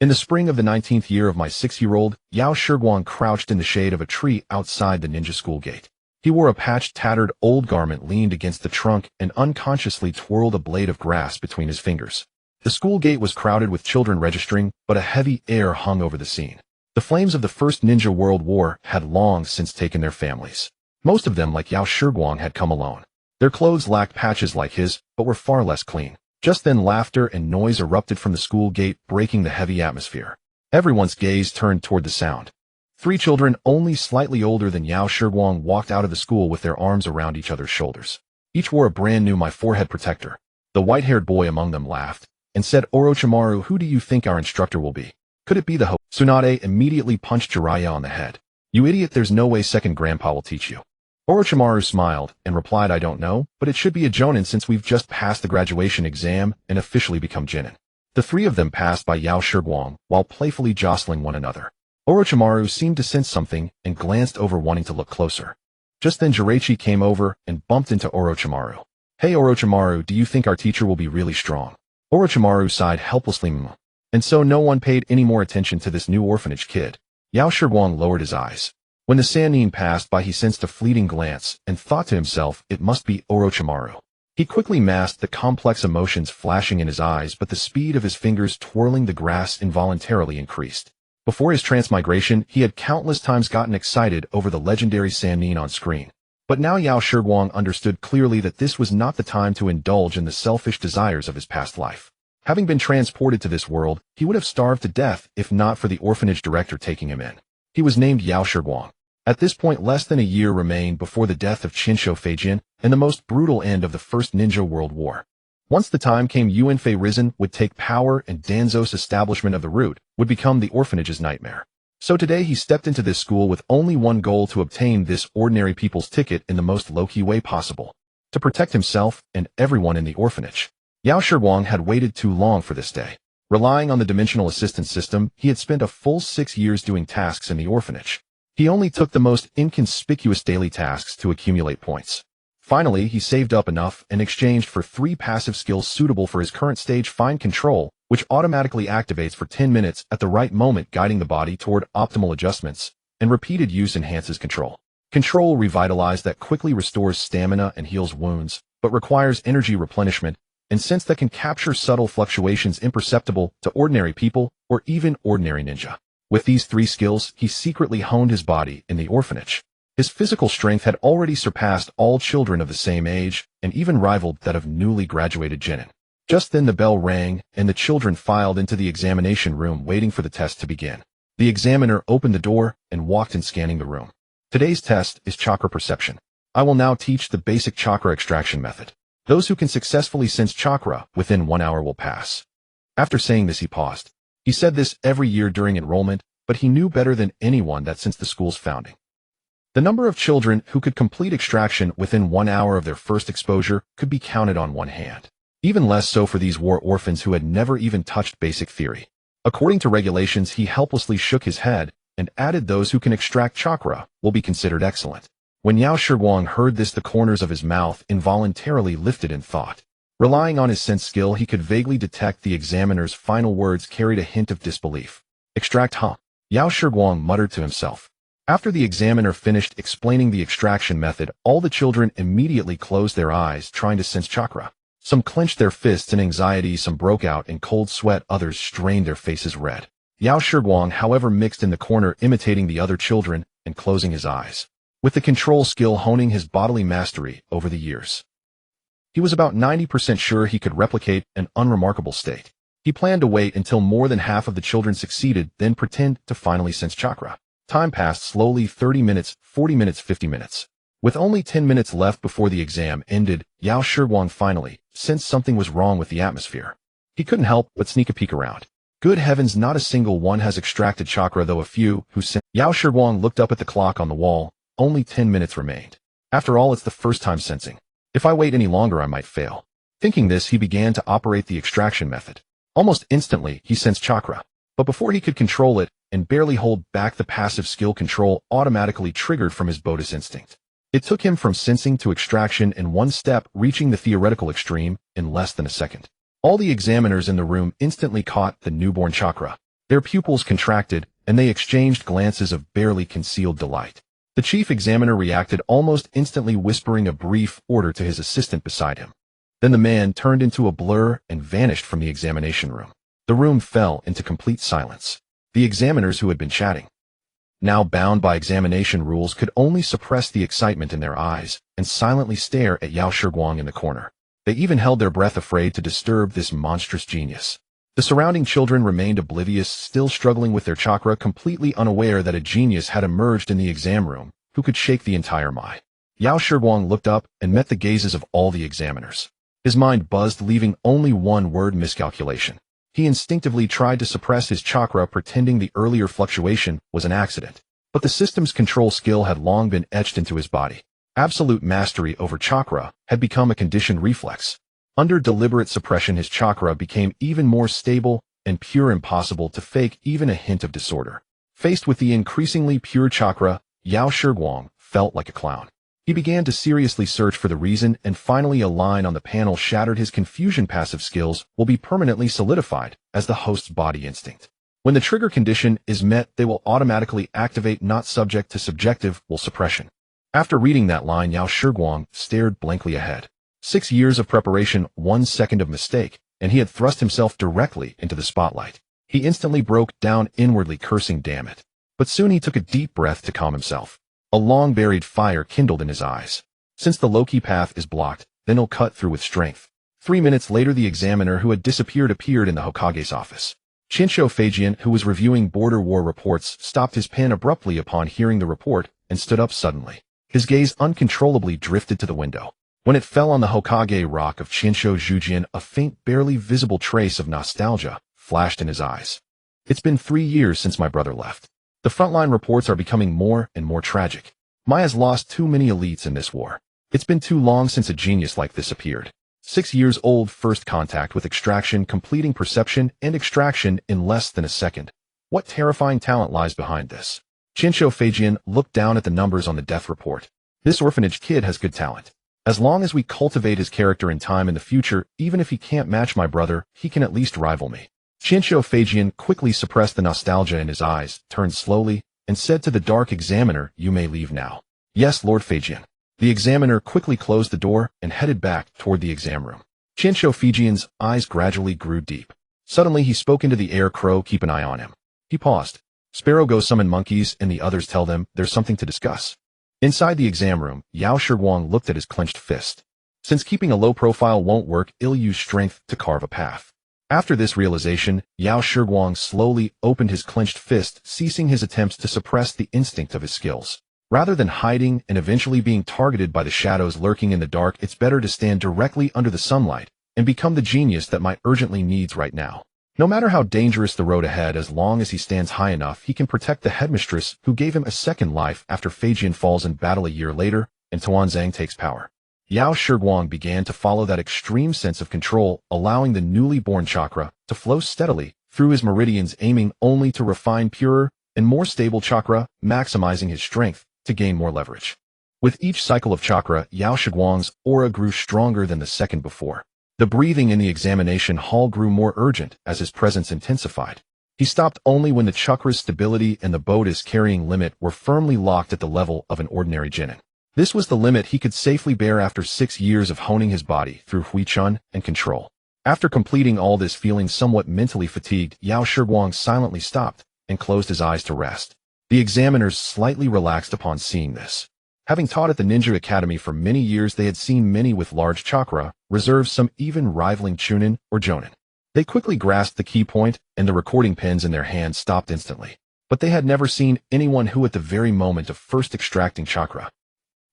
In the spring of the 19th year of my 6-year-old, Yao Shiguang crouched in the shade of a tree outside the ninja school gate. He wore a patched, tattered old garment, leaned against the trunk, and unconsciously twirled a blade of grass between his fingers. The school gate was crowded with children registering, but a heavy air hung over the scene. The flames of the First Ninja World War had long since taken their families. Most of them, like Yao Shiguang, had come alone. Their clothes lacked patches like his, but were far less clean. Just then laughter and noise erupted from the school gate, breaking the heavy atmosphere. Everyone's gaze turned toward the sound. 3 children, only slightly older than Yao Shiguang, walked out of the school with their arms around each other's shoulders. Each wore a brand new My Forehead protector. The white-haired boy among them laughed and said, "Orochimaru, who do you think our instructor will be? Could it be the Tsunade immediately punched Jiraiya on the head. "You idiot, there's no way second grandpa will teach you." Orochimaru smiled and replied, "I don't know, but it should be a Jonin since we've just passed the graduation exam and officially become Jinin." The 3 of them passed by Yao Shiguang while playfully jostling one another. Orochimaru seemed to sense something and glanced over, wanting to look closer. Just then Jiraiya came over and bumped into Orochimaru. "Hey Orochimaru, do you think our teacher will be really strong?" Orochimaru sighed helplessly. And so no one paid any more attention to this new orphanage kid. Yao Shiguang lowered his eyes. When the Sannin passed by, he sensed a fleeting glance and thought to himself, it must be Orochimaru. He quickly masked the complex emotions flashing in his eyes, but the speed of his fingers twirling the grass involuntarily increased. Before his transmigration, he had countless times gotten excited over the legendary Sannin on screen. But now Yao Shiguang understood clearly that this was not the time to indulge in the selfish desires of his past life. Having been transported to this world, he would have starved to death if not for the orphanage director taking him in. He was named Yao Shiguang. At this point, less than a year remained before the death of Qinsho Feijin and the most brutal end of the First Ninja World War. Once the time came, Yuanfei Risen would take power and Danzo's establishment of the route would become the orphanage's nightmare. So today he stepped into this school with only one goal: to obtain this ordinary people's ticket in the most low-key way possible, to protect himself and everyone in the orphanage. Yao Shiguang had waited too long for this day. Relying on the dimensional assistance system, he had spent a full 6 years doing tasks in the orphanage. He only took the most inconspicuous daily tasks to accumulate points. Finally, he saved up enough and exchanged for 3 passive skills suitable for his current stage: Fine Control, which automatically activates for 10 minutes at the right moment, guiding the body toward optimal adjustments, and Repeated Use enhances Control. Control Revitalize, that quickly restores stamina and heals wounds, but requires energy replenishment, and sense that can capture subtle fluctuations imperceptible to ordinary people or even ordinary ninja. With these 3 skills, he secretly honed his body in the orphanage. His physical strength had already surpassed all children of the same age and even rivaled that of newly graduated genin. Just then the bell rang and the children filed into the examination room, waiting for the test to begin. The examiner opened the door and walked in, scanning the room. "Today's test is chakra perception. I will now teach the basic chakra extraction method. Those who can successfully sense chakra within 1 hour will pass." After saying this, he paused. He said this every year during enrollment, but he knew better than anyone that since the school's founding, the number of children who could complete extraction within 1 hour of their first exposure could be counted on one hand. Even less so for these war orphans who had never even touched basic theory. According to regulations, he helplessly shook his head and added, "Those who can extract chakra will be considered excellent." When Yao Shiguang heard this, the corners of his mouth involuntarily lifted in thought. Relying on his sense skill, he could vaguely detect the examiner's final words carried a hint of disbelief. "Extract, huh?" Yao Shiguang muttered to himself. After the examiner finished explaining the extraction method, all the children immediately closed their eyes, trying to sense chakra. Some clenched their fists in anxiety, some broke out in cold sweat, others strained their faces red. Yao Shiguang, however, mixed in the corner, imitating the other children and closing his eyes. With the control skill honing his bodily mastery over the years, he was about 90% sure he could replicate an unremarkable state. He planned to wait until more than half of the children succeeded, then pretend to finally sense chakra. Time passed slowly: 30 minutes, 40 minutes, 50 minutes. With only 10 minutes left before the exam ended, Yao Shiguang finally sensed something was wrong with the atmosphere. He couldn't help but sneak a peek around. Good heavens, not a single one has extracted chakra, though a few who sensed. Yao Shiguang looked up at the clock on the wall. Only 10 minutes remained. After all, it's the first time sensing. If I wait any longer, I might fail. Thinking this, he began to operate the extraction method. Almost instantly, he sensed chakra. But before he could control it and barely hold back, the passive skill Control automatically triggered from his Bodhis instinct. It took him from sensing to extraction in one step, reaching the theoretical extreme in less than a second. All the examiners in the room instantly caught the newborn chakra. Their pupils contracted, and they exchanged glances of barely concealed delight. The chief examiner reacted almost instantly, whispering a brief order to his assistant beside him. Then the man turned into a blur and vanished from the examination room. The room fell into complete silence. The examiners who had been chatting, now bound by examination rules, could only suppress the excitement in their eyes and silently stare at Yao Shiguang in the corner. They even held their breath, afraid to disturb this monstrous genius. The surrounding children remained oblivious, still struggling with their chakra, completely unaware that a genius had emerged in the exam room who could shake the entire Mai. Yao Shiguang looked up and met the gazes of all the examiners. His mind buzzed, leaving only one word: miscalculation. He instinctively tried to suppress his chakra, pretending the earlier fluctuation was an accident. But the system's control skill had long been etched into his body. Absolute mastery over chakra had become a conditioned reflex. Under deliberate suppression, his chakra became even more stable and pure, impossible to fake even a hint of disorder. Faced with the increasingly pure chakra, Yao Shiguang felt like a clown. He began to seriously search for the reason, and finally a line on the panel shattered his confusion. Passive skills will be permanently solidified as the host's body instinct. When the trigger condition is met, they will automatically activate, not subject to subjective will suppression. After reading that line, Yao Shiguang stared blankly ahead. 6 years of preparation, 1 second of mistake, and he had thrust himself directly into the spotlight. He instantly broke down, inwardly cursing, damn it. But soon he took a deep breath to calm himself. A long-buried fire kindled in his eyes. Since the low-key path is blocked, then he'll cut through with strength. 3 minutes later, the examiner who had disappeared appeared in the Hokage's office. Shinsho Feijian, who was reviewing border war reports, stopped his pen abruptly upon hearing the report and stood up suddenly. His gaze uncontrollably drifted to the window. When it fell on the Hokage rock of Shinsho Jujian, a faint, barely visible trace of nostalgia flashed in his eyes. It's been 3 years since my brother left. The frontline reports are becoming more and more tragic. Mai has lost too many elites in this war. It's been too long since a genius like this appeared. 6 years old, first contact with extraction, completing perception and extraction in less than a second. What terrifying talent lies behind this? Shinsho Feijian looked down at the numbers on the death report. This orphanage kid has good talent. As long as we cultivate his character in time in the future, even if he can't match my brother, he can at least rival me. Shinsho Feijian quickly suppressed the nostalgia in his eyes, turned slowly, and said to the dark examiner, "You may leave now." "Yes, Lord Feijian." The examiner quickly closed the door and headed back toward the exam room. Shinsho Feijian's eyes gradually grew deep. Suddenly he spoke into the air. "Crow, keep an eye on him." He paused. "Sparrow, go summon monkeys and the others, tell them there's something to discuss." Inside the exam room, Yao Shiguang looked at his clenched fist. Since keeping a low profile won't work, he'll use strength to carve a path. After this realization, Yao Shiguang slowly opened his clenched fist, ceasing his attempts to suppress the instinct of his skills. Rather than hiding and eventually being targeted by the shadows lurking in the dark, it's better to stand directly under the sunlight and become the genius that Mai urgently needs right now. No matter how dangerous the road ahead, as long as he stands high enough, he can protect the headmistress who gave him a second life after Feijian falls in battle a year later and Tuanzang takes power. Yao Shiguang began to follow that extreme sense of control, allowing the newly born chakra to flow steadily through his meridians, aiming only to refine purer and more stable chakra, maximizing his strength to gain more leverage. With each cycle of chakra, Yao Shiguang's aura grew stronger than the second before. The breathing in the examination hall grew more urgent as his presence intensified. He stopped only when the chakra's stability and the boat's carrying limit were firmly locked at the level of an ordinary genin. This was the limit he could safely bear after 6 years of honing his body through Huichun and control. After completing all this, feeling somewhat mentally fatigued, Yao Shiguang silently stopped and closed his eyes to rest. The examiners slightly relaxed upon seeing this. Having taught at the Ninja Academy for many years, they had seen many with large chakra reserves, some even rivaling Chunin or Jonin. They quickly grasped the key point, and the recording pens in their hands stopped instantly. But they had never seen anyone who, at the very moment of first extracting chakra,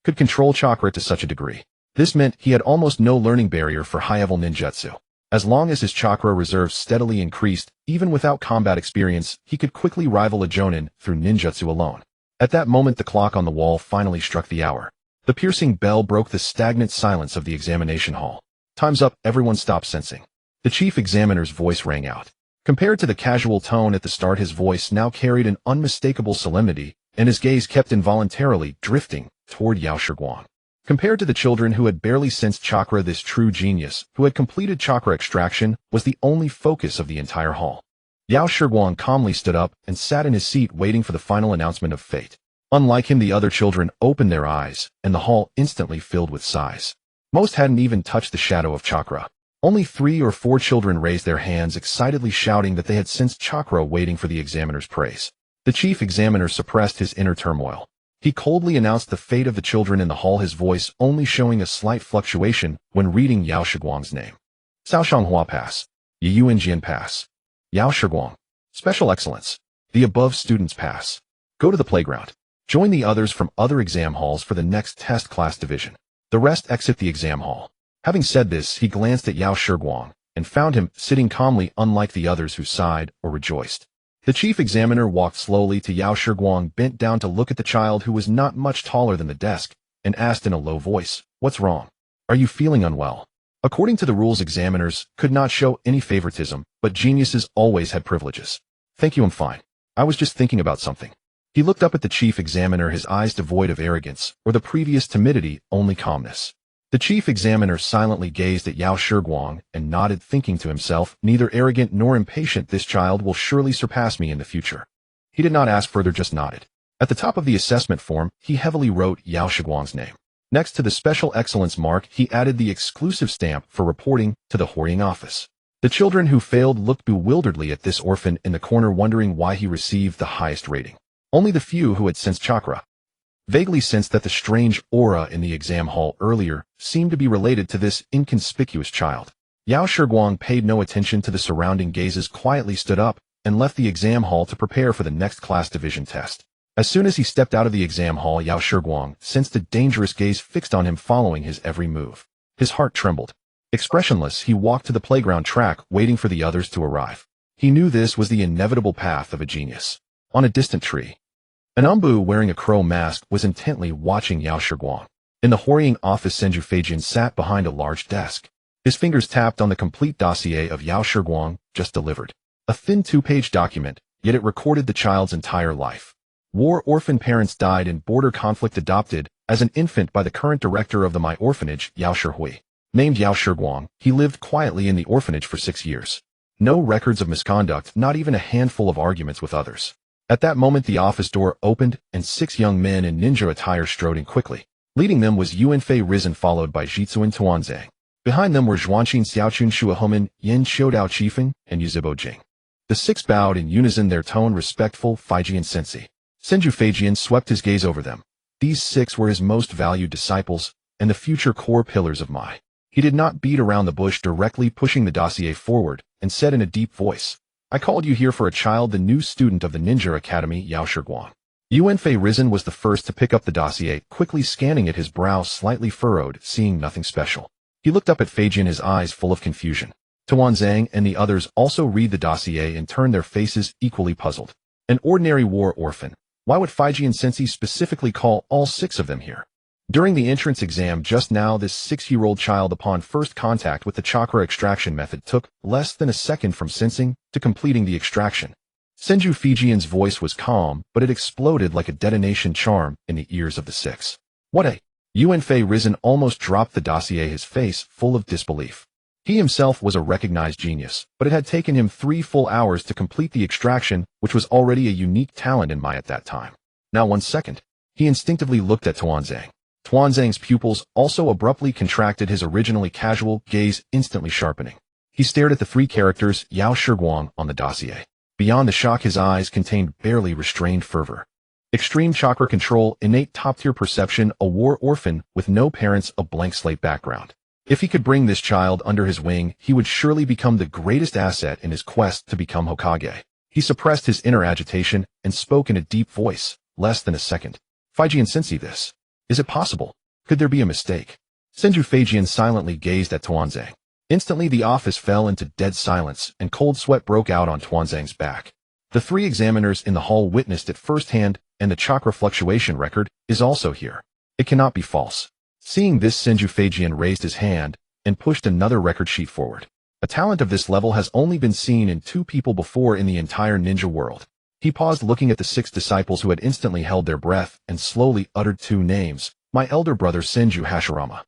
could control chakra to such a degree. This meant he had almost no learning barrier for high-level ninjutsu. As long as his chakra reserves steadily increased, even without combat experience, he could quickly rival a Jonin through ninjutsu alone. At that moment, the clock on the wall finally struck the hour. The piercing bell broke the stagnant silence of the examination hall. "Time's up," everyone stopped sensing. The chief examiner's voice rang out. Compared to the casual tone at the start, his voice now carried an unmistakable solemnity, and his gaze kept involuntarily drifting toward Yao Shiguang. Compared to the children who had barely sensed chakra, this true genius, who had completed chakra extraction, was the only focus of the entire hall. Yao Shiguang calmly stood up and sat in his seat waiting for the final announcement of fate. Unlike him, the other children opened their eyes, and the hall instantly filled with sighs. Most hadn't even touched the shadow of chakra. Only 3 or 4 children raised their hands, excitedly shouting that they had sensed chakra waiting for the examiner's praise. The chief examiner suppressed his inner turmoil. He coldly announced the fate of the children in the hall, his voice only showing a slight fluctuation when reading Yao Shiguang's name. Cao Shanghua Pass. Yiyuan Jian Pass. Yao Shiguang. Special Excellence. The above students pass. Go to the playground. Join the others from other exam halls for the next test class division. The rest exit the exam hall. Having said this, he glanced at Yao Shiguang and found him sitting calmly, unlike the others who sighed or rejoiced. The chief examiner walked slowly to Yao Shiguang, bent down to look at the child who was not much taller than the desk, and asked in a low voice, "What's wrong? Are you feeling unwell?" According to the rules, examiners could not show any favoritism, but geniuses always had privileges. "Thank you, I'm fine. I was just thinking about something." He looked up at the chief examiner, his eyes devoid of arrogance or the previous timidity, only calmness. The chief examiner silently gazed at Yao Shiguang and nodded, thinking to himself, "Neither arrogant nor impatient, this child will surely surpass me in the future." He did not ask further, just nodded. At the top of the assessment form, he heavily wrote Yao Shiguang's name. Next to the special excellence mark, he added the exclusive stamp for reporting to the Horying office. The children who failed looked bewilderedly at this orphan in the corner, wondering why he received the highest rating. Only the few who had sensed chakra vaguely sensed that the strange aura in the exam hall earlier seemed to be related to this inconspicuous child. Yao Shiguang paid no attention to the surrounding gazes, quietly stood up and left the exam hall to prepare for the next class division test. As soon as he stepped out of the exam hall, Yao Shiguang sensed a dangerous gaze fixed on him, following his every move. His heart trembled. Expressionless, he walked to the playground track, waiting for the others to arrive. He knew this was the inevitable path of a genius. On a distant tree, an umbu wearing a crow mask was intently watching Yao Shiguang. In the Horying office, Senju Feijian sat behind a large desk. His fingers tapped on the complete dossier of Yao Shiguang, just delivered. A thin 2-page document, yet it recorded the child's entire life. War, orphan parents died in border conflict, adopted as an infant by the current director of the My Orphanage, Yao Shihui. Named Yao Shiguang, he lived quietly in the orphanage for 6 years. No records of misconduct, not even a handful of arguments with others. At that moment, the office door opened, and 6 young men in ninja attire strode in quickly. Leading them was Yuanfei Risen, followed by Jitsuin Tuanzang. Behind them were Zhuanqin Xiaochun Shuahomen, Yin Xiudao Chifeng, and Yuzibo Jing. The 6 bowed in unison, their tone respectful. Feijian Sensei. Senju Feijian swept his gaze over them. These 6 were his most valued disciples, and the future core pillars of Mai. He did not beat around the bush, directly pushing the dossier forward, and said in a deep voice, "I called you here for a child, the new student of the Ninja Academy, Yao Shiguang." Yuanfei Risen was the first to pick up the dossier, quickly scanning it, his brow slightly furrowed, seeing nothing special. He looked up at Feijian, his eyes full of confusion. Tuanzang and the others also read the dossier and turned their faces equally puzzled. An ordinary war orphan. Why would Feijian Sensei specifically call all 6 of them here? During the entrance exam just now, this 6-year-old child, upon first contact with the chakra extraction method, took less than a second from sensing to completing the extraction. Senju Feijian's voice was calm, but it exploded like a detonation charm in the ears of the 6. "What a—" Yuanfei Risen almost dropped the dossier, his face full of disbelief. He himself was a recognized genius, but it had taken him 3 full hours to complete the extraction, which was already a unique talent in Mai at that time. Now 1 second. He instinctively looked at Tuanzang. Tuanzang's pupils also abruptly contracted, his originally casual gaze instantly sharpening. He stared at the 3 characters Yao Shiguang on the dossier. Beyond the shock, his eyes contained barely restrained fervor. Extreme chakra control, innate top-tier perception, a war orphan with no parents, a blank slate background. If he could bring this child under his wing, he would surely become the greatest asset in his quest to become Hokage. He suppressed his inner agitation and spoke in a deep voice. "Less than a second. Feijian Sensei, this. Is it possible? Could there be a mistake?" Senju Feijian silently gazed at Tuanzang. Instantly, the office fell into dead silence, and cold sweat broke out on Tuanzang's back. The 3 examiners in the hall witnessed it firsthand, and the chakra fluctuation record is also here. It cannot be false. Seeing this, Senju Feijian raised his hand and pushed another record sheet forward. A talent of this level has only been seen in 2 people before in the entire ninja world. He paused, looking at the 6 disciples who had instantly held their breath, and slowly uttered 2 names: "My elder brother Senju Hashirama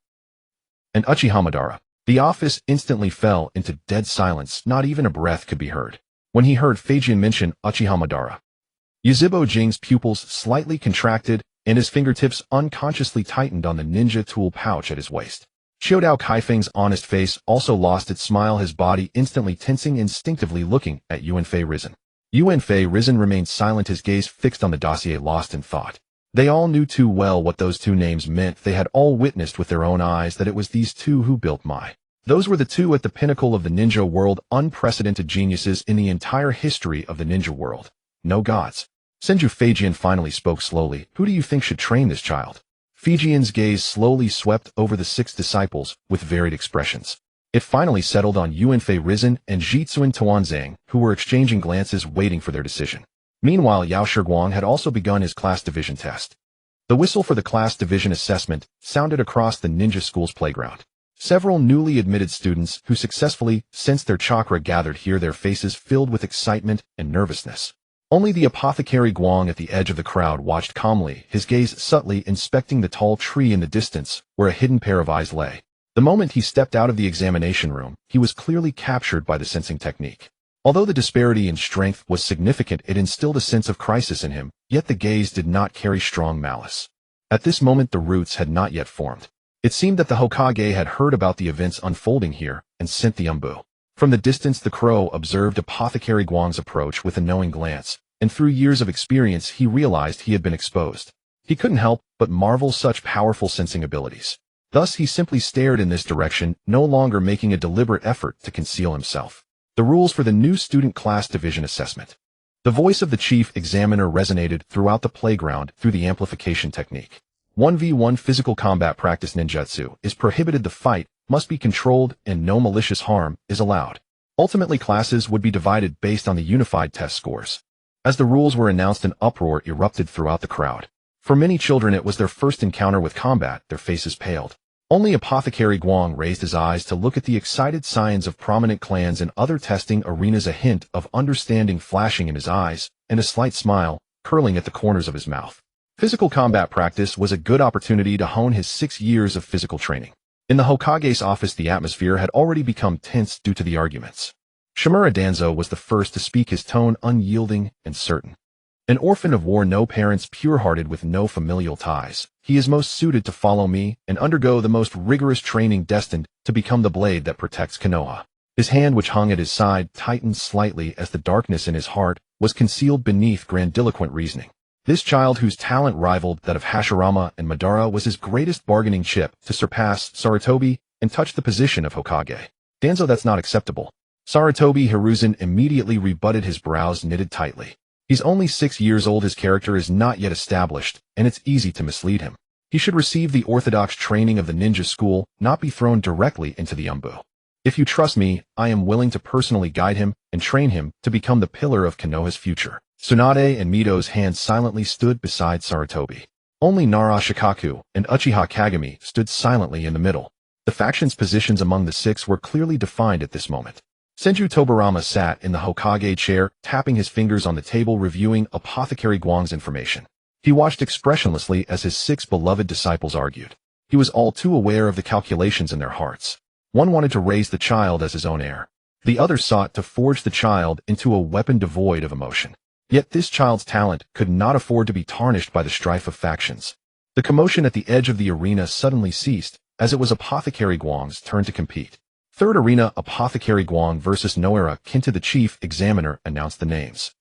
and Uchiha Madara." The office instantly fell into dead silence. Not even a breath could be heard. when he heard Feijian mention Uchiha Madara. Yuzhibo Jing's pupils slightly contracted, and his fingertips unconsciously tightened on the ninja tool pouch at his waist. Xiaodao Kaifeng's honest face also lost its smile, his body instantly tensing, instinctively looking at Yuanfei Risen. Yuanfei Risen remained silent, his gaze fixed on the dossier, lost in thought. They all knew too well what those two names meant. They had all witnessed with their own eyes that it was these two who built Mai. Those were the two at the pinnacle of the ninja world, unprecedented geniuses in the entire history of the ninja world. No gods. Senju Feijian finally spoke slowly. Who do you think should train this child? Feijian's gaze slowly swept over the 6 disciples with varied expressions. It finally settled on Yuanfei Risen and Jitsuan Tuanzang, who were exchanging glances waiting for their decision. Meanwhile, Yao Shiguang had also begun his class division test. The whistle for the class division assessment sounded across the ninja school's playground. Several newly admitted students who successfully sensed their chakra gathered here, their faces filled with excitement and nervousness. Only the apothecary Guang at the edge of the crowd watched calmly, his gaze subtly inspecting the tall tree in the distance where a hidden pair of eyes lay. The moment he stepped out of the examination room, he was clearly captured by the sensing technique. Although the disparity in strength was significant, it instilled a sense of crisis in him, yet the gaze did not carry strong malice. At this moment, the roots had not yet formed. It seemed that the Hokage had heard about the events unfolding here and sent the umbu. From the distance, the crow observed Apothecary Guang's approach with a knowing glance, and through years of experience he realized he had been exposed. He couldn't help but marvel such powerful sensing abilities. Thus he simply stared in this direction, no longer making a deliberate effort to conceal himself. The rules for the new student class division assessment. The voice of the chief examiner resonated throughout the playground through the amplification technique. 1v1 physical combat practice ninjutsu is prohibited. The fight must be controlled and no malicious harm is allowed. Ultimately, classes would be divided based on the unified test scores. As the rules were announced, an uproar erupted throughout the crowd. For many children it was their first encounter with combat, their faces paled. Only Apothecary Guang raised his eyes to look at the excited signs of prominent clans in other testing arenas, a hint of understanding flashing in his eyes, and a slight smile curling at the corners of his mouth. Physical combat practice was a good opportunity to hone his 6 years of physical training. In the Hokage's office, the atmosphere had already become tense due to the arguments. Shimura Danzo was the first to speak, his tone unyielding and certain. An orphan of war, no parents, pure-hearted with no familial ties. He is most suited to follow me and undergo the most rigorous training, destined to become the blade that protects Konoha. His hand, which hung at his side, tightened slightly as the darkness in his heart was concealed beneath grandiloquent reasoning. This child, whose talent rivaled that of Hashirama and Madara, was his greatest bargaining chip to surpass Sarutobi and touch the position of Hokage. Danzo, that's not acceptable. Sarutobi Hiruzen immediately rebutted, his brows knitted tightly. He's only 6 years old, his character is not yet established, and it's easy to mislead him. He should receive the orthodox training of the ninja school, not be thrown directly into the umbu. If you trust me, I am willing to personally guide him and train him to become the pillar of Konoha's future. Tsunade and Mito's hands silently stood beside Sarutobi. Only Nara Shikaku and Uchiha Kagami stood silently in the middle. The factions' positions among the 6 were clearly defined at this moment. Senju Tobirama sat in the Hokage chair, tapping his fingers on the table, reviewing Apothecary Guang's information. He watched expressionlessly as his 6 beloved disciples argued. He was all too aware of the calculations in their hearts. One wanted to raise the child as his own heir. The other sought to forge the child into a weapon devoid of emotion. Yet this child's talent could not afford to be tarnished by the strife of factions. The commotion at the edge of the arena suddenly ceased, as it was Apothecary Guang's turn to compete. Third arena, Apothecary Guang versus Noara Kinta. The chief examiner announced the names.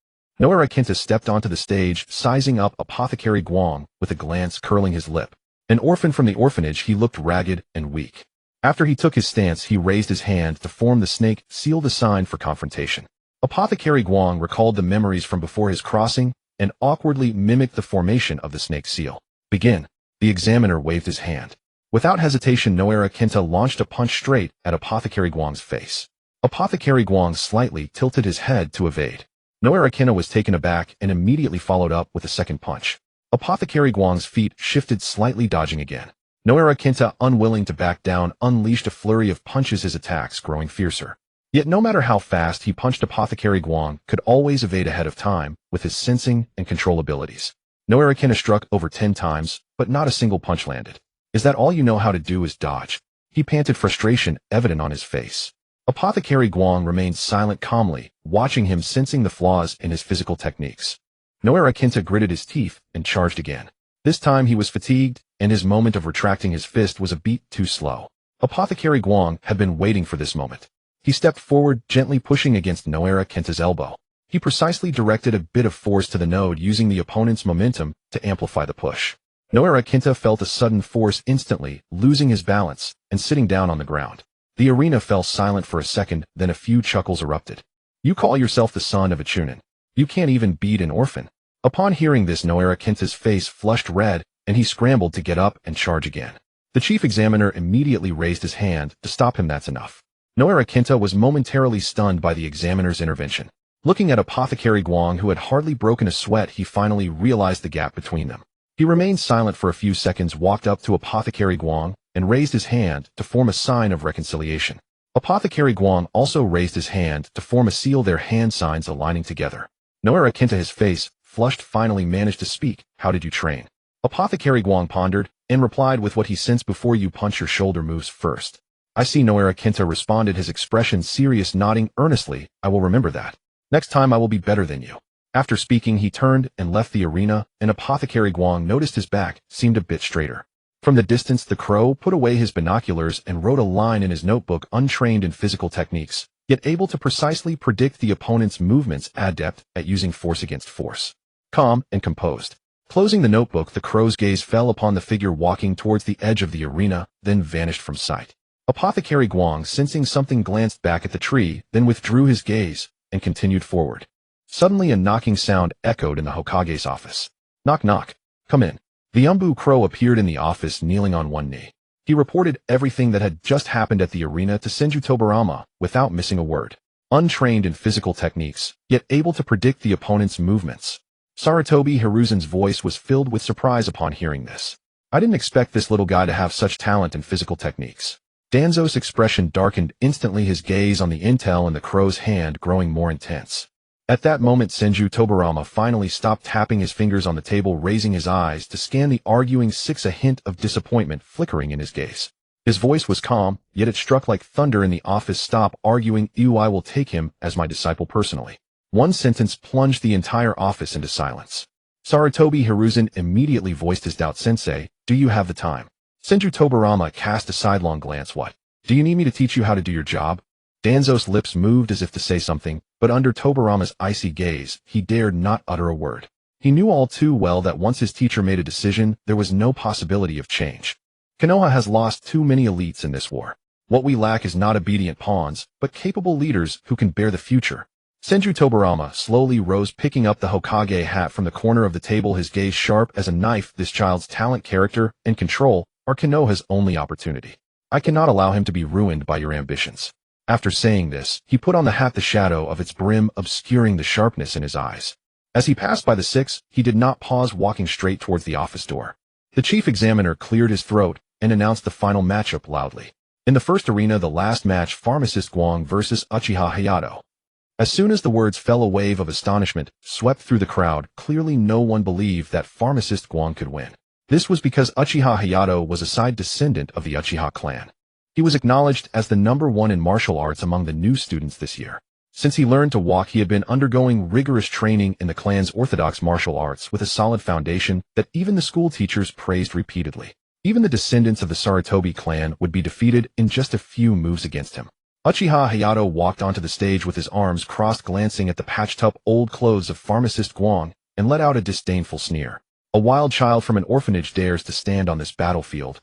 Noara Kinta stepped onto the stage, sizing up Apothecary Guang with a glance, curling his lip. An orphan from the orphanage, he looked ragged and weak. After he took his stance, he raised his hand to form the snake seal, the sign for confrontation. Apothecary Guang recalled the memories from before his crossing and awkwardly mimicked the formation of the snake seal. Begin. The examiner waved his hand. Without hesitation, Noara Kinta launched a punch straight at Apothecary Guang's face. Apothecary Guang slightly tilted his head to evade. Noara Kinta was taken aback and immediately followed up with a second punch. Apothecary Guang's feet shifted slightly, dodging again. Noara Kinta, unwilling to back down, unleashed a flurry of punches, his attacks growing fiercer. Yet no matter how fast he punched, Apothecary Guang could always evade ahead of time with his sensing and control abilities. Noara Kinta struck over 10 times, but not a single punch landed. Is that all you know how to do, is dodge? He panted, frustration evident on his face. Apothecary Guang remained silent calmly, watching him, sensing the flaws in his physical techniques. Noera Kinta gritted his teeth and charged again. This time he was fatigued, and his moment of retracting his fist was a beat too slow. Apothecary Guang had been waiting for this moment. He stepped forward, gently pushing against Noera Kinta's elbow. He precisely directed a bit of force to the node, using the opponent's momentum to amplify the push. Noera Kinta felt a sudden force instantly, losing his balance and sitting down on the ground. The arena fell silent for a second, then a few chuckles erupted. "You call yourself the son of a chunin. You can't even beat an orphan." Upon hearing this, Noera Kinta's face flushed red, and he scrambled to get up and charge again. The chief examiner immediately raised his hand to stop him. "That's enough." Noera Kinta was momentarily stunned by the examiner's intervention. Looking at Apothecary Guang, who had hardly broken a sweat, he finally realized the gap between them. He remained silent for a few seconds, walked up to Apothecary Guang, and raised his hand to form a sign of reconciliation. Apothecary Guang also raised his hand to form a seal, their hand signs aligning together. Noera Kinta, his face flushed, finally managed to speak. "How did you train?" Apothecary Guang pondered, and replied with what he sensed before. "You punch your shoulder moves first." "I see," Noera Kinta responded, his expression serious, nodding earnestly. "I will remember that. Next time I will be better than you." After speaking, he turned and left the arena, and Apothecary Guang noticed his back seemed a bit straighter. From the distance, the crow put away his binoculars and wrote a line in his notebook. "Untrained in physical techniques, yet able to precisely predict the opponent's movements, adept at using force against force. Calm and composed." Closing the notebook, the crow's gaze fell upon the figure walking towards the edge of the arena, then vanished from sight. Apothecary Guang, sensing something, glanced back at the tree, then withdrew his gaze and continued forward. Suddenly a knocking sound echoed in the Hokage's office. "Knock knock. Come in." The Umbu Crow appeared in the office, kneeling on one knee. He reported everything that had just happened at the arena to Senju Tobirama, without missing a word. Untrained in physical techniques, yet able to predict the opponent's movements. Sarutobi Hiruzen's voice was filled with surprise upon hearing this. "I didn't expect this little guy to have such talent in physical techniques." Danzo's expression darkened instantly, his gaze on the intel in the crow's hand growing more intense. At that moment, Senju Tobirama finally stopped tapping his fingers on the table, raising his eyes to scan the arguing six, a hint of disappointment flickering in his gaze. His voice was calm, yet it struck like thunder in the office. "Stop arguing. I will take him as my disciple personally." One sentence plunged the entire office into silence. Sarutobi Hiruzen immediately voiced his doubt. "Sensei, do you have the time?" Senju Tobirama cast a sidelong glance. "What? Do you need me to teach you how to do your job?" Danzo's lips moved as if to say something, but under Tobirama's icy gaze, he dared not utter a word. He knew all too well that once his teacher made a decision, there was no possibility of change. Konoha has lost too many elites in this war. What we lack is not obedient pawns, but capable leaders who can bear the future. Senju Tobirama slowly rose, picking up the Hokage hat from the corner of the table, his gaze sharp as a knife. "This child's talent, character, and control are Konoha's only opportunity. I cannot allow him to be ruined by your ambitions." After saying this, he put on the hat, the shadow of its brim obscuring the sharpness in his eyes. As he passed by the six, he did not pause, walking straight towards the office door. The chief examiner cleared his throat and announced the final matchup loudly. In the first arena, the last match, Pharmacist Guang versus Uchiha Hayato. As soon as the words fell, a wave of astonishment swept through the crowd. Clearly no one believed that Pharmacist Guang could win. This was because Uchiha Hayato was a side descendant of the Uchiha clan. He was acknowledged as the #1 in martial arts among the new students this year. Since he learned to walk, he had been undergoing rigorous training in the clan's orthodox martial arts with a solid foundation that even the school teachers praised repeatedly. Even the descendants of the Sarutobi clan would be defeated in just a few moves against him. Uchiha Hayato walked onto the stage with his arms crossed, glancing at the patched-up old clothes of Pharmacist Guang, and let out a disdainful sneer. "A wild child from an orphanage dares to stand on this battlefield."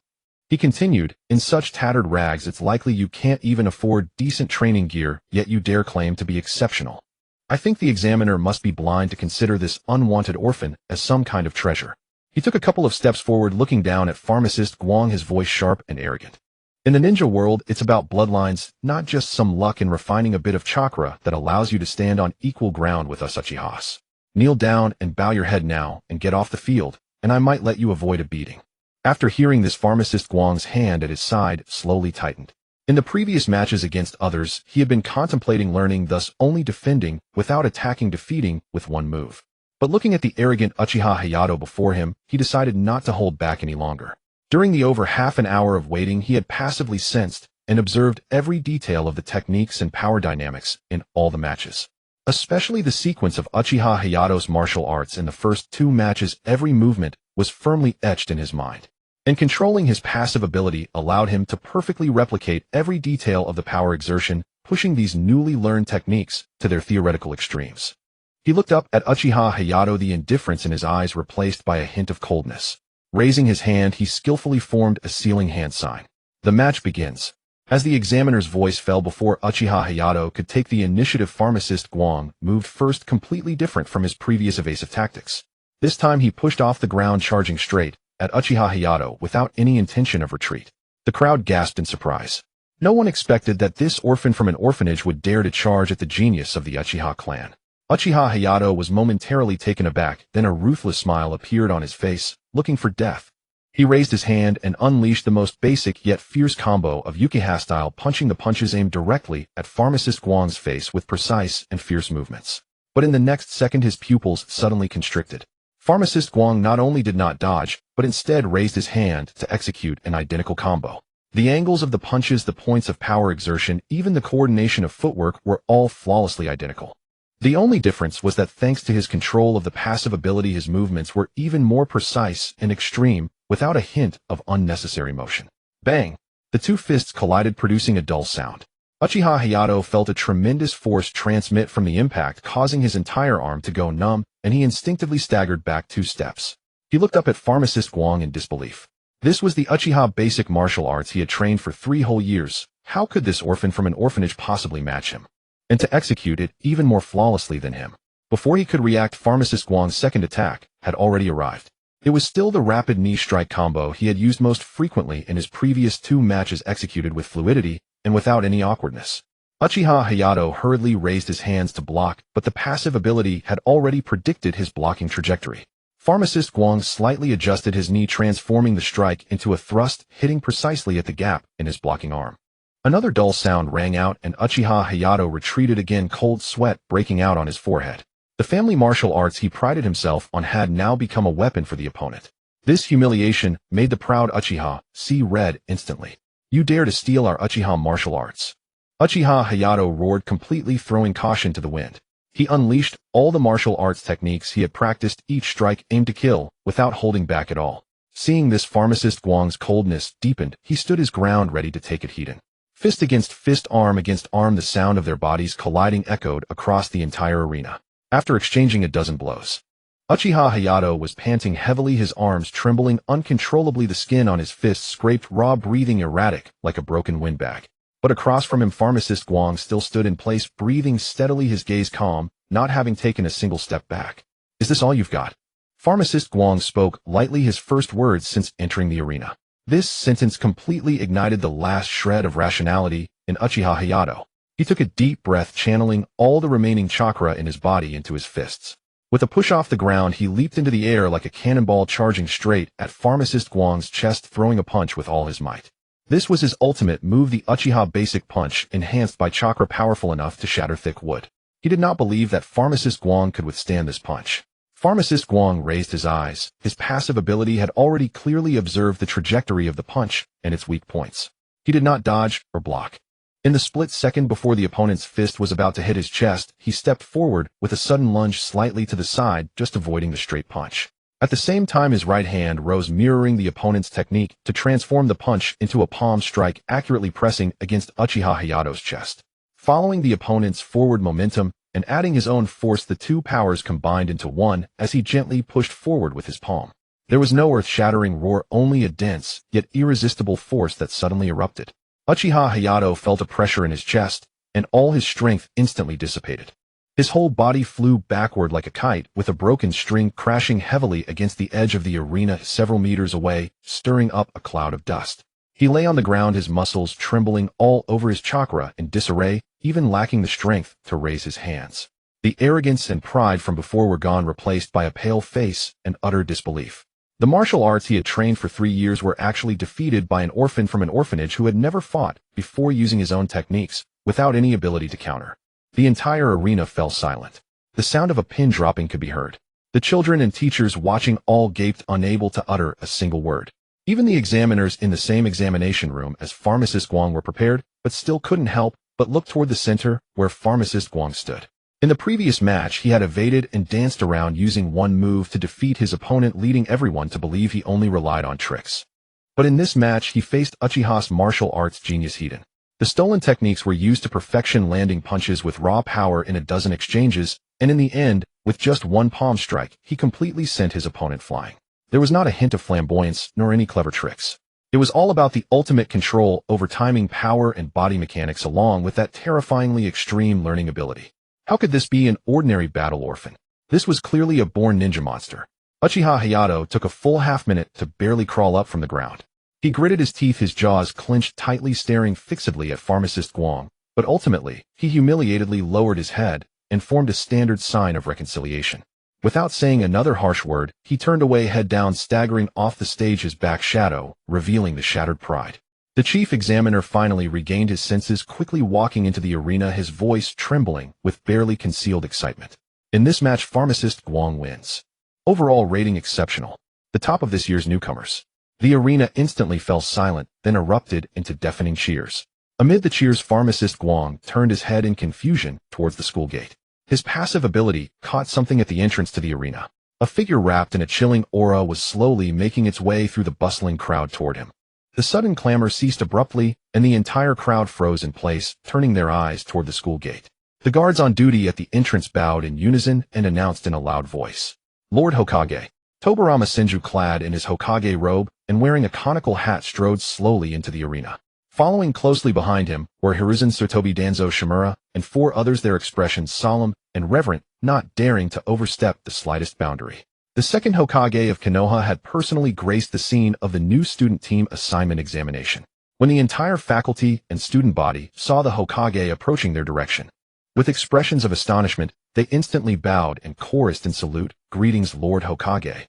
He continued, "In such tattered rags, it's likely you can't even afford decent training gear, yet you dare claim to be exceptional. I think the examiner must be blind to consider this unwanted orphan as some kind of treasure." He took a couple of steps forward, looking down at Pharmacist Guang, his voice sharp and arrogant. "In the ninja world, it's about bloodlines, not just some luck in refining a bit of chakra that allows you to stand on equal ground with us Uchihas. Kneel down and bow your head now and get off the field, and I might let you avoid a beating." After hearing this, Pharmacist Guang's hand at his side slowly tightened. In the previous matches against others, he had been contemplating learning, thus only defending without attacking, defeating with one move. But looking at the arrogant Uchiha Hayato before him, he decided not to hold back any longer. During the over half an hour of waiting, he had passively sensed and observed every detail of the techniques and power dynamics in all the matches. Especially the sequence of Uchiha Hayato's martial arts in the first two matches. Every movement was firmly etched in his mind. And controlling his passive ability allowed him to perfectly replicate every detail of the power exertion, pushing these newly learned techniques to their theoretical extremes. He looked up at Uchiha Hayato, the indifference in his eyes replaced by a hint of coldness. Raising his hand, he skillfully formed a sealing hand sign. The match begins. As the examiner's voice fell before Uchiha Hayato could take the initiative, pharmacist Guang moved first, completely different from his previous evasive tactics. This time he pushed off the ground, charging straight at Uchiha Hayato without any intention of retreat. The crowd gasped in surprise. No one expected that this orphan from an orphanage would dare to charge at the genius of the Uchiha clan. Uchiha Hayato was momentarily taken aback, then a ruthless smile appeared on his face, looking for death. He raised his hand and unleashed the most basic yet fierce combo of Uchiha style, punching the punches aimed directly at pharmacist Guang's face with precise and fierce movements. But in the next second his pupils suddenly constricted. Pharmacist Guang not only did not dodge, but instead raised his hand to execute an identical combo. The angles of the punches, the points of power exertion, even the coordination of footwork were all flawlessly identical. The only difference was that thanks to his control of the passive ability, his movements were even more precise and extreme, without a hint of unnecessary motion. Bang! The two fists collided, producing a dull sound. Uchiha Hayato felt a tremendous force transmit from the impact, causing his entire arm to go numb, and he instinctively staggered back 2 steps. He looked up at pharmacist Guang in disbelief. This was the Uchiha basic martial arts he had trained for 3 whole years. How could this orphan from an orphanage possibly match him? And to execute it even more flawlessly than him. Before he could react, pharmacist Guang's second attack had already arrived. It was still the rapid knee strike combo he had used most frequently in his previous 2 matches, executed with fluidity and without any awkwardness. Uchiha Hayato hurriedly raised his hands to block, but the passive ability had already predicted his blocking trajectory. Pharmacist Guang slightly adjusted his knee, transforming the strike into a thrust, hitting precisely at the gap in his blocking arm. Another dull sound rang out, and Uchiha Hayato retreated again, cold sweat breaking out on his forehead. The family martial arts he prided himself on had now become a weapon for the opponent. This humiliation made the proud Uchiha see red instantly. You dare to steal our Uchiha martial arts? Uchiha Hayato roared, completely throwing caution to the wind. He unleashed all the martial arts techniques he had practiced, each strike aimed to kill, without holding back at all. Seeing this, pharmacist Guang's coldness deepened. He stood his ground, ready to take it heat in. Fist against fist, arm against arm, the sound of their bodies colliding echoed across the entire arena. After exchanging a dozen blows, Uchiha Hayato was panting heavily, his arms trembling uncontrollably, the skin on his fists scraped raw, breathing erratic like a broken windbag. But across from him, pharmacist Guang still stood in place, breathing steadily, his gaze calm, not having taken a single step back. Is this all you've got? Pharmacist Guang spoke lightly, his first words since entering the arena. This sentence completely ignited the last shred of rationality in Uchiha Hayato. He took a deep breath, channeling all the remaining chakra in his body into his fists. With a push off the ground, he leaped into the air like a cannonball, charging straight at pharmacist Guang's chest, throwing a punch with all his might. This was his ultimate move, the Uchiha basic punch, enhanced by chakra, powerful enough to shatter thick wood. He did not believe that pharmacist Guang could withstand this punch. Pharmacist Guang raised his eyes. His passive ability had already clearly observed the trajectory of the punch and its weak points. He did not dodge or block. In the split second before the opponent's fist was about to hit his chest, he stepped forward with a sudden lunge slightly to the side, just avoiding the straight punch. At the same time, his right hand rose, mirroring the opponent's technique, to transform the punch into a palm strike, accurately pressing against Uchiha Hayato's chest. Following the opponent's forward momentum and adding his own force, the two powers combined into one as he gently pushed forward with his palm. There was no earth-shattering roar, only a dense, yet irresistible force that suddenly erupted. Uchiha Hayato felt a pressure in his chest, and all his strength instantly dissipated. His whole body flew backward like a kite, with a broken string crashing heavily against the edge of the arena several meters away, stirring up a cloud of dust. He lay on the ground, his muscles trembling all over, his chakra in disarray, even lacking the strength to raise his hands. The arrogance and pride from before were gone, replaced by a pale face and utter disbelief. The martial arts he had trained for 3 years were actually defeated by an orphan from an orphanage who had never fought before, using his own techniques, without any ability to counter. The entire arena fell silent. The sound of a pin dropping could be heard. The children and teachers watching all gaped, unable to utter a single word. Even the examiners in the same examination room as Pharmacist Guang were prepared, but still couldn't help but look toward the center where Pharmacist Guang stood. In the previous match, he had evaded and danced around using one move to defeat his opponent, leading everyone to believe he only relied on tricks. But in this match, he faced Uchiha's martial arts genius Hiden. The stolen techniques were used to perfection, landing punches with raw power in a dozen exchanges, and in the end, with just one palm strike, he completely sent his opponent flying. There was not a hint of flamboyance, nor any clever tricks. It was all about the ultimate control over timing, power, and body mechanics, along with that terrifyingly extreme learning ability. How could this be an ordinary battle orphan? This was clearly a born ninja monster. Uchiha Hayato took a full half-minute to barely crawl up from the ground. He gritted his teeth, his jaws clenched tightly, staring fixedly at Pharmacist Guang, but ultimately, he humiliatedly lowered his head and formed a standard sign of reconciliation. Without saying another harsh word, he turned away, head down, staggering off the stage, his back shadow, revealing the shattered pride. The chief examiner finally regained his senses, quickly walking into the arena, his voice trembling with barely concealed excitement. In this match, Pharmacist Guang wins. Overall rating exceptional. The top of this year's newcomers. The arena instantly fell silent, then erupted into deafening cheers. Amid the cheers, Pharmacist Guang turned his head in confusion towards the school gate. His passive ability caught something at the entrance to the arena. A figure wrapped in a chilling aura was slowly making its way through the bustling crowd toward him. The sudden clamor ceased abruptly, and the entire crowd froze in place, turning their eyes toward the school gate. The guards on duty at the entrance bowed in unison and announced in a loud voice, "Lord Hokage." Tobirama Senju, clad in his Hokage robe and wearing a conical hat, strode slowly into the arena. Following closely behind him were Hiruzen Sotobi, Danzo Shimura, and 4 others, their expressions solemn and reverent, not daring to overstep the slightest boundary. The second Hokage of Konoha had personally graced the scene of the new student team assignment examination. When the entire faculty and student body saw the Hokage approaching their direction, with expressions of astonishment, they instantly bowed and chorused in salute, "Greetings, Lord Hokage."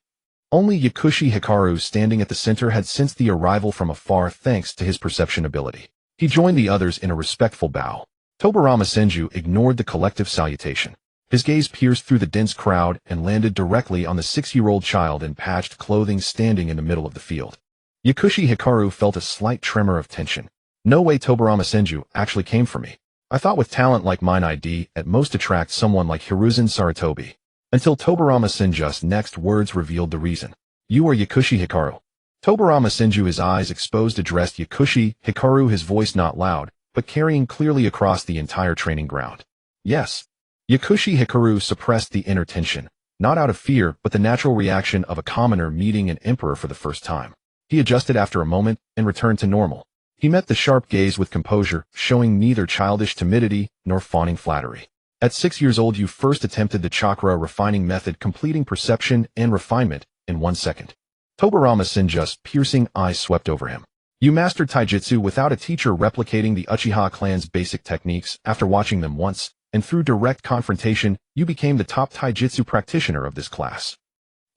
Only Yakushi Hikari, standing at the center, had sensed the arrival from afar thanks to his perception ability. He joined the others in a respectful bow. Tobirama Senju ignored the collective salutation. His gaze pierced through the dense crowd and landed directly on the 6-year-old child in patched clothing standing in the middle of the field. Yakushi Hikari felt a slight tremor of tension. "No way, Tobirama Senju actually came for me. I thought with talent like mine I'd at most attract someone like Hiruzen Sarutobi." Until Tobirama Senju's next words revealed the reason. "You are Yakushi Hikari." Tobirama Senju, his eyes exposed, addressed Yakushi Hikari, his voice not loud, but carrying clearly across the entire training ground. "Yes." Yakushi Hikari suppressed the inner tension, not out of fear but the natural reaction of a commoner meeting an emperor for the first time. He adjusted after a moment and returned to normal. He met the sharp gaze with composure, showing neither childish timidity nor fawning flattery. "At 6 years old you first attempted the chakra refining method, completing perception and refinement in 1 second. Tobirama Senju's piercing eyes swept over him. "You mastered taijutsu without a teacher, replicating the Uchiha clan's basic techniques. After watching them once, and through direct confrontation, you became the top taijutsu practitioner of this class."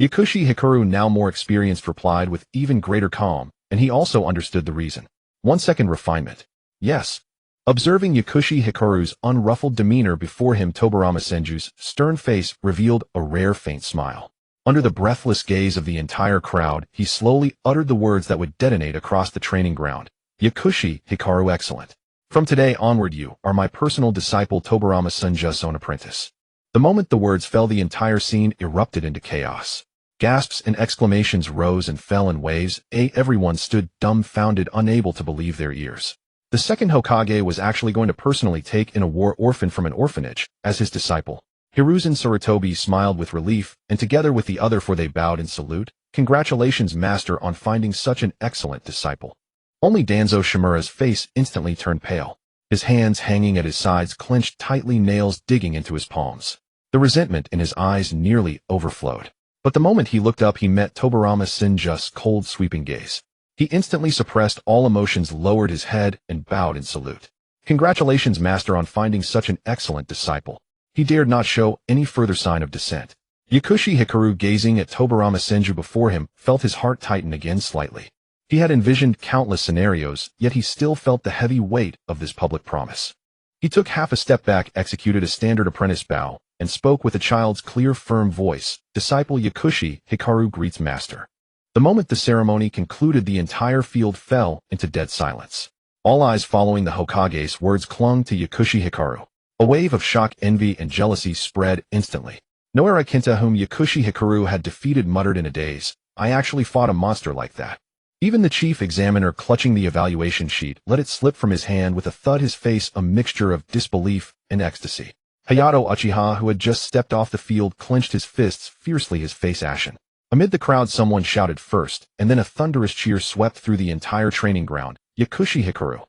Yakushi Hikari, now more experienced, replied with even greater calm, and he also understood the reason. 1 second refinement. Yes. Observing Yakushi Hikari's unruffled demeanor before him, Tobirama Senju's stern face revealed a rare faint smile. Under the breathless gaze of the entire crowd, he slowly uttered the words that would detonate across the training ground. "Yakushi Hikari, excellent. From today onward you are my personal disciple, Tobirama Senju's own apprentice." The moment the words fell, the entire scene erupted into chaos. Gasps and exclamations rose and fell in waves. Everyone stood dumbfounded, unable to believe their ears. The second Hokage was actually going to personally take in a war orphan from an orphanage as his disciple. Hiruzen Sarutobi smiled with relief, and together with the other 4 they bowed in salute. "Congratulations, master, on finding such an excellent disciple." Only Danzo Shimura's face instantly turned pale. His hands hanging at his sides clenched tightly, nails digging into his palms. The resentment in his eyes nearly overflowed. But the moment he looked up, he met Tobirama Senju's cold, sweeping gaze. He instantly suppressed all emotions, lowered his head, and bowed in salute. "Congratulations, master, on finding such an excellent disciple." He dared not show any further sign of dissent. Yakushi Hikari, gazing at Tobirama Senju before him, felt his heart tighten again slightly. He had envisioned countless scenarios, yet he still felt the heavy weight of this public promise. He took half a step back, executed a standard apprentice bow, and spoke with a child's clear, firm voice. "Disciple Yakushi Hikari greets master." The moment the ceremony concluded, the entire field fell into dead silence. All eyes following the Hokage's words clung to Yakushi Hikaru. A wave of shock, envy, and jealousy spread instantly. No Arakinta whom Yakushi Hikaru had defeated muttered in a daze, "I actually fought a monster like that." Even the chief examiner, clutching the evaluation sheet, let it slip from his hand with a thud, his face a mixture of disbelief and ecstasy. Hayato Uchiha, who had just stepped off the field, clenched his fists fiercely, his face ashen. Amid the crowd, someone shouted first, and then a thunderous cheer swept through the entire training ground. Yakushi Hikaru.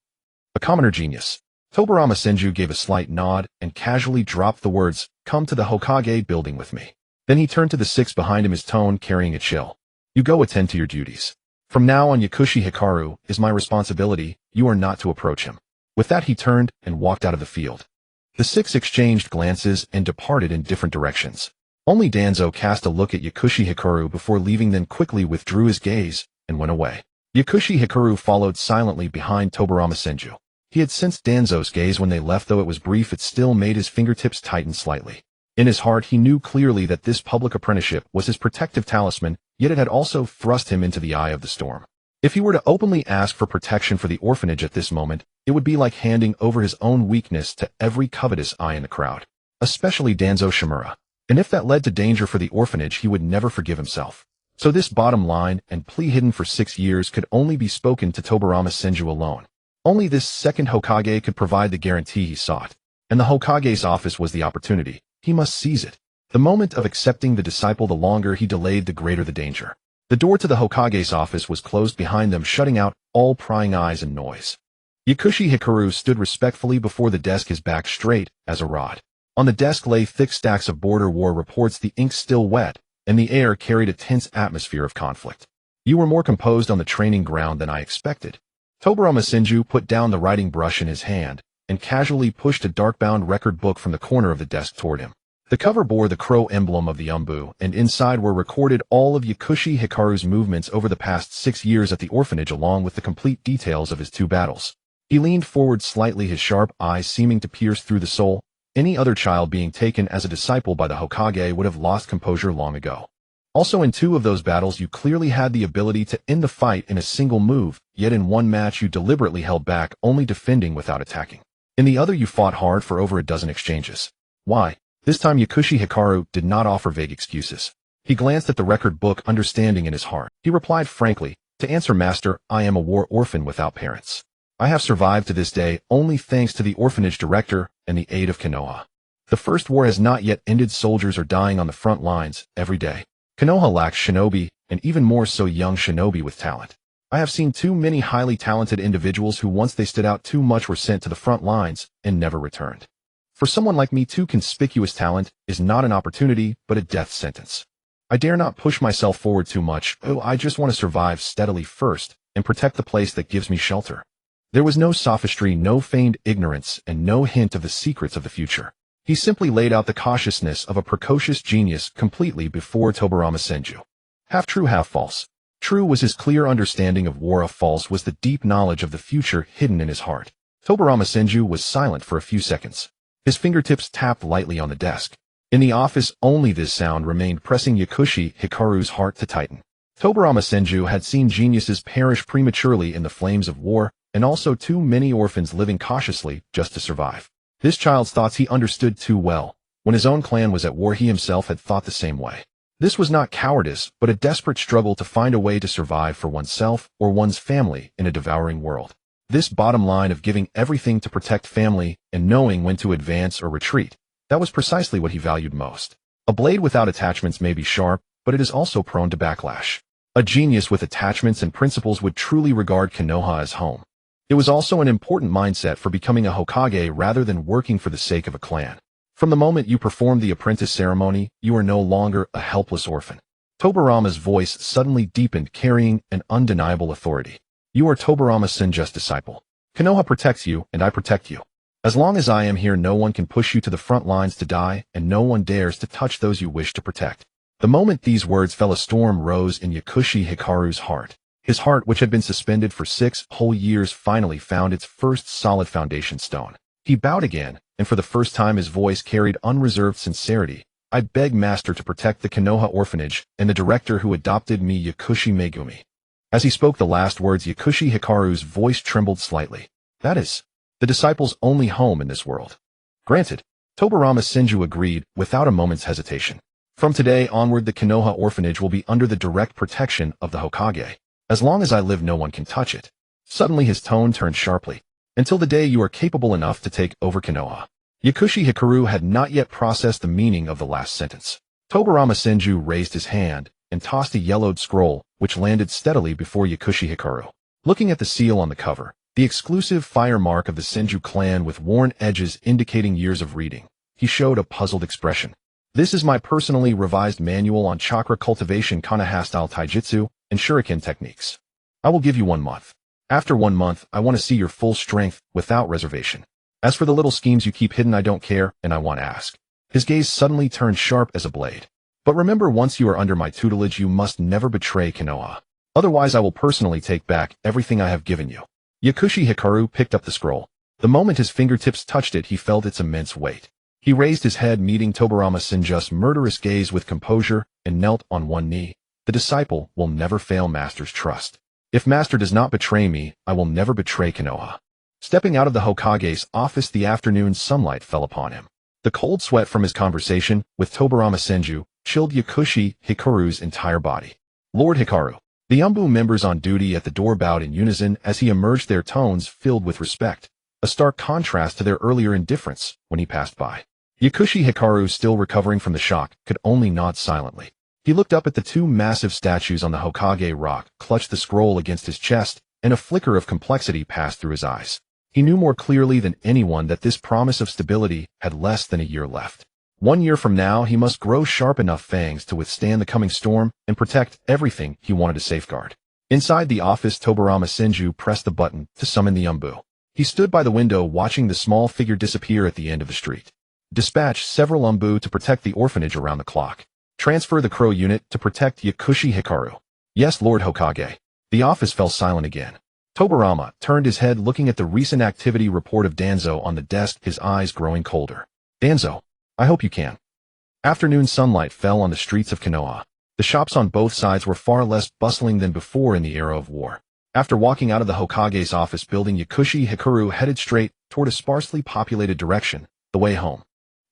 A commoner genius. Tobirama Senju gave a slight nod and casually dropped the words, "Come to the Hokage building with me." Then he turned to the six behind him, his tone carrying a chill. "You go attend to your duties. From now on, Yakushi Hikaru is my responsibility. You are not to approach him." With that, he turned and walked out of the field. The six exchanged glances and departed in different directions. Only Danzo cast a look at Yakushi Hikaru before leaving, then quickly withdrew his gaze and went away. Yakushi Hikaru followed silently behind Tobirama Senju. He had sensed Danzo's gaze when they left, though it was brief. It still made his fingertips tighten slightly. In his heart, he knew clearly that this public apprenticeship was his protective talisman, yet it had also thrust him into the eye of the storm. If he were to openly ask for protection for the orphanage at this moment, it would be like handing over his own weakness to every covetous eye in the crowd, especially Danzo Shimura. And if that led to danger for the orphanage, he would never forgive himself. So this bottom line and plea, hidden for 6 years, could only be spoken to Tobirama Senju alone. Only this second Hokage could provide the guarantee he sought. And the Hokage's office was the opportunity. He must seize it. The moment of accepting the disciple, the longer he delayed, the greater the danger. The door to the Hokage's office was closed behind them, shutting out all prying eyes and noise. Yakushi Hikaru stood respectfully before the desk, his back straight as a rod. On the desk lay thick stacks of border war reports, the ink still wet, and the air carried a tense atmosphere of conflict. "You were more composed on the training ground than I expected." Tobirama Senju put down the writing brush in his hand and casually pushed a dark-bound record book from the corner of the desk toward him. The cover bore the crow emblem of the Umbu, and inside were recorded all of Yakushi Hikaru's movements over the past 6 years at the orphanage, along with the complete details of his 2 battles. He leaned forward slightly, his sharp eyes seeming to pierce through the soul. Any other child being taken as a disciple by the Hokage would have lost composure long ago. Also, in 2 of those battles, you clearly had the ability to end the fight in a single move, yet in one match you deliberately held back, only defending without attacking. In the other, you fought hard for over a dozen exchanges. Why? This time Yakushi Hikaru did not offer vague excuses. He glanced at the record book, understanding in his heart. He replied frankly, "To answer, Master, I am a war orphan without parents. I have survived to this day only thanks to the orphanage director and the aid of Konoha. The first war has not yet ended. Soldiers are dying on the front lines every day. Konoha lacks shinobi, and even more so young shinobi with talent. I have seen too many highly talented individuals who, once they stood out too much, were sent to the front lines and never returned. For someone like me, too conspicuous talent is not an opportunity, but a death sentence. I dare not push myself forward too much. Oh, I just want to survive steadily first and protect the place that gives me shelter." There was no sophistry, no feigned ignorance, and no hint of the secrets of the future. He simply laid out the cautiousness of a precocious genius completely before Tobirama Senju. Half true, half false. True was his clear understanding of war, false was the deep knowledge of the future hidden in his heart. Tobirama Senju was silent for a few seconds. His fingertips tapped lightly on the desk. In the office, only this sound remained, pressing Yakushi Hikaru's heart to tighten. Tobirama Senju had seen geniuses perish prematurely in the flames of war, and also too many orphans living cautiously just to survive. This child's thoughts he understood too well. When his own clan was at war, he himself had thought the same way. This was not cowardice, but a desperate struggle to find a way to survive for oneself or one's family in a devouring world. This bottom line of giving everything to protect family and knowing when to advance or retreat, that was precisely what he valued most. A blade without attachments may be sharp, but it is also prone to backlash. A genius with attachments and principles would truly regard Konoha as home. It was also an important mindset for becoming a Hokage rather than working for the sake of a clan. From the moment you perform the apprentice ceremony, you are no longer a helpless orphan. Tobirama's voice suddenly deepened, carrying an undeniable authority. You are Tobirama Senju's disciple. Konoha protects you, and I protect you. As long as I am here, no one can push you to the front lines to die, and no one dares to touch those you wish to protect. The moment these words fell, a storm rose in Yakushi Hikaru's heart. His heart, which had been suspended for 6 whole years, finally found its first solid foundation stone. He bowed again, and for the first time his voice carried unreserved sincerity. I beg Master to protect the Konoha orphanage and the director who adopted me, Yakushi Megumi. As he spoke the last words, Yakushi Hikaru's voice trembled slightly. That is the disciple's only home in this world. Granted, Tobirama Senju agreed without a moment's hesitation. From today onward, the Konoha orphanage will be under the direct protection of the Hokage. As long as I live, no one can touch it. Suddenly his tone turned sharply. Until the day you are capable enough to take over Konoha. Yakushi Hikaru had not yet processed the meaning of the last sentence. Tobirama Senju raised his hand and tossed a yellowed scroll, which landed steadily before Yakushi Hikaru. Looking at the seal on the cover, the exclusive fire mark of the Senju clan with worn edges indicating years of reading, he showed a puzzled expression. This is my personally revised manual on chakra cultivation, Konoha-style taijutsu, and shuriken techniques. I will give you 1 month. After 1 month, I want to see your full strength without reservation. As for the little schemes you keep hidden, I don't care, and I want to ask. His gaze suddenly turned sharp as a blade. But remember, once you are under my tutelage, you must never betray Konoha. Otherwise, I will personally take back everything I have given you. Yakushi Hikaru picked up the scroll. The moment his fingertips touched it, he felt its immense weight. He raised his head, meeting Tobirama Senju's murderous gaze with composure, and knelt on one knee. The disciple will never fail Master's trust. If Master does not betray me, I will never betray Konoha. Stepping out of the Hokage's office, the afternoon sunlight fell upon him. The cold sweat from his conversation with Tobirama Senju chilled Yakushi Hikaru's entire body. Lord Hikaru. The Umbu members on duty at the door bowed in unison as he emerged, their tones filled with respect, a stark contrast to their earlier indifference when he passed by. Yakushi Hikaru, still recovering from the shock, could only nod silently. He looked up at the 2 massive statues on the Hokage rock, clutched the scroll against his chest, and a flicker of complexity passed through his eyes. He knew more clearly than anyone that this promise of stability had less than a year left. 1 year from now, he must grow sharp enough fangs to withstand the coming storm and protect everything he wanted to safeguard. Inside the office, Tobirama Senju pressed the button to summon the Umbu. He stood by the window watching the small figure disappear at the end of the street. Dispatch several Umbu to protect the orphanage around the clock. Transfer the Crow unit to protect Yakushi Hikaru. Yes, Lord Hokage. The office fell silent again. Tobirama turned his head, looking at the recent activity report of Danzo on the desk, his eyes growing colder. Danzo, I hope you can. Afternoon sunlight fell on the streets of Konoha. The shops on both sides were far less bustling than before in the era of war. After walking out of the Hokage's office building, Yakushi Hikaru headed straight toward a sparsely populated direction, the way home.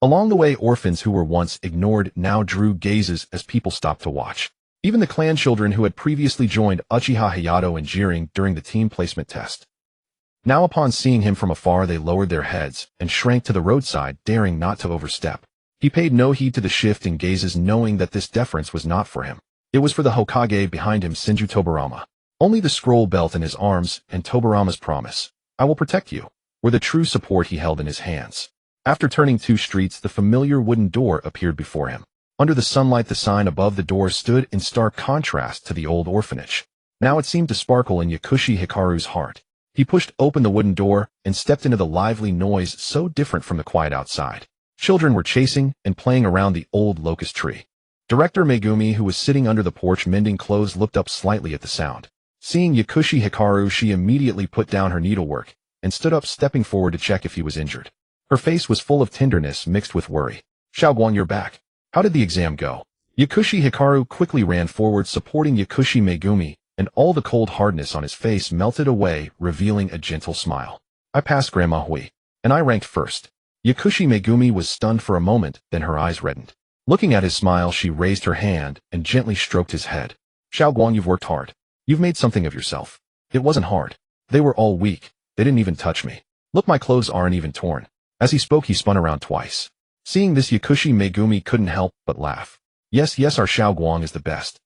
Along the way, orphans who were once ignored now drew gazes as people stopped to watch. Even the clan children who had previously joined Uchiha Hayato and Jiren during the team placement test. Now upon seeing him from afar, they lowered their heads and shrank to the roadside, daring not to overstep. He paid no heed to the shift in gazes, knowing that this deference was not for him. It was for the Hokage behind him, Senju Tobirama. Only the scroll belt in his arms and Tobirama's promise, "I will protect you," were the true support he held in his hands. After turning 2 streets, the familiar wooden door appeared before him. Under the sunlight, the sign above the door stood in stark contrast to the old orphanage. Now it seemed to sparkle in Yakushi Hikaru's heart. He pushed open the wooden door and stepped into the lively noise so different from the quiet outside. Children were chasing and playing around the old locust tree. Director Megumi, who was sitting under the porch mending clothes, looked up slightly at the sound. Seeing Yakushi Hikaru, she immediately put down her needlework and stood up, stepping forward to check if he was injured. Her face was full of tenderness mixed with worry. "Xiaoguang, you're back. How did the exam go?" Yakushi Hikaru quickly ran forward, supporting Yakushi Megumi, and all the cold hardness on his face melted away, revealing a gentle smile. "I passed, Grandma Hui, and I ranked first." Yakushi Megumi was stunned for a moment, then her eyes reddened. Looking at his smile, she raised her hand and gently stroked his head. "Xiaoguang, you've worked hard. You've made something of yourself." "It wasn't hard. They were all weak. They didn't even touch me. Look, my clothes aren't even torn." As he spoke, he spun around twice. Seeing this, Yakushi Megumi couldn't help but laugh. Yes, our Xiaoguang is the best."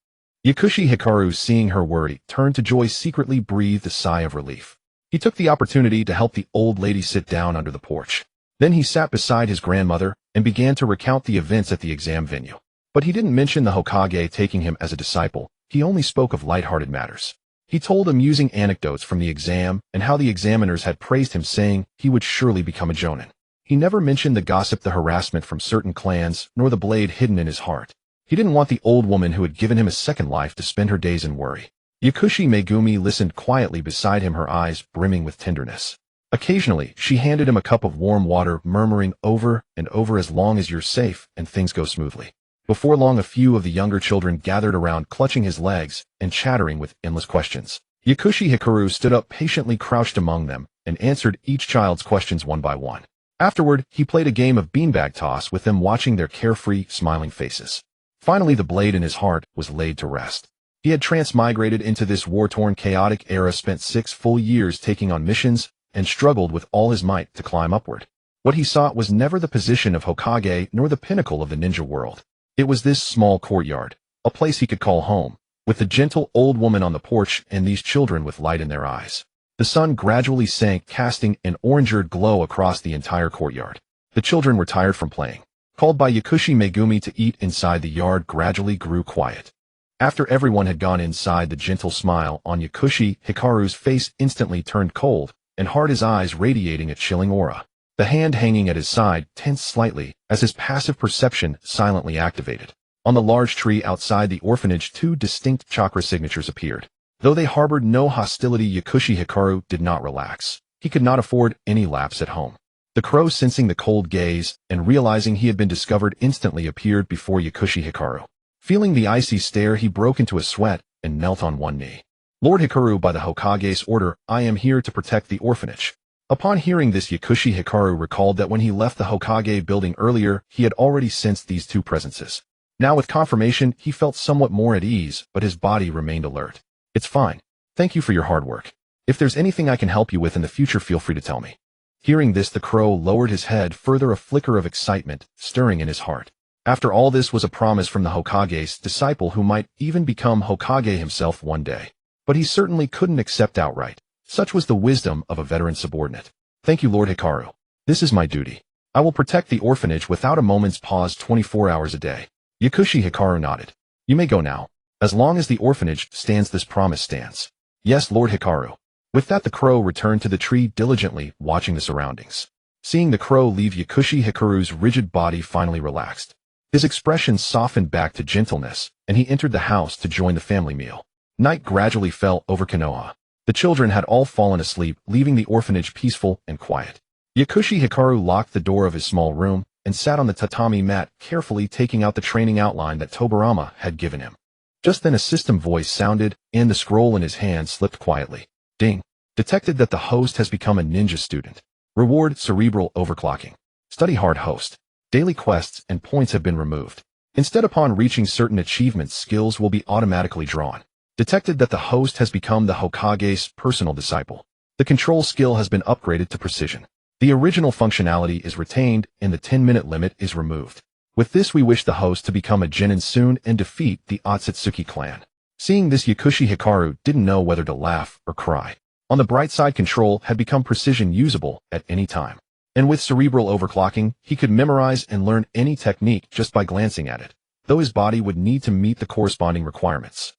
Yakushi Hikaru, seeing her worry, turned to joy, secretly breathed a sigh of relief. He took the opportunity to help the old lady sit down under the porch. Then he sat beside his grandmother and began to recount the events at the exam venue. But he didn't mention the Hokage taking him as a disciple. He only spoke of light-hearted matters. He told amusing anecdotes from the exam and how the examiners had praised him, saying he would surely become a jonin. He never mentioned the gossip, the harassment from certain clans, nor the blade hidden in his heart. He didn't want the old woman who had given him a second life to spend her days in worry. Yakushi Megumi listened quietly beside him, her eyes brimming with tenderness. Occasionally, she handed him a cup of warm water, murmuring over and over, "As long as you're safe and things go smoothly." Before long, a few of the younger children gathered around, clutching his legs and chattering with endless questions. Yakushi Hikari stood up, patiently crouched among them, and answered each child's questions one by one. Afterward, he played a game of beanbag toss with them, watching their carefree, smiling faces. Finally, the blade in his heart was laid to rest. He had transmigrated into this war-torn, chaotic era, spent 6 full years taking on missions, and struggled with all his might to climb upward. What he sought was never the position of Hokage nor the pinnacle of the ninja world. It was this small courtyard, a place he could call home, with the gentle old woman on the porch and these children with light in their eyes. The sun gradually sank, casting an orange-red glow across the entire courtyard. The children were tired from playing. Called by Yakushi Megumi to eat inside, the yard gradually grew quiet. After everyone had gone inside, the gentle smile on Yakushi Hikaru's face instantly turned cold and hard, his eyes radiating a chilling aura. The hand hanging at his side tensed slightly as his passive perception silently activated. On the large tree outside the orphanage, 2 distinct chakra signatures appeared. Though they harbored no hostility, Yakushi Hikari did not relax. He could not afford any lapse at home. The crow, sensing the cold gaze and realizing he had been discovered, instantly appeared before Yakushi Hikari. Feeling the icy stare, he broke into a sweat and knelt on one knee. "Lord Hikari, by the Hokage's order, I am here to protect the orphanage." Upon hearing this, Yakushi Hikari recalled that when he left the Hokage building earlier, he had already sensed these 2 presences. Now, with confirmation, he felt somewhat more at ease, but his body remained alert. "It's fine. Thank you for your hard work. If there's anything I can help you with in the future, feel free to tell me." Hearing this, the crow lowered his head, further a flicker of excitement stirring in his heart. After all, this was a promise from the Hokage's disciple, who might even become Hokage himself one day. But he certainly couldn't accept outright. Such was the wisdom of a veteran subordinate. "Thank you, Lord Hikari. This is my duty. I will protect the orphanage without a moment's pause, 24 hours a day." Yakushi Hikari nodded. "You may go now. As long as the orphanage stands, this promise stands." "Yes, Lord Hikari." With that, the crow returned to the tree, diligently watching the surroundings. Seeing the crow leave, Yakushi Hikari's rigid body finally relaxed. His expression softened back to gentleness, and he entered the house to join the family meal. Night gradually fell over Konoha. The children had all fallen asleep, leaving the orphanage peaceful and quiet. Yakushi Hikari locked the door of his small room and sat on the tatami mat, carefully taking out the training outline that Tobirama had given him. Just then, a system voice sounded, and the scroll in his hand slipped quietly. Ding. Detected that the host has become a ninja student. Reward: cerebral overclocking. Study hard, host. Daily quests and points have been removed. Instead, upon reaching certain achievements, skills will be automatically drawn. Detected that the host has become the Hokage's personal disciple. The control skill has been upgraded to precision. The original functionality is retained, and the 10-minute limit is removed. With this, we wish the host to become a genin soon and defeat the Otsutsuki clan. Seeing this, Yakushi Hikari didn't know whether to laugh or cry. On the bright side, control had become precision, usable at any time. And with cerebral overclocking, he could memorize and learn any technique just by glancing at it, though his body would need to meet the corresponding requirements.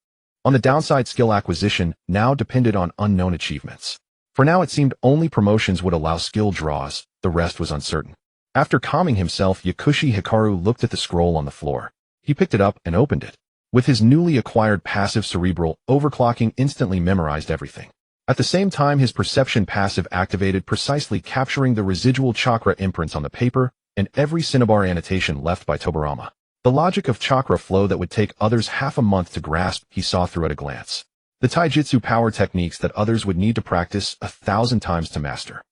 On the downside, skill acquisition now depended on unknown achievements. For now, it seemed only promotions would allow skill draws, the rest was uncertain. After calming himself, Yakushi Hikari looked at the scroll on the floor. He picked it up and opened it. With his newly acquired passive, cerebral overclocking instantly memorized everything. At the same time, his perception passive activated, precisely capturing the residual chakra imprints on the paper and every cinnabar annotation left by Tobirama. The logic of chakra flow that would take others half a month to grasp, he saw through at a glance. The taijutsu power techniques that others would need to practice 1,000 times to master.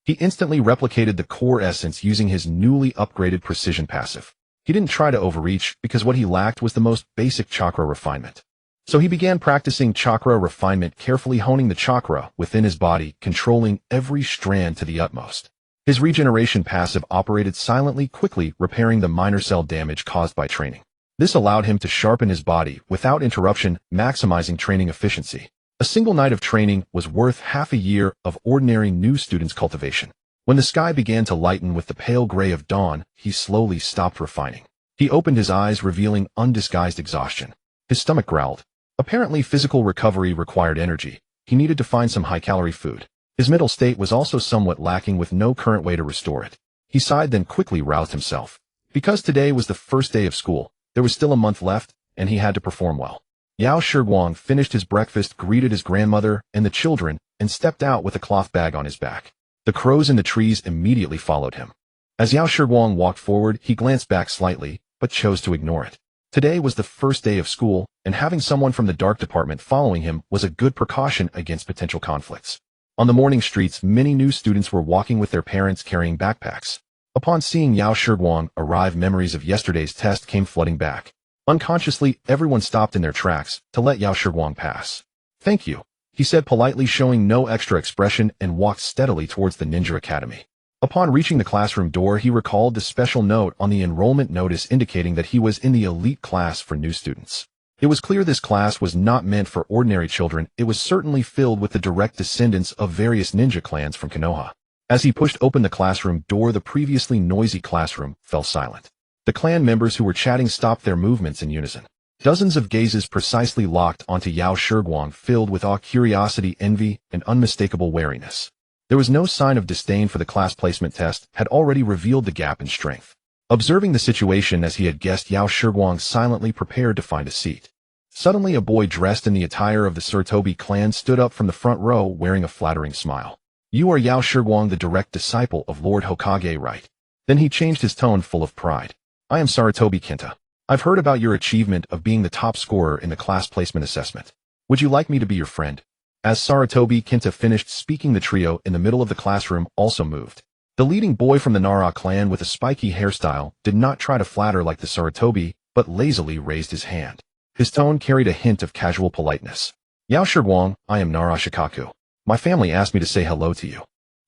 He instantly replicated the core essence using his newly upgraded precision passive. He didn't try to overreach, because what he lacked was the most basic chakra refinement. So he began practicing chakra refinement, carefully honing the chakra within his body, controlling every strand to the utmost. His regeneration passive operated silently, quickly repairing the minor cell damage caused by training. This allowed him to sharpen his body without interruption, maximizing training efficiency. A single night of training was worth half a year of ordinary new students' cultivation. When the sky began to lighten with the pale gray of dawn, he slowly stopped refining. He opened his eyes, revealing undisguised exhaustion. His stomach growled. Apparently, physical recovery required energy. He needed to find some high-calorie food. His mental state was also somewhat lacking, with no current way to restore it. He sighed, then quickly roused himself. Because today was the first day of school, there was still a month left, and he had to perform well. Yao Shiguang finished his breakfast, greeted his grandmother and the children, and stepped out with a cloth bag on his back. The crows in the trees immediately followed him. As Yao Shiguang walked forward, he glanced back slightly, but chose to ignore it. Today was the first day of school, and having someone from the dark department following him was a good precaution against potential conflicts. On the morning streets, many new students were walking with their parents carrying backpacks. Upon seeing Yao Shiguang arrive, memories of yesterday's test came flooding back. Unconsciously, everyone stopped in their tracks to let Yao Shiguang pass. "Thank you," he said politely, showing no extra expression, and walked steadily towards the ninja academy. Upon reaching the classroom door, he recalled the special note on the enrollment notice indicating that he was in the elite class for new students. It was clear this class was not meant for ordinary children. It was certainly filled with the direct descendants of various ninja clans from Konoha. As he pushed open the classroom door, the previously noisy classroom fell silent. The clan members who were chatting stopped their movements in unison. Dozens of gazes precisely locked onto Yao Shiguang, filled with awe, curiosity, envy, and unmistakable wariness. There was no sign of disdain, for the class placement test had already revealed the gap in strength. Observing the situation as he had guessed, Yao Shiguang silently prepared to find a seat. Suddenly, a boy dressed in the attire of the Surtobi clan stood up from the front row, wearing a flattering smile. "You are Yao Shiguang, the direct disciple of Lord Hokage, right?" Then he changed his tone, full of pride. "I am Sarutobi Kenta. I've heard about your achievement of being the top scorer in the class placement assessment. Would you like me to be your friend?" As Sarutobi Kenta finished speaking, the trio in the middle of the classroom also moved. The leading boy from the Nara clan with a spiky hairstyle did not try to flatter like the Sarutobi, but lazily raised his hand. His tone carried a hint of casual politeness. "Yao Shiguang, I am Nara Shikaku. My family asked me to say hello to you."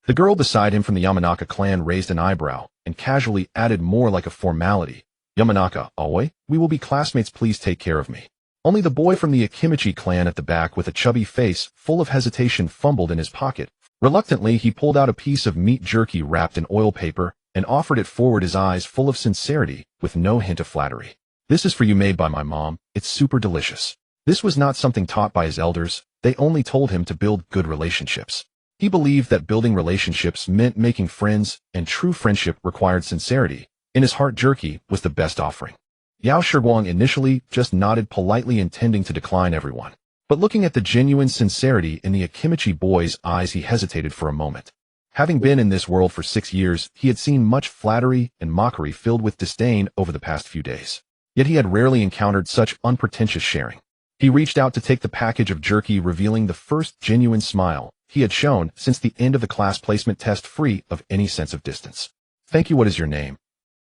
The girl beside him from the Yamanaka clan raised an eyebrow and casually added, more like a formality, "Yamanaka, Aoi, we will be classmates, please take care of me." Only the boy from the Akimichi clan at the back, with a chubby face full of hesitation, fumbled in his pocket. Reluctantly, he pulled out a piece of meat jerky wrapped in oil paper and offered it forward, his eyes full of sincerity, with no hint of flattery. "This is for you, made by my mom. It's super delicious." This was not something taught by his elders. They only told him to build good relationships. He believed that building relationships meant making friends, and true friendship required sincerity. In his heart, jerky was the best offering. Yao Shiguang initially just nodded politely, intending to decline everyone. But looking at the genuine sincerity in the Akimichi boy's eyes, he hesitated for a moment. Having been in this world for 6 years, he had seen much flattery and mockery filled with disdain over the past few days. Yet he had rarely encountered such unpretentious sharing. He reached out to take the package of jerky, revealing the first genuine smile he had shown since the end of the class placement test, free of any sense of distance. "Thank you. What is your name?"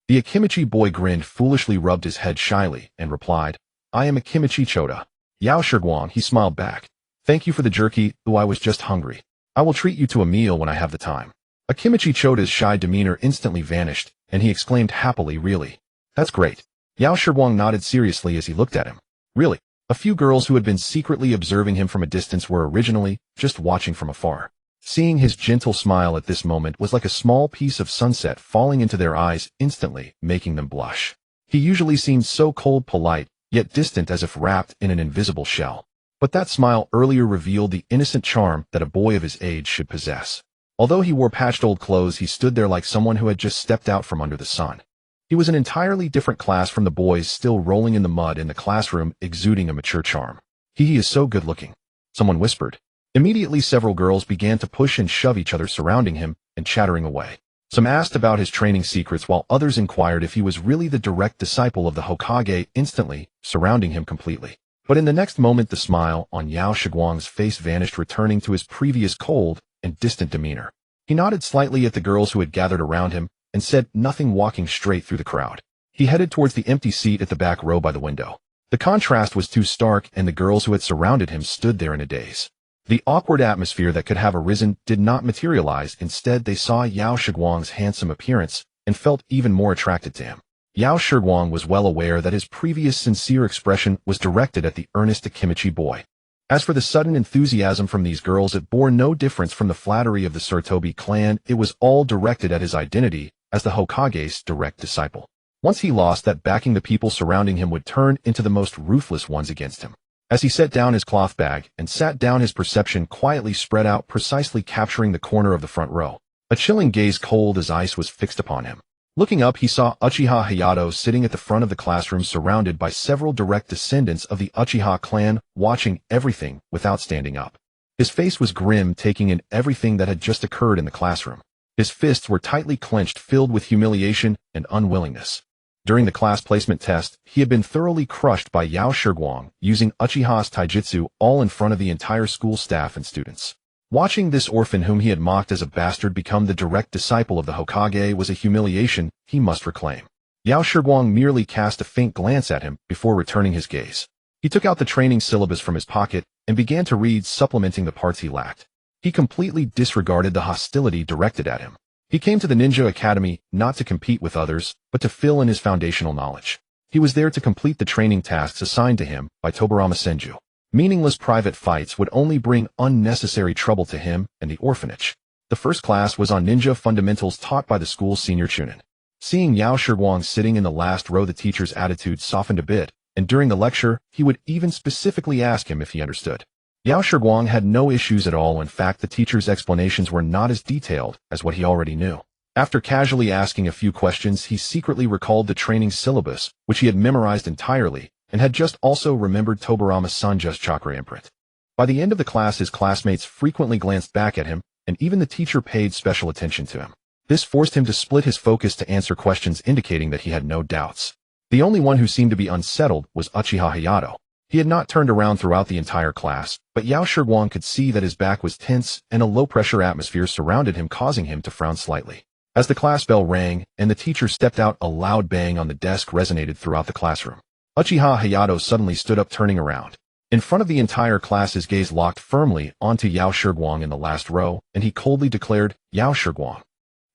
The Akimichi boy grinned foolishly, rubbed his head shyly, and replied, "I am Akimichi Choda." Yao Shiguang, he smiled back. "Thank you for the jerky, though I was just hungry. I will treat you to a meal when I have the time." Akimichi Choda's shy demeanor instantly vanished, and he exclaimed happily, "Really? That's great." Yao Shiguang nodded seriously as he looked at him. "Really?" A few girls who had been secretly observing him from a distance were originally just watching from afar. Seeing his gentle smile at this moment was like a small piece of sunset falling into their eyes, instantly making them blush. He usually seemed so cold, polite, yet distant, as if wrapped in an invisible shell. But that smile earlier revealed the innocent charm that a boy of his age should possess. Although he wore patched old clothes, he stood there like someone who had just stepped out from under the sun. He was an entirely different class from the boys still rolling in the mud in the classroom, exuding a mature charm. He is so good looking," someone whispered. Immediately, several girls began to push and shove each other, surrounding him and chattering away. Some asked about his training secrets, while others inquired if he was really the direct disciple of the Hokage, instantly surrounding him completely. But in the next moment, the smile on Yao Shiguang's face vanished, returning to his previous cold and distant demeanor. He nodded slightly at the girls who had gathered around him and said nothing, walking straight through the crowd. He headed towards the empty seat at the back row by the window. The contrast was too stark, and the girls who had surrounded him stood there in a daze. The awkward atmosphere that could have arisen did not materialize. Instead, they saw Yao Shiguang's handsome appearance and felt even more attracted to him. Yao Shiguang was well aware that his previous sincere expression was directed at the earnest Akimichi boy. As for the sudden enthusiasm from these girls, it bore no difference from the flattery of the Surtobi clan. It was all directed at his identity as the Hokage's direct disciple. Once he lost that backing, the people surrounding him would turn into the most ruthless ones against him. As he set down his cloth bag and sat down, his perception quietly spread out, precisely capturing the corner of the front row. A chilling gaze, cold as ice, was fixed upon him. Looking up, he saw Uchiha Hayato sitting at the front of the classroom, surrounded by several direct descendants of the Uchiha clan, watching everything without standing up. His face was grim, taking in everything that had just occurred in the classroom. His fists were tightly clenched, filled with humiliation and unwillingness. During the class placement test, he had been thoroughly crushed by Yao Shiguang, using Uchiha's taijutsu all in front of the entire school staff and students. Watching this orphan whom he had mocked as a bastard become the direct disciple of the Hokage was a humiliation he must reclaim. Yao Shiguang merely cast a faint glance at him before returning his gaze. He took out the training syllabus from his pocket and began to read, supplementing the parts he lacked. He completely disregarded the hostility directed at him. He came to the Ninja Academy not to compete with others, but to fill in his foundational knowledge. He was there to complete the training tasks assigned to him by Tobirama Senju. Meaningless private fights would only bring unnecessary trouble to him and the orphanage. The first class was on ninja fundamentals taught by the school's senior chunin. Seeing Yao Shiguang sitting in the last row, the teacher's attitude softened a bit, and during the lecture, he would even specifically ask him if he understood. Yao Shiguang had no issues at all. In fact, the teacher's explanations were not as detailed as what he already knew. After casually asking a few questions, he secretly recalled the training syllabus, which he had memorized entirely, and had just also remembered Tobirama Senju's chakra imprint. By the end of the class, his classmates frequently glanced back at him, and even the teacher paid special attention to him. This forced him to split his focus to answer questions, indicating that he had no doubts. The only one who seemed to be unsettled was Uchiha Hayato. He had not turned around throughout the entire class, but Yao Shiguang could see that his back was tense and a low-pressure atmosphere surrounded him, causing him to frown slightly. As the class bell rang and the teacher stepped out, a loud bang on the desk resonated throughout the classroom. Uchiha Hayato suddenly stood up, turning around. In front of the entire class, his gaze locked firmly onto Yao Shiguang in the last row, and he coldly declared, "Yao Shiguang,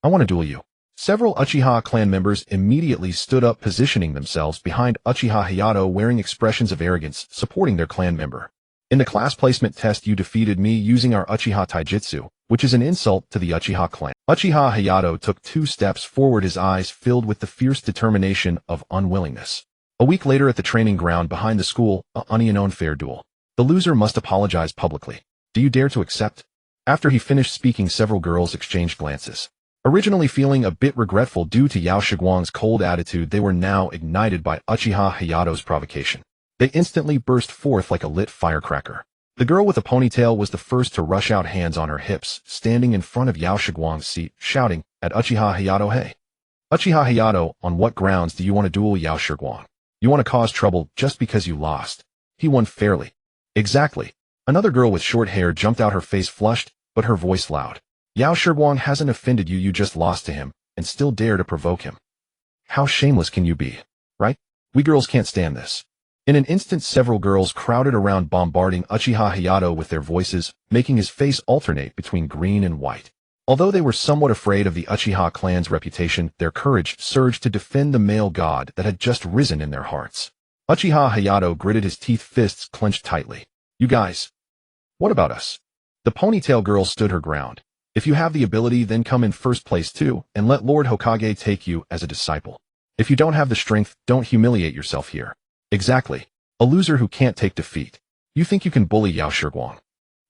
I want to duel you." Several Uchiha clan members immediately stood up, positioning themselves behind Uchiha Hayato, wearing expressions of arrogance, supporting their clan member. "In the class placement test, you defeated me using our Uchiha taijutsu, which is an insult to the Uchiha clan." Uchiha Hayato took 2 steps forward, his eyes filled with the fierce determination of unwillingness. A week later, at the training ground behind the school, a unfair duel. The loser must apologize publicly. Do you dare to accept? After he finished speaking, several girls exchanged glances. Originally feeling a bit regretful due to Yao Shiguang's cold attitude, they were now ignited by Uchiha Hayato's provocation. They instantly burst forth like a lit firecracker. The girl with a ponytail was the first to rush out, hands on her hips, standing in front of Yao Shiguang's seat, shouting at Uchiha Hayato, "Hey! Uchiha Hayato, on what grounds do you want to duel Yao Shiguang? You want to cause trouble just because you lost. He won fairly." "Exactly." Another girl with short hair jumped out, her face flushed, but her voice loud. "Yao Shiguang hasn't offended you, you just lost to him, and still dare to provoke him. How shameless can you be, right? We girls can't stand this." In an instant, several girls crowded around, bombarding Uchiha Hayato with their voices, making his face alternate between green and white. Although they were somewhat afraid of the Uchiha clan's reputation, their courage surged to defend the male god that had just risen in their hearts. Uchiha Hayato gritted his teeth, fists clenched tightly. "You guys, what about us?" The ponytail girl stood her ground. "If you have the ability, then come in first place too, and let Lord Hokage take you as a disciple. If you don't have the strength, don't humiliate yourself here." "Exactly. A loser who can't take defeat. You think you can bully Yao Shiguang?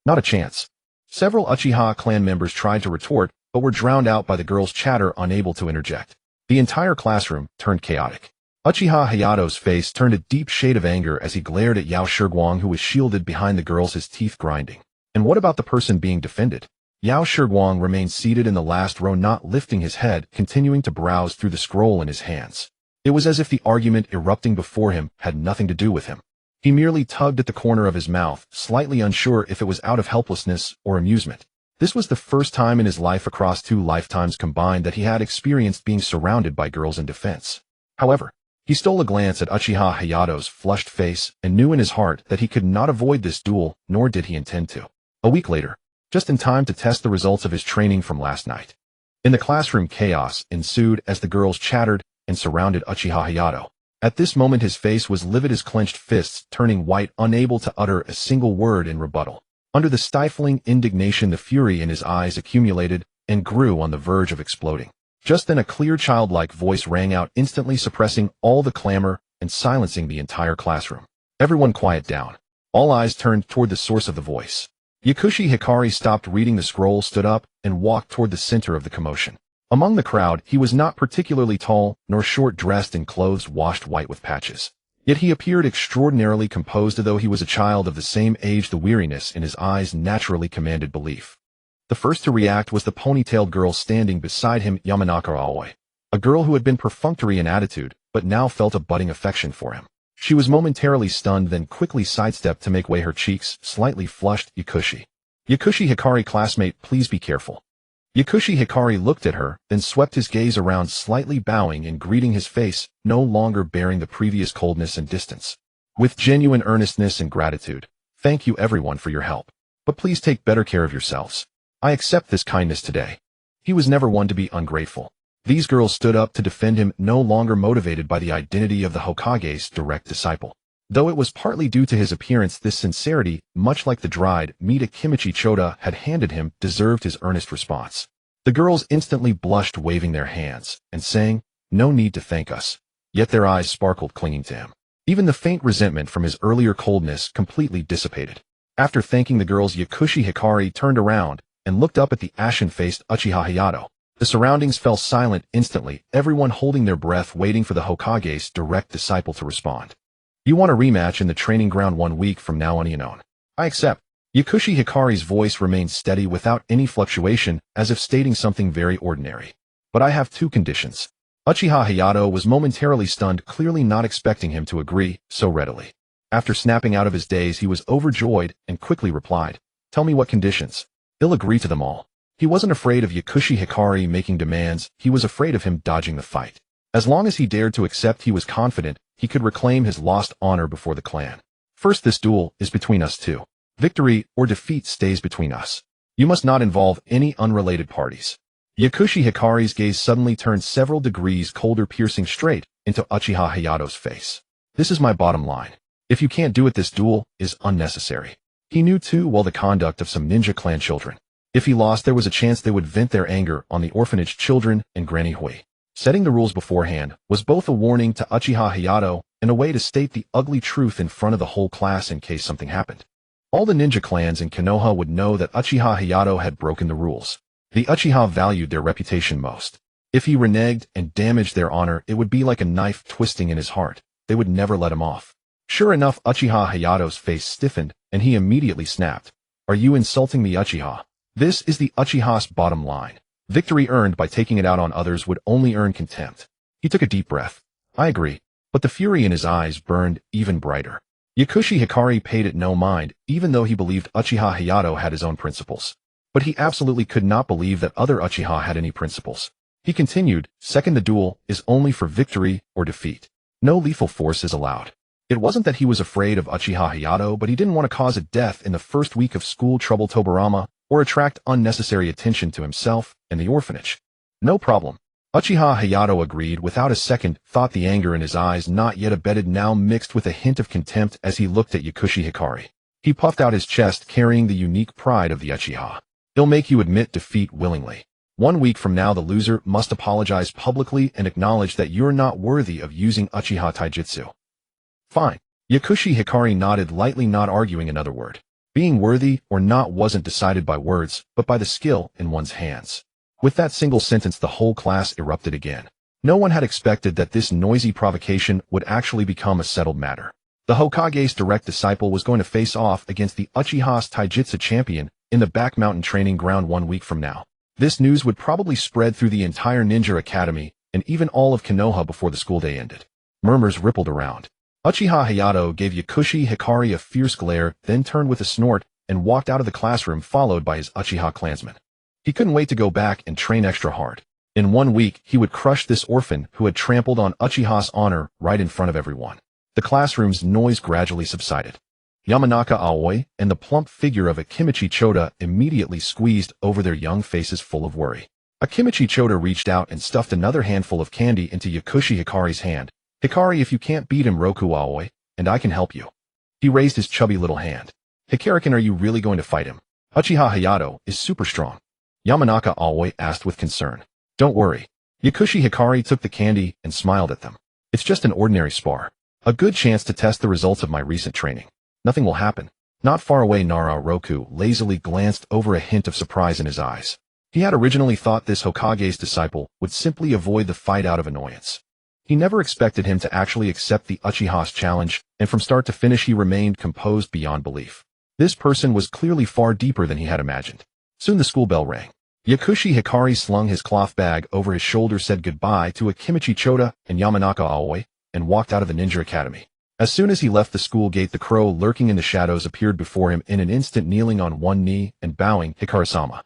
Not a chance." Several Uchiha clan members tried to retort, but were drowned out by the girls' chatter, unable to interject. The entire classroom turned chaotic. Uchiha Hayato's face turned a deep shade of anger as he glared at Yao Shiguang, who was shielded behind the girls, his teeth grinding. And what about the person being defended? Yao Shiguang remained seated in the last row, not lifting his head, continuing to browse through the scroll in his hands. It was as if the argument erupting before him had nothing to do with him. He merely tugged at the corner of his mouth, slightly unsure if it was out of helplessness or amusement. This was the first time in his life across 2 lifetimes combined that he had experienced being surrounded by girls in defense. However, he stole a glance at Uchiha Hayato's flushed face and knew in his heart that he could not avoid this duel, nor did he intend to. A week later, just in time to test the results of his training from last night. In the classroom, chaos ensued as the girls chattered and surrounded Uchiha Hayato. At this moment, his face was livid, his clenched fists turning white, unable to utter a single word in rebuttal. Under the stifling indignation, the fury in his eyes accumulated and grew on the verge of exploding. Just then, a clear, childlike voice rang out, instantly suppressing all the clamor and silencing the entire classroom. "Everyone quiet down." All eyes turned toward the source of the voice. Yakushi Hikari stopped reading the scroll, stood up, and walked toward the center of the commotion. Among the crowd, he was not particularly tall, nor short, dressed in clothes washed white with patches. Yet he appeared extraordinarily composed, though he was a child of the same age. The weariness in his eyes naturally commanded belief. The first to react was the ponytailed girl standing beside him, Yamanaka Aoi, a girl who had been perfunctory in attitude, but now felt a budding affection for him. She was momentarily stunned, then quickly sidestepped to make way. Her cheeks slightly flushed. Yakushi Hikari, classmate, please be careful. Yakushi Hikari looked at her, then swept his gaze around, slightly bowing and greeting, his face no longer bearing the previous coldness and distance. With genuine earnestness and gratitude, thank you everyone for your help. But please take better care of yourselves. I accept this kindness today. He was never one to be ungrateful. These girls stood up to defend him, no longer motivated by the identity of the Hokage's direct disciple. Though it was partly due to his appearance, this sincerity, much like the dried meat Akimichi Choda had handed him, deserved his earnest response. The girls instantly blushed, waving their hands and saying, "No need to thank us." Yet their eyes sparkled, clinging to him. Even the faint resentment from his earlier coldness completely dissipated. After thanking the girls, Yakushi Hikari turned around and looked up at the ashen-faced Uchiha Hayato. The surroundings fell silent instantly, everyone holding their breath, waiting for the Hokage's direct disciple to respond. "You want a rematch in the training ground 1 week from now on, Inon?" "I accept." Yakushi Hikari's voice remained steady without any fluctuation, as if stating something very ordinary. "But I have 2 conditions." Uchiha Hayato was momentarily stunned, clearly not expecting him to agree so readily. After snapping out of his daze, he was overjoyed and quickly replied, "Tell me what conditions." "He'll agree to them all." He wasn't afraid of Yakushi Hikari making demands, he was afraid of him dodging the fight. As long as he dared to accept, he was confident he could reclaim his lost honor before the clan. "First, this duel is between us 2. Victory or defeat stays between us. You must not involve any unrelated parties." Yakushi Hikari's gaze suddenly turned several degrees colder, piercing straight into Uchiha Hayato's face. "This is my bottom line. If you can't do it, this duel is unnecessary." He knew too well the conduct of some ninja clan children. If he lost, there was a chance they would vent their anger on the orphanage children and Granny Hui. Setting the rules beforehand was both a warning to Uchiha Hayato and a way to state the ugly truth in front of the whole class in case something happened. All the ninja clans in Konoha would know that Uchiha Hayato had broken the rules. The Uchiha valued their reputation most. If he reneged and damaged their honor, it would be like a knife twisting in his heart. They would never let him off. Sure enough, Uchiha Hayato's face stiffened, and he immediately snapped. "Are you insulting me, Uchiha? This is the Uchiha's bottom line. Victory earned by taking it out on others would only earn contempt." He took a deep breath. "I agree." But the fury in his eyes burned even brighter. Yakushi Hikari paid it no mind, even though he believed Uchiha Hayato had his own principles. But he absolutely could not believe that other Uchiha had any principles. He continued, "Second, the duel is only for victory or defeat. No lethal force is allowed." It wasn't that he was afraid of Uchiha Hayato, but he didn't want to cause a death in the first week of school trouble Tobirama, or attract unnecessary attention to himself and the orphanage. "No problem." Uchiha Hayato agreed without a second thought, the anger in his eyes not yet abated, now mixed with a hint of contempt as he looked at Yakushi Hikari. He puffed out his chest, carrying the unique pride of the Uchiha. "He'll make you admit defeat willingly. 1 week from now, the loser must apologize publicly and acknowledge that you're not worthy of using Uchiha Taijutsu." "Fine." Yakushi Hikari nodded lightly, not arguing another word. Being worthy or not wasn't decided by words, but by the skill in one's hands. With that single sentence, the whole class erupted again. No one had expected that this noisy provocation would actually become a settled matter. The Hokage's direct disciple was going to face off against the Uchiha's Taijutsu champion in the back mountain training ground 1 week from now. This news would probably spread through the entire ninja academy and even all of Konoha before the school day ended. Murmurs rippled around. Uchiha Hayato gave Yakushi Hikari a fierce glare, then turned with a snort and walked out of the classroom, followed by his Uchiha clansmen. He couldn't wait to go back and train extra hard. In 1 week, he would crush this orphan who had trampled on Uchiha's honor right in front of everyone. The classroom's noise gradually subsided. Yamanaka Aoi and the plump figure of Akimichi Choda immediately squeezed over their young faces full of worry. Akimichi Choda reached out and stuffed another handful of candy into Yakushi Hikari's hand. "Hikari, if you can't beat him, Roku Aoi, and I can help you." He raised his chubby little hand. "Hikarikin, are you really going to fight him? Uchiha Hayato is super strong." Yamanaka Aoi asked with concern. "Don't worry." Yakushi Hikari took the candy and smiled at them. "It's just an ordinary spar. A good chance to test the results of my recent training. Nothing will happen." Not far away, Nara Roku lazily glanced over, a hint of surprise in his eyes. He had originally thought this Hokage's disciple would simply avoid the fight out of annoyance. He never expected him to actually accept the Uchiha's challenge, and from start to finish he remained composed beyond belief. This person was clearly far deeper than he had imagined. Soon the school bell rang. Yakushi Hikari slung his cloth bag over his shoulder, said goodbye to Akimichi Choda and Yamanaka Aoi, and walked out of the ninja academy. As soon as he left the school gate, the crow lurking in the shadows appeared before him in an instant, kneeling on one knee and bowing. Hikari-sama.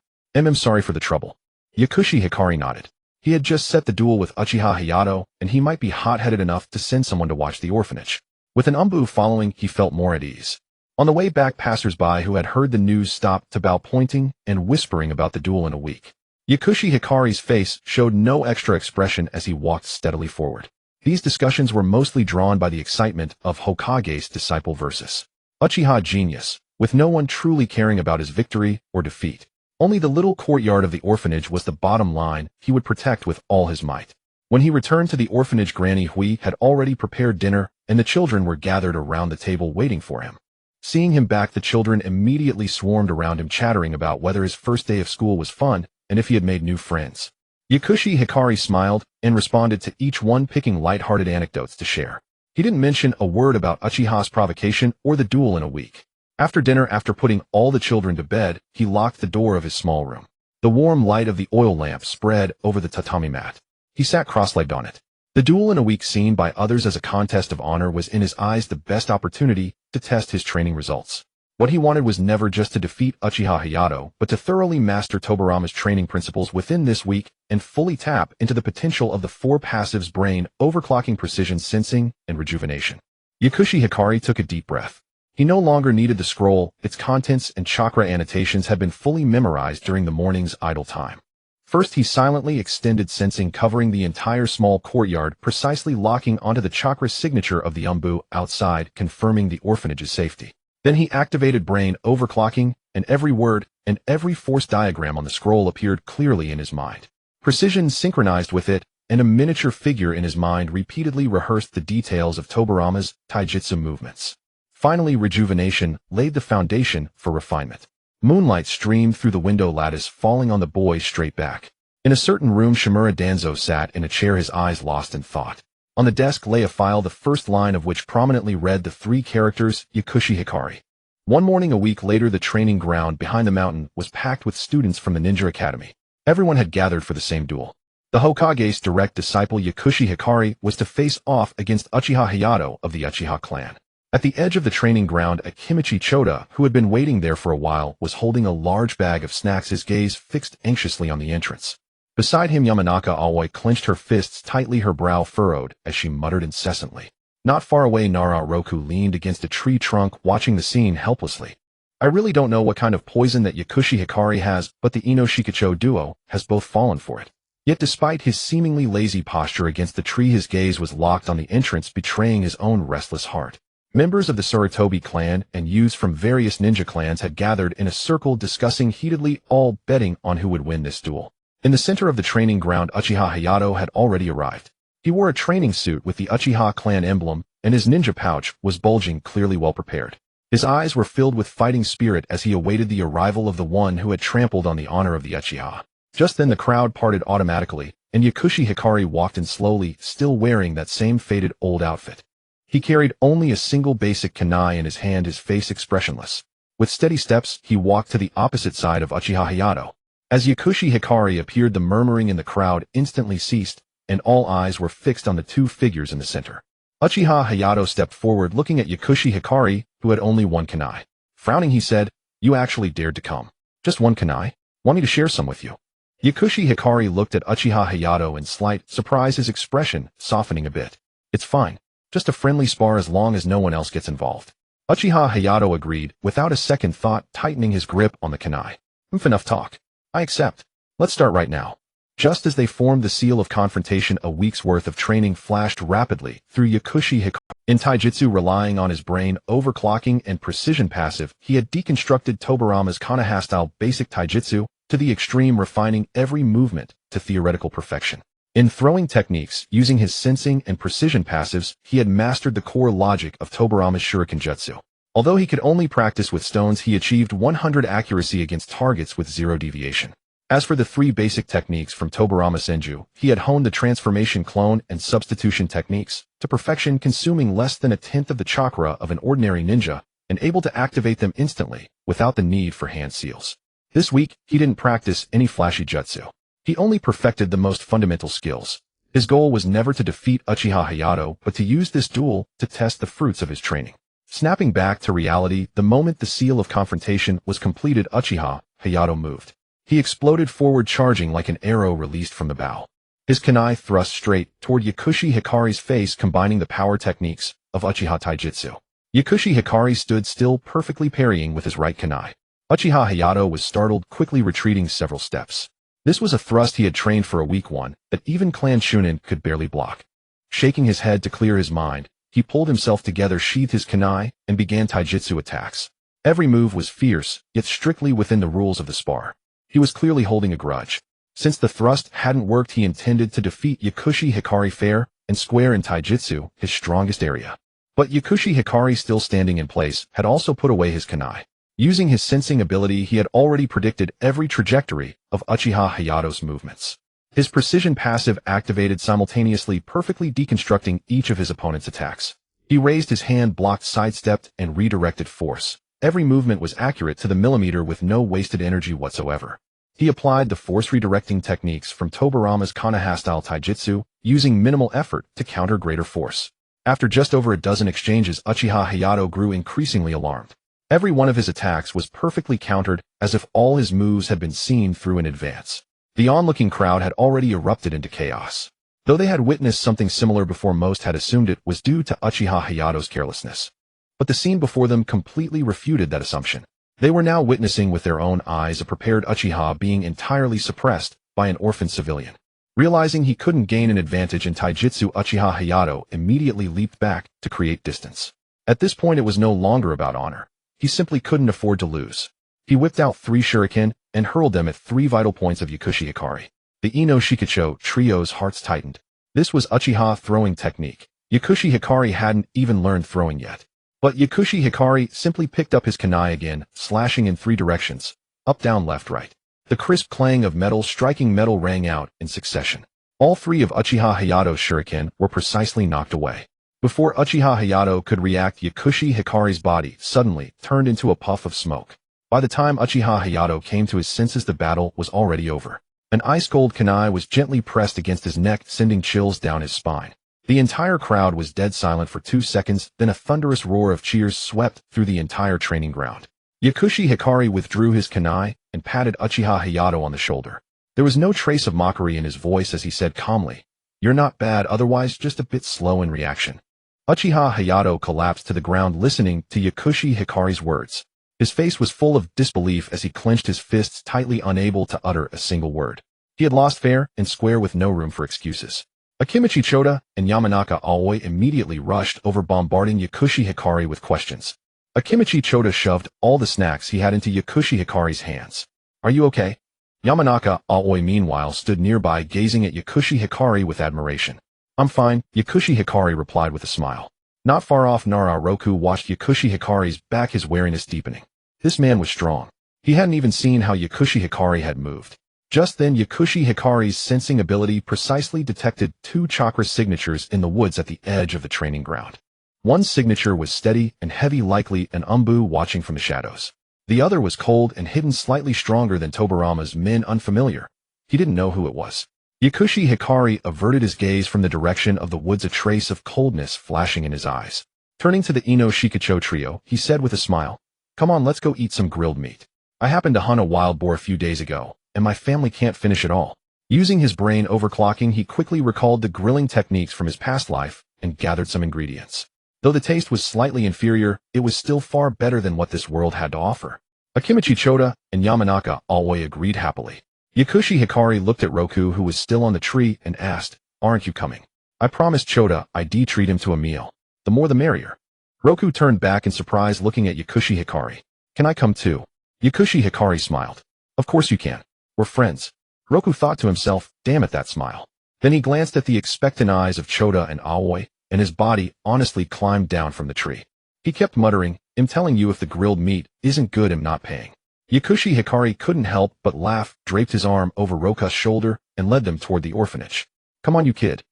Sorry for the trouble. Yakushi Hikari nodded. He had just set the duel with Uchiha Hayato, and he might be hot-headed enough to send someone to watch the orphanage. With an umbu following, he felt more at ease. On the way back, passers-by who had heard the news stopped to bow, pointing and whispering about the duel in a week. Yakushi Hikari's face showed no extra expression as he walked steadily forward. These discussions were mostly drawn by the excitement of Hokage's disciple versus Uchiha genius, with no one truly caring about his victory or defeat. Only the little courtyard of the orphanage was the bottom line he would protect with all his might. When he returned to the orphanage, Granny Hui had already prepared dinner, and the children were gathered around the table waiting for him. Seeing him back, the children immediately swarmed around him, chattering about whether his first day of school was fun and if he had made new friends. Yakushi Hikari smiled and responded to each one, picking light-hearted anecdotes to share. He didn't mention a word about Uchiha's provocation or the duel in a week. After dinner, after putting all the children to bed, he locked the door of his small room. The warm light of the oil lamp spread over the tatami mat. He sat cross-legged on it. The duel in a week, seen by others as a contest of honor, was in his eyes the best opportunity to test his training results. What he wanted was never just to defeat Uchiha Hayato, but to thoroughly master Tobirama's training principles within this week and fully tap into the potential of the four passives: brain, overclocking, precision sensing, and rejuvenation. Yakushi Hikari took a deep breath. He no longer needed the scroll. Its contents and chakra annotations had been fully memorized during the morning's idle time. First, he silently extended sensing, covering the entire small courtyard, precisely locking onto the chakra signature of the umbu outside, confirming the orphanage's safety. Then he activated brain, overclocking, and every word and every force diagram on the scroll appeared clearly in his mind. Precision synchronized with it, and a miniature figure in his mind repeatedly rehearsed the details of Tobirama's taijutsu movements. Finally, rejuvenation laid the foundation for refinement. Moonlight streamed through the window lattice, falling on the boy's straight back. In a certain room, Shimura Danzo sat in a chair, his eyes lost in thought. On the desk lay a file, the first line of which prominently read the three characters Yakushi Hikari. One morning a week later, the training ground behind the mountain was packed with students from the ninja academy. Everyone had gathered for the same duel. The Hokage's direct disciple Yakushi Hikari was to face off against Uchiha Hayato of the Uchiha clan. At the edge of the training ground, Akimichi Choda, who had been waiting there for a while, was holding a large bag of snacks, his gaze fixed anxiously on the entrance. Beside him, Yamanaka Aoi clenched her fists tightly, her brow furrowed as she muttered incessantly. Not far away, Nara Roku leaned against a tree trunk, watching the scene helplessly. I really don't know what kind of poison that Yakushi Hikari has, but the Ino Shikacho duo has both fallen for it. Yet despite his seemingly lazy posture against the tree, his gaze was locked on the entrance, betraying his own restless heart. Members of the Sarutobi clan and youths from various ninja clans had gathered in a circle, discussing heatedly, all betting on who would win this duel. In the center of the training ground, Uchiha Hayato had already arrived. He wore a training suit with the Uchiha clan emblem, and his ninja pouch was bulging, clearly well prepared. His eyes were filled with fighting spirit as he awaited the arrival of the one who had trampled on the honor of the Uchiha. Just then the crowd parted automatically, and Yakushi Hikari walked in slowly, still wearing that same faded old outfit. He carried only a single basic kunai in his hand, his face expressionless. With steady steps, he walked to the opposite side of Uchiha Hayato. As Yakushi Hikari appeared, the murmuring in the crowd instantly ceased, and all eyes were fixed on the two figures in the center. Uchiha Hayato stepped forward, looking at Yakushi Hikari, who had only one kunai. Frowning, he said, "You actually dared to come. Just one kunai? Want me to share some with you?" Yakushi Hikari looked at Uchiha Hayato in slight surprise, his expression softening a bit. "It's fine. Just a friendly spar as long as no one else gets involved." Uchiha Hayato agreed, without a second thought, tightening his grip on the kunai. "Enough talk. I accept. Let's start right now." Just as they formed the seal of confrontation, a week's worth of training flashed rapidly through Yakushi Hikari. In taijutsu, relying on his brain, overclocking, and precision passive, he had deconstructed Tobirama's Konoha-style basic taijutsu to the extreme, refining every movement to theoretical perfection. In throwing techniques, using his sensing and precision passives, he had mastered the core logic of Tobirama's shuriken jutsu. Although he could only practice with stones, he achieved 100 accuracy against targets with 0 deviation. As for the 3 basic techniques from Tobirama Senju, he had honed the transformation, clone, and substitution techniques to perfection, consuming less than a tenth of the chakra of an ordinary ninja and able to activate them instantly without the need for hand seals. This week, he didn't practice any flashy jutsu. He only perfected the most fundamental skills. His goal was never to defeat Uchiha Hayato, but to use this duel to test the fruits of his training. Snapping back to reality, the moment the seal of confrontation was completed, Uchiha Hayato moved. He exploded forward, charging like an arrow released from the bow. His kunai thrust straight toward Yakushi Hikari's face, combining the power techniques of Uchiha Taijutsu. Yakushi Hikari stood still, perfectly parrying with his right kunai. Uchiha Hayato was startled, quickly retreating several steps. This was a thrust he had trained for a week, one that even Clan Shunin could barely block. Shaking his head to clear his mind, he pulled himself together, sheathed his kunai, and began taijutsu attacks. Every move was fierce, yet strictly within the rules of the spar. He was clearly holding a grudge. Since the thrust hadn't worked, he intended to defeat Yakushi Hikari fair and square in taijutsu, his strongest area. But Yakushi Hikari, still standing in place, had also put away his kunai. Using his sensing ability, he had already predicted every trajectory of Uchiha Hayato's movements. His precision passive activated simultaneously, perfectly deconstructing each of his opponent's attacks. He raised his hand, blocked, sidestepped, and redirected force. Every movement was accurate to the millimeter with no wasted energy whatsoever. He applied the force redirecting techniques from Tobirama's Konoha-style taijutsu, using minimal effort to counter greater force. After just over a dozen exchanges, Uchiha Hayato grew increasingly alarmed. Every one of his attacks was perfectly countered, as if all his moves had been seen through in advance. The onlooking crowd had already erupted into chaos. Though they had witnessed something similar before, most had assumed it was due to Uchiha Hayato's carelessness. But the scene before them completely refuted that assumption. They were now witnessing with their own eyes a prepared Uchiha being entirely suppressed by an orphan civilian. Realizing he couldn't gain an advantage in taijutsu, Uchiha Hayato immediately leaped back to create distance. At this point, it was no longer about honor. He simply couldn't afford to lose. He whipped out 3 shuriken and hurled them at 3 vital points of Yakushi Hikari. The Ino Shikacho trio's hearts tightened. This was Uchiha throwing technique. Yakushi Hikari hadn't even learned throwing yet. But Yakushi Hikari simply picked up his kunai again, slashing in 3 directions, up, down, left, right. The crisp clang of metal striking metal rang out in succession. All 3 of Uchiha Hayato's shuriken were precisely knocked away. Before Uchiha Hayato could react, Yakushi Hikari's body suddenly turned into a puff of smoke. By the time Uchiha Hayato came to his senses, the battle was already over. An ice-cold kunai was gently pressed against his neck, sending chills down his spine. The entire crowd was dead silent for 2 seconds, then a thunderous roar of cheers swept through the entire training ground. Yakushi Hikari withdrew his kunai and patted Uchiha Hayato on the shoulder. There was no trace of mockery in his voice as he said calmly, "You're not bad, otherwise just a bit slow in reaction." Uchiha Hayato collapsed to the ground, listening to Yakushi Hikari's words. His face was full of disbelief as he clenched his fists tightly, unable to utter a single word. He had lost fair and square with no room for excuses. Akimichi Choda and Yamanaka Aoi immediately rushed over, bombarding Yakushi Hikari with questions. Akimichi Choda shoved all the snacks he had into Yakushi Hikari's hands. "Are you okay?" Yamanaka Aoi meanwhile stood nearby, gazing at Yakushi Hikari with admiration. "I'm fine," Yakushi Hikari replied with a smile. Not far off, Nara Roku watched Yakushi Hikari's back, his wariness deepening. This man was strong. He hadn't even seen how Yakushi Hikari had moved. Just then, Yakushi Hikari's sensing ability precisely detected 2 chakra signatures in the woods at the edge of the training ground. One signature was steady and heavy, likely an umbu watching from the shadows. The other was cold and hidden, slightly stronger than Tobirama's men, unfamiliar. He didn't know who it was. Yakushi Hikari averted his gaze from the direction of the woods, a trace of coldness flashing in his eyes. Turning to the Ino Shikacho trio, he said with a smile, "Come on, let's go eat some grilled meat. I happened to hunt a wild boar a few days ago, and my family can't finish it all." Using his brain overclocking, he quickly recalled the grilling techniques from his past life and gathered some ingredients. Though the taste was slightly inferior, it was still far better than what this world had to offer. Akimichi Choda and Yamanaka Aoi agreed happily. Yakushi Hikari looked at Roku, who was still on the tree, and asked, "Aren't you coming?" "I promised Choda I'd treat him to a meal. The more the merrier." Roku turned back in surprise, looking at Yakushi Hikari. "Can I come too?" Yakushi Hikari smiled. "Of course you can. We're friends." Roku thought to himself, "Damn it, that smile." Then he glanced at the expectant eyes of Choda and Aoi, and his body honestly climbed down from the tree. He kept muttering, "I'm telling you, if the grilled meat isn't good, I'm not paying." Yakushi Hikari couldn't help but laugh, draped his arm over Roka's shoulder, and led them toward the orphanage. Come on, you kid.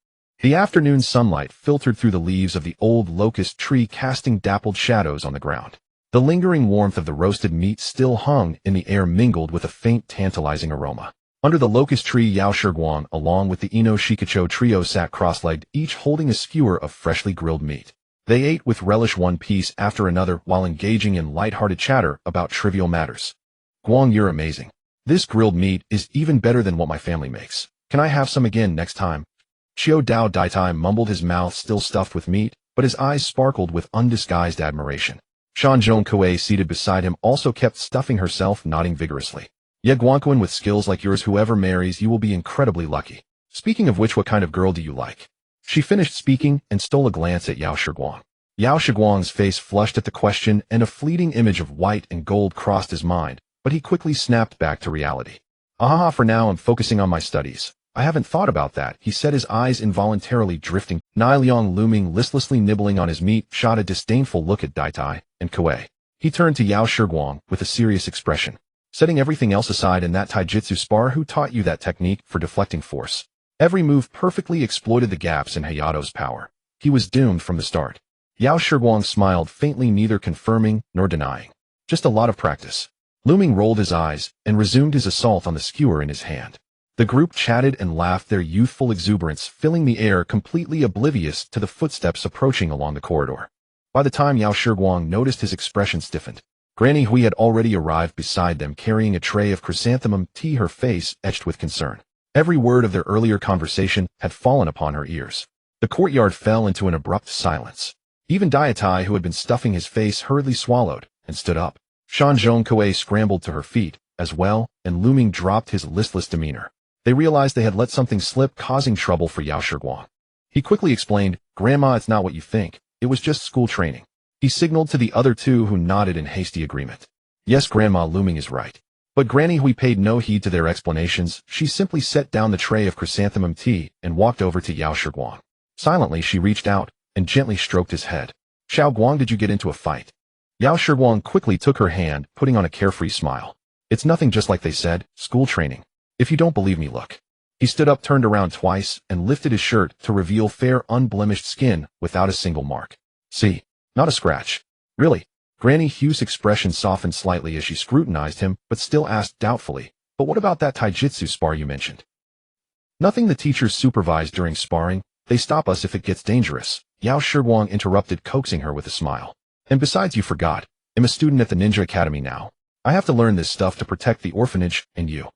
The afternoon sunlight filtered through the leaves of the old locust tree, casting dappled shadows on the ground. The lingering warmth of the roasted meat still hung in the air, mingled with a faint, tantalizing aroma. Under the locust tree, Yao Shiguang, along with the Ino Shikacho trio, sat cross-legged, each holding a skewer of freshly grilled meat. They ate with relish, one piece after another, while engaging in light-hearted chatter about trivial matters. Guang, you're amazing. This grilled meat is even better than what my family makes. Can I have some again next time? Xiao Dao Daitai mumbled, his mouth still stuffed with meat, but his eyes sparkled with undisguised admiration. Shanzhong Kuei, seated beside him, also kept stuffing herself, nodding vigorously. Yeah, Guangquan, with skills like yours, whoever marries you will be incredibly lucky. Speaking of which, what kind of girl do you like? She finished speaking and stole a glance at Yao Shiguang. Yao Shiguang's face flushed at the question, and a fleeting image of white and gold crossed his mind, but he quickly snapped back to reality. Ahaha, for now I'm focusing on my studies. I haven't thought about that, he said, his eyes involuntarily drifting. Nai Liang, looming listlessly nibbling on his meat, shot a disdainful look at Daitai and Kuei. He turned to Yao Shiguang with a serious expression. Setting everything else aside, in that taijutsu spar, who taught you that technique for deflecting force? Every move perfectly exploited the gaps in Hayato's power. He was doomed from the start. Yao Shiguang smiled faintly, neither confirming nor denying. Just a lot of practice. Looming rolled his eyes and resumed his assault on the skewer in his hand. The group chatted and laughed, their youthful exuberance filling the air, completely oblivious to the footsteps approaching along the corridor. By the time Yao Shiguang noticed, his expression stiffened. Granny Hui had already arrived beside them, carrying a tray of chrysanthemum tea, her face etched with concern. Every word of their earlier conversation had fallen upon her ears. The courtyard fell into an abrupt silence. Even Daitai, who had been stuffing his face, hurriedly swallowed and stood up. Shanzhong Kuei scrambled to her feet as well, and Looming dropped his listless demeanor. They realized they had let something slip, causing trouble for Yao Shiguang. He quickly explained, Grandma, it's not what you think. It was just school training. He signaled to the other two, who nodded in hasty agreement. Yes, Grandma, Looming is right. But Granny Hui paid no heed to their explanations. She simply set down the tray of chrysanthemum tea and walked over to Yao Shiguang. Silently, she reached out and gently stroked his head. Xiao Guang, did you get into a fight? Yao Shiguang quickly took her hand, putting on a carefree smile. It's nothing, just like they said, school training. If you don't believe me, look. He stood up, turned around twice, and lifted his shirt to reveal fair, unblemished skin without a single mark. See? Not a scratch. Really? Granny Hugh's expression softened slightly as she scrutinized him, but still asked doubtfully, but what about that taijutsu spar you mentioned? Nothing, the teachers supervise during sparring. They stop us if it gets dangerous. Yao Shiguang interrupted, coaxing her with a smile. And besides, you forgot. I'm a student at the Ninja Academy now. I have to learn this stuff to protect the orphanage and you.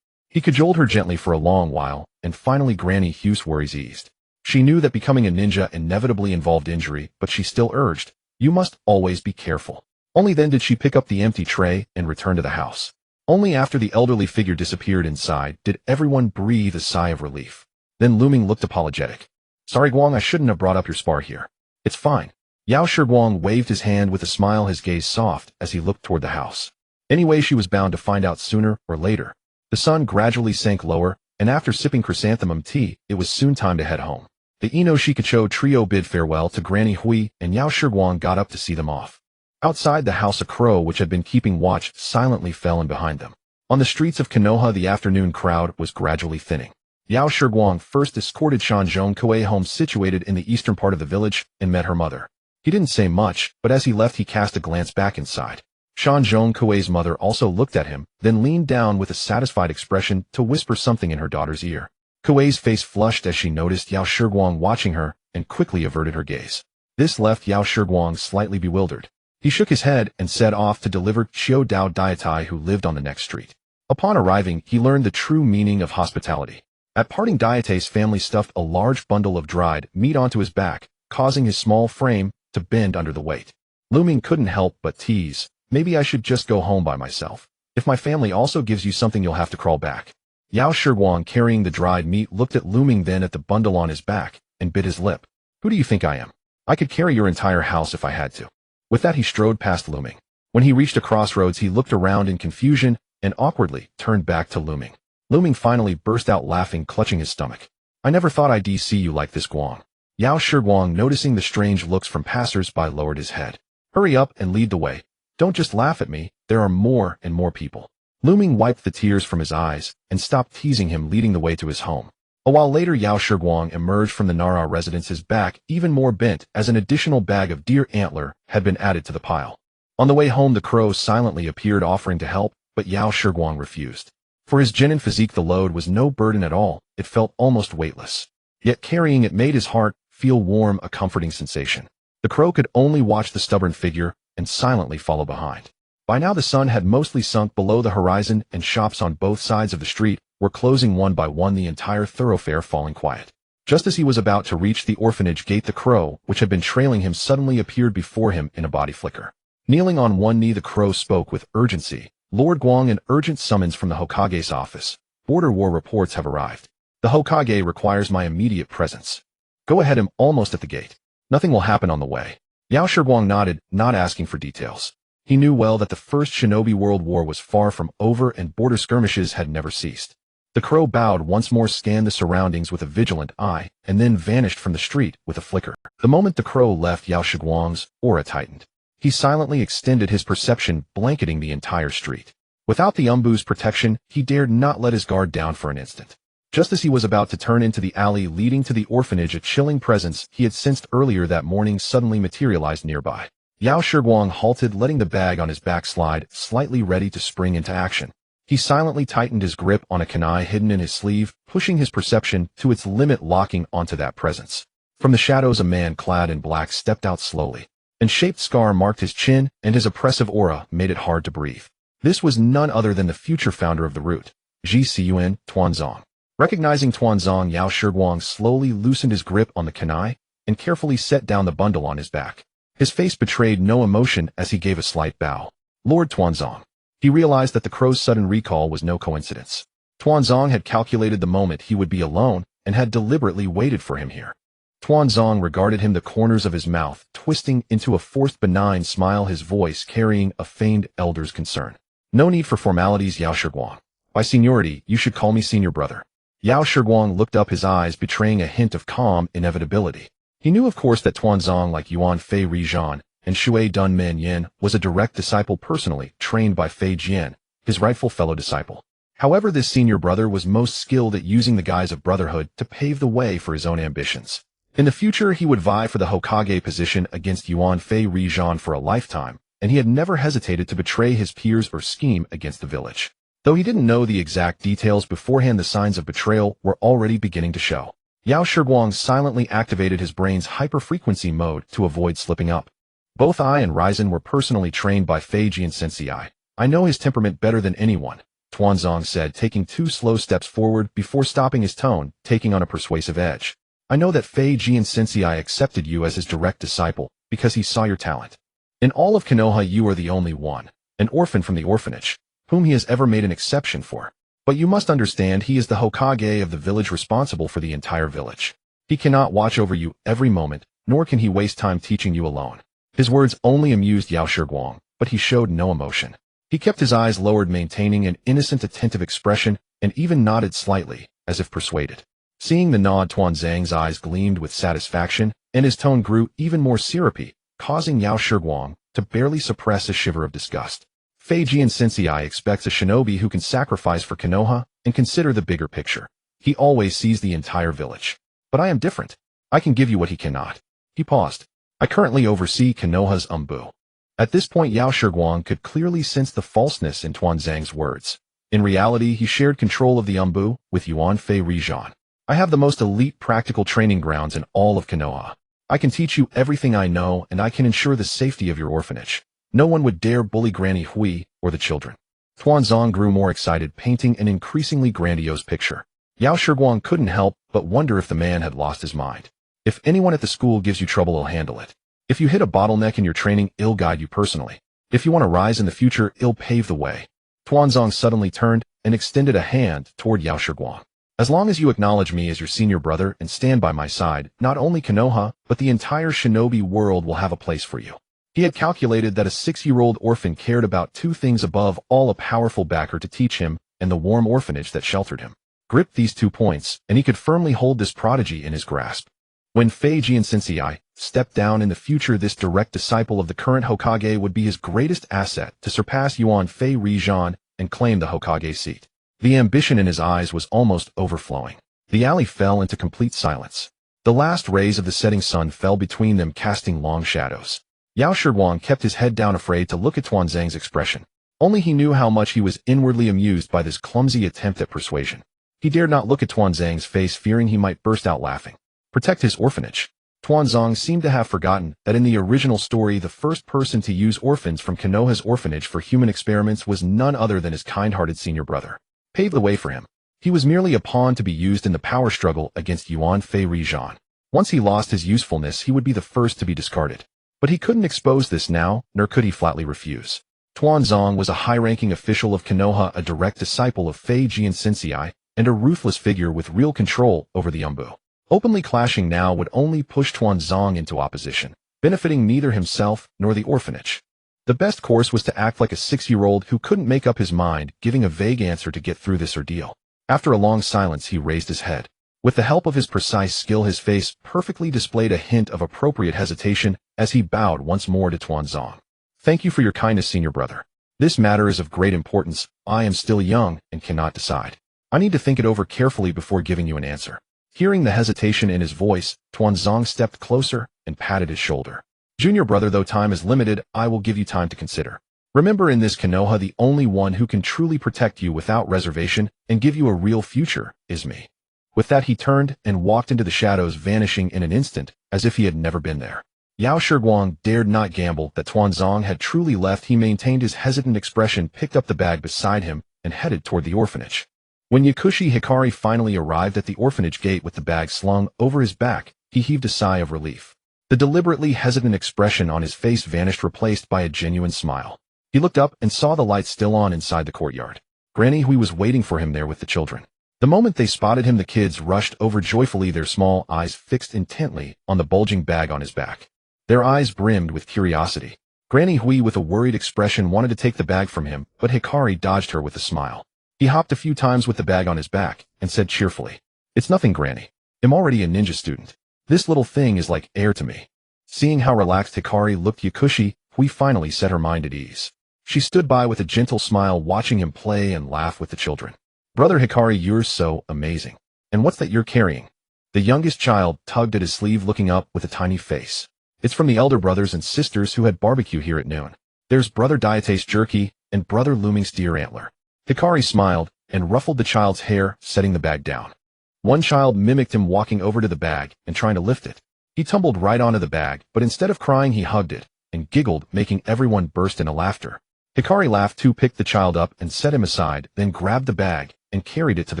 He cajoled her gently for a long while, and finally Granny Hugh's worries eased. She knew that becoming a ninja inevitably involved injury, but she still urged, you must always be careful. Only then did she pick up the empty tray and return to the house. Only after the elderly figure disappeared inside did everyone breathe a sigh of relief. Then Looming looked apologetic. Sorry, Guang, I shouldn't have brought up your spar here. It's fine. Yao Shiguang waved his hand with a smile, his gaze soft as he looked toward the house. Anyway, she was bound to find out sooner or later. The sun gradually sank lower, and after sipping chrysanthemum tea, it was soon time to head home. The Ino Shikacho trio bid farewell to Granny Hui, and Yao Shiguang got up to see them off. Outside the house, a crow which had been keeping watch silently fell in behind them. On the streets of Konoha, the afternoon crowd was gradually thinning. Yao Shiguang first escorted Shanzhong Kuei home, situated in the eastern part of the village, and met her mother. He didn't say much, but as he left he cast a glance back inside. Shanzhong Kuei's mother also looked at him, then leaned down with a satisfied expression to whisper something in her daughter's ear. Kuei's face flushed as she noticed Yao Shiguang watching her, and quickly averted her gaze. This left Yao Shiguang slightly bewildered. He shook his head and set off to deliver Xiao Dao Daitai, who lived on the next street. Upon arriving, he learned the true meaning of hospitality. At parting, Daitai's family stuffed a large bundle of dried meat onto his back, causing his small frame to bend under the weight. Looming couldn't help but tease, maybe I should just go home by myself. If my family also gives you something, you'll have to crawl back. Yao Shiguang, carrying the dried meat, looked at Looming, then at the bundle on his back, and bit his lip. Who do you think I am? I could carry your entire house if I had to. With that, he strode past Looming. When he reached a crossroads, he looked around in confusion and awkwardly turned back to Looming. Looming finally burst out laughing, clutching his stomach. I never thought I'd see you like this, Guang. Yao Shiguang, noticing the strange looks from passers-by, lowered his head. Hurry up and lead the way. Don't just laugh at me, there are more and more people. Looming wiped the tears from his eyes and stopped teasing him, leading the way to his home. A while later, Yao Shiguang emerged from the Nara residence, his back even more bent as an additional bag of deer antler had been added to the pile. On the way home, the crow silently appeared, offering to help, but Yao Shiguang refused. For his genin physique, the load was no burden at all. It felt almost weightless. Yet carrying it made his heart feel warm, a comforting sensation. The crow could only watch the stubborn figure and silently follow behind. By now the sun had mostly sunk below the horizon, and shops on both sides of the street were closing one by one, the entire thoroughfare falling quiet. Just as he was about to reach the orphanage gate, the crow, which had been trailing him, suddenly appeared before him in a body flicker. Kneeling on one knee, the crow spoke with urgency. Lord Guang, an urgent summons from the Hokage's office. Border war reports have arrived. The Hokage requires my immediate presence. Go ahead, I'm almost at the gate. Nothing will happen on the way. Yao Shiguang nodded, not asking for details. He knew well that the First Shinobi World War was far from over and border skirmishes had never ceased. The crow bowed once more, scanned the surroundings with a vigilant eye, and then vanished from the street with a flicker. The moment the crow left, Yao Shiguang's aura tightened. He silently extended his perception, blanketing the entire street. Without the Umbu's protection, he dared not let his guard down for an instant. Just as he was about to turn into the alley leading to the orphanage, a chilling presence he had sensed earlier that morning suddenly materialized nearby. Yao Shiguang halted, letting the bag on his back slide, slightly ready to spring into action. He silently tightened his grip on a kunai hidden in his sleeve, pushing his perception to its limit, locking onto that presence. From the shadows, a man clad in black stepped out slowly. An shaped scar marked his chin, and his oppressive aura made it hard to breathe. This was none other than the future founder of the route, Ji Cun, Tuanzong. Recognizing Tuanzong, Yao Shiguang slowly loosened his grip on the kunai and carefully set down the bundle on his back. His face betrayed no emotion as he gave a slight bow. Lord Tuanzong. He realized that the crow's sudden recall was no coincidence. Tuanzong had calculated the moment he would be alone and had deliberately waited for him here. Tuanzong regarded him, the corners of his mouth twisting into a forced benign smile, his voice carrying a feigned elder's concern. No need for formalities, Yao Shiguang. By seniority, you should call me senior brother. Yao Shiguang looked up, his eyes betraying a hint of calm inevitability. He knew, of course, that Tuanzong, like Yuan Fei Rizhan and Shui Dun Men Yin, was a direct disciple personally trained by Fei Jian, his rightful fellow disciple. However, this senior brother was most skilled at using the guise of brotherhood to pave the way for his own ambitions. In the future, he would vie for the Hokage position against Yuan Fei Rizhan for a lifetime, and he had never hesitated to betray his peers or scheme against the village. Though he didn't know the exact details beforehand, the signs of betrayal were already beginning to show. Yao Shiguang silently activated his brain's hyperfrequency mode to avoid slipping up. Both I and Ryzen were personally trained by Fei Jian Sensei. I know his temperament better than anyone, Tuanzong said, taking 2 slow steps forward before stopping, his tone taking on a persuasive edge. I know that Fei Jian Sensei accepted you as his direct disciple because he saw your talent. In all of Konoha, you are the only one, an orphan from the orphanage, whom he has ever made an exception for. But you must understand, he is the Hokage of the village, responsible for the entire village. He cannot watch over you every moment, nor can he waste time teaching you alone. His words only amused Yao Shiguang, but he showed no emotion. He kept his eyes lowered, maintaining an innocent, attentive expression, and even nodded slightly, as if persuaded. Seeing the nod, Tuanzang's eyes gleamed with satisfaction, and his tone grew even more syrupy, causing Yao Shiguang to barely suppress a shiver of disgust. Fei Jian Sensei expects a shinobi who can sacrifice for Konoha and consider the bigger picture. He always sees the entire village. But I am different. I can give you what he cannot. He paused. I currently oversee Konoha's Umbu. At this point, Yao Shiguang could clearly sense the falseness in Tuanzang's words. In reality, he shared control of the Umbu with Yuan Fei Rizhan. I have the most elite practical training grounds in all of Konoha. I can teach you everything I know, and I can ensure the safety of your orphanage. No one would dare bully Granny Hui or the children. Tuanzong grew more excited, painting an increasingly grandiose picture. Yao Shiguang couldn't help but wonder if the man had lost his mind. If anyone at the school gives you trouble, I'll handle it. If you hit a bottleneck in your training, I'll guide you personally. If you want to rise in the future, I'll pave the way. Tuanzong suddenly turned and extended a hand toward Yao Shiguang. As long as you acknowledge me as your senior brother and stand by my side, not only Konoha, but the entire shinobi world will have a place for you. He had calculated that a 6-year-old orphan cared about 2 things above all: a powerful backer to teach him and the warm orphanage that sheltered him. Grip these 2 points, and he could firmly hold this prodigy in his grasp. When Fei Jian Sensei stepped down in the future, this direct disciple of the current Hokage would be his greatest asset to surpass Yuan Fei Rizhan and claim the Hokage seat. The ambition in his eyes was almost overflowing. The alley fell into complete silence. The last rays of the setting sun fell between them, casting long shadows. Yao Shiguang kept his head down, afraid to look at Tuanzang's expression. Only he knew how much he was inwardly amused by this clumsy attempt at persuasion. He dared not look at Tuanzang's face, fearing he might burst out laughing. Protect his orphanage. Tuanzang seemed to have forgotten that in the original story, the first person to use orphans from Konoha's orphanage for human experiments was none other than his kind-hearted senior brother. Paved the way for him. He was merely a pawn to be used in the power struggle against Yuan Fei Rijan. Once he lost his usefulness, he would be the first to be discarded. But he couldn't expose this now, nor could he flatly refuse. Tuanzang was a high-ranking official of Konoha, a direct disciple of Fei Jian Sensei, and a ruthless figure with real control over the Umbu. Openly clashing now would only push Tuanzang into opposition, benefiting neither himself nor the orphanage. The best course was to act like a 6-year-old who couldn't make up his mind, giving a vague answer to get through this ordeal. After a long silence, he raised his head. With the help of his precise skill, his face perfectly displayed a hint of appropriate hesitation as he bowed once more to Tuanzang. Thank you for your kindness, senior brother. This matter is of great importance. I am still young and cannot decide. I need to think it over carefully before giving you an answer. Hearing the hesitation in his voice, Tuanzang stepped closer and patted his shoulder. Junior brother, though time is limited, I will give you time to consider. Remember, in this Konoha, the only one who can truly protect you without reservation and give you a real future is me. With that, he turned and walked into the shadows, vanishing in an instant, as if he had never been there. Yao Shiguang dared not gamble that Tuanzang had truly left. He maintained his hesitant expression, picked up the bag beside him, and headed toward the orphanage. When Yakushi Hikari finally arrived at the orphanage gate with the bag slung over his back, he heaved a sigh of relief. The deliberately hesitant expression on his face vanished, replaced by a genuine smile. He looked up and saw the lights still on inside the courtyard. Granny Hui was waiting for him there with the children. The moment they spotted him, the kids rushed over joyfully, their small eyes fixed intently on the bulging bag on his back. Their eyes brimmed with curiosity. Granny Hui, with a worried expression, wanted to take the bag from him, but Hikari dodged her with a smile. He hopped a few times with the bag on his back and said cheerfully, "It's nothing, Granny. I'm already a ninja student. This little thing is like air to me." Seeing how relaxed Hikari looked, Yakushi Hui finally set her mind at ease. She stood by with a gentle smile, watching him play and laugh with the children. "Brother Hikari, you're so amazing. And what's that you're carrying?" The youngest child tugged at his sleeve, looking up with a tiny face. "It's from the elder brothers and sisters who had barbecue here at noon. There's Brother Diete's jerky and Brother Looming's deer antler." Hikari smiled and ruffled the child's hair, setting the bag down. One child mimicked him, walking over to the bag and trying to lift it. He tumbled right onto the bag, but instead of crying, he hugged it and giggled, making everyone burst into laughter. Hikari laughed too, picked the child up and set him aside, then grabbed the bag and carried it to the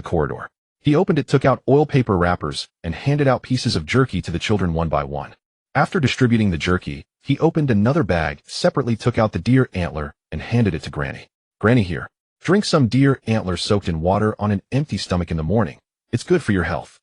corridor. He opened it, took out oil paper wrappers, and handed out pieces of jerky to the children one by one. After distributing the jerky, he opened another bag, separately took out the deer antler, and handed it to Granny. "Granny, here. Drink some deer antler soaked in water on an empty stomach in the morning. It's good for your health."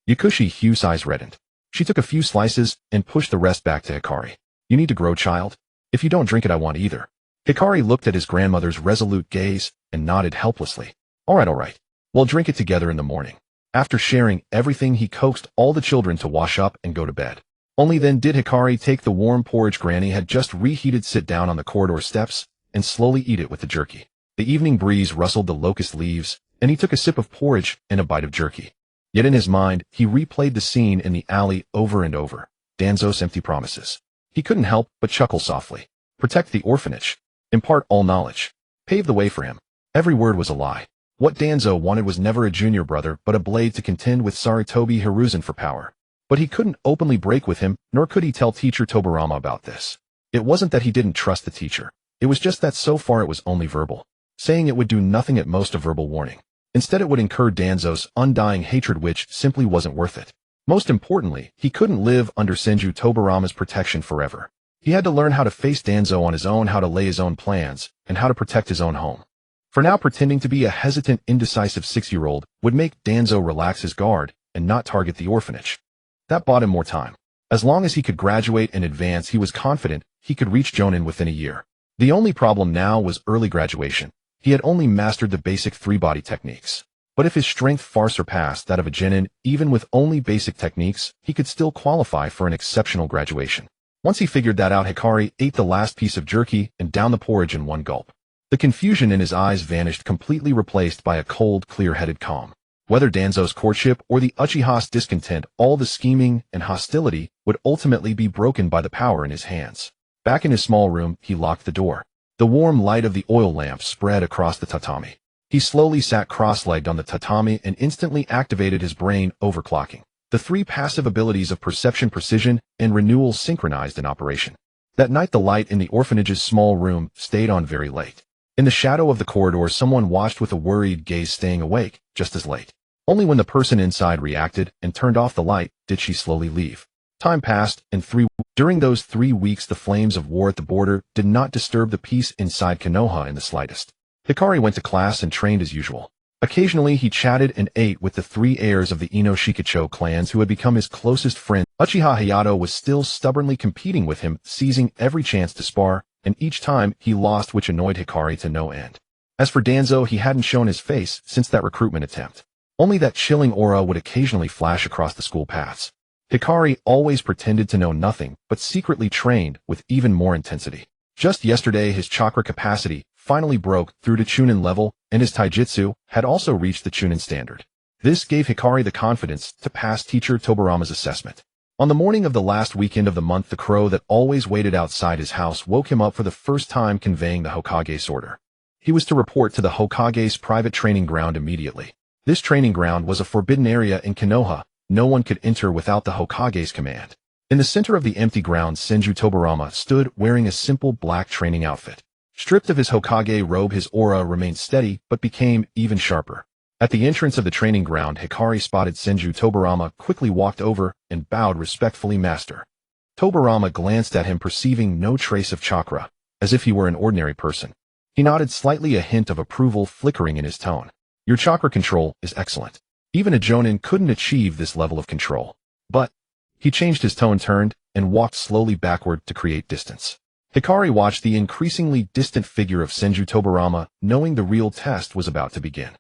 Yakushi Hu's eyes reddened. She took a few slices and pushed the rest back to Hikari. "You need to grow, child. If you don't drink it, I won't either." Hikari looked at his grandmother's resolute gaze and nodded helplessly. All right. We'll drink it together in the morning." After sharing everything, he coaxed all the children to wash up and go to bed. Only then did Hikari take the warm porridge Granny had just reheated, sit down on the corridor steps, and slowly eat it with the jerky. The evening breeze rustled the locust leaves, and he took a sip of porridge and a bite of jerky. Yet in his mind, he replayed the scene in the alley over and over. Danzo's empty promises. He couldn't help but chuckle softly. Protect the orphanage. Impart all knowledge. Pave the way for him. Every word was a lie. What Danzo wanted was never a junior brother, but a blade to contend with Sarutobi Hiruzen for power. But he couldn't openly break with him, nor could he tell teacher Tobirama about this. It wasn't that he didn't trust the teacher. It was just that so far it was only verbal. Saying it would do nothing, at most a verbal warning. Instead, it would incur Danzo's undying hatred, which simply wasn't worth it. Most importantly, he couldn't live under Senju Tobirama's protection forever. He had to learn how to face Danzo on his own, how to lay his own plans, and how to protect his own home. For now, pretending to be a hesitant, indecisive 6-year-old would make Danzo relax his guard and not target the orphanage. That bought him more time. As long as he could graduate and advance, he was confident he could reach Jonin within a year. The only problem now was early graduation. He had only mastered the basic 3-body techniques. But if his strength far surpassed that of a genin, even with only basic techniques, he could still qualify for an exceptional graduation. Once he figured that out, Hikari ate the last piece of jerky and downed the porridge in one gulp. The confusion in his eyes vanished, completely replaced by a cold, clear-headed calm. Whether Danzo's courtship or the Uchiha's discontent, all the scheming and hostility would ultimately be broken by the power in his hands. Back in his small room, he locked the door. The warm light of the oil lamp spread across the tatami. He slowly sat cross-legged on the tatami and instantly activated his brain overclocking. The three passive abilities of perception, precision, and renewal synchronized in operation. That night the light in the orphanage's small room stayed on very late. In the shadow of the corridor, someone watched with a worried gaze, staying awake just as late. Only when the person inside reacted and turned off the light did she slowly leave. Time passed, and during those 3 weeks the flames of war at the border did not disturb the peace inside Konoha in the slightest. Hikari went to class and trained as usual. Occasionally he chatted and ate with the 3 heirs of the Ino-Shikacho clans who had become his closest friends. Uchiha Hayato was still stubbornly competing with him, seizing every chance to spar, and each time he lost, which annoyed Hikari to no end. As for Danzo, he hadn't shown his face since that recruitment attempt. Only that chilling aura would occasionally flash across the school paths. Hikari always pretended to know nothing, but secretly trained with even more intensity. Just yesterday his chakra capacity finally broke through to Chunin level, and his taijutsu had also reached the Chunin standard. This gave Hikari the confidence to pass teacher Tobirama's assessment. On the morning of the last weekend of the month, the crow that always waited outside his house woke him up for the first time, conveying the Hokage's order. He was to report to the Hokage's private training ground immediately. This training ground was a forbidden area in Konoha. No one could enter without the Hokage's command. In the center of the empty grounds, Senju Tobirama stood wearing a simple black training outfit. Stripped of his Hokage robe, his aura remained steady but became even sharper. At the entrance of the training ground, Hikari spotted Senju Tobirama, quickly walked over and bowed respectfully. Master. Tobirama glanced at him, perceiving no trace of chakra, as if he were an ordinary person. He nodded slightly, a hint of approval flickering in his tone. Your chakra control is excellent. Even a Jonin couldn't achieve this level of control. But he changed his tone, turned, and walked slowly backward to create distance. Hikari watched the increasingly distant figure of Senju Tobirama, knowing the real test was about to begin.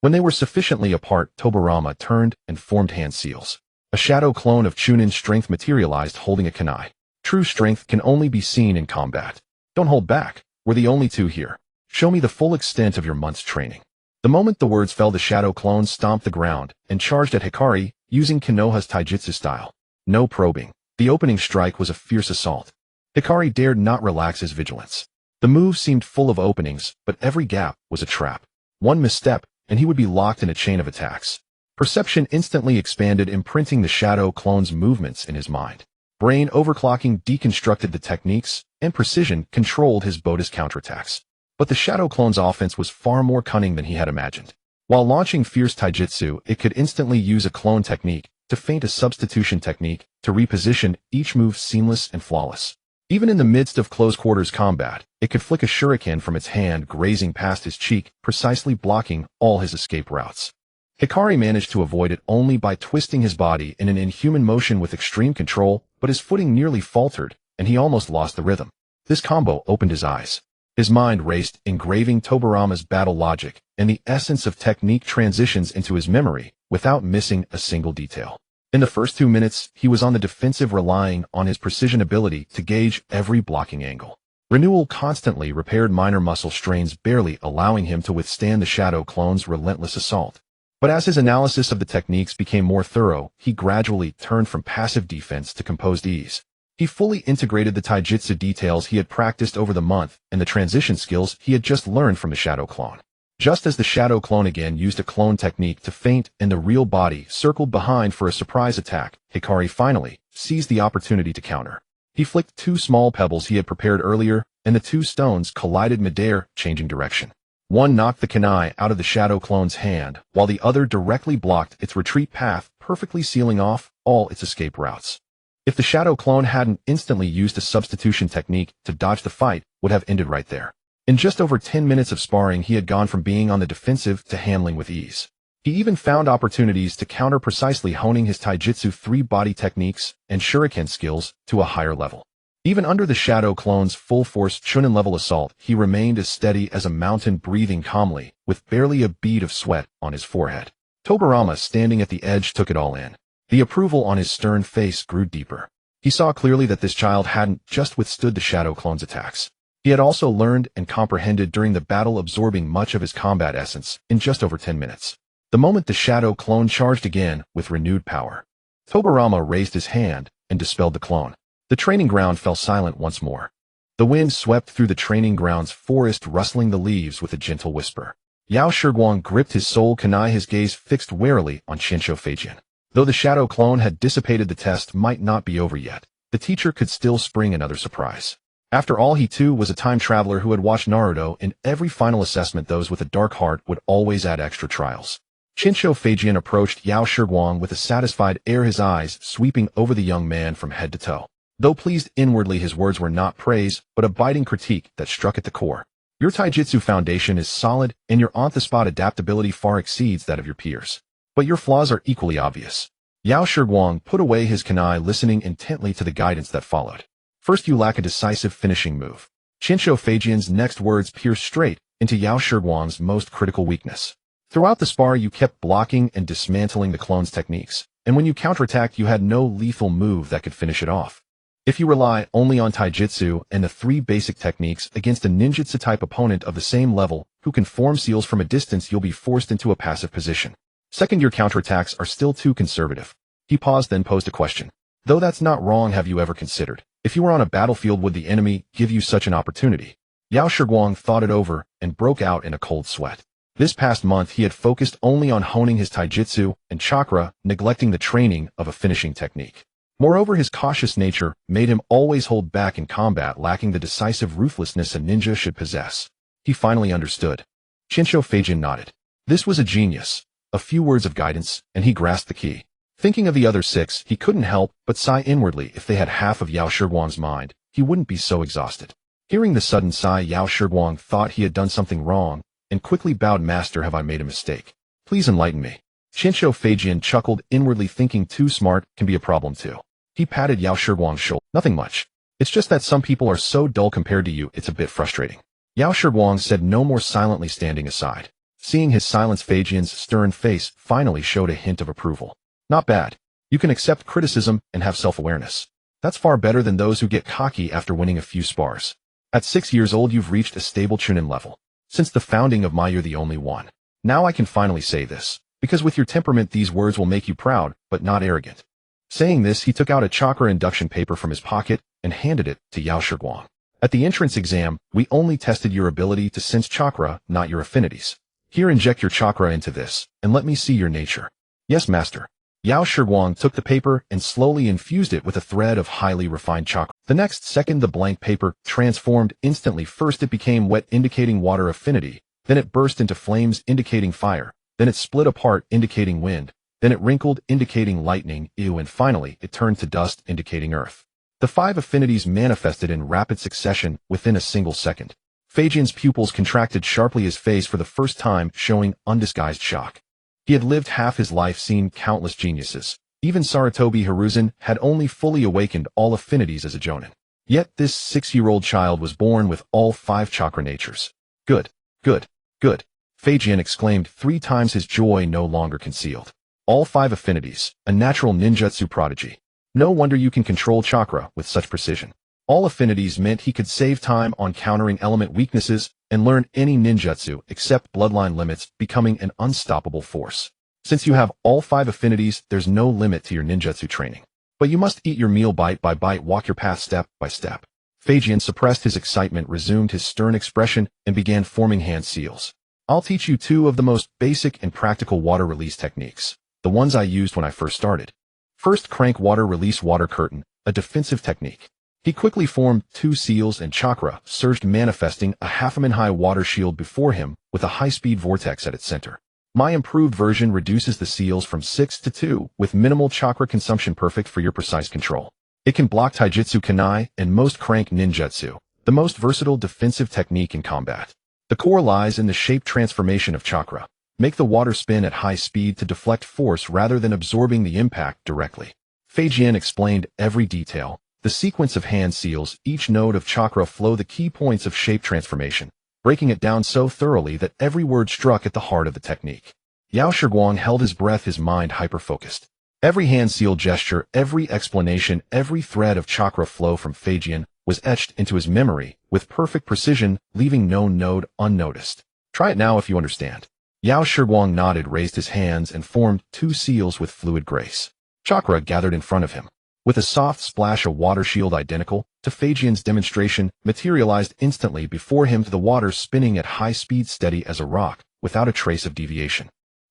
When they were sufficiently apart, Tobirama turned and formed hand seals. A shadow clone of Chunin strength materialized, holding a kunai. True strength can only be seen in combat. Don't hold back. We're the only two here. Show me the full extent of your month's training. The moment the words fell, the shadow clone stomped the ground and charged at Hikari, using Konoha's taijutsu style. No probing. The opening strike was a fierce assault. Hikari dared not relax his vigilance. The move seemed full of openings, but every gap was a trap. One misstep, and he would be locked in a chain of attacks. Perception instantly expanded, imprinting the shadow clone's movements in his mind. Brain overclocking deconstructed the techniques, and precision controlled his Boda's counterattacks. But the shadow clone's offense was far more cunning than he had imagined. While launching fierce taijutsu, it could instantly use a clone technique to feint, a substitution technique to reposition, each move seamless and flawless. Even in the midst of close-quarters combat, it could flick a shuriken from its hand, grazing past his cheek, precisely blocking all his escape routes. Hikari managed to avoid it only by twisting his body in an inhuman motion with extreme control, but his footing nearly faltered, and he almost lost the rhythm. This combo opened his eyes. His mind raced, engraving Tobirama's battle logic and the essence of technique transitions into his memory without missing a single detail. In the first 2 minutes, he was on the defensive, relying on his precision ability to gauge every blocking angle. Renewal constantly repaired minor muscle strains, barely allowing him to withstand the shadow clone's relentless assault. But as his analysis of the techniques became more thorough, he gradually turned from passive defense to composed ease. He fully integrated the taijutsu details he had practiced over the month and the transition skills he had just learned from the shadow clone. Just as the shadow clone again used a clone technique to feint and the real body circled behind for a surprise attack, Hikari finally seized the opportunity to counter. He flicked 2 small pebbles he had prepared earlier, and the 2 stones collided midair, changing direction. One knocked the kunai out of the shadow clone's hand, while the other directly blocked its retreat path, perfectly sealing off all its escape routes. If the shadow clone hadn't instantly used a substitution technique to dodge, the fight would have ended right there. In just over 10 minutes of sparring, he had gone from being on the defensive to handling with ease. He even found opportunities to counter precisely, honing his taijutsu 3 body techniques and shuriken skills to a higher level. Even under the shadow clone's full-force Chunin-level assault, he remained as steady as a mountain, breathing calmly, with barely a bead of sweat on his forehead. Tobirama, standing at the edge, took it all in. The approval on his stern face grew deeper. He saw clearly that this child hadn't just withstood the shadow clone's attacks. He had also learned and comprehended during the battle, absorbing much of his combat essence in just over 10 minutes. The moment the shadow clone charged again with renewed power, Tobirama raised his hand and dispelled the clone. The training ground fell silent once more. The wind swept through the training ground's forest, rustling the leaves with a gentle whisper. Yao Shiguang gripped his soul kunai, his gaze fixed warily on Qinsho Feijian. Though the shadow clone had dissipated, the test might not be over yet. The teacher could still spring another surprise. After all, he too was a time traveler who had watched Naruto. In every final assessment, those with a dark heart would always add extra trials. Qinsho Feijian approached Yao Shiguang with a satisfied air, his eyes sweeping over the young man from head to toe. Though pleased inwardly, his words were not praise, but a biting critique that struck at the core. Your taijutsu foundation is solid, and your on-the-spot adaptability far exceeds that of your peers. But your flaws are equally obvious. Yao Shiguang put away his kunai, listening intently to the guidance that followed. First, you lack a decisive finishing move. Qinsho Feijian's next words pierced straight into Yao Shiguang's most critical weakness. Throughout the spar, you kept blocking and dismantling the clone's techniques, and when you counterattacked, you had no lethal move that could finish it off. If you rely only on taijutsu and the 3 basic techniques against a ninjutsu-type opponent of the same level who can form seals from a distance, you'll be forced into a passive position. Second, your counterattacks are still too conservative. He paused, then posed a question. Though that's not wrong, have you ever considered, if you were on a battlefield, would the enemy give you such an opportunity? Yao Shiguang thought it over and broke out in a cold sweat. This past month, he had focused only on honing his taijutsu and chakra, neglecting the training of a finishing technique. Moreover, his cautious nature made him always hold back in combat, lacking the decisive ruthlessness a ninja should possess. He finally understood. Qinsho Feijian nodded. This was a genius. A few words of guidance, and he grasped the key. Thinking of the other 6, he couldn't help but sigh inwardly. If they had half of Yao Shiguang's mind, he wouldn't be so exhausted. Hearing the sudden sigh, Yao Shiguang thought he had done something wrong, and quickly bowed. Master, have I made a mistake? Please enlighten me. Qinsho Feijian chuckled inwardly, thinking too smart can be a problem too. He patted Yao Shiguang's shoulder. Nothing much. It's just that some people are so dull compared to you, it's a bit frustrating. Yao Shiguang said no more, silently standing aside. Seeing his silence, Feijian's stern face finally showed a hint of approval. Not bad. You can accept criticism and have self-awareness. That's far better than those who get cocky after winning a few spars. At 6 years old, you've reached a stable chunin level. Since the founding of my, you're the only one. Now I can finally say this, because with your temperament, these words will make you proud, but not arrogant. Saying this, he took out a chakra induction paper from his pocket and handed it to Yao Shiguang. At the entrance exam, we only tested your ability to sense chakra, not your affinities. Here, inject your chakra into this, and let me see your nature. Yes, master. Yao Shiguang took the paper and slowly infused it with a thread of highly refined chakra. The next second, the blank paper transformed instantly. First, it became wet, indicating water affinity. Then it burst into flames, indicating fire. Then it split apart, indicating wind. Then it wrinkled, indicating lightning, and finally, it turned to dust, indicating earth. The 5 affinities manifested in rapid succession within a single second. Feijian's pupils contracted sharply, his face for the first time showing undisguised shock. He had lived half his life, seen countless geniuses. Even Sarutobi Hiruzen had only fully awakened all affinities as a jonin. Yet this 6-year-old child was born with all 5 chakra natures. Good, good, good. Feijian exclaimed 3 times, his joy no longer concealed. All 5 affinities, a natural ninjutsu prodigy. No wonder you can control chakra with such precision. All affinities meant he could save time on countering element weaknesses and learn any ninjutsu except bloodline limits, becoming an unstoppable force. Since you have all 5 affinities, there's no limit to your ninjutsu training. But you must eat your meal bite by bite, walk your path step by step. Feijian suppressed his excitement, resumed his stern expression, and began forming hand seals. I'll teach you 2 of the most basic and practical water release techniques, the ones I used when I first started. First, crank water release water curtain, a defensive technique. He quickly formed 2 seals and chakra surged, manifesting a half-a-man-high water shield before him with a high-speed vortex at its center. My improved version reduces the seals from 6 to 2 with minimal chakra consumption, perfect for your precise control. It can block taijutsu kunai and most crank ninjutsu, the most versatile defensive technique in combat. The core lies in the shape transformation of chakra. Make the water spin at high speed to deflect force rather than absorbing the impact directly. Feijian explained every detail, the sequence of hand seals, each node of chakra flow, the key points of shape transformation, breaking it down so thoroughly that every word struck at the heart of the technique. Yao Shiguang held his breath, his mind hyper-focused. Every hand seal gesture, every explanation, every thread of chakra flow from Feijian was etched into his memory with perfect precision, leaving no node unnoticed. Try it now if you understand. Yao Shiguang nodded, raised his hands, and formed 2 seals with fluid grace. Chakra gathered in front of him. With a soft splash, a water shield identical to Feijian's demonstration materialized instantly before him, the water spinning at high speed, steady as a rock, without a trace of deviation.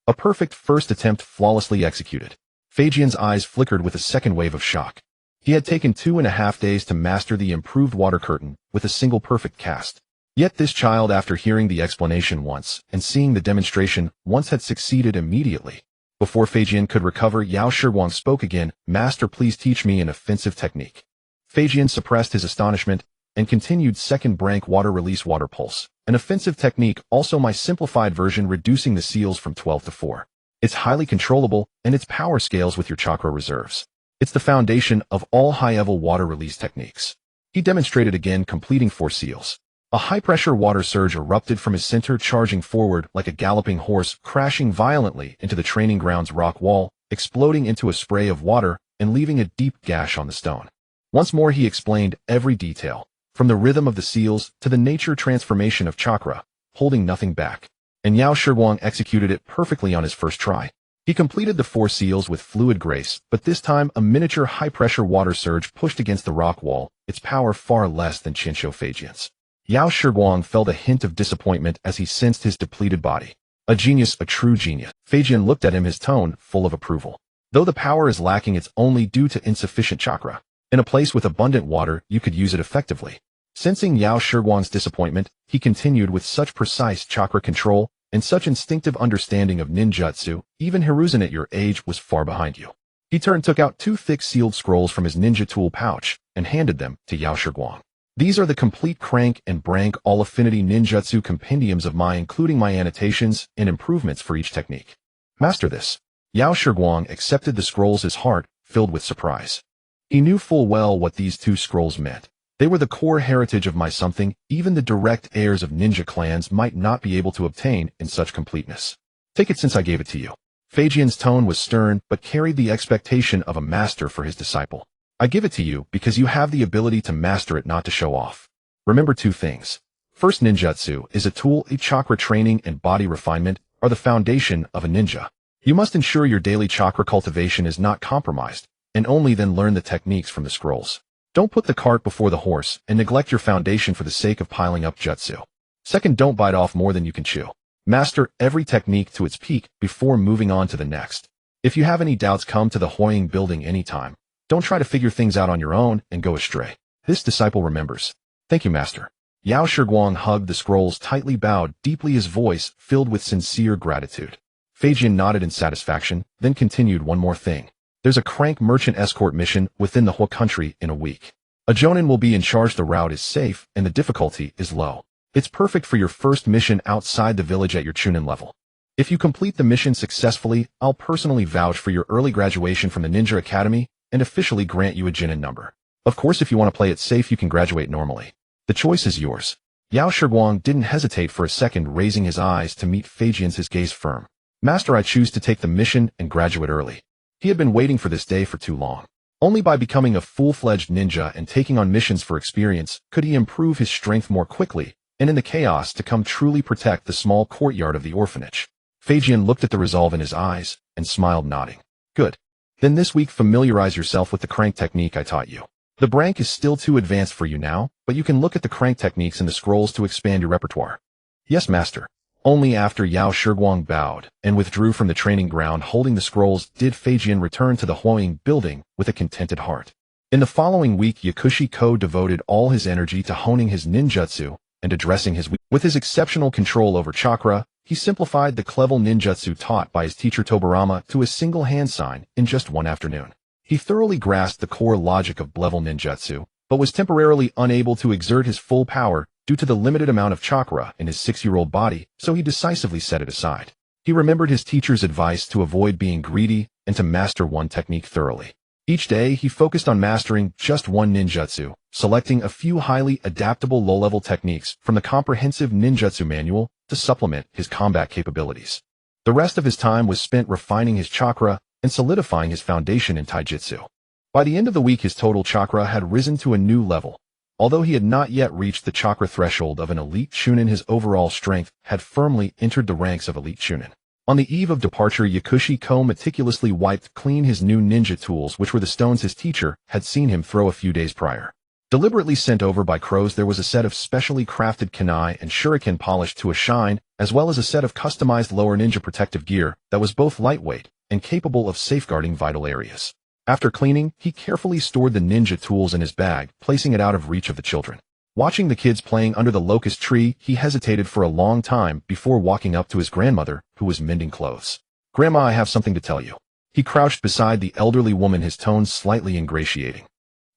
A perfect first attempt, flawlessly executed. Feijian's eyes flickered with a second wave of shock. He had taken 2.5 days to master the improved water curtain with a single perfect cast. Yet this child, after hearing the explanation once and seeing the demonstration once, had succeeded immediately. Before Feijian could recover, Yao Shiguang spoke again. "Master, please teach me an offensive technique." Feijian suppressed his astonishment and continued. "Second branch water release water pulse. An offensive technique, also my simplified version, reducing the seals from 12 to 4. It's highly controllable, and its power scales with your chakra reserves. It's the foundation of all high-level water release techniques." He demonstrated again, completing 4 seals. A high-pressure water surge erupted from his center, charging forward like a galloping horse, crashing violently into the training ground's rock wall, exploding into a spray of water and leaving a deep gash on the stone. Once more he explained every detail, from the rhythm of the seals to the nature transformation of chakra, holding nothing back. And Yao Shiguang executed it perfectly on his first try. He completed the 4 seals with fluid grace, but this time a miniature high-pressure water surge pushed against the rock wall, its power far less than Qinshu Feijian's. Yao Shiguang felt a hint of disappointment as he sensed his depleted body. "A genius, a true genius." Feijian looked at him, his tone full of approval. "Though the power is lacking, it's only due to insufficient chakra. In a place with abundant water, you could use it effectively." Sensing Yao Shiguang's disappointment, he continued, "With such precise chakra control and such instinctive understanding of ninjutsu, even Hiruzen at your age was far behind you." He took out 2 thick sealed scrolls from his ninja tool pouch and handed them to Yao Shiguang. "These are the complete crank and brank all affinity ninjutsu compendiums of mine, including my annotations and improvements for each technique. Master this." Yao Shiguang accepted the scrolls, his heart filled with surprise. He knew full well what these 2 scrolls meant. They were the core heritage of my something even the direct heirs of ninja clans might not be able to obtain in such completeness. "Take it since I gave it to you." Feijian's tone was stern but carried the expectation of a master for his disciple. "I give it to you because you have the ability to master it, not to show off. Remember 2 things. First, ninjutsu is a tool. A chakra training and body refinement are the foundation of a ninja. You must ensure your daily chakra cultivation is not compromised, and only then learn the techniques from the scrolls. Don't put the cart before the horse and neglect your foundation for the sake of piling up jutsu. Second, don't bite off more than you can chew. Master every technique to its peak before moving on to the next. If you have any doubts, come to the Hoying building anytime. Don't try to figure things out on your own and go astray." This disciple remembers. "Thank you, Master." Yao Shiguang hugged the scrolls, tightly bowed deeply, his voice filled with sincere gratitude. Feijian nodded in satisfaction, then continued, "One more thing. There's a crank merchant escort mission within the whole country in a week. A Jonin will be in charge. The route is safe and the difficulty is low. It's perfect for your first mission outside the village at your Chunin level. If you complete the mission successfully, I'll personally vouch for your early graduation from the Ninja Academy and officially grant you a Jinin number. Of course, if you want to play it safe, you can graduate normally. The choice is yours." Yao Shiguang didn't hesitate for a second, raising his eyes to meet Feijian's, his gaze firm. "Master, I choose to take the mission and graduate early." He had been waiting for this day for too long. Only by becoming a full-fledged ninja and taking on missions for experience could he improve his strength more quickly, and in the chaos to come truly protect the small courtyard of the orphanage. Feijian looked at the resolve in his eyes and smiled, nodding. "Good. Then this week familiarize yourself with the crank technique I taught you. The brank is still too advanced for you now, but you can look at the crank techniques in the scrolls to expand your repertoire." "Yes, Master." Only after Yao Shiguang bowed and withdrew from the training ground holding the scrolls did Feijian return to the Hoying building with a contented heart. In the following week, Yakushi Ko devoted all his energy to honing his ninjutsu and addressing his weaknesses. With his exceptional control over chakra, he simplified the clever ninjutsu taught by his teacher Tobirama to a single hand sign in just one afternoon. He thoroughly grasped the core logic of level ninjutsu, but was temporarily unable to exert his full power due to the limited amount of chakra in his 6-year-old body, so he decisively set it aside. He remembered his teacher's advice to avoid being greedy and to master one technique thoroughly. Each day, he focused on mastering just one ninjutsu, selecting a few highly adaptable low-level techniques from the comprehensive ninjutsu manual to supplement his combat capabilities. The rest of his time was spent refining his chakra and solidifying his foundation in taijutsu. By the end of the week, his total chakra had risen to a new level. Although he had not yet reached the chakra threshold of an elite Chunin, his overall strength had firmly entered the ranks of elite Chunin. On the eve of departure, Yakushi Ko meticulously wiped clean his new ninja tools, which were the stones his teacher had seen him throw a few days prior. Deliberately sent over by crows, there was a set of specially crafted kunai and shuriken polished to a shine, as well as a set of customized lower ninja protective gear that was both lightweight and capable of safeguarding vital areas. After cleaning, he carefully stored the ninja tools in his bag, placing it out of reach of the children. Watching the kids playing under the locust tree, he hesitated for a long time before walking up to his grandmother, who was mending clothes. "Grandma, I have something to tell you." He crouched beside the elderly woman, his tone slightly ingratiating.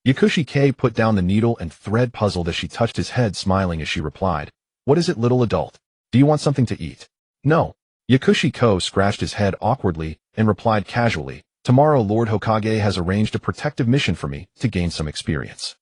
Yakushi K put down the needle and thread, puzzled as she touched his head, smiling as she replied, "What is it, little adult? Do you want something to eat?" "No." Yakushi Ko scratched his head awkwardly and replied casually, "Tomorrow Lord Hokage has arranged a protective mission for me to gain some experience."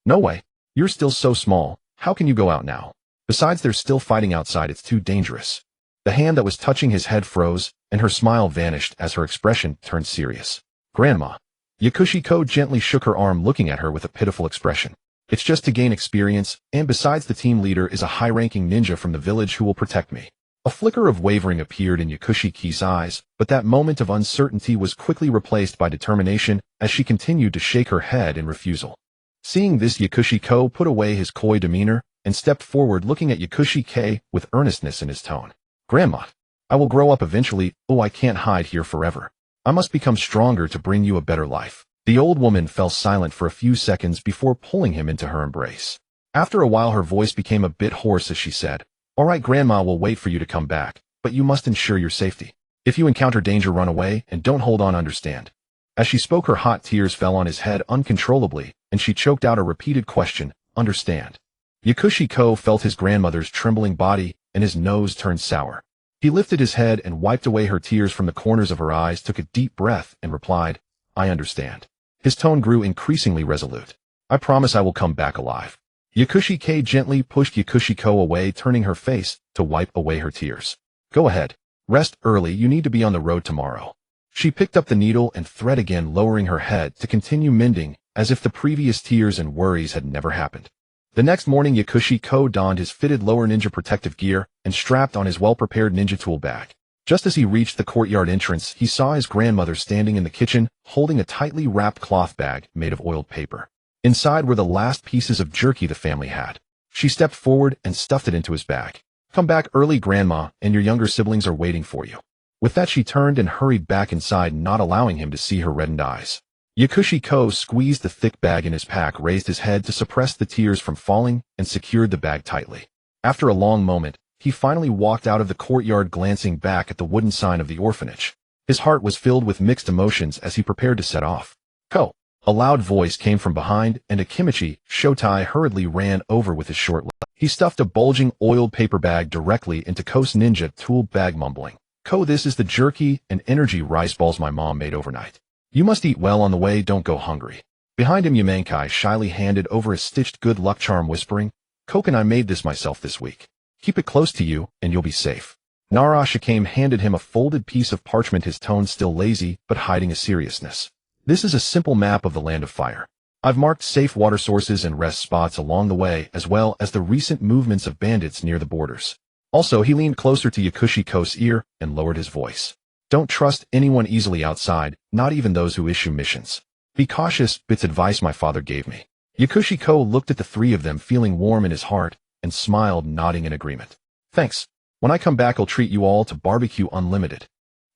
"No way. You're still so small. How can you go out now? Besides, there's still fighting outside. It's too dangerous." The hand that was touching his head froze, and her smile vanished as her expression turned serious. "Grandma." Yakushi Ko gently shook her arm, looking at her with a pitiful expression. "It's just to gain experience, and besides, the team leader is a high-ranking ninja from the village who will protect me." A flicker of wavering appeared in Yakushi Ki's eyes, but that moment of uncertainty was quickly replaced by determination as she continued to shake her head in refusal. Seeing this, Yakushi Ko put away his coy demeanor and stepped forward, looking at Yakushi K with earnestness in his tone. "Grandma, I will grow up eventually. Oh, I can't hide here forever. I must become stronger to bring you a better life." The old woman fell silent for a few seconds before pulling him into her embrace. After a while, her voice became a bit hoarse as she said, "All right, Grandma will wait for you to come back, but you must ensure your safety. If you encounter danger, run away and don't hold on, understand?" As she spoke, her hot tears fell on his head uncontrollably, and she choked out a repeated question, "Understand?" Yakushi Ko felt his grandmother's trembling body, and his nose turned sour. He lifted his head and wiped away her tears from the corners of her eyes, took a deep breath, and replied, "I understand." His tone grew increasingly resolute. "I promise I will come back alive." Yakushi K gently pushed Yakushi Ko away, turning her face to wipe away her tears. "Go ahead. Rest early. You need to be on the road tomorrow." She picked up the needle and thread again, lowering her head to continue mending, as if the previous tears and worries had never happened. The next morning, Yakushi Ko donned his fitted lower ninja protective gear and strapped on his well-prepared ninja tool bag. Just as he reached the courtyard entrance, he saw his grandmother standing in the kitchen, holding a tightly wrapped cloth bag made of oiled paper. Inside were the last pieces of jerky the family had. She stepped forward and stuffed it into his bag. "Come back early, Grandma, and your younger siblings are waiting for you." With that, she turned and hurried back inside, not allowing him to see her reddened eyes. Yakushi Ko squeezed the thick bag in his pack, raised his head to suppress the tears from falling, and secured the bag tightly. After a long moment, he finally walked out of the courtyard, glancing back at the wooden sign of the orphanage. His heart was filled with mixed emotions as he prepared to set off. "Ko!" A loud voice came from behind, and Akimichi Shotai hurriedly ran over with his short leg. He stuffed a bulging oiled paper bag directly into Ko's ninja tool bag, mumbling, "Ko, this is the jerky and energy rice balls my mom made overnight. You must eat well on the way, don't go hungry." Behind him, Yamankai shyly handed over a stitched good luck charm, whispering, "Coke and I made this myself this week. Keep it close to you, and you'll be safe." Nara Shikame handed him a folded piece of parchment, his tone still lazy, but hiding a seriousness. "This is a simple map of the Land of Fire. I've marked safe water sources and rest spots along the way, as well as the recent movements of bandits near the borders." Also, he leaned closer to Yakushi Ko's ear and lowered his voice. "Don't trust anyone easily outside, not even those who issue missions. Be cautious, bits advice my father gave me." Yakushi Ko looked at the three of them, feeling warm in his heart, and smiled, nodding in agreement. "Thanks. When I come back, I'll treat you all to barbecue unlimited."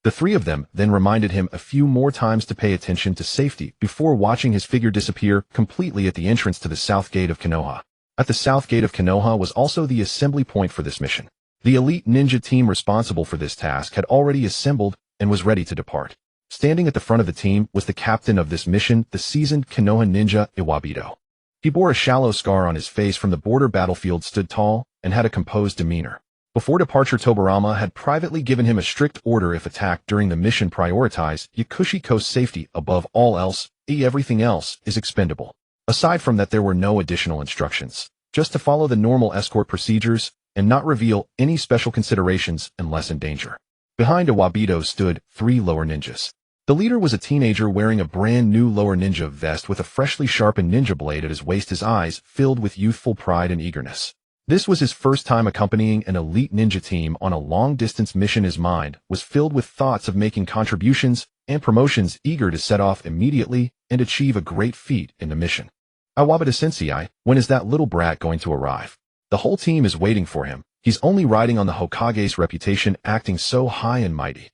The three of them then reminded him a few more times to pay attention to safety before watching his figure disappear completely at the entrance to the south gate of Konoha. At the south gate of Konoha was also the assembly point for this mission. The elite ninja team responsible for this task had already assembled and was ready to depart. Standing at the front of the team was the captain of this mission, the seasoned Konoha ninja Iwabito. He bore a shallow scar on his face from the border battlefield, stood tall, and had a composed demeanor. Before departure, Tobirama had privately given him a strict order: if attacked during the mission, prioritize Yakushi Ko's safety above all else. Everything else is expendable. Aside from that, there were no additional instructions, just to follow the normal escort procedures and not reveal any special considerations unless in danger. Behind Iwabito stood three lower ninjas. The leader was a teenager wearing a brand new lower ninja vest with a freshly sharpened ninja blade at his waist, his eyes filled with youthful pride and eagerness. This was his first time accompanying an elite ninja team on a long-distance mission. His mind was filled with thoughts of making contributions and promotions, eager to set off immediately and achieve a great feat in the mission. Iwabata-sensei, when is that little brat going to arrive? The whole team is waiting for him. He's only riding on the Hokage's reputation, acting so high and mighty.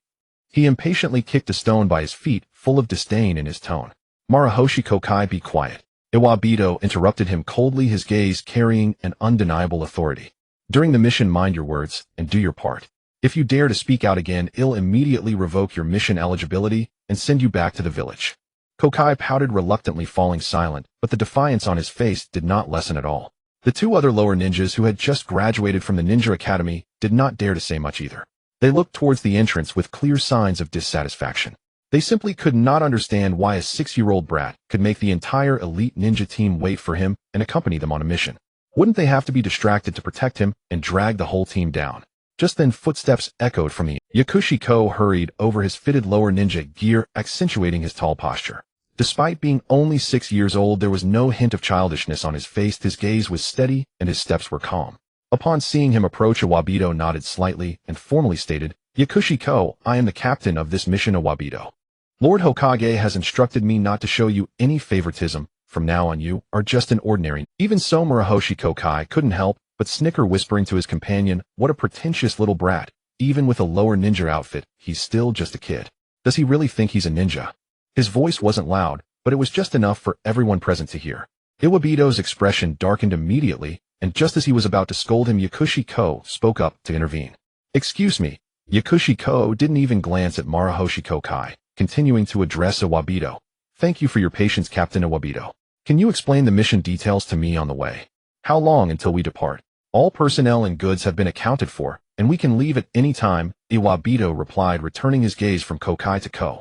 He impatiently kicked a stone by his feet, full of disdain in his tone. Marahoshi Kokai, be quiet. Iwabito interrupted him coldly, his gaze carrying an undeniable authority. During the mission, mind your words and do your part. If you dare to speak out again, I'll immediately revoke your mission eligibility and send you back to the village. Kokai pouted, reluctantly falling silent, but the defiance on his face did not lessen at all. The two other lower ninjas who had just graduated from the Ninja Academy did not dare to say much either. They looked towards the entrance with clear signs of dissatisfaction. They simply could not understand why a 6-year-old brat could make the entire elite ninja team wait for him and accompany them on a mission. Wouldn't they have to be distracted to protect him and drag the whole team down? Just then footsteps echoed from the Yakushi Ko hurried over his fitted lower ninja gear, accentuating his tall posture. Despite being only 6 years old, there was no hint of childishness on his face. His gaze was steady and his steps were calm. Upon seeing him approach, Iwabito nodded slightly and formally stated, Yakushi Ko, I am the captain of this mission. Iwabito. Lord Hokage has instructed me not to show you any favoritism. From now on you are just an ordinary. Even so, Marahoshi Kokai couldn't help but snicker, whispering to his companion, what a pretentious little brat. Even with a lower ninja outfit, he's still just a kid. Does he really think he's a ninja? His voice wasn't loud, but it was just enough for everyone present to hear. Iwabito's expression darkened immediately, and just as he was about to scold him, Yakushi Ko spoke up to intervene. Excuse me. Yakushi Ko didn't even glance at Marahoshi Kokai, continuing to address Iwabito. Thank you for your patience, Captain Iwabito. Can you explain the mission details to me on the way? How long until we depart? All personnel and goods have been accounted for, and we can leave at any time, Iwabito replied, returning his gaze from Kokai to Ko.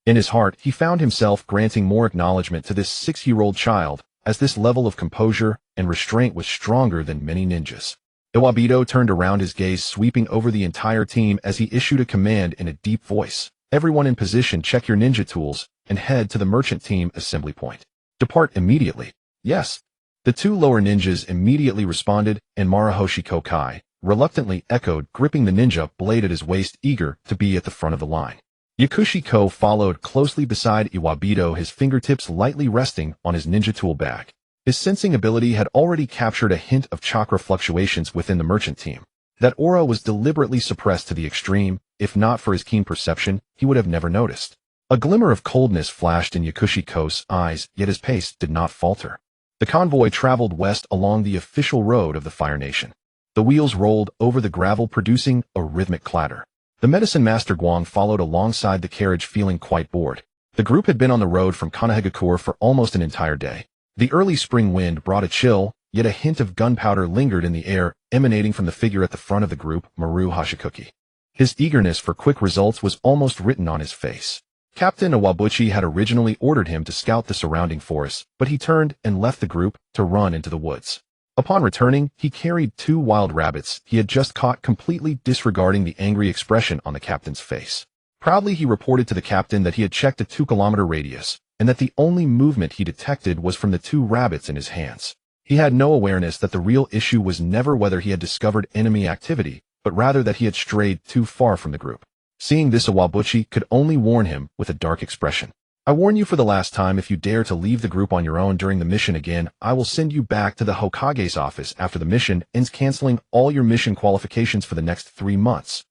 In his heart, he found himself granting more acknowledgement to this 6-year-old child, as this level of composure and restraint was stronger than many ninjas. Iwabito turned around, his gaze sweeping over the entire team as he issued a command in a deep voice. Everyone in position, check your ninja tools and head to the merchant team assembly point. Depart immediately. Yes. The two lower ninjas immediately responded, and Marahoshi Kokai reluctantly echoed, gripping the ninja blade at his waist, eager to be at the front of the line. Yakushi Ko followed closely beside Iwabito, his fingertips lightly resting on his ninja tool bag. His sensing ability had already captured a hint of chakra fluctuations within the merchant team. That aura was deliberately suppressed to the extreme. If not for his keen perception, he would have never noticed. A glimmer of coldness flashed in Yakushi Ko's eyes, yet his pace did not falter. The convoy traveled west along the official road of the Fire Nation. The wheels rolled over the gravel, producing a rhythmic clatter. The medicine master Guang followed alongside the carriage, feeling quite bored. The group had been on the road from Konoha for almost an entire day. The early spring wind brought a chill, yet a hint of gunpowder lingered in the air, emanating from the figure at the front of the group, Maru Hashikuki. His eagerness for quick results was almost written on his face. Captain Iwabuchi had originally ordered him to scout the surrounding forest, but he turned and left the group to run into the woods. Upon returning, he carried 2 wild rabbits he had just caught, completely disregarding the angry expression on the captain's face. Proudly, he reported to the captain that he had checked a 2-kilometer radius, and that the only movement he detected was from the 2 rabbits in his hands. He had no awareness that the real issue was never whether he had discovered enemy activity, but rather that he had strayed too far from the group. Seeing this, Iwabuchi could only warn him with a dark expression. I warn you for the last time, if you dare to leave the group on your own during the mission again, I will send you back to the Hokage's office after the mission ends, canceling all your mission qualifications for the next 3 months.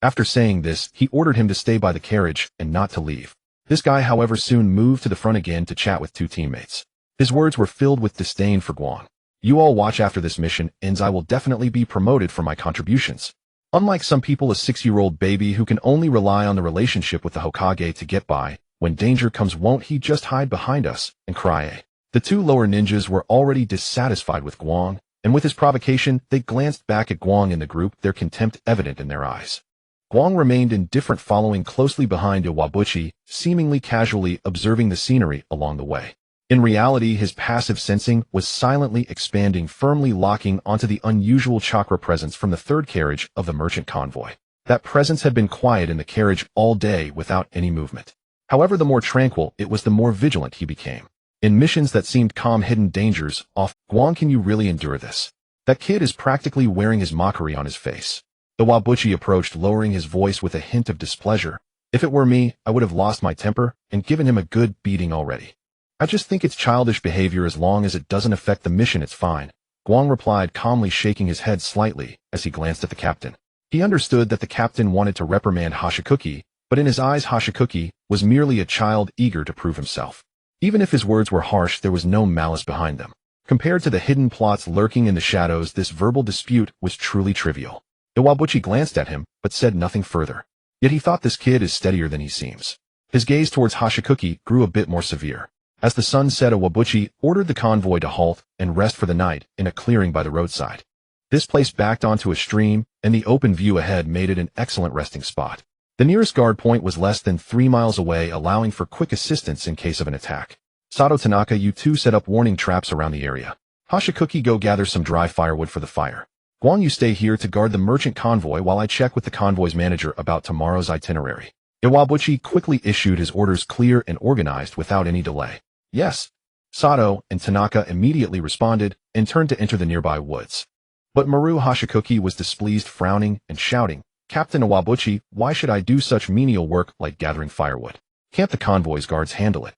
After saying this, he ordered him to stay by the carriage and not to leave. This guy, however, soon moved to the front again to chat with 2 teammates. His words were filled with disdain for Guang. You all watch, after this mission ends I will definitely be promoted for my contributions. Unlike some people, a 6-year-old baby who can only rely on the relationship with the Hokage to get by, when danger comes, won't he just hide behind us and cry, eh? The 2 lower ninjas were already dissatisfied with Guang, and with his provocation, they glanced back at Guang in the group, their contempt evident in their eyes. Guang remained indifferent, following closely behind Iwabuchi, seemingly casually observing the scenery along the way. In reality, his passive sensing was silently expanding, firmly locking onto the unusual chakra presence from the 3rd carriage of the merchant convoy. That presence had been quiet in the carriage all day, without any movement. However, the more tranquil it was, the more vigilant he became. In missions that seemed calm, hidden dangers off. Guang, can you really endure this? That kid is practically wearing his mockery on his face. The Wabuchi approached, lowering his voice with a hint of displeasure. If it were me, I would have lost my temper and given him a good beating already. I just think it's childish behavior. As long as it doesn't affect the mission, it's fine, Guang replied, calmly shaking his head slightly as he glanced at the captain. He understood that the captain wanted to reprimand Hashikuki, but in his eyes Hashikuki was merely a child eager to prove himself. Even if his words were harsh, there was no malice behind them. Compared to the hidden plots lurking in the shadows, this verbal dispute was truly trivial. Iwabuchi glanced at him, but said nothing further. Yet he thought, this kid is steadier than he seems. His gaze towards Hashikuki grew a bit more severe. As the sun set, Iwabuchi ordered the convoy to halt and rest for the night in a clearing by the roadside. This place backed onto a stream, and the open view ahead made it an excellent resting spot. The nearest guard point was less than 3 miles away, allowing for quick assistance in case of an attack. Sato, Tanaka, you two set up warning traps around the area. Hashikuki, go gather some dry firewood for the fire. Guang, you stay here to guard the merchant convoy while I check with the convoy's manager about tomorrow's itinerary. Iwabuchi quickly issued his orders, clear and organized without any delay. Yes. Sato and Tanaka immediately responded and turned to enter the nearby woods. But Maru Hashikuki was displeased, frowning and shouting, Captain Iwabuchi, why should I do such menial work like gathering firewood? Can't the convoy's guards handle it?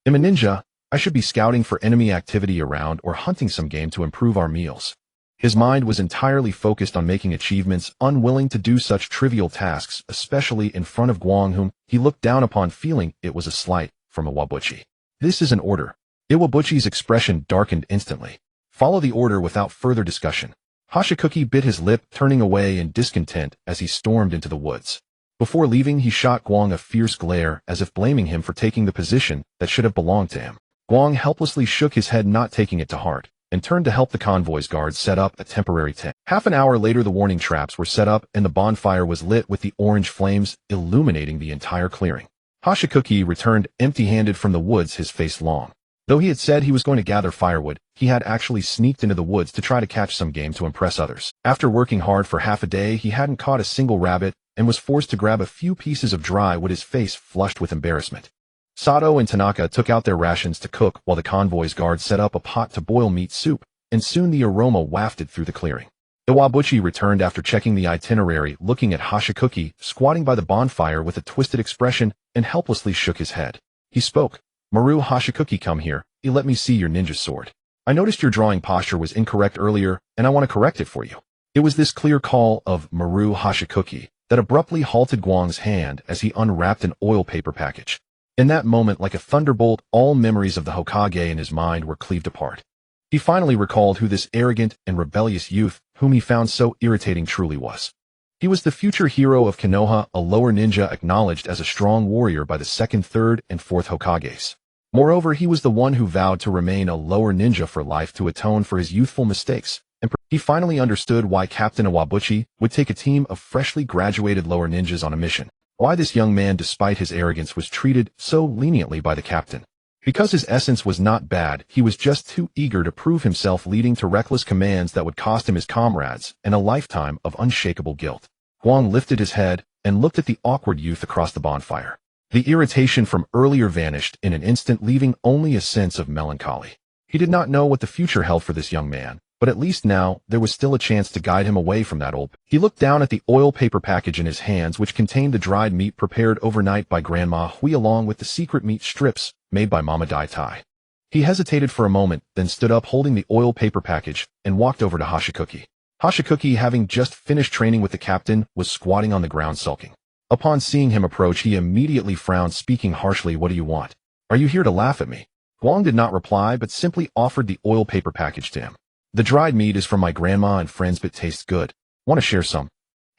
I'm a ninja. I should be scouting for enemy activity around or hunting some game to improve our meals. His mind was entirely focused on making achievements, unwilling to do such trivial tasks, especially in front of Guang, whom he looked down upon, feeling it was a slight from Iwabuchi. This is an order. Iwabuchi's expression darkened instantly. Follow the order without further discussion. Hashikuki bit his lip, turning away in discontent as he stormed into the woods. Before leaving, he shot Guang a fierce glare, as if blaming him for taking the position that should have belonged to him. Guang helplessly shook his head, not taking it to heart, and turned to help the convoy's guards set up a temporary tent. Half an hour later, the warning traps were set up and the bonfire was lit with the orange flames illuminating the entire clearing. Hashikuki returned empty-handed from the woods, his face long. Though he had said he was going to gather firewood, he had actually sneaked into the woods to try to catch some game to impress others. After working hard for half a day, he hadn't caught a single rabbit and was forced to grab a few pieces of dry wood, his face flushed with embarrassment. Sato and Tanaka took out their rations to cook while the convoy's guards set up a pot to boil meat soup, and soon the aroma wafted through the clearing. Iwabuchi returned after checking the itinerary, looking at Hashikuki squatting by the bonfire with a twisted expression, and helplessly shook his head. He spoke. Maru Hashikuki, come here. Let me see your ninja sword. I noticed your drawing posture was incorrect earlier, and I want to correct it for you. It was this clear call of Maru Hashikuki that abruptly halted Guang's hand as he unwrapped an oil paper package. In that moment, like a thunderbolt, all memories of the Hokage in his mind were cleaved apart. He finally recalled who this arrogant and rebellious youth, whom he found so irritating, truly was. He was the future hero of Konoha, a lower ninja acknowledged as a strong warrior by the 2nd, 3rd, and 4th Hokages. Moreover, he was the one who vowed to remain a lower ninja for life to atone for his youthful mistakes, and he finally understood why Captain Iwabuchi would take a team of freshly graduated lower ninjas on a mission. Why this young man, despite his arrogance, was treated so leniently by the captain. Because his essence was not bad, he was just too eager to prove himself, leading to reckless commands that would cost him his comrades and a lifetime of unshakable guilt. Guang lifted his head and looked at the awkward youth across the bonfire. The irritation from earlier vanished in an instant, leaving only a sense of melancholy. He did not know what the future held for this young man, but at least now there was still a chance to guide him away from that old. He looked down at the oil paper package in his hands, which contained the dried meat prepared overnight by Grandma Hui along with the secret meat strips made by Mama Dai Tai. He hesitated for a moment, then stood up holding the oil paper package and walked over to Hashikuki. Hashikuki, having just finished training with the captain, was squatting on the ground sulking. Upon seeing him approach, he immediately frowned, speaking harshly, "What do you want? Are you here to laugh at me?" Guang did not reply, but simply offered the oil paper package to him. "The dried meat is from my grandma and friends, but tastes good. Want to share some?"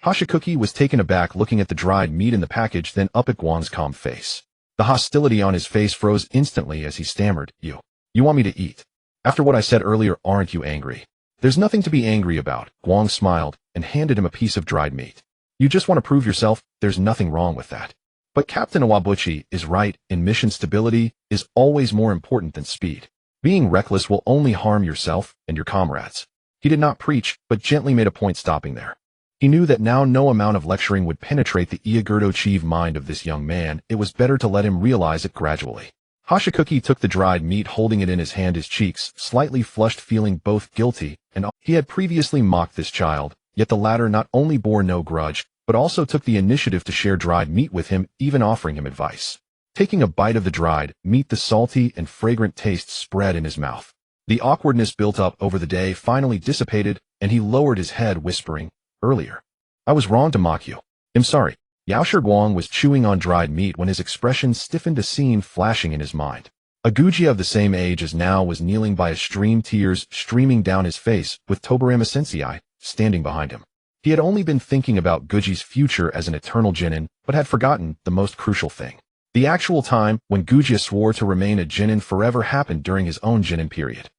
Hashikuki was taken aback, looking at the dried meat in the package, then up at Guang's calm face. The hostility on his face froze instantly as he stammered, You want me to eat? After what I said earlier, aren't you angry?" "There's nothing to be angry about," Guang smiled and handed him a piece of dried meat. "You just want to prove yourself. There's nothing wrong with that. But Captain Iwabuchi is right. In mission, stability is always more important than speed. Being reckless will only harm yourself and your comrades." He did not preach, but gently made a point, stopping there. He knew that now no amount of lecturing would penetrate the Iagurdo-Chief mind of this young man. It was better to let him realize it gradually. Hashikuki took the dried meat, holding it in his hand, his cheeks slightly flushed, feeling both guilty and he had previously mocked this child, yet the latter not only bore no grudge, but also took the initiative to share dried meat with him, even offering him advice. Taking a bite of the dried meat, the salty and fragrant taste spread in his mouth. The awkwardness built up over the day finally dissipated, and he lowered his head, whispering, "Earlier, I was wrong to mock you. I'm sorry." Yao Shiguang was chewing on dried meat when his expression stiffened, a scene flashing in his mind. A Guji of the same age as now was kneeling by, a stream, tears streaming down his face, with Tobirama Senju standing behind him. He had only been thinking about Guji's future as an eternal Genin, but had forgotten the most crucial thing. The actual time when Guji swore to remain a Genin forever happened during his own Genin period.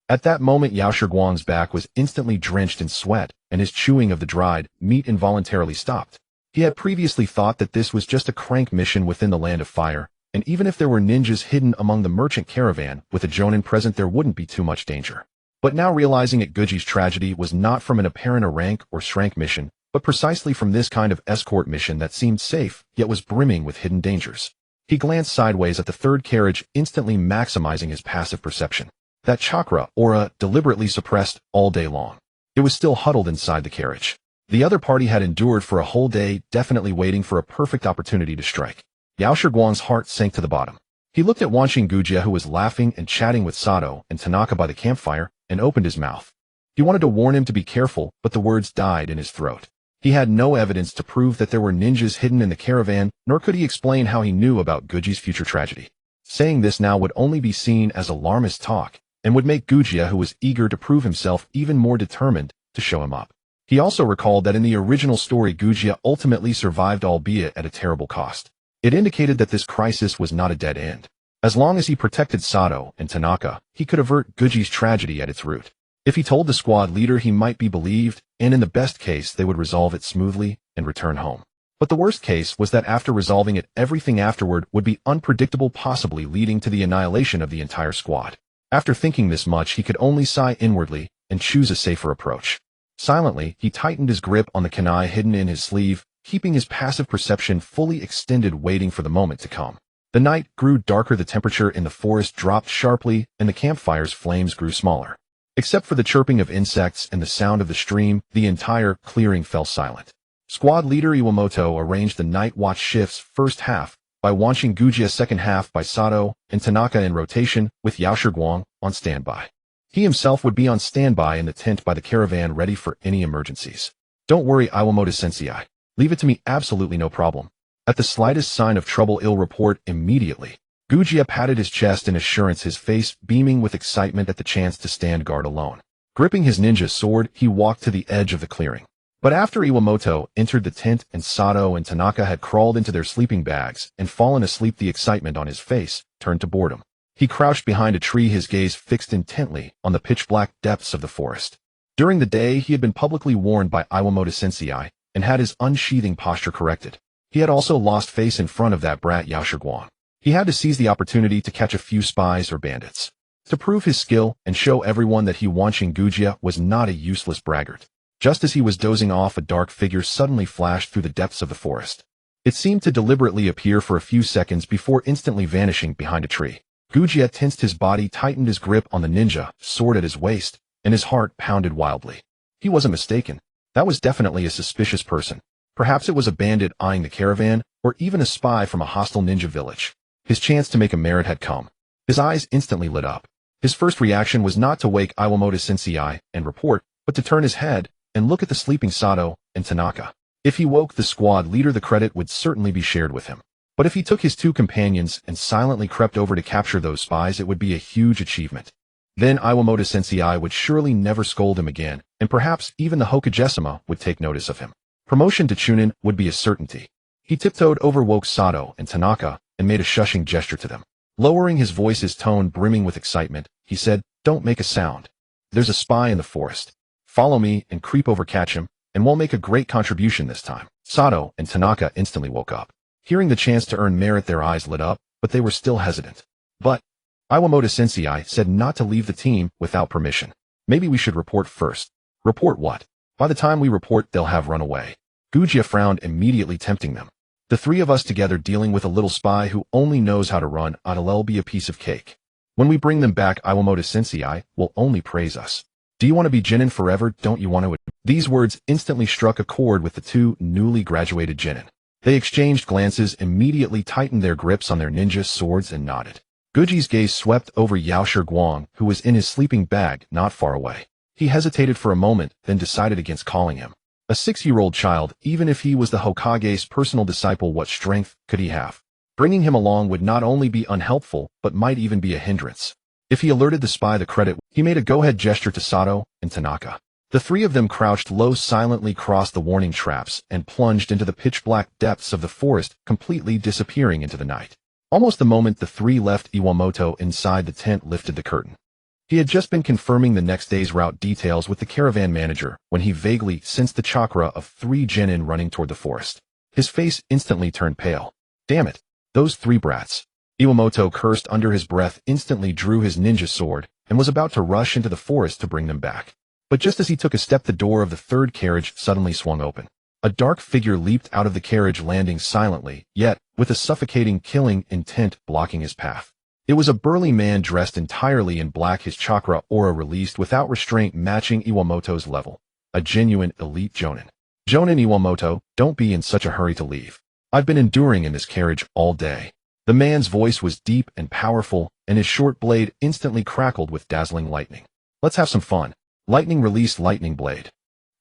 At that moment, Yao Shiguang's back was instantly drenched in sweat, and his chewing of the dried meat involuntarily stopped. He had previously thought that this was just a crank mission within the Land of Fire, and even if there were ninjas hidden among the merchant caravan with a jonin present, there wouldn't be too much danger. But now realizing it, Guji's tragedy was not from an apparent rank or strength mission, but precisely from this kind of escort mission that seemed safe, yet was brimming with hidden dangers. He glanced sideways at the third carriage, instantly maximizing his passive perception. That chakra, aura, deliberately suppressed all day long. It was still huddled inside the carriage. The other party had endured for a whole day, definitely waiting for a perfect opportunity to strike. Yao Shiguang's heart sank to the bottom. He looked at Wanshin Guji, who was laughing and chatting with Sato and Tanaka by the campfire, and opened his mouth. He wanted to warn him to be careful, but the words died in his throat. He had no evidence to prove that there were ninjas hidden in the caravan, nor could he explain how he knew about Guji's future tragedy. Saying this now would only be seen as alarmist talk, and would make Guji, who was eager to prove himself, even more determined to show him up. He also recalled that in the original story, Guji ultimately survived, albeit at a terrible cost. It indicated that this crisis was not a dead end. As long as he protected Sato and Tanaka, he could avert Guji's tragedy at its root. If he told the squad leader, he might be believed, and in the best case they would resolve it smoothly and return home. But the worst case was that after resolving it, everything afterward would be unpredictable, possibly leading to the annihilation of the entire squad. After thinking this much, he could only sigh inwardly and choose a safer approach. Silently, he tightened his grip on the kunai hidden in his sleeve, keeping his passive perception fully extended, waiting for the moment to come. The night grew darker, the temperature in the forest dropped sharply, and the campfire's flames grew smaller. Except for the chirping of insects and the sound of the stream, the entire clearing fell silent. Squad leader Iwamoto arranged the night watch shifts, first half by Wanshin Guji, second half by Sato and Tanaka, in rotation, with Yao Shiguang on standby. He himself would be on standby in the tent by the caravan, ready for any emergencies. "Don't worry, Iwamoto-sensei. Leave it to me, absolutely no problem. At the slightest sign of trouble, I'll report immediately." Guji patted his chest in assurance, his face beaming with excitement at the chance to stand guard alone. Gripping his ninja sword, he walked to the edge of the clearing. But after Iwamoto entered the tent and Sato and Tanaka had crawled into their sleeping bags and fallen asleep, the excitement on his face turned to boredom. He crouched behind a tree, his gaze fixed intently on the pitch-black depths of the forest. During the day, he had been publicly warned by Iwamoto-sensei and had his unsheathing posture corrected. He had also lost face in front of that brat Yao Shiguang. He had to seize the opportunity to catch a few spies or bandits. To prove his skill and show everyone that he, Wanshin Guji, was not a useless braggart. Just as he was dozing off, a dark figure suddenly flashed through the depths of the forest. It seemed to deliberately appear for a few seconds before instantly vanishing behind a tree. Guji tensed his body, tightened his grip on the ninja sword at his waist, and his heart pounded wildly. He wasn't mistaken. That was definitely a suspicious person. Perhaps it was a bandit eyeing the caravan, or even a spy from a hostile ninja village. His chance to make a merit had come. His eyes instantly lit up. His first reaction was not to wake Iwamoto-sensei and report, but to turn his head and look at the sleeping Sato and Tanaka. If he woke the squad leader, the credit would certainly be shared with him. But if he took his two companions and silently crept over to capture those spies, it would be a huge achievement. Then Iwamoto-sensei would surely never scold him again, and perhaps even the Hokage would take notice of him. Promotion to Chunin would be a certainty. He tiptoed over, woke Sato and Tanaka, and made a shushing gesture to them. Lowering his voice, his tone brimming with excitement, he said, "Don't make a sound. There's a spy in the forest. Follow me and creep over, catch him, and we'll make a great contribution this time." Sato and Tanaka instantly woke up. Hearing the chance to earn merit, their eyes lit up, but they were still hesitant. "But Iwamoto-sensei said not to leave the team without permission. Maybe we should report first." "Report what?" By the time we report, they'll have run away. Gujia frowned, immediately tempting them. The three of us together dealing with a little spy who only knows how to run, it'll be a piece of cake. When we bring them back, Iwamoto Sensei will only praise us. Do you want to be Jinin forever? Don't you want to? These words instantly struck a chord with the two newly graduated Jinin. They exchanged glances, immediately tightened their grips on their ninja swords and nodded. Guji's gaze swept over Yao Shiguang, who was in his sleeping bag not far away. He hesitated for a moment, then decided against calling him. A 6-year-old child, even if he was the Hokage's personal disciple, what strength could he have? Bringing him along would not only be unhelpful, but might even be a hindrance. If he alerted the spy the credit, he made a go-ahead gesture to Sato and Tanaka. The three of them crouched low, silently crossed the warning traps, and plunged into the pitch-black depths of the forest, completely disappearing into the night. Almost the moment the three left, Iwamoto inside the tent lifted the curtain. He had just been confirming the next day's route details with the caravan manager when he vaguely sensed the chakra of 3 genin running toward the forest. His face instantly turned pale. Damn it! Those 3 brats. Iwamoto cursed under his breath, instantly drew his ninja sword, and was about to rush into the forest to bring them back. But just as he took a step, the door of the 3rd carriage suddenly swung open. A dark figure leaped out of the carriage, landing silently, yet with a suffocating, killing intent blocking his path. It was a burly man dressed entirely in black, his chakra aura released without restraint, matching Iwamoto's level. A genuine elite jonin. Jonin Iwamoto, don't be in such a hurry to leave. I've been enduring in this carriage all day. The man's voice was deep and powerful, and his short blade instantly crackled with dazzling lightning. Let's have some fun. Lightning released lightning blade.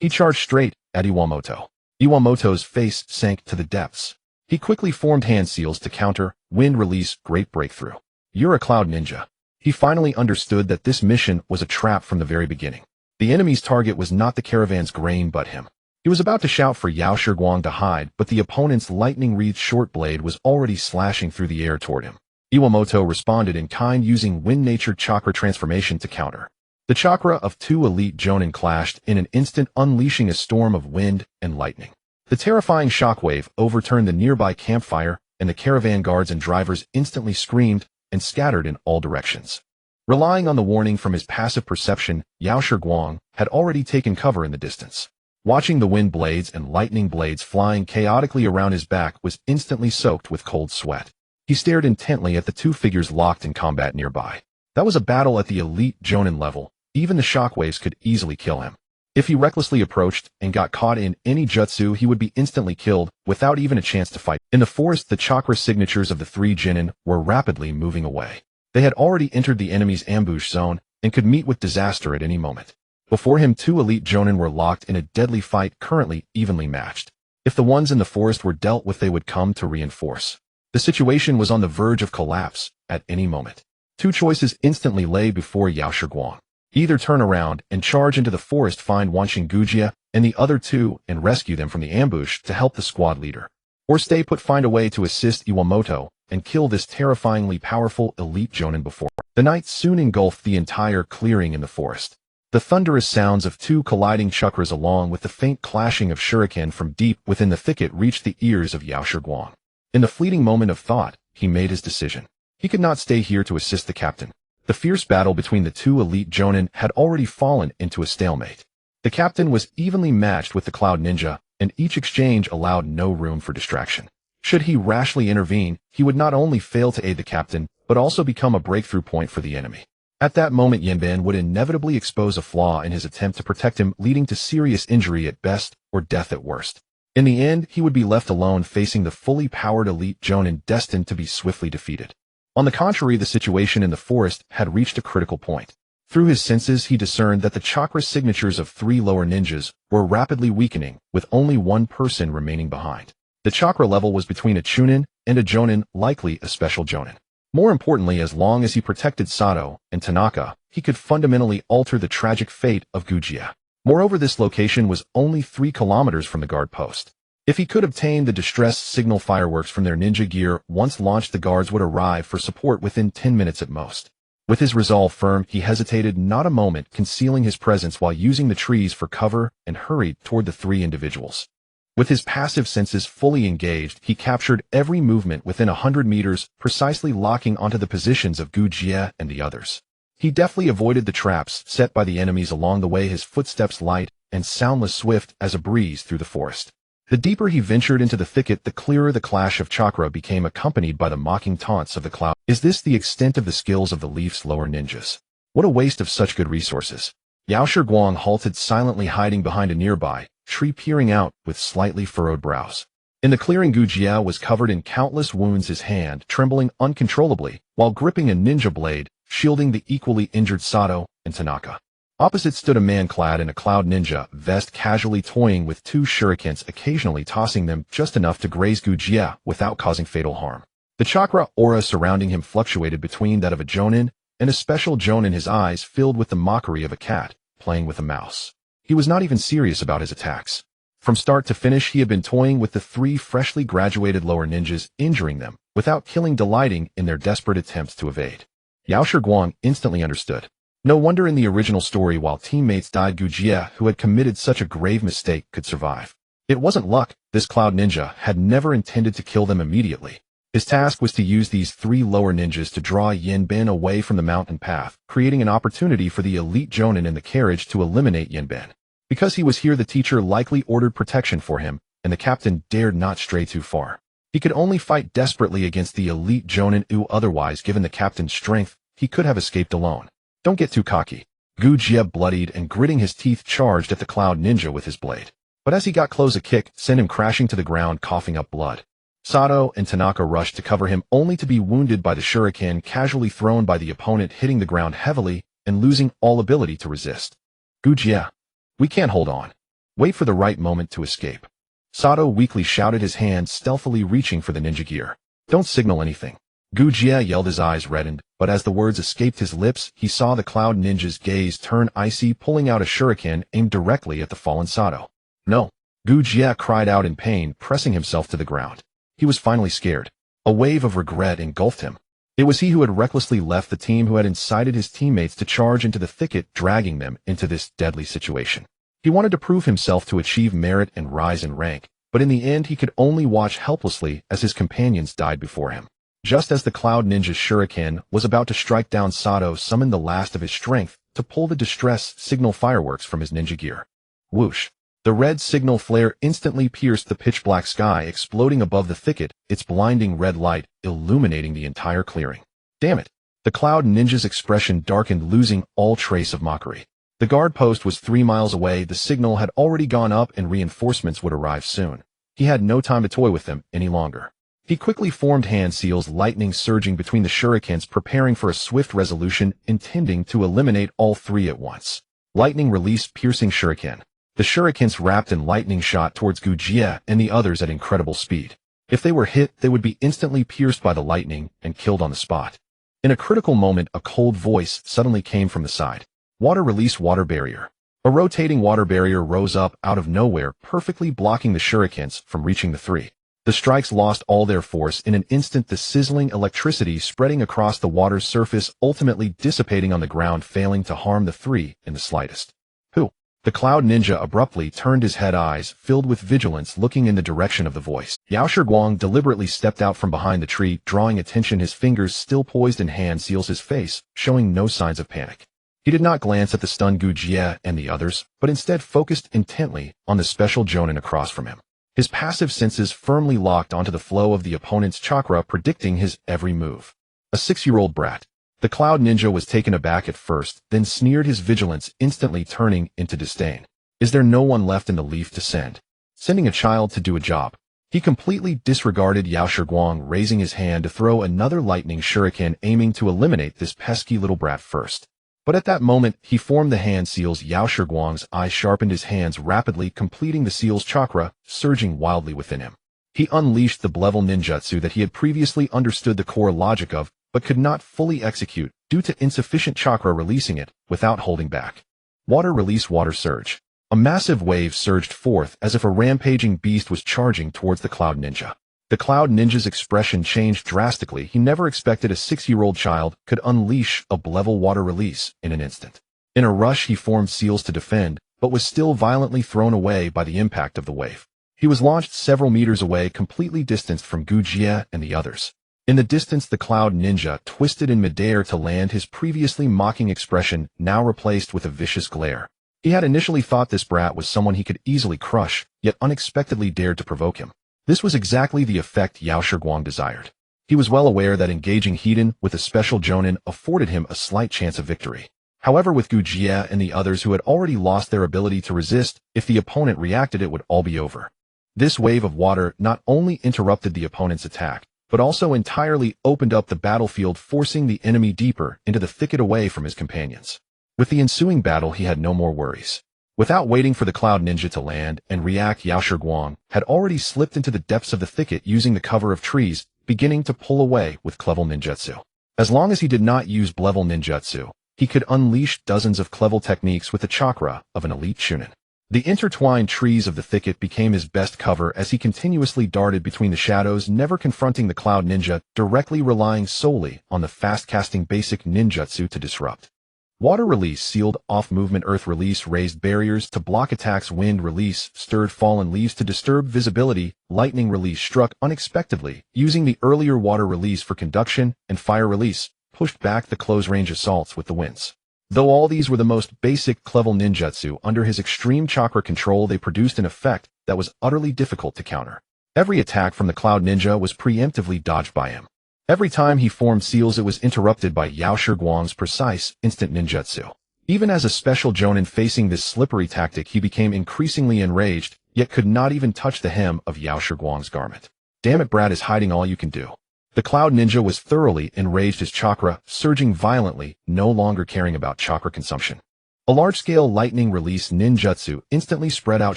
He charged straight at Iwamoto. Iwamoto's face sank to the depths. He quickly formed hand seals to counter, wind release, great breakthrough. You're a cloud ninja. He finally understood that this mission was a trap from the very beginning. The enemy's target was not the caravan's grain but him. He was about to shout for Yao Shiguang to hide, but the opponent's lightning-wreathed short blade was already slashing through the air toward him. Iwamoto responded in kind, using wind-natured chakra transformation to counter. The chakra of 2 elite jonin clashed in an instant, unleashing a storm of wind and lightning. The terrifying shockwave overturned the nearby campfire, and the caravan guards and drivers instantly screamed and scattered in all directions. Relying on the warning from his passive perception, Yao Shiguang had already taken cover in the distance. Watching the wind blades and lightning blades flying chaotically around his back was instantly soaked with cold sweat. He stared intently at the 2 figures locked in combat nearby. That was a battle at the elite jonin level. Even the shockwaves could easily kill him. If he recklessly approached and got caught in any jutsu, he would be instantly killed without even a chance to fight. In the forest, the chakra signatures of the 3 genin were rapidly moving away. They had already entered the enemy's ambush zone and could meet with disaster at any moment. Before him, 2 elite jonin were locked in a deadly fight, currently evenly matched. If the ones in the forest were dealt with, they would come to reinforce. The situation was on the verge of collapse at any moment. 2 choices instantly lay before Yao Shiguang. Either turn around and charge into the forest, find Wanshin Gujia and the other 2 and rescue them from the ambush to help the squad leader. Or stay put, find a way to assist Iwamoto and kill this terrifyingly powerful elite jonin before. The night soon engulfed the entire clearing in the forest. The thunderous sounds of 2 colliding chakras along with the faint clashing of shuriken from deep within the thicket reached the ears of Yao Shiguang. In the fleeting moment of thought, he made his decision. He could not stay here to assist the captain. The fierce battle between the 2 elite jonin had already fallen into a stalemate. The captain was evenly matched with the cloud ninja, and each exchange allowed no room for distraction. Should he rashly intervene, he would not only fail to aid the captain, but also become a breakthrough point for the enemy. At that moment, Yanban would inevitably expose a flaw in his attempt to protect him, leading to serious injury at best or death at worst. In the end, he would be left alone facing the fully powered elite jonin destined to be swiftly defeated. On the contrary, the situation in the forest had reached a critical point. Through his senses, he discerned that the chakra signatures of 3 lower ninjas were rapidly weakening, with only 1 person remaining behind. The chakra level was between a chunin and a jonin, likely a special jonin. More importantly, as long as he protected Sato and Tanaka, he could fundamentally alter the tragic fate of Gujia. Moreover, this location was only 3 kilometers from the guard post. If he could obtain the distress signal fireworks from their ninja gear, once launched, the guards would arrive for support within 10 minutes at most. With his resolve firm, he hesitated not a moment, concealing his presence while using the trees for cover, and hurried toward the 3 individuals. With his passive senses fully engaged, he captured every movement within 100 meters, precisely locking onto the positions of Gujia and the others. He deftly avoided the traps set by the enemies along the way, his footsteps light and soundless, swift as a breeze through the forest. The deeper he ventured into the thicket, the clearer the clash of chakra became, accompanied by the mocking taunts of the cloud. Is this the extent of the skills of the Leaf's lower ninjas? What a waste of such good resources. Yao Shiguang halted silently, hiding behind a nearby tree, peering out with slightly furrowed brows. In the clearing, Gu Jia was covered in countless wounds, his hand trembling uncontrollably while gripping a ninja blade, shielding the equally injured Sato and Tanaka. Opposite stood a man clad in a cloud ninja vest, casually toying with two shurikens, occasionally tossing them just enough to graze Gu Jia without causing fatal harm. The chakra aura surrounding him fluctuated between that of a jonin and a special jonin, his eyes filled with the mockery of a cat playing with a mouse. He was not even serious about his attacks. From start to finish, he had been toying with the three freshly graduated lower ninjas, injuring them without killing, delighting in their desperate attempts to evade. Yao Shiguang instantly understood. No wonder in the original story, while teammates died, Gu Jia, who had committed such a grave mistake, could survive. It wasn't luck. This cloud ninja had never intended to kill them immediately. His task was to use these three lower ninjas to draw Yanbin away from the mountain path, creating an opportunity for the elite jonin in the carriage to eliminate Yanbin. Because he was here, the teacher likely ordered protection for him, and the captain dared not stray too far. He could only fight desperately against the elite jonin, who otherwise, given the captain's strength, he could have escaped alone. Don't get too cocky. Gu Jia, bloodied and gritting his teeth, charged at the cloud ninja with his blade. But as he got close, a kick sent him crashing to the ground, coughing up blood. Sato and Tanaka rushed to cover him, only to be wounded by the shuriken casually thrown by the opponent, hitting the ground heavily and losing all ability to resist. Gu Jia, we can't hold on. Wait for the right moment to escape. Sato weakly shouted, his hand stealthily reaching for the ninja gear. Don't signal anything. Gu Jia yelled, his eyes reddened, but as the words escaped his lips, he saw the cloud ninja's gaze turn icy, pulling out a shuriken aimed directly at the fallen Sato. No! Gu Jia cried out in pain, pressing himself to the ground. He was finally scared. A wave of regret engulfed him. It was he who had recklessly left the team, who had incited his teammates to charge into the thicket, dragging them into this deadly situation. He wanted to prove himself, to achieve merit and rise in rank, but in the end he could only watch helplessly as his companions died before him. Just as the cloud ninja's shuriken was about to strike down, Sato summoned the last of his strength to pull the distress signal fireworks from his ninja gear. Whoosh! The red signal flare instantly pierced the pitch-black sky, exploding above the thicket, its blinding red light illuminating the entire clearing. Damn it! The cloud ninja's expression darkened, losing all trace of mockery. The guard post was 3 miles away, the signal had already gone up and reinforcements would arrive soon. He had no time to toy with them any longer. He quickly formed hand seals, lightning surging between the shurikens, preparing for a swift resolution, intending to eliminate all three at once. Lightning released piercing shuriken. The shurikens wrapped in lightning shot towards Gu Jia and the others at incredible speed. If they were hit, they would be instantly pierced by the lightning and killed on the spot. In a critical moment, a cold voice suddenly came from the side. Water release, water barrier. A rotating water barrier rose up out of nowhere, perfectly blocking the shurikens from reaching the three. The strikes lost all their force in an instant, the sizzling electricity spreading across the water's surface, ultimately dissipating on the ground, failing to harm the three in the slightest. Who? The cloud ninja abruptly turned his head, eyes filled with vigilance, looking in the direction of the voice. Yao Shiguang deliberately stepped out from behind the tree, drawing attention, his fingers still poised in hand seals, his face showing no signs of panic. He did not glance at the stunned Gu Jia and the others, but instead focused intently on the special jonin across from him. His passive senses firmly locked onto the flow of the opponent's chakra, predicting his every move. A 6-year-old brat. The cloud ninja was taken aback at first, then sneered, his vigilance instantly turning into disdain. Is there no one left in the Leaf to send? Sending a child to do a job. He completely disregarded Yao Shiguang, raising his hand to throw another lightning shuriken, aiming to eliminate this pesky little brat first. But at that moment, he formed the hand seals. Yao Shiguang's eyes sharpened, his hands rapidly completing the seal's chakra, surging wildly within him. He unleashed the Blevel ninjutsu that he had previously understood the core logic of, but could not fully execute due to insufficient chakra, releasing it without holding back. Water release, water surge. A massive wave surged forth as if a rampaging beast was charging towards the cloud ninja. The cloud ninja's expression changed drastically. He never expected a 6-year-old child could unleash a Blevel water release in an instant. In a rush, he formed seals to defend, but was still violently thrown away by the impact of the wave. He was launched several meters away, completely distanced from Gu Jia and the others. In the distance, the cloud ninja twisted in midair to land, his previously mocking expression now replaced with a vicious glare. He had initially thought this brat was someone he could easily crush, yet unexpectedly dared to provoke him. This was exactly the effect Yao Shiguang desired. He was well aware that engaging Hiden with a special Jonin afforded him a slight chance of victory. However, with Gu Jie and the others who had already lost their ability to resist, if the opponent reacted it would all be over. This wave of water not only interrupted the opponent's attack, but also entirely opened up the battlefield, forcing the enemy deeper into the thicket away from his companions. With the ensuing battle, he had no more worries. Without waiting for the Cloud Ninja to land and react, Yao Shiguang had already slipped into the depths of the thicket using the cover of trees, beginning to pull away with Clevel Ninjutsu. As long as he did not use Blevel Ninjutsu, he could unleash dozens of Clevel techniques with the chakra of an elite Chunin. The intertwined trees of the thicket became his best cover as he continuously darted between the shadows, never confronting the Cloud Ninja, directly relying solely on the fast-casting basic ninjutsu to disrupt. Water release sealed off movement, earth release raised barriers to block attacks, wind release stirred fallen leaves to disturb visibility, lightning release struck unexpectedly, using the earlier water release for conduction, and fire release pushed back the close-range assaults with the winds. Though all these were the most basic Clevel ninjutsu, under his extreme chakra control they produced an effect that was utterly difficult to counter. Every attack from the Cloud Ninja was preemptively dodged by him. Every time he formed seals it was interrupted by Yao Shiguang's precise, instant ninjutsu. Even as a special Jonin facing this slippery tactic he became increasingly enraged, yet could not even touch the hem of Yao Shiguang's garment. Damn it, brat is hiding all you can do. The Cloud Ninja was thoroughly enraged, his chakra surging violently, no longer caring about chakra consumption. A large-scale lightning release ninjutsu instantly spread out,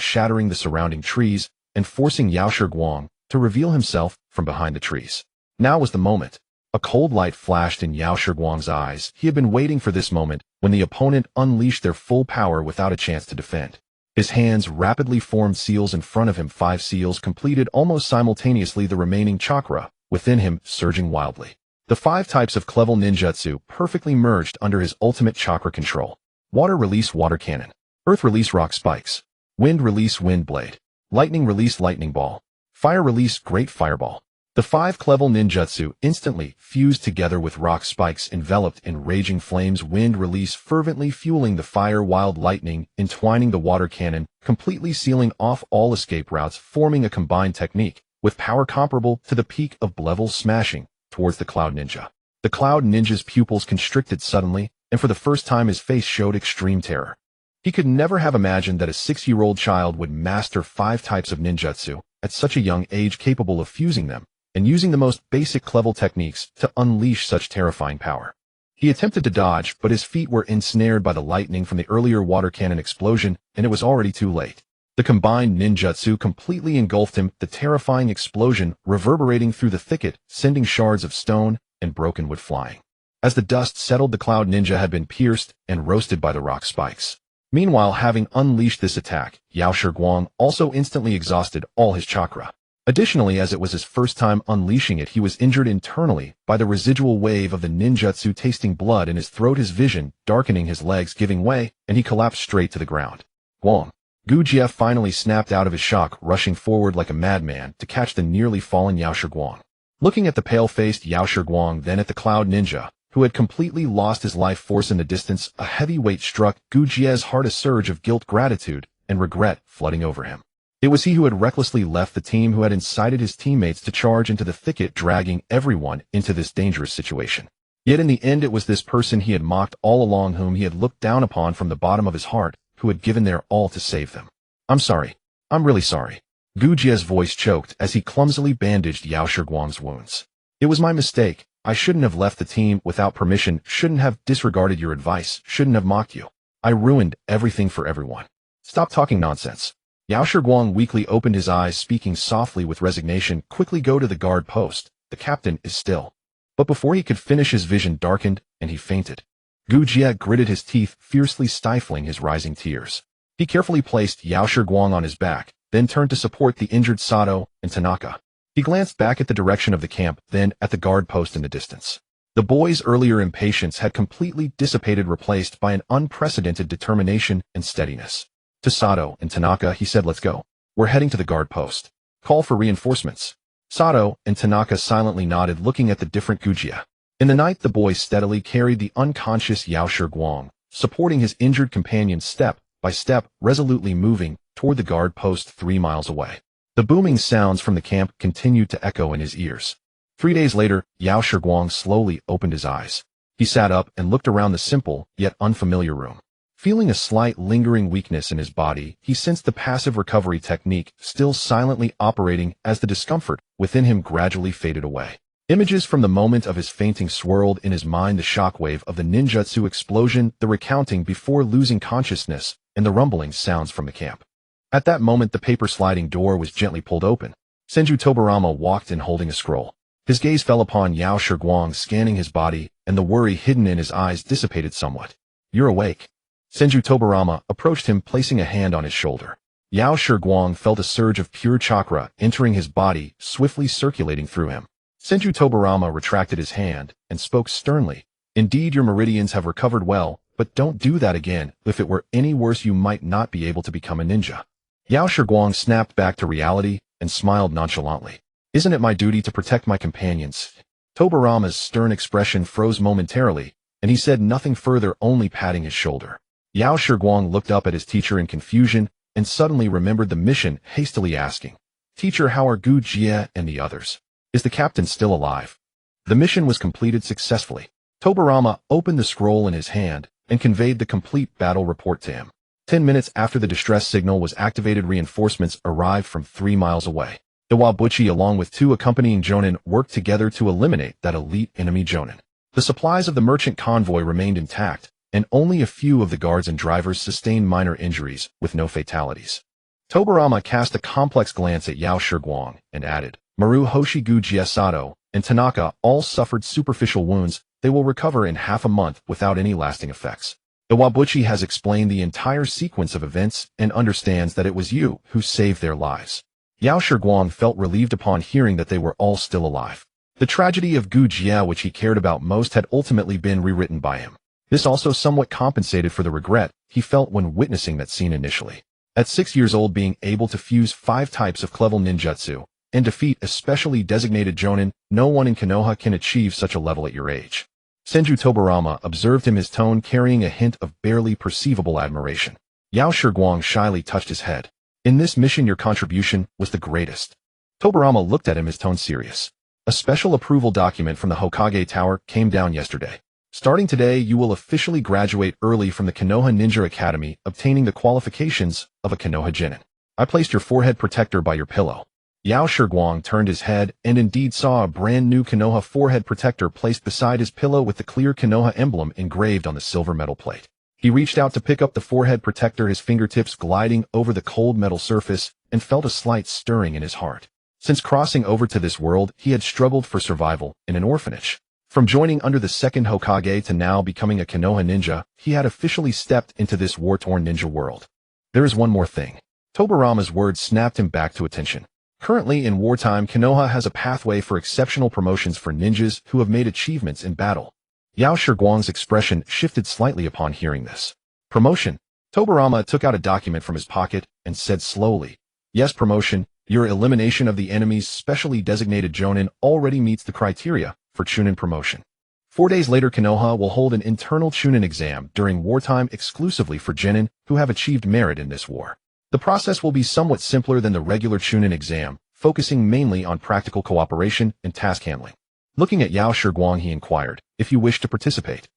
shattering the surrounding trees and forcing Yao Shiguang to reveal himself from behind the trees. Now was the moment. A cold light flashed in Yao Shiguang's eyes. He had been waiting for this moment, when the opponent unleashed their full power without a chance to defend. His hands rapidly formed seals in front of him. 5 seals completed almost simultaneously, the remaining chakra within him surging wildly. The 5 types of Clevel ninjutsu perfectly merged under his ultimate chakra control. Water release water cannon. Earth release rock spikes. Wind release wind blade. Lightning release lightning ball. Fire release great fireball. The 5 Clevel ninjutsu instantly fused together with rock spikes enveloped in raging flames. Wind release fervently fueling the fire, wild lightning entwining the water cannon, completely sealing off all escape routes, forming a combined technique with power comparable to the peak of Blevel smashing towards the Cloud Ninja. The Cloud Ninja's pupils constricted suddenly, and for the first time his face showed extreme terror. He could never have imagined that a 6-year-old child would master 5 types of ninjutsu at such a young age, capable of fusing them and using the most basic Clevel techniques to unleash such terrifying power. He attempted to dodge, but his feet were ensnared by the lightning from the earlier water cannon explosion, and it was already too late. The combined ninjutsu completely engulfed him, the terrifying explosion reverberating through the thicket, sending shards of stone and broken wood flying. As the dust settled, the Cloud Ninja had been pierced and roasted by the rock spikes. Meanwhile, having unleashed this attack, Yao Shiguang also instantly exhausted all his chakra. Additionally, as it was his first time unleashing it, he was injured internally by the residual wave of the ninjutsu, tasting blood in his throat, his vision darkening, his legs giving way, and he collapsed straight to the ground. Guang. Gu Jie finally snapped out of his shock, rushing forward like a madman to catch the nearly fallen Yao Shiguang. Looking at the pale-faced Yao Shiguang, then at the Cloud Ninja, who had completely lost his life force in the distance, a heavy weight struck Gu Jie's heart, a surge of guilt, gratitude, and regret flooding over him. It was he who had recklessly left the team, who had incited his teammates to charge into the thicket, dragging everyone into this dangerous situation. Yet in the end it was this person he had mocked all along, whom he had looked down upon from the bottom of his heart, who had given their all to save them. I'm sorry. I'm really sorry. Gu Jie's voice choked as he clumsily bandaged Yao Shiguang's wounds. It was my mistake. I shouldn't have left the team without permission, shouldn't have disregarded your advice, shouldn't have mocked you. I ruined everything for everyone. Stop talking nonsense. Yao Shiguang weakly opened his eyes, speaking softly with resignation. Quickly go to the guard post. The captain is still. But before he could finish, his vision darkened, and he fainted. Gu Jie gritted his teeth, fiercely stifling his rising tears. He carefully placed Yao Shiguang on his back, then turned to support the injured Sato and Tanaka. He glanced back at the direction of the camp, then at the guard post in the distance. The boy's earlier impatience had completely dissipated, replaced by an unprecedented determination and steadiness. To Sato and Tanaka, he said, let's go. We're heading to the guard post. Call for reinforcements. Sato and Tanaka silently nodded, looking at the different Gu Jie. In the night, the boy steadily carried the unconscious Yao Shiguang, supporting his injured companion's step by step, resolutely moving toward the guard post 3 miles away. The booming sounds from the camp continued to echo in his ears. 3 days later, Yao Shiguang slowly opened his eyes. He sat up and looked around the simple, yet unfamiliar room. Feeling a slight lingering weakness in his body, he sensed the passive recovery technique still silently operating as the discomfort within him gradually faded away. Images from the moment of his fainting swirled in his mind, the shockwave of the ninjutsu explosion, the recounting before losing consciousness, and the rumbling sounds from the camp. At that moment, the paper sliding door was gently pulled open. Senju Tobirama walked in holding a scroll. His gaze fell upon Yao Shiguang, scanning his body, and the worry hidden in his eyes dissipated somewhat. "You're awake." Senju Tobirama approached him, placing a hand on his shoulder. Yao Shiguang felt a surge of pure chakra entering his body, swiftly circulating through him. Senju Tobirama retracted his hand and spoke sternly. "Indeed, your meridians have recovered well, but don't do that again. If it were any worse, you might not be able to become a ninja." Yao Shiguang snapped back to reality and smiled nonchalantly. "Isn't it my duty to protect my companions?" Tobirama's stern expression froze momentarily, and he said nothing further, only patting his shoulder. Yao Shiguang looked up at his teacher in confusion and suddenly remembered the mission, hastily asking, "Teacher, how are Gu Jie and the others? Is the captain still alive?" The mission was completed successfully. Tobirama opened the scroll in his hand and conveyed the complete battle report to him. 10 minutes after the distress signal was activated, reinforcements arrived from 3 miles away. Iwabuchi, along with 2 accompanying jonin, worked together to eliminate that elite enemy jonin. The supplies of the merchant convoy remained intact, and only a few of the guards and drivers sustained minor injuries, with no fatalities. Tobirama cast a complex glance at Yao Shiguang and added, "Maru Hoshigu Jiesato and Tanaka all suffered superficial wounds. They will recover in half a month without any lasting effects. Iwabuchi has explained the entire sequence of events and understands that it was you who saved their lives." Yao Shiguang felt relieved upon hearing that they were all still alive. The tragedy of Gu Jie, which he cared about most, had ultimately been rewritten by him. This also somewhat compensated for the regret he felt when witnessing that scene initially. At 6 years old, being able to fuse 5 types of clever ninjutsu and defeat a specially designated jonin, no one in Konoha can achieve such a level at your age. Senju Tobirama observed him, his tone carrying a hint of barely perceivable admiration. Yao Shiguang shyly touched his head. "In this mission, your contribution was the greatest." Tobirama looked at him, his tone serious. "A special approval document from the Hokage Tower came down yesterday. Starting today, you will officially graduate early from the Konoha Ninja Academy, obtaining the qualifications of a Konoha Genin. I placed your forehead protector by your pillow." Yao Shiguang turned his head and indeed saw a brand new Konoha forehead protector placed beside his pillow with the clear Konoha emblem engraved on the silver metal plate. He reached out to pick up the forehead protector, his fingertips gliding over the cold metal surface, and felt a slight stirring in his heart. Since crossing over to this world, he had struggled for survival in an orphanage. From joining under the Second Hokage to now becoming a Konoha ninja, he had officially stepped into this war-torn ninja world. There is one more thing. Tobirama's words snapped him back to attention. Currently, in wartime, Konoha has a pathway for exceptional promotions for ninjas who have made achievements in battle. Yao Shiguang's expression shifted slightly upon hearing this. "Promotion?" Tobirama took out a document from his pocket and said slowly, "Yes, promotion. Your elimination of the enemy's specially designated jonin already meets the criteria for Chunin promotion. 4 days later, Konoha will hold an internal Chunin exam during wartime exclusively for genin who have achieved merit in this war. The process will be somewhat simpler than the regular Chunin exam, focusing mainly on practical cooperation and task handling." Looking at Yao Shiguang, he inquired, "If you wish to participate?"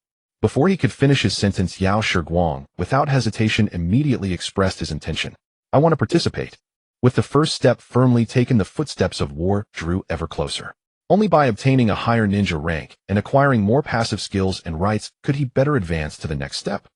Before he could finish his sentence, Yao Shiguang, without hesitation, immediately expressed his intention. "I want to participate." With the first step firmly taken, the footsteps of war drew ever closer. Only by obtaining a higher ninja rank and acquiring more passive skills and rights could he better advance to the next step.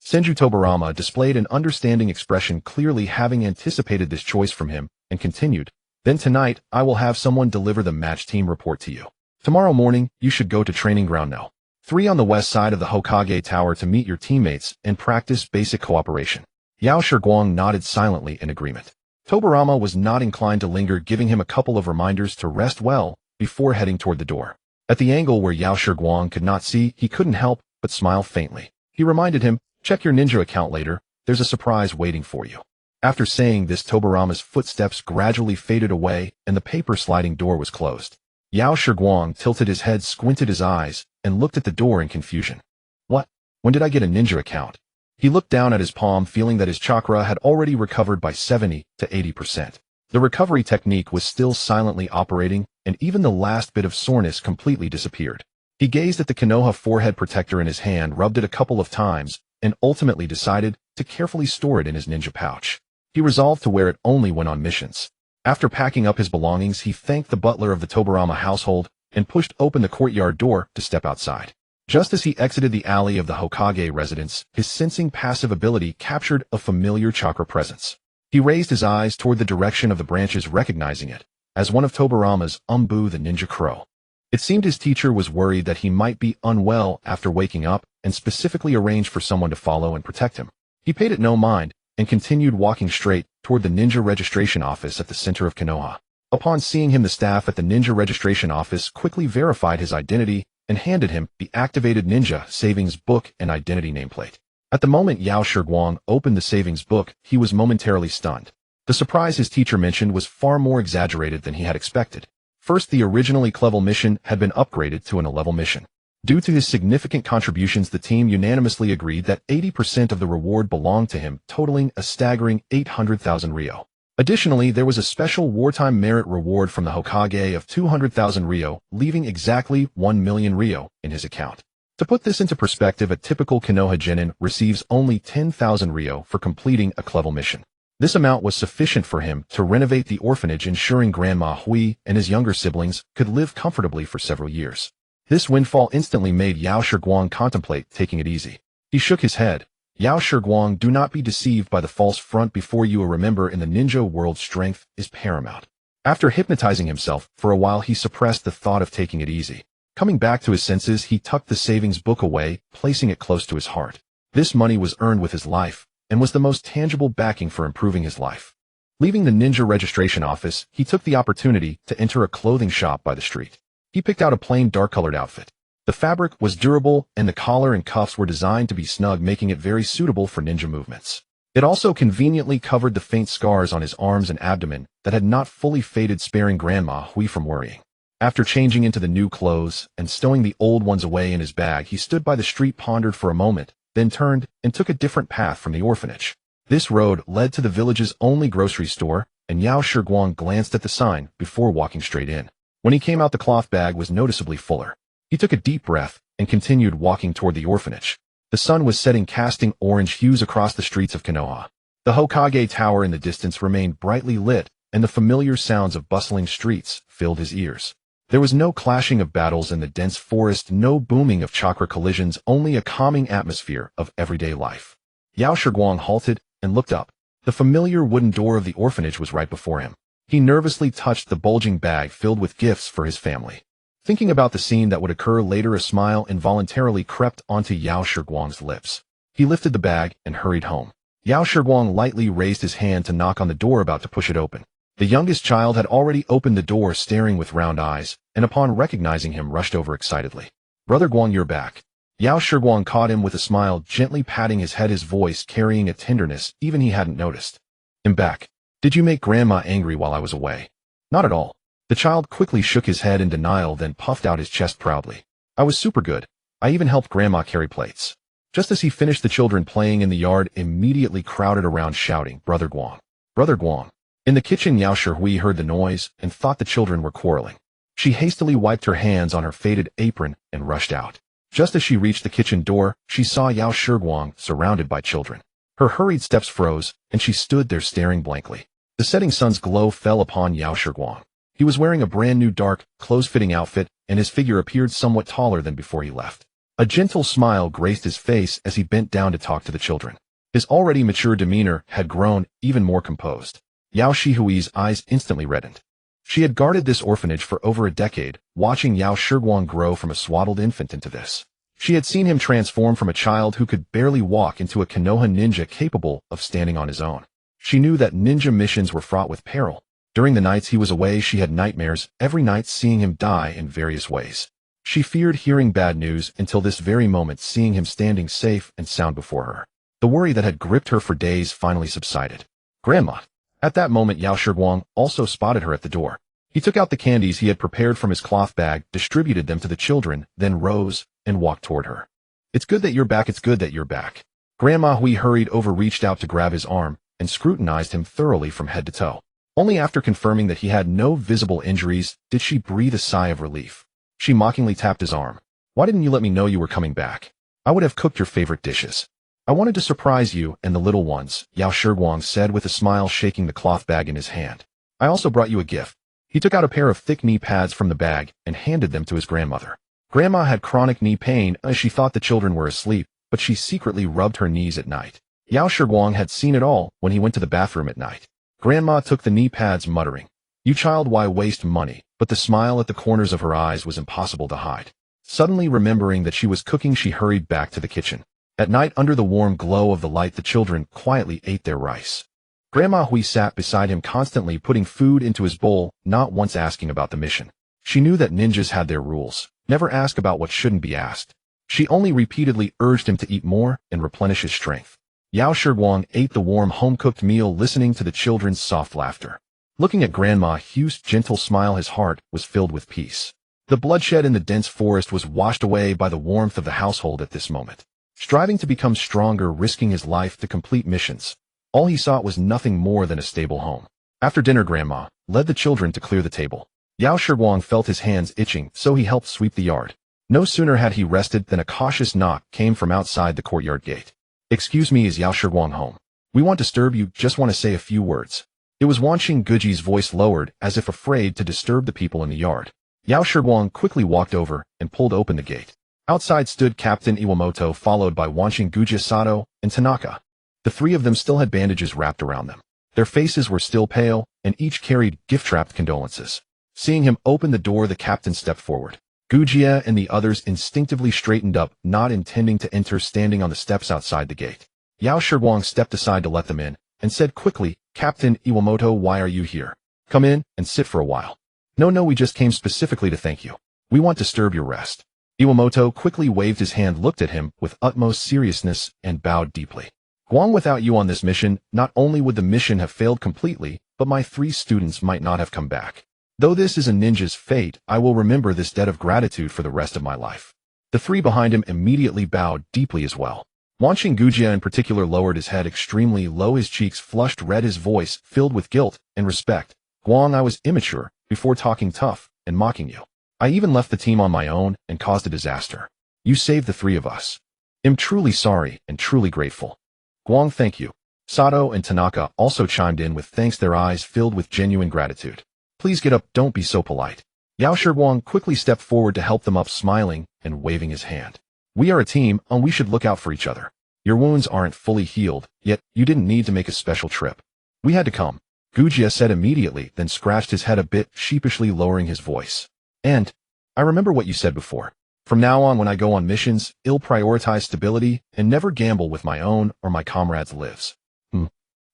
Senju Tobirama displayed an understanding expression, clearly having anticipated this choice from him, and continued, "Then tonight, I will have someone deliver the match team report to you. Tomorrow morning, you should go to Training Ground No. 3 on the west side of the Hokage Tower to meet your teammates and practice basic cooperation." Yao Shiguang nodded silently in agreement. Tobirama was not inclined to linger, giving him a couple of reminders to rest well before heading toward the door. At the angle where Yao Shiguang could not see, he couldn't help but smile faintly. He reminded him, "Check your ninja account later. There's a surprise waiting for you." After saying this, Tobirama's footsteps gradually faded away and the paper sliding door was closed. Yao Shiguang tilted his head, squinted his eyes, and looked at the door in confusion. "What? When did I get a ninja account?" He looked down at his palm, feeling that his chakra had already recovered by 70 to 80%. The recovery technique was still silently operating, and even the last bit of soreness completely disappeared. He gazed at the Konoha forehead protector in his hand, rubbed it a couple of times, and ultimately decided to carefully store it in his ninja pouch. He resolved to wear it only when on missions. After packing up his belongings, he thanked the butler of the Tobirama household and pushed open the courtyard door to step outside. Just as he exited the alley of the Hokage residence, his sensing passive ability captured a familiar chakra presence. He raised his eyes toward the direction of the branches, recognizing it as one of Tobirama's Umbu the Ninja Crow. It seemed his teacher was worried that he might be unwell after waking up and specifically arranged for someone to follow and protect him. He paid it no mind and continued walking straight toward the ninja registration office at the center of Konoha. Upon seeing him, the staff at the ninja registration office quickly verified his identity and handed him the activated ninja savings book and identity nameplate. At the moment Yao Shiguang opened the savings book, he was momentarily stunned. The surprise his teacher mentioned was far more exaggerated than he had expected. First, the originally clever mission had been upgraded to an 11 mission. Due to his significant contributions, the team unanimously agreed that 80% of the reward belonged to him, totaling a staggering 800,000 Ryo. Additionally, there was a special wartime merit reward from the Hokage of 200,000 Ryo, leaving exactly 1 million Ryo in his account. To put this into perspective, a typical Konoha genin receives only 10,000 Ryo for completing a clever mission. This amount was sufficient for him to renovate the orphanage, ensuring Grandma Hui and his younger siblings could live comfortably for several years. This windfall instantly made Yao Shiguang contemplate taking it easy. He shook his head. Yao Shiguang, do not be deceived by the false front before you. Remember, in the ninja world, strength is paramount. After hypnotizing himself for a while, he suppressed the thought of taking it easy. Coming back to his senses, he tucked the savings book away, placing it close to his heart. This money was earned with his life, and was the most tangible backing for improving his life. Leaving the ninja registration office, he took the opportunity to enter a clothing shop by the street. He picked out a plain dark-colored outfit. The fabric was durable, and the collar and cuffs were designed to be snug, making it very suitable for ninja movements. It also conveniently covered the faint scars on his arms and abdomen that had not fully faded, sparing Grandma Hui from worrying. After changing into the new clothes and stowing the old ones away in his bag, he stood by the street, pondered for a moment, then turned and took a different path from the orphanage. This road led to the village's only grocery store, and Yao Shiguang glanced at the sign before walking straight in. When he came out, the cloth bag was noticeably fuller. He took a deep breath and continued walking toward the orphanage. The sun was setting, casting orange hues across the streets of Konoha. The Hokage Tower in the distance remained brightly lit, and the familiar sounds of bustling streets filled his ears. There was no clashing of battles in the dense forest, no booming of chakra collisions, only a calming atmosphere of everyday life. Yao Shiguang halted and looked up. The familiar wooden door of the orphanage was right before him. He nervously touched the bulging bag filled with gifts for his family. Thinking about the scene that would occur later, a smile involuntarily crept onto Yao Shiguang's lips. He lifted the bag and hurried home. Yao Shiguang lightly raised his hand to knock on the door, about to push it open. The youngest child had already opened the door, staring with round eyes, and upon recognizing him, rushed over excitedly. "Brother Guang, you're back." Yao Shiguang caught him with a smile, gently patting his head, his voice carrying a tenderness even he hadn't noticed. "I'm back. Did you make Grandma angry while I was away?" "Not at all." The child quickly shook his head in denial, then puffed out his chest proudly. "I was super good. I even helped Grandma carry plates." Just as he finished, the children playing in the yard immediately crowded around, shouting, "Brother Guang! Brother Guang!" In the kitchen, Yao Shihui heard the noise and thought the children were quarreling. She hastily wiped her hands on her faded apron and rushed out. Just as she reached the kitchen door, she saw Yao Shiguang surrounded by children. Her hurried steps froze, and she stood there staring blankly. The setting sun's glow fell upon Yao Shiguang. He was wearing a brand new dark, close-fitting outfit, and his figure appeared somewhat taller than before he left. A gentle smile graced his face as he bent down to talk to the children. His already mature demeanor had grown even more composed. Yao Shihui's eyes instantly reddened. She had guarded this orphanage for over a decade, watching Yao Shiguang grow from a swaddled infant into this. She had seen him transform from a child who could barely walk into a Konoha ninja capable of standing on his own. She knew that ninja missions were fraught with peril. During the nights he was away, she had nightmares, every night seeing him die in various ways. She feared hearing bad news until this very moment, seeing him standing safe and sound before her. The worry that had gripped her for days finally subsided. "Grandma." At that moment, Yao Shiguang also spotted her at the door. He took out the candies he had prepared from his cloth bag, distributed them to the children, then rose and walked toward her. "It's good that you're back. It's good that you're back." Grandma Hui hurried over, reached out to grab his arm, and scrutinized him thoroughly from head to toe. Only after confirming that he had no visible injuries did she breathe a sigh of relief. She mockingly tapped his arm. "Why didn't you let me know you were coming back? I would have cooked your favorite dishes. I wanted to surprise you and the little ones," Yao Shiguang said with a smile, shaking the cloth bag in his hand. "I also brought you a gift." He took out a pair of thick knee pads from the bag and handed them to his grandmother. Grandma had chronic knee pain as she thought the children were asleep, but she secretly rubbed her knees at night. Yao Shiguang had seen it all when he went to the bathroom at night. Grandma took the knee pads, muttering, "You child, why waste money?" But the smile at the corners of her eyes was impossible to hide. Suddenly remembering that she was cooking, she hurried back to the kitchen. At night, under the warm glow of the light, the children quietly ate their rice. Grandma Hui sat beside him, constantly putting food into his bowl, not once asking about the mission. She knew that ninjas had their rules. Never ask about what shouldn't be asked. She only repeatedly urged him to eat more and replenish his strength. Yao Shiguang ate the warm home-cooked meal, listening to the children's soft laughter. Looking at Grandma Hu's gentle smile, his heart was filled with peace. The bloodshed in the dense forest was washed away by the warmth of the household at this moment. Striving to become stronger, risking his life to complete missions, all he sought was nothing more than a stable home. After dinner, Grandma led the children to clear the table. Yao Shiguang felt his hands itching, so he helped sweep the yard. No sooner had he rested than a cautious knock came from outside the courtyard gate. "Excuse me, is Yao Shiguang home? We won't disturb you, just want to say a few words." It was Wanqing Guji's voice, lowered, as if afraid to disturb the people in the yard. Yao Shiguang quickly walked over and pulled open the gate. Outside stood Captain Iwamoto, followed by Wanqing Guji, Sato, and Tanaka. The three of them still had bandages wrapped around them. Their faces were still pale, and each carried gift-wrapped condolences. Seeing him open the door, the captain stepped forward. Gujiya and the others instinctively straightened up, not intending to enter, standing on the steps outside the gate. Yao Shiguang stepped aside to let them in, and said quickly, "Captain Iwamoto, why are you here? Come in and sit for a while." No, we just came specifically to thank you. We won't disturb your rest." Iwamoto quickly waved his hand, looked at him with utmost seriousness, and bowed deeply. "Guang, without you on this mission, not only would the mission have failed completely, but my 3 students might not have come back. Though this is a ninja's fate, I will remember this debt of gratitude for the rest of my life." The 3 behind him immediately bowed deeply as well. Wanqing Gujiya in particular lowered his head extremely low, his cheeks flushed red, his voice filled with guilt and respect. "Guang, I was immature before talking tough and mocking you. I even left the team on my own and caused a disaster. You saved the 3 of us. I'm truly sorry and truly grateful." "Guang, thank you." Sato and Tanaka also chimed in with thanks, their eyes filled with genuine gratitude. "Please get up, don't be so polite." Yao Shiguang quickly stepped forward to help them up, smiling and waving his hand. "We are a team, and we should look out for each other. Your wounds aren't fully healed, yet you didn't need to make a special trip. We had to come," Gujiya said immediately, then scratched his head a bit, sheepishly lowering his voice. "And I remember what you said before. From now on, when I go on missions, I'll prioritize stability and never gamble with my own or my comrades' lives."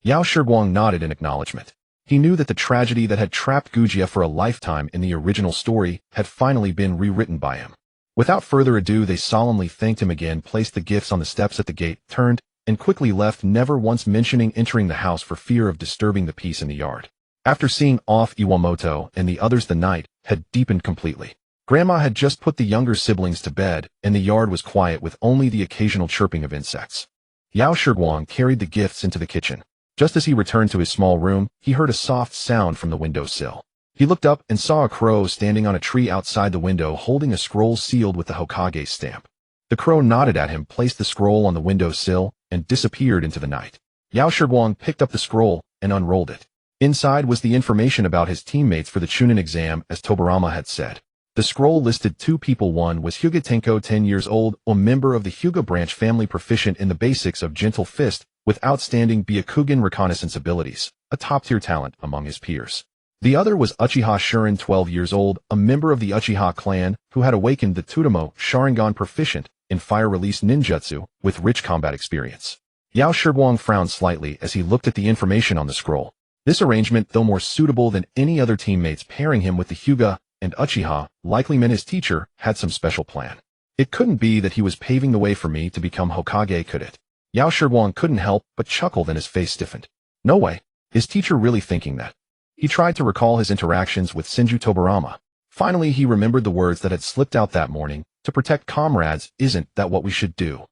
Yao Shiguang nodded in acknowledgement. He knew that the tragedy that had trapped Gujiya for a lifetime in the original story had finally been rewritten by him. Without further ado, they solemnly thanked him again, placed the gifts on the steps at the gate, turned, and quickly left, never once mentioning entering the house for fear of disturbing the peace in the yard. After seeing off Iwamoto and the others, the night had deepened completely. Grandma had just put the younger siblings to bed, and the yard was quiet with only the occasional chirping of insects. Yao Shiguang carried the gifts into the kitchen. Just as he returned to his small room, he heard a soft sound from the windowsill. He looked up and saw a crow standing on a tree outside the window, holding a scroll sealed with the Hokage stamp. The crow nodded at him, placed the scroll on the windowsill, and disappeared into the night. Yao Shiguang picked up the scroll and unrolled it. Inside was the information about his teammates for the Chunin exam, as Tobirama had said. The scroll listed 2 people. One was Hyuga Tenko, 10 years old, a member of the Hyuga branch family, proficient in the basics of Gentle Fist, with outstanding Byakugan reconnaissance abilities, a top-tier talent among his peers. The other was Uchiha Shurin, 12 years old, a member of the Uchiha clan, who had awakened the Tudamo Sharingan, proficient in fire-release ninjutsu, with rich combat experience. Yao Shiguang frowned slightly as he looked at the information on the scroll. This arrangement, though more suitable than any other teammates, pairing him with the Hyuga and Uchiha, likely meant his teacher had some special plan. It couldn't be that he was paving the way for me to become Hokage, could it? Yao Shiguang couldn't help but chuckle, then his face stiffened. No way. Is teacher really thinking that? He tried to recall his interactions with Senju Tobirama. Finally, he remembered the words that had slipped out that morning. To protect comrades, isn't that what we should do?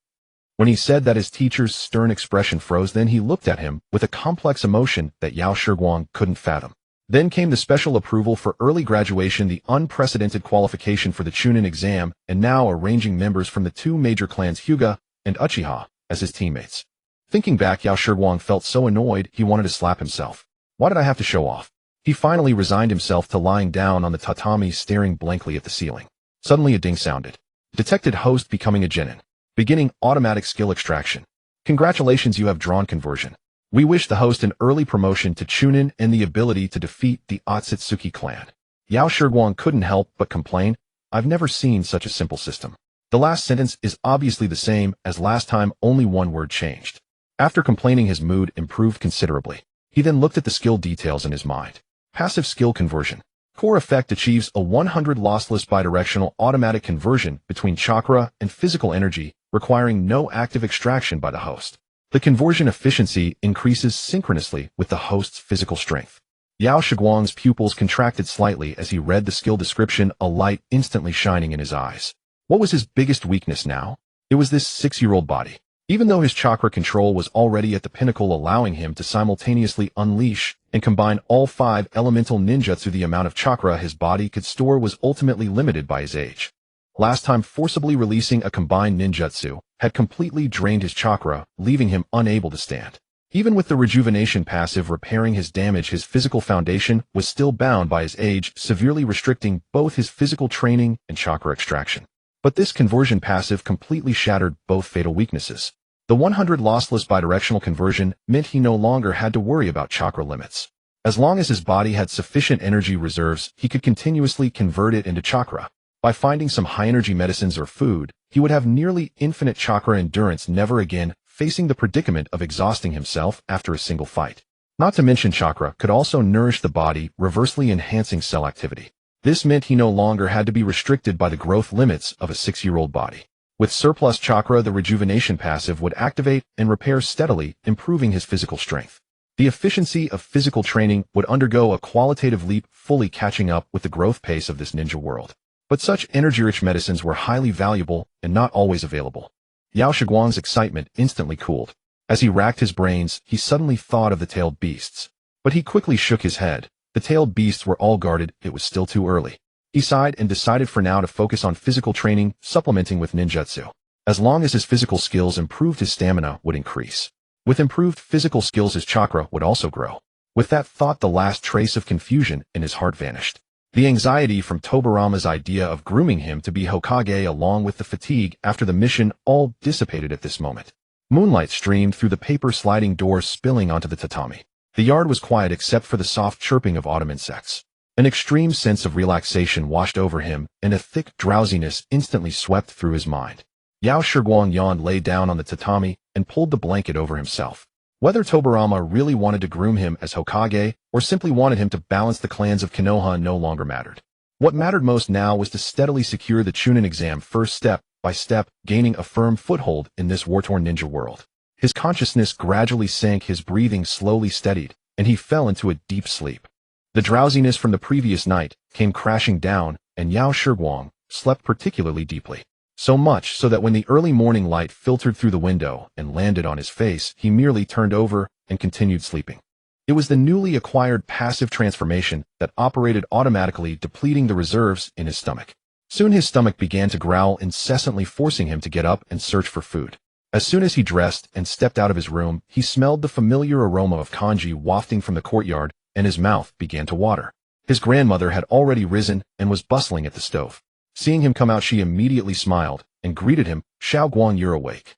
When he said that, his teacher's stern expression froze. Then he looked at him with a complex emotion that Yao Shiguang couldn't fathom. Then came the special approval for early graduation, the unprecedented qualification for the Chunin exam, and now arranging members from the two major clans Hyuga and Uchiha as his teammates. Thinking back, Yao Shiguang felt so annoyed he wanted to slap himself. Why did I have to show off? He finally resigned himself to lying down on the tatami, staring blankly at the ceiling. Suddenly a ding sounded. Detected host becoming a genin. Beginning automatic skill extraction. Congratulations, you have drawn conversion. We wish the host an early promotion to Chunin and the ability to defeat the Otsutsuki clan. Yao Shiguang couldn't help but complain, I've never seen such a simple system. The last sentence is obviously the same as last time, only one word changed. After complaining, his mood improved considerably. He then looked at the skill details in his mind. Passive skill conversion. Core effect achieves a 100 lossless bidirectional automatic conversion between chakra and physical energy, requiring no active extraction by the host. The conversion efficiency increases synchronously with the host's physical strength. Yao Shiguang's pupils contracted slightly as he read the skill description, a light instantly shining in his eyes. What was his biggest weakness now? It was this 6-year-old body. Even though his chakra control was already at the pinnacle, allowing him to simultaneously unleash and combine all 5 elemental ninjutsu, the amount of chakra his body could store was ultimately limited by his age. Last time, forcibly releasing a combined ninjutsu had completely drained his chakra, leaving him unable to stand. Even with the rejuvenation passive repairing his damage, his physical foundation was still bound by his age, severely restricting both his physical training and chakra extraction. But this conversion passive completely shattered both fatal weaknesses. The 100 lossless bidirectional conversion meant he no longer had to worry about chakra limits. As long as his body had sufficient energy reserves, he could continuously convert it into chakra. By finding some high-energy medicines or food, he would have nearly infinite chakra endurance, never again facing the predicament of exhausting himself after a single fight. Not to mention, chakra could also nourish the body, reversely enhancing cell activity. This meant he no longer had to be restricted by the growth limits of a 6-year-old body. With surplus chakra, the rejuvenation passive would activate and repair steadily, improving his physical strength. The efficiency of physical training would undergo a qualitative leap, fully catching up with the growth pace of this ninja world. But such energy-rich medicines were highly valuable and not always available. Yao Shiguang's excitement instantly cooled. As he racked his brains, he suddenly thought of the tailed beasts. But he quickly shook his head. The tailed beasts were all guarded, it was still too early. He sighed and decided for now to focus on physical training, supplementing with ninjutsu. As long as his physical skills improved, his stamina would increase. With improved physical skills, his chakra would also grow. With that thought, the last trace of confusion in his heart vanished. The anxiety from Tobirama's idea of grooming him to be Hokage, along with the fatigue after the mission, all dissipated at this moment. Moonlight streamed through the paper sliding door, spilling onto the tatami. The yard was quiet except for the soft chirping of autumn insects. An extreme sense of relaxation washed over him, and a thick drowsiness instantly swept through his mind. Yao Shiguang yawned, lay down on the tatami, and pulled the blanket over himself. Whether Tobirama really wanted to groom him as Hokage, or simply wanted him to balance the clans of Konoha, no longer mattered. What mattered most now was to steadily secure the Chunin exam, first step by step, gaining a firm foothold in this war-torn ninja world. His consciousness gradually sank, his breathing slowly steadied, and he fell into a deep sleep. The drowsiness from the previous night came crashing down, and Yao Shiguang slept particularly deeply. So much so that when the early morning light filtered through the window and landed on his face, he merely turned over and continued sleeping. It was the newly acquired passive transformation that operated automatically, depleting the reserves in his stomach. Soon his stomach began to growl incessantly, forcing him to get up and search for food. As soon as he dressed and stepped out of his room, he smelled the familiar aroma of kanji wafting from the courtyard, and his mouth began to water. His grandmother had already risen and was bustling at the stove. Seeing him come out, she immediately smiled and greeted him. "Shiguang, you're awake.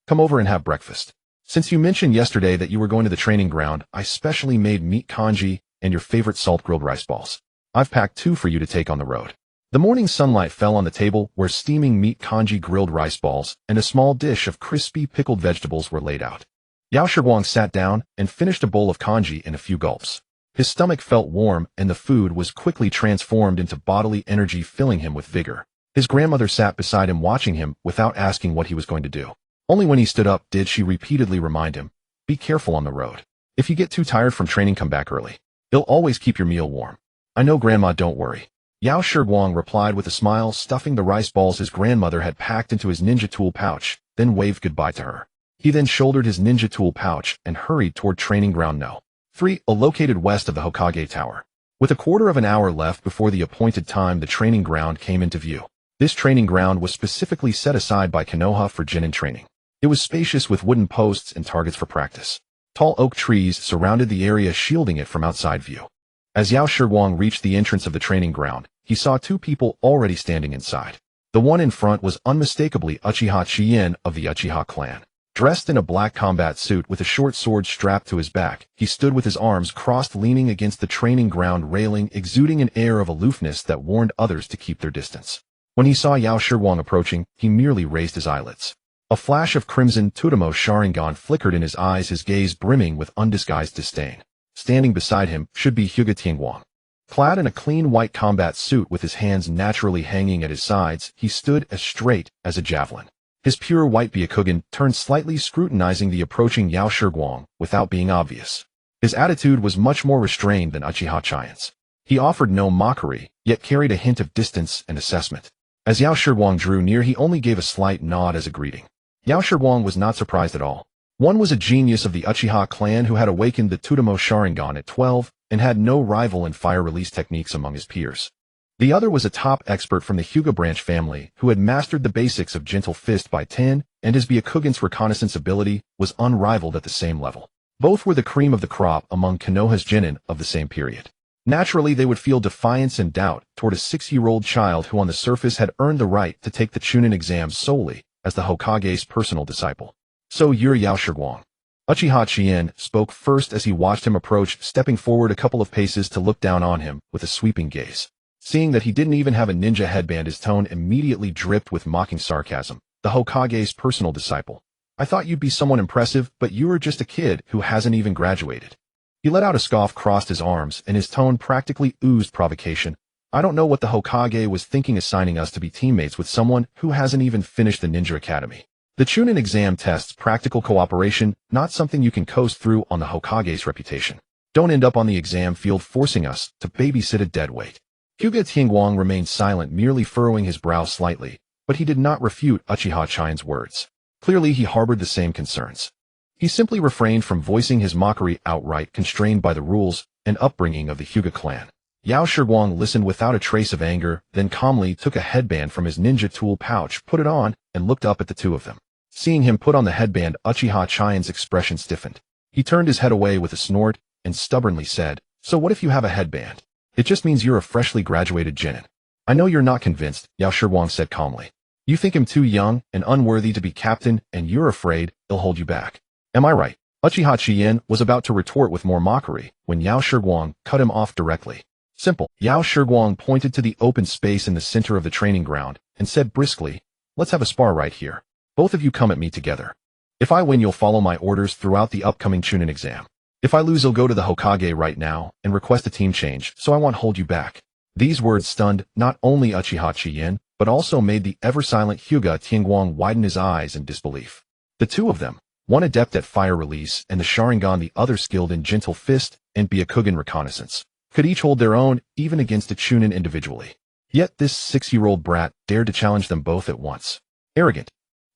Come over and have breakfast. Since you mentioned yesterday that you were going to the training ground, I specially made meat kanji and your favorite salt-grilled rice balls. I've packed 2 for you to take on the road." The morning sunlight fell on the table where steaming meat kanji, grilled rice balls, and a small dish of crispy pickled vegetables were laid out. Yao Shiguang sat down and finished a bowl of kanji in a few gulps. His stomach felt warm, and the food was quickly transformed into bodily energy, filling him with vigor. His grandmother sat beside him, watching him without asking what he was going to do. Only when he stood up did she repeatedly remind him, "Be careful on the road. If you get too tired from training, come back early. They'll always keep your meal warm." "I know, Grandma, don't worry." Yao Shiguang replied with a smile, stuffing the rice balls his grandmother had packed into his ninja tool pouch. then waved goodbye to her. He then shouldered his ninja tool pouch and hurried toward Training Ground No. 3, located west of the Hokage Tower. With a quarter of an hour left before the appointed time, the training ground came into view. This training ground was specifically set aside by Konoha for Genin training. It was spacious with wooden posts and targets for practice. Tall oak trees surrounded the area, shielding it from outside view. As Yao Shiguang reached the entrance of the training ground, he saw two people already standing inside. The one in front was unmistakably Uchiha Chien of the Uchiha clan. Dressed in a black combat suit with a short sword strapped to his back, he stood with his arms crossed, leaning against the training ground railing, exuding an air of aloofness that warned others to keep their distance. When he saw Yao Shiguang approaching, he merely raised his eyelids. A flash of crimson Tobirama Sharingan flickered in his eyes, his gaze brimming with undisguised disdain. Standing beside him should be Hyuga Tianguang. Clad in a clean white combat suit with his hands naturally hanging at his sides, he stood as straight as a javelin. His pure white Byakugan turned slightly, scrutinizing the approaching Yao Shiguang without being obvious. His attitude was much more restrained than Uchiha Chien's. He offered no mockery, yet carried a hint of distance and assessment. As Yao Shiguang drew near, he only gave a slight nod as a greeting. Yao Shiguang was not surprised at all. One was a genius of the Uchiha clan who had awakened the Tobirama Sharingan at 12 and had no rival in fire release techniques among his peers. The other was a top expert from the Hyuga branch family who had mastered the basics of Gentle Fist by 10, and his Byakugan's reconnaissance ability was unrivaled at the same level. Both were the cream of the crop among Konoha's genin of the same period. Naturally, they would feel defiance and doubt toward a 6-year-old child who on the surface had earned the right to take the Chunin exam solely as the Hokage's personal disciple. "So you're Yao Shiguang." Uchiha Chien spoke first as he watched him approach, stepping forward a couple of paces to look down on him with a sweeping gaze. Seeing that he didn't even have a ninja headband, his tone immediately dripped with mocking sarcasm. "The Hokage's personal disciple. I thought you'd be someone impressive, but you are just a kid who hasn't even graduated." He let out a scoff, crossed his arms, and his tone practically oozed provocation. "I don't know what the Hokage was thinking assigning us to be teammates with someone who hasn't even finished the ninja academy. The Chunin exam tests practical cooperation, not something you can coast through on the Hokage's reputation. Don't end up on the exam field forcing us to babysit a deadweight." Hyuga Tianguang remained silent, merely furrowing his brow slightly, but he did not refute Uchiha Chien's words. Clearly, he harbored the same concerns. He simply refrained from voicing his mockery outright, constrained by the rules and upbringing of the Hyuga clan. Yao Shiguang listened without a trace of anger, then calmly took a headband from his ninja tool pouch, put it on, and looked up at the two of them. Seeing him put on the headband, Uchiha Chien's expression stiffened. He turned his head away with a snort and stubbornly said, "So what if you have a headband? It just means you're a freshly graduated genin." "I know you're not convinced," Yao Shiguang said calmly. "You think him too young and unworthy to be captain, and you're afraid he'll hold you back. Am I right?" Uchiha Chien was about to retort with more mockery when Yao Shiguang cut him off directly. "Simple." Yao Shiguang pointed to the open space in the center of the training ground and said briskly, "Let's have a spar right here. Both of you come at me together. If I win, you'll follow my orders throughout the upcoming Chunin exam. If I lose, you'll go to the Hokage right now and request a team change, so I won't hold you back." These words stunned not only Uchiha Chien, but also made the ever-silent Hyuga Tianguang widen his eyes in disbelief. The two of them, one adept at fire release and the Sharingan, the other skilled in Gentle Fist and Byakugan reconnaissance, could each hold their own even against a Chunin individually. Yet this 6-year-old brat dared to challenge them both at once. Arrogant.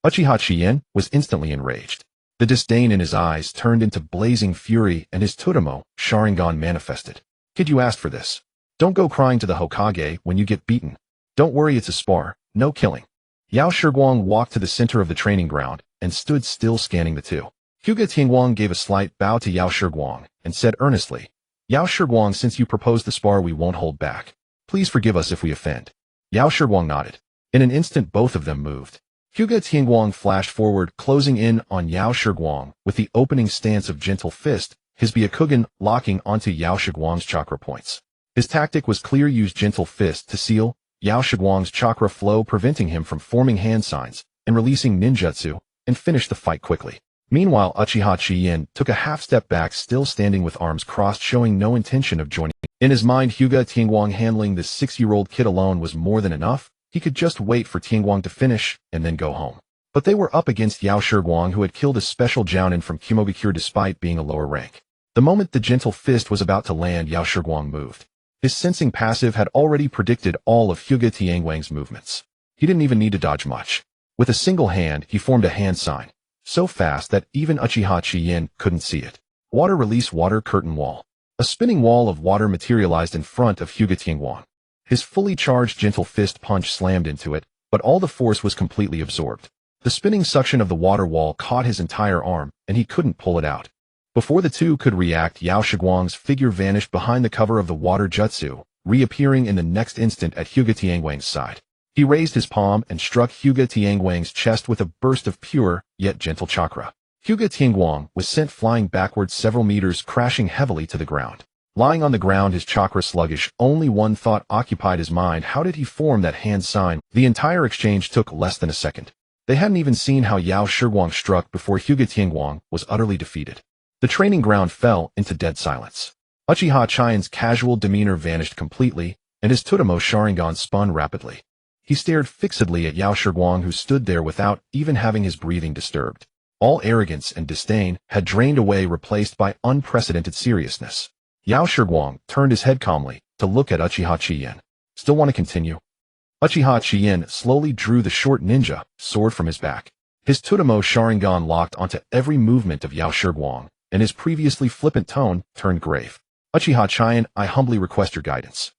Uchiha Chien was instantly enraged. The disdain in his eyes turned into blazing fury, and his Tobirama Sharingan manifested. "Kid, you asked for this. Don't go crying to the Hokage when you get beaten. Don't worry, it's a spar, no killing." Yao Shiguang walked to the center of the training ground and stood still, scanning the two. Hyuga Tianguang gave a slight bow to Yao Shiguang and said earnestly, "Yao Shiguang, since you proposed the spar, we won't hold back. Please forgive us if we offend." Yao Shiguang nodded. In an instant, both of them moved. Hyuga Tianguang flashed forward, closing in on Yao Shiguang with the opening stance of Gentle Fist, his Byakugan locking onto Yao Shiguang's chakra points. His tactic was clear: use Gentle Fist to seal Yao Shiguang's chakra flow, preventing him from forming hand signs and releasing ninjutsu, and finish the fight quickly. Meanwhile, Uchiha Chien took a half-step back, still standing with arms crossed, showing no intention of joining. In his mind, Hyuga Tianguang handling this 6-year-old kid alone was more than enough. He could just wait for Tianguang to finish and then go home. But they were up against Yao Shiguang, who had killed a special jounin from Kumogakure despite being a lower rank. The moment the Gentle Fist was about to land, Yao Shiguang moved. His sensing passive had already predicted all of Hyuga Tianguang's movements. He didn't even need to dodge much. With a single hand, he formed a hand sign, so fast that even Uchiha Chiyin couldn't see it. Water release water curtain wall. A spinning wall of water materialized in front of Hyuga Tianguang. His fully charged gentle fist punch slammed into it, but all the force was completely absorbed. The spinning suction of the water wall caught his entire arm, and he couldn't pull it out. Before the two could react, Yao Shiguang's figure vanished behind the cover of the water jutsu, reappearing in the next instant at Hyuga Tianguang's side. He raised his palm and struck Hyuga Tianguang's chest with a burst of pure, yet gentle chakra. Hyuga Tianguang was sent flying backwards several meters, crashing heavily to the ground. Lying on the ground, his chakra sluggish, only one thought occupied his mind: how did he form that hand sign? The entire exchange took less than a second. They hadn't even seen how Yao Shiguang struck before Hyuga Tianguang was utterly defeated. The training ground fell into dead silence. Uchiha Chiyin's casual demeanor vanished completely, and his Tobirama Sharingan spun rapidly. He stared fixedly at Yao Shiguang, who stood there without even having his breathing disturbed. All arrogance and disdain had drained away, replaced by unprecedented seriousness. Yao Shiguang turned his head calmly to look at Uchiha Chiyin. Still want to continue? Uchiha Chiyin slowly drew the short ninja sword from his back. His Tobirama Sharingan locked onto every movement of Yao Shiguang, and his previously flippant tone turned grave. Uchiha Chiyin, I humbly request your guidance.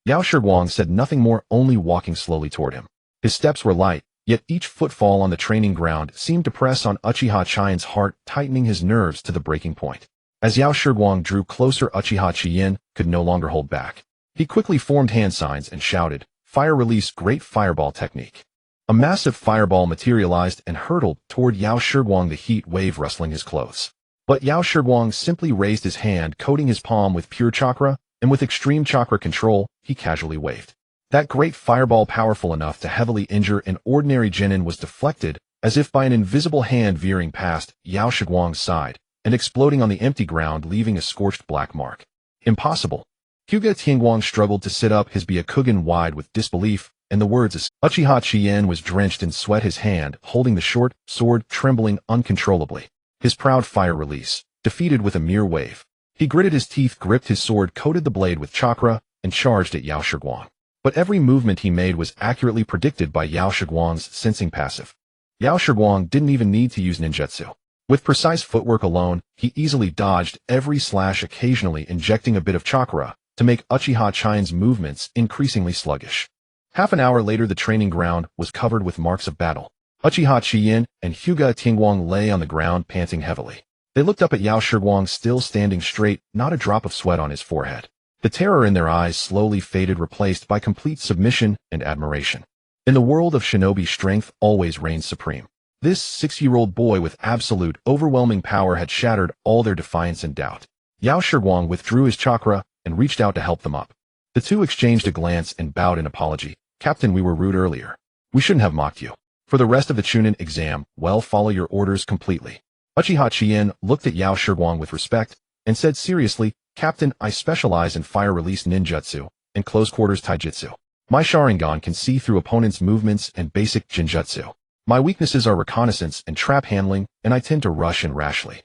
Yao Shiguang said nothing more, only walking slowly toward him. His steps were light, yet each footfall on the training ground seemed to press on Uchiha Chiyin's heart, tightening his nerves to the breaking point. As Yao Shiguang drew closer, Uchiha Chiyin could no longer hold back. He quickly formed hand signs and shouted, "Fire release, great fireball technique." A massive fireball materialized and hurtled toward Yao Shiguang, the heat wave rustling his clothes. But Yao Shiguang simply raised his hand, coating his palm with pure chakra, and with extreme chakra control, he casually waved. That great fireball, powerful enough to heavily injure an ordinary genin, was deflected, as if by an invisible hand, veering past Yao Shiguang's side, and exploding on the empty ground, leaving a scorched black mark. Impossible. Hyuga Tianguang struggled to sit up, his Byakugan wide with disbelief, and the words as Uchiha Chiyin was drenched in sweat, his hand holding the short sword trembling uncontrollably. His proud fire release, defeated with a mere wave. He gritted his teeth, gripped his sword, coated the blade with chakra, and charged at Yao Shiguang. But every movement he made was accurately predicted by Yao Shiguang's sensing passive. Yao Shiguang didn't even need to use ninjutsu. With precise footwork alone, he easily dodged every slash, occasionally injecting a bit of chakra to make Uchiha Chiyin's movements increasingly sluggish. Half an hour later, the training ground was covered with marks of battle. Uchiha Chiyin and Hyuga Tianguang lay on the ground, panting heavily. They looked up at Yao Shiguang, still standing straight, not a drop of sweat on his forehead. The terror in their eyes slowly faded, replaced by complete submission and admiration. In the world of shinobi, strength always reigns supreme. This 6-year-old boy with absolute, overwhelming power had shattered all their defiance and doubt. Yao Shiguang withdrew his chakra and reached out to help them up. The two exchanged a glance and bowed in apology. Captain, we were rude earlier. We shouldn't have mocked you. For the rest of the Chunin exam, well, follow your orders completely. Uchiha Chiyin looked at Yao Shiguang with respect and said seriously, Captain, I specialize in fire release ninjutsu and close quarters taijutsu. My Sharingan can see through opponents' movements and basic jinjutsu. My weaknesses are reconnaissance and trap handling, and I tend to rush in rashly.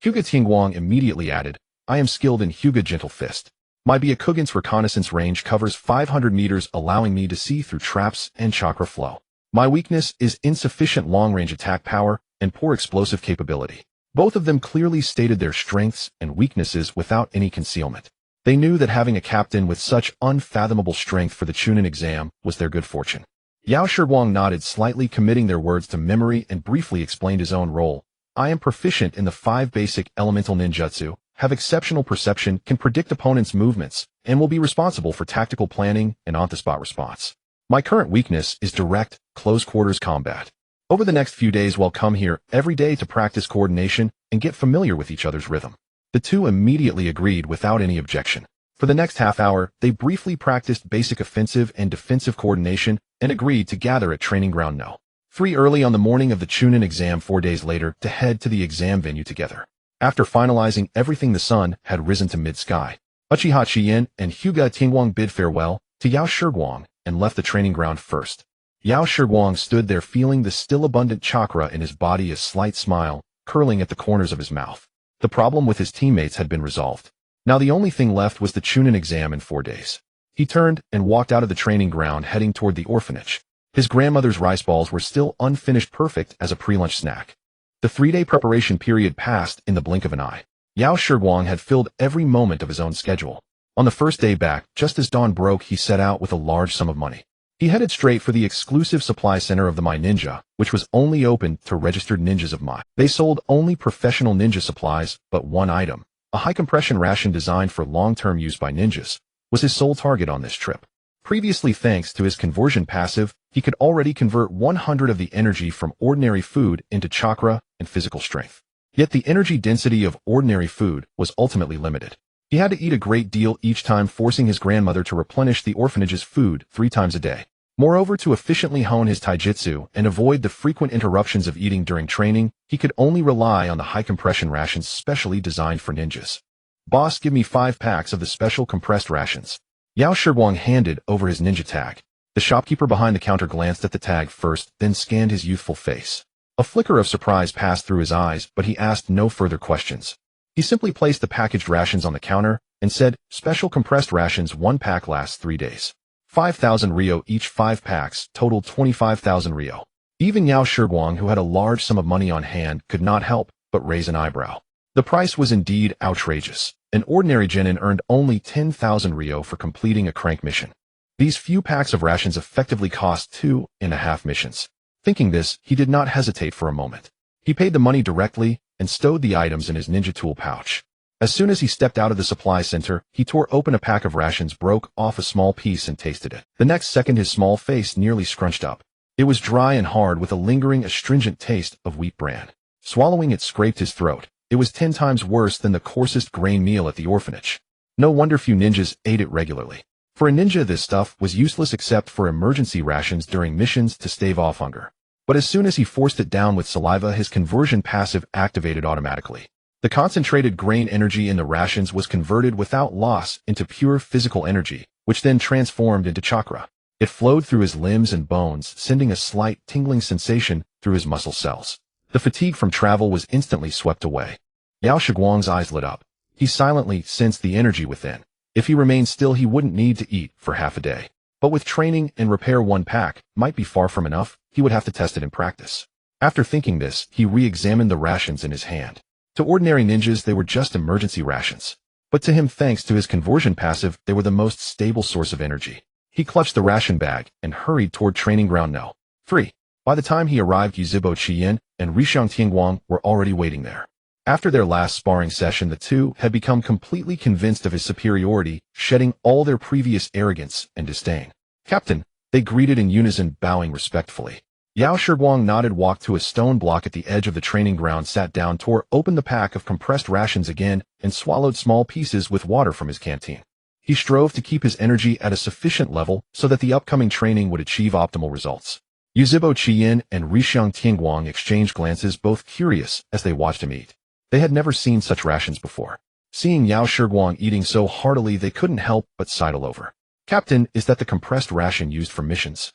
Hyuga Tianguang immediately added, I am skilled in Hyuga Gentle Fist. My Byakugan's reconnaissance range covers 500 meters, allowing me to see through traps and chakra flow. My weakness is insufficient long-range attack power and poor explosive capability. Both of them clearly stated their strengths and weaknesses without any concealment. They knew that having a captain with such unfathomable strength for the Chunin exam was their good fortune. Yao Shiguang nodded slightly, committing their words to memory, and briefly explained his own role. I am proficient in the 5 basic elemental ninjutsu, have exceptional perception, can predict opponents' movements, and will be responsible for tactical planning and on-the-spot response. My current weakness is direct, close-quarters combat. Over the next few days, we'll come here every day to practice coordination and get familiar with each other's rhythm. The two immediately agreed without any objection. For the next half hour, they briefly practiced basic offensive and defensive coordination and agreed to gather at Training Ground No. 3 early on the morning of the Chunin exam 4 days later to head to the exam venue together. After finalizing everything, the sun had risen to mid-sky. Uchiha Chiyin and Hyuga Tianguang bid farewell to Yao Shiguang and left the training ground first. Yao Shiguang stood there, feeling the still abundant chakra in his body, a slight smile curling at the corners of his mouth. The problem with his teammates had been resolved. Now the only thing left was the Chunin exam in 4 days. He turned and walked out of the training ground, heading toward the orphanage. His grandmother's rice balls were still unfinished, perfect as a pre-lunch snack. The 3-day preparation period passed in the blink of an eye. Yao Shiguang had filled every moment of his own schedule. On the first day back, just as dawn broke, he set out with a large sum of money. He headed straight for the exclusive supply center of the Mai Ninja, which was only open to registered ninjas of Mai. They sold only professional ninja supplies, but one item, a high-compression ration designed for long-term use by ninjas, was his sole target on this trip. Previously, thanks to his conversion passive, he could already convert 100 of the energy from ordinary food into chakra and physical strength. Yet the energy density of ordinary food was ultimately limited. He had to eat a great deal each time, forcing his grandmother to replenish the orphanage's food 3 times a day. Moreover, to efficiently hone his taijutsu and avoid the frequent interruptions of eating during training, he could only rely on the high-compression rations specially designed for ninjas. "Boss, give me 5 packs of the special compressed rations." Yao Shiguang handed over his ninja tag. The shopkeeper behind the counter glanced at the tag first, then scanned his youthful face. A flicker of surprise passed through his eyes, but he asked no further questions. He simply placed the packaged rations on the counter and said, "Special compressed rations, 1 pack lasts 3 days. 5,000 Rio each, 5 packs, total 25,000 Rio. Even Yao Shiguang, who had a large sum of money on hand, could not help but raise an eyebrow. The price was indeed outrageous. An ordinary genin earned only 10,000 Rio for completing a crank mission. These few packs of rations effectively cost 2.5 missions. Thinking this, he did not hesitate for a moment. He paid the money directly and stowed the items in his ninja tool pouch. As soon as he stepped out of the supply center, he tore open a pack of rations, broke off a small piece and tasted it. The next second, his small face nearly scrunched up. It was dry and hard with a lingering, astringent taste of wheat bran. Swallowing it scraped his throat. It was 10 times worse than the coarsest grain meal at the orphanage. No wonder few ninjas ate it regularly. For a ninja, this stuff was useless except for emergency rations during missions to stave off hunger. But as soon as he forced it down with saliva, his conversion passive activated automatically. The concentrated grain energy in the rations was converted without loss into pure physical energy, which then transformed into chakra. It flowed through his limbs and bones, sending a slight tingling sensation through his muscle cells. The fatigue from travel was instantly swept away. Yao Shiguang's eyes lit up. He silently sensed the energy within. If he remained still, he wouldn't need to eat for half a day. But with training and repair, 1 pack might be far from enough. He would have to test it in practice. After thinking this, he re-examined the rations in his hand. To ordinary ninjas, they were just emergency rations. But to him, thanks to his conversion passive, they were the most stable source of energy. He clutched the ration bag and hurried toward training ground No. 3. By the time he arrived, Yuzibo Qiyin and Rishang Tianguang were already waiting there. After their last sparring session, the two had become completely convinced of his superiority, shedding all their previous arrogance and disdain. "Captain," they greeted in unison, bowing respectfully. Yao Shiguang nodded, walked to a stone block at the edge of the training ground, sat down, tore open the pack of compressed rations again, and swallowed small pieces with water from his canteen. He strove to keep his energy at a sufficient level so that the upcoming training would achieve optimal results. Yuzibo Qiyin and Rishang Tianguang exchanged glances, both curious as they watched him eat. They had never seen such rations before. Seeing Yao Shiguang eating so heartily, they couldn't help but sidle over. "Captain, is that the compressed ration used for missions?"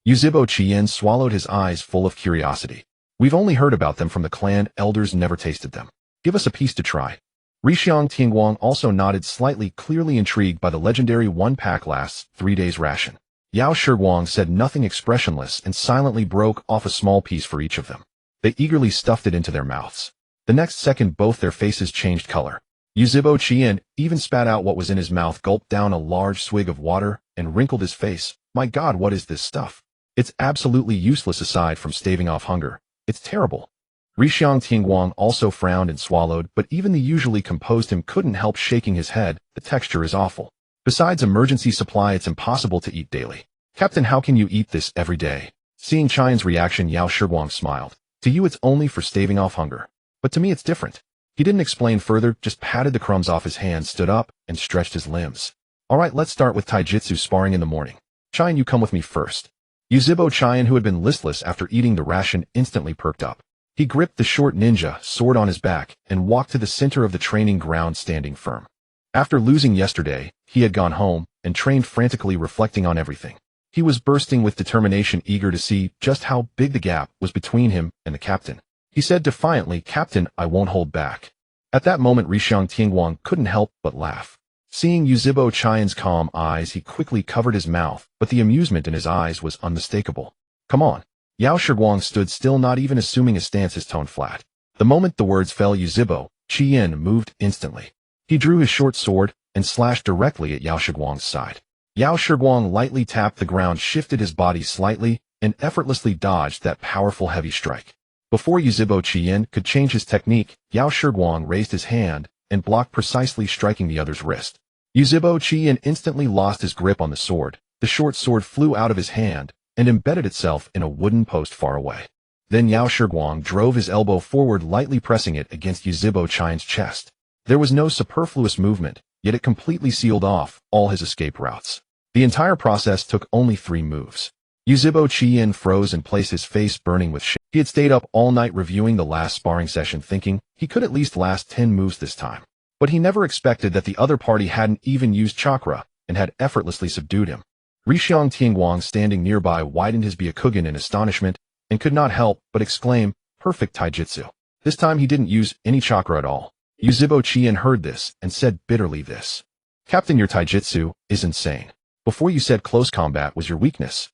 Yuzibo Qiyin swallowed, his eyes full of curiosity. "We've only heard about them from the clan elders, never tasted them. Give us a piece to try." Rishang Tianguang also nodded slightly, clearly intrigued by the legendary 1 pack lasts 3 days ration. Yao Shiguang said nothing, expressionless, and silently broke off a small piece for each of them. They eagerly stuffed it into their mouths. The next second, both their faces changed color. Yuzibo Qiyin even spat out what was in his mouth, gulped down a large swig of water, and wrinkled his face. "My God, what is this stuff? It's absolutely useless aside from staving off hunger. It's terrible." Rishang Tianguang also frowned and swallowed, but even the usually composed him couldn't help shaking his head. "The texture is awful. Besides emergency supply, it's impossible to eat daily." "Captain, how can you eat this every day?" Seeing Qian's reaction, Yao Shiguang smiled. "To you it's only for staving off hunger. But to me it's different." He didn't explain further, just patted the crumbs off his hands, stood up, and stretched his limbs. "All right, let's start with taijutsu sparring in the morning. Qian, you come with me first." Yuzibo Qiyin, who had been listless after eating the ration, instantly perked up. He gripped the short ninja sword on his back and walked to the center of the training ground, standing firm. After losing yesterday, he had gone home and trained frantically, reflecting on everything. He was bursting with determination, eager to see just how big the gap was between him and the captain. He said defiantly, "Captain, I won't hold back." At that moment, Rishang Tianguang couldn't help but laugh. Seeing Yuzhibo Qian's calm eyes, he quickly covered his mouth, but the amusement in his eyes was unmistakable. Come on. Yao Shiguang stood still, not even assuming a stance, his tone flat. The moment the words fell, Yuzhibo Qian moved instantly. He drew his short sword and slashed directly at Yao Shiguang's side. Yao Shiguang lightly tapped the ground, shifted his body slightly, and effortlessly dodged that powerful heavy strike. Before Yuzhibo Qian could change his technique, Yao Shiguang raised his hand and blocked, precisely striking the other's wrist. Yuzhibo Qian instantly lost his grip on the sword. The short sword flew out of his hand and embedded itself in a wooden post far away. Then Yao Shiguang drove his elbow forward, lightly pressing it against Yuzhibo Qian's chest. There was no superfluous movement, yet it completely sealed off all his escape routes. The entire process took only 3 moves. Yuzhibo Qian froze in place, his face burning with shame. He had stayed up all night reviewing the last sparring session, thinking he could at least last 10 moves this time. But he never expected that the other party hadn't even used chakra and had effortlessly subdued him. Rixiang Tianguang, standing nearby, widened his Byakugan in astonishment and could not help but exclaim, "Perfect taijutsu." This time he didn't use any chakra at all. Yuzhibo Qian heard this and said bitterly, "This, Captain, your taijutsu is insane. Before you said close combat was your weakness.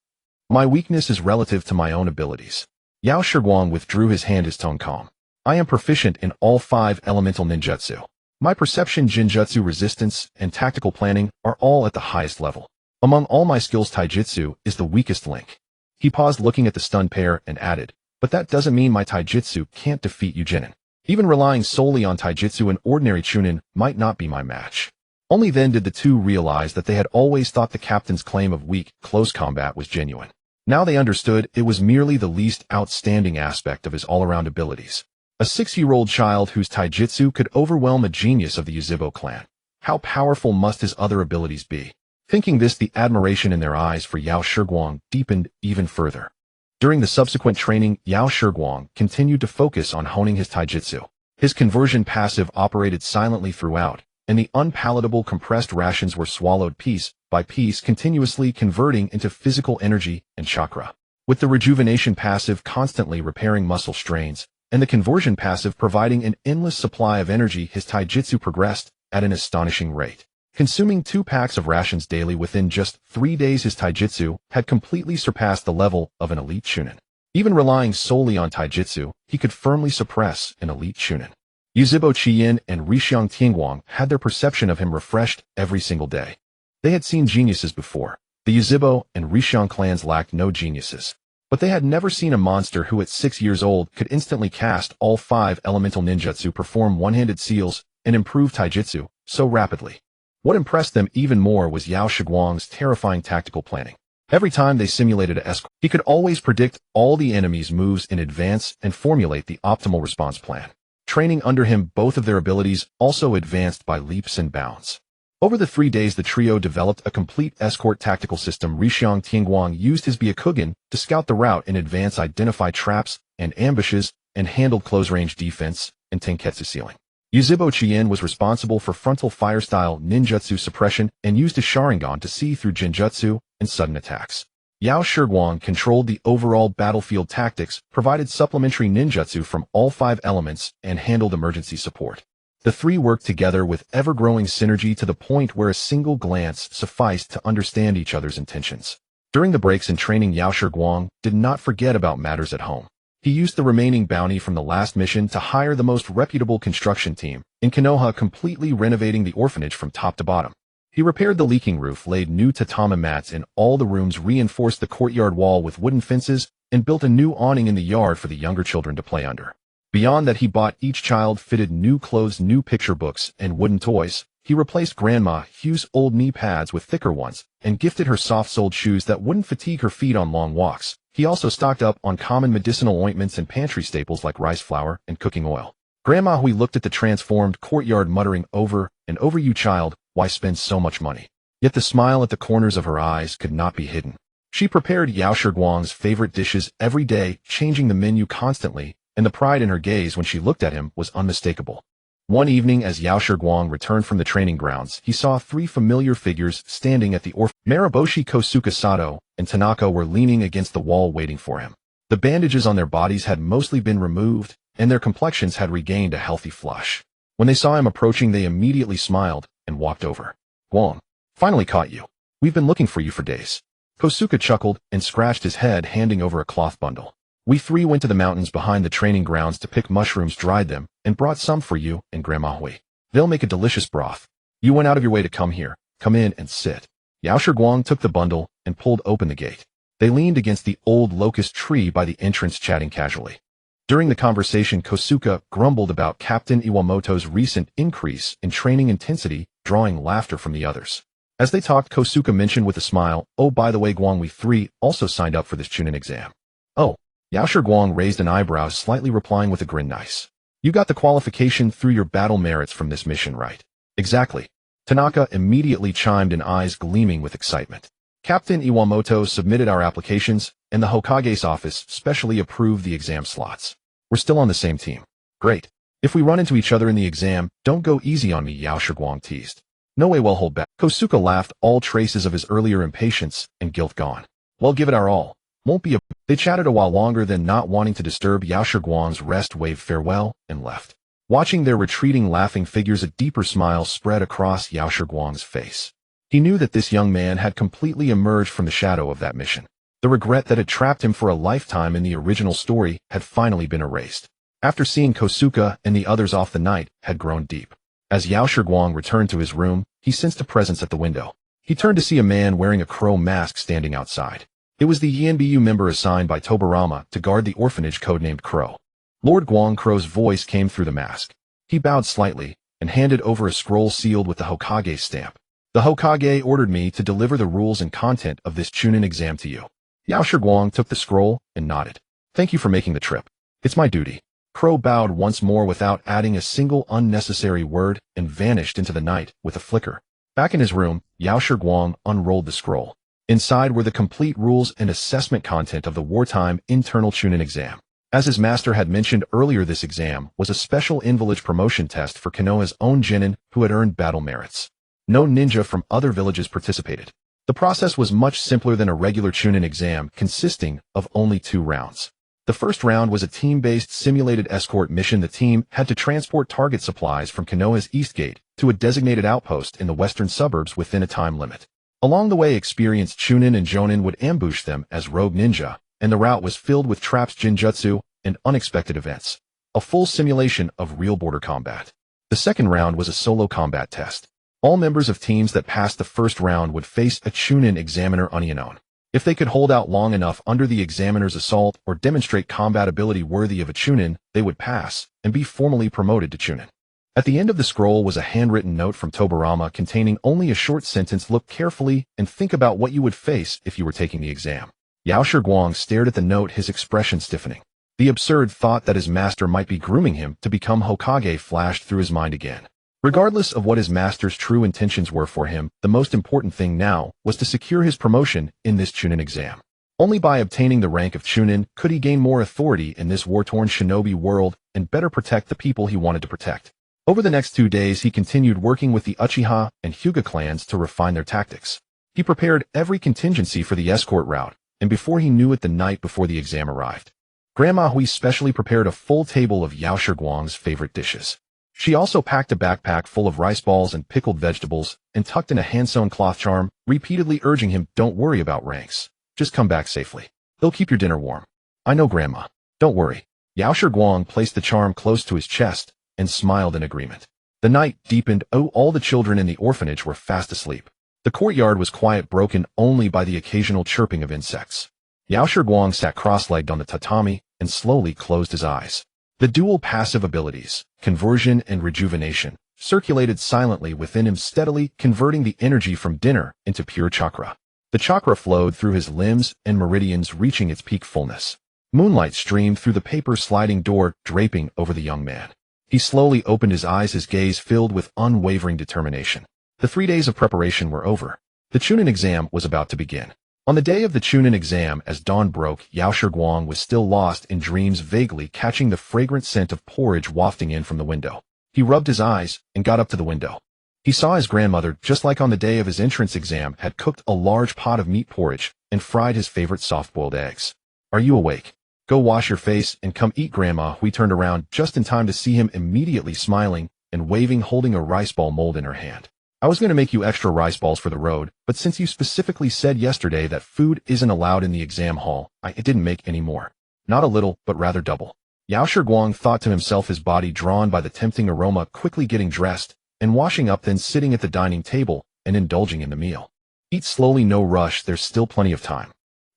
My weakness is relative to my own abilities." Yao Shiguang withdrew his hand, his tone calm. "I am proficient in all 5 elemental ninjutsu. My perception, jinjutsu, resistance, and tactical planning are all at the highest level. Among all my skills, taijutsu is the weakest link." He paused, looking at the stunned pair, and added, "But that doesn't mean my taijutsu can't defeat Yujinin. Even relying solely on taijutsu, an ordinary chunin might not be my match." Only then did the two realize that they had always thought the captain's claim of weak, close combat was genuine. Now they understood it was merely the least outstanding aspect of his all-around abilities. A 6-year-old child whose taijutsu could overwhelm a genius of the Yuzhibo clan. How powerful must his other abilities be? Thinking this, the admiration in their eyes for Yao Shiguang deepened even further. During the subsequent training, Yao Shiguang continued to focus on honing his taijutsu. His conversion passive operated silently throughout, and the unpalatable compressed rations were swallowed piece by piece, continuously converting into physical energy and chakra. With the rejuvenation passive constantly repairing muscle strains, and the conversion passive providing an endless supply of energy, his taijutsu progressed at an astonishing rate. Consuming 2 packs of rations daily, within just 3 days his taijutsu had completely surpassed the level of an elite chunin. Even relying solely on taijutsu, he could firmly suppress an elite chunin. Yuzhibo Qian and Rixiang Tianguang had their perception of him refreshed every single day. They had seen geniuses before. The Yuzhibo and Rixiang clans lacked no geniuses. But they had never seen a monster who at 6 years old could instantly cast all 5 elemental ninjutsu, perform one-handed seals, and improve taijutsu so rapidly. What impressed them even more was Yao Shiguang's terrifying tactical planning. Every time they simulated a escort, he could always predict all the enemy's moves in advance and formulate the optimal response plan. Training under him, both of their abilities also advanced by leaps and bounds. Over the 3 days, the trio developed a complete escort tactical system. Rixiang Tianguang used his Byakugan to scout the route in advance, identify traps and ambushes, and handled close-range defense and tenketsu sealing. Yuzhibo Qian was responsible for frontal fire-style ninjutsu suppression and used his Sharingan to see through jinjutsu and sudden attacks. Yao Shiguang controlled the overall battlefield tactics, provided supplementary ninjutsu from all 5 elements, and handled emergency support. The 3 worked together with ever-growing synergy to the point where a single glance sufficed to understand each other's intentions. During the breaks in training, Yao Shiguang did not forget about matters at home. He used the remaining bounty from the last mission to hire the most reputable construction team in Konoha, completely renovating the orphanage from top to bottom. He repaired the leaking roof, laid new tatami mats in all the rooms, reinforced the courtyard wall with wooden fences, and built a new awning in the yard for the younger children to play under. Beyond that, he bought each child fitted new clothes, new picture books, and wooden toys. He replaced Grandma Hugh's old knee pads with thicker ones, and gifted her soft-soled shoes that wouldn't fatigue her feet on long walks. He also stocked up on common medicinal ointments and pantry staples like rice flour and cooking oil. Grandma Hui looked at the transformed courtyard, muttering over and over, "You child, why spend so much money?" Yet the smile at the corners of her eyes could not be hidden. She prepared Yao Shiguang's favorite dishes every day, changing the menu constantly, and the pride in her gaze when she looked at him was unmistakable. One evening, as Yao Shiguang returned from the training grounds, he saw 3 familiar figures standing at the orphanage. Mariboshi Kosuke Sato and Tanaka were leaning against the wall waiting for him. The bandages on their bodies had mostly been removed, and their complexions had regained a healthy flush. When they saw him approaching, they immediately smiled and walked over. Guang. Finally caught you. We've been looking for you for days. Kosuke chuckled and scratched his head, handing over a cloth bundle. We three went to the mountains behind the training grounds to pick mushrooms, dried them, and brought some for you and Grandma Hui. They'll make a delicious broth. You went out of your way to come here. Come in and sit. Yao Shiguang took the bundle and pulled open the gate. They leaned against the old locust tree by the entrance, chatting casually. During the conversation, Kosuke grumbled about Captain Iwamoto's recent increase in training intensity, drawing laughter from the others. As they talked, Kosuke mentioned with a smile, "Oh, by the way, Guang, we three also signed up for this Chunin exam." "Oh." Yao Shiguang raised an eyebrow, slightly replying with a grin, "Nice. You got the qualification through your battle merits from this mission, right?" "Exactly." Tanaka immediately chimed in, eyes gleaming with excitement. "Captain Iwamoto submitted our applications, and the Hokage's office specially approved the exam slots. We're still on the same team." "Great. If we run into each other in the exam, don't go easy on me," Yao Shiguang teased. "No way we'll hold back." Kosuke laughed, all traces of his earlier impatience and guilt gone. "Well, give it our all. Won't be a..." They chatted a while longer, then, not wanting to disturb Yao Shiguang's rest, waved farewell and left. Watching their retreating laughing figures, a deeper smile spread across Yao Shiguang's face. He knew that this young man had completely emerged from the shadow of that mission. The regret that had trapped him for a lifetime in the original story had finally been erased. After seeing Kosuke and the others off, the night had grown deep. As Yao Shiguang returned to his room, he sensed a presence at the window. He turned to see a man wearing a crow mask standing outside. It was the Yanbu member assigned by Tobirama to guard the orphanage, codenamed Crow. Lord Guang. Crow's voice came through the mask. He bowed slightly and handed over a scroll sealed with the Hokage's stamp. "The Hokage ordered me to deliver the rules and content of this Chunin exam to you." Yao Shiguang took the scroll and nodded. "Thank you for making the trip. It's my duty." Crow bowed once more without adding a single unnecessary word and vanished into the night with a flicker. Back in his room, Yao Shiguang unrolled the scroll. Inside were the complete rules and assessment content of the wartime internal Chunin exam. As his master had mentioned earlier, this exam was a special invalid promotion test for Konoha's own genin who had earned battle merits. No ninja from other villages participated. The process was much simpler than a regular Chunin exam, consisting of only 2 rounds. The first round was a team-based simulated escort mission. The team had to transport target supplies from Konoha's East Gate to a designated outpost in the western suburbs within a time limit. Along the way, experienced Chunin and Jonin would ambush them as rogue ninja, and the route was filled with traps, jinjutsu, and unexpected events. A full simulation of real border combat. The second round was a solo combat test. All members of teams that passed the first round would face a Chunin examiner unknown. If they could hold out long enough under the examiner's assault or demonstrate combat ability worthy of a Chunin, they would pass and be formally promoted to Chunin. At the end of the scroll was a handwritten note from Tobirama containing only a short sentence: "Look carefully and think about what you would face if you were taking the exam." Yao Shiguang stared at the note, his expression stiffening. The absurd thought that his master might be grooming him to become Hokage flashed through his mind again. Regardless of what his master's true intentions were for him, the most important thing now was to secure his promotion in this Chunin exam. Only by obtaining the rank of Chunin could he gain more authority in this war-torn shinobi world and better protect the people he wanted to protect. Over the next 2 days, he continued working with the Uchiha and Hyuga clans to refine their tactics. He prepared every contingency for the escort route, and before he knew it, the night before the exam arrived. Grandma Hui specially prepared a full table of Yao Shiguang's favorite dishes. She also packed a backpack full of rice balls and pickled vegetables, and tucked in a hand-sewn cloth charm, repeatedly urging him, "Don't worry about ranks. Just come back safely. They'll keep your dinner warm." "I know, Grandma. Don't worry." Yao Shiguang placed the charm close to his chest and smiled in agreement. The night deepened. All the children in the orphanage were fast asleep. The courtyard was quiet, broken only by the occasional chirping of insects. Yao Shiguang sat cross-legged on the tatami and slowly closed his eyes. The dual passive abilities, conversion and rejuvenation, circulated silently within him, steadily converting the energy from dinner into pure chakra. The chakra flowed through his limbs and meridians, reaching its peak fullness. Moonlight streamed through the paper sliding door, draping over the young man. He slowly opened his eyes, his gaze filled with unwavering determination. The 3 days of preparation were over. The Chunin exam was about to begin. On the day of the Chunin exam, as dawn broke, Yao Shiguang was still lost in dreams, vaguely catching the fragrant scent of porridge wafting in from the window. He rubbed his eyes and got up to the window. He saw his grandmother, just like on the day of his entrance exam, had cooked a large pot of meat porridge and fried his favorite soft-boiled eggs. "Are you awake? Go wash your face and come eat." Grandma Hui turned around just in time to see him, immediately smiling and waving, holding a rice ball mold in her hand. I was going to make you extra rice balls for the road, but since you specifically said yesterday that food isn't allowed in the exam hall, I didn't make any more. Not a little, but rather double. Yao Shiguang thought to himself, his body drawn by the tempting aroma, quickly getting dressed and washing up, then sitting at the dining table and indulging in the meal. Eat slowly, no rush, there's still plenty of time.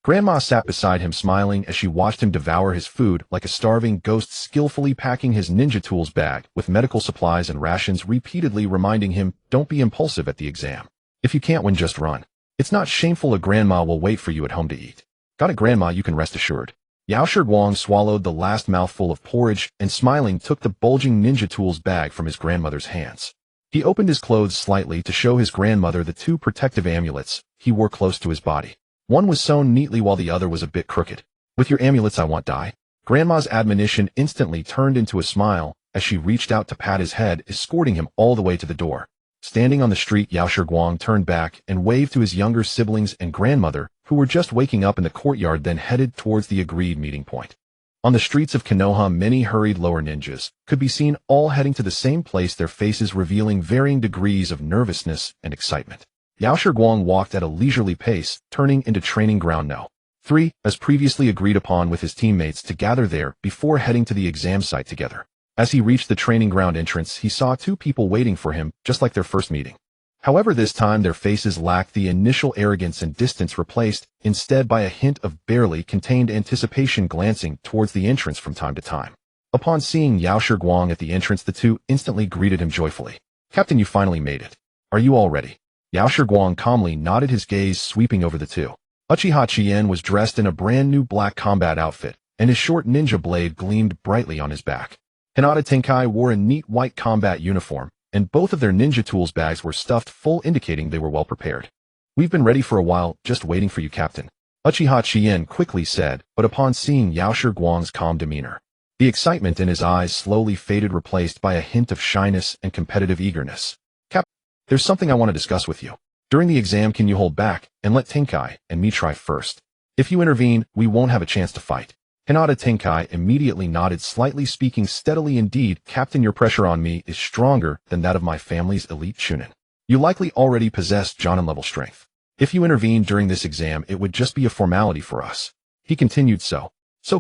Grandma sat beside him smiling as she watched him devour his food like a starving ghost, skillfully packing his ninja tools bag with medical supplies and rations, repeatedly reminding him, don't be impulsive at the exam. If you can't win, just run. It's not shameful, a grandma will wait for you at home to eat. Got it, grandma, you can rest assured. Yao Shiguang swallowed the last mouthful of porridge and smiling took the bulging ninja tools bag from his grandmother's hands. He opened his clothes slightly to show his grandmother the two protective amulets he wore close to his body. One was sewn neatly while the other was a bit crooked. With your amulets I won't die. Grandma's admonition instantly turned into a smile as she reached out to pat his head, escorting him all the way to the door. Standing on the street, Yao Shiguang turned back and waved to his younger siblings and grandmother, who were just waking up in the courtyard, then headed towards the agreed meeting point. On the streets of Konoha, many hurried lower ninjas could be seen, all heading to the same place, their faces revealing varying degrees of nervousness and excitement. Yao Shiguang walked at a leisurely pace, turning into Training Ground No. 3, as previously agreed upon with his teammates to gather there before heading to the exam site together. As he reached the training ground entrance, he saw two people waiting for him, just like their first meeting. However, this time their faces lacked the initial arrogance and distance, replaced instead by a hint of barely contained anticipation, glancing towards the entrance from time to time. Upon seeing Yao Shiguang at the entrance, the two instantly greeted him joyfully. Captain, you finally made it. Are you all ready? Yao Shiguang calmly nodded, his gaze sweeping over the two. Uchiha Chien was dressed in a brand new black combat outfit, and his short ninja blade gleamed brightly on his back. Hinata Tenkai wore a neat white combat uniform, and both of their ninja tools bags were stuffed full, indicating they were well prepared. We've been ready for a while, just waiting for you, Captain, Uchiha Chien quickly said, but upon seeing Yao Shiguang's calm demeanor, the excitement in his eyes slowly faded, replaced by a hint of shyness and competitive eagerness. There's something I want to discuss with you. During the exam, can you hold back and let Tenkai and me try first? If you intervene, we won't have a chance to fight. Hinata Tenkai immediately nodded slightly, speaking steadily. Indeed, Captain, your pressure on me is stronger than that of my family's elite Chunin. You likely already possess Jonin level strength. If you intervene during this exam, it would just be a formality for us. He continued. So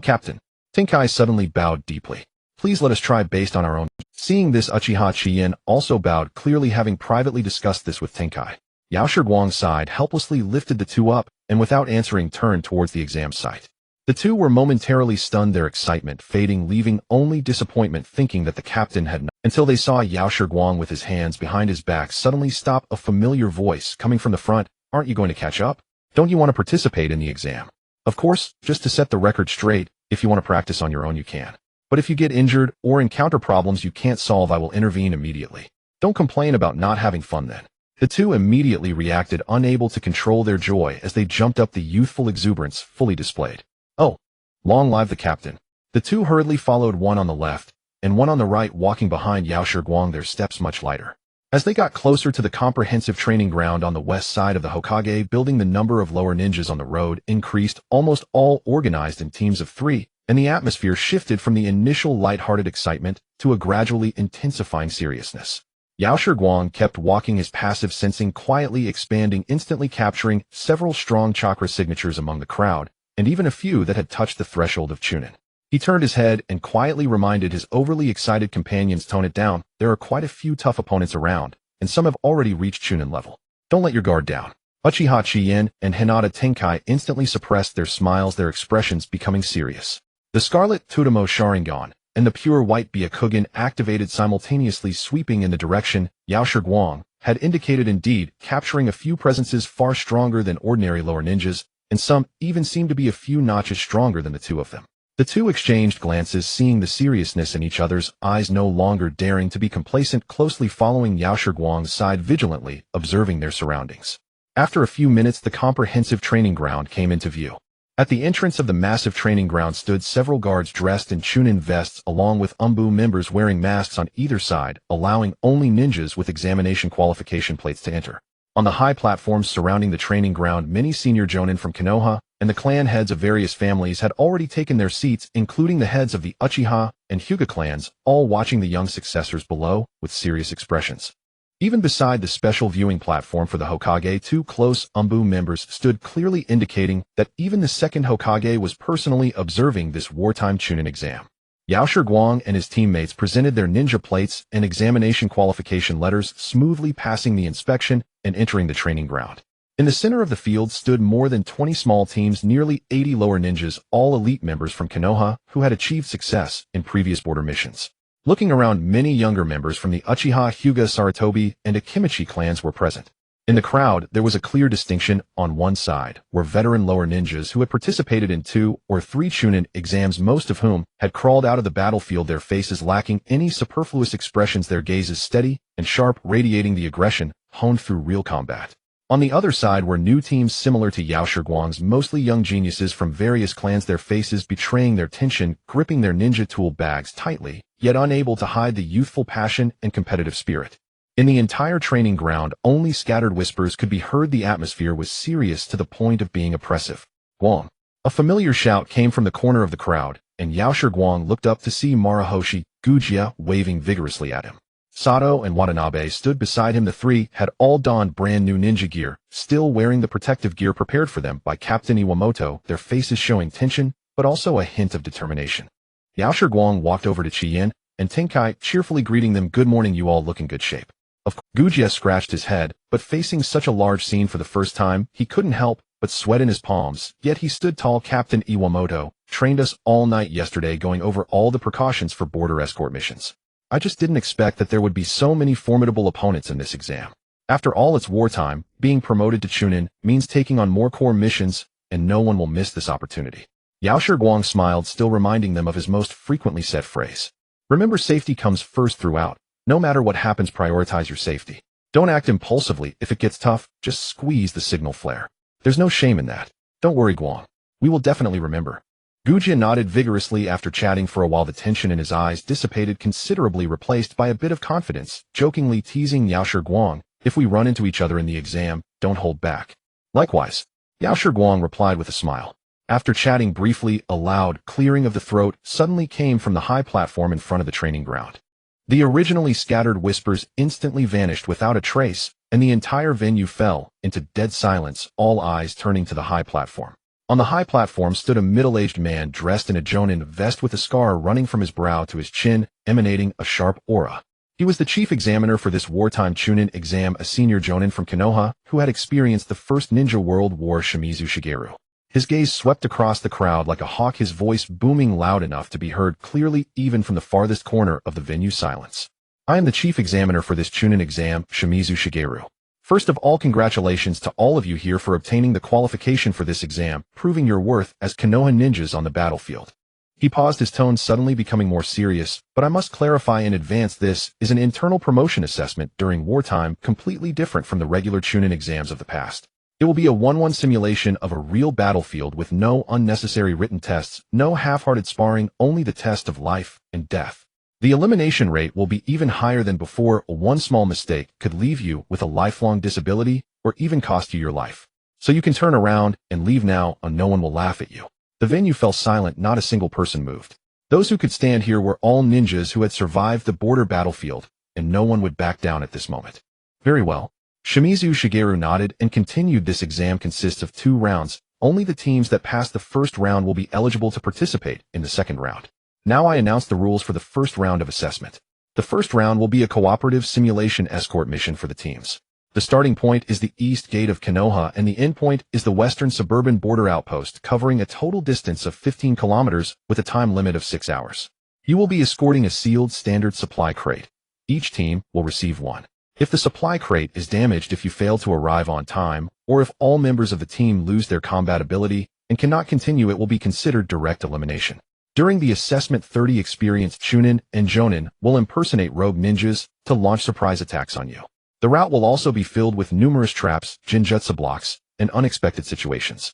Captain. Tenkai suddenly bowed deeply. Please let us try based on our own. Seeing this, Uchiha Chien also bowed, clearly having privately discussed this with Tenkai. Yao Shiguang sighed, helplessly lifted the two up, and without answering turned towards the exam site. The two were momentarily stunned, their excitement fading, leaving only disappointment, thinking that the captain had not, until they saw Yao Shiguang with his hands behind his back suddenly stop, a familiar voice coming from the front. Aren't you going to catch up? Don't you want to participate in the exam? Of course, just to set the record straight, if you want to practice on your own, you can. But if you get injured or encounter problems you can't solve, I will intervene immediately. Don't complain about not having fun then. The two immediately reacted, unable to control their joy as they jumped up, the youthful exuberance fully displayed. Oh, long live the captain. The two hurriedly followed, one on the left and one on the right, walking behind Yao Shiguang, their steps much lighter. As they got closer to the comprehensive training ground on the west side of the Hokage building, the number of lower ninjas on the road increased, almost all organized in teams of 3, and the atmosphere shifted from the initial light-hearted excitement to a gradually intensifying seriousness. Yao Shiguang kept walking, his passive sensing quietly expanding, instantly capturing several strong chakra signatures among the crowd, and even a few that had touched the threshold of Chunin. He turned his head and quietly reminded his overly excited companions, tone it down, there are quite a few tough opponents around, and some have already reached Chunin level. Don't let your guard down. Uchiha Chien and Hinata Tenkai instantly suppressed their smiles, their expressions becoming serious. The Scarlet Tsutomu Sharingan and the pure white Byakugan activated simultaneously, sweeping in the direction Yao Shiguang had indicated, indeed capturing a few presences far stronger than ordinary lower ninjas, and some even seemed to be a few notches stronger than the two of them. The two exchanged glances, seeing the seriousness in each other's eyes, no longer daring to be complacent, closely following Yao Shiguang's side, vigilantly observing their surroundings. After a few minutes, the comprehensive training ground came into view. At the entrance of the massive training ground stood several guards dressed in Chunin vests, along with UMBU members wearing masks on either side, allowing only ninjas with examination qualification plates to enter. On the high platforms surrounding the training ground, many senior jonin from Konoha and the clan heads of various families had already taken their seats, including the heads of the Uchiha and Hyuga clans, all watching the young successors below with serious expressions. Even beside the special viewing platform for the Hokage, two close Umbu members stood, clearly indicating that even the second Hokage was personally observing this wartime Chunin exam. Yao Shiguang and his teammates presented their ninja plates and examination qualification letters, smoothly passing the inspection and entering the training ground. In the center of the field stood more than 20 small teams, nearly 80 lower ninjas, all elite members from Konoha who had achieved success in previous border missions. Looking around, many younger members from the Uchiha, Hyuga, Sarutobi, and Akimichi clans were present. In the crowd, there was a clear distinction. On one side were veteran lower ninjas who had participated in 2 or 3 Chunin exams, most of whom had crawled out of the battlefield, their faces lacking any superfluous expressions, their gazes steady and sharp, radiating the aggression honed through real combat. On the other side were new teams similar to Yao Shiguang's, mostly young geniuses from various clans, their faces betraying their tension, gripping their ninja tool bags tightly, yet unable to hide the youthful passion and competitive spirit. In the entire training ground, only scattered whispers could be heard. The atmosphere was serious to the point of being oppressive. Guang. A familiar shout came from the corner of the crowd, and Yao Shiguang looked up to see Marahoshi Gujia waving vigorously at him. Sato and Watanabe stood beside him. The three had all donned brand new ninja gear, still wearing the protective gear prepared for them by Captain Iwamoto, their faces showing tension, but also a hint of determination. Yao Shiguang walked over to Chien and Tenkai, cheerfully greeting them. "Good morning, you all look in good shape." Of course, Gujia scratched his head, but facing such a large scene for the first time, he couldn't help but sweat in his palms, yet he stood tall. "Captain Iwamoto trained us all night yesterday, going over all the precautions for border escort missions. I just didn't expect that there would be so many formidable opponents in this exam. After all, it's wartime. Being promoted to Chunin means taking on more core missions, and no one will miss this opportunity." Yao Shiguang smiled, still reminding them of his most frequently said phrase. "Remember, safety comes first throughout. No matter what happens, prioritize your safety. Don't act impulsively. If it gets tough, just squeeze the signal flare. There's no shame in that. Don't worry, Guang. We will definitely remember." Gujia nodded vigorously. After chatting for a while, the tension in his eyes dissipated considerably, replaced by a bit of confidence, jokingly teasing Yao Shiguang, "If we run into each other in the exam, don't hold back." "Likewise," Yao Shiguang replied with a smile. After chatting briefly, a loud clearing of the throat suddenly came from the high platform in front of the training ground. The originally scattered whispers instantly vanished without a trace, and the entire venue fell into dead silence, all eyes turning to the high platform. On the high platform stood a middle-aged man dressed in a jonin vest with a scar running from his brow to his chin, emanating a sharp aura. He was the chief examiner for this wartime Chunin exam, a senior jonin from Konoha who had experienced the First Ninja World War, Shimizu Shigeru. His gaze swept across the crowd like a hawk, his voice booming loud enough to be heard clearly even from the farthest corner of the venue's silence. "I am the chief examiner for this Chunin exam, Shimizu Shigeru. First of all, congratulations to all of you here for obtaining the qualification for this exam, proving your worth as Konoha ninjas on the battlefield." He paused, his tone suddenly becoming more serious, "But I must clarify in advance, this is an internal promotion assessment during wartime, completely different from the regular Chunin exams of the past. It will be a 1-1 simulation of a real battlefield with no unnecessary written tests, no half-hearted sparring, only the test of life and death. The elimination rate will be even higher than before. One small mistake could leave you with a lifelong disability or even cost you your life. So you can turn around and leave now, and no one will laugh at you." The venue fell silent, not a single person moved. Those who could stand here were all ninjas who had survived the border battlefield, and no one would back down at this moment. "Very well." Shimizu Shigeru nodded and continued. "This exam consists of 2 rounds. Only the teams that pass the first round will be eligible to participate in the second round. Now I announce the rules for the first round of assessment. The first round will be a cooperative simulation escort mission for the teams. The starting point is the east gate of Konoha, and the end point is the western suburban border outpost, covering a total distance of 15 kilometers with a time limit of 6 hours. You will be escorting a sealed standard supply crate. Each team will receive 1. If the supply crate is damaged, if you fail to arrive on time, or if all members of the team lose their combat ability and cannot continue, it will be considered direct elimination. During the assessment, 30 experienced Chunin and Jonin will impersonate rogue ninjas to launch surprise attacks on you. The route will also be filled with numerous traps, jinjutsu blocks, and unexpected situations.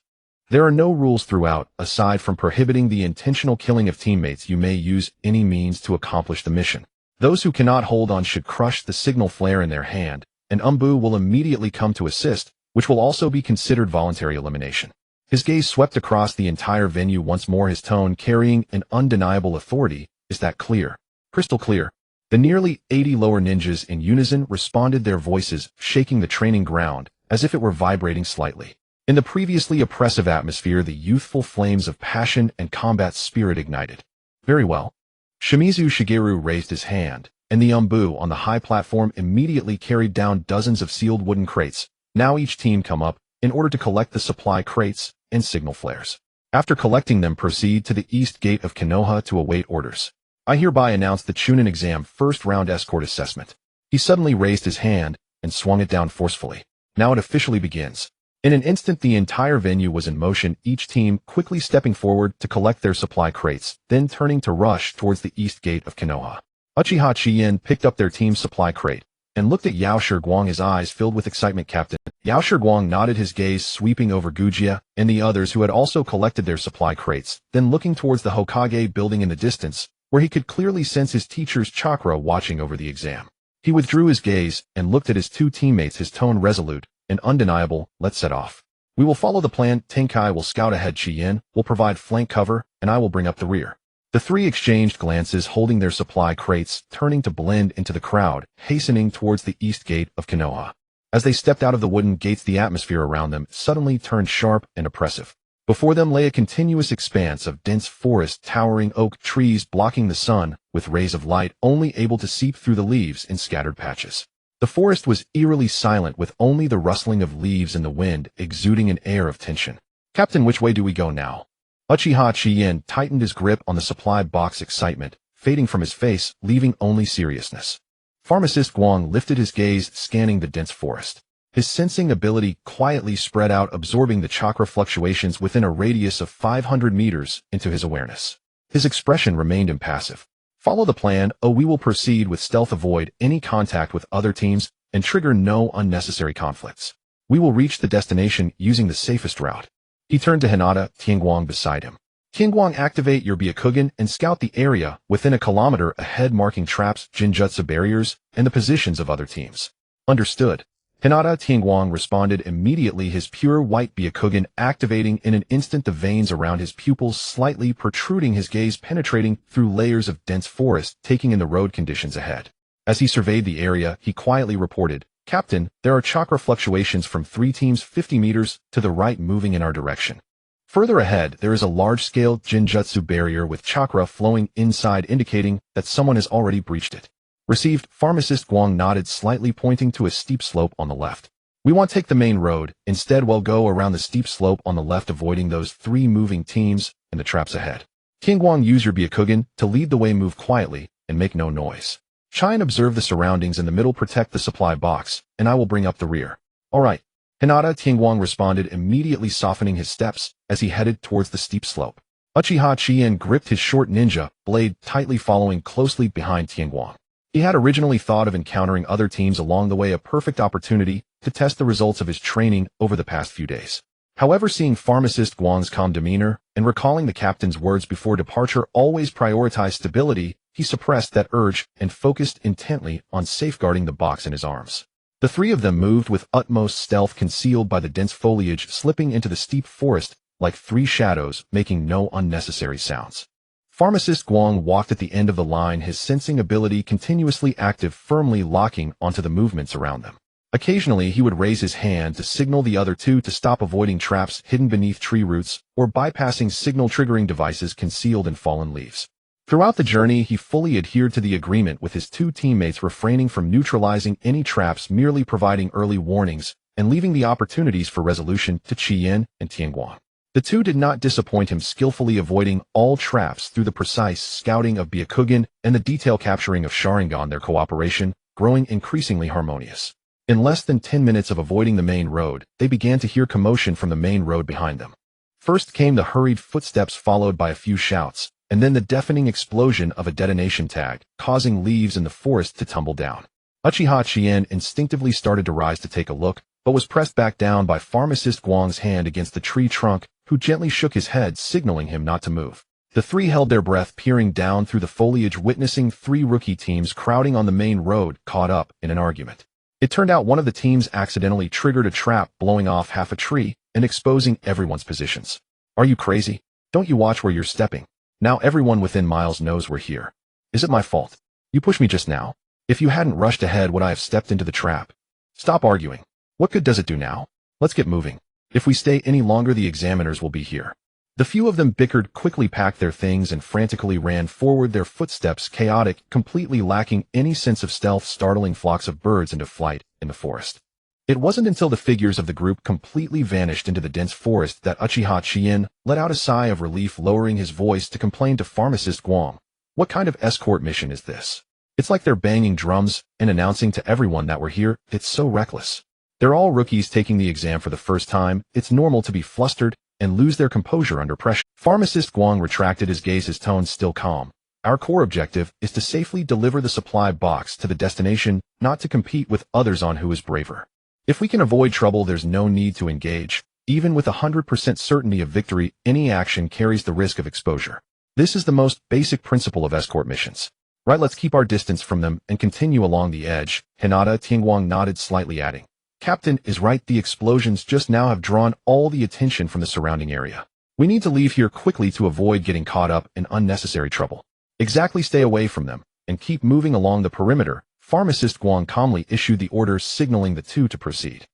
There are no rules throughout, aside from prohibiting the intentional killing of teammates. You may use any means to accomplish the mission. Those who cannot hold on should crush the signal flare in their hand, and Umbu will immediately come to assist, which will also be considered voluntary elimination. His gaze swept across the entire venue once more, his tone carrying an undeniable authority. "Is that clear?" "Crystal clear." The nearly 80 lower ninjas in unison responded, their voices shaking the training ground as if it were vibrating slightly. In the previously oppressive atmosphere, the youthful flames of passion and combat spirit ignited. Very well. Shimizu Shigeru raised his hand, and the umbu on the high platform immediately carried down dozens of sealed wooden crates. Now each team come up in order to collect the supply crates and signal flares. After collecting them, proceed to the east gate of Konoha to await orders. I hereby announce the Chunin exam first round escort assessment. He suddenly raised his hand and swung it down forcefully. Now it officially begins. In an instant, the entire venue was in motion, each team quickly stepping forward to collect their supply crates, then turning to rush towards the east gate of Konoha. Uchiha Chien picked up their team's supply crate and looked at Yao Shiguang, his eyes filled with excitement. Captain. Yao Shiguang nodded, his gaze sweeping over Gujia and the others who had also collected their supply crates, then looking towards the Hokage building in the distance, where he could clearly sense his teacher's chakra watching over the exam. He withdrew his gaze and looked at his two teammates, his tone resolute and undeniable. Let's set off. We will follow the plan. Tenkai will scout ahead, Chien will provide flank cover, and I will bring up the rear. The three exchanged glances, holding their supply crates, turning to blend into the crowd, hastening towards the east gate of Konoha. As they stepped out of the wooden gates, the atmosphere around them suddenly turned sharp and oppressive. Before them lay a continuous expanse of dense forest, towering oak trees blocking the sun with rays of light only able to seep through the leaves in scattered patches. The forest was eerily silent, with only the rustling of leaves in the wind exuding an air of tension. Captain, which way do we go now? Uchiha Chien tightened his grip on the supply box, excitement fading from his face, leaving only seriousness. Pharmacist Guang lifted his gaze, scanning the dense forest. His sensing ability quietly spread out, absorbing the chakra fluctuations within a radius of 500 meters into his awareness. His expression remained impassive. Follow the plan. We will proceed with stealth, avoid any contact with other teams, and trigger no unnecessary conflicts. We will reach the destination using the safest route. He turned to Hinata, Tianguang beside him. Tianguang, activate your Byakugan and scout the area within a kilometer ahead, marking traps, Jinjutsu barriers, and the positions of other teams. Understood. Hinata. Tianguang responded immediately, his pure white Byakugan activating in an instant, the veins around his pupils slightly protruding, his gaze penetrating through layers of dense forest, taking in the road conditions ahead. As he surveyed the area, he quietly reported, Captain, there are chakra fluctuations from 3 teams 50 meters to the right moving in our direction. Further ahead, there is a large-scale Jinjutsu barrier with chakra flowing inside, indicating that someone has already breached it. Received. Pharmacist Guang nodded slightly, pointing to a steep slope on the left. We won't take the main road. Instead, we'll go around the steep slope on the left, avoiding those 3 moving teams and the traps ahead. Tianguang, use your Byakugan to lead the way, move quietly, and make no noise. Try and observe the surroundings in the middle, protect the supply box, and I will bring up the rear. All right. Hinata. Tianguang responded, immediately softening his steps as he headed towards the steep slope. Uchiha Chien gripped his short ninja blade tightly, following closely behind Tianguang. He had originally thought of encountering other teams along the way, a perfect opportunity to test the results of his training over the past few days. However, seeing Pharmacist Guang's calm demeanor and recalling the captain's words before departure, always prioritize stability, he suppressed that urge and focused intently on safeguarding the box in his arms. The 3 of them moved with utmost stealth, concealed by the dense foliage, slipping into the steep forest like 3 shadows, making no unnecessary sounds. Pharmacist Guang walked at the end of the line, his sensing ability continuously active, firmly locking onto the movements around them. Occasionally, he would raise his hand to signal the other 2 to stop, avoiding traps hidden beneath tree roots or bypassing signal-triggering devices concealed in fallen leaves. Throughout the journey, he fully adhered to the agreement with his 2 teammates, refraining from neutralizing any traps, merely providing early warnings and leaving the opportunities for resolution to Chien and Tianguang. The 2 did not disappoint him, skillfully avoiding all traps through the precise scouting of Byakugan and the detail capturing of Sharingan, their cooperation growing increasingly harmonious. In less than 10 minutes of avoiding the main road, they began to hear commotion from the main road behind them. First came the hurried footsteps, followed by a few shouts, and then the deafening explosion of a detonation tag, causing leaves in the forest to tumble down. Uchiha Chien instinctively started to rise to take a look, but was pressed back down by Pharmacist Guang's hand against the tree trunk, who gently shook his head, signaling him not to move. The 3 held their breath, peering down through the foliage, witnessing 3 rookie teams crowding on the main road, caught up in an argument. It turned out one of the teams accidentally triggered a trap, blowing off half a tree and exposing everyone's positions. Are you crazy? Don't you watch where you're stepping? Now everyone within miles knows we're here. Is it my fault? You pushed me just now. If you hadn't rushed ahead, would I have stepped into the trap? Stop arguing. What good does it do now? Let's get moving. If we stay any longer, the examiners will be here. The few of them bickered, quickly packed their things, and frantically ran forward, their footsteps chaotic, completely lacking any sense of stealth, startling flocks of birds into flight in the forest. It wasn't until the figures of the group completely vanished into the dense forest that Uchiha Chien let out a sigh of relief, lowering his voice to complain to Pharmacist Guang. What kind of escort mission is this? It's like they're banging drums and announcing to everyone that we're here. It's so reckless. They're all rookies taking the exam for the first time. It's normal to be flustered and lose their composure under pressure. Pharmacist Guang retracted his gaze, his tone still calm. Our core objective is to safely deliver the supply box to the destination, not to compete with others on who is braver. If we can avoid trouble, there's no need to engage. Even with 100% certainty of victory, any action carries the risk of exposure. This is the most basic principle of escort missions. Right, let's keep our distance from them and continue along the edge. Hinata Tianguang nodded slightly, adding, Captain is right, the explosions just now have drawn all the attention from the surrounding area. We need to leave here quickly to avoid getting caught up in unnecessary trouble. Exactly, stay away from them and keep moving along the perimeter. Pharmacist Guang calmly issued the order, signaling the two to proceed.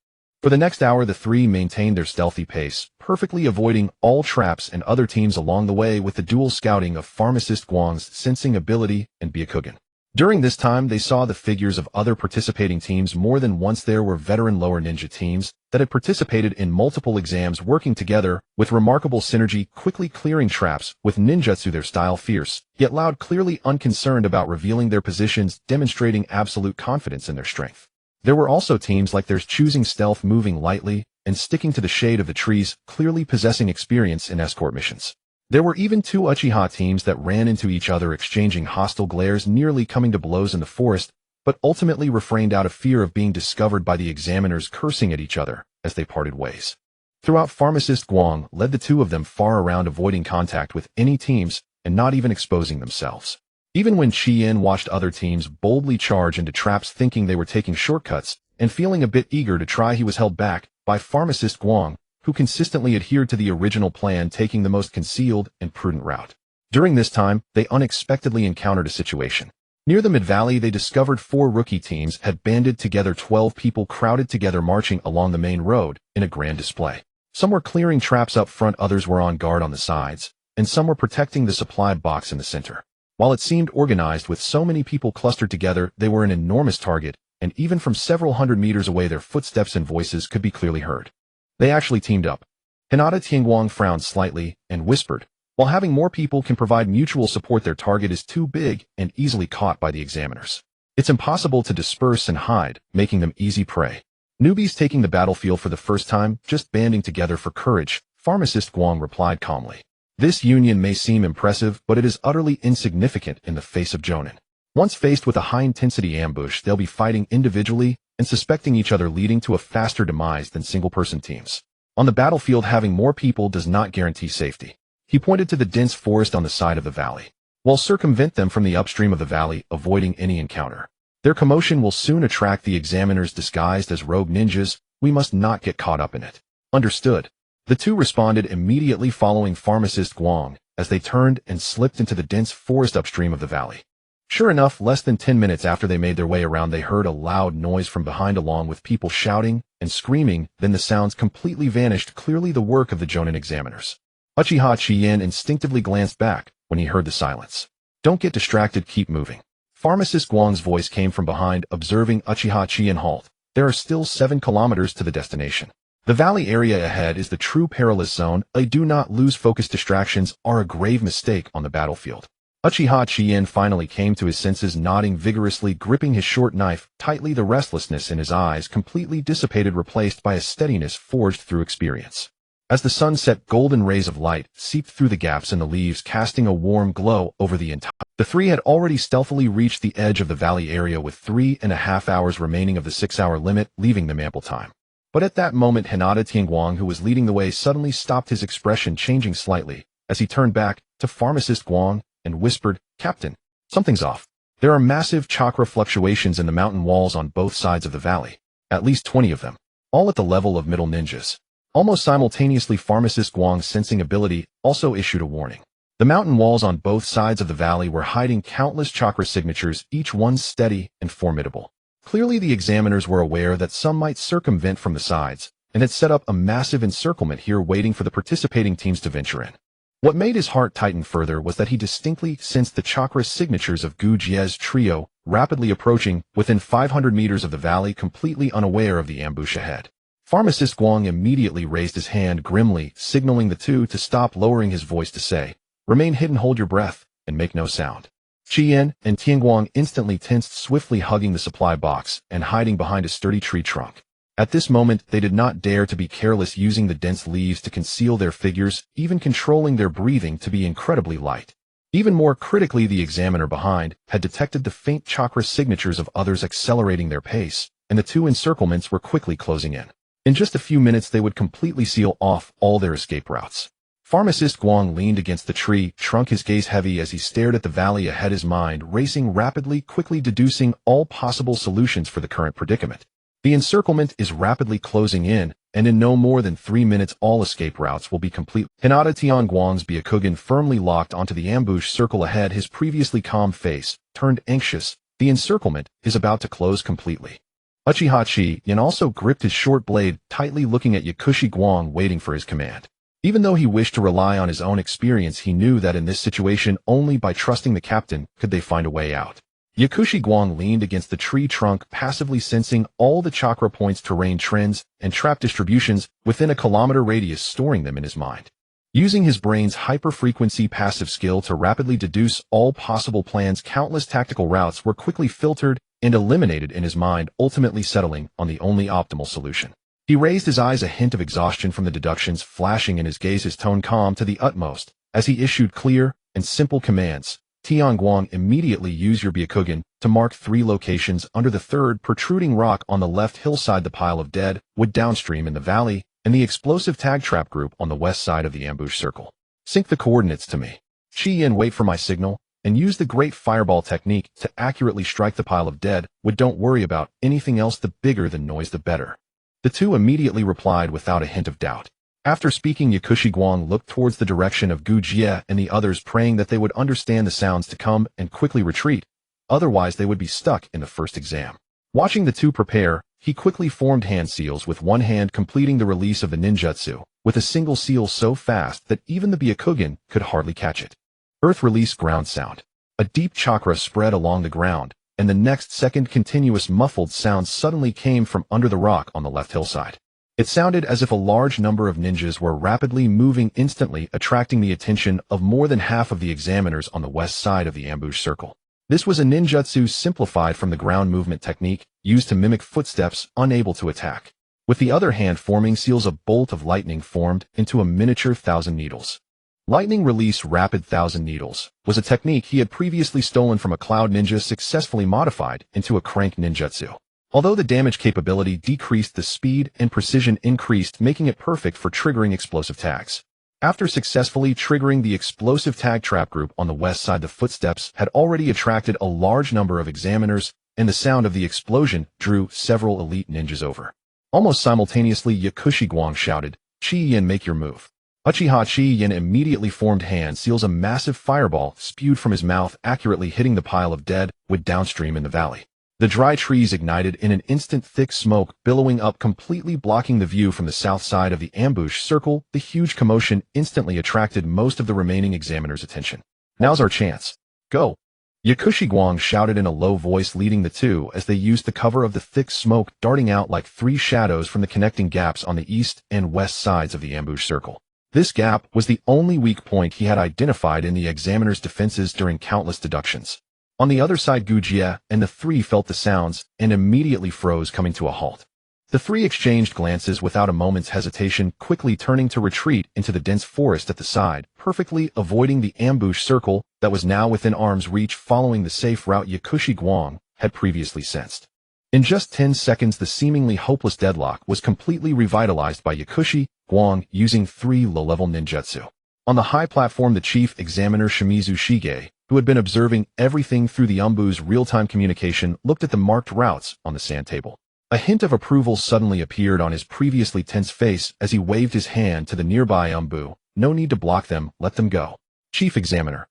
For the next hour, the three maintained their stealthy pace, perfectly avoiding all traps and other teams along the way with the dual scouting of Pharmacist Guang's sensing ability and Byakugan. During this time, they saw the figures of other participating teams more than once. There were veteran lower ninja teams that had participated in multiple exams, working together with remarkable synergy, quickly clearing traps with ninjutsu, their style fierce, yet loud, clearly unconcerned about revealing their positions, demonstrating absolute confidence in their strength. There were also teams like theirs choosing stealth, moving lightly, and sticking to the shade of the trees, clearly possessing experience in escort missions. There were even two Uchiha teams that ran into each other, exchanging hostile glares, nearly coming to blows in the forest, but ultimately refrained out of fear of being discovered by the examiners, cursing at each other as they parted ways. Throughout, Pharmacist Guang led the two of them far around, avoiding contact with any teams and not even exposing themselves. Even when Chien watched other teams boldly charge into traps, thinking they were taking shortcuts and feeling a bit eager to try, he was held back by Pharmacist Guang, who consistently adhered to the original plan, taking the most concealed and prudent route. During this time, they unexpectedly encountered a situation. Near the mid-valley, they discovered 4 rookie teams had banded together, 12 people crowded together, marching along the main road in a grand display. Some were clearing traps up front, others were on guard on the sides, and some were protecting the supply box in the center. While it seemed organized with so many people clustered together, they were an enormous target, and even from several hundred meters away, their footsteps and voices could be clearly heard. They actually teamed up. Hinata Tianguang frowned slightly and whispered, while having more people can provide mutual support, their target is too big and easily caught by the examiners. It's impossible to disperse and hide, making them easy prey. Newbies taking the battlefield for the first time, just banding together for courage, Pharmacist Guang replied calmly. This union may seem impressive, but it is utterly insignificant in the face of Jonin. Once faced with a high-intensity ambush, they'll be fighting individually and suspecting each other, leading to a faster demise than single-person teams. On the battlefield, having more people does not guarantee safety. He pointed to the dense forest on the side of the valley. We'll circumvent them from the upstream of the valley, avoiding any encounter. Their commotion will soon attract the examiners disguised as rogue ninjas. We must not get caught up in it. Understood. The two responded immediately, following Pharmacist Guang as they turned and slipped into the dense forest upstream of the valley. Sure enough, less than 10 minutes after they made their way around, they heard a loud noise from behind, along with people shouting and screaming. Then the sounds completely vanished, clearly the work of the Jonin examiners. Uchiha Chien instinctively glanced back when he heard the silence. Don't get distracted, keep moving. Pharmacist Guang's voice came from behind, observing Uchiha Chien halt. There are still 7 kilometers to the destination. The valley area ahead is the true perilous zone. Do not lose focus. Distractions are a grave mistake on the battlefield. Uchiha Chien finally came to his senses, nodding vigorously, gripping his short knife tightly. The restlessness in his eyes completely dissipated, replaced by a steadiness forged through experience. As the sun set, golden rays of light seeped through the gaps in the leaves, casting a warm glow over the entire. The three had already stealthily reached the edge of the valley area, with 3.5 hours remaining of the 6-hour limit, leaving them ample time. But at that moment, Hinata Tianguang, who was leading the way, suddenly stopped, his expression changing slightly as he turned back to Pharmacist Guang and whispered, Captain, something's off. There are massive chakra fluctuations in the mountain walls on both sides of the valley. At least 20 of them. All at the level of middle ninjas. Almost simultaneously, Pharmacist Guang's sensing ability also issued a warning. The mountain walls on both sides of the valley were hiding countless chakra signatures, each one steady and formidable. Clearly, the examiners were aware that some might circumvent from the sides, and had set up a massive encirclement here waiting for the participating teams to venture in. What made his heart tighten further was that he distinctly sensed the chakra signatures of Gu Jie's trio rapidly approaching within 500 meters of the valley, completely unaware of the ambush ahead. Pharmacist Guang immediately raised his hand grimly, signaling the two to stop, lowering his voice to say, "Remain hidden, hold your breath, and make no sound." Qian and Tianguang instantly tensed, swiftly hugging the supply box and hiding behind a sturdy tree trunk. At this moment, they did not dare to be careless, using the dense leaves to conceal their figures, even controlling their breathing to be incredibly light. Even more critically, the examiner behind had detected the faint chakra signatures of others accelerating their pace, and the two encirclements were quickly closing in. In just a few minutes, they would completely seal off all their escape routes. Pharmacist Guang leaned against the tree trunk, his gaze heavy as he stared at the valley ahead, his mind racing rapidly, quickly deducing all possible solutions for the current predicament. The encirclement is rapidly closing in, and in no more than 3 minutes all escape routes will be complete. Hinata Tianguang's Byakugan firmly locked onto the ambush circle ahead, his previously calm face turned anxious. The encirclement is about to close completely. Uchiha Yin also gripped his short blade tightly, looking at Yakushi Guang, waiting for his command. Even though he wished to rely on his own experience, he knew that in this situation only by trusting the captain could they find a way out. Yakushi Guang leaned against the tree trunk, passively sensing all the chakra points, terrain trends, and trap distributions within a kilometer radius, storing them in his mind. Using his brain's hyper-frequency passive skill to rapidly deduce all possible plans, countless tactical routes were quickly filtered and eliminated in his mind, ultimately settling on the only optimal solution. He raised his eyes, a hint of exhaustion from the deductions flashing in his gaze, his tone calm to the utmost, as he issued clear and simple commands. Tianguang, immediately use your Byakugan to mark 3 locations under the third protruding rock on the left hillside, the pile of dead wood downstream in the valley, and the explosive tag trap group on the west side of the ambush circle. Sync the coordinates to me. Qian, wait for my signal, and use the great fireball technique to accurately strike the pile of dead wood. Don't worry about anything else, the bigger the noise the better. The two immediately replied without a hint of doubt. After speaking, Yakushi Guang looked towards the direction of Gu Jie and the others, praying that they would understand the sounds to come and quickly retreat, otherwise they would be stuck in the first exam. Watching the two prepare, he quickly formed hand seals, with one hand completing the release of the ninjutsu, with a single seal so fast that even the Byakugan could hardly catch it. Earth release ground sound. A deep chakra spread along the ground, and the next second continuous muffled sound suddenly came from under the rock on the left hillside. It sounded as if a large number of ninjas were rapidly moving, instantly attracting the attention of more than half of the examiners on the west side of the ambush circle. This was a ninjutsu simplified from the ground movement technique used to mimic footsteps, unable to attack. With the other hand forming seals, a bolt of lightning formed into a miniature 1,000 needles. Lightning release rapid 1,000 needles was a technique he had previously stolen from a cloud ninja, successfully modified into a crank ninjutsu. Although the damage capability decreased, the speed and precision increased, making it perfect for triggering explosive tags. After successfully triggering the explosive tag trap group on the west side, the footsteps had already attracted a large number of examiners, and the sound of the explosion drew several elite ninjas over. Almost simultaneously, Yakushi Guang shouted, "Qian, make your move." Uchiha Qian immediately formed hand seals, a massive fireball spewed from his mouth, accurately hitting the pile of dead wood downstream in the valley. The dry trees ignited in an instant, thick smoke billowing up, completely blocking the view from the south side of the ambush circle. The huge commotion instantly attracted most of the remaining examiners' attention. "Now's our chance. Go!" Yakushi Guang shouted in a low voice, leading the two as they used the cover of the thick smoke, darting out like 3 shadows from the connecting gaps on the east and west sides of the ambush circle. This gap was the only weak point he had identified in the examiner's defenses during countless deductions. On the other side, Gu Jie and the 3 felt the sounds and immediately froze, coming to a halt. The 3 exchanged glances without a moment's hesitation, quickly turning to retreat into the dense forest at the side, perfectly avoiding the ambush circle that was now within arm's reach, following the safe route Yakushi Guang had previously sensed. In just 10 seconds, the seemingly hopeless deadlock was completely revitalized by Yakushi Guang using 3 low-level ninjutsu. On the high platform, the chief examiner Shimizu Shige, who had been observing everything through the Umbu's real-time communication, looked at the marked routes on the sand table. A hint of approval suddenly appeared on his previously tense face as he waved his hand to the nearby Umbu. "No need to block them, let them go." Chief Examiner.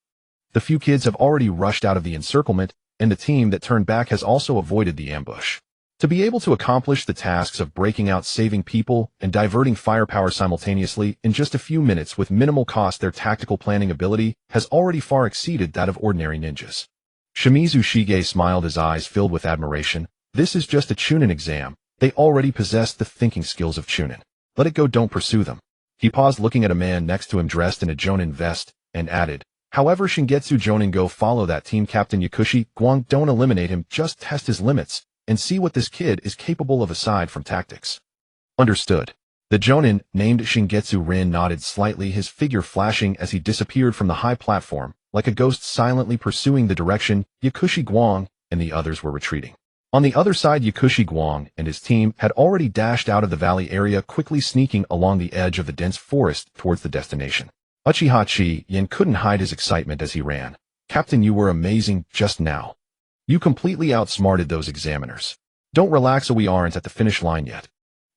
The few kids have already rushed out of the encirclement, and the team that turned back has also avoided the ambush. To be able to accomplish the tasks of breaking out, saving people, and diverting firepower simultaneously in just a few minutes with minimal cost, their tactical planning ability has already far exceeded that of ordinary ninjas. Shimizu Shige smiled, his eyes filled with admiration. This is just a Chunin exam. They already possess the thinking skills of Chunin. Let it go, don't pursue them. He paused, looking at a man next to him dressed in a Jonin vest, and added, however, Shingetsu Jonin, go follow that team captain Yakushi Guang, don't eliminate him, just test his limits, and see what this kid is capable of aside from tactics. Understood. The Jonin, named Shingetsu Rin, nodded slightly, his figure flashing as he disappeared from the high platform, like a ghost silently pursuing the direction Yakushi Guang and the others were retreating. On the other side, Yakushi Guang and his team had already dashed out of the valley area, quickly sneaking along the edge of the dense forest towards the destination. Uchiha Yin couldn't hide his excitement as he ran. Captain, you were amazing just now. You completely outsmarted those examiners. Don't relax, we aren't at the finish line yet.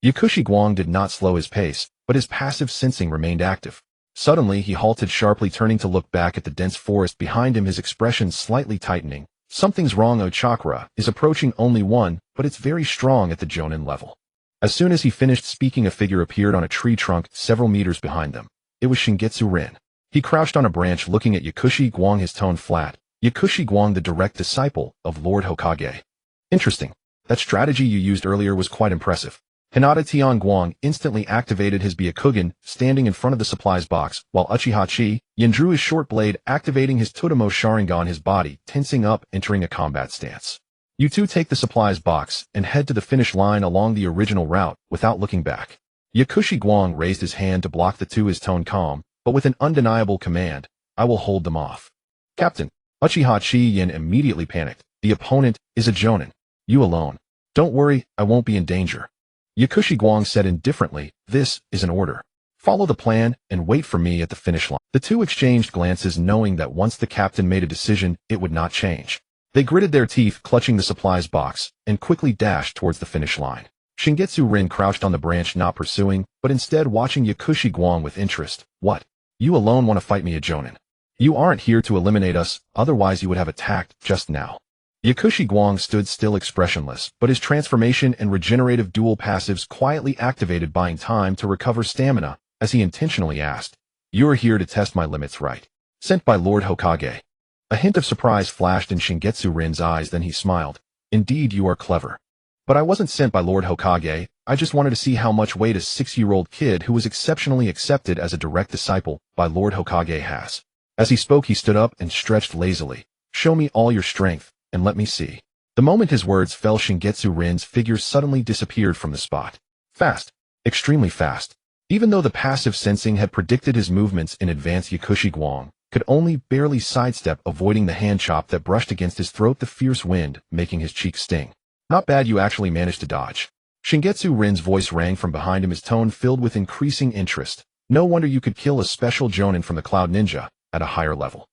Yakushi Guang did not slow his pace, but his passive sensing remained active. Suddenly, he halted sharply, turning to look back at the dense forest behind him, his expression slightly tightening. Something's wrong. O chakra is approaching, only one, but it's very strong at the Jonin level. As soon as he finished speaking, a figure appeared on a tree trunk several meters behind them. It was Shingetsu Rin. He crouched on a branch looking at Yakushi Guang, his tone flat. Yakushi Guang, the direct disciple of Lord Hokage. Interesting. That strategy you used earlier was quite impressive. Hinata Tian Guang instantly activated his Byakugan, standing in front of the supplies box, while Uchiha Yin drew his short blade, activating his Totemo Sharingan, his body tensing up, entering a combat stance. You two take the supplies box and head to the finish line along the original route without looking back. Yakushi Guang raised his hand to block the two, his tone calm, but with an undeniable command. I will hold them off. Captain. Uchiha Yin immediately panicked. The opponent is a Jonin. You alone. Don't worry, I won't be in danger. Yakushi Guang said indifferently, this is an order. Follow the plan and wait for me at the finish line. The two exchanged glances, knowing that once the captain made a decision, it would not change. They gritted their teeth, clutching the supplies box, and quickly dashed towards the finish line. Shingetsu Rin crouched on the branch, not pursuing, but instead watching Yakushi Guang with interest. What? You alone want to fight me, a Jonin? You aren't here to eliminate us, otherwise you would have attacked just now. Yakushi Guang stood still, expressionless, but his transformation and regenerative dual passives quietly activated, buying time to recover stamina, as he intentionally asked, you are here to test my limits, right? Sent by Lord Hokage. A hint of surprise flashed in Shingetsu Rin's eyes, then he smiled. Indeed, you are clever. But I wasn't sent by Lord Hokage, I just wanted to see how much weight a 6-year-old kid who was exceptionally accepted as a direct disciple by Lord Hokage has. As he spoke, he stood up and stretched lazily. Show me all your strength, and let me see. The moment his words fell, Shingetsu Rin's figure suddenly disappeared from the spot. Fast. Extremely fast. Even though the passive sensing had predicted his movements in advance, Yakushi Guang could only barely sidestep, avoiding the hand chop that brushed against his throat, the fierce wind making his cheeks sting. Not bad, you actually managed to dodge. Shingetsu Rin's voice rang from behind him, his tone filled with increasing interest. No wonder you could kill a special Jonin from the Cloud Ninja at a higher level.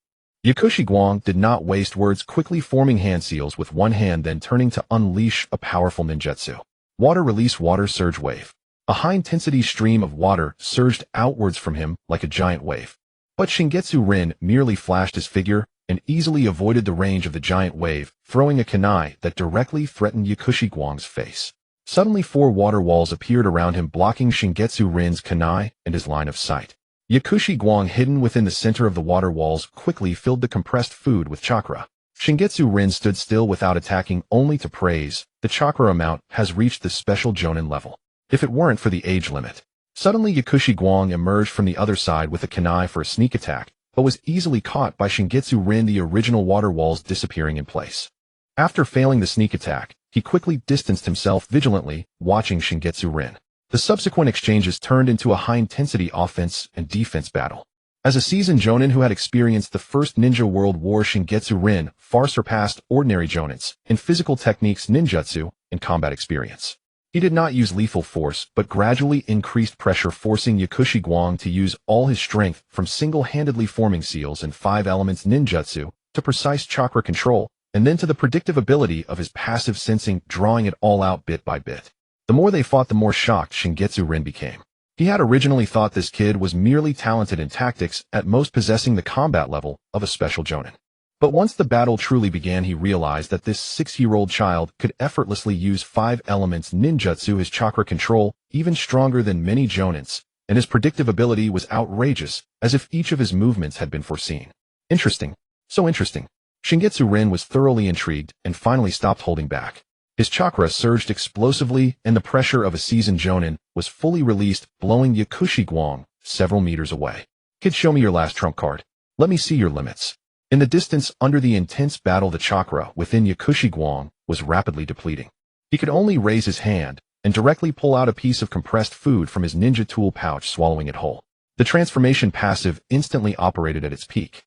Yakushi Guang did not waste words, quickly forming hand seals with one hand, then turning to unleash a powerful ninjutsu. Water release, water surge wave. A high-intensity stream of water surged outwards from him like a giant wave. But Shingetsu Rin merely flashed his figure and easily avoided the range of the giant wave, throwing a kunai that directly threatened Yakushi Guang's face. Suddenly 4 water walls appeared around him, blocking Shingetsu Rin's kunai and his line of sight. Yakushi Guang, hidden within the center of the water walls, quickly filled the compressed food with chakra. Shingetsu Rin stood still without attacking, only to praise. The chakra amount has reached the special Jonin level. If it weren't for the age limit. Suddenly Yakushi Guang emerged from the other side with a kunai for a sneak attack, but was easily caught by Shingetsu Rin, the original water walls disappearing in place. After failing the sneak attack, he quickly distanced himself, vigilantly watching Shingetsu Rin. The subsequent exchanges turned into a high-intensity offense and defense battle. As a seasoned Jonin who had experienced the First Ninja World War, Shingetsu Rin far surpassed ordinary Jonins in physical techniques, ninjutsu, and combat experience. He did not use lethal force, but gradually increased pressure, forcing Yakushi Guang to use all his strength, from single-handedly forming seals and 5 elements ninjutsu to precise chakra control, and then to the predictive ability of his passive sensing, drawing it all out bit by bit. The more they fought, the more shocked Shingetsu Rin became. He had originally thought this kid was merely talented in tactics, at most possessing the combat level of a special jonin. But once the battle truly began, he realized that this 6-year-old child could effortlessly use 5 elements ninjutsu, his chakra control, even stronger than many jonins, and his predictive ability was outrageous, as if each of his movements had been foreseen. Interesting. So interesting. Shingetsu Rin was thoroughly intrigued and finally stopped holding back. His chakra surged explosively, and the pressure of a seasoned jonin was fully released, blowing Yakushi Guang several meters away. Kid, show me your last trump card. Let me see your limits. In the distance, under the intense battle, the chakra within Yakushi Guang was rapidly depleting. He could only raise his hand and directly pull out a piece of compressed food from his ninja tool pouch, swallowing it whole. The transformation passive instantly operated at its peak.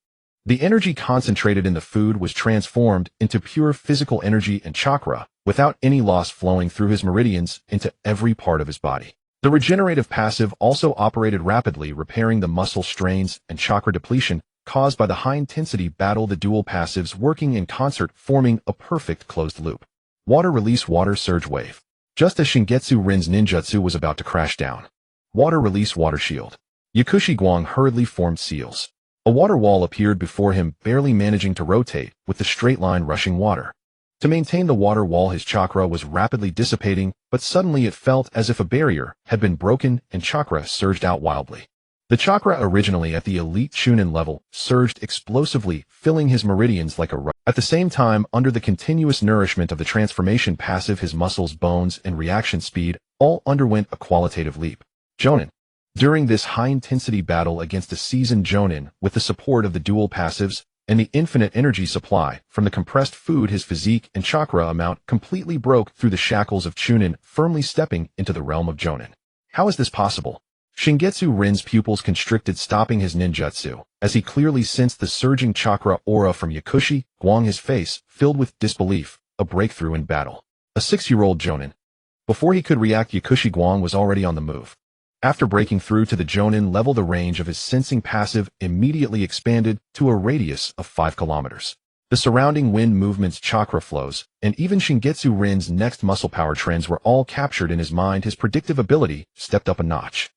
The energy concentrated in the food was transformed into pure physical energy and chakra, without any loss flowing through his meridians into every part of his body. The regenerative passive also operated rapidly, repairing the muscle strains and chakra depletion caused by the high-intensity battle, the dual passives working in concert, forming a perfect closed loop. Water release, water surge wave. Just as Shingetsu Rin's ninjutsu was about to crash down. Water release, water shield. Yakushi Guang hurriedly formed seals. A water wall appeared before him, barely managing to rotate, with the straight line rushing water. To maintain the water wall, his chakra was rapidly dissipating, but suddenly it felt as if a barrier had been broken and chakra surged out wildly. The chakra, originally at the elite Chunin level, surged explosively, filling his meridians like a rock. At the same time, under the continuous nourishment of the transformation passive, his muscles, bones, and reaction speed all underwent a qualitative leap. Jonin. During this high-intensity battle against a seasoned jonin, with the support of the dual passives and the infinite energy supply from the compressed food, his physique and chakra amount completely broke through the shackles of Chunin, firmly stepping into the realm of jonin. How is this possible? Shingetsu Rin's pupils constricted, stopping his ninjutsu, as he clearly sensed the surging chakra aura from Yakushi Guang, his face filled with disbelief, a breakthrough in battle. A 6-year-old jonin. Before he could react, Yakushi Guang was already on the move. After breaking through to the jonin level, the range of his sensing passive immediately expanded to a radius of 5 kilometers. The surrounding wind movements, chakra flows, and even Shingetsu Rin's next muscle power trends were all captured in his mind. His predictive ability stepped up a notch.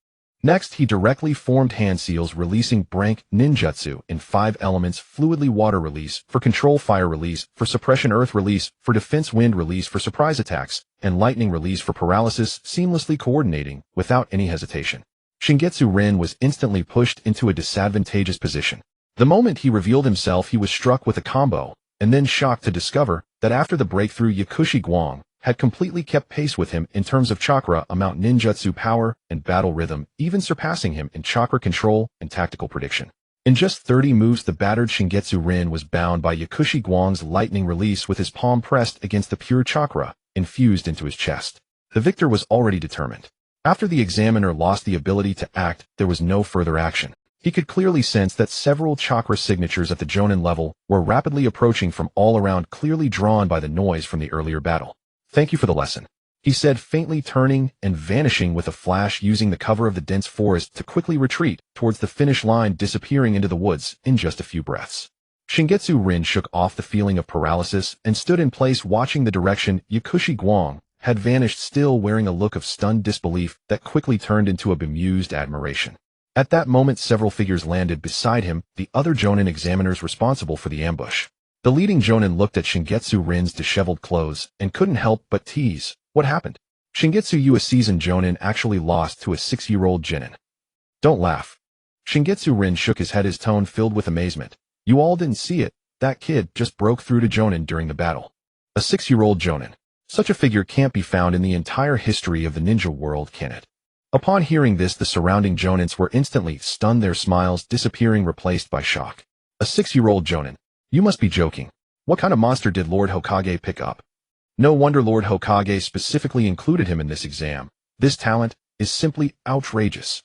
Next, he directly formed hand seals, releasing Brank ninjutsu in 5 elements: fluidly, water release for control, fire release for suppression, earth release for defense, wind release for surprise attacks, and lightning release for paralysis, seamlessly coordinating without any hesitation. Shingetsu Rin was instantly pushed into a disadvantageous position. The moment he revealed himself, he was struck with a combo, and then shocked to discover that after the breakthrough, Yakushi Guang had completely kept pace with him in terms of chakra amount, ninjutsu power, and battle rhythm, even surpassing him in chakra control and tactical prediction. In just 30 moves, the battered Shingetsu Rin was bound by Yakushi Guang's lightning release, with his palm pressed against the pure chakra infused into his chest. The victor was already determined. After the examiner lost the ability to act, there was no further action. He could clearly sense that several chakra signatures at the jonin level were rapidly approaching from all around, clearly drawn by the noise from the earlier battle. "Thank you for the lesson," he said, faintly, turning and vanishing with a flash, using the cover of the dense forest to quickly retreat towards the finish line, disappearing into the woods in just a few breaths. Shingetsu Rin shook off the feeling of paralysis and stood in place, watching the direction Yakushi Guang had vanished, still wearing a look of stunned disbelief that quickly turned into a bemused admiration. At that moment, several figures landed beside him, the other jonin examiners responsible for the ambush. The leading jonin looked at Shingetsu Rin's disheveled clothes and couldn't help but tease. "What happened? Shingetsu, you a seasoned jonin, actually lost to a 6-year-old jonin." "Don't laugh." Shingetsu Rin shook his head, his tone filled with amazement. "You all didn't see it. That kid just broke through to jonin during the battle. A 6-year-old jonin. Such a figure can't be found in the entire history of the ninja world, can it?" Upon hearing this, the surrounding jonins were instantly stunned, their smiles disappearing, replaced by shock. "A 6-year-old jonin? You must be joking. What kind of monster did Lord Hokage pick up? No wonder Lord Hokage specifically included him in this exam. This talent is simply outrageous."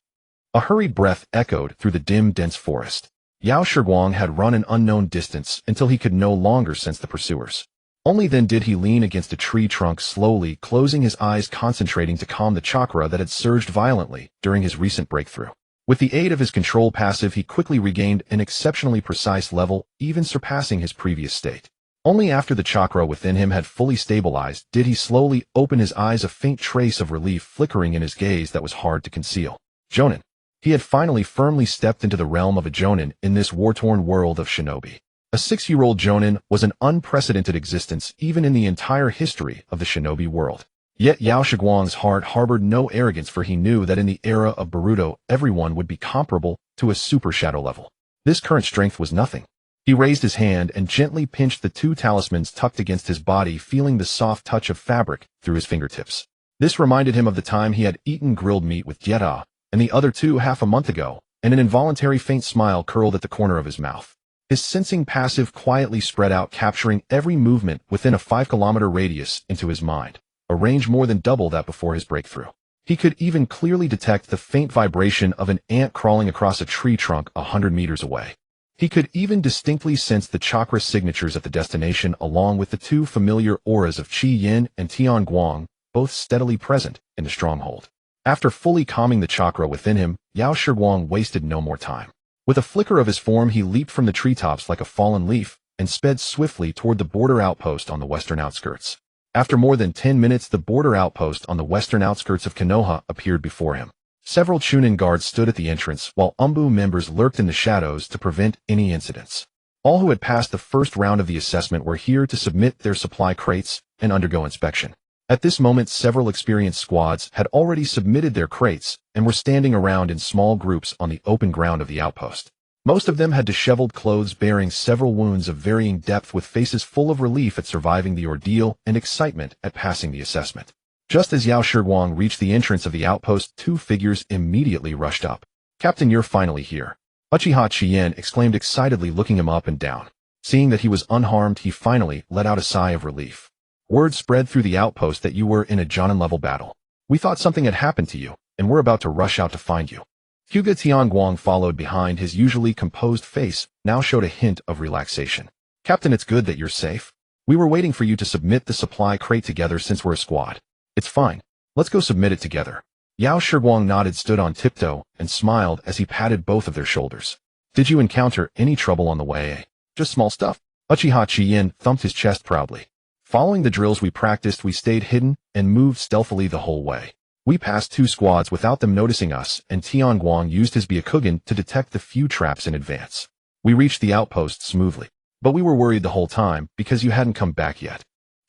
A hurried breath echoed through the dim, dense forest. Yao Shiguang had run an unknown distance until he could no longer sense the pursuers. Only then did he lean against a tree trunk, slowly closing his eyes, concentrating to calm the chakra that had surged violently during his recent breakthrough. With the aid of his control passive, he quickly regained an exceptionally precise level, even surpassing his previous state. Only after the chakra within him had fully stabilized did he slowly open his eyes, a faint trace of relief flickering in his gaze that was hard to conceal. Jonin. He had finally firmly stepped into the realm of a Jonin in this war-torn world of shinobi. A 6-year-old Jonin was an unprecedented existence even in the entire history of the shinobi world. Yet Yao Shiguang's heart harbored no arrogance, for he knew that in the era of Boruto, everyone would be comparable to a super shadow level. This current strength was nothing. He raised his hand and gently pinched the 2 talismans tucked against his body, feeling the soft touch of fabric through his fingertips. This reminded him of the time he had eaten grilled meat with Jetta and the other 2 half a month ago, and an involuntary faint smile curled at the corner of his mouth. His sensing passive quietly spread out, capturing every movement within a 5-kilometer radius into his mind, a range more than double that before his breakthrough. He could even clearly detect the faint vibration of an ant crawling across a tree trunk 100 meters away. He could even distinctly sense the chakra signatures at the destination, along with the 2 familiar auras of Qi Yin and Tian Guang, both steadily present in the stronghold. After fully calming the chakra within him, Yao Shiguang wasted no more time. With a flicker of his form, he leaped from the treetops like a fallen leaf and sped swiftly toward the border outpost on the western outskirts. After more than 10 minutes, the border outpost on the western outskirts of Konoha appeared before him. Several Chunin guards stood at the entrance, while Umbu members lurked in the shadows to prevent any incidents. All who had passed the first round of the assessment were here to submit their supply crates and undergo inspection. At this moment, several experienced squads had already submitted their crates and were standing around in small groups on the open ground of the outpost. Most of them had disheveled clothes bearing several wounds of varying depth, with faces full of relief at surviving the ordeal and excitement at passing the assessment. Just as Yao Shiguang reached the entrance of the outpost, 2 figures immediately rushed up. "Captain, you're finally here," Uchiha Chien exclaimed excitedly, looking him up and down. Seeing that he was unharmed, he finally let out a sigh of relief. "Word spread through the outpost that you were in a Jonin-level battle. We thought something had happened to you, and we're about to rush out to find you." Hyuga Tianguang followed behind. His usually composed face now showed a hint of relaxation. "Captain, it's good that you're safe. We were waiting for you to submit the supply crate together since we're a squad." "It's fine. Let's go submit it together." Yao Shiguang nodded, stood on tiptoe, and smiled as he patted both of their shoulders. "Did you encounter any trouble on the way?" "Just small stuff." Uchiha Chien thumped his chest proudly. "Following the drills we practiced, we stayed hidden and moved stealthily the whole way. We passed 2 squads without them noticing us, and Tianguang used his Byakugan to detect the few traps in advance. We reached the outpost smoothly. But we were worried the whole time because you hadn't come back yet."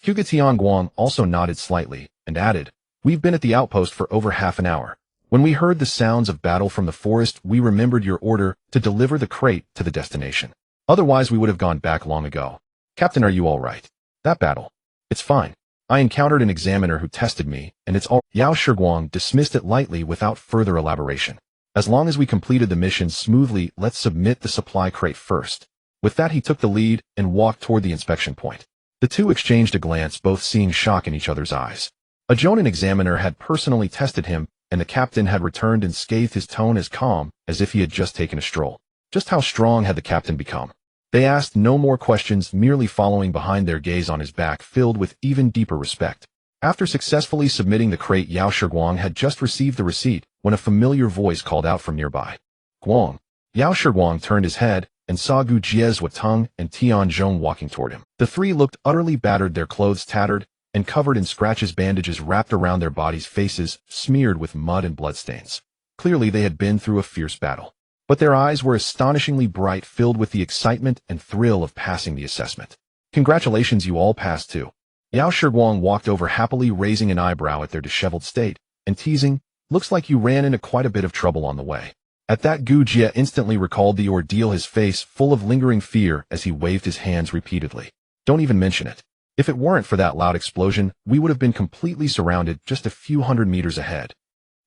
Hyuga Tianguang also nodded slightly and added, "We've been at the outpost for over half an hour. When we heard the sounds of battle from the forest, we remembered your order to deliver the crate to the destination. Otherwise, we would have gone back long ago." "Captain, are you all right?" "That battle? It's fine. I encountered an examiner who tested me, and it's all—" Yao Shiguang dismissed it lightly without further elaboration. "As long as we completed the mission smoothly, let's submit the supply crate first." With that, he took the lead and walked toward the inspection point. The 2 exchanged a glance, both seeing shock in each other's eyes. A Jonin examiner had personally tested him, and the captain had returned and scathed, his tone as calm as if he had just taken a stroll. Just how strong had the captain become? They asked no more questions, merely following behind, their gaze on his back filled with even deeper respect. After successfully submitting the crate, Yao Shiguang had just received the receipt when a familiar voice called out from nearby. "Guang." Yao Shiguang turned his head and saw Gu Jiezhua Tung and Tian Zhong walking toward him. The 3 looked utterly battered, their clothes tattered and covered in scratches, bandages wrapped around their bodies, faces smeared with mud and bloodstains. Clearly they had been through a fierce battle. But their eyes were astonishingly bright, filled with the excitement and thrill of passing the assessment. "Congratulations, you all passed too." Yao Shiguang walked over, happily raising an eyebrow at their disheveled state and teasing, "Looks like you ran into quite a bit of trouble on the way." At that, Gu Jie instantly recalled the ordeal, his face full of lingering fear as he waved his hands repeatedly. "Don't even mention it. If it weren't for that loud explosion, we would have been completely surrounded just a few hundred meters ahead."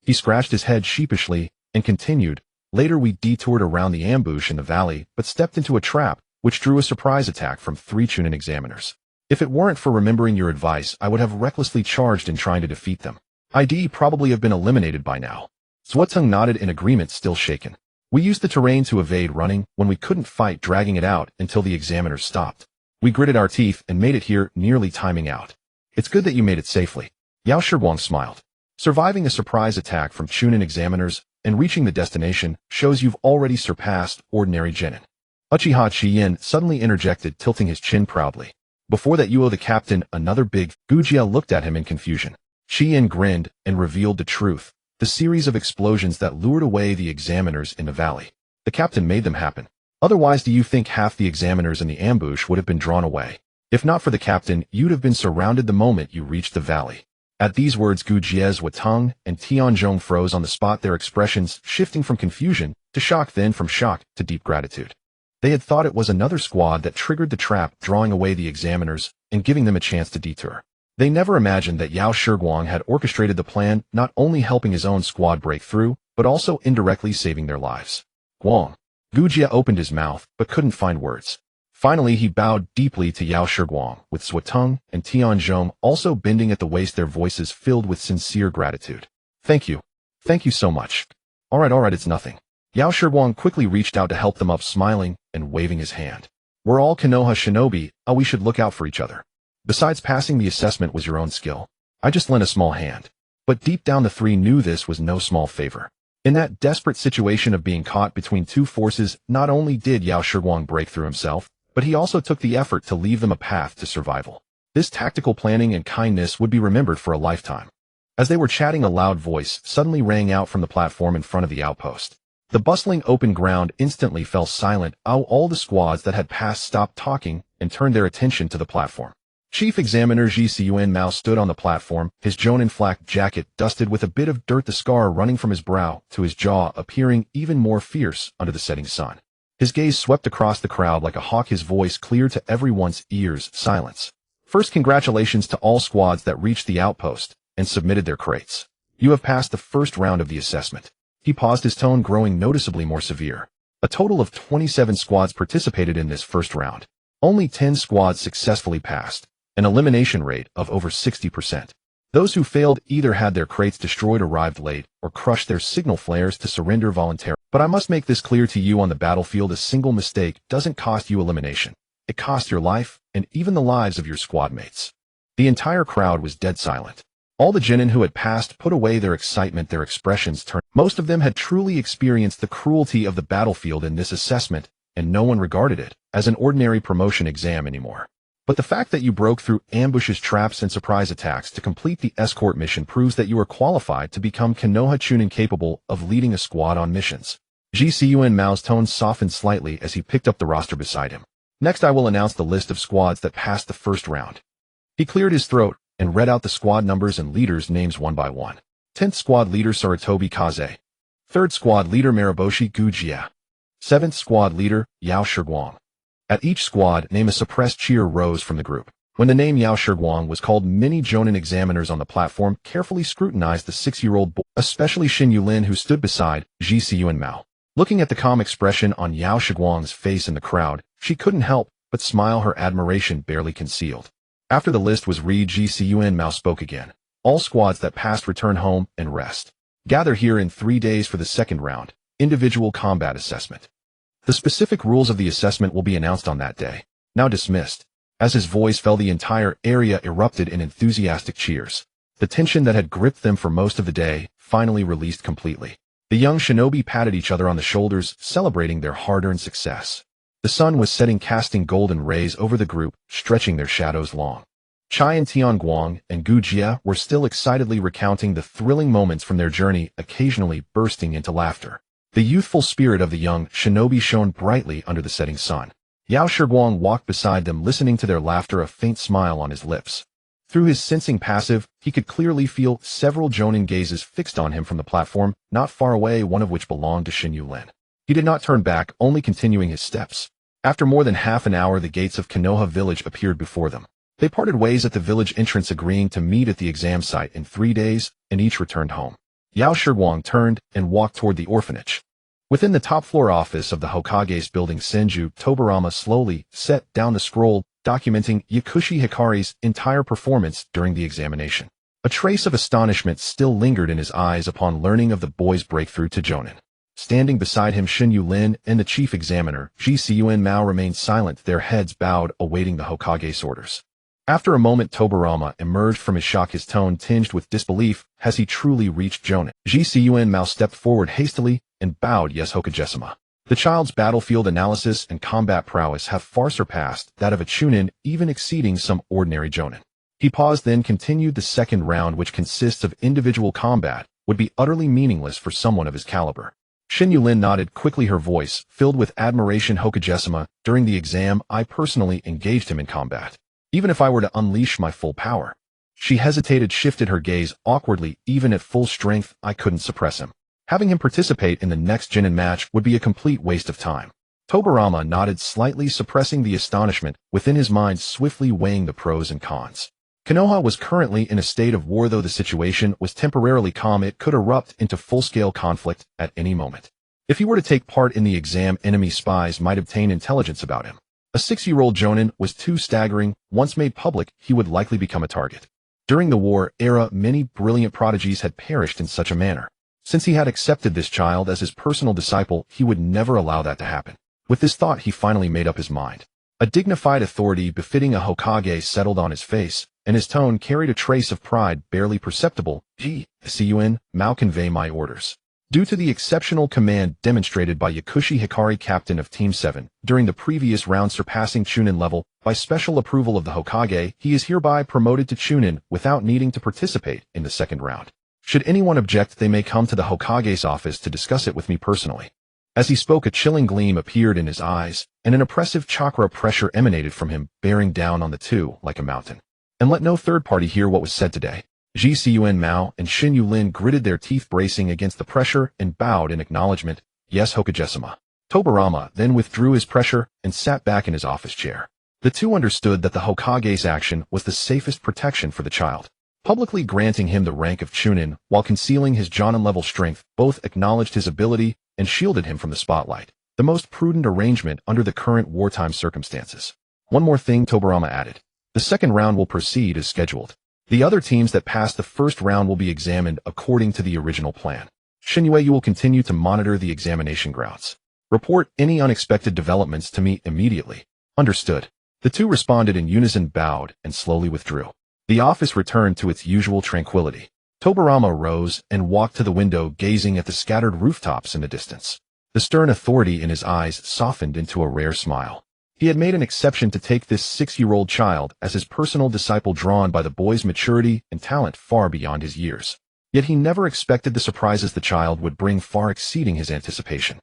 He scratched his head sheepishly and continued, "Later we detoured around the ambush in the valley, but stepped into a trap, which drew a surprise attack from 3 Chunin examiners. If it weren't for remembering your advice, I would have recklessly charged in trying to defeat them. I'd probably have been eliminated by now." Zhuotung nodded in agreement, still shaken. "We used the terrain to evade running when we couldn't fight, dragging it out until the examiners stopped. We gritted our teeth and made it here, nearly timing out." "It's good that you made it safely." Yao Shiguang smiled. "Surviving a surprise attack from Chunin examiners and reaching the destination shows you've already surpassed ordinary genin." Uchiha Chien suddenly interjected, tilting his chin proudly. "Before that, you owe the captain another big—" Gujia looked at him in confusion. Chien grinned and revealed the truth. the series of explosions that lured away the examiners in the valley. The captain made them happen. Otherwise, do you think half the examiners in the ambush would have been drawn away? If not for the captain, you'd have been surrounded the moment you reached the valley. At these words, Gu Jie's Watang and Tianzhong froze on the spot, their expressions shifting from confusion to shock, then from shock to deep gratitude. They had thought it was another squad that triggered the trap, drawing away the examiners and giving them a chance to detour. They never imagined that Yao Shiguang had orchestrated the plan, not only helping his own squad break through, but also indirectly saving their lives. Guang. Gu Jie opened his mouth, but couldn't find words. Finally, he bowed deeply to Yao Shiguang, with Swateng and Tianzhong also bending at the waist, their voices filled with sincere gratitude. Thank you. Thank you so much. All right, it's nothing. Yao Shiguang quickly reached out to help them up, smiling and waving his hand. We're all Konoha shinobi, we should look out for each other. Besides, passing the assessment was your own skill. I just lent a small hand. But deep down, the three knew this was no small favor. In that desperate situation of being caught between two forces, not only did Yao Shiguang break through himself, but he also took the effort to leave them a path to survival. This tactical planning and kindness would be remembered for a lifetime. As they were chatting, a loud voice suddenly rang out from the platform in front of the outpost. The bustling open ground instantly fell silent. All the squads that had passed stopped talking and turned their attention to the platform. Chief Examiner Ji Cun Mao stood on the platform, his Jonin flak jacket dusted with a bit of dirt, the scar running from his brow to his jaw appearing even more fierce under the setting sun. His gaze swept across the crowd like a hawk, his voice clear to everyone's ears. Silence. First, congratulations to all squads that reached the outpost and submitted their crates. You have passed the first round of the assessment. He paused, his tone growing noticeably more severe. A total of 27 squads participated in this first round. Only 10 squads successfully passed, an elimination rate of over 60%. Those who failed either had their crates destroyed, arrived late, or crushed their signal flares to surrender voluntarily. But I must make this clear to you, on the battlefield, a single mistake doesn't cost you elimination. It costs your life, and even the lives of your squad mates. The entire crowd was dead silent. All the genin who had passed put away their excitement, their expressions turned. Most of them had truly experienced the cruelty of the battlefield in this assessment, and no one regarded it as an ordinary promotion exam anymore. But the fact that you broke through ambushes, traps, and surprise attacks to complete the escort mission proves that you are qualified to become Konoha Chunin, capable of leading a squad on missions. Ji Cun Mao's tone softened slightly as he picked up the roster beside him. Next, I will announce the list of squads that passed the first round. He cleared his throat and read out the squad numbers and leaders' names one by one. 10th Squad Leader Saratobi Kaze. 3rd Squad Leader Mariboshi Gu Jie. 7th Squad Leader Yao Shiguang. At each squad name, a suppressed cheer rose from the group. When the name Yao Shiguang was called, many Jonin examiners on the platform carefully scrutinized the 6-year-old boy, especially Xin Yulin, who stood beside Ji Cun Mao. Looking at the calm expression on Yao Shiguang's face in the crowd, she couldn't help but smile, her admiration barely concealed. After the list was read, Ji Cun Mao spoke again. All squads that passed return home and rest. Gather here in 3 days for the second round, individual combat assessment. The specific rules of the assessment will be announced on that day. Now dismissed. As his voice fell, the entire area erupted in enthusiastic cheers. The tension that had gripped them for most of the day finally released completely. The young shinobi patted each other on the shoulders, celebrating their hard-earned success. The sun was setting, casting golden rays over the group, stretching their shadows long. Chai and Tianguang and Gu Jie were still excitedly recounting the thrilling moments from their journey, occasionally bursting into laughter. The youthful spirit of the young shinobi shone brightly under the setting sun. Yao Shiguang walked beside them, listening to their laughter, a faint smile on his lips. Through his sensing passive, he could clearly feel several Jonin gazes fixed on him from the platform, not far away, one of which belonged to Xin Yulin. He did not turn back, only continuing his steps. After more than half an hour, the gates of Konoha village appeared before them. They parted ways at the village entrance, agreeing to meet at the exam site in 3 days, and each returned home. Yao Shiguang turned and walked toward the orphanage. Within the top-floor office of the Hokage's building, Senju Tobirama slowly set down the scroll, documenting Yakushi Hikari's entire performance during the examination. A trace of astonishment still lingered in his eyes upon learning of the boy's breakthrough to Jonin. Standing beside him, Xin Yulin and the chief examiner, Ji Cun Mao, remained silent, their heads bowed, awaiting the Hokage's orders. After a moment, Tobirama emerged from his shock, his tone tinged with disbelief. Has he truly reached Jonin? Ji Cun Mao stepped forward hastily and bowed. Yes, Hokage-sama. The child's battlefield analysis and combat prowess have far surpassed that of a Chunin, even exceeding some ordinary Jonin. He paused, then continued the second round, which consists of individual combat, would be utterly meaningless for someone of his caliber. Shin Yulin nodded quickly, her voice filled with admiration. Hokage-sama, during the exam I personally engaged him in combat. Even if I were to unleash my full power. She hesitated, shifted her gaze awkwardly. Even at full strength, I couldn't suppress him. Having him participate in the next Jinin match would be a complete waste of time. Tobirama nodded slightly, suppressing the astonishment within his mind, swiftly weighing the pros and cons. Konoha was currently in a state of war. Though the situation was temporarily calm, it could erupt into full-scale conflict at any moment. If he were to take part in the exam, enemy spies might obtain intelligence about him. A 6-year-old jonin was too staggering. Once made public, he would likely become a target. During the war era, many brilliant prodigies had perished in such a manner. Since he had accepted this child as his personal disciple, he would never allow that to happen. With this thought, he finally made up his mind. A dignified authority befitting a Hokage settled on his face, and his tone carried a trace of pride barely perceptible. Cun, Mao, convey my orders. Due to the exceptional command demonstrated by Yakushi Hikari, captain of Team 7, during the previous round, surpassing Chunin level, by special approval of the Hokage, he is hereby promoted to Chunin without needing to participate in the second round. Should anyone object, they may come to the Hokage's office to discuss it with me personally. As he spoke, a chilling gleam appeared in his eyes, and an oppressive chakra pressure emanated from him, bearing down on the two like a mountain. And let no third party hear what was said today. Cun Mao and Shin Yulin gritted their teeth, bracing against the pressure, and bowed in acknowledgement. Yes, Hokage-sama. Tobirama then withdrew his pressure and sat back in his office chair. The two understood that the Hokage's action was the safest protection for the child. Publicly granting him the rank of Chunin while concealing his Jonin-level strength, both acknowledged his ability and shielded him from the spotlight. The most prudent arrangement under the current wartime circumstances. One more thing, Tobirama added. The second round will proceed as scheduled. The other teams that pass the first round will be examined according to the original plan. Shinue, you will continue to monitor the examination grounds. Report any unexpected developments to me immediately. Understood. The two responded in unison, bowed, and slowly withdrew. The office returned to its usual tranquility. Tobirama rose and walked to the window, gazing at the scattered rooftops in the distance. The stern authority in his eyes softened into a rare smile. He had made an exception to take this 6-year-old child as his personal disciple, drawn by the boy's maturity and talent far beyond his years. Yet he never expected the surprises the child would bring, far exceeding his anticipation.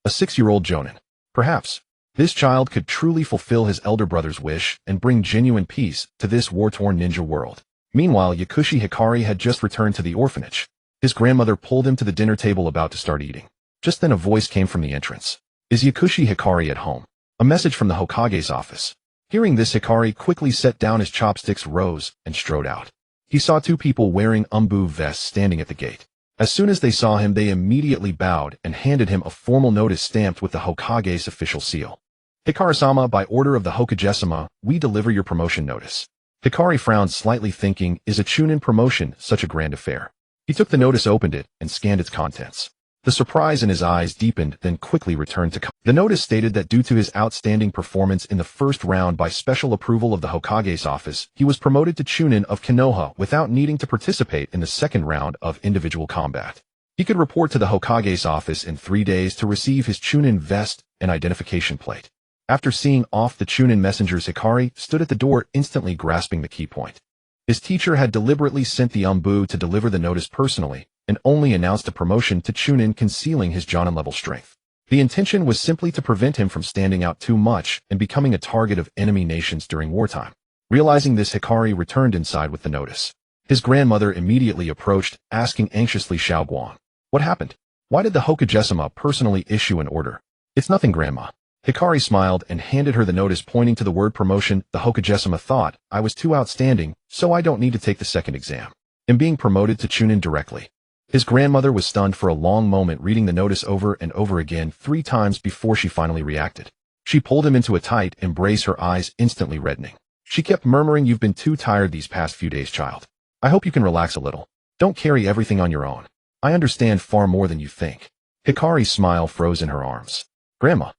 A 6-year-old jonin. Perhaps this child could truly fulfill his elder brother's wish and bring genuine peace to this war-torn ninja world. Meanwhile, Yakushi Hikari had just returned to the orphanage. His grandmother pulled him to the dinner table, about to start eating. Just then a voice came from the entrance. Is Yakushi Hikari at home? A message from the Hokage's office. Hearing this, Hikari quickly set down his chopsticks, rose, and strode out. He saw two people wearing umbu vests standing at the gate. As soon as they saw him, they immediately bowed and handed him a formal notice stamped with the Hokage's official seal. Hikari-sama, by order of the Hokage-sama, we deliver your promotion notice. Hikari frowned slightly, thinking, is a Chunin promotion such a grand affair? He took the notice, opened it, and scanned its contents. The surprise in his eyes deepened, then quickly returned to calm. The notice stated that due to his outstanding performance in the first round, by special approval of the Hokage's office, he was promoted to Chunin of Konoha without needing to participate in the second round of individual combat. He could report to the Hokage's office in 3 days to receive his Chunin vest and identification plate. After seeing off the Chunin messengers, Hikari stood at the door, instantly grasping the key point. His teacher had deliberately sent the umbu to deliver the notice personally, and only announced a promotion to Chunin, concealing his Jonin-level strength. The intention was simply to prevent him from standing out too much and becoming a target of enemy nations during wartime. Realizing this, Hikari returned inside with the notice. His grandmother immediately approached, asking anxiously, Xiaoguang, what happened? Why did the Hokage-sama personally issue an order? It's nothing, Grandma. Hikari smiled and handed her the notice, pointing to the word promotion. The Hokage-sama thought, I was too outstanding, so I don't need to take the second exam. I'm being promoted to Chunin directly. His grandmother was stunned for a long moment, reading the notice over and over again 3 times before she finally reacted. She pulled him into a tight embrace, her eyes instantly reddening. She kept murmuring, you've been too tired these past few days, child. I hope you can relax a little. Don't carry everything on your own. I understand far more than you think. Hikari's smile froze in her arms. Grandma,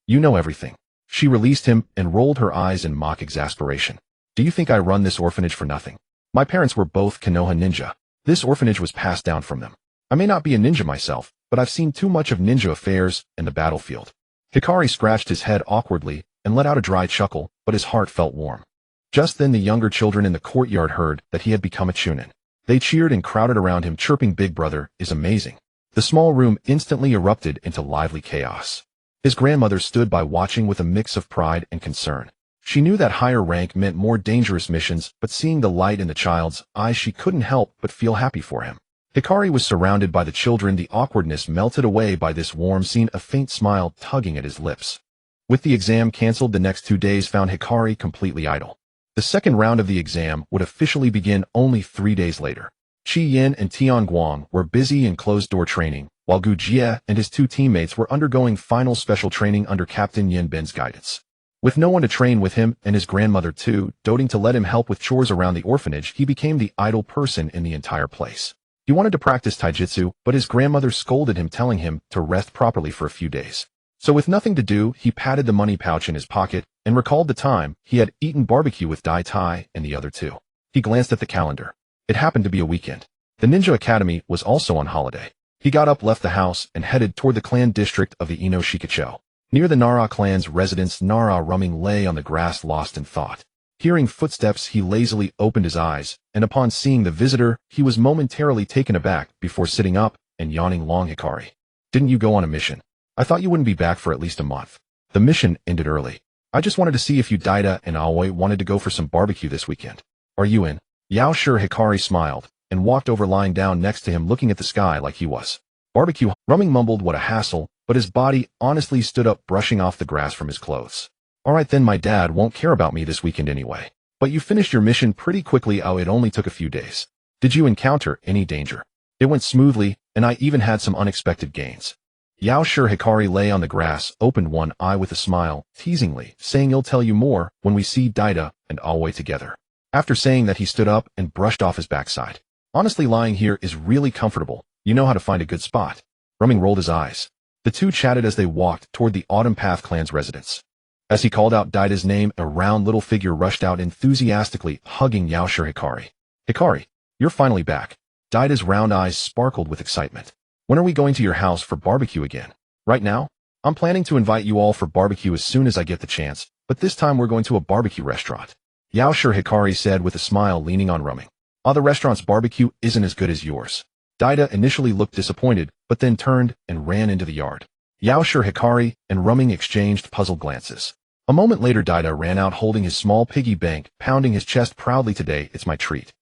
you know everything. She released him and rolled her eyes in mock exasperation. Do you think I run this orphanage for nothing? My parents were both Konoha ninja. This orphanage was passed down from them. I may not be a ninja myself, but I've seen too much of ninja affairs and the battlefield. Hikari scratched his head awkwardly and let out a dry chuckle, but his heart felt warm. Just then the younger children in the courtyard heard that he had become a Chunin. They cheered and crowded around him, chirping, "Big brother is amazing." The small room instantly erupted into lively chaos. His grandmother stood by watching with a mix of pride and concern. She knew that higher rank meant more dangerous missions, but seeing the light in the child's eyes, she couldn't help but feel happy for him. Hikari was surrounded by the children, the awkwardness melted away by this warm scene, a faint smile tugging at his lips. With the exam cancelled, the next 2 days found Hikari completely idle. The second round of the exam would officially begin only 3 days later. Qi Yin and Tian Guang were busy in closed-door training, while Gu Jie and his 2 teammates were undergoing final special training under Captain Yin Ben's guidance. With no one to train with him, and his grandmother too, doting to let him help with chores around the orphanage, he became the idle person in the entire place. He wanted to practice taijutsu, but his grandmother scolded him, telling him to rest properly for a few days. So with nothing to do, he patted the money pouch in his pocket and recalled the time he had eaten barbecue with Dai Tai and the other 2. He glanced at the calendar. It happened to be a weekend. The Ninja Academy was also on holiday. He got up, left the house, and headed toward the clan district of the Ino Shikacho. Near the Nara clan's residence, Nara Rumming lay on the grass, lost in thought. Hearing footsteps, he lazily opened his eyes, and upon seeing the visitor, he was momentarily taken aback before sitting up and yawning long. "Hikari, didn't you go on a mission? I thought you wouldn't be back for at least a month." "The mission ended early. I just wanted to see if you Daida and Aoi wanted to go for some barbecue this weekend. Are you in?" "Yao sure." Hikari smiled and walked over, lying down next to him, looking at the sky like he was. "Barbecue?" Rumming mumbled, "What a hassle," but his body honestly stood up, brushing off the grass from his clothes. "All right then, my dad won't care about me this weekend anyway. But you finished your mission pretty quickly." "Oh, it only took a few days." "Did you encounter any danger?" "It went smoothly, and I even had some unexpected gains." Yao sure. Hikari lay on the grass, opened one eye with a smile, teasingly, saying, "I'll tell you more when we see Daida and Aoi together." After saying that, he stood up and brushed off his backside. "Honestly, lying here is really comfortable. You know how to find a good spot." Rumming rolled his eyes. The 2 chatted as they walked toward the Autumn Path clan's residence. As he called out Daida's name, a round little figure rushed out, enthusiastically hugging Yao sure. "Hikari. Hikari, you're finally back." Daida's round eyes sparkled with excitement. "When are we going to your house for barbecue again?" "Right now? I'm planning to invite you all for barbecue as soon as I get the chance, but this time we're going to a barbecue restaurant." Yao sure. Hikari said with a smile, leaning on Rumming. "Ah, the restaurant's barbecue isn't as good as yours." Daida initially looked disappointed, but then turned and ran into the yard. Yao sure. Hikari and Rumming exchanged puzzled glances. A moment later, Daida ran out holding his small piggy bank, pounding his chest proudly. "Today, it's my treat.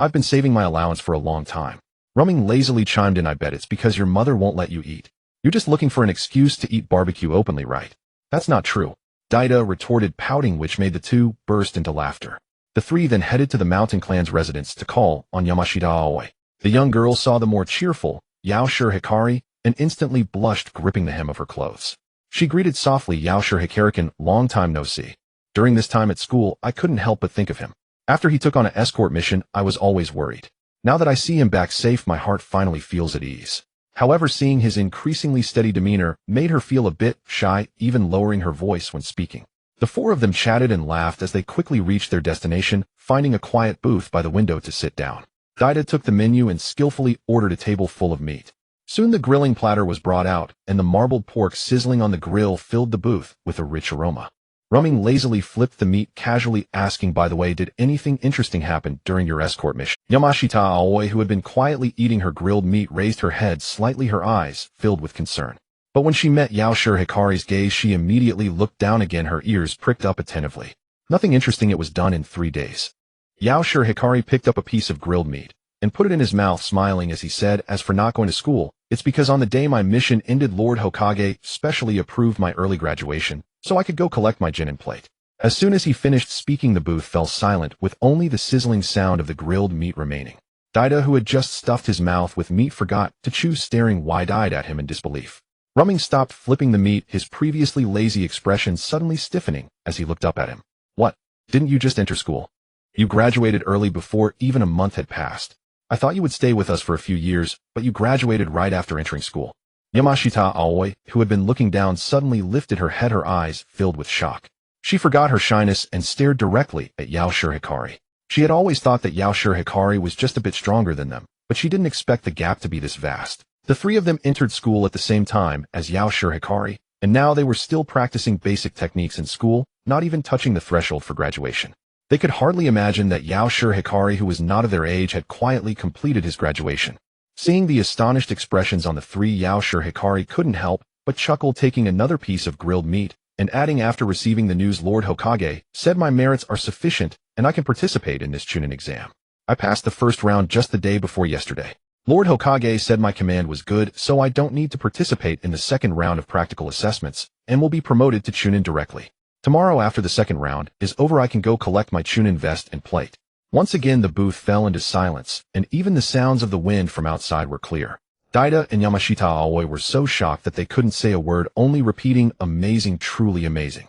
I've been saving my allowance for a long time." Rumming lazily chimed in, "I bet it's because your mother won't let you eat. You're just looking for an excuse to eat barbecue openly, right?" "That's not true," Daida retorted, pouting, which made the 2 burst into laughter. The 3 then headed to the Mountain Clan's residence to call on Yamashita Aoi. The young girl saw the more cheerful Yao sure. Hikari and instantly blushed, gripping the hem of her clothes. She greeted softly, "Yao sure. Hikari, long time no see. During this time at school, I couldn't help but think of him. After he took on an escort mission, I was always worried. Now that I see him back safe, my heart finally feels at ease." However, seeing his increasingly steady demeanor made her feel a bit shy, even lowering her voice when speaking. The 4 of them chatted and laughed as they quickly reached their destination, finding a quiet booth by the window to sit down. Daida took the menu and skillfully ordered a table full of meat. Soon the grilling platter was brought out, and the marbled pork sizzling on the grill filled the booth with a rich aroma. Rumming lazily flipped the meat, casually asking, "By the way, did anything interesting happen during your escort mission?" Yamashita Aoi, who had been quietly eating her grilled meat, raised her head slightly, her eyes filled with concern. But when she met Yao sure. Hikari's gaze, she immediately looked down again, her ears pricked up attentively. "Nothing interesting. It was done in 3 days." Yao sure. Hikari picked up a piece of grilled meat and put it in his mouth, smiling as he said, "As for not going to school, it's because on the day my mission ended, Lord Hokage specially approved my early graduation, so I could go collect my Jinin plate." As soon as he finished speaking, the booth fell silent, with only the sizzling sound of the grilled meat remaining. Daida, who had just stuffed his mouth with meat, forgot to chew, staring wide-eyed at him in disbelief. Rumming stopped flipping the meat, his previously lazy expression suddenly stiffening as he looked up at him. "What? Didn't you just enter school? You graduated early, before even a month had passed. I thought you would stay with us for a few years, but you graduated right after entering school." Yamashita Aoi, who had been looking down, suddenly lifted her head, her eyes filled with shock. She forgot her shyness and stared directly at Yao sure. Hikari. She had always thought that Yao sure. Hikari was just a bit stronger than them, but she didn't expect the gap to be this vast. The 3 of them entered school at the same time as Yao sure. Hikari, and now they were still practicing basic techniques in school, not even touching the threshold for graduation. They could hardly imagine that Yakushi Hikari, who was not of their age, had quietly completed his graduation. Seeing the astonished expressions on the three, Yakushi Hikari couldn't help but chuckle, taking another piece of grilled meat, and adding after receiving the news, Lord Hokage said my merits are sufficient and I can participate in this Chunin exam. I passed the first round just the day before yesterday. Lord Hokage said my command was good, so I don't need to participate in the second round of practical assessments, and will be promoted to Chunin directly. Tomorrow, after the second round is over, I can go collect my Chunin vest and plate. Once again the booth fell into silence, and even the sounds of the wind from outside were clear. Daida and Yamashita Aoi were so shocked that they couldn't say a word, only repeating, amazing, truly amazing.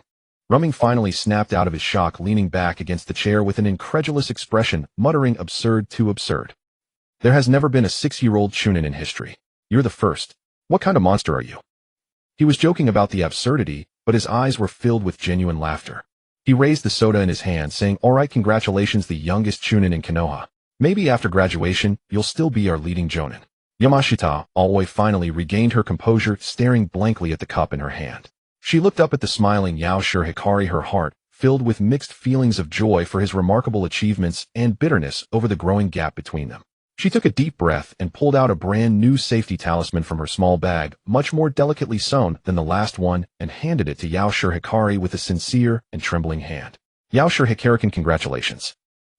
Rumming finally snapped out of his shock, leaning back against the chair with an incredulous expression, muttering, absurd, too absurd. There has never been a 6-year-old Chunin in history. You're the first. What kind of monster are you? He was joking about the absurdity, but his eyes were filled with genuine laughter. He raised the soda in his hand, saying, alright, congratulations, the youngest Chunin in Konoha. Maybe after graduation, you'll still be our leading jonin. Yamashita Aoi finally regained her composure, staring blankly at the cup in her hand. She looked up at the smiling Yakushi Hikari, her heart filled with mixed feelings of joy for his remarkable achievements and bitterness over the growing gap between them. She took a deep breath and pulled out a brand new safety talisman from her small bag, much more delicately sewn than the last one, and handed it to Yakushi Hikari with a sincere and trembling hand. Yakushi Hikari, congratulations.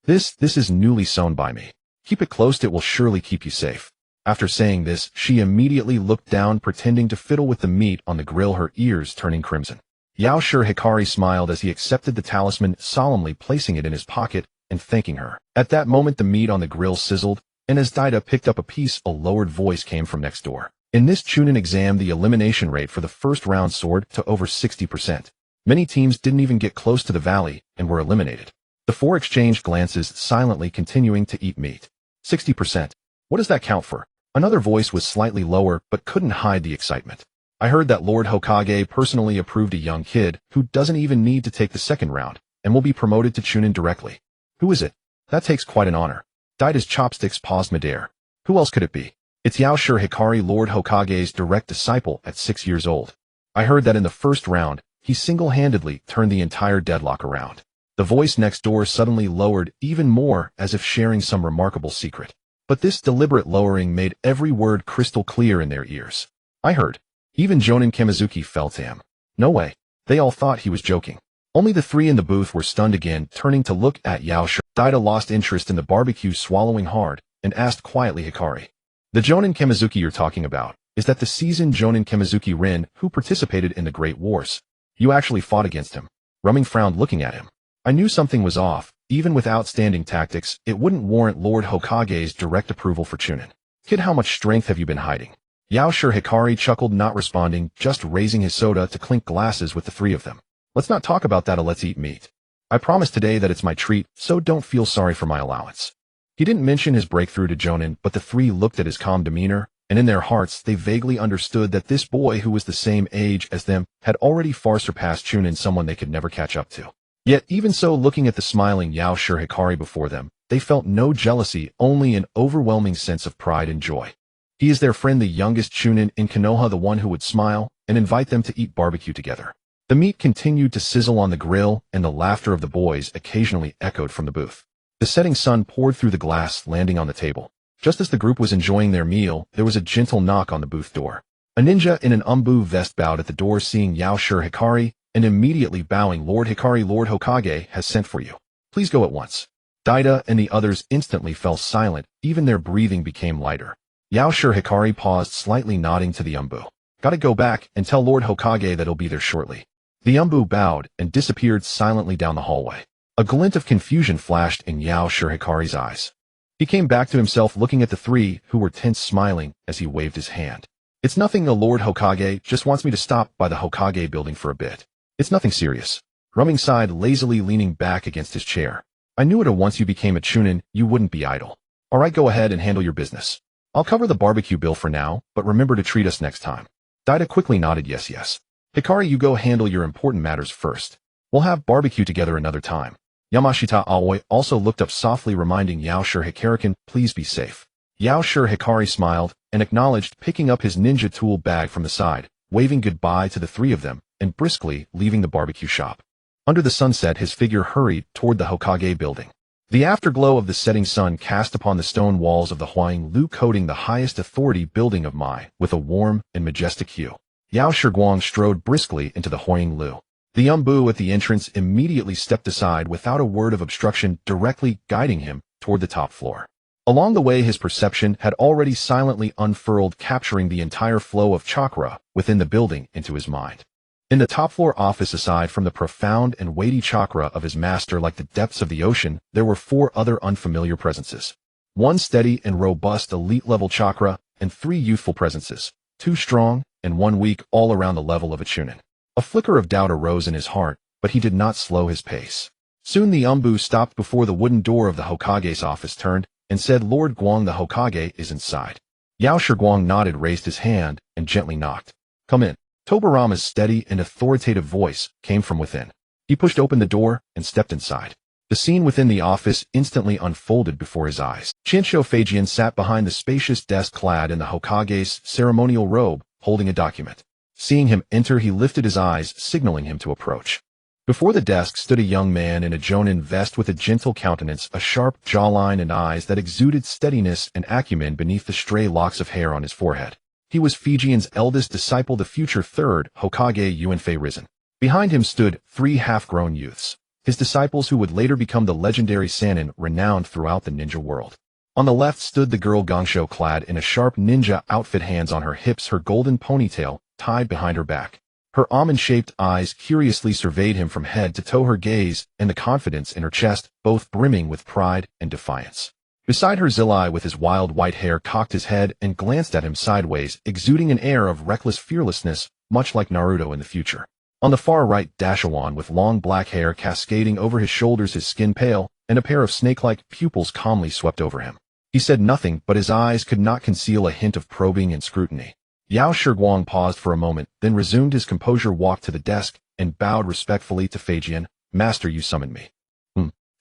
This is newly sewn by me. Keep it close, it will surely keep you safe. After saying this, she immediately looked down, pretending to fiddle with the meat on the grill, her ears turning crimson. Yakushi Hikari smiled as he accepted the talisman, solemnly placing it in his pocket and thanking her. At that moment the meat on the grill sizzled, and as Daida picked up a piece, a lowered voice came from next door. In this Chunin exam, the elimination rate for the first round soared to over 60%. Many teams didn't even get close to the valley and were eliminated. The four exchanged glances, silently continuing to eat meat. 60%. What does that count for? Another voice was slightly lower, but couldn't hide the excitement. I heard that Lord Hokage personally approved a young kid who doesn't even need to take the second round and will be promoted to Chunin directly. Who is it? That takes quite an honor. Daida's chopsticks paused midair. Who else could it be? It's Yakushi Hikari, Lord Hokage's direct disciple at 6 years old. I heard that in the first round, he single-handedly turned the entire deadlock around. The voice next door suddenly lowered even more, as if sharing some remarkable secret. But this deliberate lowering made every word crystal clear in their ears. I heard. Even Jonin Kamizuki fell to him. No way. They all thought he was joking. Only the three in the booth were stunned again, turning to look at Yakushi. Daida lost interest in the barbecue, swallowing hard, and asked quietly, Hikari, the Jonin Kamizuki you're talking about, is that the seasoned Jonin Kamizuki Rin who participated in the Great Wars? You actually fought against him. Rumming frowned, looking at him. I knew something was off. Even with outstanding tactics, it wouldn't warrant Lord Hokage's direct approval for Chunin. Kid, how much strength have you been hiding? Yakushi Hikari chuckled, not responding, just raising his soda to clink glasses with the three of them. Let's not talk about that, let's eat meat. I promise today that it's my treat, so don't feel sorry for my allowance. He didn't mention his breakthrough to Jonin, but the three looked at his calm demeanor, and in their hearts they vaguely understood that this boy, who was the same age as them, had already far surpassed Chunin, someone they could never catch up to. Yet even so, looking at the smiling Yakushi Hikari before them, they felt no jealousy, only an overwhelming sense of pride and joy. He is their friend, the youngest Chunin in Konoha, the one who would smile and invite them to eat barbecue together. The meat continued to sizzle on the grill, and the laughter of the boys occasionally echoed from the booth. The setting sun poured through the glass, landing on the table. Just as the group was enjoying their meal, there was a gentle knock on the booth door. A ninja in an umbu vest bowed at the door, seeing Yakushi Hikari, and immediately bowing, Lord Hikari, Lord Hokage has sent for you. Please go at once. Daida and the others instantly fell silent, even their breathing became lighter. Yakushi Hikari paused, slightly nodding to the umbu. Gotta go back and tell Lord Hokage that he'll be there shortly. The umbu bowed and disappeared silently down the hallway. A glint of confusion flashed in Yakushi Hikari's eyes. He came back to himself, looking at the three, who were tense, smiling as he waved his hand. It's nothing, the Lord Hokage just wants me to stop by the Hokage building for a bit. It's nothing serious. Rumming sighed, lazily leaning back against his chair. I knew it, once you became a Chunin, you wouldn't be idle. Alright, go ahead and handle your business. I'll cover the barbecue bill for now, but remember to treat us next time. Daida quickly nodded yes. Hikari, you go handle your important matters first. We'll have barbecue together another time. Yamashita Aoi also looked up softly, reminding Yakushi Hikari, please be safe. Yakushi Hikari smiled and acknowledged, picking up his ninja tool bag from the side, waving goodbye to the three of them, and briskly leaving the barbecue shop. Under the sunset, his figure hurried toward the Hokage building. The afterglow of the setting sun cast upon the stone walls of the Huang Lu, coating the highest authority building of Mai with a warm and majestic hue. Yao Shiguang strode briskly into the Huang Lu. The Umbu at the entrance immediately stepped aside without a word of obstruction, directly guiding him toward the top floor. Along the way, his perception had already silently unfurled, capturing the entire flow of chakra within the building into his mind. In the top-floor office, aside from the profound and weighty chakra of his master like the depths of the ocean, there were 4 other unfamiliar presences. 1 steady and robust elite-level chakra, and 3 youthful presences, 2 strong and 1 weak, all around the level of a chunin. A flicker of doubt arose in his heart, but he did not slow his pace. Soon the Umbu stopped before the wooden door of the Hokage's office, turned, and said, "Lord Guang, the Hokage is inside." Yao Shiguang nodded, raised his hand, and gently knocked. "Come in." Tobirama's steady and authoritative voice came from within. He pushed open the door and stepped inside. The scene within the office instantly unfolded before his eyes. Shinsho Feijian sat behind the spacious desk, clad in the Hokage's ceremonial robe, holding a document. Seeing him enter, he lifted his eyes, signaling him to approach. Before the desk stood a young man in a jonin vest with a gentle countenance, a sharp jawline, and eyes that exuded steadiness and acumen beneath the stray locks of hair on his forehead. He was Feijian's eldest disciple, the future 3rd Hokage Yuanfei Risen. Behind him stood 3 half-grown youths, his disciples who would later become the legendary Sannin, renowned throughout the ninja world. On the left stood the girl Gangsho, clad in a sharp ninja outfit, hands on her hips, her golden ponytail tied behind her back. Her almond-shaped eyes curiously surveyed him from head to toe, her gaze and the confidence in her chest both brimming with pride and defiance. Beside her, Zilai, with his wild white hair, cocked his head and glanced at him sideways, exuding an air of reckless fearlessness, much like Naruto in the future. On the far right, Dashawan, with long black hair cascading over his shoulders, his skin pale, and a pair of snake-like pupils calmly swept over him. He said nothing, but his eyes could not conceal a hint of probing and scrutiny. Yao Shiguang paused for a moment, then resumed his composure, walked to the desk, and bowed respectfully to Feijian. "Master, you summoned me."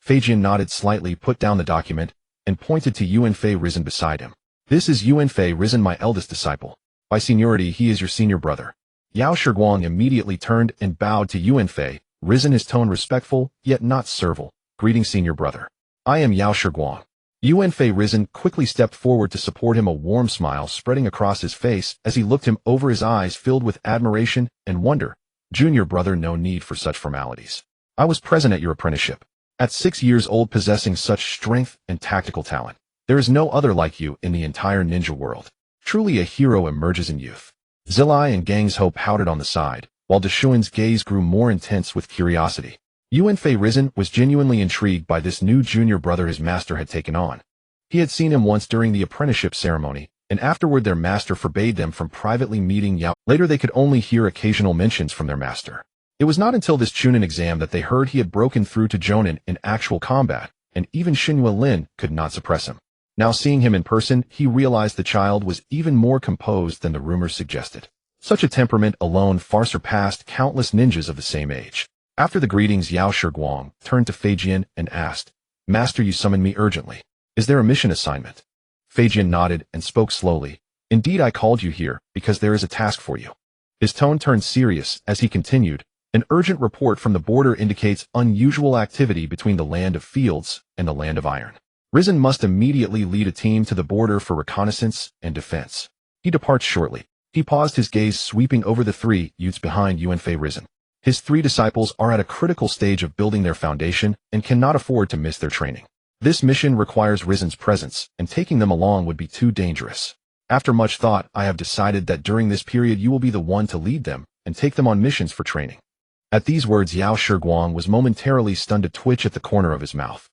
Feijian nodded slightly, put down the document, and pointed to Yuanfei Risen beside him. "This is Yuanfei Risen, my eldest disciple. By seniority, he is your senior brother." Yao Shiguang immediately turned and bowed to Yuanfei Risen, his tone respectful, yet not servile. "Greetings, senior brother. I am Yao Shiguang." Yuanfei Risen quickly stepped forward to support him, a warm smile spreading across his face as he looked him over, his eyes filled with admiration and wonder. "Junior brother, no need for such formalities. I was present at your apprenticeship. At 6 years old, possessing such strength and tactical talent. There is no other like you in the entire ninja world. Truly a hero emerges in youth." Zilai and Gang's Ho pouted on the side, while Deshuin's gaze grew more intense with curiosity. Yuanfei Risen was genuinely intrigued by this new junior brother his master had taken on. He had seen him once during the apprenticeship ceremony, and afterward their master forbade them from privately meeting Yao. Later they could only hear occasional mentions from their master. It was not until this Chunin exam that they heard he had broken through to Jonin in actual combat, and even Xinhua Lin could not suppress him. Now seeing him in person, he realized the child was even more composed than the rumors suggested. Such a temperament alone far surpassed countless ninjas of the same age. After the greetings, Yao Shiguang turned to Feijian and asked, "Master, you summoned me urgently. Is there a mission assignment?" Feijian nodded and spoke slowly. "Indeed, I called you here because there is a task for you." His tone turned serious as he continued, "An urgent report from the border indicates unusual activity between the land of fields and the land of iron. Risen must immediately lead a team to the border for reconnaissance and defense. He departs shortly." He paused, his gaze sweeping over the 3 youths behind Yuanfei Risen. His 3 disciples are at a critical stage of building their foundation and cannot afford to miss their training. This mission requires Risen's presence, and taking them along would be too dangerous. After much thought, I have decided that during this period you will be the one to lead them and take them on missions for training." At these words, Yao Shiguang was momentarily stunned, a twitch at the corner of his mouth.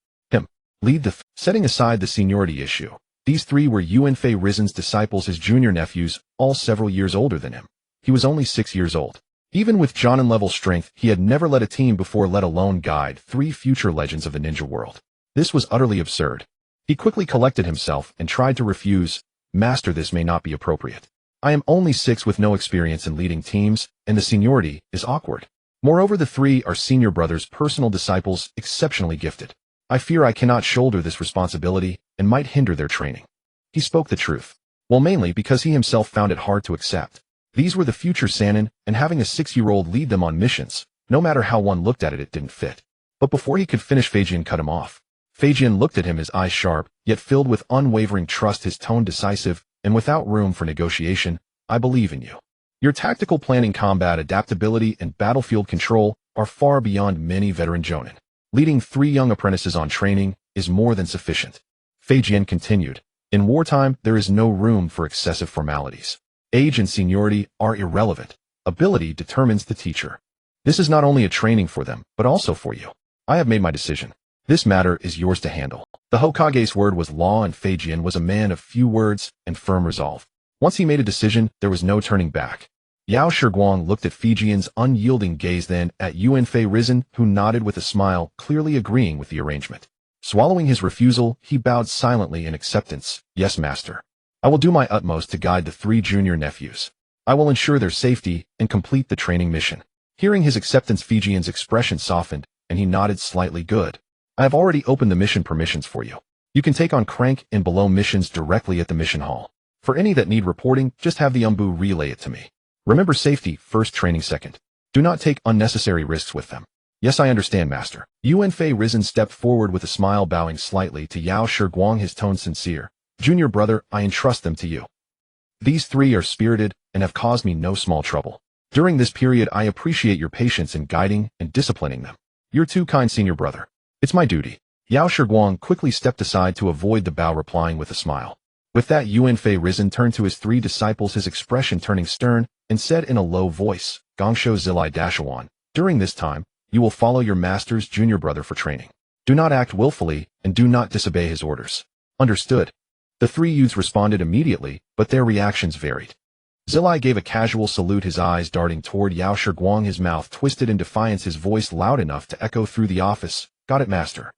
Lead the setting aside the seniority issue. These 3 were Yuanfei Risen's disciples, his junior nephews, all several years older than him. He was only 6 years old. Even with Jonin-level strength, he had never led a team before, let alone guide 3 future legends of the ninja world. This was utterly absurd. He quickly collected himself and tried to refuse. "Master, this may not be appropriate. I am only 6 with no experience in leading teams, and the seniority is awkward. Moreover, the 3 are senior brothers, personal disciples, exceptionally gifted. I fear I cannot shoulder this responsibility and might hinder their training." He spoke the truth. Well, mainly because he himself found it hard to accept. These were the future Sannin, and having a 6-year-old lead them on missions No matter how one looked at it, it didn't fit. But before he could finish, Feijian cut him off. Feijian looked at him, his eyes sharp, yet filled with unwavering trust, his tone decisive, and without room for negotiation. I believe in you. Your tactical planning, combat adaptability, and battlefield control are far beyond many veteran jonin. Leading 3 young apprentices on training is more than sufficient. Feijian continued. In wartime, there is no room for excessive formalities. Age and seniority are irrelevant. Ability determines the teacher. This is not only a training for them, but also for you. I have made my decision. This matter is yours to handle. The Hokage's word was law, and Feijian was a man of few words and firm resolve. Once he made a decision, there was no turning back. Yao Shiguang looked at Feijian's unyielding gaze, then at Yuanfei Risen, who nodded with a smile, clearly agreeing with the arrangement. Swallowing his refusal, he bowed silently in acceptance. Yes, master. I will do my utmost to guide the 3 junior nephews. I will ensure their safety and complete the training mission. Hearing his acceptance, Feijian's expression softened, and he nodded slightly. Good. I have already opened the mission permissions for you. You can take on crank and below missions directly at the mission hall. For any that need reporting, just have the Umbu relay it to me. Remember, safety first, training second. Do not take unnecessary risks with them. Yes, I understand, master. Yuanfei Risen stepped forward with a smile, bowing slightly to Yao Shiguang, his tone sincere. Junior brother, I entrust them to you. These 3 are spirited and have caused me no small trouble. During this period, I appreciate your patience in guiding and disciplining them. You're too kind, senior brother. It's my duty. Yao Shiguang quickly stepped aside to avoid the bow, replying with a smile. With that, Yuanfei Risen turned to his 3 disciples, his expression turning stern, and said in a low voice, Gongsho Zilai Dashawan, during this time, you will follow your master's junior brother for training. Do not act willfully, and do not disobey his orders. Understood. The 3 youths responded immediately, but their reactions varied. Zilai gave a casual salute, his eyes darting toward Yao Shiguang, his mouth twisted in defiance, his voice loud enough to echo through the office. Got it, master.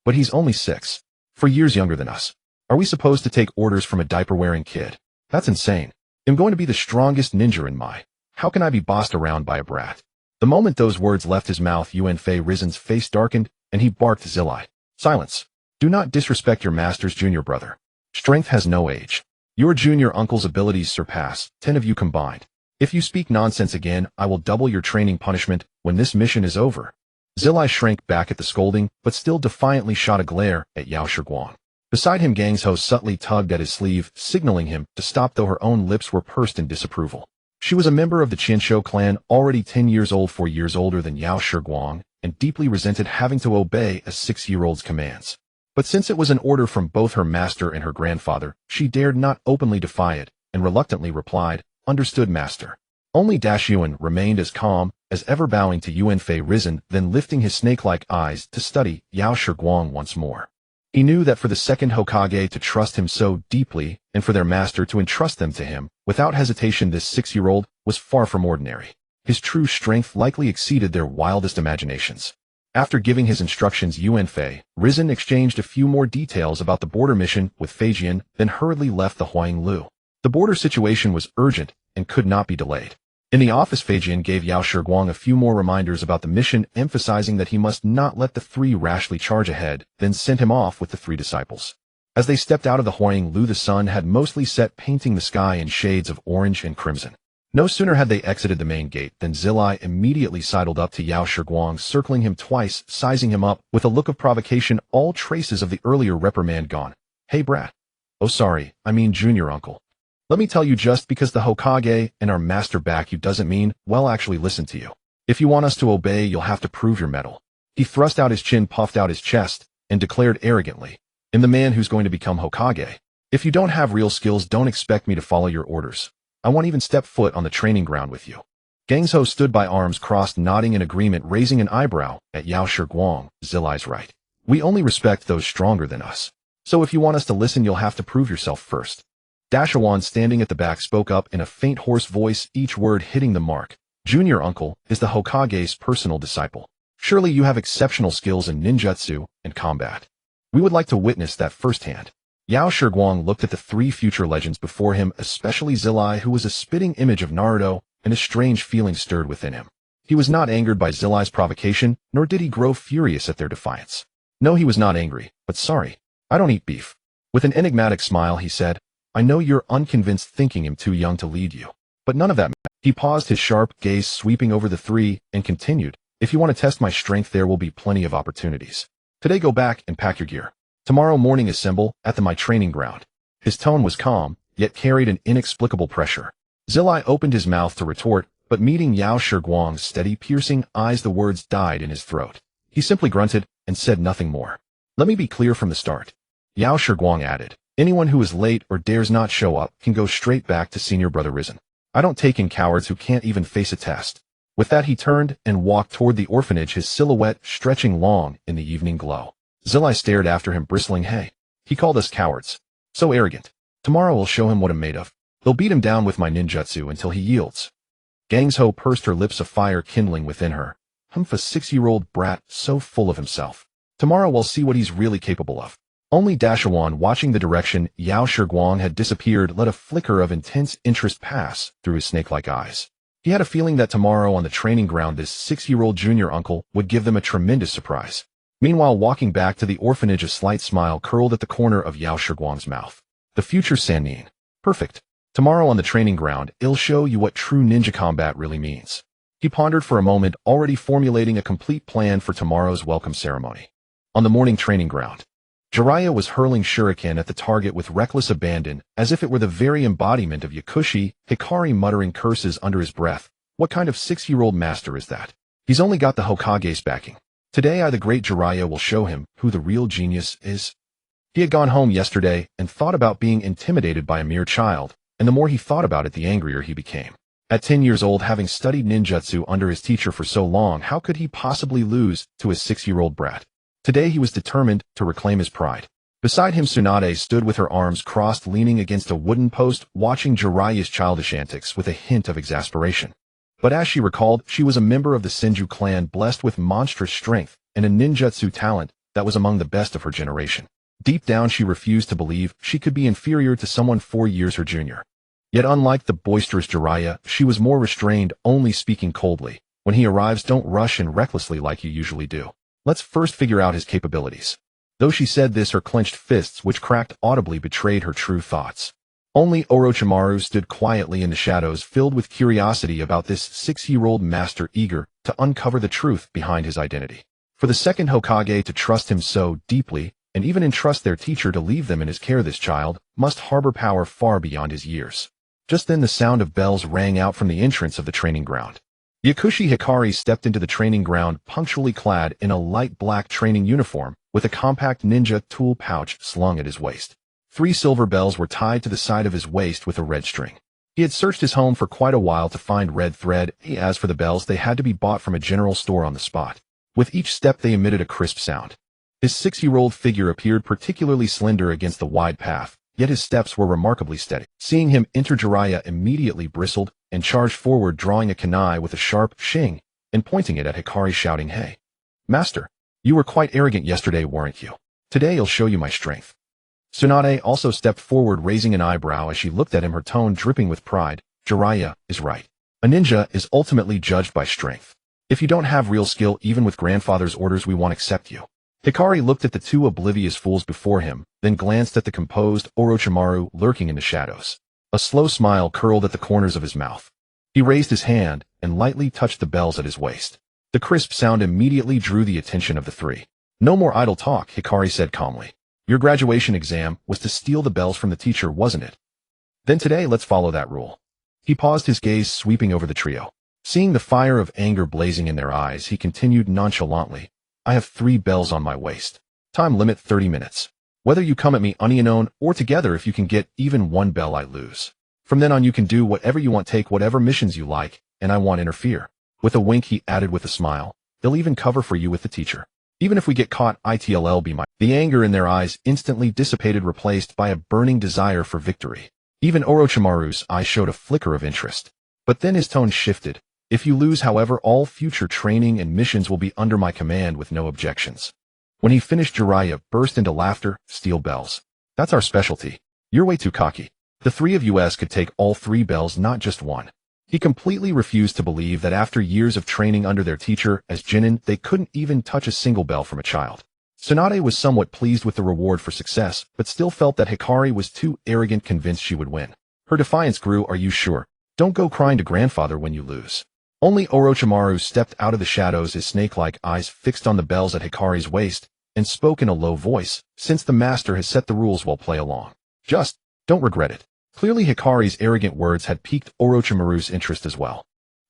But he's only 6. 4 years younger than us. Are we supposed to take orders from a diaper-wearing kid? That's insane. I'm going to be the strongest ninja in my. How can I be bossed around by a brat? The moment those words left his mouth, Yuanfei Risen's face darkened, and he barked, Zilai. Silence. Do not disrespect your master's junior brother. Strength has no age. Your junior uncle's abilities surpass 10 of you combined. If you speak nonsense again, I will double your training punishment when this mission is over. Zilai shrank back at the scolding, but still defiantly shot a glare at Yao Shiguang. Beside him, Gangsho subtly tugged at his sleeve, signaling him to stop, though her own lips were pursed in disapproval. She was a member of the Qianshou clan, already 10 years old, 4 years older than Yao Shiguang, and deeply resented having to obey a 6-year-old's commands. But since it was an order from both her master and her grandfather, she dared not openly defy it, and reluctantly replied, Understood, master. Only Dashyuan remained as calm as ever, bowing to Yuanfei Risen, then lifting his snake-like eyes to study Yao Shiguang once more. He knew that for the second Hokage to trust him so deeply, and for their master to entrust them to him, without hesitation, this 6-year-old was far from ordinary. His true strength likely exceeded their wildest imaginations. After giving his instructions, Yuanfei Risen exchanged a few more details about the border mission with Feijian, then hurriedly left the Huanglu. The border situation was urgent and could not be delayed. In the office, Feijian gave Yao Shiguang a few more reminders about the mission, emphasizing that he must not let the 3 rashly charge ahead, then sent him off with the 3 disciples. As they stepped out of the Huanglu, the sun had mostly set, painting the sky in shades of orange and crimson. No sooner had they exited the main gate than Zilai immediately sidled up to Yao Shiguang, circling him twice, sizing him up with a look of provocation, all traces of the earlier reprimand gone. Hey, brat. Oh, sorry, I mean junior uncle. Let me tell you, just because the Hokage and our master back you doesn't mean, well, actually listen to you. If you want us to obey, you'll have to prove your mettle. He thrust out his chin, puffed out his chest, and declared arrogantly, I'm the man who's going to become Hokage. If you don't have real skills, don't expect me to follow your orders. I won't even step foot on the training ground with you. Gangsho stood by, arms crossed, nodding in agreement, raising an eyebrow at Yao Shiguang. Zilai's right. We only respect those stronger than us. So if you want us to listen, you'll have to prove yourself first. Dashawan, standing at the back, spoke up in a faint, hoarse voice, each word hitting the mark. Junior uncle is the Hokage's personal disciple. Surely you have exceptional skills in ninjutsu and combat. We would like to witness that firsthand. Yao Shiguang looked at the 3 future legends before him, especially Zilai, who was a spitting image of Naruto, and a strange feeling stirred within him. He was not angered by Zilai's provocation, nor did he grow furious at their defiance. No, he was not angry, but sorry. I don't eat beef. With an enigmatic smile, he said, I know you're unconvinced, thinking him too young to lead you. But none of that mattered. He paused, his sharp gaze sweeping over the 3, and continued, If you want to test my strength, there will be plenty of opportunities. Today go back and pack your gear. Tomorrow morning assemble at my training ground. His tone was calm, yet carried an inexplicable pressure. Zilai opened his mouth to retort, but meeting Yao Shiguang's steady, piercing eyes, the words died in his throat. He simply grunted and said nothing more. Let me be clear from the start. Yao Shiguang added. Anyone who is late or dares not show up can go straight back to Senior Brother Risen. I don't take in cowards who can't even face a test. With that he turned and walked toward the orphanage, his silhouette stretching long in the evening glow. Zilai stared after him, bristling. Hey, he called us cowards. So arrogant. Tomorrow I'll show him what I'm made of. They'll beat him down with my ninjutsu until he yields. Gang's-ho pursed her lips, a fire kindling within her. Humph, a 6-year-old brat, so full of himself. Tomorrow we'll see what he's really capable of. Only Dashawan, watching the direction Yao Shiguang had disappeared, let a flicker of intense interest pass through his snake-like eyes. He had a feeling that tomorrow on the training ground this 6-year-old junior uncle would give them a tremendous surprise. Meanwhile, walking back to the orphanage, a slight smile curled at the corner of Yao Shiguang's mouth. The future Sannin. Perfect. Tomorrow on the training ground, it'll show you what true ninja combat really means. He pondered for a moment, already formulating a complete plan for tomorrow's welcome ceremony. On the morning training ground, Jiraiya was hurling shuriken at the target with reckless abandon, as if it were the very embodiment of Yakushi Hikari, muttering curses under his breath. What kind of 6-year-old master is that? He's only got the Hokage's backing. Today I, the great Jiraiya, will show him who the real genius is. He had gone home yesterday and thought about being intimidated by a mere child, and the more he thought about it, the angrier he became. At 10 years old, having studied ninjutsu under his teacher for so long, how could he possibly lose to his 6-year-old brat? Today he was determined to reclaim his pride. Beside him, Tsunade stood with her arms crossed, leaning against a wooden post, watching Jiraiya's childish antics with a hint of exasperation. But as she recalled, she was a member of the Senju clan, blessed with monstrous strength and a ninjutsu talent that was among the best of her generation. Deep down she refused to believe she could be inferior to someone 4 years her junior. Yet unlike the boisterous Jiraiya, she was more restrained, only speaking coldly. When he arrives, don't rush and recklessly like you usually do. Let's first figure out his capabilities. Though she said this, her clenched fists, which cracked audibly, betrayed her true thoughts. Only Orochimaru stood quietly in the shadows, filled with curiosity about this 6-year-old master, eager to uncover the truth behind his identity. For the second Hokage to trust him so deeply, and even entrust their teacher to leave them in his care, this child must harbor power far beyond his years. Just then the sound of bells rang out from the entrance of the training ground. Yakushi Hikari stepped into the training ground, punctually clad in a light black training uniform, with a compact ninja tool pouch slung at his waist. 3 silver bells were tied to the side of his waist with a red string. He had searched his home for quite a while to find red thread. As for the bells, they had to be bought from a general store on the spot. With each step they emitted a crisp sound. His 6-year-old figure appeared particularly slender against the wide path, yet his steps were remarkably steady. Seeing him enter, Jiraiya immediately bristled and charged forward, drawing a kunai with a sharp shing and pointing it at Hikari, shouting, Hey, master, you were quite arrogant yesterday, weren't you? Today I'll show you my strength. Tsunade also stepped forward, raising an eyebrow as she looked at him, her tone dripping with pride. Jiraiya is right. A ninja is ultimately judged by strength. If you don't have real skill, even with grandfather's orders, we won't accept you. Hikari looked at the 2 oblivious fools before him, then glanced at the composed Orochimaru lurking in the shadows. A slow smile curled at the corners of his mouth. He raised his hand and lightly touched the bells at his waist. The crisp sound immediately drew the attention of the 3. No more idle talk, Hikari said calmly. Your graduation exam was to steal the bells from the teacher, wasn't it? Then today let's follow that rule. He paused, his gaze sweeping over the trio. Seeing the fire of anger blazing in their eyes, he continued nonchalantly. I have 3 bells on my waist. Time limit 30 minutes. Whether you come at me unknown or together, if you can get even 1 bell, I lose. From then on you can do whatever you want, take whatever missions you like, and I won't interfere. With a wink he added with a smile, they'll even cover for you with the teacher. Even if we get caught, it'll be mine. The anger in their eyes instantly dissipated, replaced by a burning desire for victory. Even Orochimaru's eyes showed a flicker of interest. But then his tone shifted. If you lose, however, all future training and missions will be under my command with no objections. When he finished, Jiraiya burst into laughter. Steel bells. That's our specialty. You're way too cocky. The 3 of us could take all 3 bells, not just 1. He completely refused to believe that after years of training under their teacher as Jinin, they couldn't even touch a single bell from a child. Tsunade was somewhat pleased with the reward for success, but still felt that Hikari was too arrogant, convinced she would win. Her defiance grew. Are you sure? Don't go crying to grandfather when you lose. Only Orochimaru stepped out of the shadows, his snake-like eyes fixed on the bells at Hikari's waist, and spoke in a low voice, "Since the master has set the rules, we'll play along. Just don't regret it." Clearly Hikari's arrogant words had piqued Orochimaru's interest as well.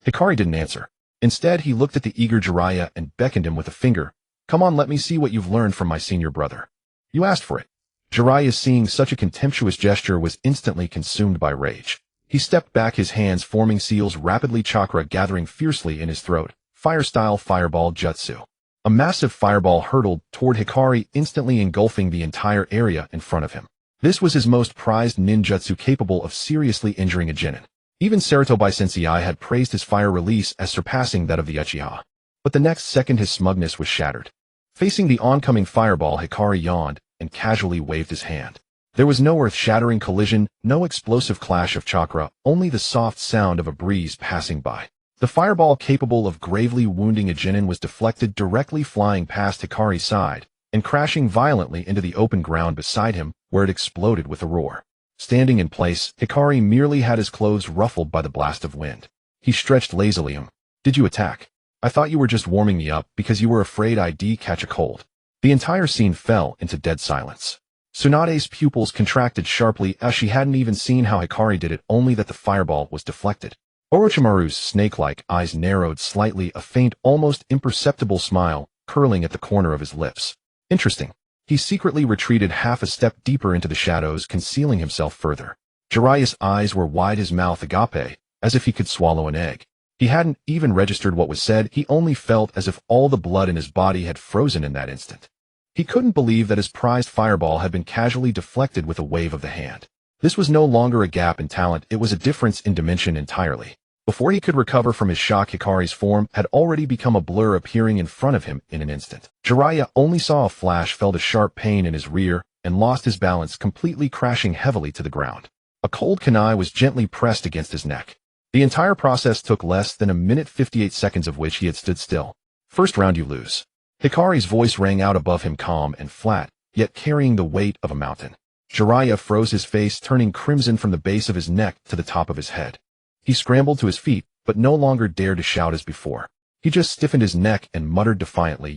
Hikari didn't answer. Instead, he looked at the eager Jiraiya and beckoned him with a finger. "Come on, let me see what you've learned from my senior brother. You asked for it." Jiraiya, seeing such a contemptuous gesture, was instantly consumed by rage. He stepped back, his hands forming seals rapidly, chakra gathering fiercely in his throat. Fire-style fireball jutsu. A massive fireball hurtled toward Hikari, instantly engulfing the entire area in front of him. This was his most prized ninjutsu, capable of seriously injuring a genin. Even Sarutobi Sensei had praised his fire release as surpassing that of the Uchiha. But the next second his smugness was shattered. Facing the oncoming fireball, Hikari yawned and casually waved his hand. There was no earth-shattering collision, no explosive clash of chakra, only the soft sound of a breeze passing by. The fireball, capable of gravely wounding a genin, was deflected, directly flying past Hikari's side and crashing violently into the open ground beside him, where it exploded with a roar. Standing in place, Hikari merely had his clothes ruffled by the blast of wind. He stretched lazily. "Did you attack? I thought you were just warming me up because you were afraid I'd catch a cold." The entire scene fell into dead silence. Tsunade's pupils contracted sharply, as she hadn't even seen how Hikari did it, only that the fireball was deflected. Orochimaru's snake-like eyes narrowed slightly, a faint, almost imperceptible smile curling at the corner of his lips. Interesting. He secretly retreated half a step deeper into the shadows, concealing himself further. Jiraiya's eyes were wide, his mouth agape, as if he could swallow an egg. He hadn't even registered what was said, he only felt as if all the blood in his body had frozen in that instant. He couldn't believe that his prized fireball had been casually deflected with a wave of the hand. This was no longer a gap in talent, it was a difference in dimension entirely. Before he could recover from his shock, Hikari's form had already become a blur, appearing in front of him in an instant. Jiraiya only saw a flash, felt a sharp pain in his rear, and lost his balance, completely crashing heavily to the ground. A cold kunai was gently pressed against his neck. The entire process took less than a minute, 58 seconds of which he had stood still. "First round, you lose." Hikari's voice rang out above him, calm and flat, yet carrying the weight of a mountain. Jiraiya froze, his face turning crimson from the base of his neck to the top of his head. He scrambled to his feet, but no longer dared to shout as before. He just stiffened his neck and muttered defiantly,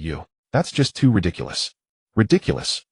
"That's just too ridiculous." "Ridiculous?"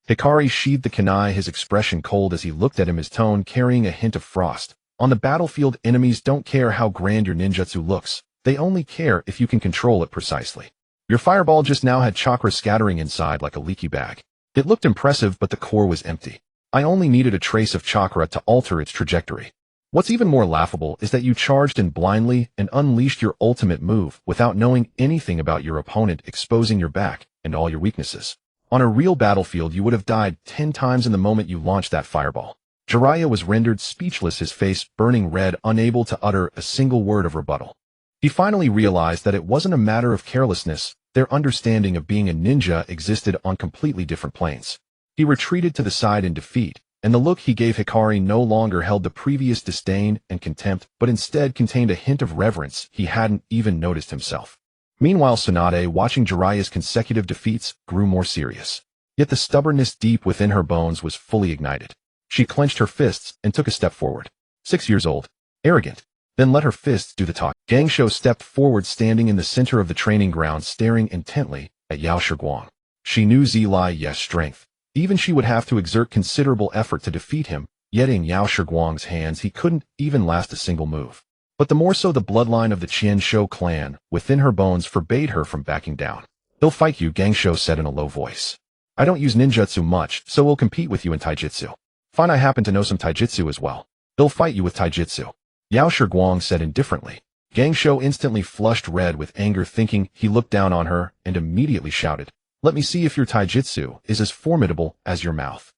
Hikari sheathed the kunai, his expression cold as he looked at him, his tone carrying a hint of frost. "On the battlefield, enemies don't care how grand your ninjutsu looks. They only care if you can control it precisely. Your fireball just now had chakra scattering inside like a leaky bag. It looked impressive, but the core was empty. I only needed a trace of chakra to alter its trajectory. What's even more laughable is that you charged in blindly and unleashed your ultimate move without knowing anything about your opponent, exposing your back and all your weaknesses. On a real battlefield, you would have died 10 times in the moment you launched that fireball." Jiraiya was rendered speechless, his face burning red, unable to utter a single word of rebuttal. He finally realized that it wasn't a matter of carelessness. Their understanding of being a ninja existed on completely different planes. He retreated to the side in defeat, and the look he gave Hikari no longer held the previous disdain and contempt, but instead contained a hint of reverence he hadn't even noticed himself. Meanwhile, Tsunade, watching Jiraiya's consecutive defeats, grew more serious. Yet the stubbornness deep within her bones was fully ignited. She clenched her fists and took a step forward. 6 years old. Arrogant. Then let her fists do the talk. Gangsho stepped forward, standing in the center of the training ground, staring intently at Yao Shiguang. She knew Zilai's strength. Even she would have to exert considerable effort to defeat him, yet in Yao Shiguang's hands he couldn't even last a single move. But the more so the bloodline of the Qianshou clan within her bones forbade her from backing down. "They'll fight you," Gangsho said in a low voice. "I don't use ninjutsu much, so we'll compete with you in taijutsu. Fine, I happen to know some taijutsu as well. They'll fight you with taijutsu," Yao Shiguang said indifferently. Gangsho instantly flushed red with anger, thinking he looked down on her, and immediately shouted, "Let me see if your taijutsu is as formidable as your mouth."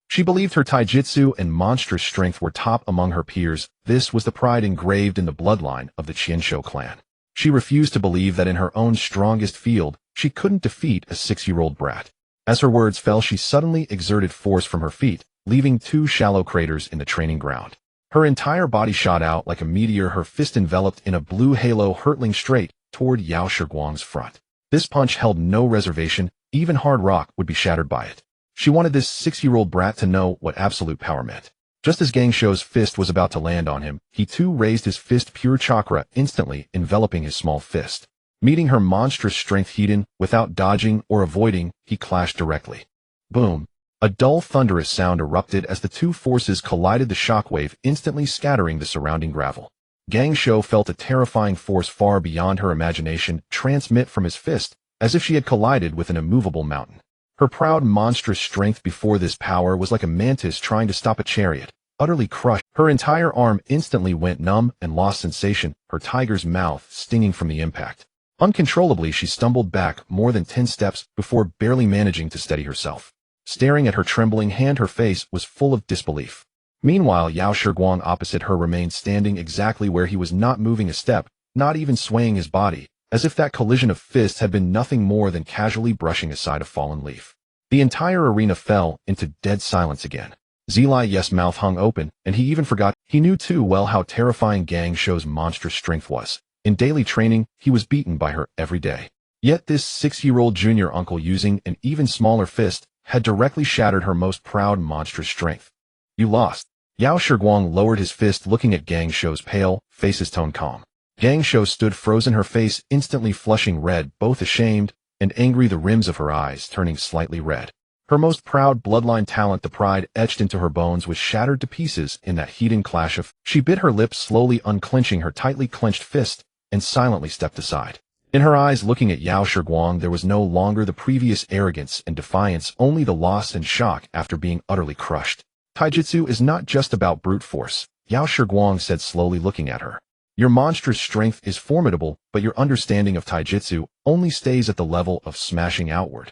She believed her taijutsu and monstrous strength were top among her peers. This was the pride engraved in the bloodline of the Qianshou clan. She refused to believe that in her own strongest field, she couldn't defeat a 6-year-old brat. As her words fell, she suddenly exerted force from her feet, leaving 2 shallow craters in the training ground. Her entire body shot out like a meteor, her fist enveloped in a blue halo, hurtling straight toward Yao Shiguang's front. This punch held no reservation, even hard rock would be shattered by it. She wanted this 6-year-old brat to know what absolute power meant. Just as Gang Shou's fist was about to land on him, he too raised his fist, pure chakra instantly enveloping his small fist. Meeting her monstrous strength Hiden, without dodging or avoiding, he clashed directly. Boom! A dull thunderous sound erupted as the two forces collided, the shockwave instantly scattering the surrounding gravel. Gang Shou felt a terrifying force far beyond her imagination transmit from his fist, as if she had collided with an immovable mountain. Her proud, monstrous strength before this power was like a mantis trying to stop a chariot, utterly crushed. Her entire arm instantly went numb and lost sensation, her tiger's mouth stinging from the impact. Uncontrollably, she stumbled back more than 10 steps before barely managing to steady herself. Staring at her trembling hand, her face was full of disbelief. Meanwhile, Yao Shiguang opposite her remained standing exactly where he was, not moving a step, not even swaying his body, as if that collision of fists had been nothing more than casually brushing aside a fallen leaf. The entire arena fell into dead silence again. Zilai's mouth hung open, and he even forgot. He knew too well how terrifying Gang Shou's monstrous strength was. In daily training, he was beaten by her every day. Yet this 6-year-old junior uncle, using an even smaller fist, had directly shattered her most proud, monstrous strength. You lost. Yao Shiguang lowered his fist, looking at Gang Shou's pale face, his tone calm. Gang Shou stood frozen, her face instantly flushing red, both ashamed and angry, the rims of her eyes turning slightly red. Her most proud bloodline talent, the pride etched into her bones, was shattered to pieces in that heated clash of. She bit her lips, slowly unclenching her tightly clenched fist, and silently stepped aside. In her eyes, looking at Yao Shiguang, there was no longer the previous arrogance and defiance, only the loss and shock after being utterly crushed. Taijutsu is not just about brute force, Yao Shiguang said slowly, looking at her. Your monstrous strength is formidable, but your understanding of taijutsu only stays at the level of smashing outward.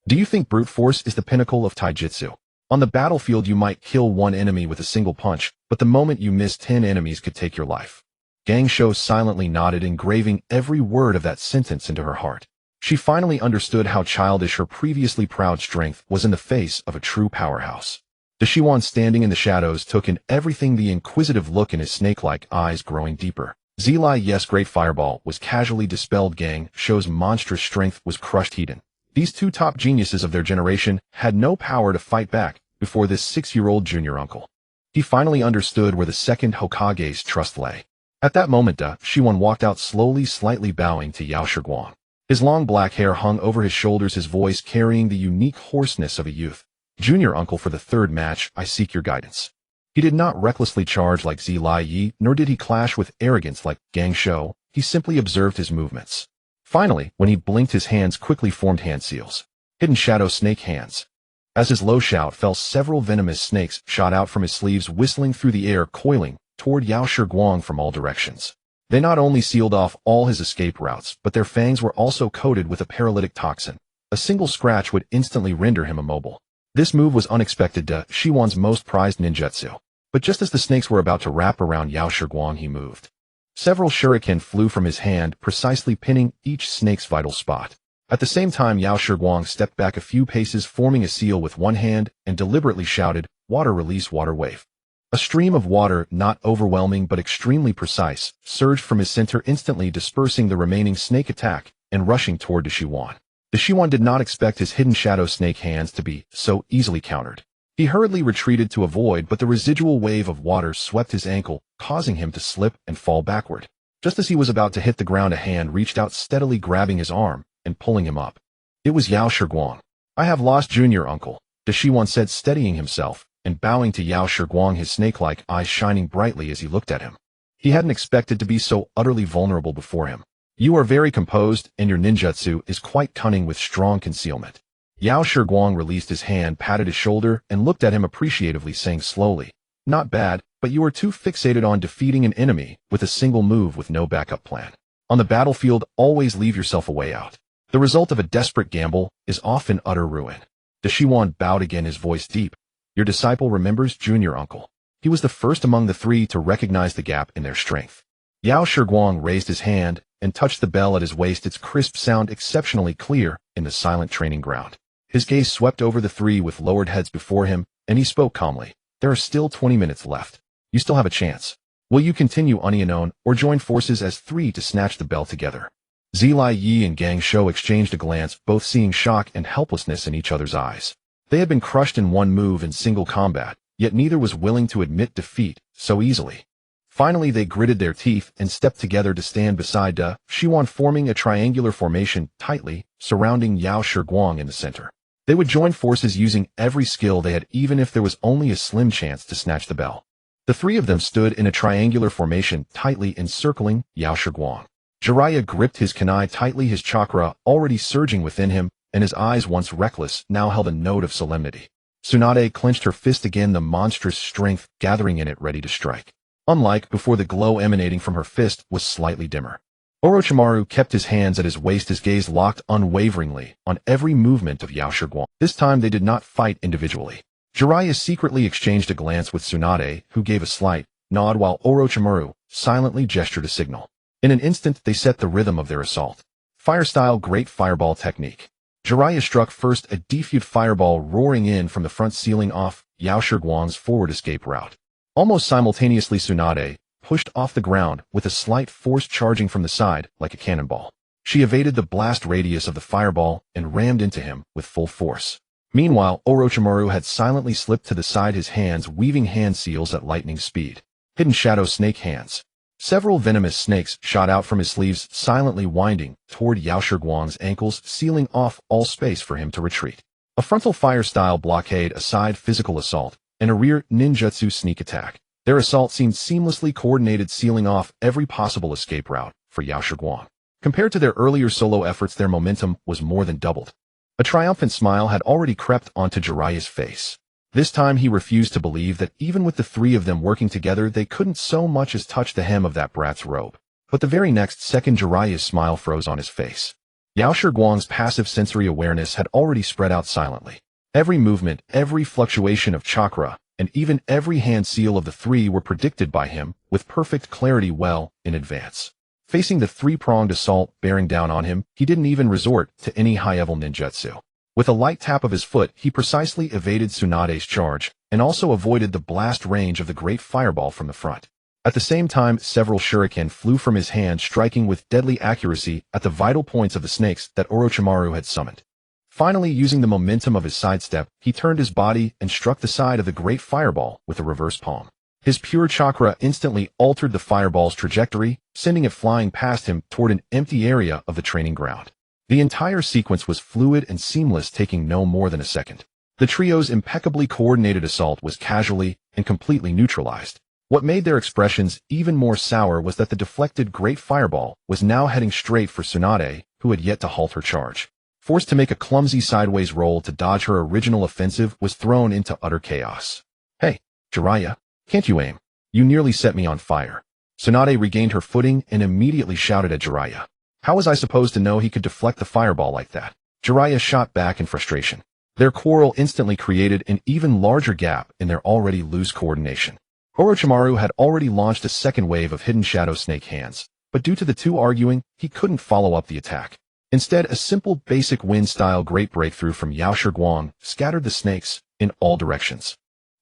Do you think brute force is the pinnacle of taijutsu? On the battlefield you might kill one enemy with a single punch, but the moment you miss 10 enemies could take your life. Gang Shou silently nodded, engraving every word of that sentence into her heart. She finally understood how childish her previously proud strength was in the face of a true powerhouse. Deshiwan, standing in the shadows, took in everything, the inquisitive look in his snake-like eyes growing deeper. Zilai's great fireball was casually dispelled. Gang Shou's monstrous strength was crushed. Hiden. These two top geniuses of their generation had no power to fight back before this 6-year-old junior uncle. He finally understood where the Second Hokage's trust lay. At that moment, Shiwan walked out slowly, slightly bowing to Yao Shiguang. His long black hair hung over his shoulders, his voice carrying the unique hoarseness of a youth. Junior uncle, for the third match, I seek your guidance. He did not recklessly charge like Zilai, nor did he clash with arrogance like Gang Shou. He simply observed his movements. Finally, when he blinked, his hands quickly formed hand seals. Hidden shadow snake hands. As his low shout fell, several venomous snakes shot out from his sleeves, whistling through the air, coiling toward Yao Shiguang from all directions. They not only sealed off all his escape routes, but their fangs were also coated with a paralytic toxin. A single scratch would instantly render him immobile. This move was unexpected to Shiwan's most prized ninjutsu. But just as the snakes were about to wrap around Yao Shiguang, he moved. Several shuriken flew from his hand, precisely pinning each snake's vital spot. At the same time, Yao Shiguang stepped back a few paces, forming a seal with one hand, and deliberately shouted, "Water release, water wave." A stream of water, not overwhelming but extremely precise, surged from his center, instantly dispersing the remaining snake attack and rushing toward Deshiwan. Deshiwan did not expect his hidden shadow snake hands to be so easily countered. He hurriedly retreated to avoid, but the residual wave of water swept his ankle, causing him to slip and fall backward. Just as he was about to hit the ground, a hand reached out, steadily grabbing his arm and pulling him up. It was Yao Shiguang. "I have lost, junior uncle," Deshiwan said, steadying himself and bowing to Yao Shiguang, his snake-like eyes shining brightly as he looked at him. He hadn't expected to be so utterly vulnerable before him. "You are very composed, and your ninjutsu is quite cunning with strong concealment." Yao Shiguang released his hand, patted his shoulder, and looked at him appreciatively, saying slowly, "Not bad, but you are too fixated on defeating an enemy with a single move with no backup plan. On the battlefield, always leave yourself a way out. The result of a desperate gamble is often utter ruin." Deshiwan bowed again, his voice deep. "Your disciple remembers, junior uncle." He was the first among the three to recognize the gap in their strength. Yao Shiguang raised his hand and touched the bell at his waist, its crisp sound exceptionally clear in the silent training ground. His gaze swept over the three with lowered heads before him, and he spoke calmly. "There are still 20 minutes left. You still have a chance. Will you continue unknown or join forces as three to snatch the bell together?" Zilai and Gang Shou exchanged a glance, both seeing shock and helplessness in each other's eyes. They had been crushed in one move in single combat, yet neither was willing to admit defeat so easily. Finally, they gritted their teeth and stepped together to stand beside Shiwan, forming a triangular formation tightly surrounding Yao Shiguang in the center. They would join forces using every skill they had, even if there was only a slim chance to snatch the bell. The three of them stood in a triangular formation tightly encircling Yao Shiguang. Jiraiya gripped his kunai tightly, his chakra already surging within him, and his eyes, once reckless, now held a note of solemnity. Tsunade clenched her fist again, the monstrous strength gathering in it ready to strike. Unlike before, the glow emanating from her fist was slightly dimmer. Orochimaru kept his hands at his waist, his gaze locked unwaveringly on every movement of Yao Shiguang. This time they did not fight individually. Jiraiya secretly exchanged a glance with Tsunade, who gave a slight nod while Orochimaru silently gestured a signal. In an instant they set the rhythm of their assault. Fire-style Great Fireball technique. Jiraiya struck first, a defute fireball roaring in from the front, sealing off Yao Shiguang's forward escape route. Almost simultaneously, Tsunade pushed off the ground with a slight force, charging from the side like a cannonball. She evaded the blast radius of the fireball and rammed into him with full force. Meanwhile, Orochimaru had silently slipped to the side, his hands weaving hand seals at lightning speed. Hidden shadow snake hands. Several venomous snakes shot out from his sleeves, silently winding toward Yao Shiguang's ankles, sealing off all space for him to retreat. A frontal fire-style blockade, a side physical assault, and a rear ninjutsu sneak attack. Their assault seemed seamlessly coordinated, sealing off every possible escape route for Yao Shiguang. Compared to their earlier solo efforts, their momentum was more than doubled. A triumphant smile had already crept onto Jiraiya's face. This time he refused to believe that even with the three of them working together, they couldn't so much as touch the hem of that brat's robe. But the very next second, Jiraiya's smile froze on his face. Yao Shiguang's passive sensory awareness had already spread out silently. Every movement, every fluctuation of chakra, and even every hand seal of the three were predicted by him with perfect clarity well in advance. Facing the three-pronged assault bearing down on him, he didn't even resort to any high-level ninjutsu. With a light tap of his foot, he precisely evaded Tsunade's charge, and also avoided the blast range of the great fireball from the front. At the same time, several shuriken flew from his hand, striking with deadly accuracy at the vital points of the snakes that Orochimaru had summoned. Finally, using the momentum of his sidestep, he turned his body and struck the side of the great fireball with a reverse palm. His pure chakra instantly altered the fireball's trajectory, sending it flying past him toward an empty area of the training ground. The entire sequence was fluid and seamless, taking no more than a second. The trio's impeccably coordinated assault was casually and completely neutralized. What made their expressions even more sour was that the deflected great fireball was now heading straight for Tsunade, who had yet to halt her charge. Forced to make a clumsy sideways roll to dodge her original offensive, was thrown into utter chaos. "Hey, Jiraiya, can't you aim? You nearly set me on fire." Tsunade regained her footing and immediately shouted at Jiraiya. "How was I supposed to know he could deflect the fireball like that?" Jiraiya shot back in frustration. Their quarrel instantly created an even larger gap in their already loose coordination. Orochimaru had already launched a second wave of hidden shadow snake hands, but due to the two arguing, he couldn't follow up the attack. Instead, a simple basic wind-style great breakthrough from Yao Shiguang scattered the snakes in all directions.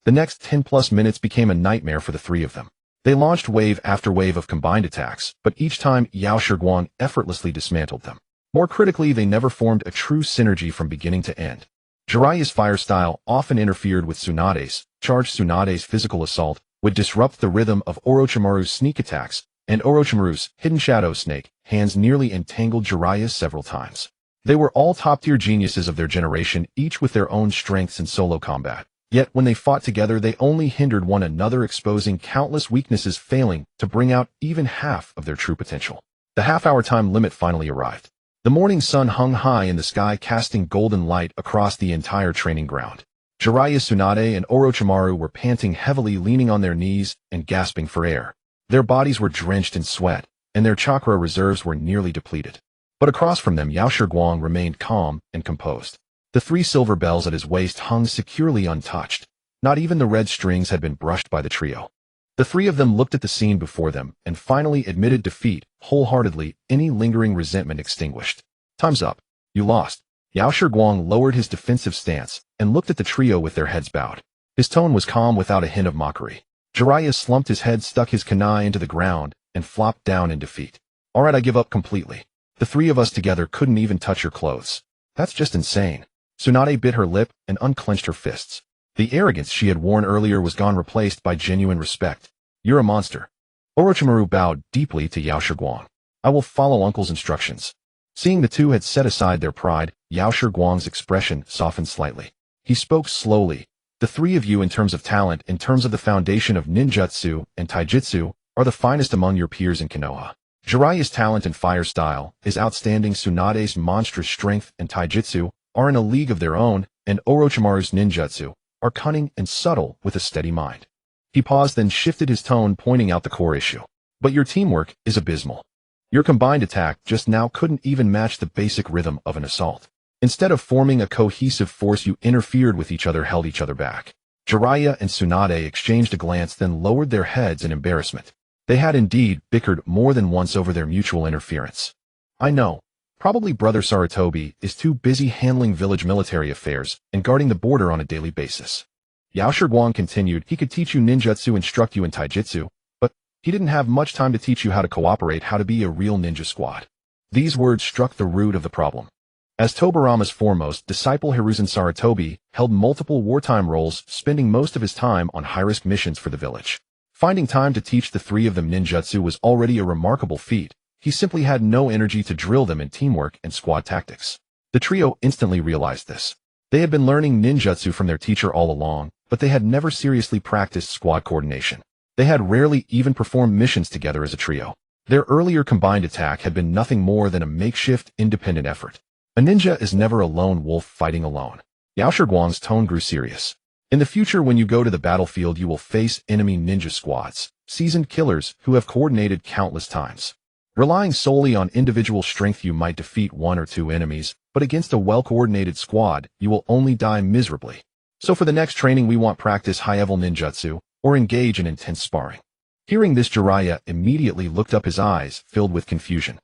The next 10+ minutes became a nightmare for the three of them. They launched wave after wave of combined attacks, but each time Yao Shiguang effortlessly dismantled them. More critically, they never formed a true synergy from beginning to end. Jiraiya's fire style often interfered with Tsunade's. Tsunade's physical assault would disrupt the rhythm of Orochimaru's sneak attacks, and Orochimaru's hidden shadow snake hands nearly entangled Jiraiya several times. They were all top-tier geniuses of their generation, each with their own strengths in solo combat. Yet when they fought together, they only hindered one another, exposing countless weaknesses, failing to bring out even half of their true potential. The half-hour time limit finally arrived. The morning sun hung high in the sky, casting golden light across the entire training ground. Jiraiya, Tsunade, and Orochimaru were panting heavily, leaning on their knees and gasping for air. Their bodies were drenched in sweat, and their chakra reserves were nearly depleted. But across from them, Yao Shiguang remained calm and composed. The three silver bells at his waist hung securely untouched. Not even the red strings had been brushed by the trio. The three of them looked at the scene before them and finally admitted defeat wholeheartedly, any lingering resentment extinguished. "Time's up. You lost." Yao Shiguang lowered his defensive stance and looked at the trio with their heads bowed. His tone was calm without a hint of mockery. Jiraiya slumped his head, stuck his kunai into the ground, and flopped down in defeat. "All right, I give up completely. The three of us together couldn't even touch your clothes. That's just insane." Tsunade bit her lip and unclenched her fists. The arrogance she had worn earlier was gone, replaced by genuine respect. You're a monster. Orochimaru bowed deeply to Yao Shiguang. I will follow uncle's instructions. Seeing the two had set aside their pride, Yao Shiguang's expression softened slightly. He spoke slowly. The three of you, in terms of talent, in terms of the foundation of ninjutsu and taijutsu, are the finest among your peers in Konoha. Jiraiya's talent and fire style, his outstanding Tsunade's monstrous strength and taijutsu, are in a league of their own, and Orochimaru's ninjutsu are cunning and subtle with a steady mind. He paused, then shifted his tone, pointing out the core issue. But your teamwork is abysmal. Your combined attack just now couldn't even match the basic rhythm of an assault. Instead of forming a cohesive force, you interfered with each other, held each other back. Jiraiya and Tsunade exchanged a glance, then lowered their heads in embarrassment. They had indeed bickered more than once over their mutual interference. I know. Probably Brother Sarutobi is too busy handling village military affairs and guarding the border on a daily basis. Yao Shiguang continued. He could teach you ninjutsu, instruct you in taijutsu, but he didn't have much time to teach you how to cooperate, how to be a real ninja squad. These words struck the root of the problem. As Tobirama's foremost disciple, Hiruzen Sarutobi held multiple wartime roles, spending most of his time on high-risk missions for the village. Finding time to teach the three of them ninjutsu was already a remarkable feat. He simply had no energy to drill them in teamwork and squad tactics. The trio instantly realized this. They had been learning ninjutsu from their teacher all along, but they had never seriously practiced squad coordination. They had rarely even performed missions together as a trio. Their earlier combined attack had been nothing more than a makeshift, independent effort. A ninja is never a lone wolf fighting alone. Yao Shiguang's tone grew serious. In the future, when you go to the battlefield, you will face enemy ninja squads, seasoned killers who have coordinated countless times. Relying solely on individual strength, you might defeat one or two enemies, but against a well-coordinated squad, you will only die miserably. So for the next training, we want practice high-level ninjutsu, or engage in intense sparring. Hearing this, Jiraiya immediately looked up, his eyes filled with confusion.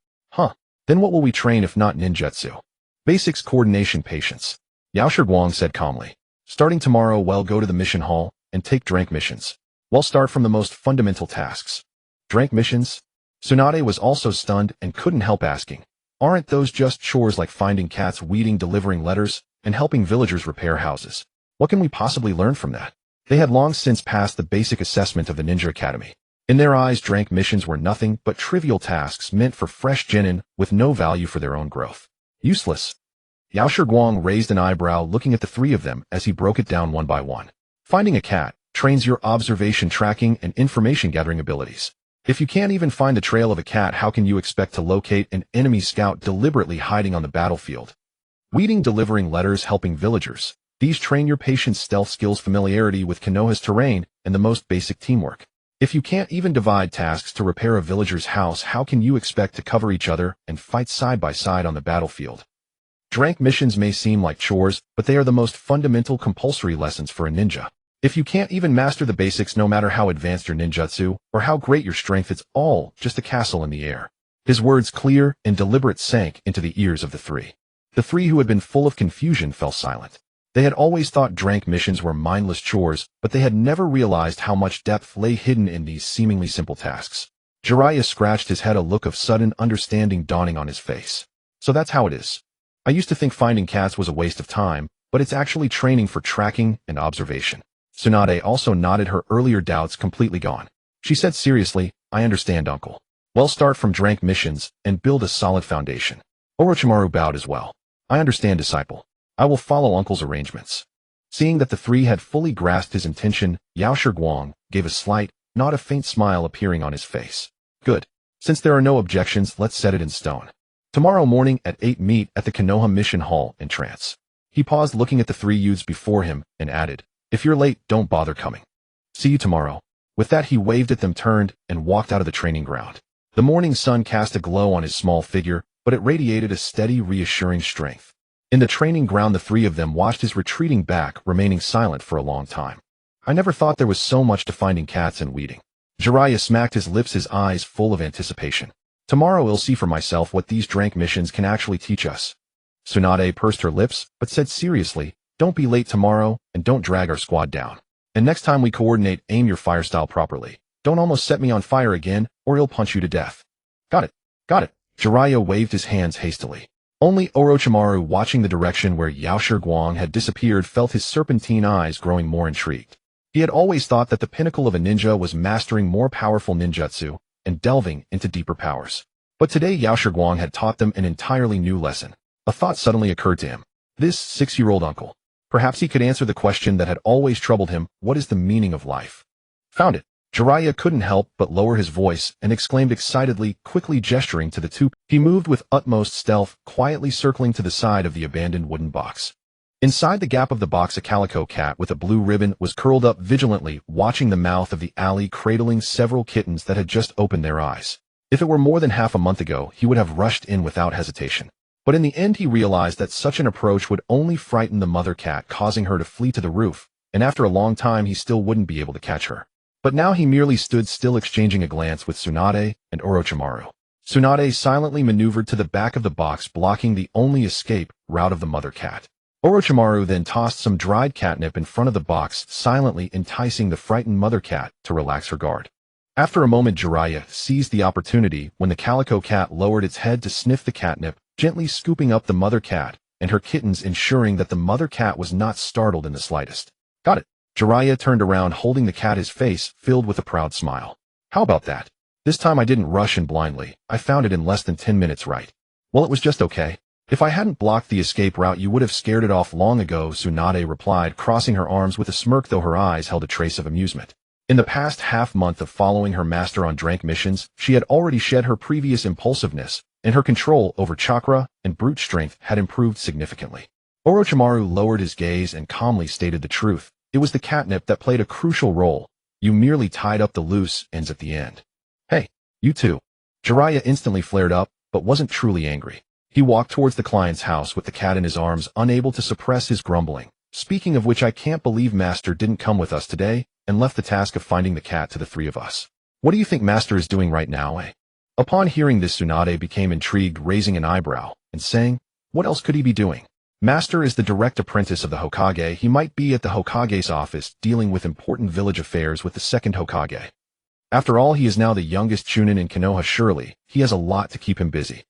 Then what will we train if not ninjutsu? Basics, coordination, patience. Yao Shiguang said calmly. Starting tomorrow, we'll go to the mission hall and take drank missions. We'll start from the most fundamental tasks. Drank missions? Tsunade was also stunned and couldn't help asking. Aren't those just chores like finding cats, weeding, delivering letters, and helping villagers repair houses? What can we possibly learn from that? They had long since passed the basic assessment of the Ninja Academy. In their eyes, drank missions were nothing but trivial tasks meant for fresh genin with no value for their own growth. Useless. Yao Shiguang raised an eyebrow, looking at the three of them as he broke it down one by one. Finding a cat trains your observation, tracking, and information gathering abilities. If you can't even find the trail of a cat, how can you expect to locate an enemy scout deliberately hiding on the battlefield? Weeding, delivering letters, helping villagers. These train your patience, stealth skills, familiarity with Konoha's terrain, and the most basic teamwork. If you can't even divide tasks to repair a villager's house, how can you expect to cover each other and fight side by side on the battlefield? Drank missions may seem like chores, but they are the most fundamental compulsory lessons for a ninja. If you can't even master the basics, no matter how advanced your ninjutsu or how great your strength, it's all just a castle in the air. His words, clear and deliberate, sank into the ears of the three. The three, who had been full of confusion, fell silent. They had always thought drank missions were mindless chores, but they had never realized how much depth lay hidden in these seemingly simple tasks. Jiraiya scratched his head, a look of sudden understanding dawning on his face. So that's how it is. I used to think finding cats was a waste of time, but it's actually training for tracking and observation. Tsunade also nodded, her earlier doubts completely gone. She said seriously, I understand, uncle. We'll start from drank missions and build a solid foundation. Orochimaru bowed as well. I understand, disciple. I will follow uncle's arrangements. Seeing that the three had fully grasped his intention, Yao Shiguang gave a slight, not a faint smile appearing on his face. Good. Since there are no objections, let's set it in stone. Tomorrow morning at 8, meet at the Konoha Mission Hall in Trance. He paused, looking at the three youths before him, and added, if you're late, don't bother coming. See you tomorrow. With that, he waved at them, turned, and walked out of the training ground. The morning sun cast a glow on his small figure, but it radiated a steady, reassuring strength. In the training ground, the three of them watched his retreating back, remaining silent for a long time. I never thought there was so much to finding cats and weeding. Jiraiya smacked his lips, his eyes full of anticipation. Tomorrow I'll see for myself what these drank missions can actually teach us. Tsunade pursed her lips, but said seriously, don't be late tomorrow, and don't drag our squad down. And next time we coordinate, aim your fire style properly. Don't almost set me on fire again, or he'll punch you to death. Got it. Got it. Jiraiya waved his hands hastily. Only Orochimaru, watching the direction where Yao Shiguang had disappeared, felt his serpentine eyes growing more intrigued. He had always thought that the pinnacle of a ninja was mastering more powerful ninjutsu and delving into deeper powers. But today Yao Shiguang had taught them an entirely new lesson. A thought suddenly occurred to him. This 6-year-old uncle. Perhaps he could answer the question that had always troubled him: what is the meaning of life? Found it. Jiraiya couldn't help but lower his voice and exclaimed excitedly, quickly gesturing to the two. He moved with utmost stealth, quietly circling to the side of the abandoned wooden box. Inside the gap of the box, a calico cat with a blue ribbon was curled up vigilantly, watching the mouth of the alley, cradling several kittens that had just opened their eyes. If it were more than half a month ago, he would have rushed in without hesitation. But in the end he realized that such an approach would only frighten the mother cat, causing her to flee to the roof, and after a long time he still wouldn't be able to catch her. But now he merely stood still, exchanging a glance with Tsunade and Orochimaru. Tsunade silently maneuvered to the back of the box, blocking the only escape route of the mother cat. Orochimaru then tossed some dried catnip in front of the box, silently enticing the frightened mother cat to relax her guard. After a moment, Jiraiya seized the opportunity when the calico cat lowered its head to sniff the catnip, gently scooping up the mother cat and her kittens, ensuring that the mother cat was not startled in the slightest. Got it. Jiraiya turned around, holding the cat, his face filled with a proud smile. How about that? This time I didn't rush in blindly. I found it in less than 10 minutes, right? Well, it was just okay. If I hadn't blocked the escape route, you would have scared it off long ago, Tsunade replied, crossing her arms with a smirk, though her eyes held a trace of amusement. In the past half-month of following her master on drank missions, she had already shed her previous impulsiveness, and her control over chakra and brute strength had improved significantly. Orochimaru lowered his gaze and calmly stated the truth. It was the catnip that played a crucial role. You merely tied up the loose ends at the end. Hey, you two. Jiraiya instantly flared up, but wasn't truly angry. He walked towards the client's house with the cat in his arms, unable to suppress his grumbling. Speaking of which, I can't believe Master didn't come with us today and left the task of finding the cat to the three of us. What do you think Master is doing right now, eh? Upon hearing this, Tsunade became intrigued, raising an eyebrow and saying, what else could he be doing? Master is the direct apprentice of the Hokage. He might be at the Hokage's office dealing with important village affairs with the Second Hokage. After all, he is now the youngest chunin in Konoha. Surely, he has a lot to keep him busy.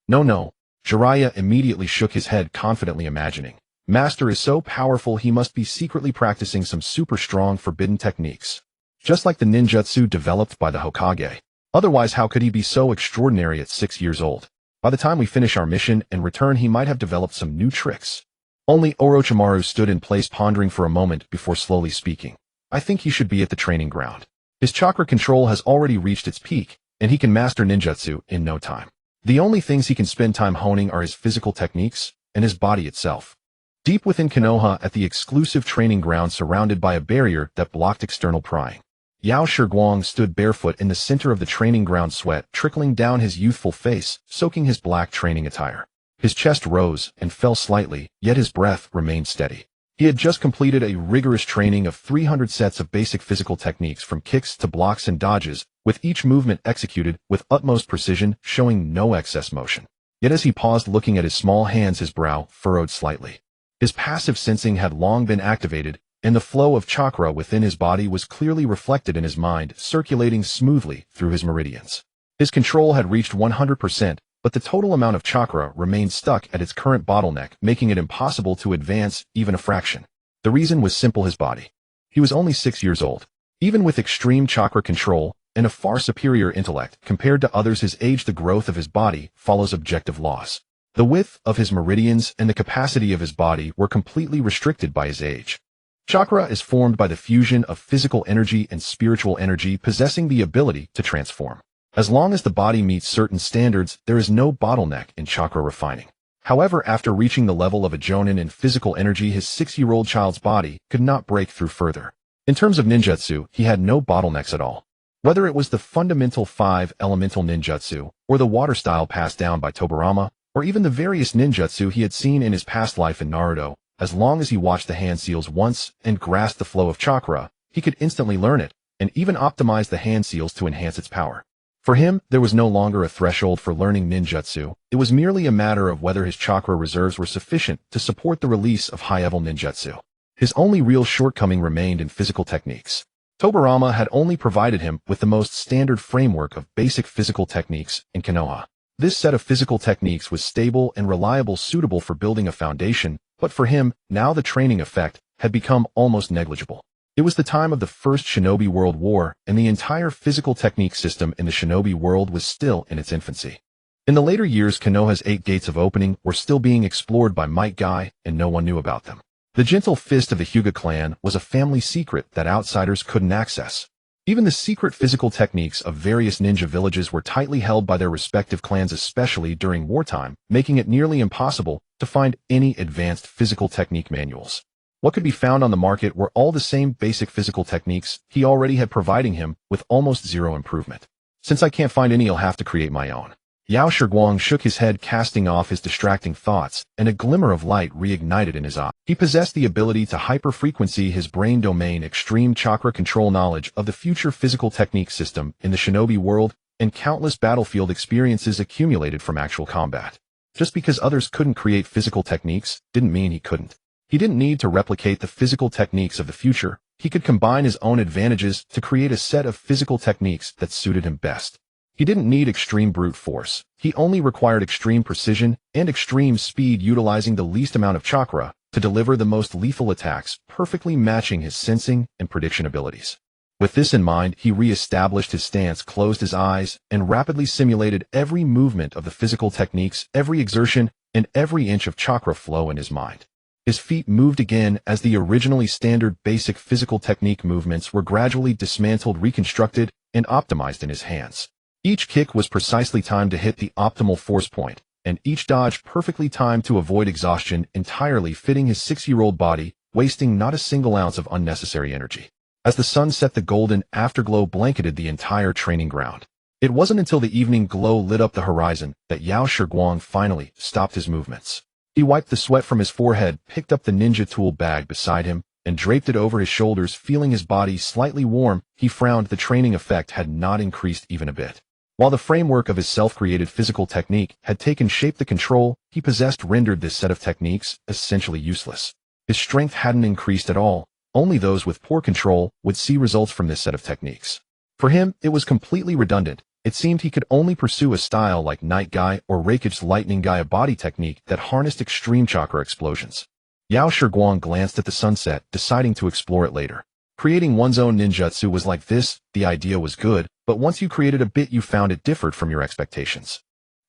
No. Jiraiya immediately shook his head, confidently imagining. Master is so powerful he must be secretly practicing some super strong forbidden techniques. Just like the ninjutsu developed by the Hokage. Otherwise, how could he be so extraordinary at 6 years old? By the time we finish our mission and return, he might have developed some new tricks. Only Orochimaru stood in place, pondering for a moment before slowly speaking. I think he should be at the training ground. His chakra control has already reached its peak, and he can master ninjutsu in no time. The only things he can spend time honing are his physical techniques and his body itself. Deep within Konoha, at the exclusive training ground surrounded by a barrier that blocked external prying, Yao Shiguang stood barefoot in the center of the training ground, sweat trickling down his youthful face, soaking his black training attire. His chest rose and fell slightly, yet his breath remained steady. He had just completed a rigorous training of 300 sets of basic physical techniques, from kicks to blocks and dodges, with each movement executed with utmost precision, showing no excess motion. Yet as he paused, looking at his small hands, his brow furrowed slightly. His passive sensing had long been activated, and the flow of chakra within his body was clearly reflected in his mind, circulating smoothly through his meridians. His control had reached 100%, but the total amount of chakra remained stuck at its current bottleneck, making it impossible to advance even a fraction. The reason was simple: his body. He was only 6 years old. Even with extreme chakra control and a far superior intellect compared to others his age, the growth of his body follows objective laws. The width of his meridians and the capacity of his body were completely restricted by his age. Chakra is formed by the fusion of physical energy and spiritual energy, possessing the ability to transform. As long as the body meets certain standards, there is no bottleneck in chakra refining. However, after reaching the level of a jonin in physical energy, his 6-year-old child's body could not break through further. In terms of ninjutsu, he had no bottlenecks at all. Whether it was the fundamental 5 elemental ninjutsu, or the water style passed down by Tobirama, or even the various ninjutsu he had seen in his past life in Naruto, as long as he watched the hand seals once and grasped the flow of chakra, he could instantly learn it, and even optimize the hand seals to enhance its power. For him, there was no longer a threshold for learning ninjutsu. It was merely a matter of whether his chakra reserves were sufficient to support the release of high-level ninjutsu. His only real shortcoming remained in physical techniques. Tobirama had only provided him with the most standard framework of basic physical techniques in Konoha. This set of physical techniques was stable and reliable, suitable for building a foundation, but for him, now the training effect had become almost negligible. It was the time of the First Shinobi World War, and the entire physical technique system in the shinobi world was still in its infancy. In the later years, Konoha's 8 gates of opening were still being explored by Might Guy, and no one knew about them. The gentle fist of the Hyuga clan was a family secret that outsiders couldn't access. Even the secret physical techniques of various ninja villages were tightly held by their respective clans, especially during wartime, making it nearly impossible to find any advanced physical technique manuals. What could be found on the market were all the same basic physical techniques he already had, providing him with almost zero improvement. Since I can't find any, I'll have to create my own. Yao Shiguang shook his head, casting off his distracting thoughts, and a glimmer of light reignited in his eye. He possessed the ability to hyper-frequency his brain domain extreme chakra control knowledge of the future physical technique system in the shinobi world and countless battlefield experiences accumulated from actual combat. Just because others couldn't create physical techniques didn't mean he couldn't. He didn't need to replicate the physical techniques of the future. He could combine his own advantages to create a set of physical techniques that suited him best. He didn't need extreme brute force. He only required extreme precision and extreme speed, utilizing the least amount of chakra to deliver the most lethal attacks, perfectly matching his sensing and prediction abilities. With this in mind, he re-established his stance, closed his eyes, and rapidly simulated every movement of the physical techniques, every exertion, and every inch of chakra flow in his mind. His feet moved again as the originally standard basic physical technique movements were gradually dismantled, reconstructed, and optimized in his hands. Each kick was precisely timed to hit the optimal force point, and each dodge perfectly timed to avoid exhaustion, entirely fitting his 6-year-old body, wasting not a single ounce of unnecessary energy. As the sun set, the golden afterglow blanketed the entire training ground. It wasn't until the evening glow lit up the horizon that Yao Shiguang finally stopped his movements. He wiped the sweat from his forehead, picked up the ninja tool bag beside him, and draped it over his shoulders. Feeling his body slightly warm, he frowned. The training effect had not increased even a bit. While the framework of his self-created physical technique had taken shape, the control he possessed rendered this set of techniques essentially useless. His strength hadn't increased at all. Only those with poor control would see results from this set of techniques. For him, it was completely redundant. It seemed he could only pursue a style like Night Guy or Raikage's Lightning Guy, a body technique that harnessed extreme chakra explosions. Yao Shiguang glanced at the sunset, deciding to explore it later. Creating one's own ninjutsu was like this. The idea was good, but once you created a bit, you found it differed from your expectations.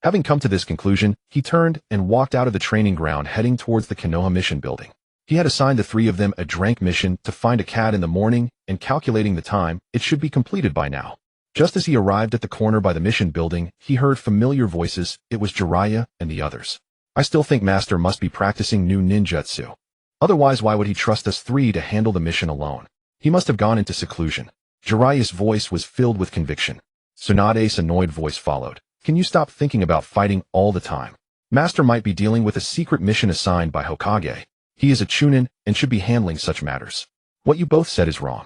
Having come to this conclusion, he turned and walked out of the training ground, heading towards the Konoha mission building. He had assigned the 3 of them a drank mission to find a cat in the morning, and calculating the time, it should be completed by now. Just as he arrived at the corner by the mission building, he heard familiar voices. It was Jiraiya and the others. I still think Master must be practicing new ninjutsu. Otherwise, why would he trust us 3 to handle the mission alone? He must have gone into seclusion. Jiraiya's voice was filled with conviction. Tsunade's annoyed voice followed. Can you stop thinking about fighting all the time? Master might be dealing with a secret mission assigned by Hokage. He is a chunin and should be handling such matters. What you both said is wrong.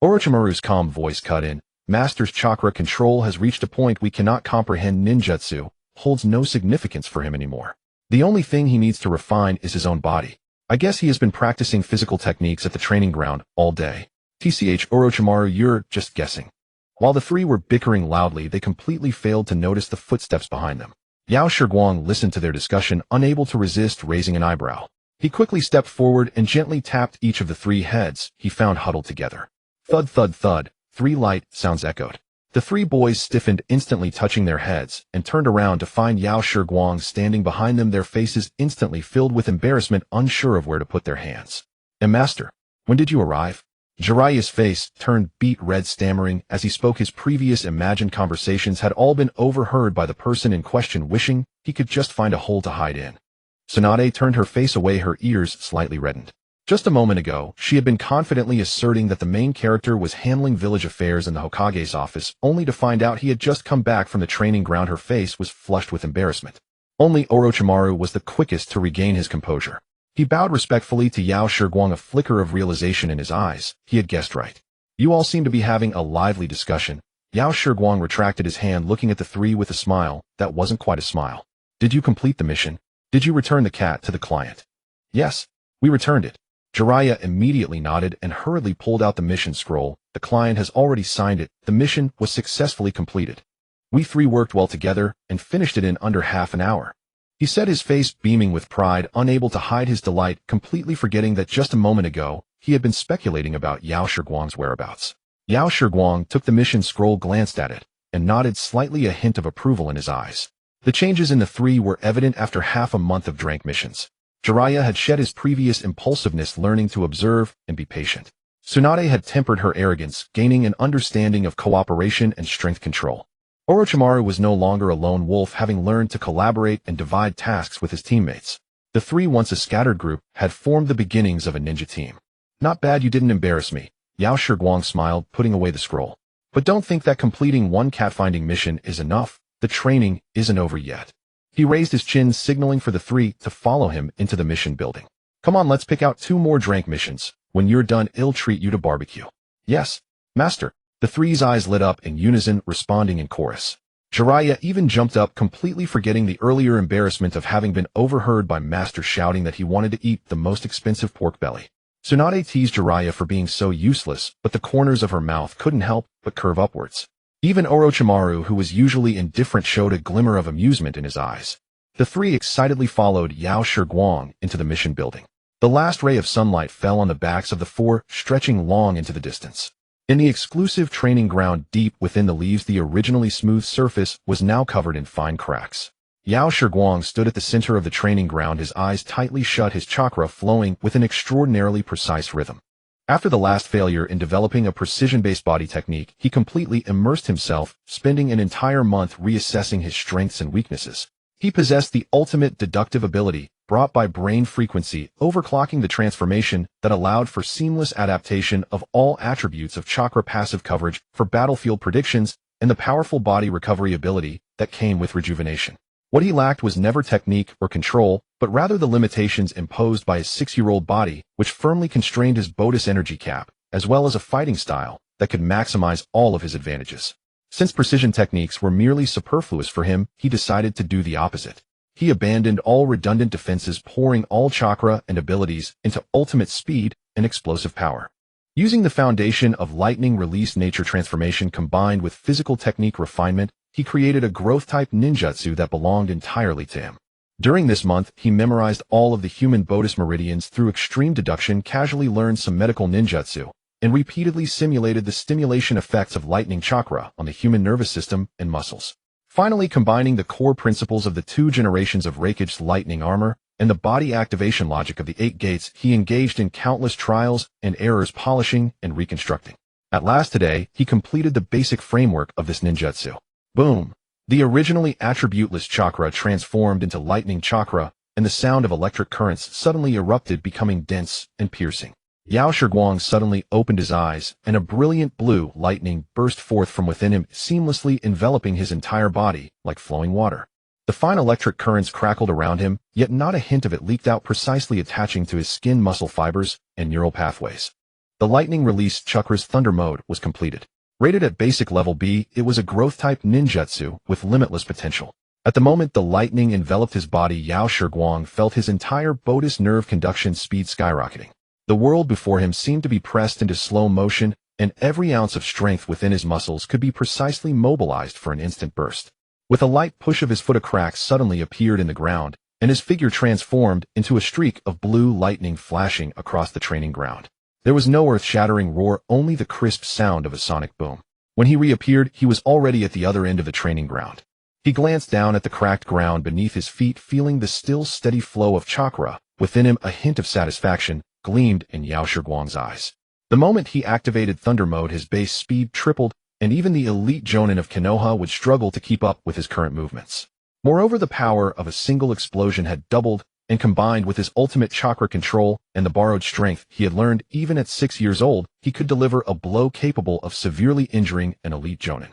Orochimaru's calm voice cut in. Master's chakra control has reached a point we cannot comprehend. Ninjutsu holds no significance for him anymore. The only thing he needs to refine is his own body. I guess he has been practicing physical techniques at the training ground all day. TCH Orochimaru, you're just guessing. While the 3 were bickering loudly, they completely failed to notice the footsteps behind them. Yao Shiguang listened to their discussion, unable to resist raising an eyebrow. He quickly stepped forward and gently tapped each of the 3 heads he found huddled together. Thud, thud, thud. 3 light sounds echoed. The 3 boys stiffened, instantly touching their heads, and turned around to find Yao Shiguang standing behind them, their faces instantly filled with embarrassment, unsure of where to put their hands. Master, when did you arrive? Jiraiya's face turned beet red, stammering as he spoke. His previous imagined conversations had all been overheard by the person in question, wishing he could just find a hole to hide in. Tsunade turned her face away, her ears slightly reddened. Just a moment ago, she had been confidently asserting that the main character was handling village affairs in the Hokage's office, only to find out he had just come back from the training ground. Her face was flushed with embarrassment. Only Orochimaru was the quickest to regain his composure. He bowed respectfully to Yao Shiguang, a flicker of realization in his eyes. He had guessed right. You all seem to be having a lively discussion. Yao Shiguang retracted his hand, looking at the 3 with a smile that wasn't quite a smile. Did you complete the mission? Did you return the cat to the client? Yes, we returned it. Jiraiya immediately nodded and hurriedly pulled out the mission scroll. The client has already signed it. The mission was successfully completed. We three worked well together and finished it in under half an hour. He said, his face beaming with pride, unable to hide his delight, completely forgetting that just a moment ago, he had been speculating about Yao Shiguang's whereabouts. Yao Shiguang took the mission scroll, glanced at it, and nodded slightly, a hint of approval in his eyes. The changes in the three were evident after half a month of drank missions. Jiraiya had shed his previous impulsiveness, learning to observe and be patient. Tsunade had tempered her arrogance, gaining an understanding of cooperation and strength control. Orochimaru was no longer a lone wolf, having learned to collaborate and divide tasks with his teammates. The three, once a scattered group, had formed the beginnings of a ninja team. Not bad, you didn't embarrass me. Yao Shiguang smiled, putting away the scroll. But don't think that completing one cat-finding mission is enough. The training isn't over yet. He raised his chin, signaling for the three to follow him into the mission building. Come on, let's pick out 2 more drank missions. When you're done, I'll treat you to barbecue. Yes, master. The three's eyes lit up in unison, responding in chorus. Jiraiya even jumped up, completely forgetting the earlier embarrassment of having been overheard by Master shouting that he wanted to eat the most expensive pork belly. Tsunade teased Jiraiya for being so useless, but the corners of her mouth couldn't help but curve upwards. Even Orochimaru, who was usually indifferent, showed a glimmer of amusement in his eyes. The three excitedly followed Yao Shiguang into the mission building. The last ray of sunlight fell on the backs of the 4, stretching long into the distance. In the exclusive training ground deep within the leaves, the originally smooth surface was now covered in fine cracks. Yao Shiguang stood at the center of the training ground, his eyes tightly shut, his chakra flowing with an extraordinarily precise rhythm. After the last failure in developing a precision-based body technique, he completely immersed himself, spending an entire month reassessing his strengths and weaknesses. He possessed the ultimate deductive ability, brought by brain frequency, overclocking the transformation that allowed for seamless adaptation of all attributes of chakra, passive coverage for battlefield predictions, and the powerful body recovery ability that came with rejuvenation. What he lacked was never technique or control, but rather the limitations imposed by his 6-year-old body, which firmly constrained his bodis energy cap, as well as a fighting style that could maximize all of his advantages. Since precision techniques were merely superfluous for him, he decided to do the opposite. He abandoned all redundant defenses, pouring all chakra and abilities into ultimate speed and explosive power. Using the foundation of lightning release nature transformation combined with physical technique refinement, he created a growth-type ninjutsu that belonged entirely to him. During this month, he memorized all of the human bodis meridians through extreme deduction, casually learned some medical ninjutsu, and repeatedly simulated the stimulation effects of lightning chakra on the human nervous system and muscles. Finally, combining the core principles of the 2 generations of Raikage's lightning armor and the body activation logic of the 8 gates, he engaged in countless trials and errors, polishing and reconstructing. At last today, he completed the basic framework of this ninjutsu. Boom! The originally attributeless chakra transformed into lightning chakra, and the sound of electric currents suddenly erupted, becoming dense and piercing. Yao Shiguang suddenly opened his eyes, and a brilliant blue lightning burst forth from within him, seamlessly enveloping his entire body like flowing water. The fine electric currents crackled around him, yet not a hint of it leaked out, precisely attaching to his skin, muscle fibers, and neural pathways. The lightning release chakra's thunder mode was completed. Rated at basic level B, it was a growth-type ninjutsu with limitless potential. At the moment the lightning enveloped his body, Yao Shiguang felt his entire bodis nerve conduction speed skyrocketing. The world before him seemed to be pressed into slow motion, and every ounce of strength within his muscles could be precisely mobilized for an instant burst. With a light push of his foot, a crack suddenly appeared in the ground, and his figure transformed into a streak of blue lightning flashing across the training ground. There was no earth-shattering roar, only the crisp sound of a sonic boom. When he reappeared, he was already at the other end of the training ground. He glanced down at the cracked ground beneath his feet, feeling the still steady flow of chakra. Within him, a hint of satisfaction gleamed in Yao Shiguang's eyes. The moment he activated thunder mode, his base speed tripled, and even the elite jonin of Konoha would struggle to keep up with his current movements. Moreover, the power of a single explosion had doubled, and combined with his ultimate chakra control and the borrowed strength he had learned even at 6 years old, he could deliver a blow capable of severely injuring an elite jonin.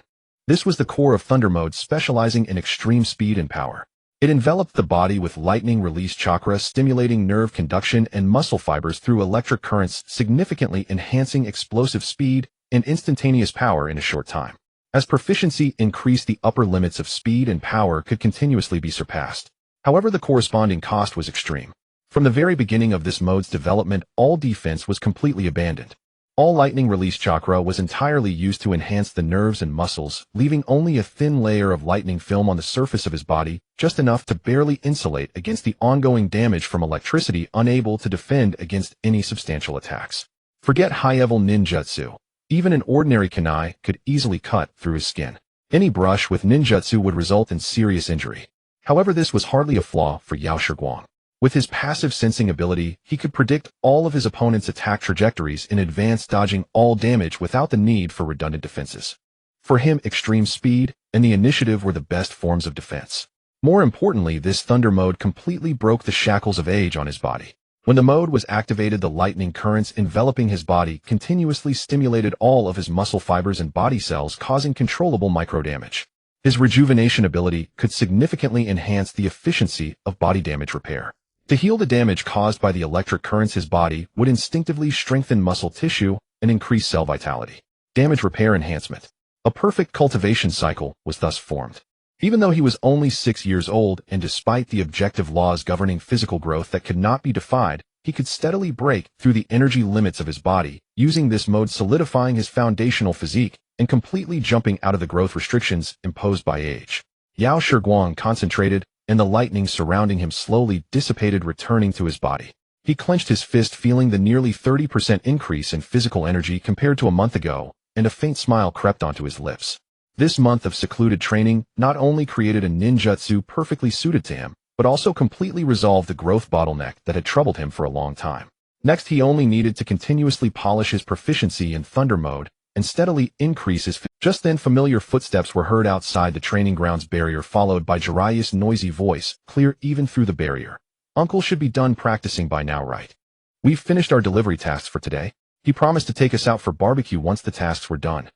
This was the core of thunder mode, specializing in extreme speed and power. It enveloped the body with lightning release chakra, stimulating nerve conduction and muscle fibers through electric currents, significantly enhancing explosive speed and instantaneous power in a short time. As proficiency increased, the upper limits of speed and power could continuously be surpassed. However, the corresponding cost was extreme. From the very beginning of this mode's development, all defense was completely abandoned. All lightning release chakra was entirely used to enhance the nerves and muscles, leaving only a thin layer of lightning film on the surface of his body, just enough to barely insulate against the ongoing damage from electricity, unable to defend against any substantial attacks. Forget high-level ninjutsu. Even an ordinary kunai could easily cut through his skin. Any brush with ninjutsu would result in serious injury. However, this was hardly a flaw for Yao Shiguang. With his passive sensing ability, he could predict all of his opponent's attack trajectories in advance, dodging all damage without the need for redundant defenses. For him, extreme speed and the initiative were the best forms of defense. More importantly, this thunder mode completely broke the shackles of age on his body. When the mode was activated, the lightning currents enveloping his body continuously stimulated all of his muscle fibers and body cells, causing controllable microdamage. His rejuvenation ability could significantly enhance the efficiency of body damage repair. To heal the damage caused by the electric currents, his body would instinctively strengthen muscle tissue and increase cell vitality. Damage repair enhancement. A perfect cultivation cycle was thus formed. Even though he was only 6 years old, and despite the objective laws governing physical growth that could not be defied, he could steadily break through the energy limits of his body, using this mode solidifying his foundational physique and completely jumping out of the growth restrictions imposed by age. Yao Shiguang concentrated, and the lightning surrounding him slowly dissipated, returning to his body. He clenched his fist, feeling the nearly 30% increase in physical energy compared to a month ago, and a faint smile crept onto his lips. This month of secluded training not only created a ninjutsu perfectly suited to him, but also completely resolved the growth bottleneck that had troubled him for a long time. Next, he only needed to continuously polish his proficiency in thunder mode and steadily increase his. Just then, familiar footsteps were heard outside the training grounds barrier, followed by Jiraiya's noisy voice, clear even through the barrier. "Uncle should be done practicing by now, right? We've finished our delivery tasks for today. He promised to take us out for barbecue once the tasks were done.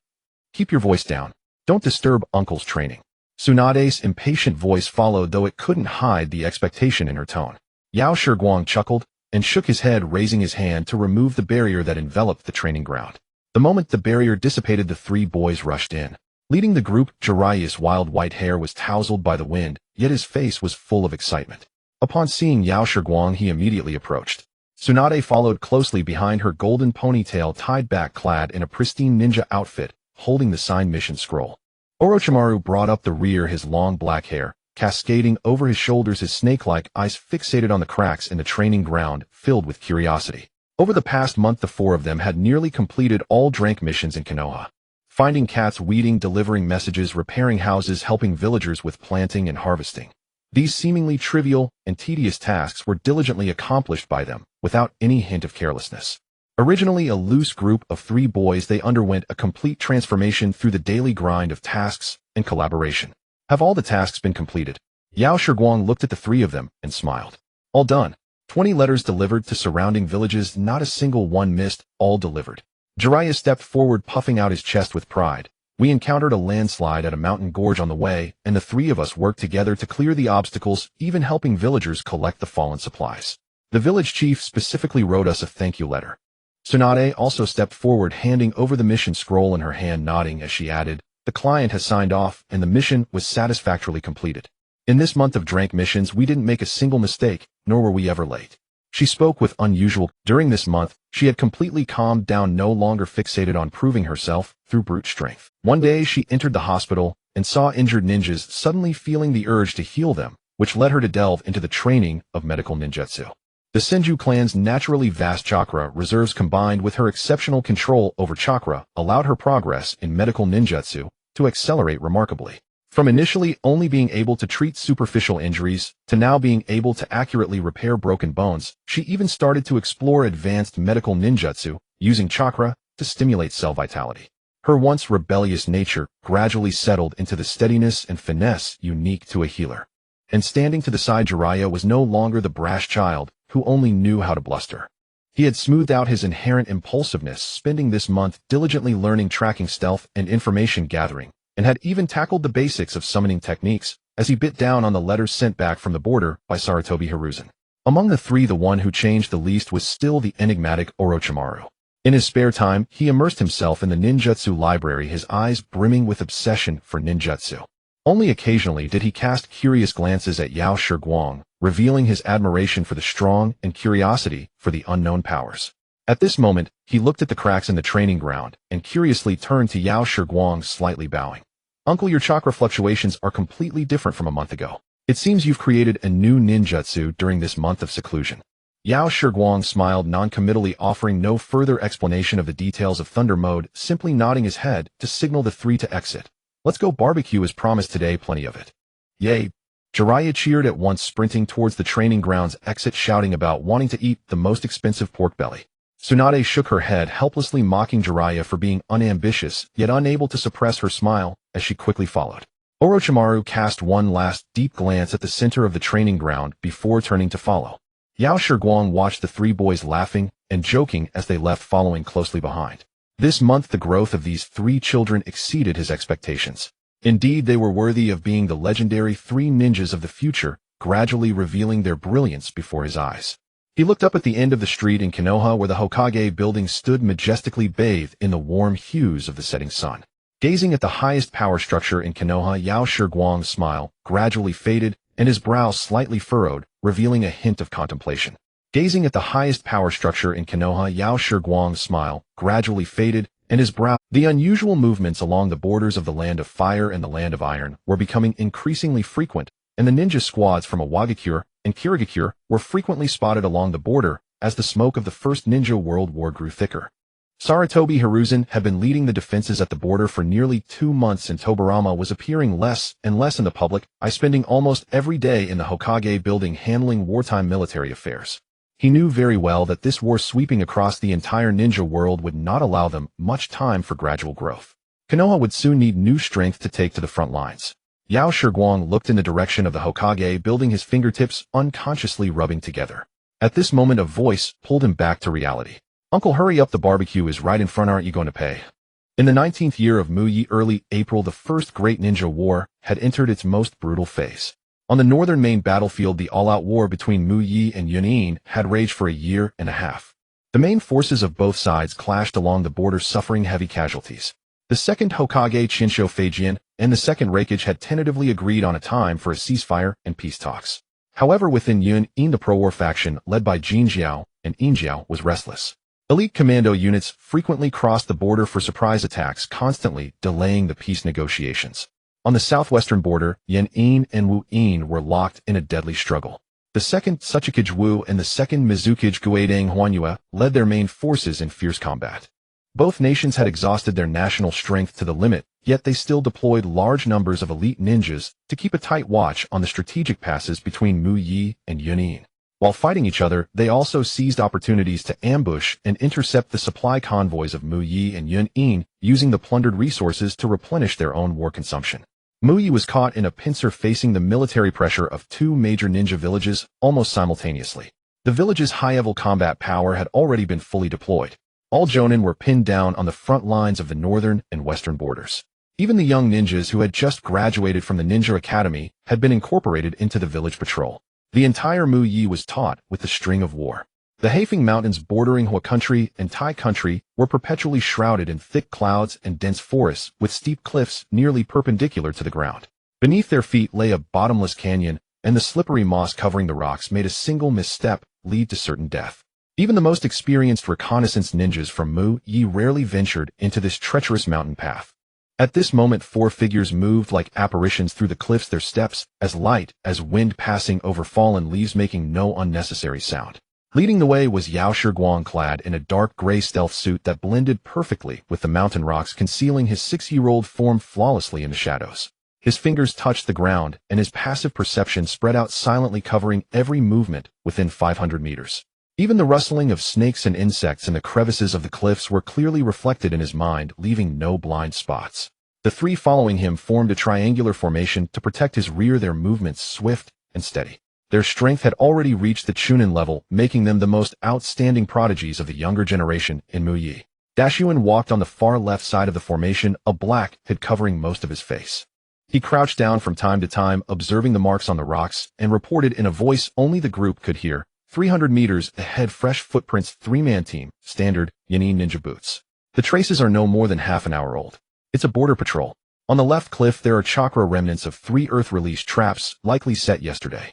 Keep your voice down. Don't disturb Uncle's training." Tsunade's impatient voice followed, though it couldn't hide the expectation in her tone. Yao Shiguang chuckled and shook his head, raising his hand to remove the barrier that enveloped the training ground. The moment the barrier dissipated, the three boys rushed in. Leading the group, Jiraiya's wild white hair was tousled by the wind, yet his face was full of excitement. Upon seeing Yao Shiguang, he immediately approached. Tsunade followed closely behind, her golden ponytail tied back, clad in a pristine ninja outfit, holding the signed mission scroll. Orochimaru brought up the rear, his long black hair cascading over his shoulders, his snake-like eyes fixated on the cracks in the training ground, filled with curiosity. Over the past month, the four of them had nearly completed all drank missions in Konoha. Finding cats, weeding, delivering messages, repairing houses, helping villagers with planting and harvesting. These seemingly trivial and tedious tasks were diligently accomplished by them, without any hint of carelessness. Originally a loose group of 3 boys, they underwent a complete transformation through the daily grind of tasks and collaboration. "Have all the tasks been completed?" Yao Shiguang looked at the 3 of them and smiled. "All done. 20 letters delivered to surrounding villages, not a single one missed, all delivered." Jiraiya stepped forward, puffing out his chest with pride. "We encountered a landslide at a mountain gorge on the way, and the 3 of us worked together to clear the obstacles, even helping villagers collect the fallen supplies. The village chief specifically wrote us a thank you letter." Tsunade also stepped forward, handing over the mission scroll in her hand, nodding as she added, "The client has signed off, and the mission was satisfactorily completed. In this month of drank missions, we didn't make a single mistake, nor were we ever late." She spoke with unusual. During this month, she had completely calmed down, no longer fixated on proving herself through brute strength. One day she entered the hospital and saw injured ninjas, suddenly feeling the urge to heal them, which led her to delve into the training of medical ninjutsu. The Senju clan's naturally vast chakra reserves, combined with her exceptional control over chakra, allowed her progress in medical ninjutsu to accelerate remarkably. From initially only being able to treat superficial injuries, to now being able to accurately repair broken bones, she even started to explore advanced medical ninjutsu, using chakra to stimulate cell vitality. Her once rebellious nature gradually settled into the steadiness and finesse unique to a healer. And standing to the side, Jiraiya was no longer the brash child who only knew how to bluster. He had smoothed out his inherent impulsiveness, spending this month diligently learning tracking, stealth, and information gathering, and had even tackled the basics of summoning techniques as he bit down on the letters sent back from the border by Sarutobi Hiruzen. Among the 3, the one who changed the least was still the enigmatic Orochimaru. In his spare time, he immersed himself in the ninjutsu library, his eyes brimming with obsession for ninjutsu. Only occasionally did he cast curious glances at Yao Shiguang, revealing his admiration for the strong and curiosity for the unknown powers. At this moment, he looked at the cracks in the training ground and curiously turned to Yao Shiguang, slightly bowing. Uncle, your chakra fluctuations are completely different from a month ago. It seems you've created a new ninjutsu during this month of seclusion. Yao Shiguang smiled non-committally, offering no further explanation of the details of Thunder Mode, simply nodding his head to signal the three to exit. Let's go barbecue as promised today, plenty of it. Yay! Jiraiya cheered at once, sprinting towards the training grounds exit, shouting about wanting to eat the most expensive pork belly. Tsunade shook her head, helplessly mocking Jiraiya for being unambitious, yet unable to suppress her smile, as she quickly followed. Orochimaru cast one last deep glance at the center of the training ground before turning to follow. Yao Shiguang watched the three boys laughing and joking as they left, following closely behind. This month the growth of these three children exceeded his expectations. Indeed, they were worthy of being the legendary three ninjas of the future, gradually revealing their brilliance before his eyes. He looked up at the end of the street in Konoha, where the Hokage building stood majestically bathed in the warm hues of the setting sun. Gazing at the highest power structure in Konoha, Yao Shiguang's smile gradually faded and his brow slightly furrowed, revealing a hint of contemplation. Gazing at the highest power structure in Konoha, Yao Shiguang's smile gradually faded and his brow. The unusual movements along the borders of the Land of Fire and the Land of Iron were becoming increasingly frequent, and the ninja squads from Awagakure and Kirigakure were frequently spotted along the border as the smoke of the First Ninja World War grew thicker. Sarutobi Hiruzen had been leading the defenses at the border for nearly 2 months, and Tobirama was appearing less and less in the public eye, spending almost every day in the Hokage building handling wartime military affairs. He knew very well that this war sweeping across the entire ninja world would not allow them much time for gradual growth. Konoha would soon need new strength to take to the front lines. Yao Shiguang looked in the direction of the Hokage building, his fingertips unconsciously rubbing together. At this moment a voice pulled him back to reality. Uncle, hurry up, the barbecue is right in front, aren't you going to pay? In the 19th year of Mu Yi, early April, the first great ninja war had entered its most brutal phase. On the northern main battlefield, the all-out war between Mu Yi and Yunin had raged for a year and a half. The main forces of both sides clashed along the border, suffering heavy casualties. The Second Hokage Chinsho Feijian and the Second Raikage had tentatively agreed on a time for a ceasefire and peace talks. However, within Yunin, the pro-war faction led by Jin Jiao and Yin Jiao was restless. Elite commando units frequently crossed the border for surprise attacks, constantly delaying the peace negotiations. On the southwestern border, Yunin and Wu Yin were locked in a deadly struggle. The Second Tsuchikage Wu and the Second Mizukage Guidang Huanyue led their main forces in fierce combat. Both nations had exhausted their national strength to the limit, yet they still deployed large numbers of elite ninjas to keep a tight watch on the strategic passes between Mu Yi and Yunin. While fighting each other, they also seized opportunities to ambush and intercept the supply convoys of Mu Yi and Yunin, using the plundered resources to replenish their own war consumption. Mu Yi was caught in a pincer, facing the military pressure of 2 major ninja villages almost simultaneously. The village's high-level combat power had already been fully deployed. All jonin were pinned down on the front lines of the northern and western borders. Even the young ninjas who had just graduated from the Ninja Academy had been incorporated into the village patrol. The entire Mu Yi was taut with the string of war. The Haifeng Mountains bordering Hua country and Tai country were perpetually shrouded in thick clouds and dense forests, with steep cliffs nearly perpendicular to the ground. Beneath their feet lay a bottomless canyon, and the slippery moss covering the rocks made a single misstep lead to certain death. Even the most experienced reconnaissance ninjas from Mu Yi rarely ventured into this treacherous mountain path. At this moment 4 figures moved like apparitions through the cliffs, their steps as light as wind passing over fallen leaves, making no unnecessary sound. Leading the way was Yao Shiguang, clad in a dark gray stealth suit that blended perfectly with the mountain rocks, concealing his 6-year-old form flawlessly in the shadows. His fingers touched the ground, and his passive perception spread out silently, covering every movement within 500 meters. Even the rustling of snakes and insects in the crevices of the cliffs were clearly reflected in his mind, leaving no blind spots. The 3 following him formed a triangular formation to protect his rear, their movements swift and steady. Their strength had already reached the Chunin level, making them the most outstanding prodigies of the younger generation in Mu Yi. Dashuin walked on the far left side of the formation, a black hood covering most of his face. He crouched down from time to time, observing the marks on the rocks, and reported in a voice only the group could hear. 300 meters ahead, fresh footprints, 3-man team, standard, Yunin ninja boots. The traces are no more than half an hour old. It's a border patrol. On the left cliff there are chakra remnants of 3 earth release traps, likely set yesterday.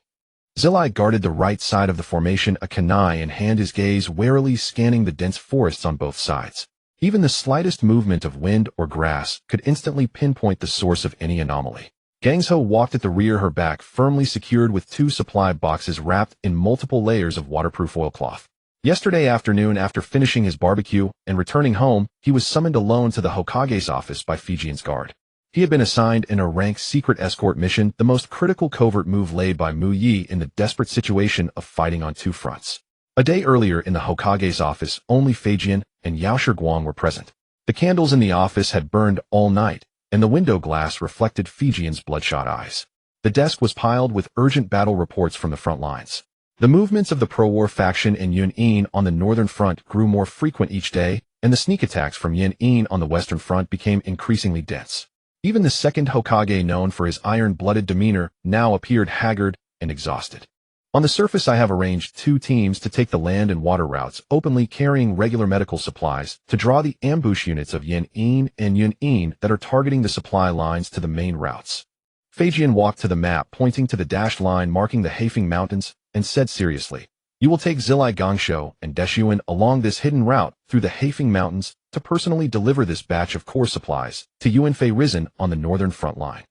Zilai guarded the right side of the formation, a kunai in hand, his gaze warily scanning the dense forests on both sides. Even the slightest movement of wind or grass could instantly pinpoint the source of any anomaly. Gangsho walked at the rear, her back firmly secured with 2 supply boxes wrapped in multiple layers of waterproof oilcloth. Yesterday afternoon, after finishing his barbecue and returning home, he was summoned alone to the Hokage's office by Fijian's guard. He had been assigned in a ranked secret escort mission, the most critical covert move laid by Mu Yi in the desperate situation of fighting on 2 fronts. A day earlier in the Hokage's office, only Fijian and Yao Shiguang were present. The candles in the office had burned all night, and the window glass reflected Fijian's bloodshot eyes. The desk was piled with urgent battle reports from the front lines. The movements of the pro-war faction in Yun'in on the northern front grew more frequent each day, and the sneak attacks from Yun'in on the western front became increasingly dense. Even the second Hokage, known for his iron-blooded demeanor, now appeared haggard and exhausted. On the surface, I have arranged 2 teams to take the land and water routes, openly carrying regular medical supplies, to draw the ambush units of Yun'in and Yun'in that are targeting the supply lines to the main routes. Fijian walked to the map, pointing to the dashed line marking the Haifeng Mountains, and said seriously, "You will take Zilai Gangsho and Deshuan along this hidden route through the Haifeng Mountains to personally deliver this batch of core supplies to Yuanfei Risen on the northern front line."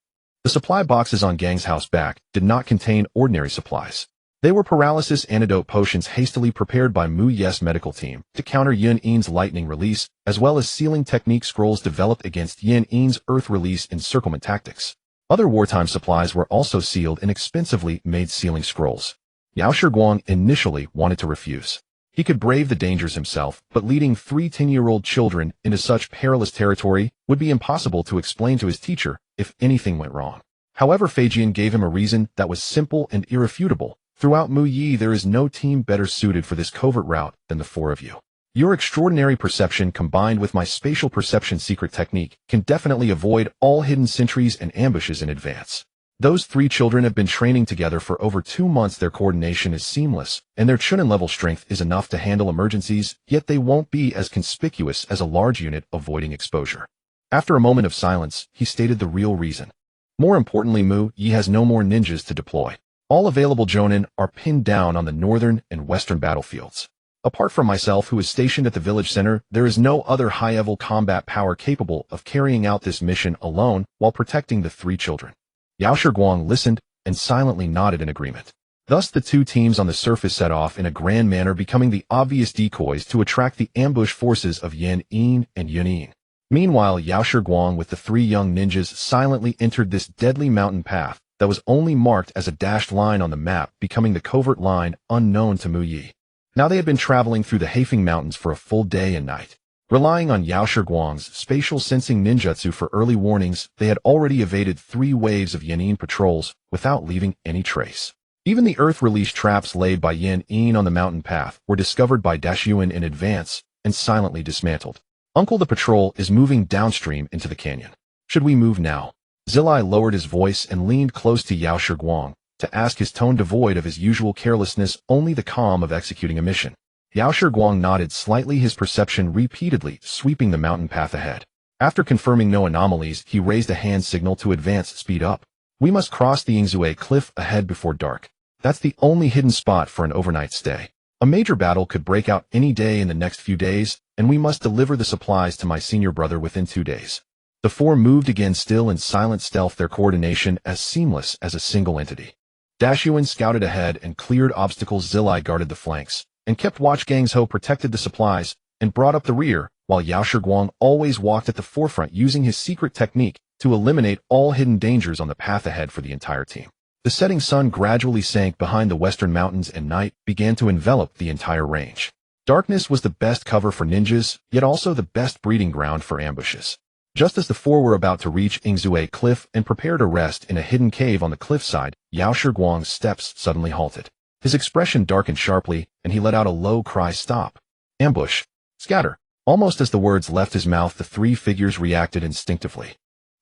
The supply boxes on Gang's house back did not contain ordinary supplies. They were paralysis antidote potions hastily prepared by Mu Ye's medical team to counter Yun'in's lightning release, as well as sealing technique scrolls developed against Yun'in's earth release encirclement tactics. Other wartime supplies were also sealed in expensively made sealing scrolls. Yao Shiguang initially wanted to refuse. He could brave the dangers himself, but leading 3 10-year-old children into such perilous territory would be impossible to explain to his teacher if anything went wrong. However, Fijian gave him a reason that was simple and irrefutable. Throughout Mu Yi, there is no team better suited for this covert route than the 4 of you. Your extraordinary perception combined with my spatial perception secret technique can definitely avoid all hidden sentries and ambushes in advance. Those 3 children have been training together for over 2 months. Their coordination is seamless, and their Chunin level strength is enough to handle emergencies, yet they won't be as conspicuous as a large unit avoiding exposure. After a moment of silence, he stated the real reason. More importantly, Mu Yi has no more ninjas to deploy. All available jonin are pinned down on the northern and western battlefields. Apart from myself, who is stationed at the village center, there is no other high-level combat power capable of carrying out this mission alone while protecting the 3 children. Yao Shiguang listened and silently nodded in agreement. Thus the 2 teams on the surface set off in a grand manner, becoming the obvious decoys to attract the ambush forces of Yun'in and Yun'in. Meanwhile, Yao Shiguang with the 3 young ninjas silently entered this deadly mountain path that was only marked as a dashed line on the map, becoming the covert line unknown to Mu Yi. Now they had been traveling through the Haifeng Mountains for a full day and night. Relying on Yao Shiguang's spatial sensing ninjutsu for early warnings, they had already evaded 3 waves of Yun'in patrols without leaving any trace. Even the earth release traps laid by Yun'in on the mountain path were discovered by Dashuan in advance and silently dismantled. "Uncle, the patrol is moving downstream into the canyon. Should we move now?" Zilai lowered his voice and leaned close to Yao Shiguang to ask, his tone devoid of his usual carelessness, only the calm of executing a mission. Yao Shiguang nodded slightly, his perception repeatedly sweeping the mountain path ahead. After confirming no anomalies, he raised a hand signal to advance, speed up. "We must cross the Yingzue cliff ahead before dark. That's the only hidden spot for an overnight stay. A major battle could break out any day in the next few days, and we must deliver the supplies to my senior brother within 2 days. The 4 moved again, still in silent stealth, their coordination as seamless as a single entity. Dashuan scouted ahead and cleared obstacles. Zilai guarded the flanks and kept watch. Gangsho protected the supplies and brought up the rear, while Yao Shiguang always walked at the forefront, using his secret technique to eliminate all hidden dangers on the path ahead for the entire team. The setting sun gradually sank behind the western mountains and night began to envelop the entire range. Darkness was the best cover for ninjas, yet also the best breeding ground for ambushes. Just as the 4 were about to reach Yingzue Cliff and prepare to rest in a hidden cave on the cliffside, Yao Shiguang's steps suddenly halted. His expression darkened sharply, and he let out a low cry, "Stop! Ambush! Scatter!" Almost as the words left his mouth, the 3 figures reacted instinctively.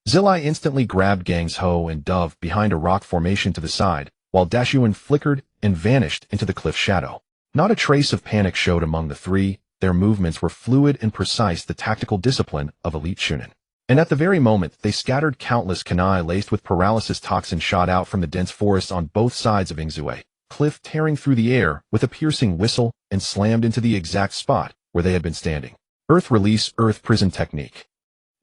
Zilai instantly grabbed Gangsho and Dove behind a rock formation to the side, while Dashuan flickered and vanished into the cliff shadow. Not a trace of panic showed among the 3. Their movements were fluid and precise, the tactical discipline of elite Chunin. And at the very moment they scattered, countless kunai laced with paralysis toxin shot out from the dense forests on both sides of Yingzue, cliff tearing through the air with a piercing whistle and slammed into the exact spot where they had been standing. Earth release, earth prison technique.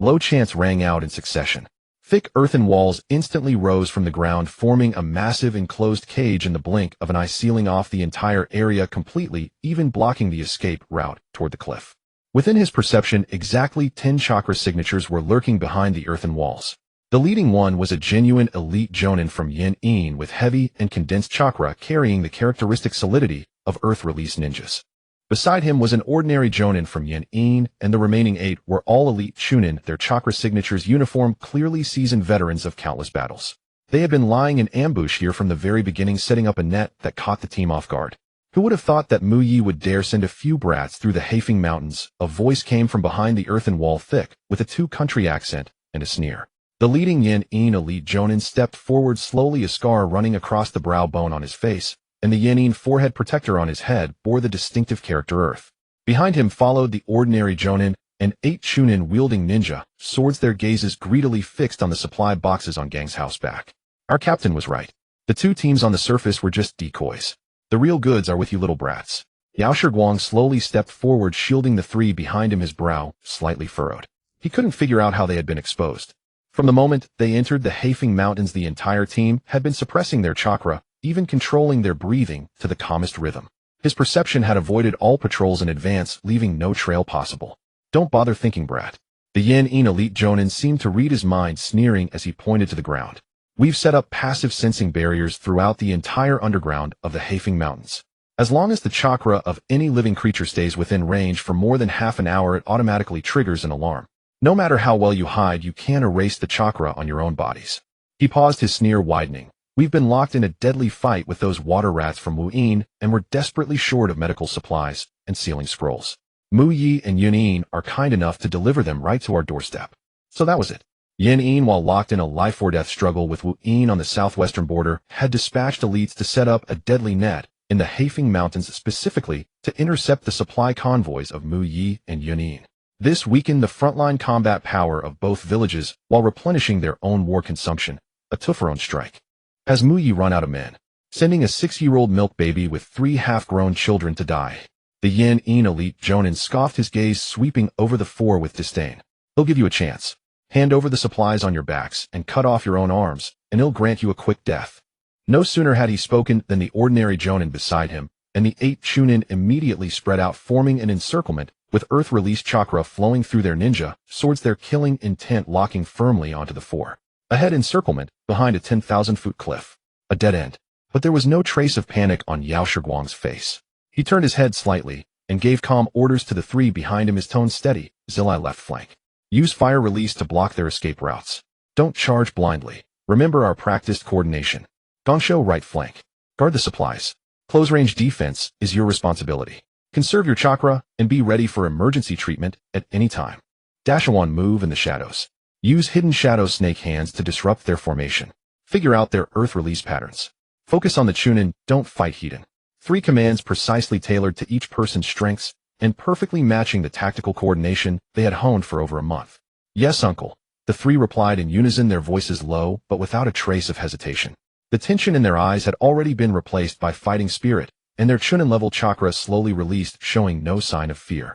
Low chants rang out in succession. Thick earthen walls instantly rose from the ground, forming a massive enclosed cage in the blink of an eye, sealing off the entire area completely, even blocking the escape route toward the cliff. Within his perception, exactly 10 chakra signatures were lurking behind the earthen walls. The leading one was a genuine elite jonin from Yin with heavy and condensed chakra carrying the characteristic solidity of earth release ninjas. Beside him was an ordinary jonin from Yin, and the remaining 8 were all elite chunin, their chakra signatures uniform, clearly seasoned veterans of countless battles. They had been lying in ambush here from the very beginning, setting up a net that caught the team off guard. Who would have thought that Mu Yi would dare send a few brats through the Haifeng Mountains? A voice came from behind the earthen wall, thick, with a two-country accent and a sneer. The leading Yin elite jonin stepped forward slowly, a scar running across the brow bone on his face, and the Yin forehead protector on his head bore the distinctive character Earth. Behind him followed the ordinary jonin and 8 chunin wielding ninja, swords, their gazes greedily fixed on the supply boxes on Gang's house back. Our captain was right. The two teams on the surface were just decoys. The real goods are with you little brats. Yao Shiguang slowly stepped forward, shielding the 3 behind him, his brow slightly furrowed. He couldn't figure out how they had been exposed. From the moment they entered the Haifeng Mountains, the entire team had been suppressing their chakra, even controlling their breathing to the calmest rhythm. His perception had avoided all patrols in advance, leaving no trail possible. Don't bother thinking, brat. The Yin elite jonin seemed to read his mind, sneering as he pointed to the ground. We've set up passive sensing barriers throughout the entire underground of the Haifeng Mountains. As long as the chakra of any living creature stays within range for more than half an hour, it automatically triggers an alarm. No matter how well you hide, you can't erase the chakra on your own bodies. He paused, his sneer widening. We've been locked in a deadly fight with those water rats from Wu Yin, and we're desperately short of medical supplies and sealing scrolls. Mu Yi and Yin are kind enough to deliver them right to our doorstep. So that was it. Yin, while locked in a life-or-death struggle with Wu Yin on the southwestern border, had dispatched elites to set up a deadly net in the Haifeng Mountains specifically to intercept the supply convoys of Mu Yi and Yin. This weakened the frontline combat power of both villages while replenishing their own war consumption, a two-for-one strike. Has Mu Yi run out of men, sending a 6-year-old milk baby with 3 half-grown children to die? The Yin elite jonin scoffed, his gaze sweeping over the 4 with disdain. He'll give you a chance. Hand over the supplies on your backs and cut off your own arms, and he'll grant you a quick death. No sooner had he spoken than the ordinary jonin beside him and the 8 chunin immediately spread out, forming an encirclement with earth-release chakra flowing through their ninja swords, their killing intent locking firmly onto the 4. Ahead, encirclement behind a 10,000-foot cliff. A dead end. But there was no trace of panic on Yao Shiguang's face. He turned his head slightly and gave calm orders to the 3 behind him, his tone steady. Zilai left flank. Use fire release to block their escape routes. Don't charge blindly. Remember our practiced coordination. Gongsho right flank. Guard the supplies. Close-range defense is your responsibility. Conserve your chakra and be ready for emergency treatment at any time. Dashawan move in the shadows. Use hidden shadow snake hands to disrupt their formation. Figure out their earth release patterns. Focus on the chunin, don't fight Hiden. 3 commands precisely tailored to each person's strengths and perfectly matching the tactical coordination they had honed for over a month. Yes, uncle. The 3 replied in unison, their voices low but without a trace of hesitation. The tension in their eyes had already been replaced by fighting spirit, and their chunin-level chakra slowly released, showing no sign of fear.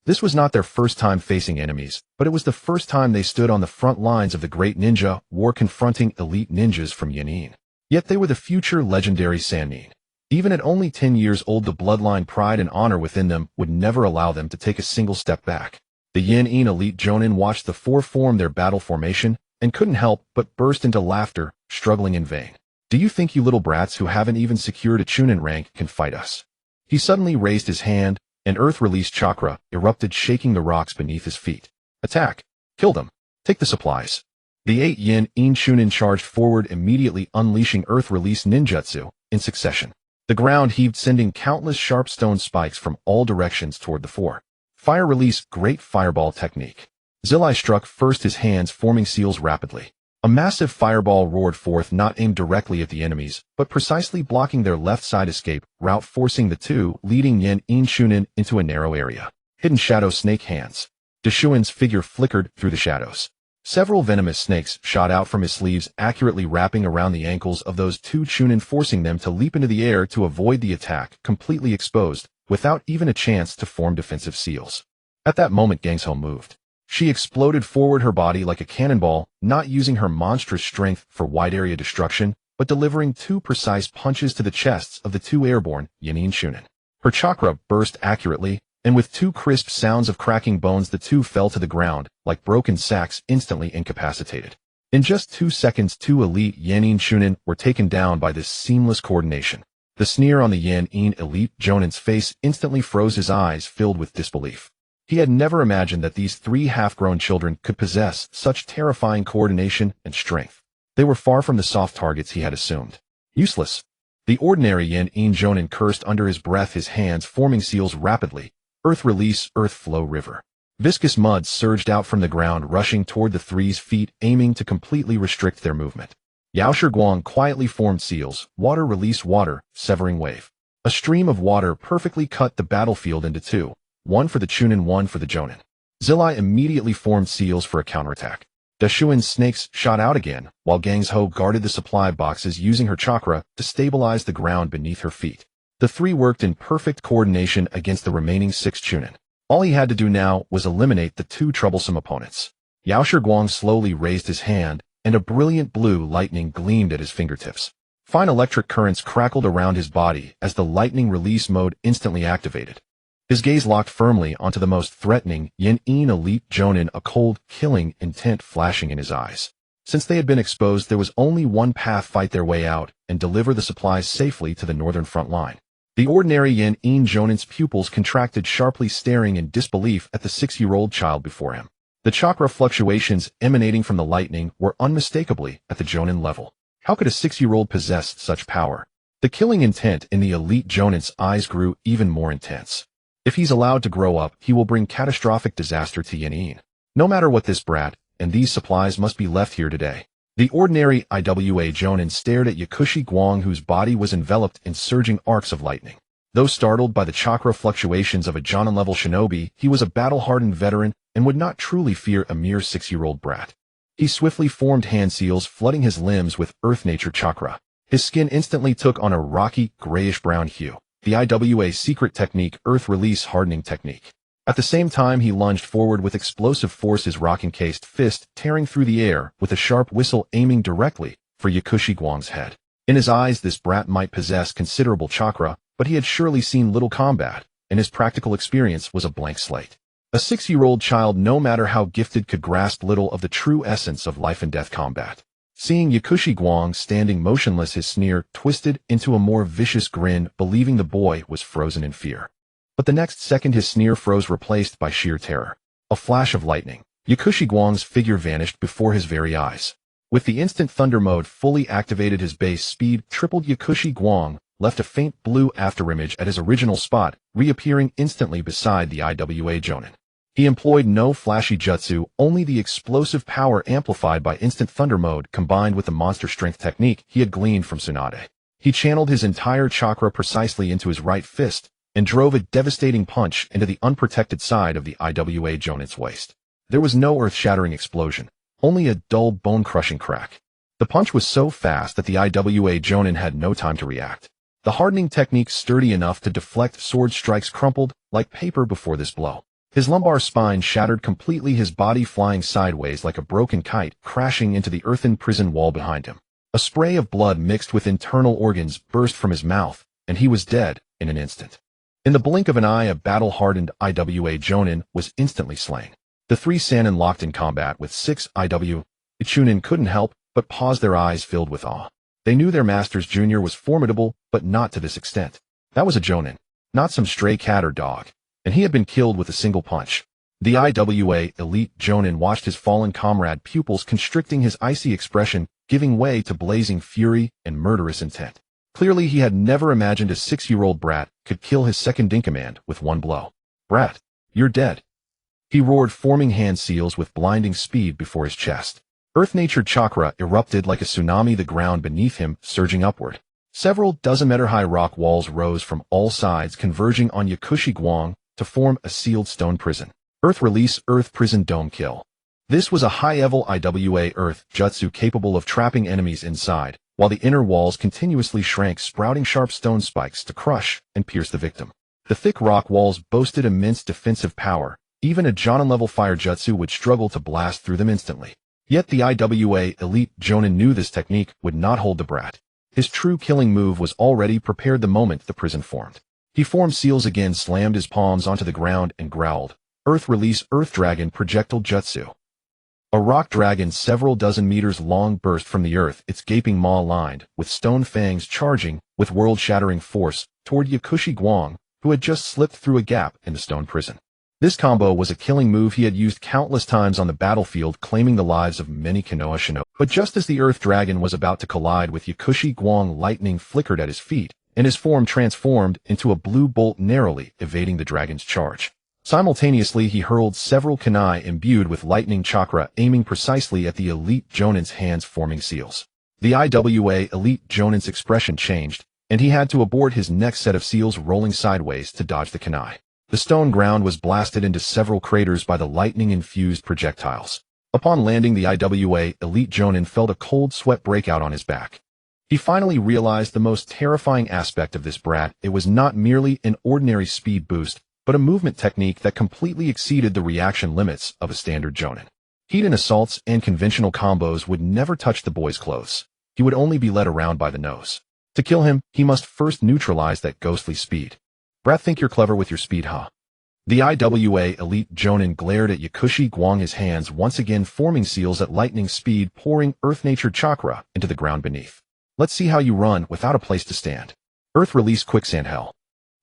This was not their first time facing enemies, but it was the first time they stood on the front lines of the great ninja war confronting elite ninjas from Yin. Yet they were the future legendary Sannin. Even at only 10 years old, the bloodline pride and honor within them would never allow them to take a single step back. The Yin elite jonin watched the 4 form their battle formation and couldn't help but burst into laughter, struggling in vain. Do you think you little brats who haven't even secured a chunin rank can fight us? He suddenly raised his hand, and earth-released chakra erupted, shaking the rocks beneath his feet. Attack! Kill them! Take the supplies! The 8 Yin chunin charged forward, immediately unleashing earth-release ninjutsu in succession. The ground heaved, sending countless sharp stone spikes from all directions toward the 4. Fire release, great fireball technique. Zilai struck first, his hands forming seals rapidly. A massive fireball roared forth, not aimed directly at the enemies, but precisely blocking their left side escape route, forcing the 2 leading Yin chunin into a narrow area. Hidden shadow snake hands. Deshuan's figure flickered through the shadows. Several venomous snakes shot out from his sleeves, accurately wrapping around the ankles of those two Chunin, forcing them to leap into the air to avoid the attack, completely exposed, without even a chance to form defensive seals. At that moment, Gangso moved. She exploded forward, her body like a cannonball, not using her monstrous strength for wide-area destruction, but delivering two precise punches to the chests of the two airborne Yanin Chunin. Her chakra burst accurately, and with two crisp sounds of cracking bones, the two fell to the ground, like broken sacks, instantly incapacitated. In just 2 seconds, two elite Yanin Chunin were taken down by this seamless coordination. The sneer on the Yanin elite Jonin's face instantly froze, his eyes filled with disbelief. He had never imagined that these 3 half-grown children could possess such terrifying coordination and strength. They were far from the soft targets he had assumed. Useless. The ordinary Yanin Jonin cursed under his breath, his hands forming seals rapidly. Earth release, earth flow river. Viscous mud surged out from the ground, rushing toward the three's feet, aiming to completely restrict their movement. Yaoshi Guang quietly formed seals, water release, water, severing wave. A stream of water perfectly cut the battlefield into two. One for the Chunin, one for the Jonin. Zilai immediately formed seals for a counterattack. Dashuin's snakes shot out again, while Gangso guarded the supply boxes, using her chakra to stabilize the ground beneath her feet. The three worked in perfect coordination against the remaining 6 Chunin. All he had to do now was eliminate the 2 troublesome opponents. Yaoshi Guang slowly raised his hand, and a brilliant blue lightning gleamed at his fingertips. Fine electric currents crackled around his body as the lightning release mode instantly activated. His gaze locked firmly onto the most threatening Yanin elite Jonin, a cold, killing intent flashing in his eyes. Since they had been exposed, there was only one path: fight their way out and deliver the supplies safely to the northern front line. The ordinary Yanin Jonin's pupils contracted sharply, staring in disbelief at the 6-year-old child before him. The chakra fluctuations emanating from the lightning were unmistakably at the Jonin level. How could a 6-year-old possess such power? The killing intent in the elite Jonin's eyes grew even more intense. If he's allowed to grow up, he will bring catastrophic disaster to Yanin. No matter what, this brat and these supplies must be left here today. The ordinary Iwa Jonin stared at Yakushi Guang, whose body was enveloped in surging arcs of lightning. Though startled by the chakra fluctuations of a Jonin-level shinobi, he was a battle-hardened veteran and would not truly fear a mere 6-year-old brat. He swiftly formed hand seals, flooding his limbs with earth nature chakra. His skin instantly took on a rocky, grayish-brown hue. The Iwa secret technique, earth release hardening technique. At the same time, he lunged forward with explosive force, his rock-encased fist tearing through the air with a sharp whistle, aiming directly for Yakushi Guang's head. In his eyes, this brat might possess considerable chakra, but he had surely seen little combat, and his practical experience was a blank slate. A 6-year-old child, no matter how gifted, could grasp little of the true essence of life and death combat. Seeing Yakushi Guang standing motionless, his sneer twisted into a more vicious grin, believing the boy was frozen in fear. But the next second his sneer froze, replaced by sheer terror. A flash of lightning. Yakushi Guang's figure vanished before his very eyes. With the instant thunder mode fully activated, his base speed tripled. Yakushi Guang left a faint blue afterimage at his original spot, reappearing instantly beside the Iwa Jonin. He employed no flashy jutsu, only the explosive power amplified by instant thunder mode combined with the monster strength technique he had gleaned from Tsunade. He channeled his entire chakra precisely into his right fist and drove a devastating punch into the unprotected side of the Iwa Jonin's waist. There was no earth-shattering explosion, only a dull bone-crushing crack. The punch was so fast that the Iwa Jonin had no time to react. The hardening technique, sturdy enough to deflect sword strikes, crumpled like paper before this blow. His lumbar spine shattered completely, his body flying sideways like a broken kite, crashing into the earthen prison wall behind him. A spray of blood mixed with internal organs burst from his mouth, and he was dead in an instant. In the blink of an eye, a battle-hardened Iwa Jonin was instantly slain. The 3 Sannin locked in combat with 6 Iwa Chunin couldn't help but pause, their eyes filled with awe. They knew their master's junior was formidable, but not to this extent. That was a Jonin, not some stray cat or dog, and he had been killed with a single punch. The Iwa elite Jonin watched his fallen comrade, pupils constricting, his icy expression giving way to blazing fury and murderous intent. Clearly he had never imagined a 6-year-old brat could kill his second-in-command with one blow. "Brat, you're dead," he roared, forming hand seals with blinding speed before his chest. Earth-nature chakra erupted like a tsunami, the ground beneath him surging upward. Several dozen-meter-high rock walls rose from all sides, converging on Yakushi Guang to form a sealed stone prison. Earth release, earth prison, dome kill. This was a high-level IWA Earth jutsu capable of trapping enemies inside, while the inner walls continuously shrank, sprouting sharp stone spikes to crush and pierce the victim. The thick rock walls boasted immense defensive power. Even a Jonin-level fire jutsu would struggle to blast through them instantly. Yet the IWA elite Jonin knew this technique would not hold the brat. His true killing move was already prepared the moment the prison formed. He formed seals again, slammed his palms onto the ground, and growled, "Earth release Earth Dragon Projectile Jutsu." A rock dragon several dozen meters long burst from the earth, its gaping maw lined with stone fangs, charging with world-shattering force toward Yakushi Guang, who had just slipped through a gap in the stone prison. This combo was a killing move he had used countless times on the battlefield, claiming the lives of many Konoha shinobi. But just as the Earth Dragon was about to collide with Yakushi Guang, lightning flickered at his feet, and his form transformed into a blue bolt, narrowly evading the dragon's charge. Simultaneously, he hurled several kunai imbued with lightning chakra, aiming precisely at the elite Jonin's hands, forming seals. The IWA elite Jonin's expression changed, and he had to abort his next set of seals, rolling sideways to dodge the kunai. The stone ground was blasted into several craters by the lightning-infused projectiles. Upon landing, the IWA elite Jonin felt a cold sweat break out on his back. He finally realized the most terrifying aspect of this brat. It was not merely an ordinary speed boost, but a movement technique that completely exceeded the reaction limits of a standard Jonin. Heat-in assaults and conventional combos would never touch the boy's clothes. He would only be led around by the nose. To kill him, he must first neutralize that ghostly speed. Brat, think you're clever with your speed, huh? The IWA elite Jonin glared at Yakushi Guang, his hands once again forming seals at lightning speed, pouring earth-nature chakra into the ground beneath. Let's see how you run without a place to stand. Earth release quicksand hell.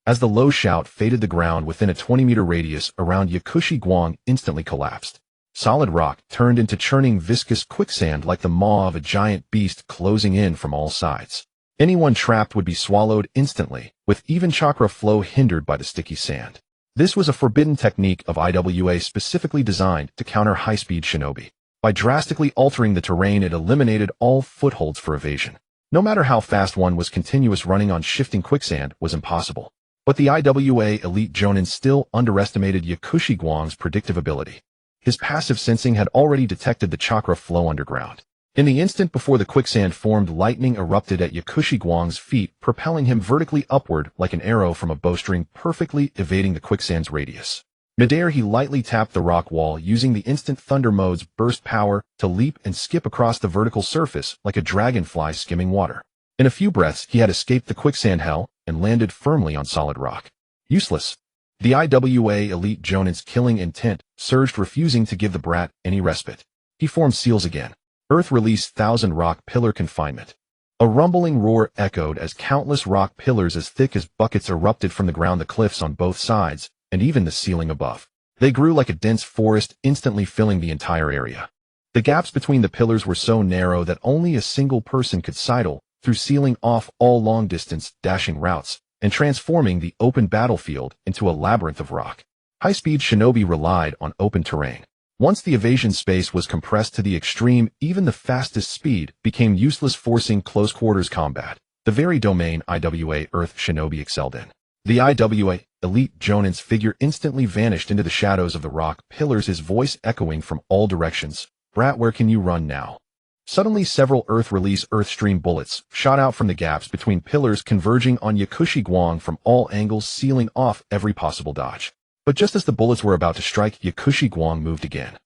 As the low shout faded, the ground within a 20-meter radius around Yakushi Guang instantly collapsed. Solid rock turned into churning viscous quicksand, like the maw of a giant beast closing in from all sides. Anyone trapped would be swallowed instantly, with even chakra flow hindered by the sticky sand. This was a forbidden technique of IWA specifically designed to counter high-speed shinobi. By drastically altering the terrain, it eliminated all footholds for evasion. No matter how fast one was, continuous running on shifting quicksand was impossible. But the IWA elite Jonin still underestimated Yakushi Guang's predictive ability. His passive sensing had already detected the chakra flow underground. In the instant before the quicksand formed, lightning erupted at Yakushi Guang's feet, propelling him vertically upward like an arrow from a bowstring, perfectly evading the quicksand's radius. Midair, he lightly tapped the rock wall, using the instant thunder mode's burst power to leap and skip across the vertical surface like a dragonfly skimming water. In a few breaths, he had escaped the quicksand hell and landed firmly on solid rock. Useless. The IWA elite Jonin's killing intent surged, refusing to give the brat any respite. He formed seals again. Earth release 1,000 rock pillar confinement. A rumbling roar echoed as countless rock pillars as thick as buckets erupted from the ground, the cliffs on both sides, and even the ceiling above. They grew like a dense forest, instantly filling the entire area. The gaps between the pillars were so narrow that only a single person could sidle through, sealing off all long-distance dashing routes and transforming the open battlefield into a labyrinth of rock. High-speed shinobi relied on open terrain. Once the evasion space was compressed to the extreme, even the fastest speed became useless, forcing close-quarters combat, the very domain IWA Earth shinobi excelled in. The IWA elite Jonin's figure instantly vanished into the shadows of the rock pillars, his voice echoing from all directions. "Brat, where can you run now?" Suddenly, several Earth-release Earth-stream bullets shot out from the gaps between pillars, converging on Yakushi Guang from all angles, sealing off every possible dodge. But just as the bullets were about to strike, Yakushi Guang moved again.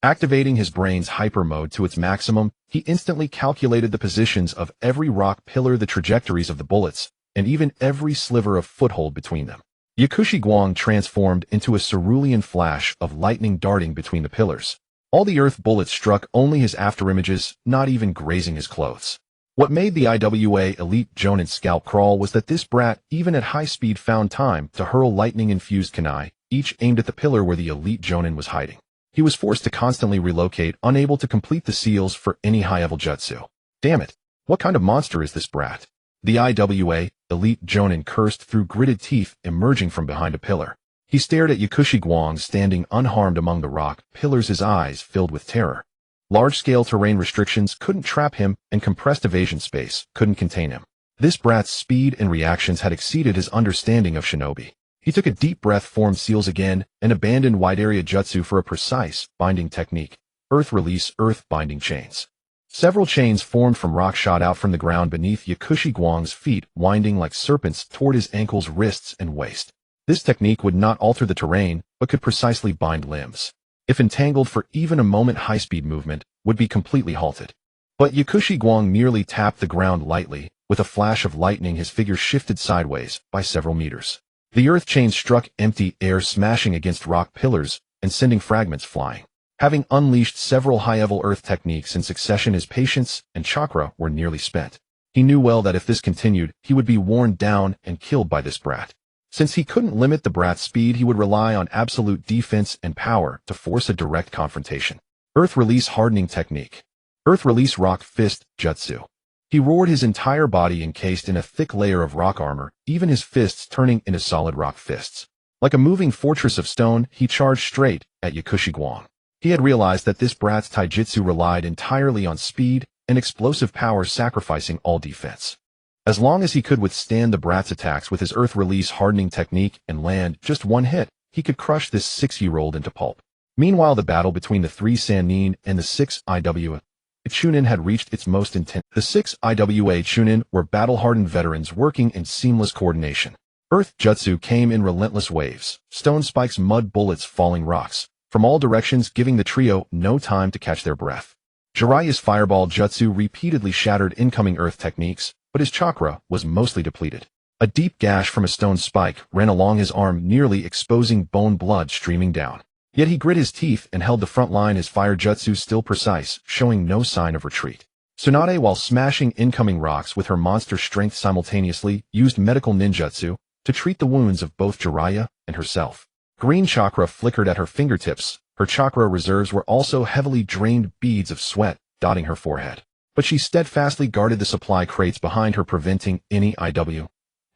Activating his brain's hyper mode to its maximum, he instantly calculated the positions of every rock pillar, the trajectories of the bullets, and even every sliver of foothold between them. Yakushi Guang transformed into a cerulean flash of lightning darting between the pillars. All the earth bullets struck only his afterimages, not even grazing his clothes. What made the IWA elite Jonin's scalp crawl was that this brat, even at high speed, found time to hurl lightning-infused kunai, each aimed at the pillar where the elite Jonin was hiding. He was forced to constantly relocate, unable to complete the seals for any high-level jutsu. Damn it! What kind of monster is this brat? The IWA elite Jonin cursed through gritted teeth, emerging from behind a pillar. He stared at Yakushi Guang standing unharmed among the rock pillars, his eyes filled with terror. Large-scale terrain restrictions couldn't trap him, and compressed evasion space couldn't contain him. This brat's speed and reactions had exceeded his understanding of shinobi. He took a deep breath, formed seals again, and abandoned wide-area jutsu for a precise binding technique. Earth Release Earth Binding Chains. Several chains formed from rock shot out from the ground beneath Yakushi Guang's feet, winding like serpents toward his ankles, wrists, and waist. This technique would not alter the terrain, but could precisely bind limbs. If entangled for even a moment, high-speed movement would be completely halted. But Yakushi Guang merely tapped the ground lightly. With a flash of lightning, his figure shifted sideways by several meters. The earth chain struck empty air, smashing against rock pillars and sending fragments flying. Having unleashed several high-level earth techniques in succession, his patience and chakra were nearly spent. He knew well that if this continued, he would be worn down and killed by this brat. Since he couldn't limit the brat's speed, he would rely on absolute defense and power to force a direct confrontation. Earth Release Hardening Technique. Earth Release Rock Fist Jutsu. He roared, his entire body encased in a thick layer of rock armor, even his fists turning into solid rock fists. Like a moving fortress of stone, he charged straight at Yakushi Guang. He had realized that this brat's taijutsu relied entirely on speed and explosive power, sacrificing all defense. As long as he could withstand the brat's attacks with his Earth Release Hardening Technique and land just one hit, he could crush this 6-year-old into pulp. Meanwhile, the battle between the 3 Sannin and the 6 Iwa Chunin had reached its most intense. The 6 Iwa Chunin were battle-hardened veterans working in seamless coordination. Earth Jutsu came in relentless waves, stone spikes, mud bullets, falling rocks from all directions, giving the trio no time to catch their breath. Jiraiya's Fireball Jutsu repeatedly shattered incoming earth techniques, but his chakra was mostly depleted. A deep gash from a stone spike ran along his arm, nearly exposing bone, blood streaming down. Yet he grit his teeth and held the front line, his fire jutsu still precise, showing no sign of retreat. Tsunade, while smashing incoming rocks with her monster strength simultaneously, used medical ninjutsu to treat the wounds of both Jiraiya and herself. Green chakra flickered at her fingertips. Her chakra reserves were also heavily drained, beads of sweat dotting her forehead. But she steadfastly guarded the supply crates behind her, preventing any Iwa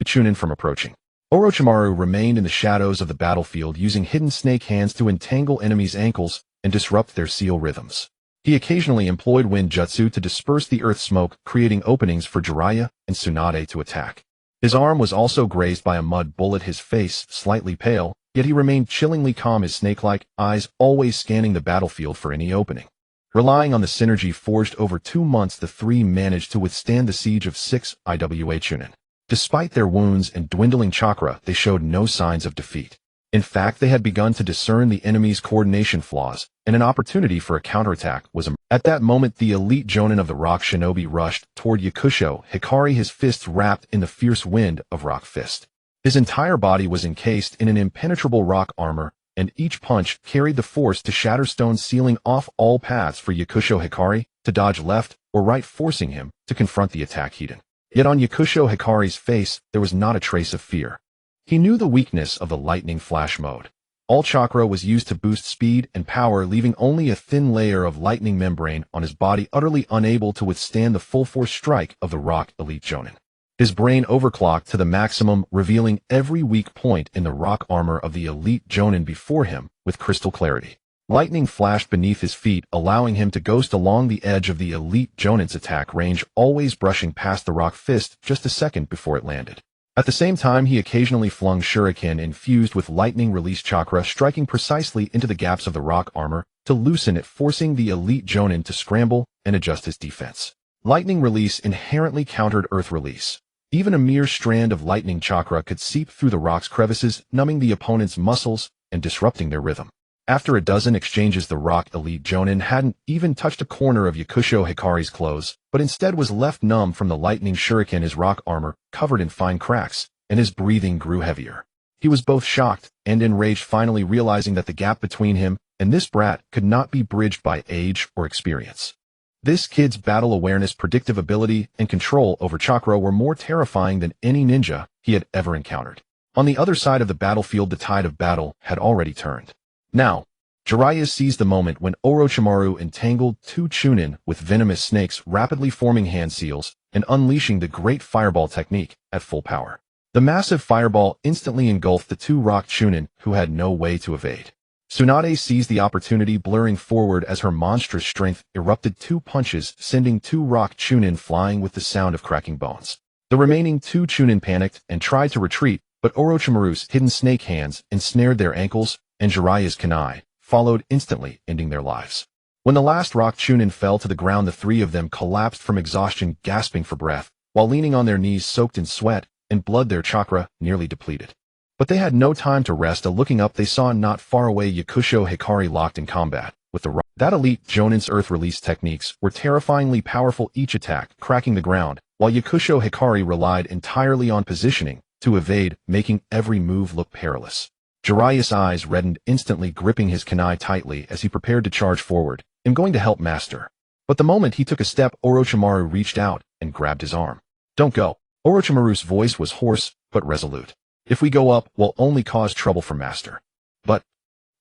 Chunin from approaching. Orochimaru remained in the shadows of the battlefield, using hidden snake hands to entangle enemies' ankles and disrupt their seal rhythms. He occasionally employed wind jutsu to disperse the earth smoke, creating openings for Jiraiya and Tsunade to attack. His arm was also grazed by a mud bullet, his face slightly pale, yet he remained chillingly calm, his snake-like eyes always scanning the battlefield for any opening. Relying on the synergy forged over 2 months, the three managed to withstand the siege of 6 Iwa Chunin. Despite their wounds and dwindling chakra, they showed no signs of defeat. In fact, they had begun to discern the enemy's coordination flaws, and an opportunity for a counterattack was emerging. At that moment, the elite jonin of the rock shinobi rushed toward Yakushi Hikari, his fists wrapped in the fierce wind of Rock Fist. His entire body was encased in an impenetrable rock armor, and each punch carried the force to shatter stones, sealing off all paths for Yakushi Hikari to dodge left or right, forcing him to confront the attack head-on. Yet on Yakushi Hikari's face, there was not a trace of fear. He knew the weakness of the lightning flash mode. All chakra was used to boost speed and power, leaving only a thin layer of lightning membrane on his body, utterly unable to withstand the full-force strike of the rock elite jonin. His brain overclocked to the maximum, revealing every weak point in the rock armor of the elite jonin before him with crystal clarity. Lightning flashed beneath his feet, allowing him to ghost along the edge of the elite jonin's attack range, always brushing past the rock fist just a second before it landed. At the same time, he occasionally flung shuriken infused with lightning release chakra, striking precisely into the gaps of the rock armor to loosen it, forcing the elite jonin to scramble and adjust his defense. Lightning release inherently countered earth release. Even a mere strand of lightning chakra could seep through the rock's crevices, numbing the opponent's muscles and disrupting their rhythm. After a dozen exchanges, the rock elite jonin hadn't even touched a corner of Yakushi Hikari's clothes, but instead was left numb from the lightning shuriken, his rock armor covered in fine cracks, and his breathing grew heavier. He was both shocked and enraged, finally realizing that the gap between him and this brat could not be bridged by age or experience. This kid's battle awareness, predictive ability, and control over chakra were more terrifying than any ninja he had ever encountered. On the other side of the battlefield, the tide of battle had already turned. Now, Jiraiya seized the moment when Orochimaru entangled 2 Chunin with venomous snakes, rapidly forming hand seals and unleashing the great fireball technique at full power. The massive fireball instantly engulfed the 2 rock Chunin, who had no way to evade. Tsunade seized the opportunity, blurring forward as her monstrous strength erupted 2 punches, sending 2 rock Chunin flying with the sound of cracking bones. The remaining 2 Chunin panicked and tried to retreat, but Orochimaru's hidden snake hands ensnared their ankles, and Jiraiya's kunai followed instantly, ending their lives. When the last rock Chunin fell to the ground, the three of them collapsed from exhaustion, gasping for breath, while leaning on their knees soaked in sweat and blood, their chakra nearly depleted. But they had no time to rest. Looking up, they saw not far away Yakushi Hikari locked in combat with the rock. That elite Jonin's earth release techniques were terrifyingly powerful, each attack cracking the ground, while Yakushi Hikari relied entirely on positioning to evade, making every move look perilous. Jiraiya's eyes reddened, instantly gripping his kunai tightly as he prepared to charge forward. "I'm going to help, Master." But the moment he took a step, Orochimaru reached out and grabbed his arm. "Don't go." Orochimaru's voice was hoarse but resolute. "If we go up, we'll only cause trouble for Master." But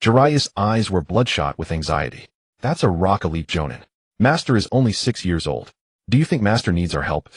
Jiraiya's eyes were bloodshot with anxiety. "That's a rock elite Jonin. Master is only 6 years old. Do you think Master needs our help?"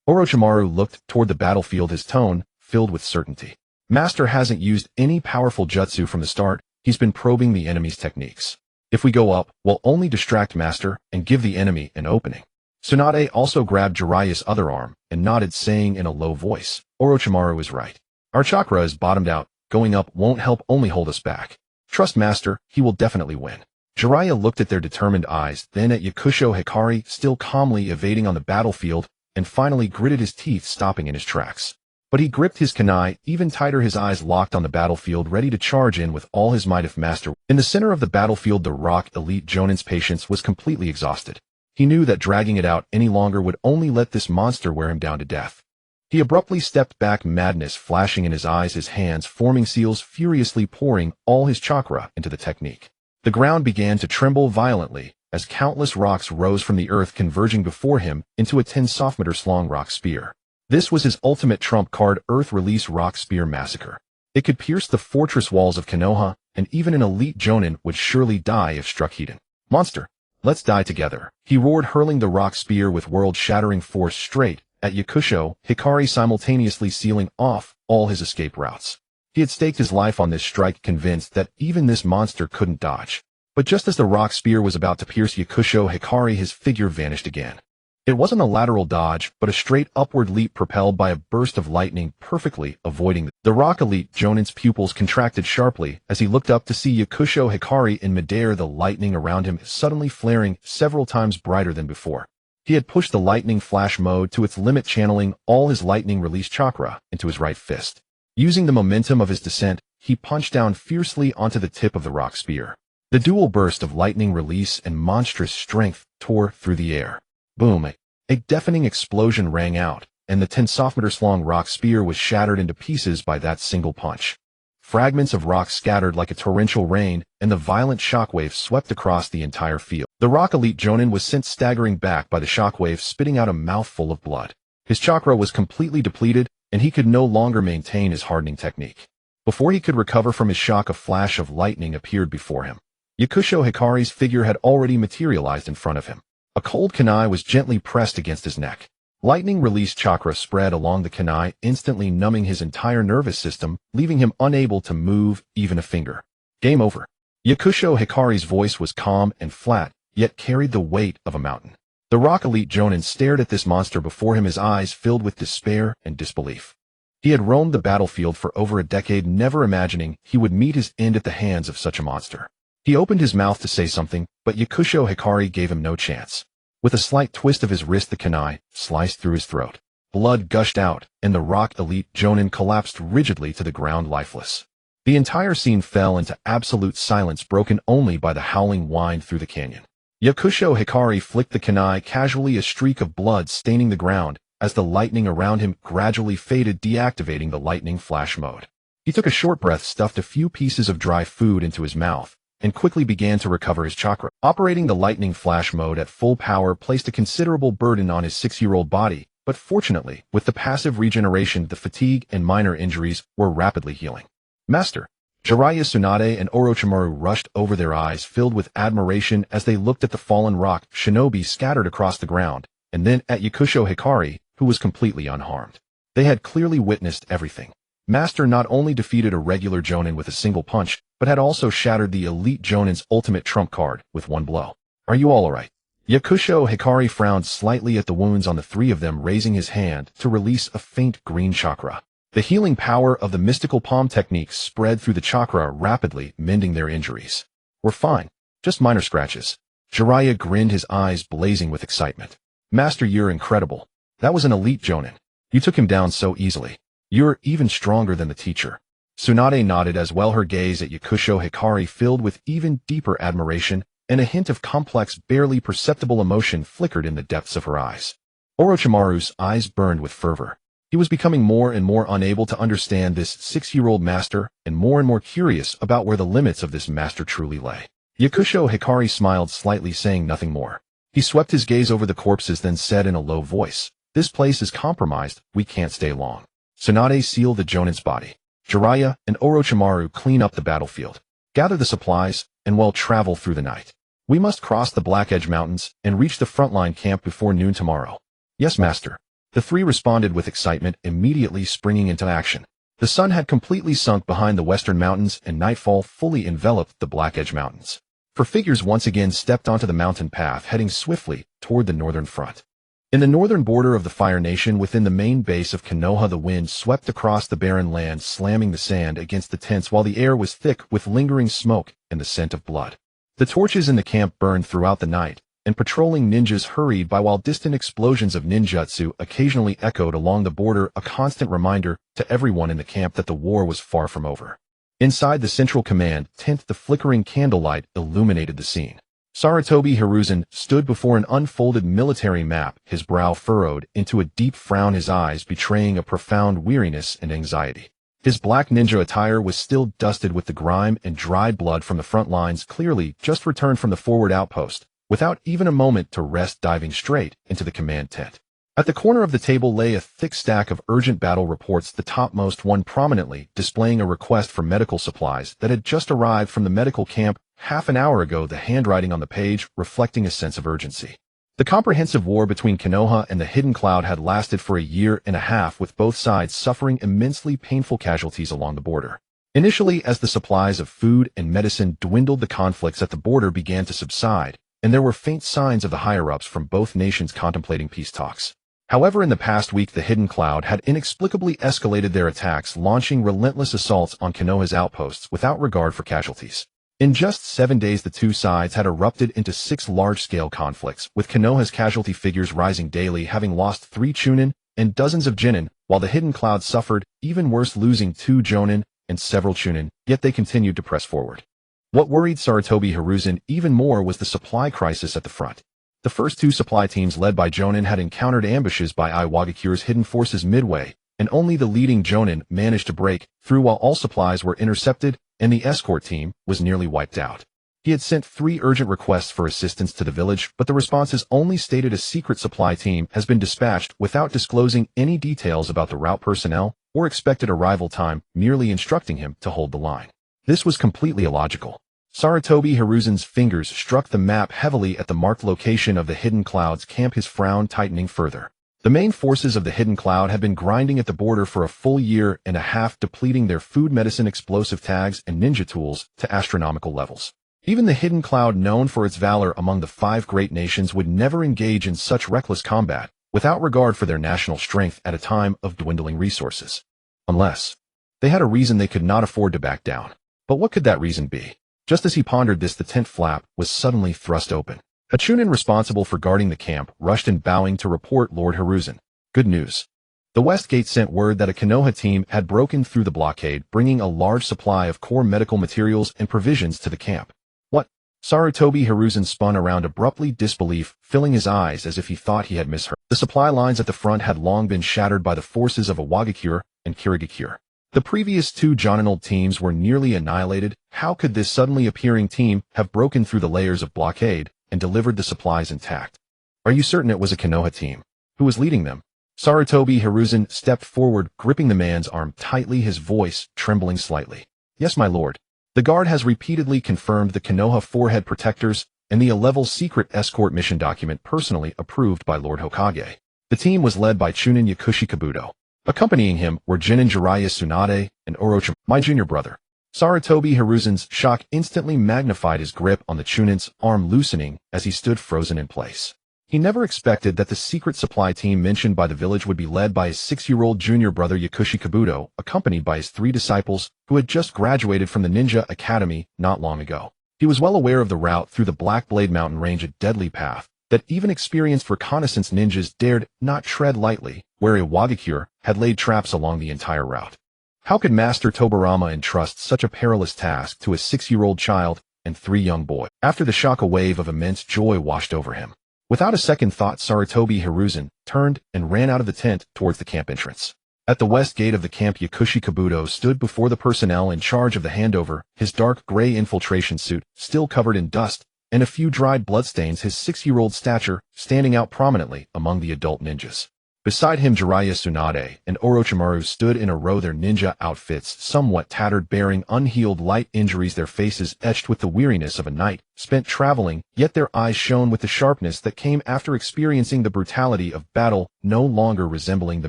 Orochimaru looked toward the battlefield, his tone filled with certainty. "Master hasn't used any powerful jutsu from the start. He's been probing the enemy's techniques. If we go up, we'll only distract Master and give the enemy an opening." Tsunade also grabbed Jiraiya's other arm and nodded, saying in a low voice, "Orochimaru is right. Our chakra is bottomed out. Going up won't help, only hold us back. Trust Master, he will definitely win." Jiraiya looked at their determined eyes, then at Yakushi Hikari, still calmly evading on the battlefield, and finally gritted his teeth, stopping in his tracks. But he gripped his kunai even tighter, his eyes locked on the battlefield, ready to charge in with all his might if Master. In the center of the battlefield, the rock elite Jonin's patience was completely exhausted. He knew that dragging it out any longer would only let this monster wear him down to death. He abruptly stepped back, madness flashing in his eyes, his hands forming seals, furiously pouring all his chakra into the technique. The ground began to tremble violently as countless rocks rose from the earth, converging before him into a 10-meters-long rock spear. This was his ultimate trump card, Earth Release Rock Spear Massacre. It could pierce the fortress walls of Konoha, and even an elite Jonin would surely die if struck hidden. "Monster, let's die together," he roared, hurling the rock spear with world-shattering force straight at Yakushi Hikari, simultaneously sealing off all his escape routes. He had staked his life on this strike, convinced that even this monster couldn't dodge. But just as the rock spear was about to pierce Yakushi Hikari, his figure vanished again. It wasn't a lateral dodge, but a straight upward leap propelled by a burst of lightning, perfectly avoiding the rock elite Jonin's pupils contracted sharply as he looked up to see Yakushi Hikari in midair, the lightning around him suddenly flaring several times brighter than before. He had pushed the lightning flash mode to its limit, channeling all his lightning release chakra into his right fist. Using the momentum of his descent, he punched down fiercely onto the tip of the rock spear. The dual burst of lightning release and monstrous strength tore through the air. Boom! A deafening explosion rang out, and the 10-meters-long rock spear was shattered into pieces by that single punch. Fragments of rock scattered like a torrential rain, and the violent shockwave swept across the entire field. The rock elite Jonin was sent staggering back by the shockwave, spitting out a mouthful of blood. His chakra was completely depleted, and he could no longer maintain his hardening technique. Before he could recover from his shock, a flash of lightning appeared before him. Yakushi Hikari's figure had already materialized in front of him. A cold kunai was gently pressed against his neck. Lightning release chakra spread along the kunai, instantly numbing his entire nervous system, leaving him unable to move even a finger. Game over. Yakushi Hikari's voice was calm and flat, yet carried the weight of a mountain. The rock elite Jonin stared at this monster before him, his eyes filled with despair and disbelief. He had roamed the battlefield for over a decade, never imagining he would meet his end at the hands of such a monster. He opened his mouth to say something, but Yakushi Hikari gave him no chance. With a slight twist of his wrist, the kunai sliced through his throat. Blood gushed out, and the rock elite Jonin collapsed rigidly to the ground, lifeless. The entire scene fell into absolute silence, broken only by the howling wind through the canyon. Yakushi Hikari flicked the kunai casually, a streak of blood staining the ground, as the lightning around him gradually faded, deactivating the lightning flash mode. He took a short breath, stuffed a few pieces of dry food into his mouth, and quickly began to recover his chakra. Operating the lightning flash mode at full power placed a considerable burden on his 6-year-old body, but fortunately, with the passive regeneration, the fatigue and minor injuries were rapidly healing. "Master!" Jiraiya, Tsunade, and Orochimaru rushed over, their eyes filled with admiration as they looked at the fallen rock shinobi scattered across the ground, and then at Yakushi Hikari, who was completely unharmed. They had clearly witnessed everything. Master not only defeated a regular Jonin with a single punch, but had also shattered the elite Jonin's ultimate trump card with one blow. "Are you all alright?" Yakushi Hikari frowned slightly at the wounds on the three of them, raising his hand to release a faint green chakra. The healing power of the mystical palm technique spread through the chakra, rapidly mending their injuries. "We're fine. Just minor scratches." Jiraiya grinned, his eyes blazing with excitement. Master, you're incredible. That was an elite Jonin. You took him down so easily. You're even stronger than the teacher. Tsunade nodded as well, her gaze at Yakushi Hikari filled with even deeper admiration, and a hint of complex, barely perceptible emotion flickered in the depths of her eyes. Orochimaru's eyes burned with fervor. He was becoming more and more unable to understand this 6-year-old master and more curious about where the limits of this master truly lay. Yakushi Hikari smiled slightly, saying nothing more. He swept his gaze over the corpses, then said in a low voice, "This place is compromised, we can't stay long. Tsunade, seal the Jonin's body. Jiraiya and Orochimaru, clean up the battlefield. Gather the supplies, and we'll travel through the night. We must cross the Black Edge Mountains and reach the frontline camp before noon tomorrow." "Yes, master." The three responded with excitement, immediately springing into action. The sun had completely sunk behind the western mountains, and nightfall fully enveloped the Black Edge Mountains. Four figures once again stepped onto the mountain path, heading swiftly toward the northern front. In the northern border of the Fire Nation, within the main base of Konoha, the wind swept across the barren land, slamming the sand against the tents, while the air was thick with lingering smoke and the scent of blood. The torches in the camp burned throughout the night, and patrolling ninjas hurried by while distant explosions of ninjutsu occasionally echoed along the border, a constant reminder to everyone in the camp that the war was far from over. Inside the central command tent, the flickering candlelight illuminated the scene. Sarutobi Hiruzen stood before an unfolded military map, his brow furrowed into a deep frown, his eyes betraying a profound weariness and anxiety. His black ninja attire was still dusted with the grime and dried blood from the front lines, clearly just returned from the forward outpost, without even a moment to rest, diving straight into the command tent. At the corner of the table lay a thick stack of urgent battle reports, the topmost one prominently displaying a request for medical supplies that had just arrived from the medical camp half an hour ago, the handwriting on the page reflecting a sense of urgency. The comprehensive war between Konoha and the Hidden Cloud had lasted for a year and a half, with both sides suffering immensely painful casualties along the border. Initially, as the supplies of food and medicine dwindled, the conflicts at the border began to subside, and there were faint signs of the higher-ups from both nations contemplating peace talks. However, in the past week, the Hidden Cloud had inexplicably escalated their attacks, launching relentless assaults on Konoha's outposts without regard for casualties. In just 7 days, the two sides had erupted into 6 large-scale conflicts, with Konoha's casualty figures rising daily, having lost 3 Chunin and dozens of Jinin, while the Hidden Cloud suffered even worse, losing 2 Jonin and several Chunin, yet they continued to press forward. What worried Sarutobi Hiruzen even more was the supply crisis at the front. The first 2 supply teams, led by Jonin, had encountered ambushes by Iwagakure's hidden forces midway, and only the leading Jonin managed to break through while all supplies were intercepted, and the escort team was nearly wiped out. He had sent 3 urgent requests for assistance to the village, but the responses only stated a secret supply team has been dispatched without disclosing any details about the route personnel or expected arrival time, merely instructing him to hold the line. This was completely illogical. Sarutobi Hiruzen's fingers struck the map heavily at the marked location of the Hidden Cloud's camp, his frown tightening further. The main forces of the Hidden Cloud had been grinding at the border for a full year and a half, depleting their food, medicine, explosive tags, and ninja tools to astronomical levels. Even the Hidden Cloud, known for its valor among the 5 great nations, would never engage in such reckless combat without regard for their national strength at a time of dwindling resources. Unless they had a reason they could not afford to back down. But what could that reason be? Just as he pondered this, the tent flap was suddenly thrust open. A Chunin responsible for guarding the camp rushed in, bowing to report, "Lord Hiruzen, good news. The West Gate sent word that a Konoha team had broken through the blockade, bringing a large supply of core medical materials and provisions to the camp." "What?" Sarutobi Hiruzen spun around abruptly, disbelief filling his eyes as if he thought he had misheard. The supply lines at the front had long been shattered by the forces of Iwagakure and Kirigakure. The previous 2 Jonin teams were nearly annihilated. How could this suddenly appearing team have broken through the layers of blockade and delivered the supplies intact? "Are you certain it was a Konoha team? Who was leading them?" Sarutobi Hiruzen stepped forward, gripping the man's arm tightly, his voice trembling slightly. "Yes, my lord. The guard has repeatedly confirmed the Konoha 4 head protectors and the A-level secret escort mission document personally approved by Lord Hokage. The team was led by Chunin Yakushi Kabuto. Accompanying him were Jinin Jiraiya Tsunade and Orochimaru, my junior brother." Sarutobi Hiruzen's shock instantly magnified, his grip on the Chunin's arm loosening as he stood frozen in place. He never expected that the secret supply team mentioned by the village would be led by his 6-year-old junior brother Yakushi Kabuto, accompanied by his 3 disciples who had just graduated from the ninja academy not long ago. He was well aware of the route through the Black Blade Mountain Range, a deadly path that even experienced reconnaissance ninjas dared not tread lightly, where a Wagakure had laid traps along the entire route. How could Master Tobirama entrust such a perilous task to a 6-year-old child and 3 young boys? After the shock, a wave of immense joy washed over him. Without a second thought, Sarutobi Hiruzen turned and ran out of the tent towards the camp entrance. At the west gate of the camp, Yakushi Kabuto stood before the personnel in charge of the handover, his dark gray infiltration suit still covered in dust and a few dried bloodstains, his 6-year-old stature standing out prominently among the adult ninjas. Beside him, Jiraiya Tsunade and Orochimaru stood in a row, their ninja outfits somewhat tattered, bearing unhealed light injuries, their faces etched with the weariness of a night spent traveling, yet their eyes shone with the sharpness that came after experiencing the brutality of battle, no longer resembling the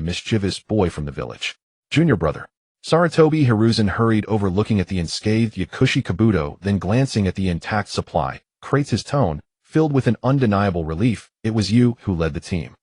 mischievous boy from the village. Junior brother. Sarutobi Hiruzen hurried over, looking at the unscathed Yakushi Kabuto, then glancing at the intact supply crates, his tone filled with an undeniable relief. It was you who led the team.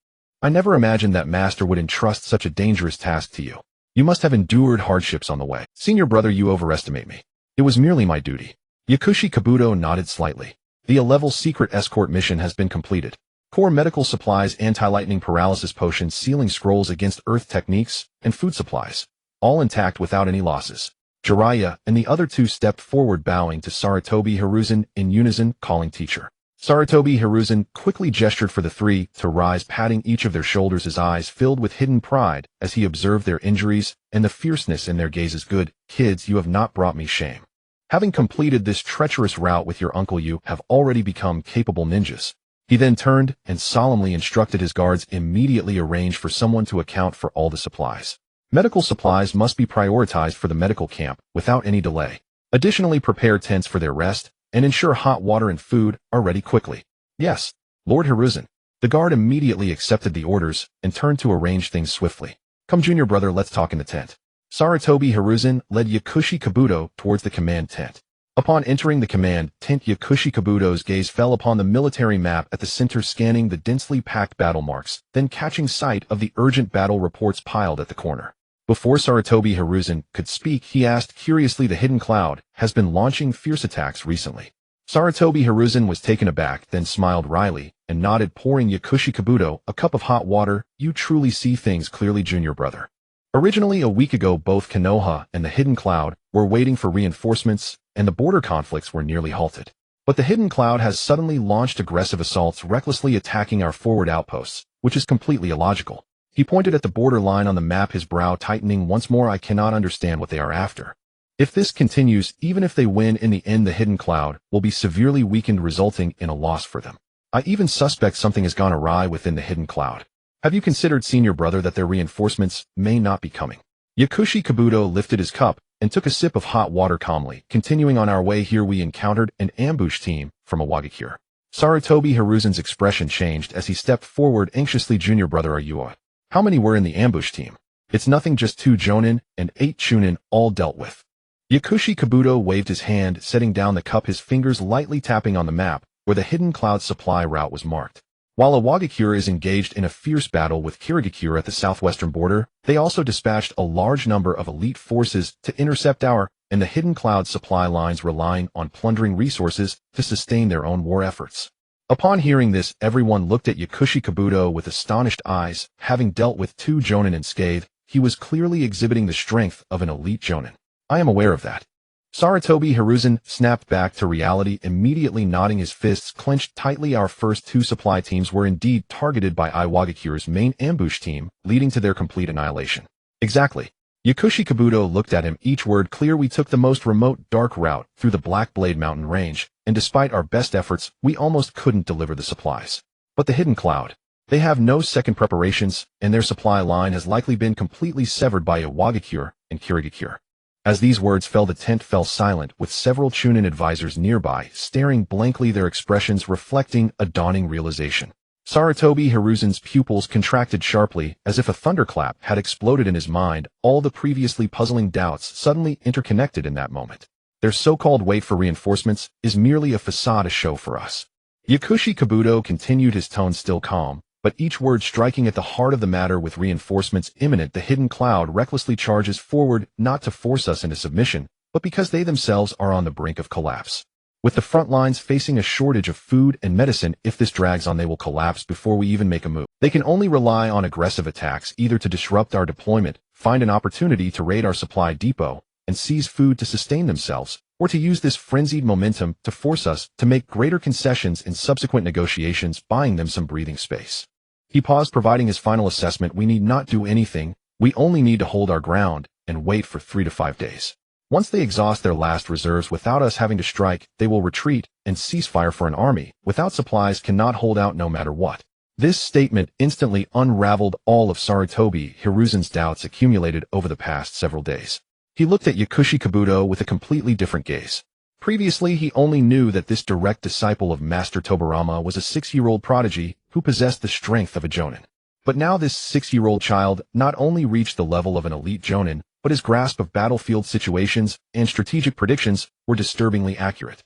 I never imagined that Master would entrust such a dangerous task to you. You must have endured hardships on the way. Senior brother, you overestimate me. It was merely my duty. Yakushi Kabuto nodded slightly. The A-level secret escort mission has been completed. Core medical supplies, anti-lightning paralysis potions, sealing scrolls against earth techniques, and food supplies. All intact without any losses. Jiraiya and the other 2 stepped forward, bowing to Sarutobi Hiruzen in unison, calling teacher. Sarutobi Hiruzen quickly gestured for the 3 to rise, patting each of their shoulders, his eyes filled with hidden pride as he observed their injuries and the fierceness in their gazes. Good kids, you have not brought me shame. Having completed this treacherous route with your uncle, you have already become capable ninjas. He then turned and solemnly instructed his guards, immediately arrange for someone to account for all the supplies. Medical supplies must be prioritized for the medical camp without any delay. Additionally, prepare tents for their rest and ensure hot water and food are ready quickly. Yes, Lord Hiruzen. The guard immediately accepted the orders and turned to arrange things swiftly. Come, junior brother, let's talk in the tent. Sarutobi Hiruzen led Yakushi Kabuto towards the command tent. Upon entering the command tent, Yakushi Kabuto's gaze fell upon the military map at the center, scanning the densely packed battle marks, then catching sight of the urgent battle reports piled at the corner. Before Sarutobi Hiruzen could speak, he asked curiously, the Hidden Cloud has been launching fierce attacks recently. Sarutobi Hiruzen was taken aback, then smiled wryly and nodded, pouring Yakushi Kabuto a cup of hot water. You truly see things clearly, junior brother. Originally, a week ago, both Konoha and the Hidden Cloud were waiting for reinforcements, and the border conflicts were nearly halted. But the Hidden Cloud has suddenly launched aggressive assaults, recklessly attacking our forward outposts, which is completely illogical. He pointed at the border line on the map, his brow tightening once more. I cannot understand what they are after. If this continues, even if they win in the end, the Hidden Cloud will be severely weakened, resulting in a loss for them. I even suspect something has gone awry within the Hidden Cloud. Have you considered, senior brother, that their reinforcements may not be coming? Yakushi Kabuto lifted his cup and took a sip of hot water calmly. Continuing on our way here, we encountered an ambush team from a Wagakure. Sarutobi Hiruzen's expression changed as he stepped forward anxiously. Junior brother, are you a... How many were in the ambush team? It's nothing, just 2 Jonin and 8 Chunin, all dealt with. Yakushi Kabuto waved his hand, setting down the cup, his fingers lightly tapping on the map where the Hidden Cloud supply route was marked. While a Wagakure is engaged in a fierce battle with Kirigakure at the southwestern border, they also dispatched a large number of elite forces to intercept our and the Hidden Cloud supply lines, relying on plundering resources to sustain their own war efforts. Upon hearing this, everyone looked at Yakushi Kabuto with astonished eyes. Having dealt with 2 Jonin unscathed, he was clearly exhibiting the strength of an elite Jonin. I am aware of that. Sarutobi Hiruzen snapped back to reality, immediately nodding, his fists clenched tightly. Our first 2 supply teams were indeed targeted by Iwagakure's main ambush team, leading to their complete annihilation. Exactly. Yakushi Kabuto looked at him, each word clear. We took the most remote, dark route through the Black Blade Mountain Range, and despite our best efforts, we almost couldn't deliver the supplies. But the Hidden Cloud, they have no second preparations, and their supply line has likely been completely severed by Iwagakure and Kirigakure. As these words fell, the tent fell silent, with several Chunin advisors nearby staring blankly, their expressions reflecting a dawning realization. Sarutobi Hiruzen's pupils contracted sharply, as if a thunderclap had exploded in his mind. All the previously puzzling doubts suddenly interconnected in that moment. Their so-called wait for reinforcements is merely a facade, a show for us. Yakushi Kabuto continued, his tone still calm, but each word striking at the heart of the matter. With reinforcements imminent, the Hidden Cloud recklessly charges forward, not to force us into submission, but because they themselves are on the brink of collapse. With the front lines facing a shortage of food and medicine, if this drags on, they will collapse before we even make a move. They can only rely on aggressive attacks, either to disrupt our deployment, find an opportunity to raid our supply depot, and seize food to sustain themselves, or to use this frenzied momentum to force us to make greater concessions in subsequent negotiations, buying them some breathing space. He paused, providing his final assessment. We need not do anything. We only need to hold our ground and wait for 3 to 5 days. Once they exhaust their last reserves without us having to strike, they will retreat and cease fire, for an army without supplies cannot hold out no matter what. This statement instantly unraveled all of Sarutobi Hiruzen's doubts accumulated over the past several days. He looked at Yakushi Kabuto with a completely different gaze. Previously, he only knew that this direct disciple of Master Tobirama was a 6-year-old prodigy who possessed the strength of a jonin. But now this 6-year-old child not only reached the level of an elite jonin, but his grasp of battlefield situations and strategic predictions were disturbingly accurate.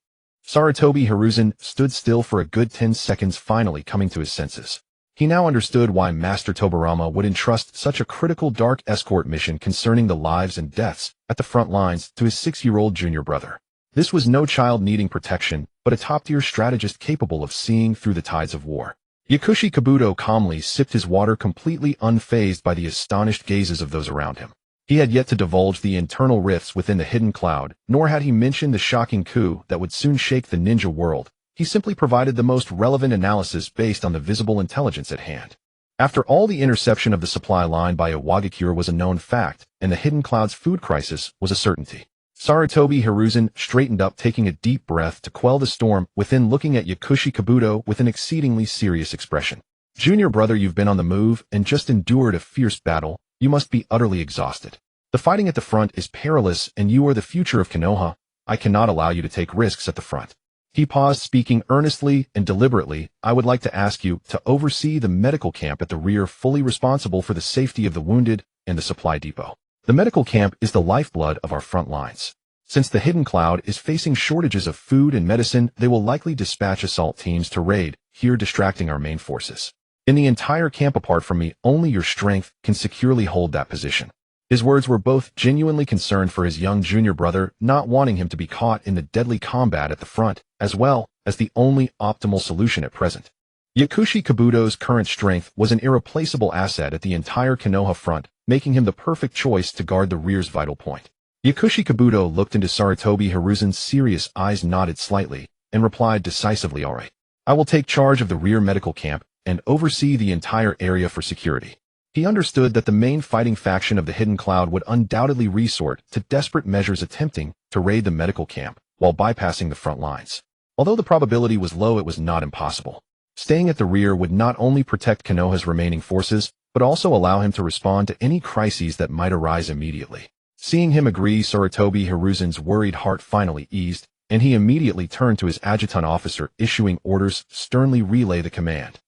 Sarutobi Hiruzen stood still for a good 10 seconds, finally coming to his senses. He now understood why Master Tobirama would entrust such a critical dark escort mission concerning the lives and deaths at the front lines to his 6-year-old junior brother. This was no child needing protection, but a top-tier strategist capable of seeing through the tides of war. Yakushi Kabuto calmly sipped his water, completely unfazed by the astonished gazes of those around him. He had yet to divulge the internal rifts within the hidden cloud, nor had he mentioned the shocking coup that would soon shake the ninja world. He simply provided the most relevant analysis based on the visible intelligence at hand. After all, the interception of the supply line by Iwagakure was a known fact, and the hidden cloud's food crisis was a certainty. Sarutobi Hiruzen straightened up, taking a deep breath to quell the storm within, looking at Yakushi Kabuto with an exceedingly serious expression. Junior brother, you've been on the move and just endured a fierce battle. You must be utterly exhausted. The fighting at the front is perilous, and you are the future of Konoha. I cannot allow you to take risks at the front. He paused, speaking earnestly and deliberately. I would like to ask you to oversee the medical camp at the rear, fully responsible for the safety of the wounded and the supply depot. The medical camp is the lifeblood of our front lines. Since the hidden cloud is facing shortages of food and medicine, they will likely dispatch assault teams to raid here, distracting our main forces. In the entire camp apart from me, only your strength can securely hold that position. His words were both genuinely concerned for his young junior brother, not wanting him to be caught in the deadly combat at the front, as well as the only optimal solution at present. Yakushi Kabuto's current strength was an irreplaceable asset at the entire Konoha front, making him the perfect choice to guard the rear's vital point. Yakushi Kabuto looked into Sarutobi Hiruzen's serious eyes, nodded slightly, and replied decisively, all right. I will take charge of the rear medical camp and oversee the entire area for security. He understood that the main fighting faction of the Hidden Cloud would undoubtedly resort to desperate measures attempting to raid the medical camp while bypassing the front lines. Although the probability was low, it was not impossible. Staying at the rear would not only protect Konoha's remaining forces, but also allow him to respond to any crises that might arise immediately. Seeing him agree, Sarutobi Hiruzen's worried heart finally eased, and he immediately turned to his adjutant officer, issuing orders, sternly relay the command.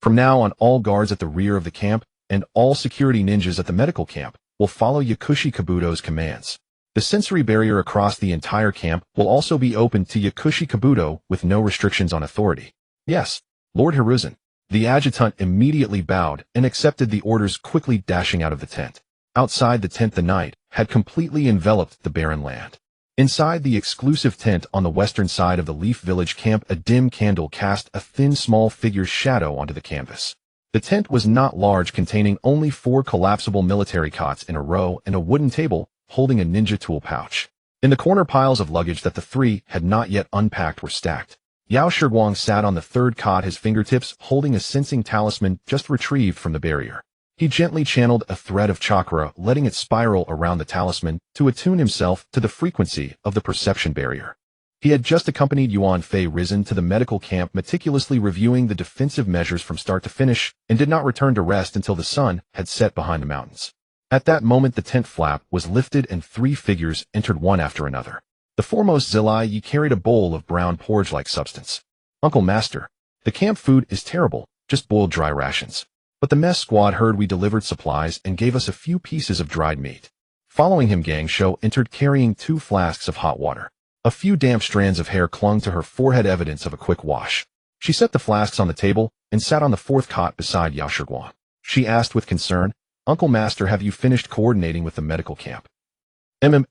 From now on, all guards at the rear of the camp and all security ninjas at the medical camp will follow Yakushi Kabuto's commands. The sensory barrier across the entire camp will also be open to Yakushi Kabuto with no restrictions on authority. Yes, Lord Hiruzen. The adjutant immediately bowed and accepted the orders, quickly dashing out of the tent. Outside the tent, the night had completely enveloped the barren land. Inside the exclusive tent on the western side of the Leaf Village camp, a dim candle cast a thin, small figure's shadow onto the canvas. The tent was not large, containing only 4 collapsible military cots in a row and a wooden table holding a ninja tool pouch. In the corner, piles of luggage that the 3 had not yet unpacked were stacked. Yao Shiguang sat on the 3rd cot, his fingertips holding a sensing talisman just retrieved from the barrier. He gently channeled a thread of chakra, letting it spiral around the talisman to attune himself to the frequency of the perception barrier. He had just accompanied Yuan Fei Risen to the medical camp, meticulously reviewing the defensive measures from start to finish, and did not return to rest until the sun had set behind the mountains. At that moment, the tent flap was lifted and 3 figures entered, one after another. The foremost Zilai carried a bowl of brown porridge-like substance. Uncle Master, the camp food is terrible, just boiled dry rations. But the mess squad heard we delivered supplies and gave us a few pieces of dried meat. Following him, Gang Shou entered carrying 2 flasks of hot water. A few damp strands of hair clung to her forehead, evidence of a quick wash. She set the flasks on the table and sat on the 4th cot beside Yao Shiguang. She asked with concern, Uncle Master, have you finished coordinating with the medical camp?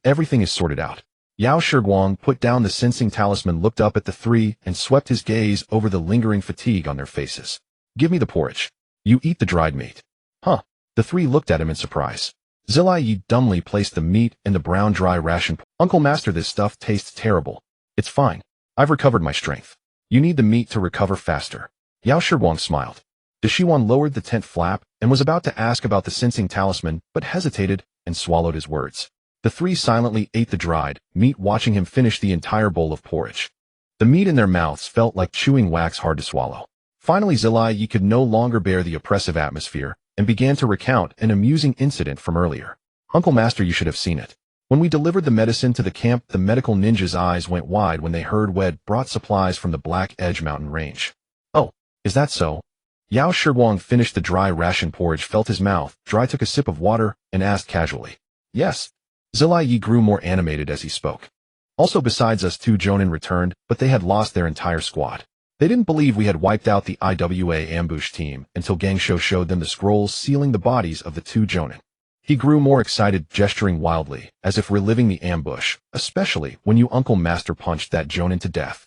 Everything is sorted out. Yao Shiguang put down the sensing talisman, looked up at the three, and swept his gaze over the lingering fatigue on their faces. Give me the porridge. You eat the dried meat. Huh. The three looked at him in surprise. Zilayi dumbly placed the meat in the brown dry ration. Uncle Master, this stuff tastes terrible. It's fine. I've recovered my strength. You need the meat to recover faster. Yao Shiguang smiled. Dashiwan lowered the tent flap and was about to ask about the sensing talisman, but hesitated and swallowed his words. The three silently ate the dried meat, watching him finish the entire bowl of porridge. The meat in their mouths felt like chewing wax, hard to swallow. Finally, Zilayi could no longer bear the oppressive atmosphere and began to recount an amusing incident from earlier. Uncle Master, you should have seen it. When we delivered the medicine to the camp, the medical ninja's eyes went wide when they heard we'd brought supplies from the Black Edge mountain range. Oh, is that so? Yao Shiguang finished the dry ration porridge, felt his mouth dry, took a sip of water, and asked casually. Yes. Zilayi grew more animated as he spoke. Also, besides us, 2 Jonin returned, but they had lost their entire squad. They didn't believe we had wiped out the IWA ambush team until Gangsho showed them the scrolls sealing the bodies of the 2 Jonin. He grew more excited, gesturing wildly, as if reliving the ambush, especially when you Uncle Master punched that Jonin to death.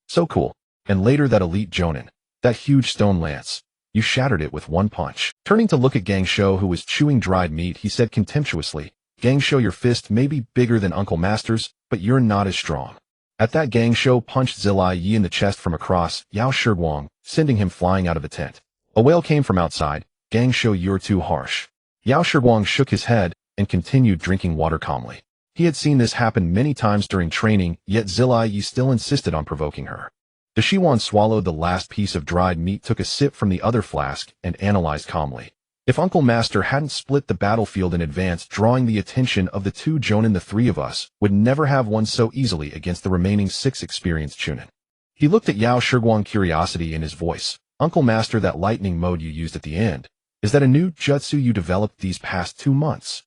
So cool. And later that elite Jonin, that huge stone lance. You shattered it with one punch. Turning to look at Gangsho, who was chewing dried meat, he said contemptuously, Gangsho, your fist may be bigger than Uncle Master's, but you're not as strong. At that, Gangsho punched Zilayi in the chest from across Yao Shiguang, sending him flying out of the tent. A wail came from outside. Gangsho, you're too harsh. Yao Shiguang shook his head and continued drinking water calmly. He had seen this happen many times during training, yet Zilayi still insisted on provoking her. Dashiwan swallowed the last piece of dried meat, took a sip from the other flask, and analyzed calmly. If Uncle Master hadn't split the battlefield in advance, drawing the attention of the 2 Jonin, the 3 of us would never have won so easily against the remaining 6 experienced Chunin. He looked at Yao Shiguang, curiosity in his voice. Uncle Master, that lightning mode you used at the end, is that a new jutsu you developed these past 2 months?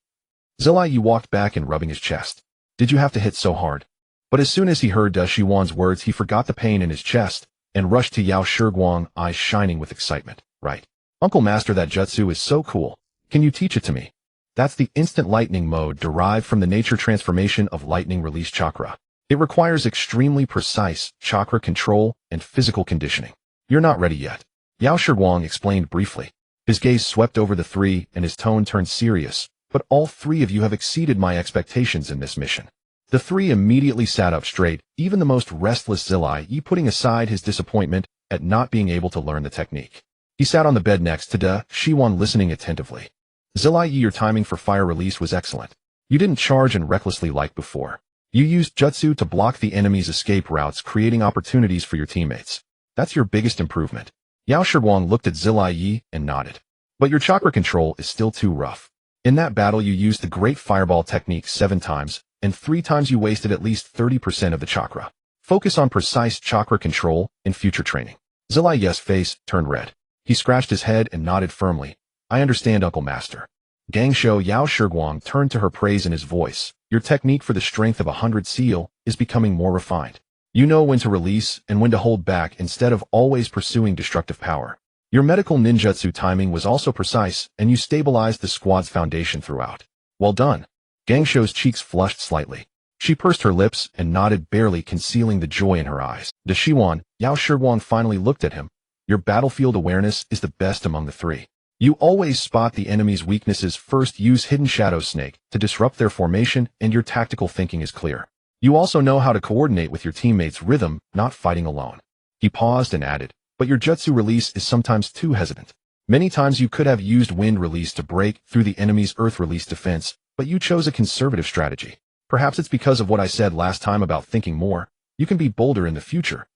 Zilayi walked back and rubbing his chest. Did you have to hit so hard? But as soon as he heard Dashiwan's words, he forgot the pain in his chest and rushed to Yao Shiguang, eyes shining with excitement. Right. Uncle Master, that jutsu is so cool. Can you teach it to me? That's the instant lightning mode derived from the nature transformation of lightning release chakra. It requires extremely precise chakra control and physical conditioning. You're not ready yet. Yao Shiguang explained briefly. His gaze swept over the 3 and his tone turned serious. But all 3 of you have exceeded my expectations in this mission. The 3 immediately sat up straight, even the most restless Zilayi putting aside his disappointment at not being able to learn the technique. He sat on the bed next to Dashiwan, listening attentively. Zilayi, your timing for fire release was excellent. You didn't charge and recklessly like before. You used jutsu to block the enemy's escape routes, creating opportunities for your teammates. That's your biggest improvement. Yao Shiguang looked at Zilayi and nodded. But your chakra control is still too rough. In that battle you used the great fireball technique 7 times, and 3 times you wasted at least 30% of the chakra. Focus on precise chakra control in future training. Zilayi's face turned red. He scratched his head and nodded firmly. I understand, Uncle Master. Gangsho, Yao Shiguang turned to her, praise in his voice. Your technique for the strength of 100 seal is becoming more refined. You know when to release and when to hold back instead of always pursuing destructive power. Your medical ninjutsu timing was also precise, and you stabilized the squad's foundation throughout. Well done. Gangsho's cheeks flushed slightly. She pursed her lips and nodded, barely concealing the joy in her eyes. Dashiwan, Yao Shiguang finally looked at him. Your battlefield awareness is the best among the 3. You always spot the enemy's weaknesses first, use Hidden Shadow Snake to disrupt their formation, and your tactical thinking is clear. You also know how to coordinate with your teammates' rhythm, not fighting alone. He paused and added, but your jutsu release is sometimes too hesitant. Many times you could have used wind release to break through the enemy's earth release defense, but you chose a conservative strategy. Perhaps it's because of what I said last time about thinking more. You can be bolder in the future.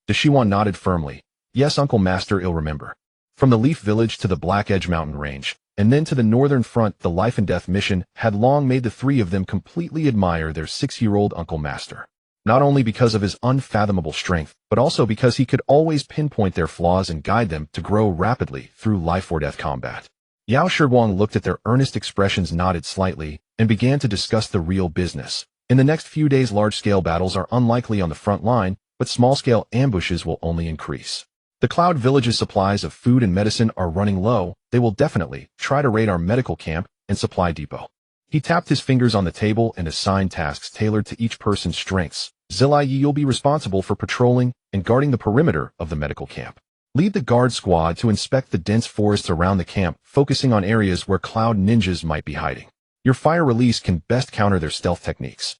Dashiwan nodded firmly. Yes, Uncle Master, I'll remember. From the Leaf Village to the Black Edge mountain range, and then to the northern front, the life and death mission had long made the 3 of them completely admire their 6-year-old Uncle Master. Not only because of his unfathomable strength, but also because he could always pinpoint their flaws and guide them to grow rapidly through life or death combat. Yao Shiguang looked at their earnest expressions, nodded slightly, and began to discuss the real business. In the next few days, large-scale battles are unlikely on the front line, but small-scale ambushes will only increase. The Cloud Village's supplies of food and medicine are running low. They will definitely try to raid our medical camp and supply depot. He tapped his fingers on the table and assigned tasks tailored to each person's strengths. Zilai, you'll be responsible for patrolling and guarding the perimeter of the medical camp. Lead the guard squad to inspect the dense forests around the camp, focusing on areas where cloud ninjas might be hiding. Your fire release can best counter their stealth techniques.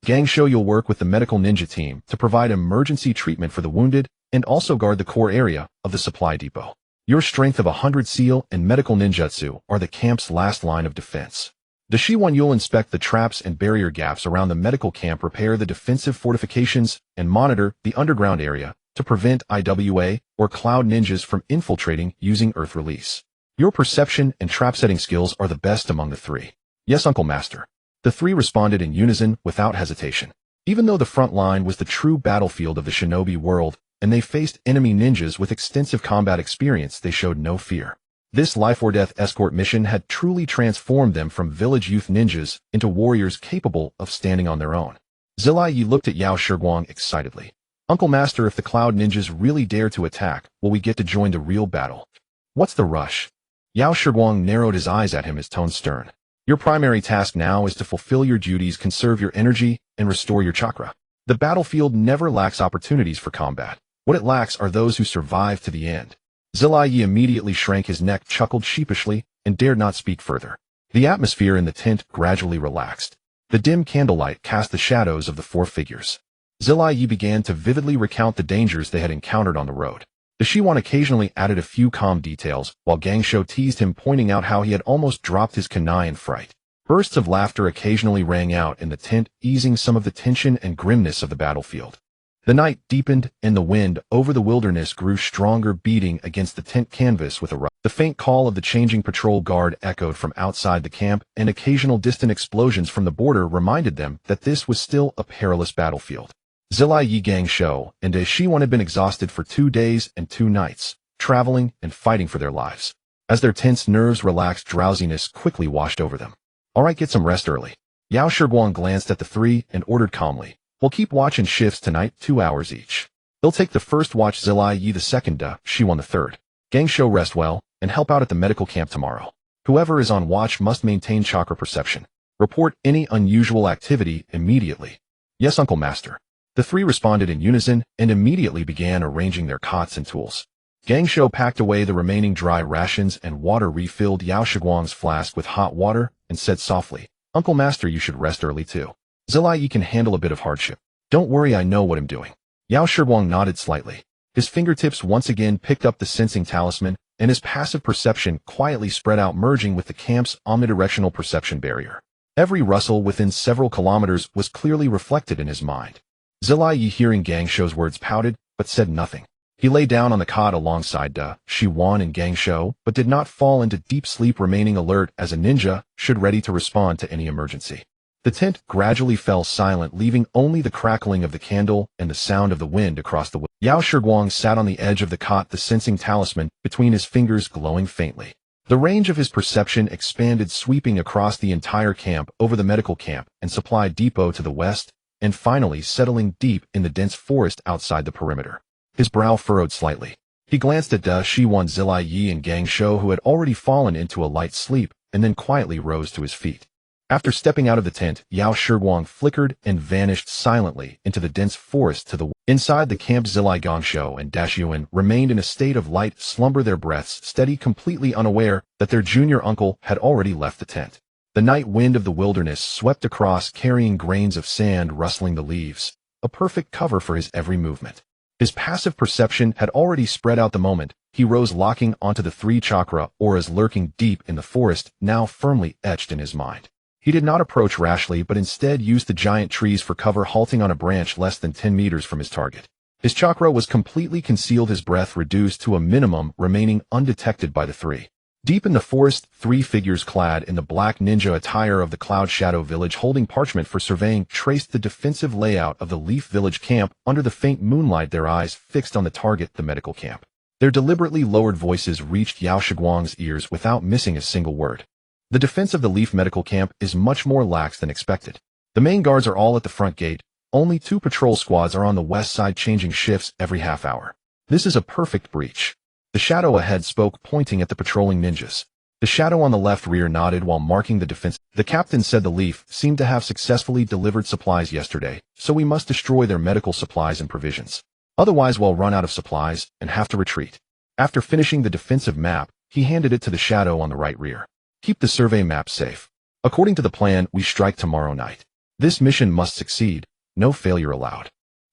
Gangsho, you'll work with the medical ninja team to provide emergency treatment for the wounded and also guard the core area of the supply depot. Your strength of 100 seal and medical ninjutsu are the camp's last line of defense. Dashiwan, you'll inspect the traps and barrier gaps around the medical camp, repair the defensive fortifications, and monitor the underground area to prevent IWA or cloud ninjas from infiltrating using earth release. Your perception and trap setting skills are the best among the three. Yes, Uncle Master. The three responded in unison without hesitation. Even though the front line was the true battlefield of the shinobi world, and they faced enemy ninjas with extensive combat experience, they showed no fear. This life-or-death escort mission had truly transformed them from village youth ninjas into warriors capable of standing on their own. Zilai Yi looked at Yao Shiguang excitedly. Uncle Master, if the cloud ninjas really dare to attack, will we get to join the real battle? What's the rush? Yao Shiguang narrowed his eyes at him, his tone stern. Your primary task now is to fulfill your duties, conserve your energy, and restore your chakra. The battlefield never lacks opportunities for combat. What it lacks are those who survive to the end. Zilai Yi immediately shrank his neck, chuckled sheepishly, and dared not speak further. The atmosphere in the tent gradually relaxed. The dim candlelight cast the shadows of the four figures. Zilai Yi began to vividly recount the dangers they had encountered on the road. The Shiwan occasionally added a few calm details, while Gangsho teased him, pointing out how he had almost dropped his kunai in fright. Bursts of laughter occasionally rang out in the tent, easing some of the tension and grimness of the battlefield. The night deepened, and the wind over the wilderness grew stronger, beating against the tent canvas with a rush. The faint call of the changing patrol guard echoed from outside the camp, and occasional distant explosions from the border reminded them that this was still a perilous battlefield. Zilai Yi, Gangsho, and Shiwan had been exhausted for 2 days and 2 nights, traveling and fighting for their lives. As their tense nerves relaxed, drowsiness quickly washed over them. All right, get some rest early. Yao Shiguang glanced at the three and ordered calmly. We'll keep watch and shifts tonight, 2 hours each. They'll take the first watch, Zilai Yi the second, Shiwan the third. Gangsho, rest well, and help out at the medical camp tomorrow. Whoever is on watch must maintain chakra perception. Report any unusual activity immediately. Yes, Uncle Master. The three responded in unison and immediately began arranging their cots and tools. Gangsho packed away the remaining dry rations and water, refilled Yao Shiguang's flask with hot water, and said softly, Uncle Master, you should rest early too. Zilai Yi can handle a bit of hardship. Don't worry, I know what I'm doing. Yao Shiguang nodded slightly. His fingertips once again picked up the sensing talisman, and his passive perception quietly spread out, merging with the camp's omnidirectional perception barrier. Every rustle within several kilometers was clearly reflected in his mind. Zilai Yi, hearing Gangsho's words, pouted, but said nothing. He lay down on the cot alongside Shiwan and Gangsho, but did not fall into deep sleep, remaining alert as a ninja should, ready to respond to any emergency. The tent gradually fell silent, leaving only the crackling of the candle and the sound of the wind across the woods. Yao Shiguang sat on the edge of the cot, the sensing talisman between his fingers glowing faintly. The range of his perception expanded, sweeping across the entire camp, over the medical camp and supply depot to the west, and finally settling deep in the dense forest outside the perimeter. His brow furrowed slightly. He glanced at Shiwan, Zilai Yi, and Gangsho, who had already fallen into a light sleep, and then quietly rose to his feet. After stepping out of the tent, Yao Shiguang flickered and vanished silently into the dense forest to the west. Inside the camp, Zilai, Gangsho, and Dashyuan remained in a state of light slumber, their breaths steady, completely unaware that their junior uncle had already left the tent. The night wind of the wilderness swept across, carrying grains of sand, rustling the leaves, a perfect cover for his every movement. His passive perception had already spread out the moment he rose, locking onto the 3 chakra auras lurking deep in the forest, now firmly etched in his mind. He did not approach rashly, but instead used the giant trees for cover, halting on a branch less than 10 meters from his target. His chakra was completely concealed, his breath reduced to a minimum, remaining undetected by the three. Deep in the forest, 3 figures clad in the black ninja attire of the Cloud Shadow Village, holding parchment for surveying, traced the defensive layout of the Leaf Village camp under the faint moonlight, their eyes fixed on the target, the medical camp. Their deliberately lowered voices reached Yao Shiguang's ears without missing a single word. The defense of the Leaf Medical Camp is much more lax than expected. The main guards are all at the front gate. Only 2 patrol squads are on the west side, changing shifts every half hour. This is a perfect breach. The shadow ahead spoke, pointing at the patrolling ninjas. The shadow on the left rear nodded while marking the defense. The captain said the Leaf seemed to have successfully delivered supplies yesterday, so we must destroy their medical supplies and provisions. Otherwise we'll run out of supplies and have to retreat. After finishing the defensive map, he handed it to the shadow on the right rear. Keep the survey map safe. According to the plan, we strike tomorrow night. This mission must succeed. No failure allowed.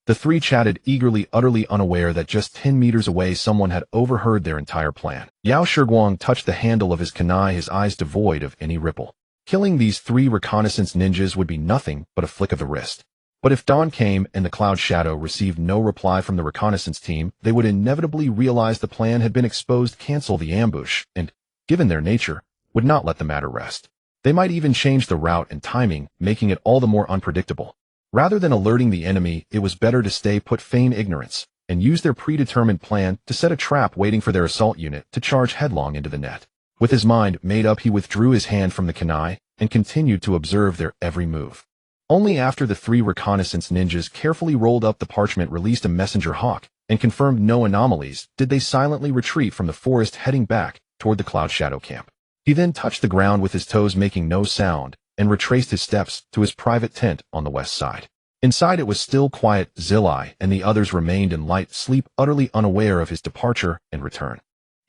The three chatted eagerly, utterly unaware that just 10 meters away someone had overheard their entire plan. Yao Shiguang touched the handle of his kunai, his eyes devoid of any ripple. Killing these three reconnaissance ninjas would be nothing but a flick of the wrist. But if dawn came and the cloud shadow received no reply from the reconnaissance team, they would inevitably realize the plan had been exposed, cancel the ambush, and, given their nature, would not let the matter rest. They might even change the route and timing, making it all the more unpredictable. Rather than alerting the enemy, it was better to stay put, feign ignorance, and use their predetermined plan to set a trap waiting for their assault unit to charge headlong into the net. With his mind made up, he withdrew his hand from the kunai and continued to observe their every move. Only after the three reconnaissance ninjas carefully rolled up the parchment, released a messenger hawk, and confirmed no anomalies, did they silently retreat from the forest, heading back toward the cloud shadow camp. He then touched the ground with his toes, making no sound, and retraced his steps to his private tent on the west side. Inside it was still quiet. Zilai and the others remained in light sleep, utterly unaware of his departure and return.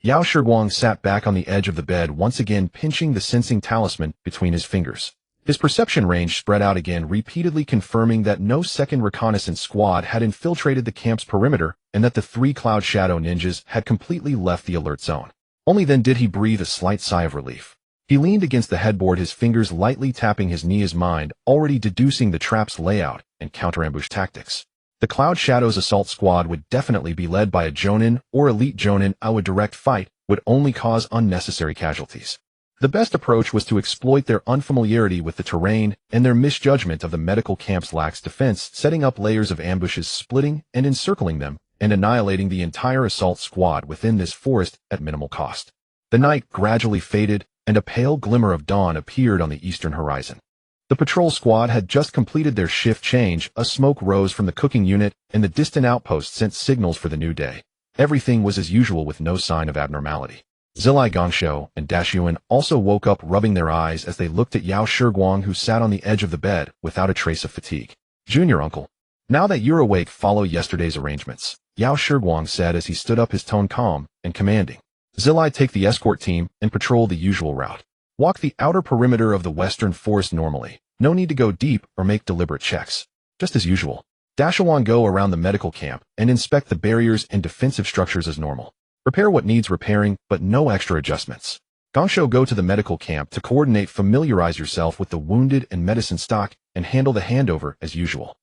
Yao Shiguang sat back on the edge of the bed, once again pinching the sensing talisman between his fingers. His perception range spread out again, repeatedly confirming that no second reconnaissance squad had infiltrated the camp's perimeter and that the three Cloud Shadow ninjas had completely left the alert zone. Only then did he breathe a slight sigh of relief. He leaned against the headboard, his fingers lightly tapping his knee, his mind already deducing the trap's layout and counter-ambush tactics. The Cloud Shadow's assault squad would definitely be led by a Jonin or elite Jonin. A direct fight would only cause unnecessary casualties. The best approach was to exploit their unfamiliarity with the terrain and their misjudgment of the medical camp's lax defense, setting up layers of ambushes, splitting and encircling them, and annihilating the entire assault squad within this forest at minimal cost. The night gradually faded, and a pale glimmer of dawn appeared on the eastern horizon. The patrol squad had just completed their shift change. A smoke rose from the cooking unit, and the distant outpost sent signals for the new day. Everything was as usual, with no sign of abnormality. Zilai Gongshou and Dashuan also woke up, rubbing their eyes as they looked at Yao Shiguang, who sat on the edge of the bed without a trace of fatigue. "Junior uncle, now that you're awake, follow yesterday's arrangements," Yao Shiguang said as he stood up, his tone calm and commanding. "Zilai, take the escort team and patrol the usual route. Walk the outer perimeter of the western forest normally. No need to go deep or make deliberate checks. Just as usual. Dashuan, go around the medical camp and inspect the barriers and defensive structures as normal. Repair what needs repairing, but no extra adjustments. Gongshou, go to the medical camp to coordinate, familiarize yourself with the wounded and medicine stock, and handle the handover as usual."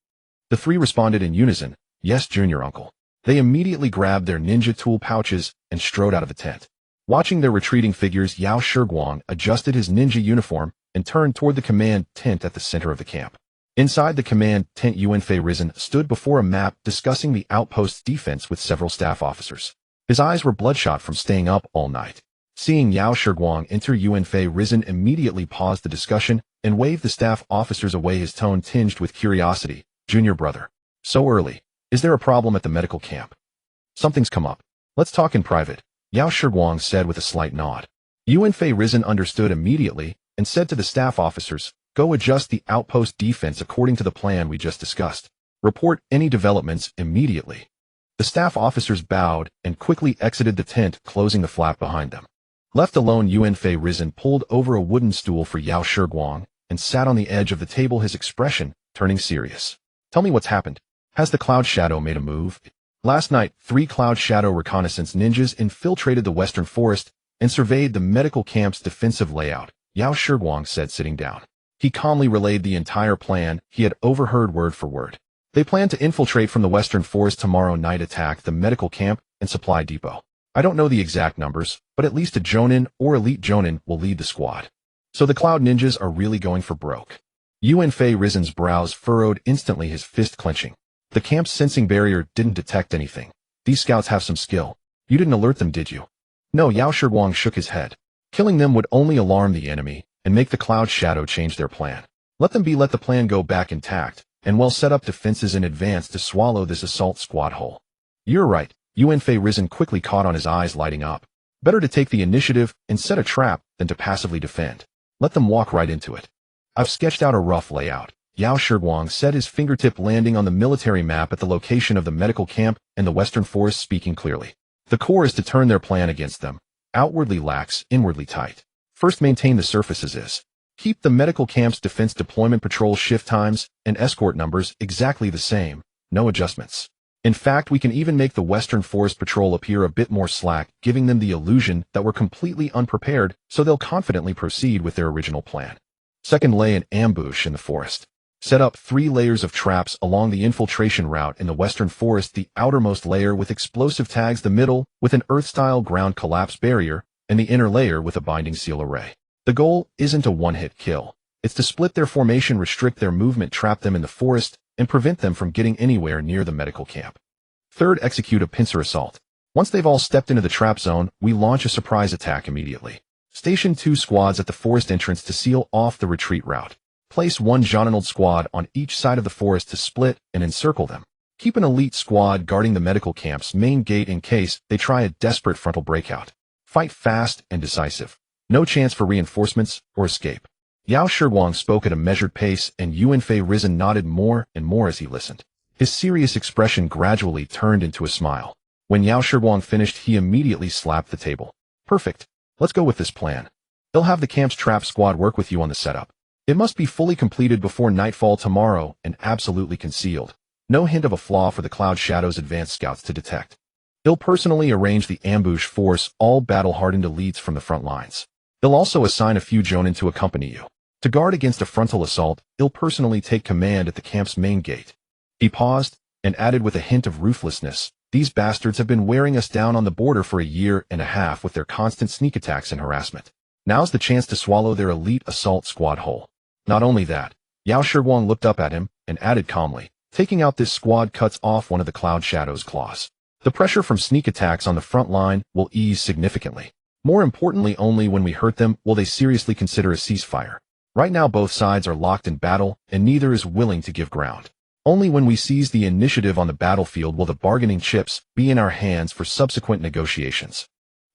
The three responded in unison, "Yes, junior uncle." They immediately grabbed their ninja tool pouches and strode out of the tent. Watching their retreating figures, Yao Shiguang adjusted his ninja uniform and turned toward the command tent at the center of the camp. Inside the command tent, Yuanfei Risen stood before a map discussing the outpost's defense with several staff officers. His eyes were bloodshot from staying up all night. Seeing Yao Shiguang enter, Yuanfei Risen immediately paused the discussion and waved the staff officers away, his tone tinged with curiosity. "Junior brother, so early. Is there a problem at the medical camp?" "Something's come up. Let's talk in private," Yao Shiguang said with a slight nod. Yuanfei Risen understood immediately and said to the staff officers, "Go adjust the outpost defense according to the plan we just discussed. Report any developments immediately." The staff officers bowed and quickly exited the tent, closing the flap behind them. Left alone, Yuanfei Risen pulled over a wooden stool for Yao Shiguang and sat on the edge of the table, his expression turning serious. "Tell me what's happened. Has the Cloud Shadow made a move?" Last night, 3 Cloud Shadow reconnaissance ninjas infiltrated the western forest and surveyed the medical camp's defensive layout, Yao Shiguang said, sitting down. He calmly relayed the entire plan he had overheard word for word. They plan to infiltrate from the western forest tomorrow night, attack the medical camp and supply depot. I don't know the exact numbers, but at least a Jonin or elite Jonin will lead the squad. So the Cloud Ninjas are really going for broke. Yuanfei Risen's brows furrowed instantly, his fist clenching. The camp's sensing barrier didn't detect anything. These scouts have some skill. You didn't alert them, did you? No, Yao Shiguang shook his head. Killing them would only alarm the enemy and make the Cloud Shadow change their plan. Let the plan go back intact, and we'll set up defenses in advance to swallow this assault squad whole. You're right, Yuanfei Risen quickly caught on, his eyes lighting up. Better to take the initiative and set a trap than to passively defend. Let them walk right into it. I've sketched out a rough layout. Yao Shiguang said, his fingertip landing on the military map at the location of the medical camp and the western forest, speaking clearly. The core is to turn their plan against them. Outwardly lax, inwardly tight. First, maintain the surface as is. Keep the medical camp's defense deployment patrol shift times and escort numbers exactly the same. No adjustments. In fact, we can even make the western forest patrol appear a bit more slack, giving them the illusion that we're completely unprepared, so they'll confidently proceed with their original plan. Second, lay an ambush in the forest. Set up 3 layers of traps along the infiltration route in the western forest, the outermost layer with explosive tags, the middle with an Earth-style ground collapse barrier, and the inner layer with a binding seal array. The goal isn't a one-hit kill. It's to split their formation, restrict their movement, trap them in the forest, and prevent them from getting anywhere near the medical camp. Third, execute a pincer assault. Once they've all stepped into the trap zone, we launch a surprise attack immediately. Station 2 squads at the forest entrance to seal off the retreat route. Place 1 Jonanold squad on each side of the forest to split and encircle them. Keep an elite squad guarding the medical camp's main gate in case they try a desperate frontal breakout. Fight fast and decisive. No chance for reinforcements or escape. Yao Shiguang spoke at a measured pace, and Yuanfei Risen nodded more and more as he listened. His serious expression gradually turned into a smile. When Yao Shiguang finished, he immediately slapped the table. Perfect. Let's go with this plan. They'll have the camp's trap squad work with you on the setup. It must be fully completed before nightfall tomorrow and absolutely concealed. No hint of a flaw for the Cloud Shadow's advanced scouts to detect. He'll personally arrange the ambush force, all battle-hardened elites from the front lines. He'll also assign a few Jonin to accompany you. To guard against a frontal assault, he'll personally take command at the camp's main gate. He paused and added with a hint of ruthlessness, these bastards have been wearing us down on the border for 1.5 years with their constant sneak attacks and harassment. Now's the chance to swallow their elite assault squad whole. Not only that, Yao Shiguang looked up at him and added calmly, taking out this squad cuts off one of the Cloud Shadow's claws. The pressure from sneak attacks on the front line will ease significantly. More importantly, only when we hurt them will they seriously consider a ceasefire. Right now both sides are locked in battle, and neither is willing to give ground. Only when we seize the initiative on the battlefield will the bargaining chips be in our hands for subsequent negotiations.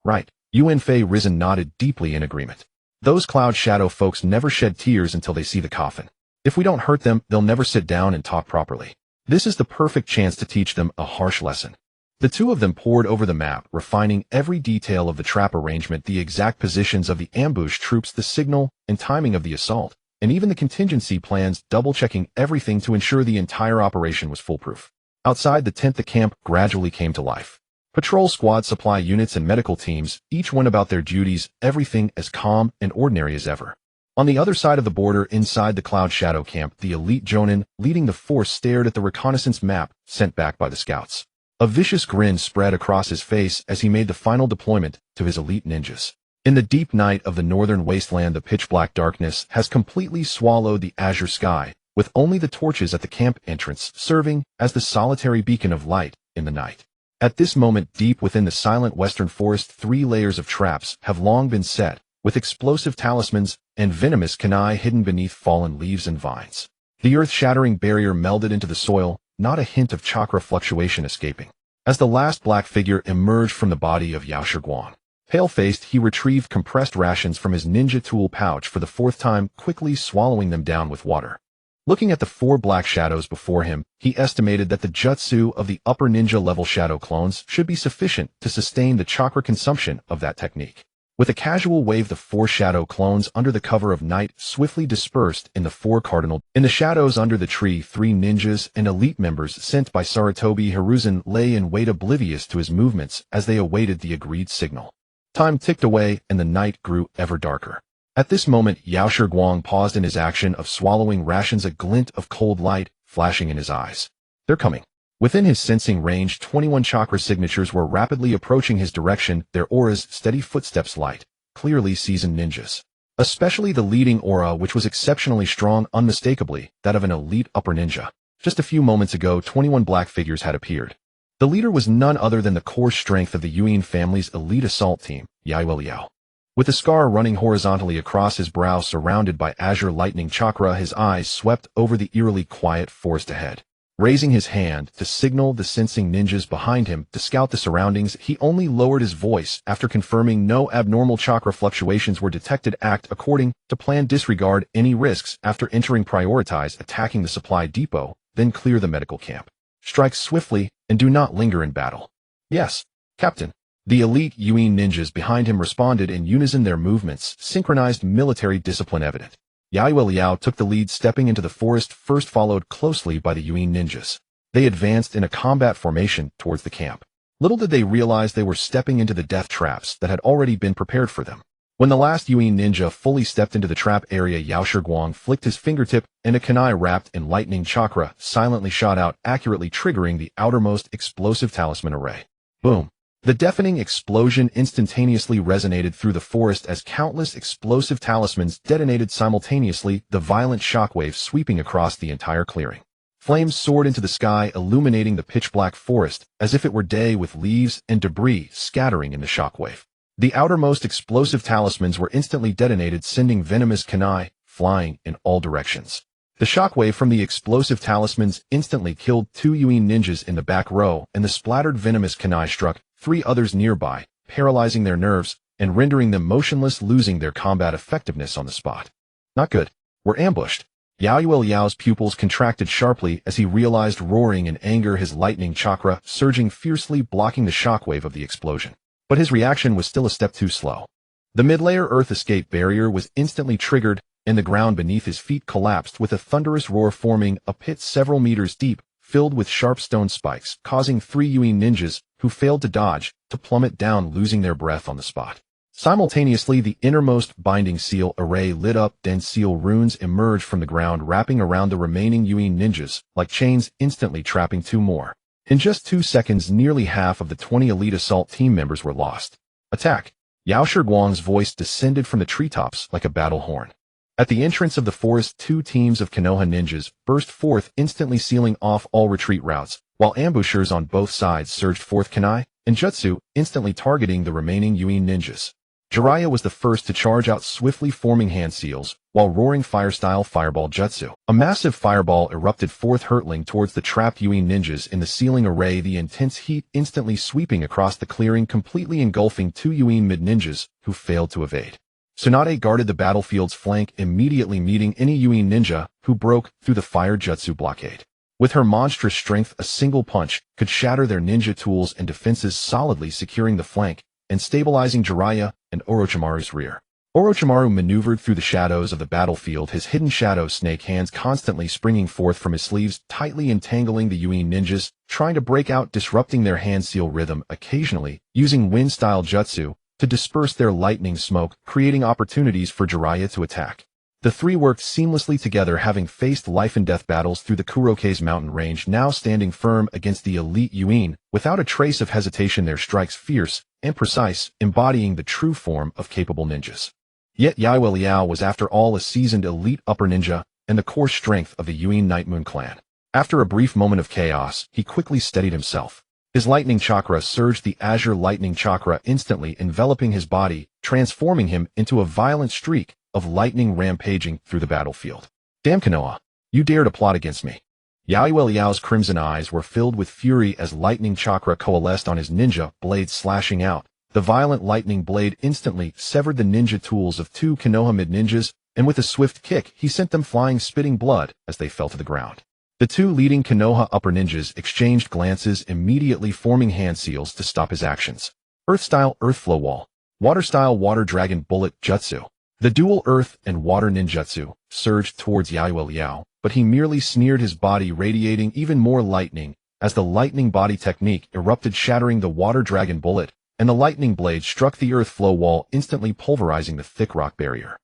Right. Yuanfei Risen nodded deeply in agreement. Those Cloud Shadow folks never shed tears until they see the coffin. If we don't hurt them, they'll never sit down and talk properly. This is the perfect chance to teach them a harsh lesson. The two of them pored over the map, refining every detail of the trap arrangement, the exact positions of the ambush troops, the signal and timing of the assault, and even the contingency plans, double-checking everything to ensure the entire operation was foolproof. Outside the tent, the camp gradually came to life. Patrol squad, supply units, and medical teams each went about their duties, everything as calm and ordinary as ever. On the other side of the border, inside the Cloud Shadow camp, the elite Jonin leading the force stared at the reconnaissance map sent back by the scouts. A vicious grin spread across his face as he made the final deployment to his elite ninjas. In the deep night of the northern wasteland, the pitch-black darkness has completely swallowed the azure sky, with only the torches at the camp entrance serving as the solitary beacon of light in the night. At this moment, deep within the silent western forest, 3 layers of traps have long been set, with explosive talismans and venomous kunai hidden beneath fallen leaves and vines. The earth-shattering barrier melded into the soil, not a hint of chakra fluctuation escaping. As the last black figure emerged from the body of Yao Shiguang, pale-faced, he retrieved compressed rations from his ninja tool pouch for the 4th time, quickly swallowing them down with water. Looking at the 4 black shadows before him, he estimated that the jutsu of the upper ninja-level shadow clones should be sufficient to sustain the chakra consumption of that technique. With a casual wave, the 4 shadow clones under the cover of night swiftly dispersed in the 4 cardinal. In the shadows under the tree, 3 ninjas and elite members sent by Sarutobi Hiruzen lay in wait, oblivious to his movements as they awaited the agreed signal. Time ticked away and the night grew ever darker. At this moment, Yao Shiguang paused in his action of swallowing rations, a glint of cold light flashing in his eyes. They're coming. Within his sensing range, 21 chakra signatures were rapidly approaching his direction, their auras steady footsteps light, clearly seasoned ninjas. Especially the leading aura, which was exceptionally strong, unmistakably that of an elite upper ninja. Just a few moments ago, 21 black figures had appeared. The leader was none other than the core strength of the Yuan family's elite assault team, Yao Liao. With a scar running horizontally across his brow surrounded by azure lightning chakra, his eyes swept over the eerily quiet forest ahead. Raising his hand to signal the sensing ninjas behind him to scout the surroundings, he only lowered his voice after confirming no abnormal chakra fluctuations were detected. Act according to plan. Disregard any risks after entering. Prioritize attacking the supply depot, then clear the medical camp. Strike swiftly and do not linger in battle. Yes, Captain. The elite Yuin ninjas behind him responded in unison, their movements, synchronized military discipline evident. Yao Liao took the lead, stepping into the forest first, followed closely by the Yuin ninjas. They advanced in a combat formation towards the camp. Little did they realize they were stepping into the death traps that had already been prepared for them. When the last Yuin ninja fully stepped into the trap area, Yao Shiguang flicked his fingertip and a kunai wrapped in lightning chakra silently shot out, accurately triggering the outermost explosive talisman array. Boom! The deafening explosion instantaneously resonated through the forest as countless explosive talismans detonated simultaneously, the violent shockwave sweeping across the entire clearing. Flames soared into the sky, illuminating the pitch-black forest as if it were day, with leaves and debris scattering in the shockwave. The outermost explosive talismans were instantly detonated, sending venomous kunai flying in all directions. The shockwave from the explosive talismans instantly killed 2 Yuin ninjas in the back row, and the splattered venomous kunai struck 3 others nearby, paralyzing their nerves and rendering them motionless, losing their combat effectiveness on the spot. Not good. We're ambushed. Yao Liao's pupils contracted sharply as he realized, roaring in anger, his lightning chakra surging fiercely, blocking the shockwave of the explosion. But his reaction was still a step too slow. The mid-layer earth escape barrier was instantly triggered, and the ground beneath his feet collapsed with a thunderous roar, forming a pit several meters deep, filled with sharp stone spikes, causing 3 Yuin ninjas, who failed to dodge, to plummet down, losing their breath on the spot. Simultaneously, the innermost binding seal array lit up, dense seal runes emerged from the ground, wrapping around the remaining Yuin ninjas, like chains, instantly trapping 2 more. In just 2 seconds, nearly half of the 20 elite assault team members were lost. Attack! Yao Shiguang's voice descended from the treetops like a battle horn. At the entrance of the forest, 2 teams of Konoha ninjas burst forth, instantly sealing off all retreat routes, while ambushers on both sides surged forth kunai and jutsu, instantly targeting the remaining Yuin ninjas. Jiraiya was the first to charge out, swiftly forming hand seals, while roaring fire-style fireball jutsu. A massive fireball erupted forth, hurtling towards the trapped Yuin ninjas in the sealing array, the intense heat instantly sweeping across the clearing, completely engulfing 2 Yuin mid-ninjas, who failed to evade. Tsunade guarded the battlefield's flank, immediately meeting any Yuin ninja who broke through the fire jutsu blockade. With her monstrous strength, a single punch could shatter their ninja tools and defenses, solidly securing the flank and stabilizing Jiraiya and Orochimaru's rear. Orochimaru maneuvered through the shadows of the battlefield, his hidden shadow snake hands constantly springing forth from his sleeves, tightly entangling the Yuin ninjas, trying to break out, disrupting their hand seal rhythm, occasionally using wind-style jutsu to disperse their lightning smoke, creating opportunities for Jiraiya to attack. The 3 worked seamlessly together, having faced life-and-death battles through the Kuroke's mountain range, now standing firm against the elite Yuin, without a trace of hesitation, their strikes fierce and precise, embodying the true form of capable ninjas. Yet Yao Liao was, after all, a seasoned elite upper ninja and the core strength of the Yuin Night Moon clan. After a brief moment of chaos, he quickly steadied himself. His lightning chakra surged, the azure lightning chakra instantly enveloping his body, transforming him into a violent streak of lightning rampaging through the battlefield. Damn Konoha, you dare to plot against me. Yao Liao's crimson eyes were filled with fury as lightning chakra coalesced on his ninja blade, slashing out. The violent lightning blade instantly severed the ninja tools of 2 Konoha mid-ninjas, and with a swift kick, he sent them flying, spitting blood as they fell to the ground. The 2 leading Konoha upper ninjas exchanged glances, immediately forming hand seals to stop his actions. Earth-style Earth Flow Wall. Water-style Water Dragon Bullet Jutsu. The dual earth and water ninjutsu surged towards Yao Liao, but he merely sneered, his body radiating even more lightning as the lightning body technique erupted, shattering the water dragon bullet, and the lightning blade struck the earth flow wall, instantly pulverizing the thick rock barrier.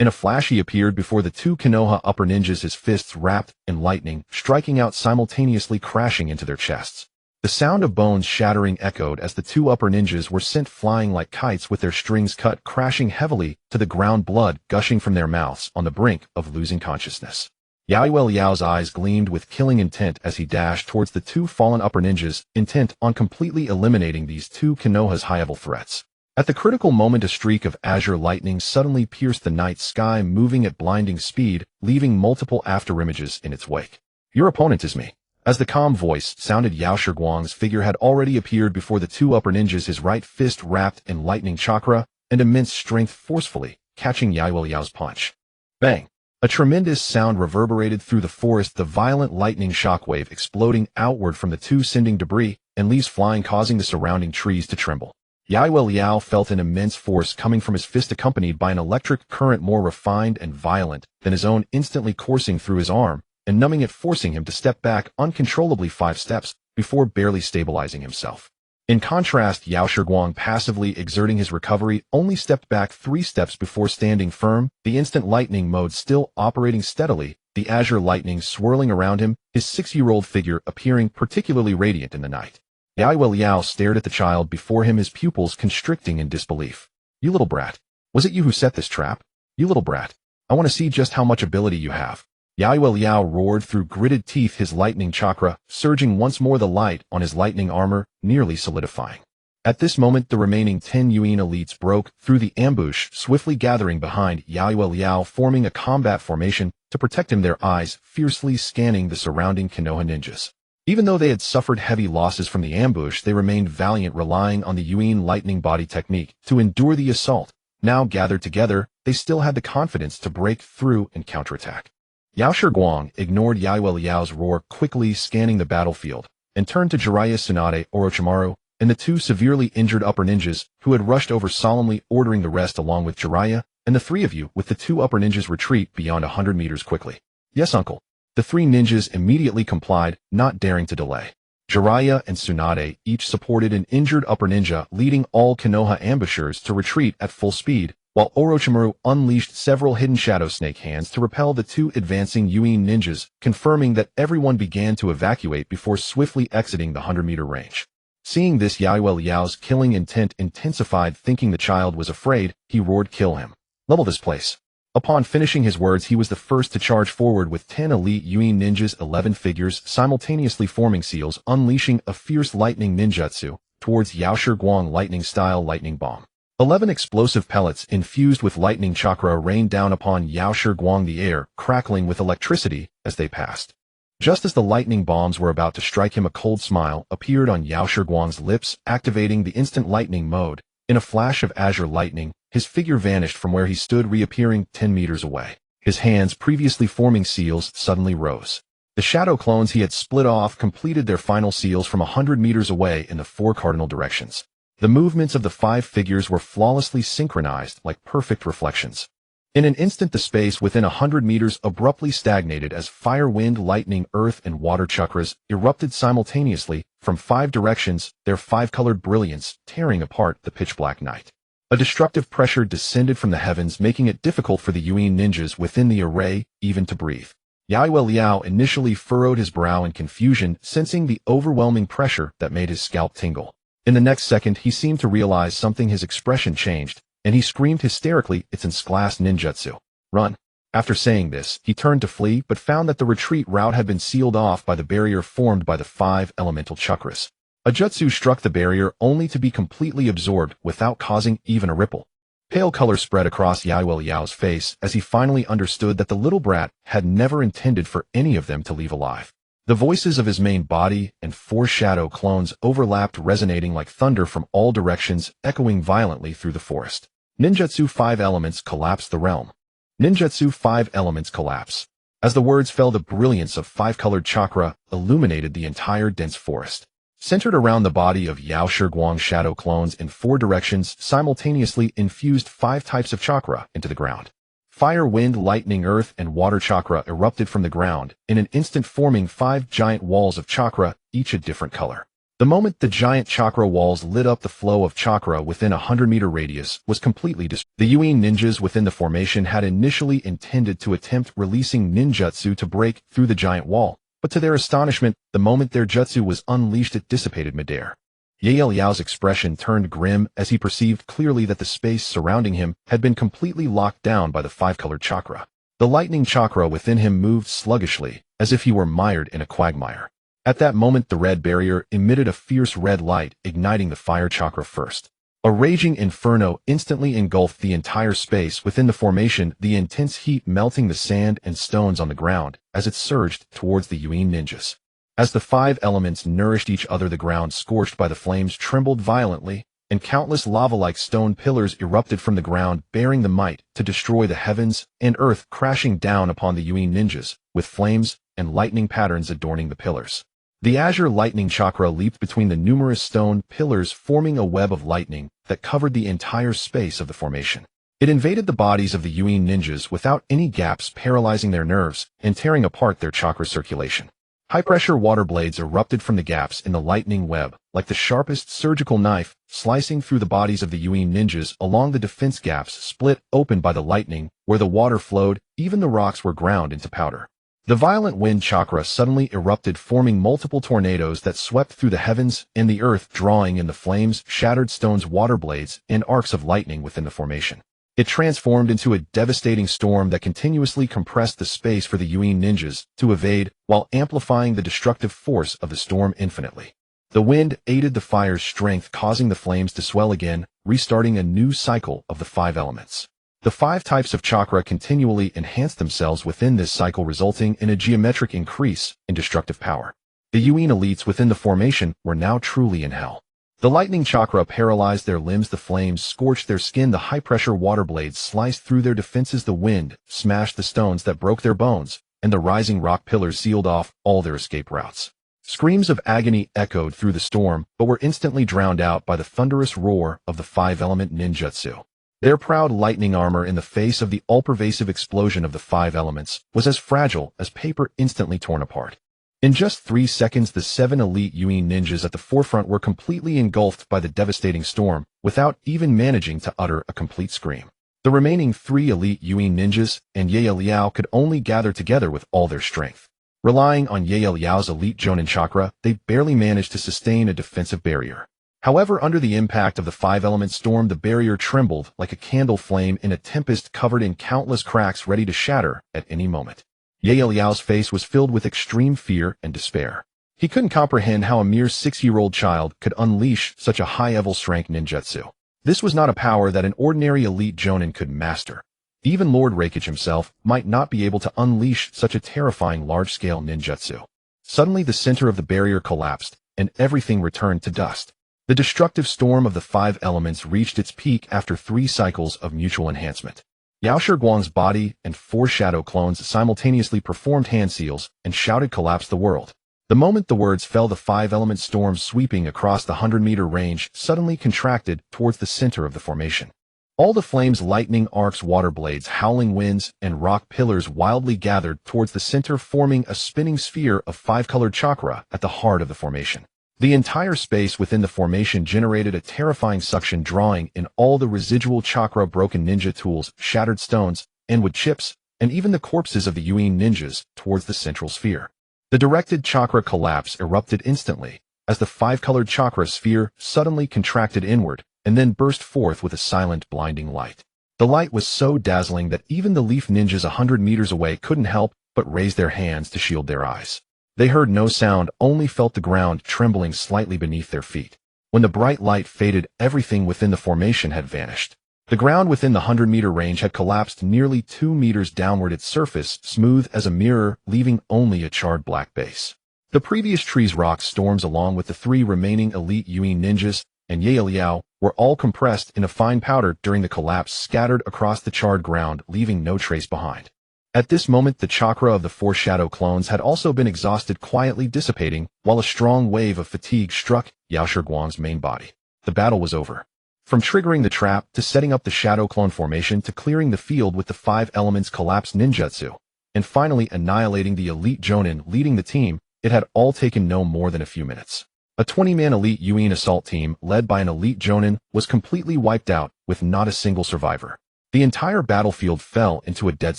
In a flash, he appeared before the 2 Konoha upper ninjas, his fists wrapped in lightning, striking out simultaneously, crashing into their chests. The sound of bones shattering echoed as the 2 upper ninjas were sent flying like kites, with their strings cut, crashing heavily to the ground, blood gushing from their mouths, on the brink of losing consciousness. Yao Liao's eyes gleamed with killing intent as he dashed towards the 2 fallen upper ninjas, intent on completely eliminating these 2 Konoha's high-level threats. At the critical moment, a streak of azure lightning suddenly pierced the night sky, moving at blinding speed, leaving multiple afterimages in its wake. Your opponent is me. As the calm voice sounded, Yao Shiguang's figure had already appeared before the two upper ninjas, his right fist wrapped in lightning chakra and immense strength, forcefully catching Yao Liao's punch. Bang! A tremendous sound reverberated through the forest, the violent lightning shockwave exploding outward from the two, sending debris and leaves flying, causing the surrounding trees to tremble. Yao Liao felt an immense force coming from his fist, accompanied by an electric current more refined and violent than his own, instantly coursing through his arm and numbing it, forcing him to step back uncontrollably 5 steps before barely stabilizing himself. In contrast, Yao Shiguang, passively exerting his recovery, only stepped back 3 steps before standing firm, the instant lightning mode still operating steadily, the azure lightning swirling around him, his 6-year-old figure appearing particularly radiant in the night. Yao Liao stared at the child before him, his pupils constricting in disbelief. "You little brat. Was it you who set this trap? You little brat. I want to see just how much ability you have." Yao Liao roared through gritted teeth, his lightning chakra surging once more, the light on his lightning armor nearly solidifying. At this moment, the remaining 10 Yuan elites broke through the ambush, swiftly gathering behind Yao Liao, forming a combat formation to protect him, their eyes fiercely scanning the surrounding Konoha ninjas. Even though they had suffered heavy losses from the ambush, they remained valiant, relying on the Yuan lightning body technique to endure the assault. Now gathered together, they still had the confidence to break through and counterattack. Yao Shiguang ignored Yao Liao's roar, quickly scanning the battlefield, and turned to Jiraiya, Tsunade, Orochimaru, and the 2 severely injured upper ninjas who had rushed over, solemnly ordering the rest, along with Jiraiya and the 3 of you with the 2 upper ninjas, retreat beyond 100 meters quickly. "Yes, uncle." The 3 ninjas immediately complied, not daring to delay. Jiraiya and Tsunade each supported an injured upper ninja, leading all Konoha ambushers to retreat at full speed, while Orochimaru unleashed several hidden shadow snake hands to repel the 2 advancing Yuan ninjas, confirming that everyone began to evacuate before swiftly exiting the 100-meter range. Seeing this, Yao Liao's killing intent intensified. Thinking the child was afraid, he roared, "Kill him. Level this place." Upon finishing his words, he was the first to charge forward with 10 elite Yuan ninjas, 11 figures, simultaneously forming seals, unleashing a fierce lightning ninjutsu towards Yao Shiguang, lightning-style lightning bomb. 11 explosive pellets infused with lightning chakra rained down upon Yao Shiguang, the air crackling with electricity as they passed. Just as the lightning bombs were about to strike him, a cold smile appeared on Yao Shiguang's lips, activating the instant lightning mode. In a flash of azure lightning, his figure vanished from where he stood, reappearing 10 meters away. His hands, previously forming seals, suddenly rose. The shadow clones he had split off completed their final seals from 100 meters away in the 4 cardinal directions. The movements of the 5 figures were flawlessly synchronized, like perfect reflections. In an instant, the space within 100 meters abruptly stagnated as fire, wind, lightning, earth, and water chakras erupted simultaneously from 5 directions, their 5-colored brilliance tearing apart the pitch-black night. A destructive pressure descended from the heavens, making it difficult for the Yuan ninjas within the array even to breathe. Yao Liao initially furrowed his brow in confusion, sensing the overwhelming pressure that made his scalp tingle. In the next second, he seemed to realize something. His expression changed, and he screamed hysterically, "It's in class ninjutsu. Run!" After saying this, he turned to flee, but found that the retreat route had been sealed off by the barrier formed by the 5 elemental chakras. A jutsu struck the barrier, only to be completely absorbed without causing even a ripple. Pale color spread across Yao Liao's face as he finally understood that the little brat had never intended for any of them to leave alive. The voices of his main body and 4 shadow clones overlapped, resonating like thunder from all directions, echoing violently through the forest. Ninjutsu 5 elements collapse the realm. Ninjutsu 5 elements collapse. As the words fell, the brilliance of 5-colored chakra illuminated the entire dense forest. Centered around the body of Yao Shiguang, shadow clones in 4 directions simultaneously infused 5 types of chakra into the ground. Fire, wind, lightning, earth, and water chakra erupted from the ground, in an instant forming 5 giant walls of chakra, each a different color. The moment the giant chakra walls lit up, the flow of chakra within a 100-meter radius was completely destroyed. The Yuan ninjas within the formation had initially intended to attempt releasing ninjutsu to break through the giant wall, but to their astonishment, the moment their jutsu was unleashed, it dissipated midair. Yao Liao's expression turned grim as he perceived clearly that the space surrounding him had been completely locked down by the 5-colored chakra. The lightning chakra within him moved sluggishly, as if he were mired in a quagmire. At that moment, the red barrier emitted a fierce red light, igniting the fire chakra first. A raging inferno instantly engulfed the entire space within the formation, the intense heat melting the sand and stones on the ground as it surged towards the Yuan ninjas. As the five elements nourished each other, the ground scorched by the flames trembled violently, and countless lava-like stone pillars erupted from the ground, bearing the might to destroy the heavens and earth, crashing down upon the Yui ninjas, with flames and lightning patterns adorning the pillars. The azure lightning chakra leaped between the numerous stone pillars, forming a web of lightning that covered the entire space of the formation. It invaded the bodies of the Yui ninjas without any gaps, paralyzing their nerves and tearing apart their chakra circulation. High-pressure water blades erupted from the gaps in the lightning web, like the sharpest surgical knife, slicing through the bodies of the Yui ninjas along the defense gaps split open by the lightning. Where the water flowed, even the rocks were ground into powder. The violent wind chakra suddenly erupted, forming multiple tornadoes that swept through the heavens and the earth, drawing in the flames, shattered stones, water blades, and arcs of lightning within the formation. It transformed into a devastating storm that continuously compressed the space for the Yui ninjas to evade, while amplifying the destructive force of the storm infinitely. The wind aided the fire's strength, causing the flames to swell again, restarting a new cycle of the five elements. The five types of chakra continually enhanced themselves within this cycle, resulting in a geometric increase in destructive power. The Yui elites within the formation were now truly in hell. The lightning chakra paralyzed their limbs, the flames scorched their skin, the high-pressure water blades sliced through their defenses, the wind smashed the stones that broke their bones, and the rising rock pillars sealed off all their escape routes. Screams of agony echoed through the storm, but were instantly drowned out by the thunderous roar of the five-element ninjutsu. Their proud lightning armor in the face of the all-pervasive explosion of the five elements was as fragile as paper instantly torn apart. In just 3 seconds, the 7 elite Yui ninjas at the forefront were completely engulfed by the devastating storm, without even managing to utter a complete scream. The remaining 3 elite Yui ninjas and Ye Liao could only gather together with all their strength. Relying on Ye Liao's elite Jonin chakra, they barely managed to sustain a defensive barrier. However, under the impact of the five-element storm, the barrier trembled like a candle flame in a tempest, covered in countless cracks ready to shatter at any moment. Ye Liao's face was filled with extreme fear and despair. He couldn't comprehend how a mere 6-year-old child could unleash such a high-level strength ninjutsu. This was not a power that an ordinary elite Jonin could master. Even Lord Raikage himself might not be able to unleash such a terrifying large-scale ninjutsu. Suddenly, the center of the barrier collapsed, and everything returned to dust. The destructive storm of the five elements reached its peak after 3 cycles of mutual enhancement. Yao Shiguang's body and 4 shadow clones simultaneously performed hand seals and shouted, "Collapse the world." The moment the words fell, the five-element storm sweeping across the 100-meter range suddenly contracted towards the center of the formation. All the flames, lightning arcs, water blades, howling winds, and rock pillars wildly gathered towards the center, forming a spinning sphere of 5-colored chakra at the heart of the formation. The entire space within the formation generated a terrifying suction, drawing in all the residual chakra, broken ninja tools, shattered stones, and wood chips, and even the corpses of the Yui ninjas towards the central sphere. The directed chakra collapse erupted instantly, as the 5-colored chakra sphere suddenly contracted inward, and then burst forth with a silent, blinding light. The light was so dazzling that even the leaf ninjas 100 meters away couldn't help but raise their hands to shield their eyes. They heard no sound, only felt the ground trembling slightly beneath their feet. When the bright light faded, everything within the formation had vanished. The ground within the 100-meter range had collapsed nearly 2 meters downward, its surface smooth as a mirror, leaving only a charred black base. The previous trees, rocks, storms, along with the 3 remaining elite Yui ninjas and Ye Liao, were all compressed in a fine powder during the collapse, scattered across the charred ground, leaving no trace behind. At this moment, the chakra of the 4 shadow clones had also been exhausted, quietly dissipating, while a strong wave of fatigue struck Yao Shiguang's main body. The battle was over. From triggering the trap, to setting up the shadow clone formation, to clearing the field with the 5 elements collapse ninjutsu, and finally annihilating the elite Jonin leading the team, it had all taken no more than a few minutes. A 20-man elite Yui assault team, led by an elite Jonin, was completely wiped out, with not a single survivor. The entire battlefield fell into a dead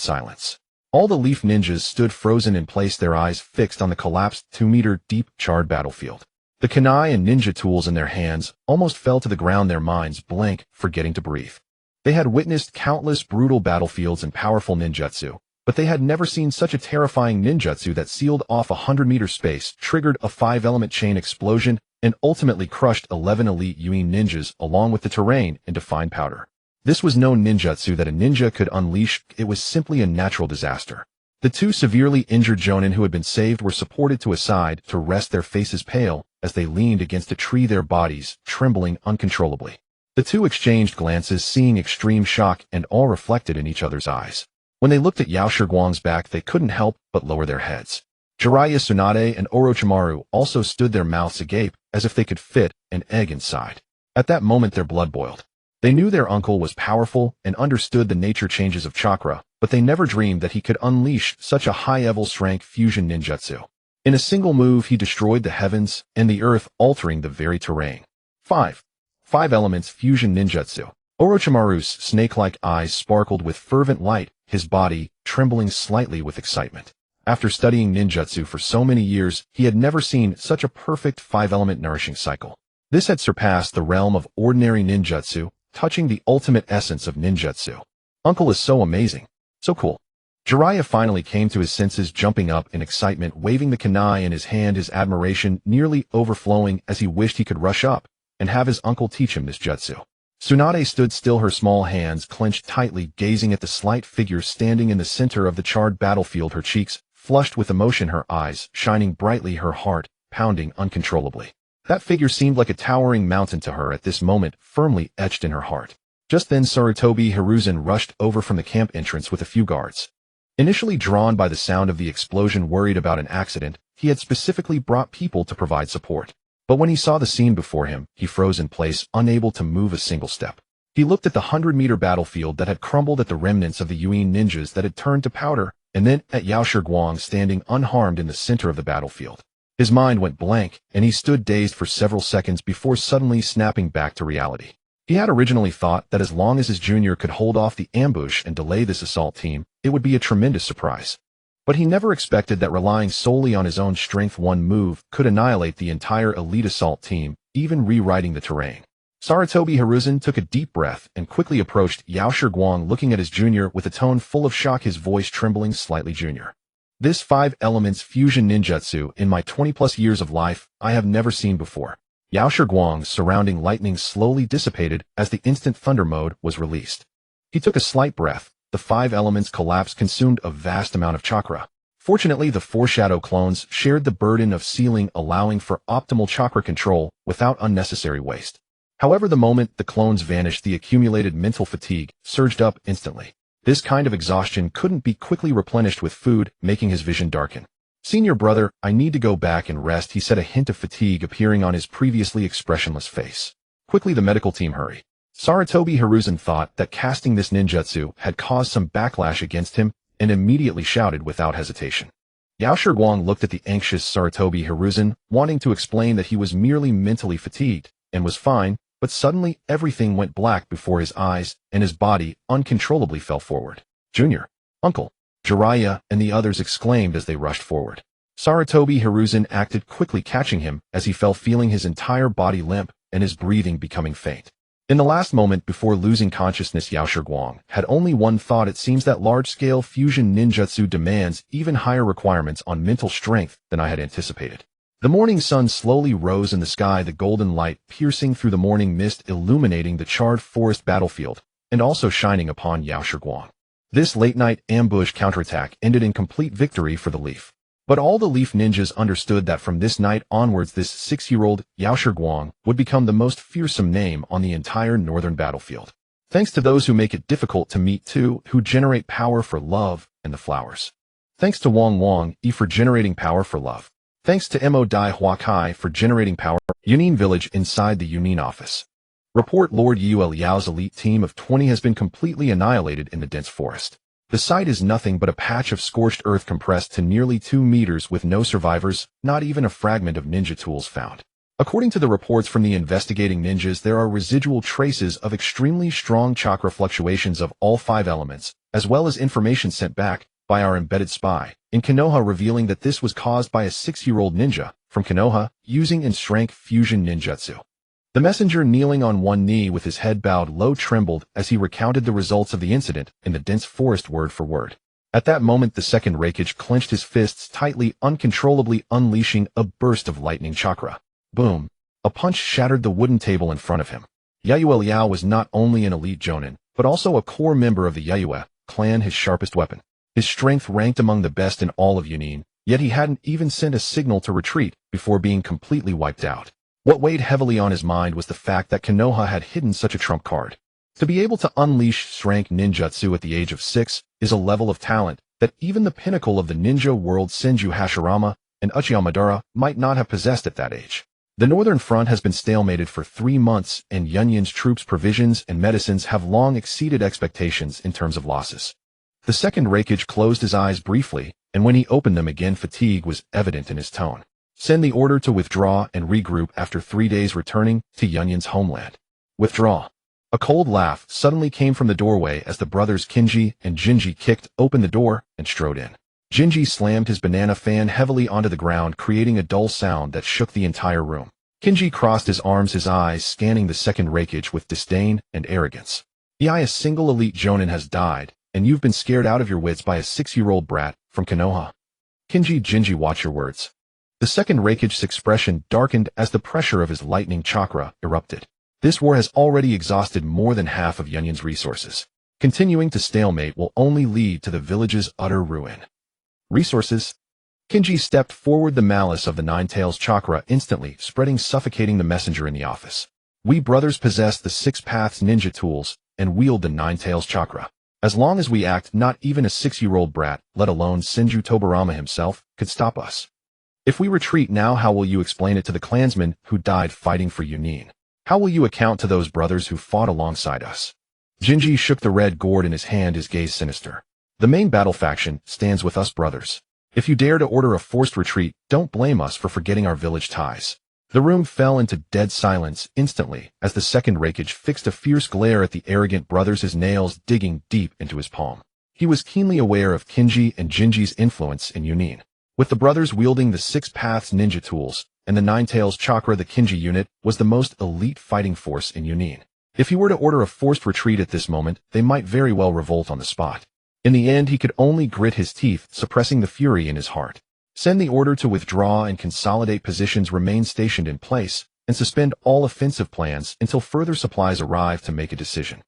silence. All the leaf ninjas stood frozen in place, their eyes fixed on the collapsed 2-meter-deep charred battlefield. The kunai and ninja tools in their hands almost fell to the ground, their minds blank, forgetting to breathe. They had witnessed countless brutal battlefields and powerful ninjutsu, but they had never seen such a terrifying ninjutsu that sealed off a 100-meter space, triggered a 5-element chain explosion, and ultimately crushed 11 elite Yui ninjas along with the terrain into fine powder. This was no ninjutsu that a ninja could unleash, it was simply a natural disaster. The two severely injured jonin who had been saved were supported to a side to rest, their faces pale as they leaned against a tree, their bodies trembling uncontrollably. The two exchanged glances, seeing extreme shock and awe reflected in each other's eyes. When they looked at Yao Shiguang's back, they couldn't help but lower their heads. Jiraiya, Tsunade, and Orochimaru also stood, their mouths agape, as if they could fit an egg inside. At that moment their blood boiled. They knew their uncle was powerful and understood the nature changes of chakra, but they never dreamed that he could unleash such a high-level strength fusion ninjutsu. In a single move he destroyed the heavens and the earth, altering the very terrain. 5 elements fusion ninjutsu. Orochimaru's snake-like eyes sparkled with fervent light, his body trembling slightly with excitement. After studying ninjutsu for so many years, he had never seen such a perfect 5-element nourishing cycle. This had surpassed the realm of ordinary ninjutsu, touching the ultimate essence of ninjutsu. Uncle is so amazing. So cool. Jiraiya finally came to his senses, jumping up in excitement, waving the kunai in his hand, his admiration nearly overflowing as he wished he could rush up and have his uncle teach him this jutsu. Tsunade stood still, her small hands clenched tightly, gazing at the slight figure standing in the center of the charred battlefield, her cheeks flushed with emotion, her eyes shining brightly, her heart pounding uncontrollably. That figure seemed like a towering mountain to her at this moment, firmly etched in her heart. Just then Sarutobi Hiruzen rushed over from the camp entrance with a few guards. Initially drawn by the sound of the explosion, worried about an accident, he had specifically brought people to provide support. But when he saw the scene before him, he froze in place, unable to move a single step. He looked at the 100-meter battlefield that had crumbled, at the remnants of the Yuin ninjas that had turned to powder, and then at Yao Shiguang standing unharmed in the center of the battlefield. His mind went blank, and he stood dazed for several seconds before suddenly snapping back to reality. He had originally thought that as long as his junior could hold off the ambush and delay this assault team, it would be a tremendous surprise. But he never expected that relying solely on his own strength, one move could annihilate the entire elite assault team, even rewriting the terrain. Sarutobi Hiruzen took a deep breath and quickly approached Yao Shiguang, looking at his junior with a tone full of shock, his voice trembling slightly. Junior, this 5 elements fusion ninjutsu in my 20+ years of life I have never seen before. Yao Shiguang's surrounding lightning slowly dissipated as the instant thunder mode was released. He took a slight breath. The 5 elements collapse consumed a vast amount of chakra. Fortunately, the 4 shadow clones shared the burden of sealing, allowing for optimal chakra control without unnecessary waste. However, the moment the clones vanished, the accumulated mental fatigue surged up instantly. This kind of exhaustion couldn't be quickly replenished with food, making his vision darken. Senior brother, I need to go back and rest, he said, a hint of fatigue appearing on his previously expressionless face. Quickly the medical team hurried. Sarutobi Hiruzen thought that casting this ninjutsu had caused some backlash against him and immediately shouted without hesitation. Yao Shiguang looked at the anxious Sarutobi Hiruzen, wanting to explain that he was merely mentally fatigued and was fine, but suddenly everything went black before his eyes and his body uncontrollably fell forward. Junior, Uncle, Jiraiya and the others exclaimed as they rushed forward. Sarutobi Hiruzen acted quickly, catching him as he fell, feeling his entire body limp and his breathing becoming faint. In the last moment before losing consciousness, Yao Shiguang had only one thought: it seems that large-scale fusion ninjutsu demands even higher requirements on mental strength than I had anticipated. The morning sun slowly rose in the sky, the golden light piercing through the morning mist, illuminating the charred forest battlefield, and also shining upon Yao Shiguang. This late-night ambush counterattack ended in complete victory for the Leaf. But all the Leaf ninjas understood that from this night onwards, this 6-year-old Yao Shiguang would become the most fearsome name on the entire northern battlefield. Thanks to those who make it difficult to meet, too, who generate power for love and the flowers. Thanks to Wang E for generating power for love. Thanks to Mo Dai Huakai for generating power. Yunin village inside the Yunin office. Report: Lord Yue Liao's elite team of 20 has been completely annihilated in the dense forest. The site is nothing but a patch of scorched earth compressed to nearly 2 meters with no survivors, not even a fragment of ninja tools found. According to the reports from the investigating ninjas, there are residual traces of extremely strong chakra fluctuations of all 5 elements, as well as information sent back by our embedded spy in Konoha revealing that this was caused by a 6-year-old ninja from Konoha using in strength fusion ninjutsu. The messenger, kneeling on one knee with his head bowed low, trembled as he recounted the results of the incident in the dense forest word for word. At that moment, the second Raikage clenched his fists tightly, uncontrollably unleashing a burst of lightning chakra. Boom! A punch shattered the wooden table in front of him. Yayue Liao was not only an elite jonin, but also a core member of the Yayue clan, his sharpest weapon. His strength ranked among the best in all of Yunin, yet he hadn't even sent a signal to retreat before being completely wiped out. What weighed heavily on his mind was the fact that Konoha had hidden such a trump card. To be able to unleash strength ninjutsu at the age of 6 is a level of talent that even the pinnacle of the ninja world Senju Hashirama and Uchiha Madara might not have possessed at that age. The northern front has been stalemated for 3 months, and Yunyin's troops' provisions and medicines have long exceeded expectations in terms of losses. The second Hokage closed his eyes briefly, and when he opened them again, fatigue was evident in his tone. Send the order to withdraw and regroup after 3 days returning to Yunyin's homeland. Withdraw. A cold laugh suddenly came from the doorway as the brothers Kinji and Jinji kicked open the door and strode in. Jinji slammed his banana fan heavily onto the ground, creating a dull sound that shook the entire room. Kinji crossed his arms, his eyes scanning the second Hokage with disdain and arrogance. A single elite jonin has died, and you've been scared out of your wits by a 6-year-old brat from Konoha. Kinji, Jinji, watch your words. The second Hokage's expression darkened as the pressure of his lightning chakra erupted. This war has already exhausted more than half of Yunyin's resources. Continuing to stalemate will only lead to the village's utter ruin. Resources? Kinji stepped forward, the malice of the Nine-Tails chakra instantly spreading, suffocating the messenger in the office. We brothers possess the 6 Paths ninja tools and wield the Nine-Tails chakra. As long as we act, not even a 6-year-old brat, let alone Senju Tobirama himself, could stop us. If we retreat now, how will you explain it to the clansmen who died fighting for Yunin? How will you account to those brothers who fought alongside us? Jinji shook the red gourd in his hand, his gaze sinister. The main battle faction stands with us, brothers. If you dare to order a forced retreat, don't blame us for forgetting our village ties. The room fell into dead silence instantly as the second Hokage fixed a fierce glare at the arrogant brothers, his nails digging deep into his palm. He was keenly aware of Kinji and Jinji's influence in Yunin. With the brothers wielding the 6 Paths ninja tools and the Nine-Tails chakra, the Kinji unit was the most elite fighting force in Yunin. If he were to order a forced retreat at this moment, they might very well revolt on the spot. In the end, he could only grit his teeth, suppressing the fury in his heart. Send the order to withdraw and consolidate positions, remain stationed in place, and suspend all offensive plans until further supplies arrive to make a decision.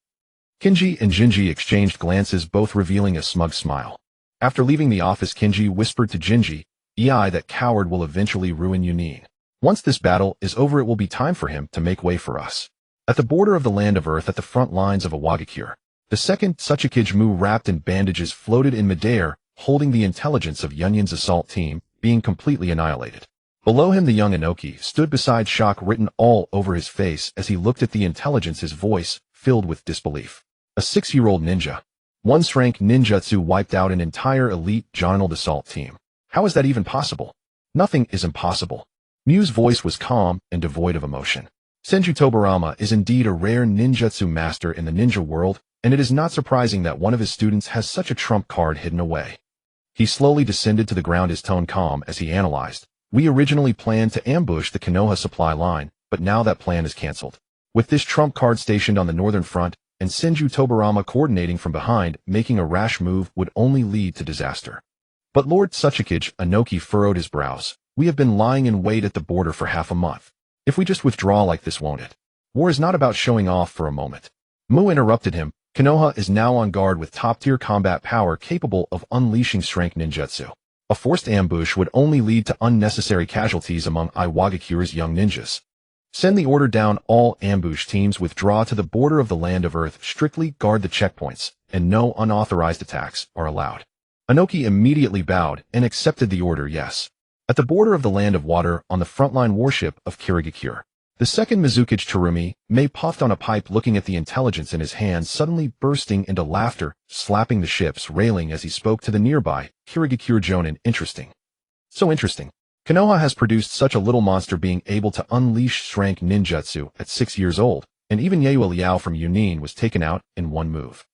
Kinji and Jinji exchanged glances, both revealing a smug smile. After leaving the office, Kinji whispered to Jinji, that coward will eventually ruin Yunin. Once this battle is over, it will be time for him to make way for us. At the border of the land of Earth, at the front lines of Iwagakure, the second Tsuchikage, wrapped in bandages, floated in midair, holding the intelligence of Yunyin's assault team, being completely annihilated. Below him, the young Inoki stood beside, shock written all over his face as he looked at the intelligence, his voice filled with disbelief. A 6-year-old ninja. One rank ninjutsu wiped out an entire elite Jonin assault team. How is that even possible? Nothing is impossible. Mu's voice was calm and devoid of emotion. Senju Tobirama is indeed a rare ninjutsu master in the ninja world, and it is not surprising that one of his students has such a trump card hidden away. He slowly descended to the ground, his tone calm as he analyzed. We originally planned to ambush the Konoha supply line, but now that plan is cancelled. With this trump card stationed on the northern front, and Senju Tobirama coordinating from behind, making a rash move would only lead to disaster. But Lord Tsuchikage, Inoki furrowed his brows. We have been lying in wait at the border for half a month. If we just withdraw like this, won't it? War is not about showing off for a moment. Mu interrupted him. Konoha is now on guard with top-tier combat power capable of unleashing strength ninjutsu. A forced ambush would only lead to unnecessary casualties among Iwagakure's young ninjas. Send the order down, all ambush teams withdraw to the border of the land of Earth, strictly guard the checkpoints, and no unauthorized attacks are allowed. Inoki immediately bowed and accepted the order, yes. At the border of the land of water, on the frontline warship of Kirigakure, the second Mizukage Terumi puffed on a pipe, looking at the intelligence in his hands, suddenly bursting into laughter, slapping the ship's railing as he spoke to the nearby Kirigakure Jonin. Interesting. So interesting. Konoha has produced such a little monster, being able to unleash strength ninjutsu at 6 years old, and even Yue Liao from Yunin was taken out in one move.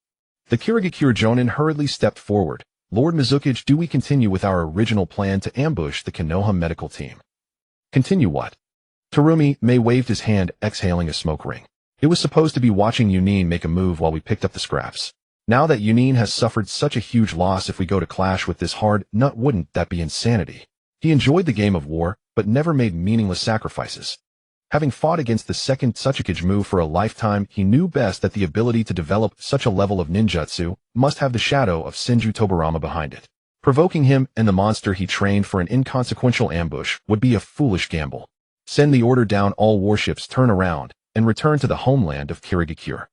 The Kirigakure Jonin hurriedly stepped forward. Lord Mizukage, do we continue with our original plan to ambush the Konoha medical team? Continue what? Terumi waved his hand, exhaling a smoke ring. It was supposed to be watching Yunin make a move while we picked up the scraps. Now that Yunin has suffered such a huge loss, if we go to clash with this hard nut, wouldn't that be insanity? He enjoyed the game of war, but never made meaningless sacrifices. Having fought against the Second Hokage move for a lifetime, he knew best that the ability to develop such a level of ninjutsu must have the shadow of Senju Tobirama behind it. Provoking him and the monster he trained for an inconsequential ambush would be a foolish gamble. Send the order down, all warships turn around, and return to the homeland of Kirigakure.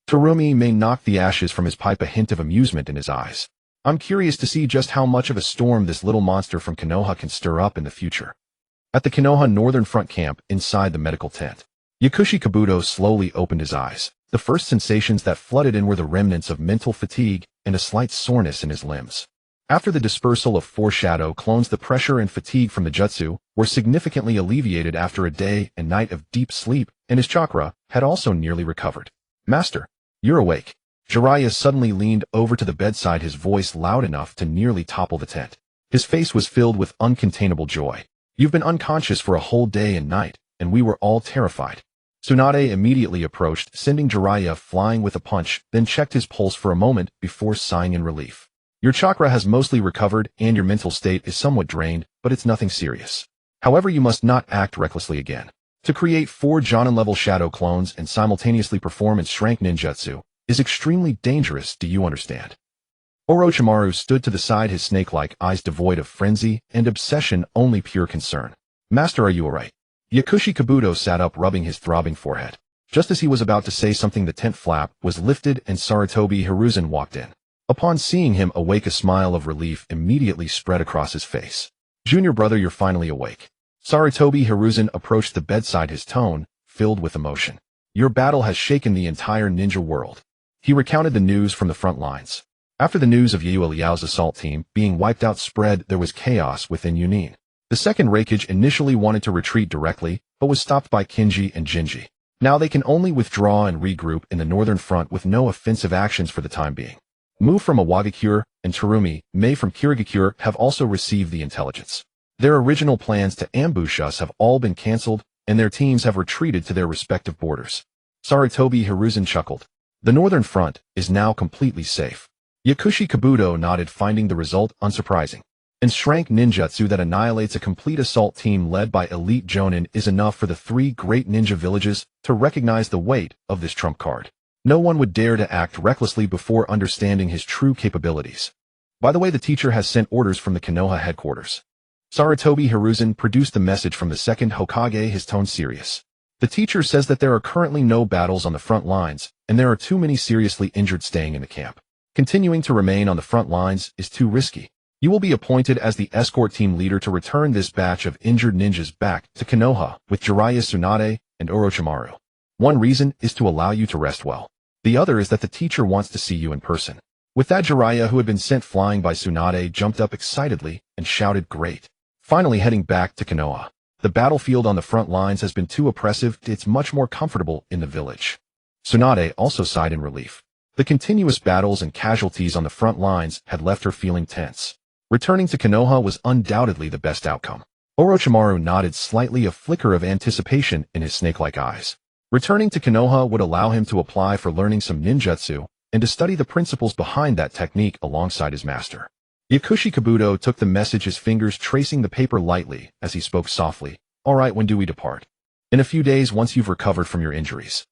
Terumi may knock the ashes from his pipe, a hint of amusement in his eyes. I'm curious to see just how much of a storm this little monster from Konoha can stir up in the future. At the Konoha Northern Front camp, inside the medical tent, Yakushi Kabuto slowly opened his eyes. The first sensations that flooded in were the remnants of mental fatigue and a slight soreness in his limbs. After the dispersal of 4 shadow clones, the pressure and fatigue from the jutsu were significantly alleviated after a day and night of deep sleep, and his chakra had also nearly recovered. Master, you're awake. Jiraiya suddenly leaned over to the bedside, his voice loud enough to nearly topple the tent. His face was filled with uncontainable joy. You've been unconscious for a whole day and night, and we were all terrified. Tsunade immediately approached, sending Jiraiya flying with a punch, then checked his pulse for a moment before sighing in relief. Your chakra has mostly recovered and your mental state is somewhat drained, but it's nothing serious. However, you must not act recklessly again. To create 4 Jonin-level shadow clones and simultaneously perform its strength ninjutsu is extremely dangerous, do you understand? Orochimaru stood to the side, his snake-like eyes devoid of frenzy and obsession, only pure concern. Master, are you alright? Yakushi Kabuto sat up, rubbing his throbbing forehead. Just as he was about to say something, the tent flap was lifted and Sarutobi Hiruzen walked in. Upon seeing him awake, a smile of relief immediately spread across his face. Junior brother, you're finally awake. Sarutobi Hiruzen approached the bedside, his tone filled with emotion. Your battle has shaken the entire ninja world. He recounted the news from the front lines. After the news of Yue Liao's assault team being wiped out spread, there was chaos within Yunin. The Second Hokage initially wanted to retreat directly, but was stopped by Kinji and Jinji. Now they can only withdraw and regroup in the northern front with no offensive actions for the time being. Mu from Iwagakure and Terumi May from Kirigakure have also received the intelligence. Their original plans to ambush us have all been cancelled, and their teams have retreated to their respective borders. Sarutobi Hiruzen chuckled. The northern front is now completely safe. Yakushi Kabuto nodded, finding the result unsurprising. And strength ninjutsu that annihilates a complete assault team led by elite jonin is enough for the 3 great ninja villages to recognize the weight of this trump card. No one would dare to act recklessly before understanding his true capabilities. By the way, the teacher has sent orders from the Konoha headquarters. Sarutobi Hiruzen produced the message from the Second Hokage, his tone serious. The teacher says that there are currently no battles on the front lines, and there are too many seriously injured staying in the camp. Continuing to remain on the front lines is too risky. You will be appointed as the escort team leader to return this batch of injured ninjas back to Konoha with Jiraiya, Tsunade, and Orochimaru. One reason is to allow you to rest well. The other is that the teacher wants to see you in person. With that, Jiraiya, who had been sent flying by Tsunade, jumped up excitedly and shouted, "Great!" Finally heading back to Konoha. The battlefield on the front lines has been too oppressive, it's much more comfortable in the village. Tsunade also sighed in relief. The continuous battles and casualties on the front lines had left her feeling tense. Returning to Konoha was undoubtedly the best outcome. Orochimaru nodded slightly, a flicker of anticipation in his snake-like eyes. Returning to Konoha would allow him to apply for learning some ninjutsu and to study the principles behind that technique alongside his master. Yakushi Kabuto took the message, his fingers tracing the paper lightly as he spoke softly. All right, when do we depart? In a few days, once you've recovered from your injuries.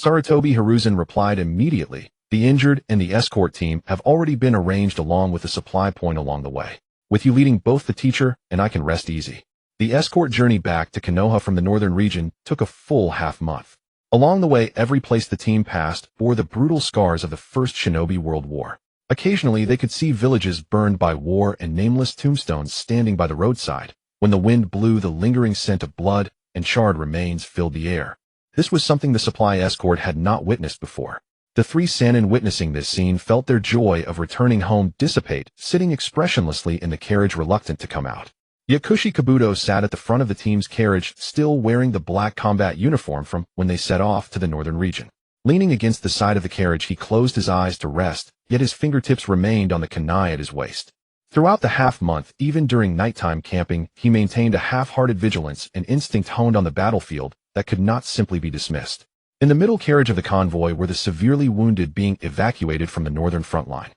Sarutobi Hiruzen replied immediately. The injured and the escort team have already been arranged along with a supply point along the way. With you leading both the teacher and I can rest easy. The escort journey back to Konoha from the northern region took a full half-month. Along the way, every place the team passed bore the brutal scars of the First Shinobi World War. Occasionally, they could see villages burned by war and nameless tombstones standing by the roadside. When the wind blew, the lingering scent of blood and charred remains filled the air. This was something the supply escort had not witnessed before. The 3 Sannin witnessing this scene felt their joy of returning home dissipate, sitting expressionlessly in the carriage, reluctant to come out. Yakushi Kabuto sat at the front of the team's carriage, still wearing the black combat uniform from when they set off to the northern region. Leaning against the side of the carriage, he closed his eyes to rest, yet his fingertips remained on the kunai at his waist. Throughout the half-month, even during nighttime camping, he maintained a half-hearted vigilance and instinct honed on the battlefield that could not simply be dismissed. In the middle carriage of the convoy were the severely wounded being evacuated from the northern front line.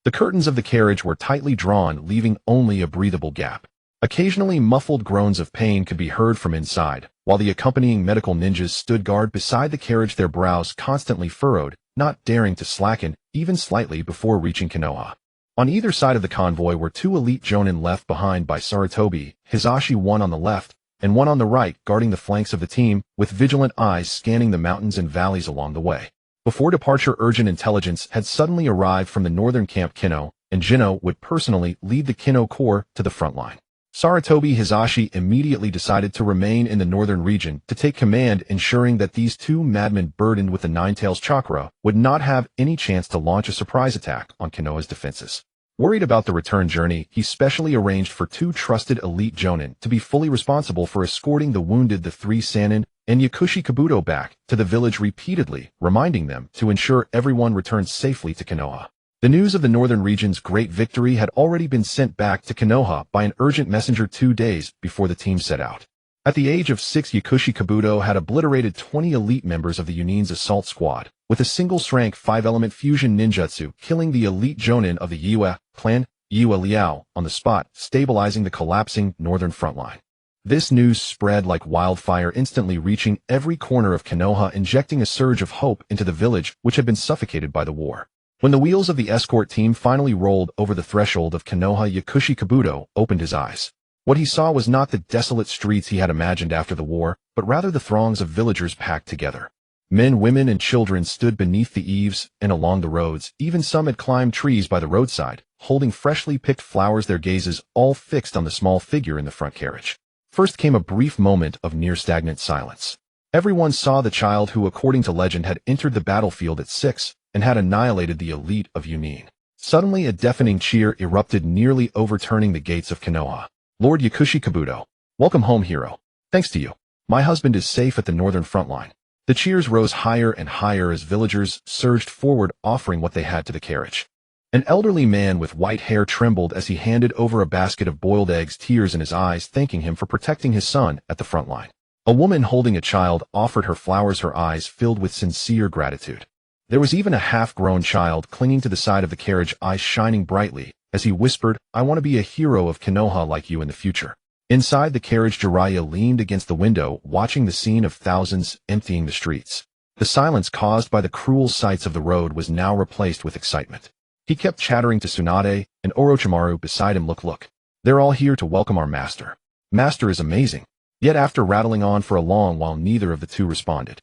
The curtains of the carriage were tightly drawn, leaving only a breathable gap. Occasionally, muffled groans of pain could be heard from inside, while the accompanying medical ninjas stood guard beside the carriage, their brows constantly furrowed, not daring to slacken, even slightly, before reaching Konoha. On either side of the convoy were two elite jonin left behind by Sarutobi Hisashi, one on the left, and one on the right, guarding the flanks of the team, with vigilant eyes scanning the mountains and valleys along the way. Before departure, urgent intelligence had suddenly arrived from the northern camp. Kino and Jino would personally lead the Kino Corps to the front line. Sarutobi Hisashi immediately decided to remain in the northern region to take command, ensuring that these two madmen burdened with the Nine-Tails chakra would not have any chance to launch a surprise attack on Konoha's defenses. Worried about the return journey, he specially arranged for two trusted elite jonin to be fully responsible for escorting the wounded, the three Sannin and Yakushi Kabuto, back to the village, repeatedly reminding them to ensure everyone returns safely to Konoha. The news of the northern region's great victory had already been sent back to Konoha by an urgent messenger 2 days before the team set out. At the age of 6, Yakushi Kabuto had obliterated 20 elite members of the Yunin's assault squad with a single strength 5-element fusion ninjutsu, killing the elite jonin of the Yue clan, Yue Liao, on the spot, stabilizing the collapsing northern front line. This news spread like wildfire, instantly reaching every corner of Konoha, injecting a surge of hope into the village, which had been suffocated by the war. When the wheels of the escort team finally rolled over the threshold of Konoha, Yakushi Kabuto opened his eyes. What he saw was not the desolate streets he had imagined after the war, but rather the throngs of villagers packed together. Men, women, and children stood beneath the eaves and along the roads. Even some had climbed trees by the roadside, holding freshly picked flowers, their gazes all fixed on the small figure in the front carriage. First came a brief moment of near-stagnant silence. Everyone saw the child who, according to legend, had entered the battlefield at 6 and had annihilated the elite of Yunin. Suddenly, a deafening cheer erupted, nearly overturning the gates of Konoha. "Lord Yakushi Kabuto, welcome home, hero. Thanks to you, my husband is safe at the northern front line." The cheers rose higher and higher as villagers surged forward, offering what they had to the carriage. An elderly man with white hair trembled as he handed over a basket of boiled eggs, tears in his eyes, thanking him for protecting his son at the front line. A woman holding a child offered her flowers, her eyes filled with sincere gratitude. There was even a half-grown child clinging to the side of the carriage, eyes shining brightly, as he whispered, "I want to be a hero of Konoha like you in the future." Inside the carriage, Jiraiya leaned against the window, watching the scene of thousands emptying the streets. The silence caused by the cruel sights of the road was now replaced with excitement. He kept chattering to Tsunade and Orochimaru beside him, Look, they're all here to welcome our master. Master is amazing." Yet after rattling on for a long while, neither of the two responded.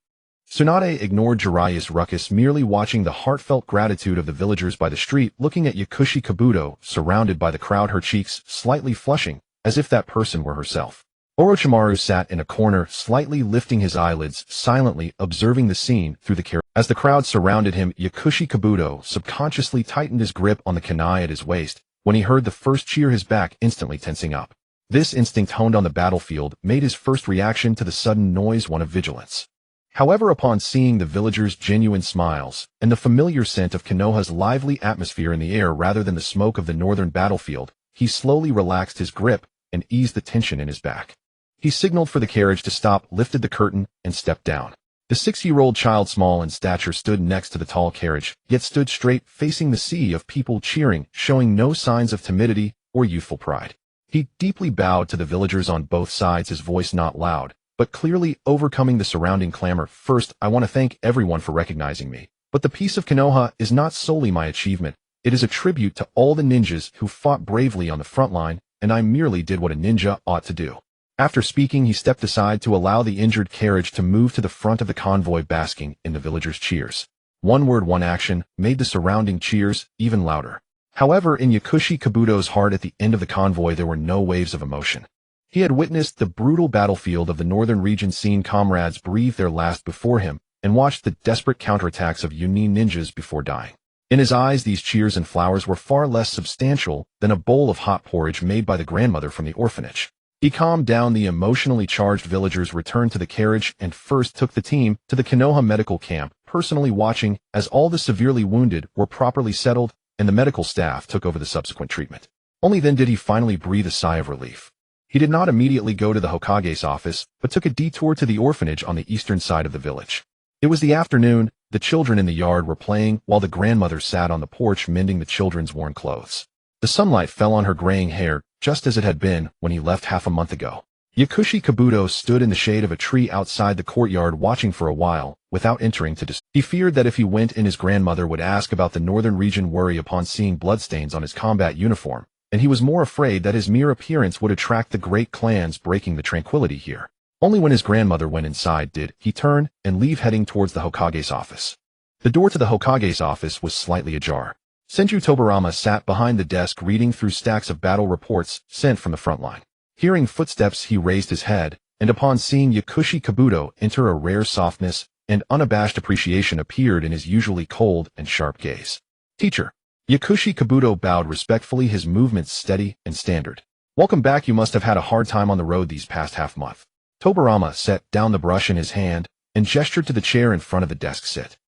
Tsunade ignored Jiraiya's ruckus, merely watching the heartfelt gratitude of the villagers by the street, looking at Yakushi Kabuto, surrounded by the crowd, her cheeks slightly flushing, as if that person were herself. Orochimaru sat in a corner, slightly lifting his eyelids, silently observing the scene through the carriage. As the crowd surrounded him, Yakushi Kabuto subconsciously tightened his grip on the kunai at his waist. When he heard the first cheer, his back instantly tensing up. This instinct, honed on the battlefield, made his first reaction to the sudden noise one of vigilance. However, upon seeing the villagers' genuine smiles and the familiar scent of Konoha's lively atmosphere in the air rather than the smoke of the northern battlefield, he slowly relaxed his grip and eased the tension in his back. He signaled for the carriage to stop, lifted the curtain, and stepped down. The 6-year-old child, small in stature, stood next to the tall carriage, yet stood straight, facing the sea of people cheering, showing no signs of timidity or youthful pride. He deeply bowed to the villagers on both sides, his voice not loud, but clearly overcoming the surrounding clamor. "First, I want to thank everyone for recognizing me. But the peace of Konoha is not solely my achievement. It is a tribute to all the ninjas who fought bravely on the front line, and I merely did what a ninja ought to do." After speaking, he stepped aside to allow the injured carriage to move to the front of the convoy, basking in the villagers' cheers. One word, one action, made the surrounding cheers even louder. However, in Yakushi Kabuto's heart, at the end of the convoy, there were no waves of emotion. He had witnessed the brutal battlefield of the northern region, seen comrades breathe their last before him, and watched the desperate counterattacks of Yunin ninjas before dying. In his eyes, these cheers and flowers were far less substantial than a bowl of hot porridge made by the grandmother from the orphanage. He calmed down the emotionally charged villagers, returned to the carriage, and first took the team to the Konoha medical camp, personally watching as all the severely wounded were properly settled and the medical staff took over the subsequent treatment. Only then did he finally breathe a sigh of relief. He did not immediately go to the Hokage's office, but took a detour to the orphanage on the eastern side of the village. It was the afternoon. The children in the yard were playing, while the grandmother sat on the porch mending the children's worn clothes. The sunlight fell on her graying hair, just as it had been when he left half a month ago. Yakushi Kabuto stood in the shade of a tree outside the courtyard watching for a while, without entering to discuss. He feared that if he went in his grandmother would ask about the northern region worry upon seeing bloodstains on his combat uniform, and he was more afraid that his mere appearance would attract the great clans breaking the tranquility here. Only when his grandmother went inside did he turn and leave heading towards the Hokage's office. The door to the Hokage's office was slightly ajar. Senju Tobirama sat behind the desk reading through stacks of battle reports sent from the front line. Hearing footsteps, he raised his head, and upon seeing Yakushi Kabuto enter, a rare softness and unabashed appreciation appeared in his usually cold and sharp gaze. "Teacher." Yakushi Kabuto bowed respectfully, his movements steady and standard. "Welcome back. You must have had a hard time on the road these past half-month." Tobirama set down the brush in his hand and gestured to the chair in front of the desk. "Sit.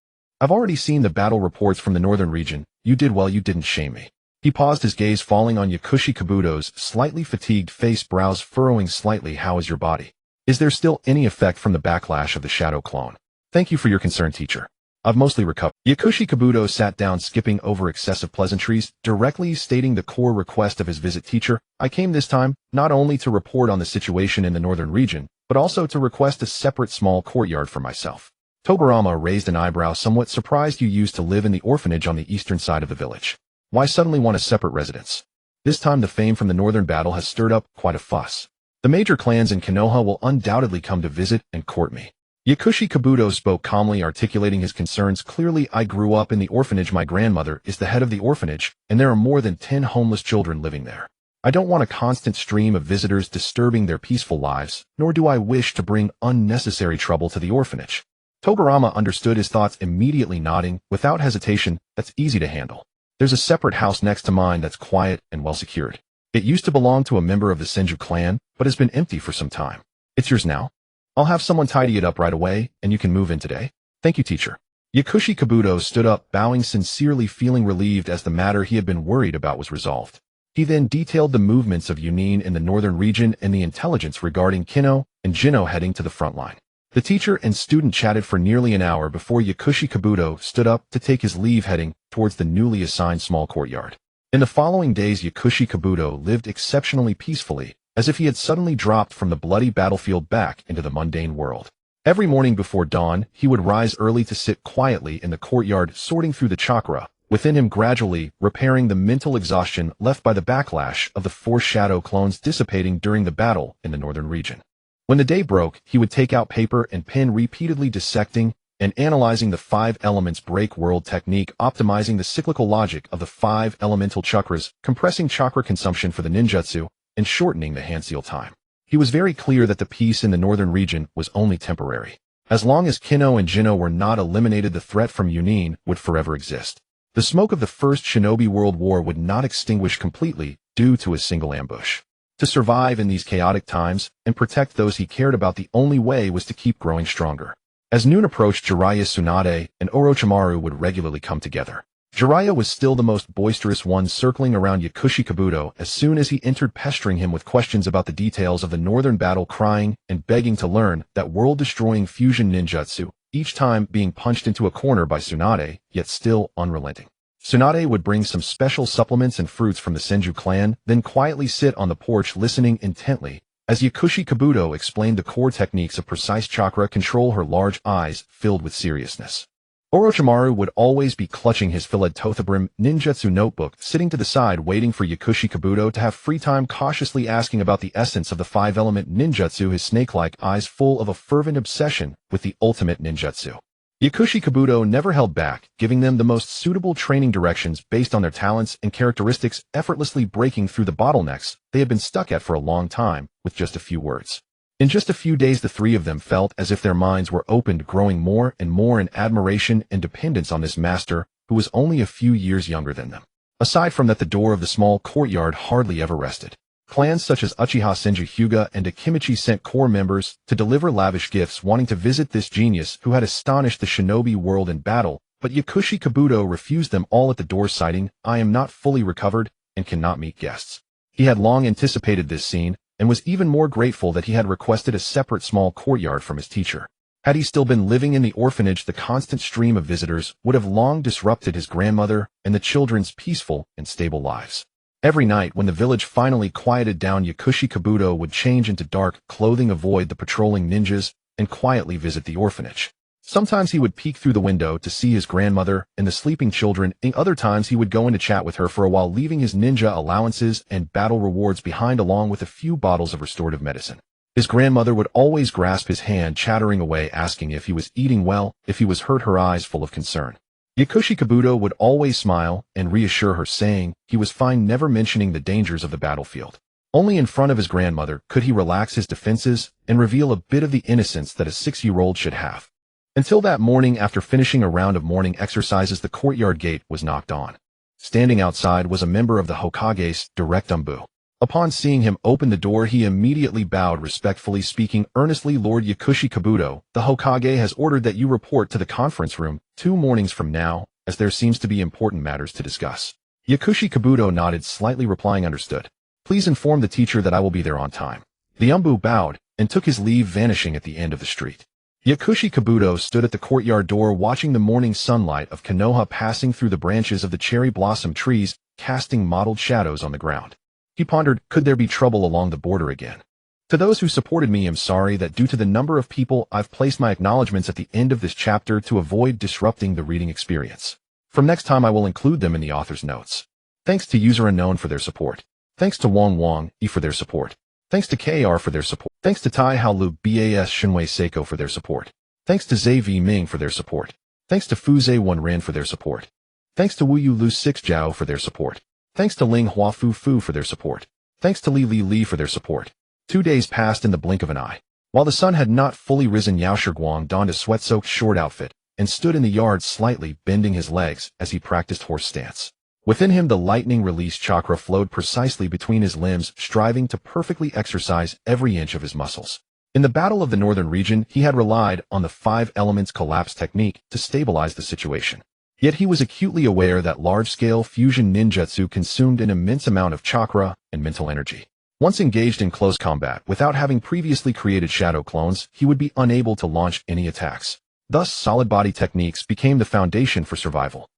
I've already seen the battle reports from the northern region. You did well. You didn't shame me." He paused, his gaze falling on Yakushi Kabuto's slightly fatigued face, brows furrowing slightly. "How is your body? Is there still any effect from the backlash of the shadow clone?" "Thank you for your concern, teacher. I've mostly recovered." Yakushi Kabuto sat down, skipping over excessive pleasantries, directly stating the core request of his visit. "Teacher, I came this time not only to report on the situation in the northern region, but also to request a separate small courtyard for myself." Tobirama raised an eyebrow, somewhat surprised. "You used to live in the orphanage on the eastern side of the village. Why suddenly want a separate residence?" This time the fame from the northern battle has stirred up quite a fuss. The major clans in Konoha will undoubtedly come to visit and court me. Yakushi Kabuto spoke calmly, articulating his concerns clearly. "I grew up in the orphanage. My grandmother is the head of the orphanage, and there are more than 10 homeless children living there. I don't want a constant stream of visitors disturbing their peaceful lives, nor do I wish to bring unnecessary trouble to the orphanage." Tobirama understood his thoughts, immediately nodding, without hesitation. "That's easy to handle. There's a separate house next to mine that's quiet and well secured. It used to belong to a member of the Senju clan, but has been empty for some time. It's yours now. I'll have someone tidy it up right away, and you can move in today." "Thank you, teacher." Yakushi Kabuto stood up, bowing sincerely, feeling relieved as the matter he had been worried about was resolved. He then detailed the movements of Yunin in the northern region and the intelligence regarding Kino and Jino heading to the front line. The teacher and student chatted for nearly an hour before Yakushi Kabuto stood up to take his leave, heading towards the newly assigned small courtyard. In the following days, Yakushi Kabuto lived exceptionally peacefully, as if he had suddenly dropped from the bloody battlefield back into the mundane world. Every morning before dawn, he would rise early to sit quietly in the courtyard, sorting through the chakra within him, gradually repairing the mental exhaustion left by the backlash of the 4 shadow clones dissipating during the battle in the northern region. When the day broke, he would take out paper and pen, repeatedly dissecting and analyzing the 5 elements break world technique, optimizing the cyclical logic of the 5 elemental chakras, compressing chakra consumption for the ninjutsu, and shortening the handseal time. He was very clear that the peace in the northern region was only temporary. As long as Kino and Jino were not eliminated, the threat from Yunin would forever exist. The smoke of the First Shinobi World War would not extinguish completely due to a single ambush. To survive in these chaotic times and protect those he cared about, the only way was to keep growing stronger. As noon approached, Jiraiya, Tsunade, and Orochimaru would regularly come together. Jiraiya was still the most boisterous one, circling around Yakushi Kabuto as soon as he entered, pestering him with questions about the details of the northern battle, crying and begging to learn that world-destroying fusion ninjutsu, each time being punched into a corner by Tsunade, yet still unrelenting. Tsunade would bring some special supplements and fruits from the Senju clan, then quietly sit on the porch listening intently as Yakushi Kabuto explained the core techniques of precise chakra control, her large eyes filled with seriousness. Orochimaru would always be clutching his Philotothibrim ninjutsu notebook, sitting to the side waiting for Yakushi Kabuto to have free time, cautiously asking about the essence of the 5-element ninjutsu, his snake-like eyes full of a fervent obsession with the ultimate ninjutsu. Yakushi Kabuto never held back, giving them the most suitable training directions based on their talents and characteristics, effortlessly breaking through the bottlenecks they had been stuck at for a long time with just a few words. In just a few days, the 3 of them felt as if their minds were opened, growing more and more in admiration and dependence on this master who was only a few years younger than them. Aside from that, the door of the small courtyard hardly ever rested. Clans such as Uchiha Senju Hyuga and Akimichi sent core members to deliver lavish gifts, wanting to visit this genius who had astonished the shinobi world in battle, but Yakushi Kabuto refused them all at the door, citing, "I am not fully recovered and cannot meet guests." He had long anticipated this scene, and was even more grateful that he had requested a separate small courtyard from his teacher. Had he still been living in the orphanage, the constant stream of visitors would have long disrupted his grandmother and the children's peaceful and stable lives. Every night, when the village finally quieted down, Yakushi Kabuto would change into dark clothing, avoid the patrolling ninjas, and quietly visit the orphanage. Sometimes he would peek through the window to see his grandmother and the sleeping children, and other times he would go in to chat with her for a while, leaving his ninja allowances and battle rewards behind along with a few bottles of restorative medicine. His grandmother would always grasp his hand, chattering away, asking if he was eating well, if he was hurt, her eyes full of concern. Yakushi Kabuto would always smile and reassure her, saying he was fine, never mentioning the dangers of the battlefield. Only in front of his grandmother could he relax his defenses and reveal a bit of the innocence that a 6-year-old should have. Until that morning, after finishing a round of morning exercises, the courtyard gate was knocked on. Standing outside was a member of the Hokage's direct umbu. Upon seeing him open the door, he immediately bowed respectfully, speaking earnestly, "Lord Yakushi Kabuto, the Hokage has ordered that you report to the conference room 2 mornings from now, as there seems to be important matters to discuss." Yakushi Kabuto nodded slightly, replying, "Understood. Please inform the teacher that I will be there on time." The umbu bowed and took his leave, vanishing at the end of the street. Yakushi Kabuto stood at the courtyard door, watching the morning sunlight of Konoha passing through the branches of the cherry blossom trees, casting mottled shadows on the ground. He pondered, could there be trouble along the border again? To those who supported me, I'm sorry that due to the number of people, I've placed my acknowledgements at the end of this chapter to avoid disrupting the reading experience. From next time, I will include them in the author's notes. Thanks to User Unknown for their support. Thanks to Wong E for their support. Thanks to KR for their support. Thanks to Tai Hao Lu Bas Shinwei Seiko for their support. Thanks to Zai V Ming for their support. Thanks to Fuze 1 Ren for their support. Thanks to Wu Yu Lu 6 Jiao for their support. Thanks to Ling Hua Fu for their support. Thanks to Li for their support. 2 days passed in the blink of an eye. While the sun had not fully risen, Yao Shiguang donned a sweat-soaked short outfit and stood in the yard, slightly bending his legs as he practiced horse stance. Within him, the lightning release chakra flowed precisely between his limbs, striving to perfectly exercise every inch of his muscles. In the battle of the northern region, he had relied on the 5 elements collapse technique to stabilize the situation. Yet he was acutely aware that large-scale fusion ninjutsu consumed an immense amount of chakra and mental energy. Once engaged in close combat, without having previously created shadow clones, he would be unable to launch any attacks. Thus, solid body techniques became the foundation for survival.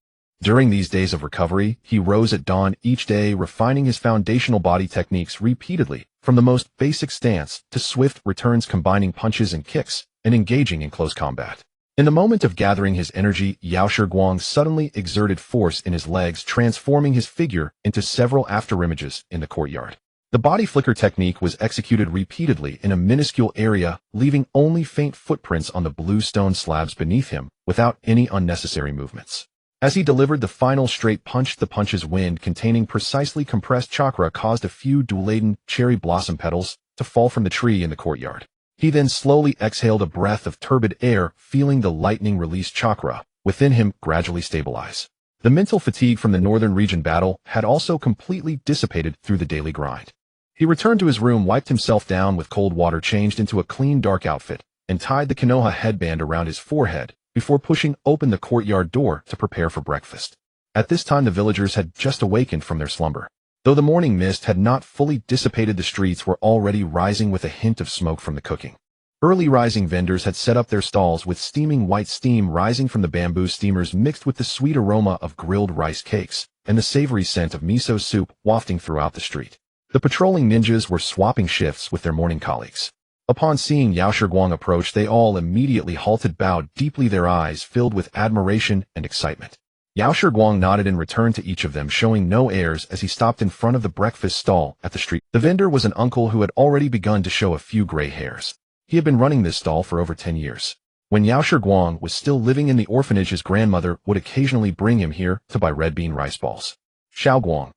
During these days of recovery, he rose at dawn each day, refining his foundational body techniques repeatedly, from the most basic stance to swift returns, combining punches and kicks, and engaging in close combat. In the moment of gathering his energy, Yao Shiguang suddenly exerted force in his legs, transforming his figure into several afterimages in the courtyard. The body flicker technique was executed repeatedly in a minuscule area, leaving only faint footprints on the blue stone slabs beneath him, without any unnecessary movements. As he delivered the final straight punch, the punch's wind containing precisely compressed chakra caused a few dew-laden cherry blossom petals to fall from the tree in the courtyard. He then slowly exhaled a breath of turbid air, feeling the lightning release chakra within him gradually stabilize. The mental fatigue from the northern region battle had also completely dissipated through the daily grind. He returned to his room, wiped himself down with cold water, changed into a clean dark outfit, and tied the Konoha headband around his forehead before pushing open the courtyard door to prepare for breakfast. At this time, the villagers had just awakened from their slumber. Though the morning mist had not fully dissipated, the streets were already rising with a hint of smoke from the cooking. Early rising vendors had set up their stalls with steaming white steam rising from the bamboo steamers, mixed with the sweet aroma of grilled rice cakes and the savory scent of miso soup wafting throughout the street. The patrolling ninjas were swapping shifts with their morning colleagues. Upon seeing Yao Shiguang approach, they all immediately halted, bowed deeply, their eyes filled with admiration and excitement. Yao Shiguang nodded in return to each of them, showing no airs as he stopped in front of the breakfast stall at the street. The vendor was an uncle who had already begun to show a few gray hairs. He had been running this stall for over 10 years. When Yao Shiguang was still living in the orphanage, his grandmother would occasionally bring him here to buy red bean rice balls. Xiao Guang.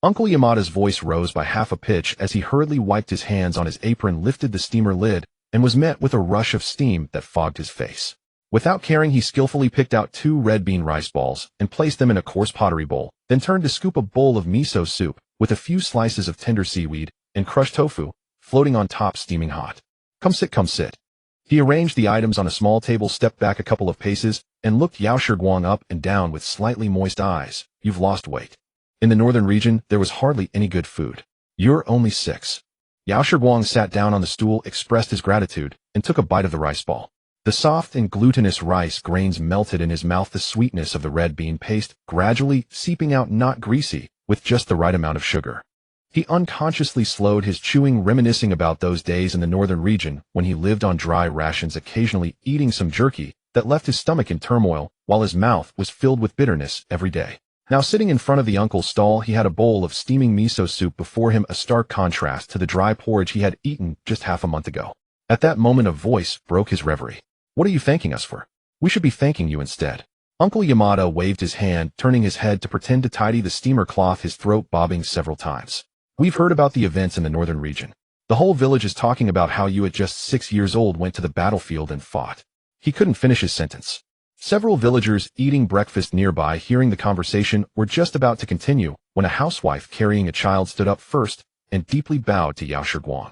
Uncle Yamada's voice rose by half a pitch as he hurriedly wiped his hands on his apron, lifted the steamer lid, and was met with a rush of steam that fogged his face. Without caring, he skillfully picked out 2 red bean rice balls and placed them in a coarse pottery bowl, then turned to scoop a bowl of miso soup with a few slices of tender seaweed and crushed tofu, floating on top, steaming hot. Come sit, come sit. He arranged the items on a small table, stepped back a couple of paces, and looked Yao Shiguang up and down with slightly moist eyes. You've lost weight. In the northern region, there was hardly any good food. You're only 6. Yao Shiguang sat down on the stool, expressed his gratitude, and took a bite of the rice ball. The soft and glutinous rice grains melted in his mouth, the sweetness of the red bean paste gradually seeping out, not greasy, with just the right amount of sugar. He unconsciously slowed his chewing, reminiscing about those days in the northern region when he lived on dry rations, occasionally eating some jerky that left his stomach in turmoil while his mouth was filled with bitterness every day. Now sitting in front of the uncle's stall, he had a bowl of steaming miso soup before him, a stark contrast to the dry porridge he had eaten just half a month ago. At that moment, a voice broke his reverie. "What are you thanking us for? We should be thanking you instead." Uncle Yamada waved his hand, turning his head to pretend to tidy the steamer cloth, his throat bobbing several times. "We've heard about the events in the northern region. The whole village is talking about how you at just 6 years old went to the battlefield and fought." He couldn't finish his sentence. Several villagers eating breakfast nearby, hearing the conversation, were just about to continue when a housewife carrying a child stood up first and deeply bowed to Yakushi Hikari.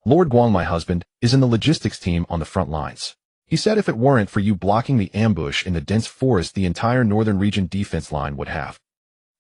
"Lord Guang, my husband, is in the logistics team on the front lines. He said if it weren't for you blocking the ambush in the dense forest, the entire northern region defense line would have."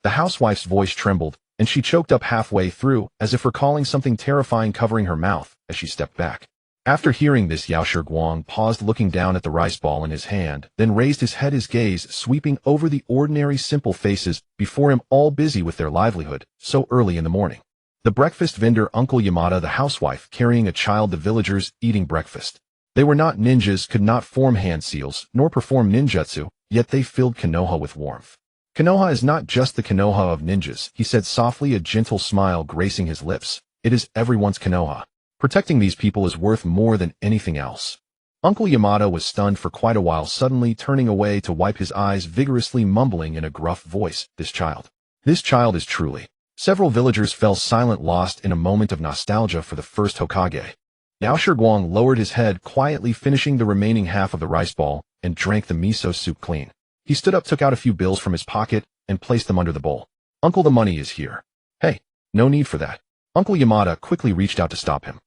The housewife's voice trembled, and she choked up halfway through, as if recalling something terrifying covering her mouth as she stepped back. After hearing this, Yakushi Hikari paused, looking down at the rice ball in his hand, then raised his head, his gaze sweeping over the ordinary simple faces before him, all busy with their livelihood so early in the morning. The breakfast vendor, Uncle Yamada, the housewife carrying a child, the villagers eating breakfast. They were not ninjas, could not form hand seals, nor perform ninjutsu, yet they filled Konoha with warmth. "Konoha is not just the Konoha of ninjas," he said softly, a gentle smile gracing his lips. "It is everyone's Konoha. Protecting these people is worth more than anything else." Uncle Yamada was stunned for quite a while, suddenly turning away to wipe his eyes, vigorously mumbling in a gruff voice, This child is truly." Several villagers fell silent, lost in a moment of nostalgia for the first Hokage. Yakushi Hikari lowered his head, quietly finishing the remaining half of the rice ball, and drank the miso soup clean. He stood up, took out a few bills from his pocket, and placed them under the bowl. "Uncle, the money is here." "Hey, no need for that." Uncle Yamada quickly reached out to stop him.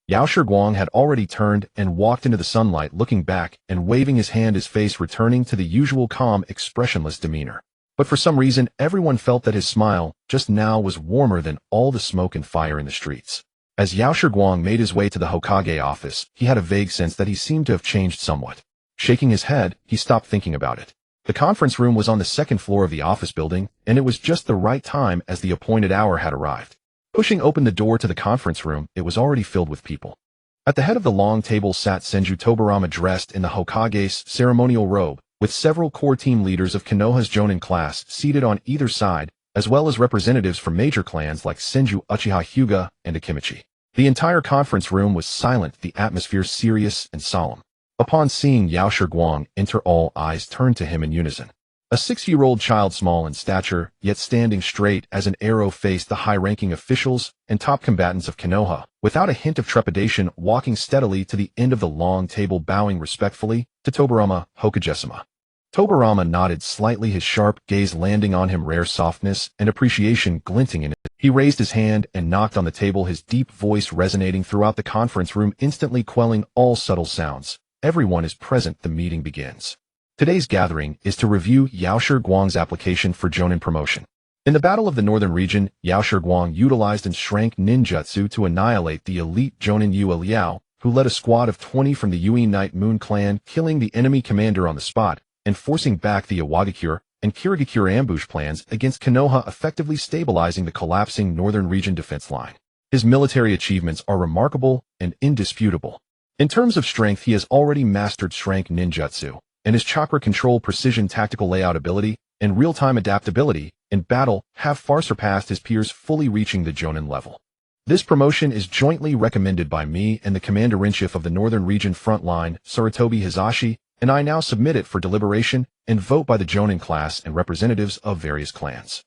Yakushi Hikari had already turned and walked into the sunlight, looking back and waving his hand, his face returning to the usual calm, expressionless demeanor. But for some reason, everyone felt that his smile just now was warmer than all the smoke and fire in the streets. As Yakushi Hikari made his way to the Hokage office, he had a vague sense that he seemed to have changed somewhat. Shaking his head, he stopped thinking about it. The conference room was on the second floor of the office building, and it was just the right time as the appointed hour had arrived. Pushing open the door to the conference room, it was already filled with people. At the head of the long table sat Senju Tobirama, dressed in the Hokage's ceremonial robe, with several core team leaders of Konoha's Jonin class seated on either side, as well as representatives from major clans like Senju, Uchiha Hyuga, and Akimichi. The entire conference room was silent, the atmosphere serious and solemn. Upon seeing Yakushi Hikari enter, all eyes turned to him in unison. A 6-year-old child, small in stature, yet standing straight as an arrow, faced the high-ranking officials and top combatants of Konoha, without a hint of trepidation, walking steadily to the end of the long table, bowing respectfully to Tobirama Hokage-sama. Tobirama nodded slightly, his sharp gaze landing on him, rare softness and appreciation glinting in it. He raised his hand and knocked on the table, his deep voice resonating throughout the conference room, instantly quelling all subtle sounds. "Everyone is present, the meeting begins. Today's gathering is to review Yakushi Hikari's application for Jonin promotion. In the Battle of the Northern Region, Yakushi Hikari utilized and shrank ninjutsu to annihilate the elite Jonin Yue Liao, who led a squad of 20 from the Yue Night Moon clan, killing the enemy commander on the spot, and forcing back the Iwagakure and Kirigakure ambush plans against Konoha, effectively stabilizing the collapsing Northern Region defense line. His military achievements are remarkable and indisputable. In terms of strength, he has already mastered Shrank Ninjutsu, and his chakra control, precision, tactical layout ability, and real-time adaptability in battle have far surpassed his peers, fully reaching the Jonin level. This promotion is jointly recommended by me and the Commander-in-Chief of the Northern Region Frontline, Sarutobi Hizashi, and I now submit it for deliberation and vote by the Jonin class and representatives of various clans."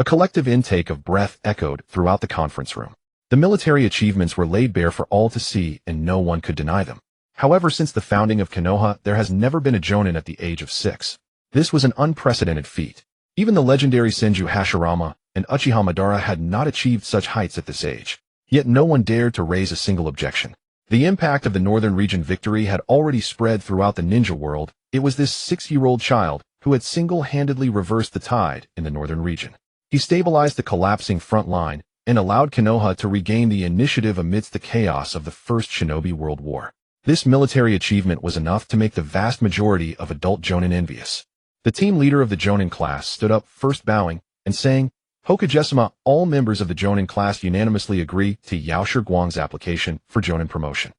A collective intake of breath echoed throughout the conference room. The military achievements were laid bare for all to see, and no one could deny them. However, since the founding of Konoha, there has never been a Jonin at the age of 6. This was an unprecedented feat. Even the legendary Senju Hashirama and Uchiha Madara had not achieved such heights at this age. Yet no one dared to raise a single objection. The impact of the Northern Region victory had already spread throughout the ninja world. It was this 6-year-old child who had single-handedly reversed the tide in the Northern Region. He stabilized the collapsing front line and allowed Konoha to regain the initiative amidst the chaos of the First Shinobi World War. This military achievement was enough to make the vast majority of adult Jonin envious. The team leader of the Jonin class stood up first, bowing and saying, Hokage-sama, all members of the Jonin class unanimously agree to Yao Shiguang's application for Jonin promotion.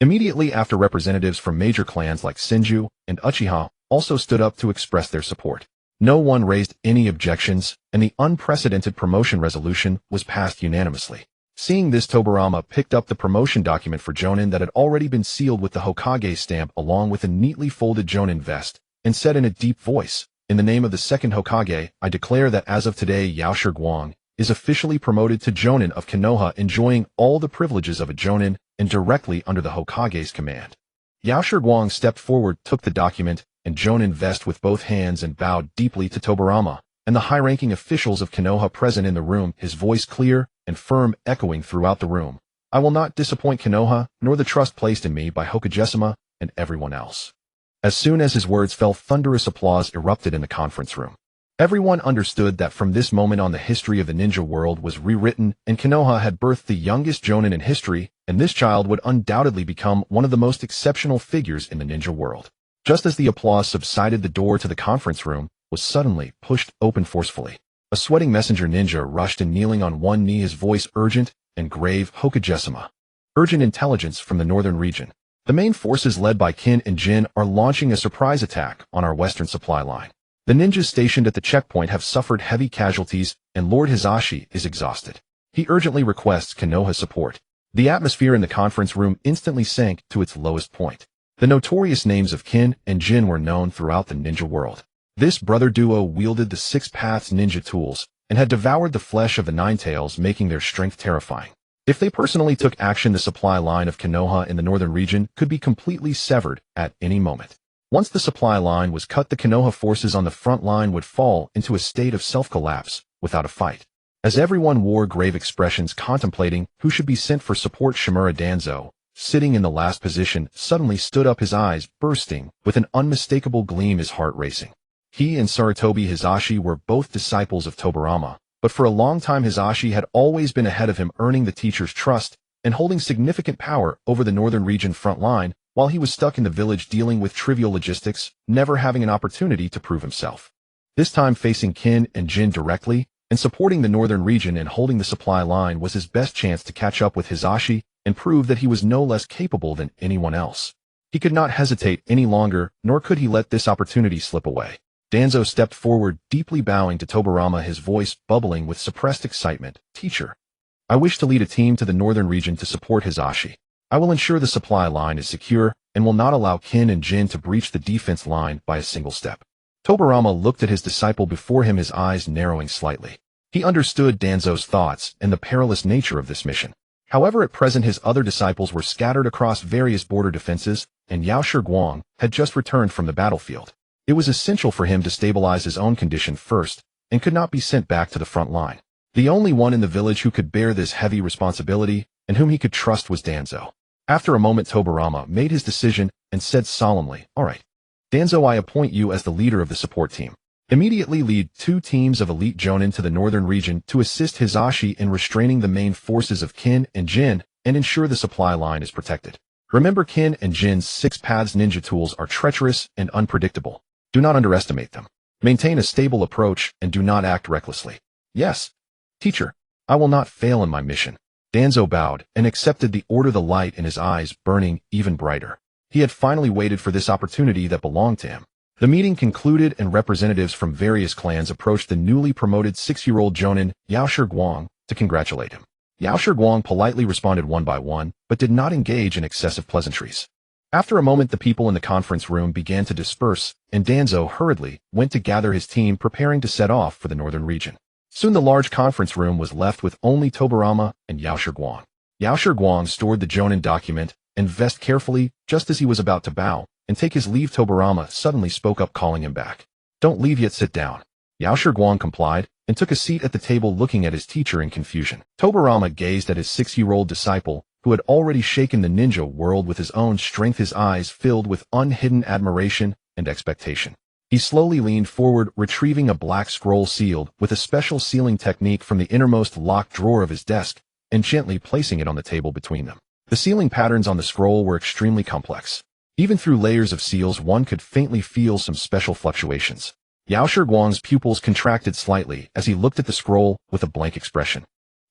Immediately after, representatives from major clans like Senju and Uchiha also stood up to express their support. No one raised any objections, and the unprecedented promotion resolution was passed unanimously. Seeing this, Tobirama picked up the promotion document for Jonin that had already been sealed with the Hokage stamp along with a neatly folded Jonin vest, and said in a deep voice, "In the name of the Second Hokage, I declare that as of today Yao Shiguang is officially promoted to Jonin of Konoha, enjoying all the privileges of a Jonin and directly under the Hokage's command." Yao Shiguang stepped forward, took the document and Jonin vest with both hands and bowed deeply to Tobirama and the high-ranking officials of Konoha present in the room, his voice clear and firm echoing throughout the room. "I will not disappoint Konoha, nor the trust placed in me by Hokage-sama and everyone else." As soon as his words fell, thunderous applause erupted in the conference room. Everyone understood that from this moment on the history of the ninja world was rewritten, and Konoha had birthed the youngest Jonin in history, and this child would undoubtedly become one of the most exceptional figures in the ninja world. Just as the applause subsided, the door to the conference room was suddenly pushed open forcefully. A sweating messenger ninja rushed in, kneeling on one knee, his voice urgent and grave. "Hokage-sama. Urgent intelligence from the northern region. The main forces led by Kin and Jin are launching a surprise attack on our western supply line. The ninjas stationed at the checkpoint have suffered heavy casualties, and Lord Hizashi is exhausted. He urgently requests Konoha's support." The atmosphere in the conference room instantly sank to its lowest point. The notorious names of Kin and Jin were known throughout the ninja world. This brother duo wielded the Six Paths ninja tools and had devoured the flesh of the Nine Tails, making their strength terrifying. If they personally took action, the supply line of Konoha in the northern region could be completely severed at any moment. Once the supply line was cut, the Konoha forces on the front line would fall into a state of self-collapse without a fight. As everyone wore grave expressions contemplating who should be sent for support, Shimura Danzo, sitting in the last position, suddenly stood up, his eyes bursting with an unmistakable gleam, his heart racing. He and Sarutobi Hizashi were both disciples of Tobirama, but for a long time Hizashi had always been ahead of him, earning the teacher's trust and holding significant power over the northern region front line, while he was stuck in the village dealing with trivial logistics, never having an opportunity to prove himself. This time, facing Kin and Jin directly and supporting the northern region and holding the supply line was his best chance to catch up with Hizashi and prove that he was no less capable than anyone else. He could not hesitate any longer, nor could he let this opportunity slip away. Danzo stepped forward, deeply bowing to Tobirama, his voice bubbling with suppressed excitement. "Teacher, I wish to lead a team to the northern region to support Hizashi. I will ensure the supply line is secure and will not allow Kin and Jin to breach the defense line by a single step." Tobirama looked at his disciple before him, his eyes narrowing slightly. He understood Danzo's thoughts and the perilous nature of this mission. However, at present his other disciples were scattered across various border defenses, and Yao Shiguang had just returned from the battlefield. It was essential for him to stabilize his own condition first, and could not be sent back to the front line. The only one in the village who could bear this heavy responsibility, and whom he could trust, was Danzo. After a moment, Tobirama made his decision and said solemnly, "All right, Danzo, I appoint you as the leader of the support team. Immediately lead 2 teams of elite Jonin to the northern region to assist Hizashi in restraining the main forces of Kin and Jin and ensure the supply line is protected. Remember, Kin and Jin's Six Paths ninja tools are treacherous and unpredictable. Do not underestimate them. Maintain a stable approach and do not act recklessly." "Yes, teacher, I will not fail in my mission." Danzo bowed and accepted the order, the light in his eyes burning even brighter. He had finally waited for this opportunity that belonged to him. The meeting concluded and representatives from various clans approached the newly promoted 6-year-old Jonin, Yao Shiguang, to congratulate him. Yao Shiguang politely responded one by one, but did not engage in excessive pleasantries. After a moment, the people in the conference room began to disperse, and Danzo hurriedly went to gather his team, preparing to set off for the northern region. Soon the large conference room was left with only Tobirama and Yao Shiguang. Yao Shiguang stored the Jonin document and vest carefully. Just as he was about to bow and take his leave, Tobirama suddenly spoke up, calling him back. "Don't leave yet, sit down." Yao Shiguang complied and took a seat at the table, looking at his teacher in confusion. Tobirama gazed at his 6-year-old disciple, who had already shaken the ninja world with his own strength, his eyes filled with unhidden admiration and expectation. He slowly leaned forward, retrieving a black scroll sealed with a special sealing technique from the innermost locked drawer of his desk, and gently placing it on the table between them. The sealing patterns on the scroll were extremely complex. Even through layers of seals, one could faintly feel some special fluctuations. Yao Shiguang's pupils contracted slightly as he looked at the scroll with a blank expression.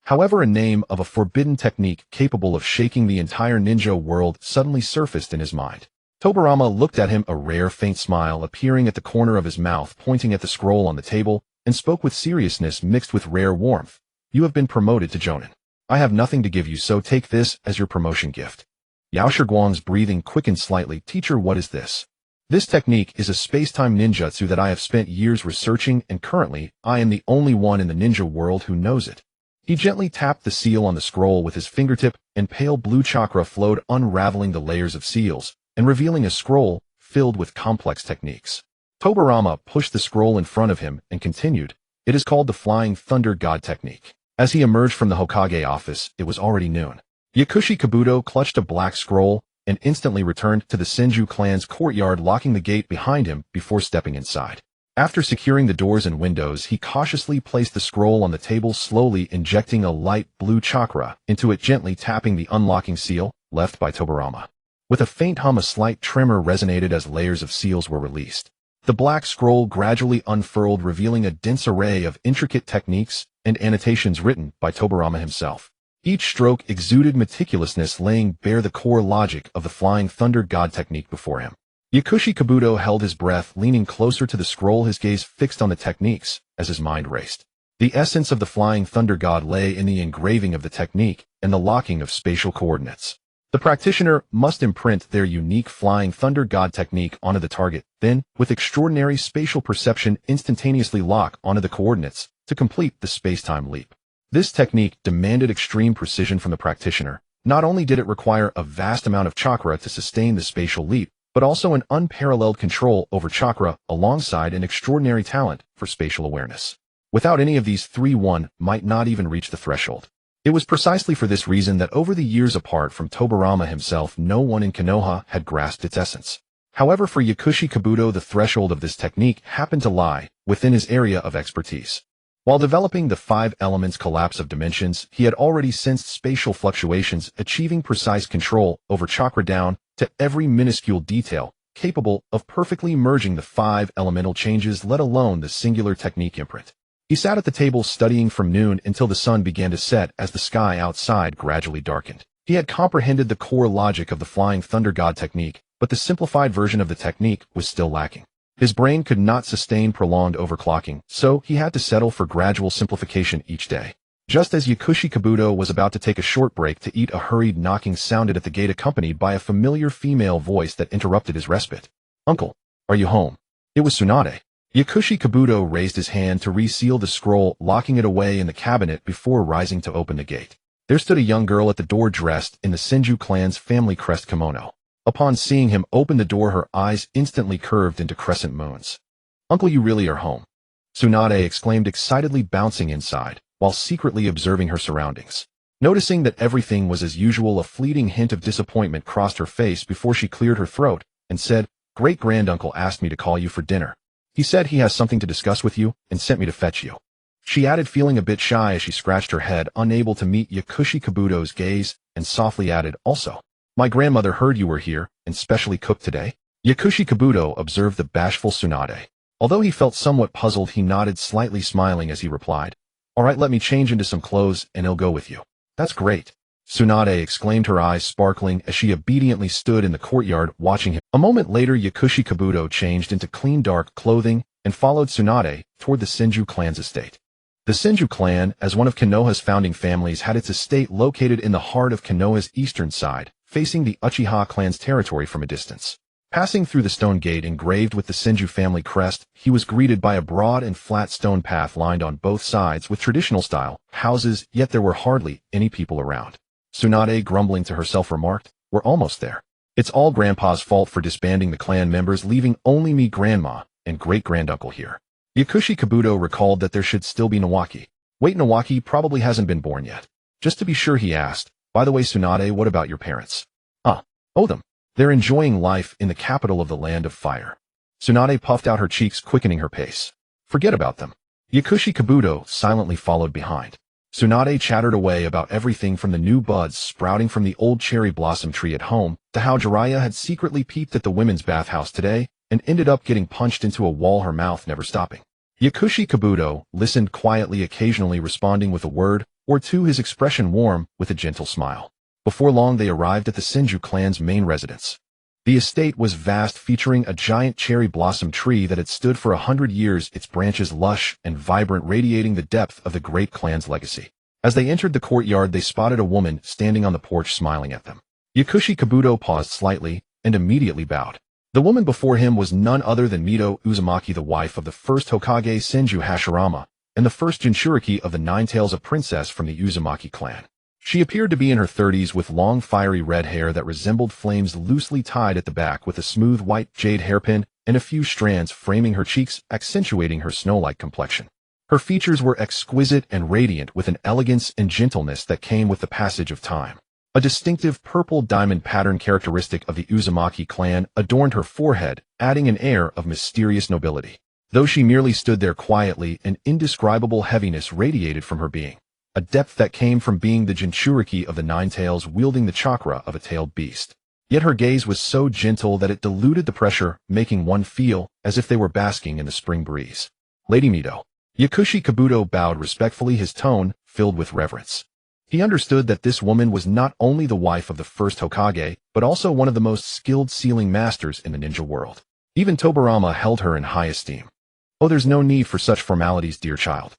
However, a name of a forbidden technique capable of shaking the entire ninja world suddenly surfaced in his mind. Tobirama looked at him, a rare faint smile appearing at the corner of his mouth, pointing at the scroll on the table, and spoke with seriousness mixed with rare warmth. You have been promoted to Jonin. I have nothing to give you, so take this as your promotion gift. Yao Shiguang's breathing quickened slightly. Teacher, what is this? This technique is a space-time ninjutsu that I have spent years researching, and currently, I am the only one in the ninja world who knows it. He gently tapped the seal on the scroll with his fingertip, and pale blue chakra flowed, unraveling the layers of seals, and revealing a scroll filled with complex techniques. Tobirama pushed the scroll in front of him and continued, it is called the Flying Thunder God Technique. As he emerged from the Hokage office, it was already noon. Yakushi Kabuto clutched a black scroll and instantly returned to the Senju clan's courtyard, locking the gate behind him before stepping inside. After securing the doors and windows, he cautiously placed the scroll on the table, slowly injecting a light blue chakra into it, gently tapping the unlocking seal left by Tobirama. With a faint hum, a slight tremor resonated as layers of seals were released. The black scroll gradually unfurled, revealing a dense array of intricate techniques and annotations written by Tobirama himself. Each stroke exuded meticulousness, laying bare the core logic of the Flying Thunder God Technique before him. Yakushi Kabuto held his breath, leaning closer to the scroll, his gaze fixed on the techniques as his mind raced. The essence of the Flying Thunder God lay in the engraving of the technique and the locking of spatial coordinates. The practitioner must imprint their unique Flying Thunder God technique onto the target, then, with extraordinary spatial perception, instantaneously lock onto the coordinates to complete the space-time leap. This technique demanded extreme precision from the practitioner. Not only did it require a vast amount of chakra to sustain the spatial leap, but also an unparalleled control over chakra alongside an extraordinary talent for spatial awareness. Without any of these three, one might not even reach the threshold. It was precisely for this reason that over the years, apart from Tobirama himself, no one in Konoha had grasped its essence. However, for Yakushi Kabuto, the threshold of this technique happened to lie within his area of expertise. While developing the 5 elements collapse of dimensions, he had already sensed spatial fluctuations, achieving precise control over chakra down to every minuscule detail, capable of perfectly merging the 5 elemental changes, let alone the singular technique imprint. He sat at the table studying from noon until the sun began to set as the sky outside gradually darkened. He had comprehended the core logic of the Flying Thunder God technique, but the simplified version of the technique was still lacking. His brain could not sustain prolonged overclocking, so he had to settle for gradual simplification each day. Just as Yakushi Kabuto was about to take a short break to eat, a hurried knocking sounded at the gate, accompanied by a familiar female voice that interrupted his respite. Uncle, are you home? It was Tsunade. Yakushi Kabuto raised his hand to reseal the scroll, locking it away in the cabinet before rising to open the gate. There stood a young girl at the door, dressed in the Senju clan's family crest kimono. Upon seeing him open the door, her eyes instantly curved into crescent moons. Uncle, you really are home? Tsunade exclaimed excitedly, bouncing inside, while secretly observing her surroundings. Noticing that everything was as usual, a fleeting hint of disappointment crossed her face before she cleared her throat and said, Great-granduncle asked me to call you for dinner. He said he has something to discuss with you and sent me to fetch you. She added, feeling a bit shy as she scratched her head, unable to meet Yakushi Kabuto's gaze, and softly added, also, my grandmother heard you were here and specially cooked today. Yakushi Kabuto observed the bashful Tsunade. Although he felt somewhat puzzled, he nodded, slightly smiling as he replied, all right, let me change into some clothes and I'll go with you. That's great. Tsunade exclaimed, her eyes sparkling as she obediently stood in the courtyard watching him. A moment later, Yakushi Kabuto changed into clean dark clothing and followed Tsunade toward the Senju clan's estate. The Senju clan, as one of Konoha's founding families, had its estate located in the heart of Konoha's eastern side, facing the Uchiha clan's territory from a distance. Passing through the stone gate engraved with the Senju family crest, he was greeted by a broad and flat stone path lined on both sides with traditional-style houses, yet there were hardly any people around. Tsunade, grumbling to herself, remarked, we're almost there. It's all Grandpa's fault for disbanding the clan members, leaving only me, Grandma, and great-granduncle here. Yakushi Kabuto recalled that there should still be Nawaki. Wait, Nawaki probably hasn't been born yet. Just to be sure, he asked, by the way, Tsunade, what about your parents? Oh, them. They're enjoying life in the capital of the Land of Fire. Tsunade puffed out her cheeks, quickening her pace. Forget about them. Yakushi Kabuto silently followed behind. Tsunade chattered away about everything from the new buds sprouting from the old cherry blossom tree at home to how Jiraiya had secretly peeped at the women's bathhouse today and ended up getting punched into a wall, her mouth never stopping. Yakushi Kabuto listened quietly, occasionally responding with a word or two, his expression warm with a gentle smile. Before long they arrived at the Senju clan's main residence. The estate was vast, featuring a giant cherry blossom tree that had stood for 100 years, its branches lush and vibrant, radiating the depth of the great clan's legacy. As they entered the courtyard, they spotted a woman standing on the porch smiling at them. Yakushi Kabuto paused slightly and immediately bowed. The woman before him was none other than Mito Uzumaki, the wife of the first Hokage Senju Hashirama, and the first Jinchuriki of the Nine Tails, a princess from the Uzumaki clan. She appeared to be in her 30s with long fiery red hair that resembled flames, loosely tied at the back with a smooth white jade hairpin and a few strands framing her cheeks, accentuating her snow-like complexion. Her features were exquisite and radiant with an elegance and gentleness that came with the passage of time. A distinctive purple diamond pattern characteristic of the Uzumaki clan adorned her forehead, adding an air of mysterious nobility. Though she merely stood there quietly, an indescribable heaviness radiated from her being, a depth that came from being the Jinchuriki of the Nine Tails, wielding the chakra of a tailed beast. Yet her gaze was so gentle that it diluted the pressure, making one feel as if they were basking in the spring breeze. Lady Mito. Yakushi Kabuto bowed respectfully, his tone filled with reverence. He understood that this woman was not only the wife of the first Hokage, but also one of the most skilled sealing masters in the ninja world. Even Tobirama held her in high esteem. Oh, there's no need for such formalities, dear child.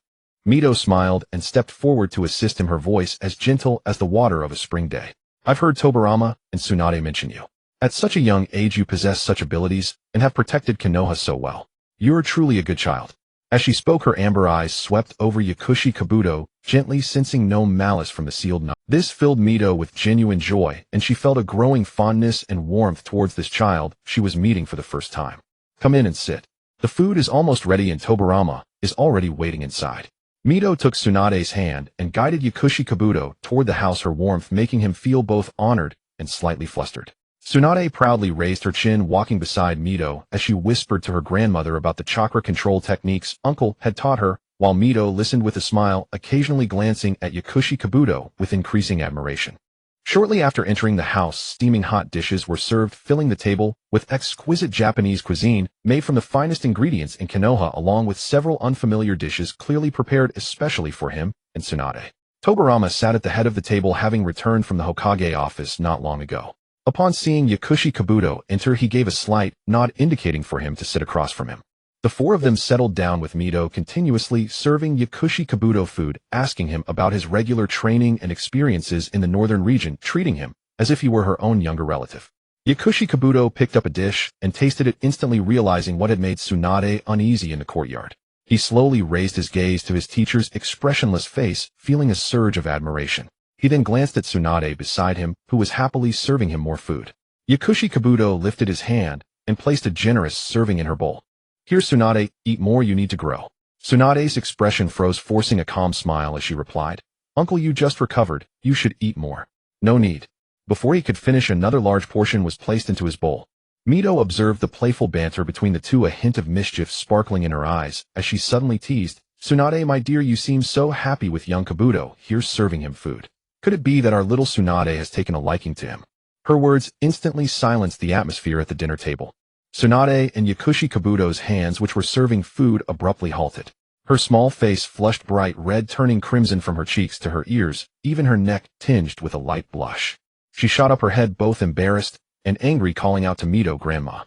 Mito smiled and stepped forward to assist him, her voice as gentle as the water of a spring day. I've heard Tobirama and Tsunade mention you. At such a young age you possess such abilities and have protected Konoha so well. You're truly a good child. As she spoke, her amber eyes swept over Yakushi Kabuto, gently, sensing no malice from the sealed knot. This filled Mito with genuine joy, and she felt a growing fondness and warmth towards this child she was meeting for the first time. Come in and sit. The food is almost ready and Tobirama is already waiting inside. Mito took Tsunade's hand and guided Yakushi Kabuto toward the house, her warmth making him feel both honored and slightly flustered. Tsunade proudly raised her chin, walking beside Mito as she whispered to her grandmother about the chakra control techniques Uncle had taught her, while Mito listened with a smile, occasionally glancing at Yakushi Kabuto with increasing admiration. Shortly after entering the house, steaming hot dishes were served, filling the table with exquisite Japanese cuisine made from the finest ingredients in Konoha, along with several unfamiliar dishes clearly prepared especially for him and Tsunade. Tobirama sat at the head of the table, having returned from the Hokage office not long ago. Upon seeing Yakushi Kabuto enter, he gave a slight nod indicating for him to sit across from him. The four of them settled down with Mito continuously serving Yakushi Kabuto food, asking him about his regular training and experiences in the northern region, treating him as if he were her own younger relative. Yakushi Kabuto picked up a dish and tasted it, instantly realizing what had made Tsunade uneasy in the courtyard. He slowly raised his gaze to his teacher's expressionless face, feeling a surge of admiration. He then glanced at Tsunade beside him, who was happily serving him more food. Yakushi Kabuto lifted his hand and placed a generous serving in her bowl. Here, Tsunade, eat more, you need to grow. Tsunade's expression froze, forcing a calm smile as she replied, Uncle, you just recovered, you should eat more. No need. Before he could finish, another large portion was placed into his bowl. Mito observed the playful banter between the two, a hint of mischief sparkling in her eyes, as she suddenly teased, Tsunade, my dear, you seem so happy with young Kabuto, here's serving him food. Could it be that our little Tsunade has taken a liking to him? Her words instantly silenced the atmosphere at the dinner table. Tsunade and Yakushi Kabuto's hands, which were serving food, abruptly halted. Her small face flushed bright red, turning crimson from her cheeks to her ears, even her neck tinged with a light blush. She shot up her head, both embarrassed and angry, calling out to Mito, Grandma.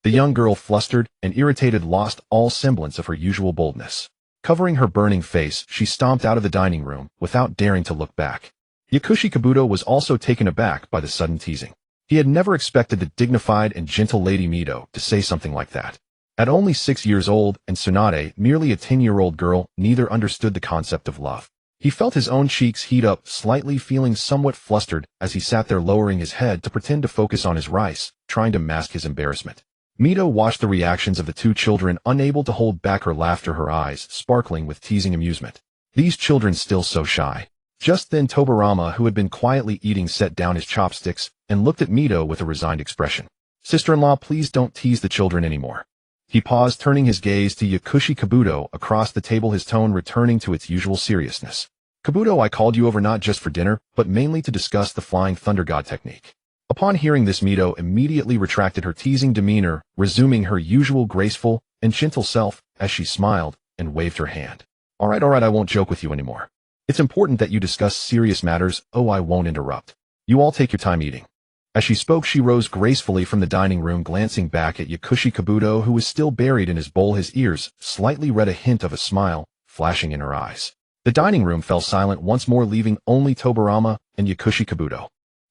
The young girl, flustered and irritated, lost all semblance of her usual boldness. Covering her burning face, she stomped out of the dining room without daring to look back. Yakushi Kabuto was also taken aback by the sudden teasing. He had never expected the dignified and gentle Lady Mito to say something like that. At only 6 years old and Tsunade merely a 10-year-old girl, neither understood the concept of love. He felt his own cheeks heat up slightly, feeling somewhat flustered as he sat there, lowering his head to pretend to focus on his rice, trying to mask his embarrassment. Mito watched the reactions of the two children, unable to hold back her laughter, her eyes sparkling with teasing amusement. These children still so shy. Just then Tobirama, who had been quietly eating, set down his chopsticks and looked at Mito with a resigned expression. Sister-in-law, please don't tease the children anymore. He paused, turning his gaze to Yakushi Kabuto across the table, his tone returning to its usual seriousness. Kabuto, I called you over not just for dinner, but mainly to discuss the Flying Thunder God technique. Upon hearing this, Mito immediately retracted her teasing demeanor, resuming her usual graceful and gentle self as she smiled and waved her hand. All right, I won't joke with you anymore. It's important that you discuss serious matters. Oh, I won't interrupt. You all take your time eating. As she spoke, she rose gracefully from the dining room, glancing back at Yakushi Kabuto, who was still buried in his bowl, his ears slightly red, a hint of a smile flashing in her eyes. The dining room fell silent once more, leaving only Tobirama and Yakushi Kabuto.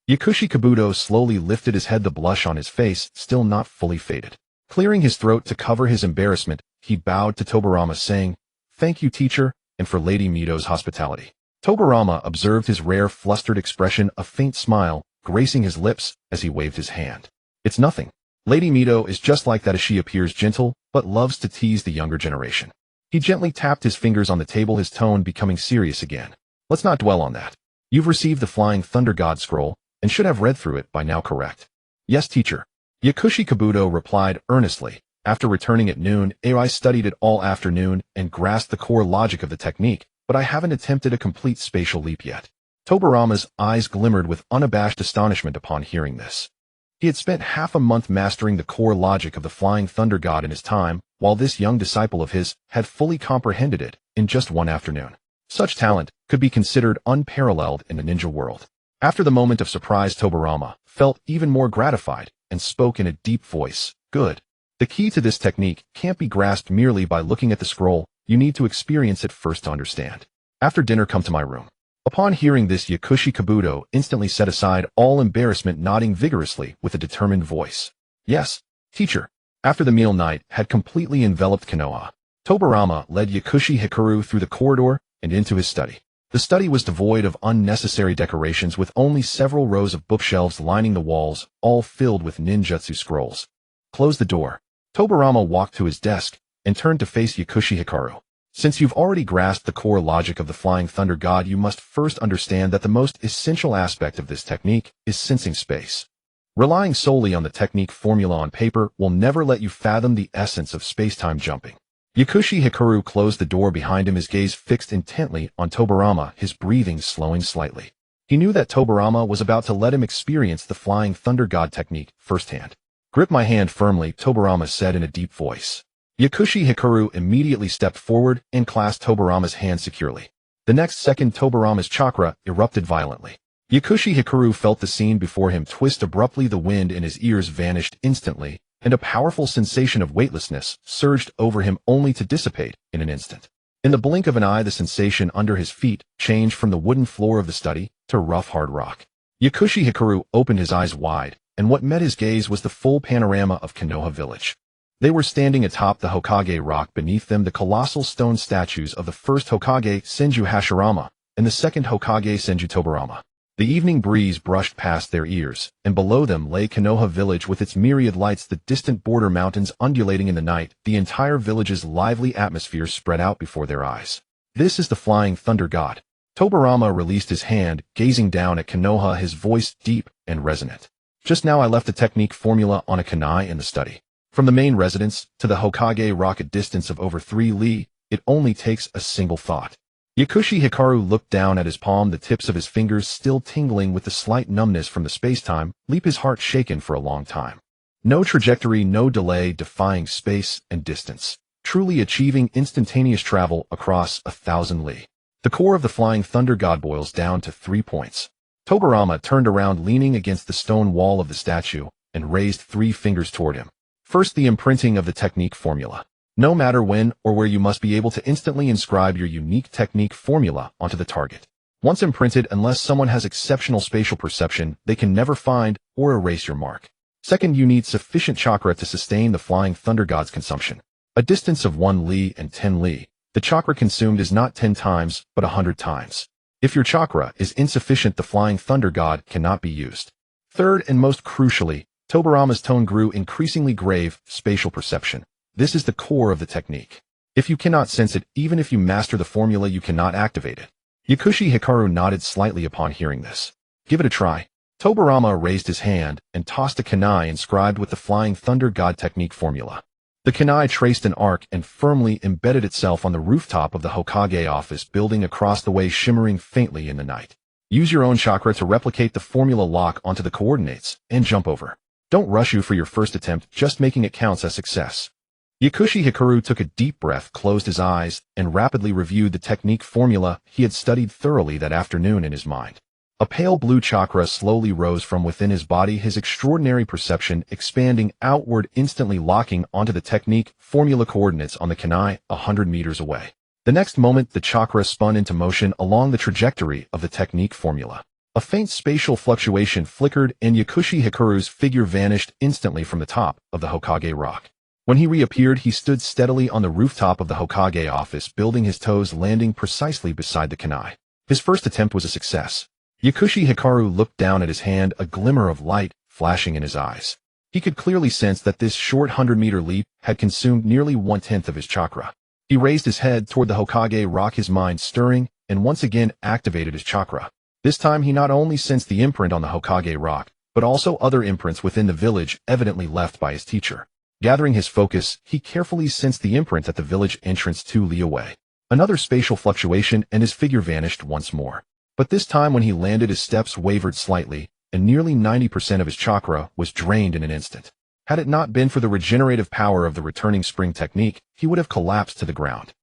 Yakushi Kabuto slowly lifted his head, the blush on his face still not fully faded. Clearing his throat to cover his embarrassment, he bowed to Tobirama, saying, "Thank you, teacher, and for Lady Mito's hospitality." Tobirama observed his rare flustered expression, a faint smile gracing his lips as he waved his hand. "It's nothing. Lady Mito is just like that, as she appears gentle, but loves to tease the younger generation." He gently tapped his fingers on the table, his tone becoming serious again. "Let's not dwell on that. You've received the Flying Thunder God Scroll, and should have read through it by now, correct?" "Yes, teacher." Yakushi Kabuto replied earnestly. "After returning at noon, I studied it all afternoon and grasped the core logic of the technique, but I haven't attempted a complete spatial leap yet." Tobirama's eyes glimmered with unabashed astonishment upon hearing this. He had spent half a month mastering the core logic of the Flying Thunder God in his time, while this young disciple of his had fully comprehended it in just one afternoon. Such talent could be considered unparalleled in the ninja world. After the moment of surprise, Tobirama felt even more gratified and spoke in a deep voice. "Good. The key to this technique can't be grasped merely by looking at the scroll. You need to experience it first to understand. After dinner, come to my room." Upon hearing this, Yakushi Kabuto instantly set aside all embarrassment, nodding vigorously with a determined voice. "Yes, teacher." After the meal, night had completely enveloped Konoha. Tobirama led Yakushi Hikari through the corridor and into his study. The study was devoid of unnecessary decorations, with only several rows of bookshelves lining the walls, all filled with ninjutsu scrolls. "Close the door." Tobirama walked to his desk and turned to face Yakushi Hikari. "Since you've already grasped the core logic of the Flying Thunder God, you must first understand that the most essential aspect of this technique is sensing space. Relying solely on the technique formula on paper will never let you fathom the essence of space-time jumping." Yakushi Hikari closed the door behind him, his gaze fixed intently on Tobirama, his breathing slowing slightly. He knew that Tobirama was about to let him experience the Flying Thunder God technique firsthand. "Grip my hand firmly," Tobirama said in a deep voice. Yakushi Hikari immediately stepped forward and clasped Tobirama's hand securely. The next second, Tobirama's chakra erupted violently. Yakushi Hikari felt the scene before him twist abruptly, the wind in his ears vanished instantly, and a powerful sensation of weightlessness surged over him, only to dissipate in an instant. In the blink of an eye, the sensation under his feet changed from the wooden floor of the study to rough, hard rock. Yakushi Hikari opened his eyes wide, and what met his gaze was the full panorama of Konoha village. They were standing atop the Hokage rock, beneath them the colossal stone statues of the first Hokage, Senju Hashirama, and the second Hokage, Senju Tobirama. The evening breeze brushed past their ears, and below them lay Konoha village with its myriad lights, the distant border mountains undulating in the night, the entire village's lively atmosphere spread out before their eyes. "This is the Flying Thunder God." Tobirama released his hand, gazing down at Konoha, his voice deep and resonant. "Just now I left the technique formula on a kunai in the study. From the main residence to the Hokage rock, a distance of over 3 li, it only takes a single thought." Yakushi Hikari looked down at his palm, the tips of his fingers still tingling with the slight numbness from the space-time leap, his heart shaken for a long time. No trajectory, no delay, defying space and distance, truly achieving instantaneous travel across 1,000 li. The core of the Flying Thunder God boils down to 3 points. Tobirama turned around, leaning against the stone wall of the statue, and raised 3 fingers toward him. First, the imprinting of the technique formula. No matter when or where, you must be able to instantly inscribe your unique technique formula onto the target. Once imprinted, unless someone has exceptional spatial perception, they can never find or erase your mark. Second, you need sufficient chakra to sustain the Flying Thunder God's consumption. A distance of 1 li and 10 li, the chakra consumed is not 10 times, but 100 times. If your chakra is insufficient, the Flying Thunder God cannot be used. Third, and most crucially, Tobirama's tone grew increasingly grave, spatial perception. This is the core of the technique. If you cannot sense it, even if you master the formula, you cannot activate it. Yakushi Hikari nodded slightly upon hearing this. "Give it a try." Tobirama raised his hand and tossed a kunai inscribed with the Flying Thunder God technique formula. The kunai traced an arc and firmly embedded itself on the rooftop of the Hokage office building across the way, shimmering faintly in the night. Use your own chakra to replicate the formula lock onto the coordinates, and jump over. Don't rush you for your first attempt, just making it counts as success. Yakushi Hikari took a deep breath, closed his eyes, and rapidly reviewed the technique formula he had studied thoroughly that afternoon in his mind. A pale blue chakra slowly rose from within his body, his extraordinary perception expanding outward, instantly locking onto the technique formula coordinates on the kunai 100 meters away. The next moment, the chakra spun into motion along the trajectory of the technique formula. A faint spatial fluctuation flickered, and Yakushi Hikari's figure vanished instantly from the top of the Hokage rock. When he reappeared, he stood steadily on the rooftop of the Hokage office building, his toes landing precisely beside the kunai. His first attempt was a success. Yakushi Hikari looked down at his hand, a glimmer of light flashing in his eyes. He could clearly sense that this short 100-meter leap had consumed nearly 1/10 of his chakra. He raised his head toward the Hokage rock, his mind stirring, and once again activated his chakra. This time he not only sensed the imprint on the Hokage rock, but also other imprints within the village evidently left by his teacher. Gathering his focus, he carefully sensed the imprint at the village entrance 2 li away. Another spatial fluctuation, and his figure vanished once more. But this time when he landed, his steps wavered slightly, and nearly 90% of his chakra was drained in an instant. Had it not been for the regenerative power of the returning spring technique, he would have collapsed to the ground.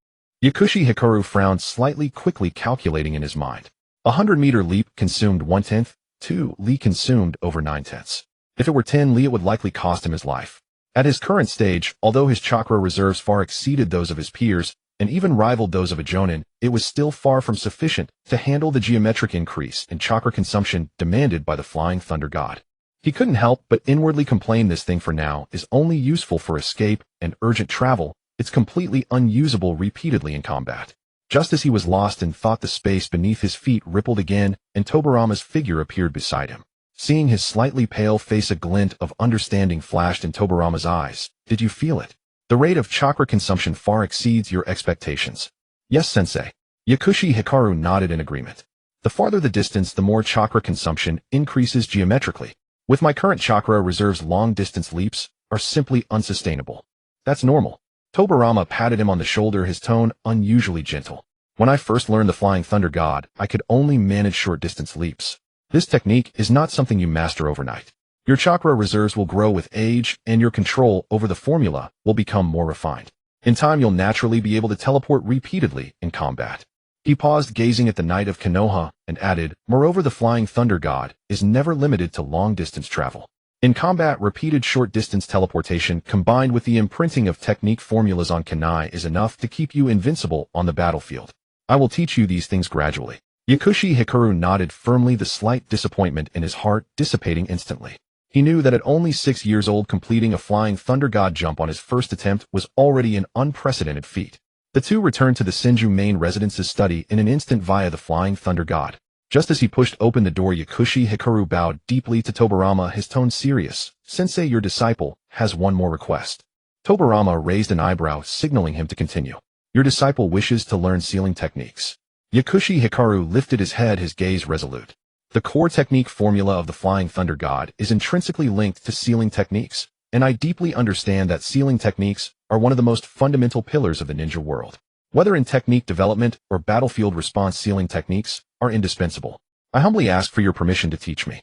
Yakushi Hikari frowned slightly, quickly calculating in his mind. A 100-meter leap consumed 1/10, 2 li consumed over 9/10. If it were 10 li, it would likely cost him his life. At his current stage, although his chakra reserves far exceeded those of his peers, and even rivaled those of a jonin, it was still far from sufficient to handle the geometric increase in chakra consumption demanded by the Flying Thunder God. He couldn't help but inwardly complain, this thing for now is only useful for escape and urgent travel, it's completely unusable repeatedly in combat. Just as he was lost in thought, the space beneath his feet rippled again, and Tobirama's figure appeared beside him. Seeing his slightly pale face, a glint of understanding flashed in Tobirama's eyes. Did you feel it? The rate of chakra consumption far exceeds your expectations. Yes, sensei. Yakushi Hikari nodded in agreement. The farther the distance, the more chakra consumption increases geometrically. With my current chakra reserves, long-distance leaps are simply unsustainable. That's normal. Tobirama patted him on the shoulder, his tone unusually gentle. When I first learned the Flying Thunder God, I could only manage short-distance leaps. This technique is not something you master overnight. Your chakra reserves will grow with age, and your control over the formula will become more refined. In time, you'll naturally be able to teleport repeatedly in combat. He paused, gazing at the Knight of Konoha, and added, moreover, the Flying Thunder God is never limited to long-distance travel. In combat, repeated short-distance teleportation combined with the imprinting of technique formulas on kunai is enough to keep you invincible on the battlefield. I will teach you these things gradually. Yakushi Hikari nodded firmly, the slight disappointment in his heart dissipating instantly. He knew that at only 6 years old, completing a Flying Thunder God jump on his first attempt was already an unprecedented feat. The two returned to the Senju main residence's study in an instant via the Flying Thunder God. Just as he pushed open the door, Yakushi Hikari bowed deeply to Tobirama, his tone serious. Sensei, your disciple has one more request. Tobirama raised an eyebrow, signaling him to continue. Your disciple wishes to learn sealing techniques. Yakushi Hikari lifted his head, his gaze resolute. The core technique formula of the Flying Thunder God is intrinsically linked to sealing techniques, and I deeply understand that sealing techniques are one of the most fundamental pillars of the ninja world. Whether in technique development or battlefield response, sealing techniques are indispensable. I humbly ask for your permission to teach me.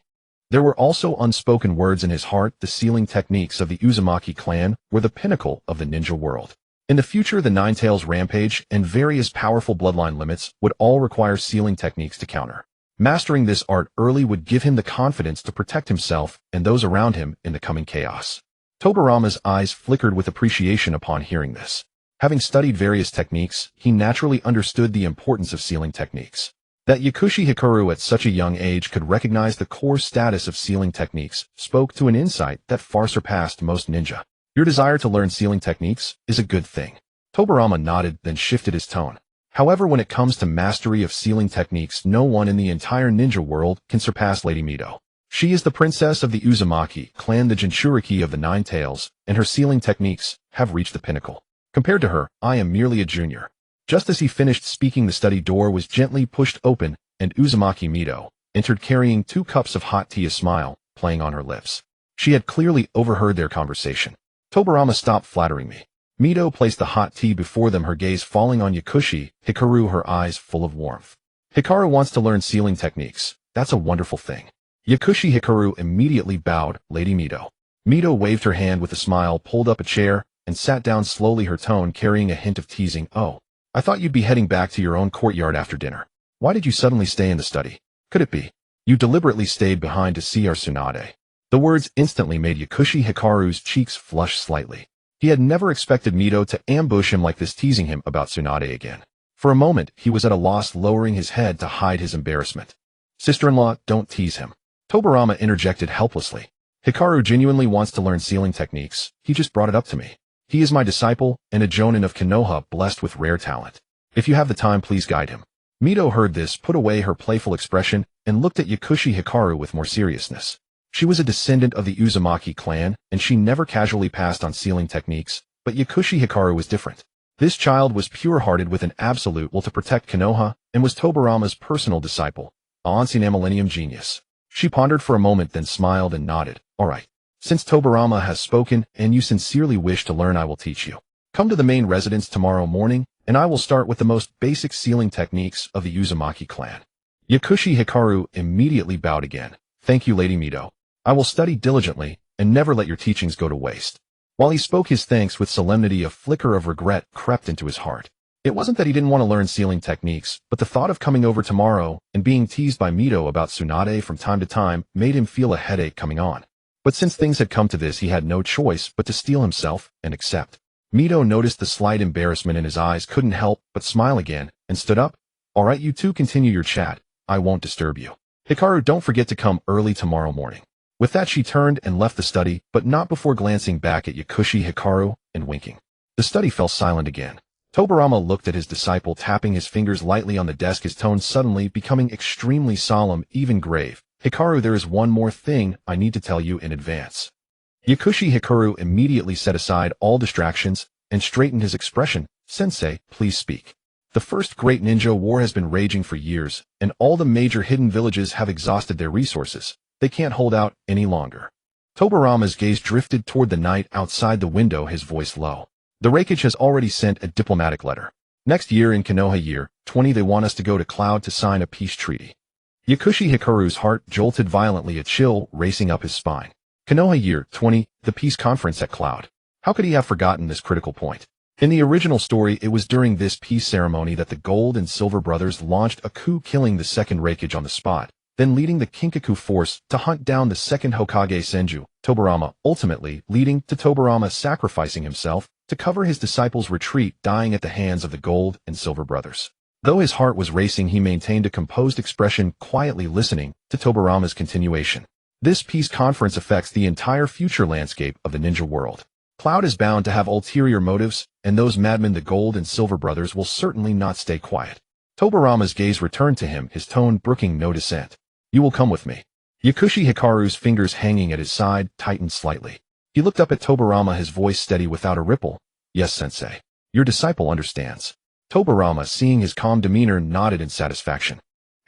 There were also unspoken words in his heart. The sealing techniques of the Uzumaki clan were the pinnacle of the ninja world. In the future, the Ninetales rampage and various powerful bloodline limits would all require sealing techniques to counter. Mastering this art early would give him the confidence to protect himself and those around him in the coming chaos. Tobirama's eyes flickered with appreciation upon hearing this. Having studied various techniques, he naturally understood the importance of sealing techniques. That Yakushi Hikari at such a young age could recognize the core status of sealing techniques spoke to an insight that far surpassed most ninja. Your desire to learn sealing techniques is a good thing. Tobirama nodded, then shifted his tone. However, when it comes to mastery of sealing techniques, no one in the entire ninja world can surpass Lady Mido. She is the princess of the Uzumaki clan, the Jinchuriki of the Ninetales, and her sealing techniques have reached the pinnacle. Compared to her, I am merely a junior. Just as he finished speaking, the study door was gently pushed open, and Uzumaki Mido entered carrying 2 cups of hot tea, a smile playing on her lips. She had clearly overheard their conversation. Tobirama, stop flattering me. Mido placed the hot tea before them, her gaze falling on Yakushi Hikari, her eyes full of warmth. Hikaru wants to learn sealing techniques. That's a wonderful thing. Yakushi Hikaru immediately bowed, Lady Mito. Mito waved her hand with a smile, pulled up a chair, and sat down slowly, her tone carrying a hint of teasing. Oh, I thought you'd be heading back to your own courtyard after dinner. Why did you suddenly stay in the study? Could it be you deliberately stayed behind to see our Tsunade? The words instantly made Yakushi Hikaru's cheeks flush slightly. He had never expected Mito to ambush him like this, teasing him about Tsunade again. For a moment, he was at a loss, lowering his head to hide his embarrassment. Sister-in-law, don't tease him. Tobirama interjected helplessly. Hikaru genuinely wants to learn sealing techniques. He just brought it up to me. He is my disciple and a jonin of Konoha, blessed with rare talent. If you have the time, please guide him. Mito heard this, put away her playful expression, and looked at Yakushi Hikaru with more seriousness. She was a descendant of the Uzumaki clan, and she never casually passed on sealing techniques, but Yakushi Hikaru was different. This child was pure-hearted with an absolute will to protect Konoha, and was Tobirama's personal disciple, a ancient millennium genius. She pondered for a moment, then smiled and nodded. All right. Since Tobirama has spoken, and you sincerely wish to learn, I will teach you. Come to the main residence tomorrow morning, and I will start with the most basic sealing techniques of the Uzumaki clan. Yakushi Hikaru immediately bowed again. Thank you, Lady Mito. I will study diligently, and never let your teachings go to waste. While he spoke his thanks with solemnity, a flicker of regret crept into his heart. It wasn't that he didn't want to learn sealing techniques, but the thought of coming over tomorrow and being teased by Mito about Tsunade from time to time made him feel a headache coming on. But since things had come to this, he had no choice but to steel himself and accept. Mito noticed the slight embarrassment in his eyes, couldn't help but smile again, and stood up. All right, you two continue your chat. I won't disturb you. Hikaru, don't forget to come early tomorrow morning. With that, she turned and left the study, but not before glancing back at Yakushi Hikaru and winking. The study fell silent again. Tobirama looked at his disciple, tapping his fingers lightly on the desk, his tone suddenly becoming extremely solemn, even grave. Hikaru, there is one more thing I need to tell you in advance. Yakushi Hikaru immediately set aside all distractions and straightened his expression. Sensei, please speak. The first great ninja war has been raging for years, and all the major hidden villages have exhausted their resources. They can't hold out any longer. Tobirama's gaze drifted toward the night outside the window, his voice low. The Raikage has already sent a diplomatic letter. Next year in Konoha year 20 they want us to go to Cloud to sign a peace treaty. Yakushi Hikaru's heart jolted violently, a chill racing up his spine. Konoha year 20, the peace conference at Cloud. How could he have forgotten this critical point? In the original story, it was during this peace ceremony that the Gold and Silver brothers launched a coup, killing the second Raikage on the spot, then leading the Kinkaku force to hunt down the second Hokage Senju, Tobirama, ultimately leading to Tobirama sacrificing himself to cover his disciples' retreat, dying at the hands of the Gold and Silver brothers. Though his heart was racing, he maintained a composed expression, quietly listening to Tobirama's continuation. This peace conference affects the entire future landscape of the ninja world. Cloud is bound to have ulterior motives, and those madmen, the Gold and Silver brothers, will certainly not stay quiet. Tobirama's gaze returned to him, his tone brooking no dissent. You will come with me. Yakushi Hikaru's fingers hanging at his side tightened slightly. He looked up at Tobirama, his voice steady without a ripple. Yes, sensei. Your disciple understands. Tobirama, seeing his calm demeanor, nodded in satisfaction.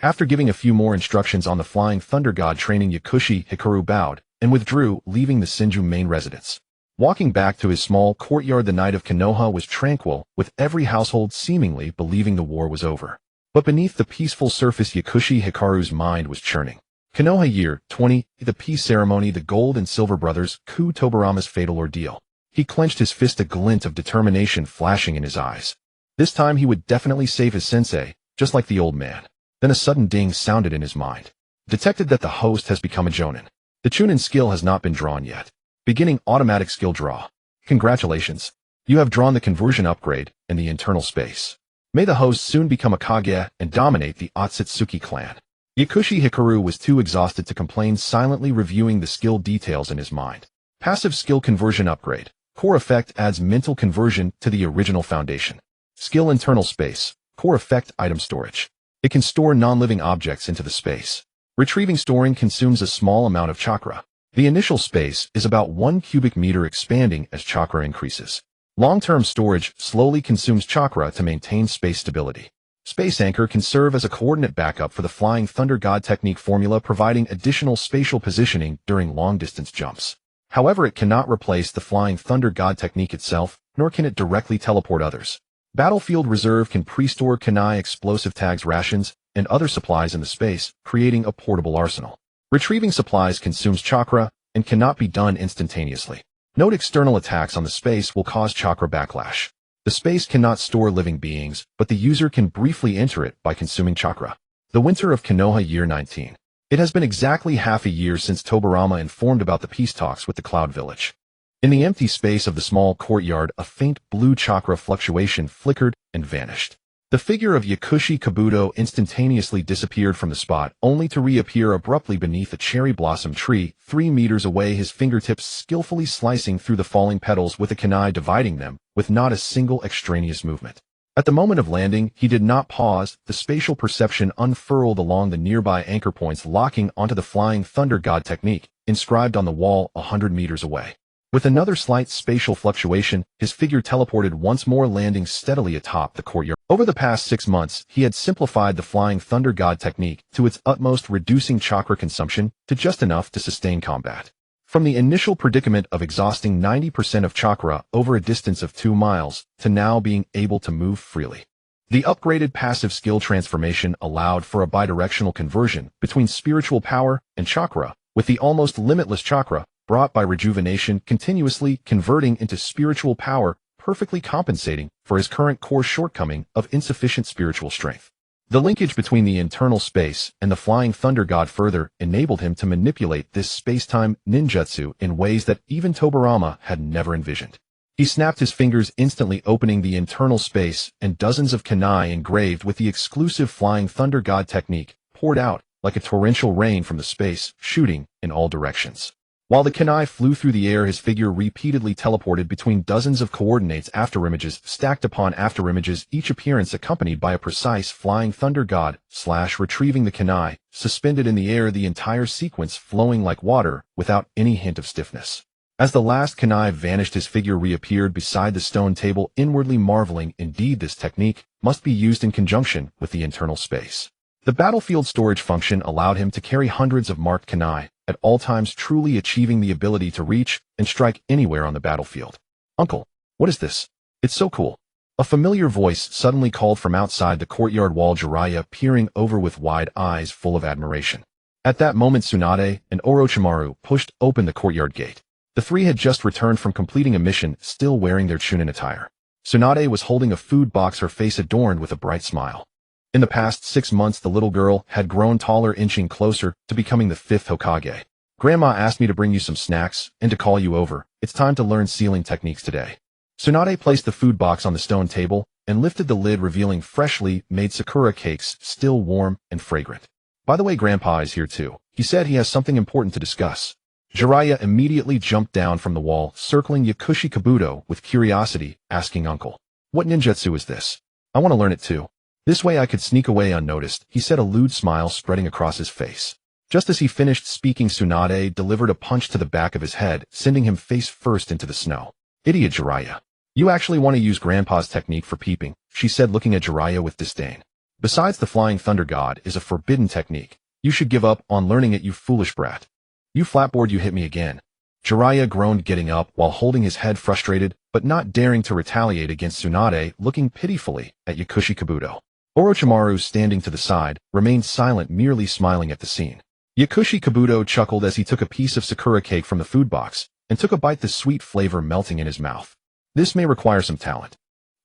After giving a few more instructions on the Flying Thunder God training, Yakushi Hikaru bowed and withdrew, leaving the Senju main residence. Walking back to his small courtyard, the night of Konoha was tranquil, with every household seemingly believing the war was over. But beneath the peaceful surface, Yakushi Hikaru's mind was churning. Konoha year 20, the peace ceremony, the Gold and Silver brothers, coup, Tobirama's fatal ordeal. He clenched his fist, a glint of determination flashing in his eyes. This time he would definitely save his sensei, just like the old man. Then a sudden ding sounded in his mind. Detected that the host has become a jonin. The chunin skill has not been drawn yet. Beginning automatic skill draw. Congratulations. You have drawn the conversion upgrade and the internal space. May the host soon become a Kage and dominate the Otsutsuki clan. Yakushi Hikaru was too exhausted to complain, silently reviewing the skill details in his mind. Passive skill conversion upgrade. Core effect adds mental conversion to the original foundation. Skill internal space. Core effect item storage. It can store non-living objects into the space. Retrieving storing consumes a small amount of chakra. The initial space is about 1 cubic meter, expanding as chakra increases. Long-term storage slowly consumes chakra to maintain space stability. Space Anchor can serve as a coordinate backup for the Flying Thunder God technique formula, providing additional spatial positioning during long-distance jumps. However, it cannot replace the Flying Thunder God technique itself, nor can it directly teleport others. Battlefield Reserve can pre-store kunai explosive tags rations and other supplies in the space, creating a portable arsenal. Retrieving supplies consumes chakra and cannot be done instantaneously. Note external attacks on the space will cause chakra backlash. The space cannot store living beings, but the user can briefly enter it by consuming chakra. The winter of Konoha year 19. It has been exactly half a year since Tobirama informed about the peace talks with the Cloud Village. In the empty space of the small courtyard, a faint blue chakra fluctuation flickered and vanished. The figure of Yakushi Kabuto instantaneously disappeared from the spot, only to reappear abruptly beneath a cherry blossom tree, 3 meters away, his fingertips skillfully slicing through the falling petals with a kunai dividing them, with not a single extraneous movement. At the moment of landing, he did not pause, the spatial perception unfurled along the nearby anchor points, locking onto the Flying Thunder God technique, inscribed on the wall 100 meters away. With another slight spatial fluctuation, his figure teleported once more, landing steadily atop the courtyard. Over the past 6 months, he had simplified the Flying Thunder God technique to its utmost, reducing chakra consumption to just enough to sustain combat. From the initial predicament of exhausting 90% of chakra over a distance of 2 miles, to now being able to move freely. The upgraded passive skill transformation allowed for a bidirectional conversion between spiritual power and chakra, with the almost limitless chakra brought by rejuvenation continuously converting into spiritual power, perfectly compensating for his current core shortcoming of insufficient spiritual strength. The linkage between the internal space and the Flying Thunder God further enabled him to manipulate this space-time ninjutsu in ways that even Tobirama had never envisioned. He snapped his fingers, instantly opening the internal space, and dozens of kunai engraved with the exclusive Flying Thunder God technique poured out like a torrential rain from the space, shooting in all directions. While the kunai flew through the air, his figure repeatedly teleported between dozens of coordinates, afterimages stacked upon afterimages, each appearance accompanied by a precise Flying Thunder God / retrieving the kunai, suspended in the air, the entire sequence flowing like water without any hint of stiffness. As the last kunai vanished, his figure reappeared beside the stone table, inwardly marveling. Indeed, this technique must be used in conjunction with the internal space. The battlefield storage function allowed him to carry hundreds of marked kunai at all times, truly achieving the ability to reach and strike anywhere on the battlefield. "Uncle, what is this? It's so cool." A familiar voice suddenly called from outside the courtyard wall, Jiraiya peering over with wide eyes full of admiration. At that moment, Tsunade and Orochimaru pushed open the courtyard gate. The three had just returned from completing a mission, still wearing their Chunin attire. Tsunade was holding a food box, her face adorned with a bright smile. In the past 6 months, the little girl had grown taller, inching closer to becoming the 5th Hokage. "Grandma asked me to bring you some snacks and to call you over. It's time to learn sealing techniques today." Tsunade placed the food box on the stone table and lifted the lid, revealing freshly made sakura cakes, still warm and fragrant. "By the way, Grandpa is here too. He said he has something important to discuss." Jiraiya immediately jumped down from the wall, circling Yakushi Kabuto with curiosity, asking, "Uncle, what ninjutsu is this? I want to learn it too. This way I could sneak away unnoticed," he said, a lewd smile spreading across his face. Just as he finished speaking, Tsunade delivered a punch to the back of his head, sending him face first into the snow. "Idiot, Jiraiya. You actually want to use Grandpa's technique for peeping," she said, looking at Jiraiya with disdain. "Besides, the Flying Thunder God is a forbidden technique. You should give up on learning it, you foolish brat." "You flatboard, you hit me again." Jiraiya groaned, getting up while holding his head, frustrated, but not daring to retaliate against Tsunade, looking pitifully at Yakushi Kabuto. Orochimaru, standing to the side, remained silent, merely smiling at the scene. Yakushi Kabuto chuckled as he took a piece of sakura cake from the food box and took a bite, the sweet flavor melting in his mouth. "This may require some talent."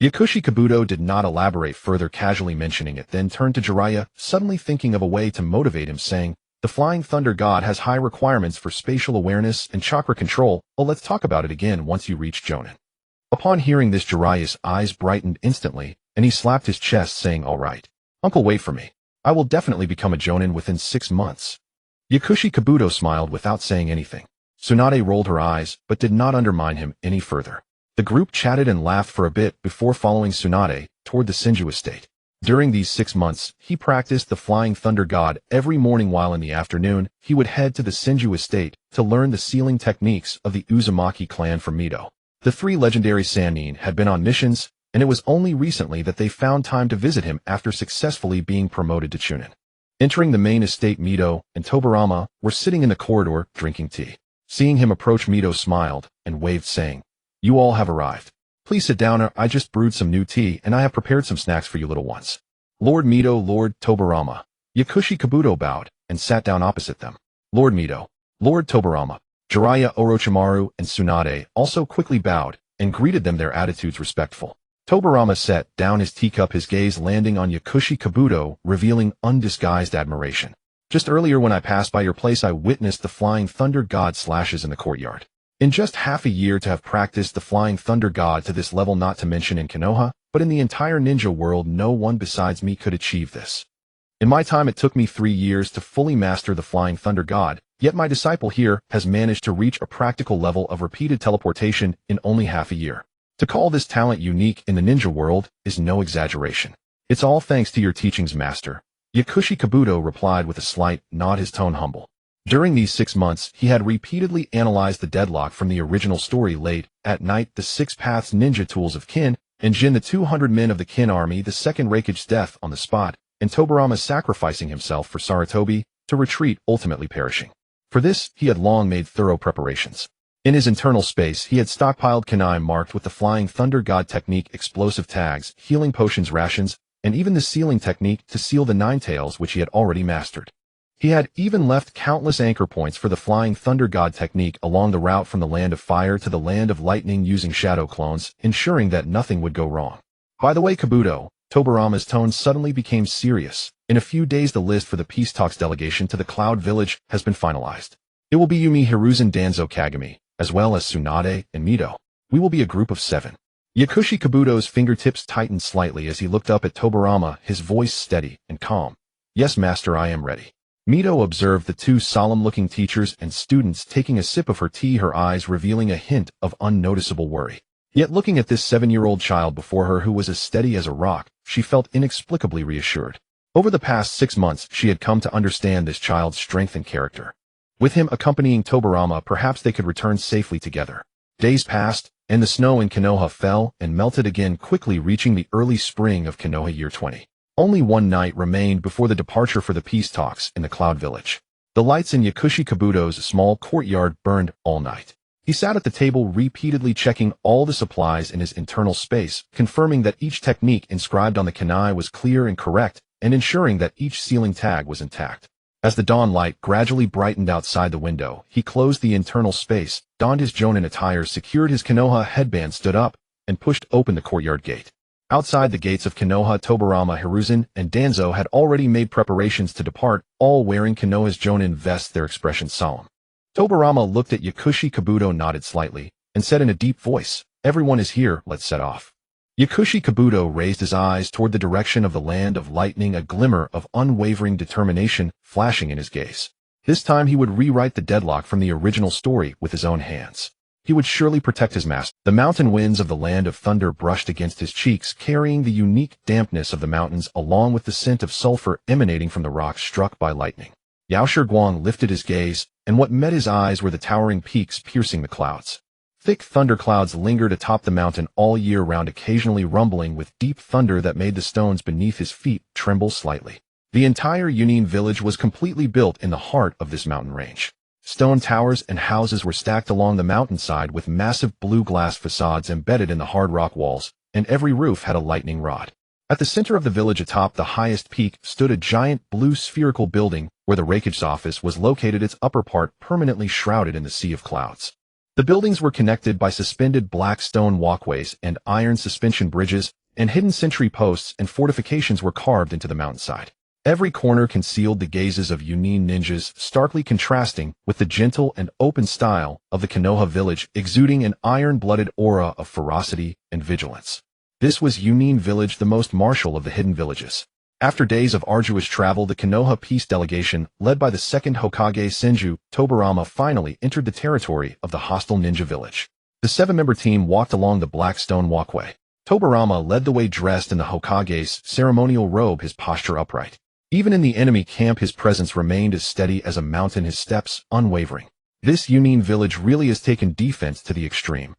Yakushi Kabuto did not elaborate further, casually mentioning it, then turned to Jiraiya, suddenly thinking of a way to motivate him, saying, "The Flying Thunder God has high requirements for spatial awareness and chakra control. Oh, let's talk about it again once you reach Jonin." Upon hearing this, Jiraiya's eyes brightened instantly, and he slapped his chest, saying, "All right. Uncle, wait for me. I will definitely become a Jonin within 6 months." Yakushi Kabuto smiled without saying anything. Tsunade rolled her eyes, but did not undermine him any further. The group chatted and laughed for a bit before following Tsunade toward the Senju estate. During these 6 months, he practiced the Flying Thunder God every morning, while in the afternoon, he would head to the Senju estate to learn the sealing techniques of the Uzumaki clan from Mito. The 3 legendary Sannin had been on missions, and it was only recently that they found time to visit him after successfully being promoted to Chunin. Entering the main estate, Mito and Tobirama were sitting in the corridor drinking tea. Seeing him approach, Mito smiled and waved, saying, "You all have arrived. Please sit down. I just brewed some new tea and I have prepared some snacks for you little ones." Lord Mito, Lord Tobirama. Yakushi Kabuto bowed and sat down opposite them. Lord Mito, Lord Tobirama, Jiraiya Orochimaru, and Tsunade also quickly bowed and greeted them, their attitudes respectful. Tobirama set down his teacup, his gaze landing on Yakushi Kabuto, revealing undisguised admiration. Just earlier when I passed by your place, I witnessed the Flying Thunder God slashes in the courtyard. In just half a year to have practiced the Flying Thunder God to this level, not to mention in Konoha, but in the entire ninja world, no one besides me could achieve this. In my time, it took me 3 years to fully master the Flying Thunder God, yet my disciple here has managed to reach a practical level of repeated teleportation in only half a year. To call this talent unique in the ninja world is no exaggeration. It's all thanks to your teachings, master. Yakushi Kabuto replied with a slight nod, his tone humble. During these 6 months, he had repeatedly analyzed the deadlock from the original story. Late at night, the 6 paths ninja tools of Kin, and Jin, the 200 men of the Kin army, the second Hokage's death on the spot, and Tobirama sacrificing himself for Sarutobi to retreat, ultimately perishing. For this, he had long made thorough preparations. In his internal space, he had stockpiled kunai marked with the Flying Thunder God technique, explosive tags, healing potions, rations, and even the sealing technique to seal the 9 tails, which he had already mastered. He had even left countless anchor points for the Flying Thunder God technique along the route from the Land of Fire to the Land of Lightning using shadow clones, ensuring that nothing would go wrong. By the way, Kabuto, Tobirama's tone suddenly became serious. In a few days, the list for the peace talks delegation to the Cloud Village has been finalized. It will be Yumi, Hiruzen, Danzo, Kagami, as well as Tsunade and Mito. We will be a group of 7. Yakushi Kabuto's fingertips tightened slightly as he looked up at Tobirama, his voice steady and calm. Yes, master, I am ready. Mito observed the 2 solemn-looking teachers and students taking a sip of her tea, her eyes revealing a hint of unnoticeable worry. Yet looking at this 7-year-old child before her who was as steady as a rock, she felt inexplicably reassured. Over the past 6 months, she had come to understand this child's strength and character. With him accompanying Tobirama, perhaps they could return safely together. Days passed, and the snow in Konoha fell and melted again, quickly reaching the early spring of Konoha year 20. Only one night remained before the departure for the peace talks in the Cloud Village. The lights in Yakushi Kabuto's small courtyard burned all night. He sat at the table, repeatedly checking all the supplies in his internal space, confirming that each technique inscribed on the kunai was clear and correct, and ensuring that each sealing tag was intact. As the dawn light gradually brightened outside the window, he closed the internal space, donned his jonin attire, secured his Konoha headband, stood up, and pushed open the courtyard gate. Outside the gates of Konoha, Tobirama, Hiruzen, and Danzo had already made preparations to depart, all wearing Konoha's jonin vests, their expressions solemn. Tobirama looked at Yakushi Kabuto, nodded slightly, and said in a deep voice, "Everyone is here, let's set off." Yakushi Kabuto raised his eyes toward the direction of the Land of Lightning, a glimmer of unwavering determination flashing in his gaze. This time he would rewrite the deadlock from the original story with his own hands. He would surely protect his master. The mountain winds of the Land of Thunder brushed against his cheeks, carrying the unique dampness of the mountains along with the scent of sulfur emanating from the rocks struck by lightning. Yao Shiguang lifted his gaze, and what met his eyes were the towering peaks piercing the clouds. Thick thunderclouds lingered atop the mountain all year round, occasionally rumbling with deep thunder that made the stones beneath his feet tremble slightly. The entire Yunin village was completely built in the heart of this mountain range. Stone towers and houses were stacked along the mountainside with massive blue glass facades embedded in the hard rock walls, and every roof had a lightning rod. At the center of the village atop the highest peak stood a giant blue spherical building where the Hokage's office was located, its upper part permanently shrouded in the sea of clouds. The buildings were connected by suspended black stone walkways and iron suspension bridges, and hidden sentry posts and fortifications were carved into the mountainside. Every corner concealed the gazes of Yunin ninjas, starkly contrasting with the gentle and open style of the Konoha village, exuding an iron-blooded aura of ferocity and vigilance. This was Yunin village, the most martial of the hidden villages. After days of arduous travel, the Konoha peace delegation, led by the Second Hokage Senju, Tobirama, finally entered the territory of the hostile ninja village. The 7-member team walked along the black stone walkway. Tobirama led the way, dressed in the Hokage's ceremonial robe, his posture upright. Even in the enemy camp, his presence remained as steady as a mountain, his steps unwavering. This Yunin village really has taken defense to the extreme.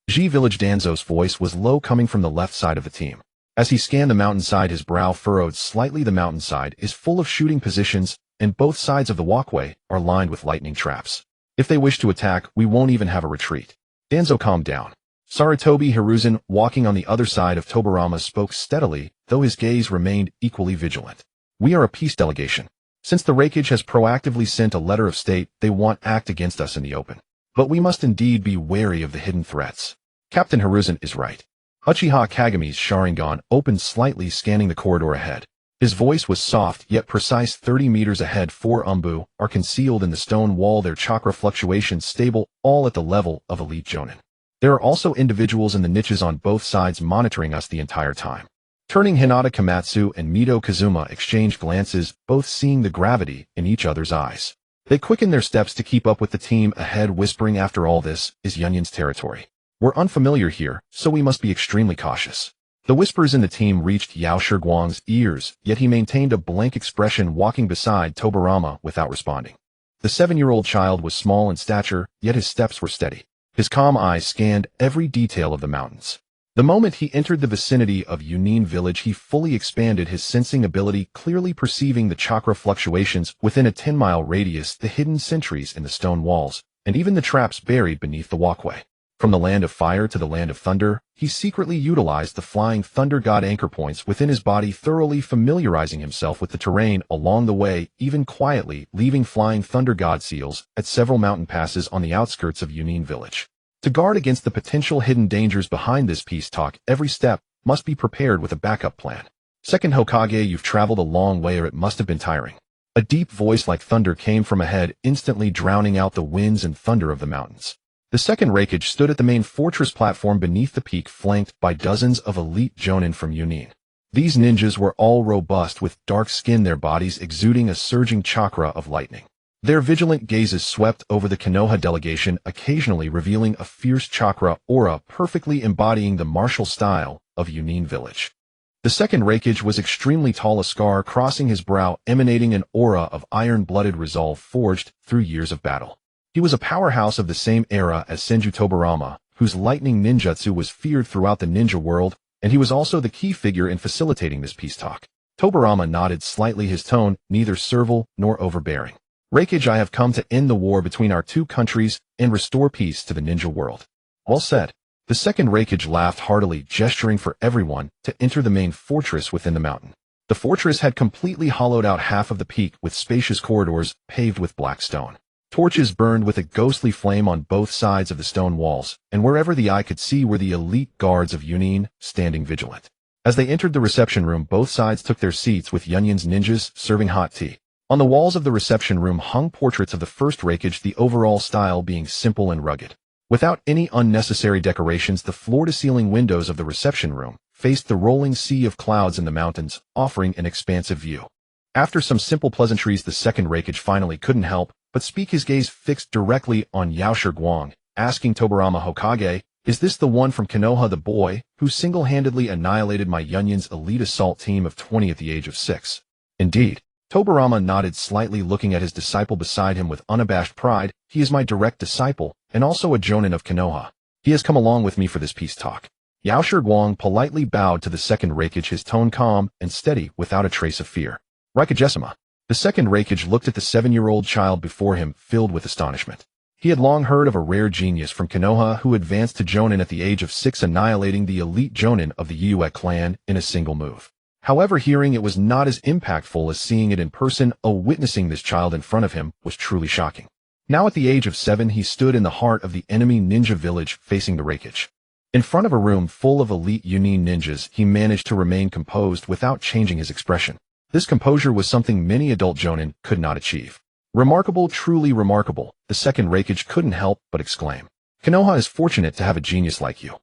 Ji Village. Danzo's voice was low, coming from the left side of the team. As he scanned the mountainside, his brow furrowed slightly. The mountainside is full of shooting positions, and both sides of the walkway are lined with lightning traps. If they wish to attack, we won't even have a retreat. Danzo calmed down. Sarutobi Hiruzen, walking on the other side of Tobirama, spoke steadily, though his gaze remained equally vigilant. We are a peace delegation. Since the Raikage has proactively sent a letter of state, they want act against us in the open. But we must indeed be wary of the hidden threats. Captain Hiruzen is right. Uchiha Kagami's Sharingan opened slightly, scanning the corridor ahead. His voice was soft yet precise. 30 meters ahead, 4 Umbu are concealed in the stone wall, their chakra fluctuations stable, all at the level of elite Jonin. There are also individuals in the niches on both sides monitoring us the entire time. Turning, Hinata Komatsu and Mito Kazuma exchange glances, both seeing the gravity in each other's eyes. They quicken their steps to keep up with the team ahead, whispering, after all, this is Yunyin's territory. We're unfamiliar here, so we must be extremely cautious. The whispers in the team reached Yao Shiguang's ears, yet he maintained a blank expression, walking beside Tobirama without responding. The 7-year-old child was small in stature, yet his steps were steady. His calm eyes scanned every detail of the mountains. The moment he entered the vicinity of Yunin village, he fully expanded his sensing ability, clearly perceiving the chakra fluctuations within a 10-mile radius, the hidden sentries in the stone walls, and even the traps buried beneath the walkway. From the land of fire to the land of thunder, he secretly utilized the flying thunder god anchor points within his body, thoroughly familiarizing himself with the terrain along the way, even quietly leaving flying thunder god seals at several mountain passes on the outskirts of Yunin village. To guard against the potential hidden dangers behind this peace talk, every step must be prepared with a backup plan. Second Hokage, you've traveled a long way, or it must have been tiring. A deep voice like thunder came from ahead, instantly drowning out the winds and thunder of the mountains. The second Raikage stood at the main fortress platform beneath the peak, flanked by dozens of elite Jonin from Yunin. These ninjas were all robust with dark skin, their bodies exuding a surging chakra of lightning. Their vigilant gazes swept over the Konoha delegation, occasionally revealing a fierce chakra aura perfectly embodying the martial style of Yunin village. The second Raikage was extremely tall, a scar crossing his brow, emanating an aura of iron-blooded resolve forged through years of battle. He was a powerhouse of the same era as Senju Tobirama, whose lightning ninjutsu was feared throughout the ninja world, and he was also the key figure in facilitating this peace talk. Tobirama nodded slightly, his tone neither servile nor overbearing. Raikage, I have come to end the war between our two countries and restore peace to the ninja world. Well said. The second Raikage laughed heartily, gesturing for everyone to enter the main fortress within the mountain. The fortress had completely hollowed out half of the peak, with spacious corridors paved with black stone. Torches burned with a ghostly flame on both sides of the stone walls, and wherever the eye could see were the elite guards of Yunin, standing vigilant. As they entered the reception room, both sides took their seats, with Yunyin's ninjas serving hot tea. On the walls of the reception room hung portraits of the first Raikage, the overall style being simple and rugged. Without any unnecessary decorations, the floor-to-ceiling windows of the reception room faced the rolling sea of clouds in the mountains, offering an expansive view. After some simple pleasantries, the second Raikage finally couldn't help but speak, his gaze fixed directly on Yao Shiguang, asking Tobirama Hokage, is this the one from Konoha, the boy who single-handedly annihilated my Yunyin's elite assault team of 20 at the age of 6? Indeed. Tobirama nodded slightly, looking at his disciple beside him with unabashed pride. He is my direct disciple, and also a Jonin of Konoha. He has come along with me for this peace talk. Yao Shiguang politely bowed to the second Raikage, his tone calm and steady, without a trace of fear. Raikage-sama. The second Raikage looked at the 7-year-old child before him, filled with astonishment. He had long heard of a rare genius from Konoha who advanced to Jonin at the age of 6, annihilating the elite Jonin of the Yue clan in a single move. However, hearing it was not as impactful as seeing it in person. Witnessing this child in front of him was truly shocking. Now at the age of 7, he stood in the heart of the enemy ninja village, facing the Raikage. In front of a room full of elite Yunin ninjas, he managed to remain composed without changing his expression. This composure was something many adult Jonin could not achieve. Remarkable, truly remarkable, the second Raikage couldn't help but exclaim. Konoha is fortunate to have a genius like you.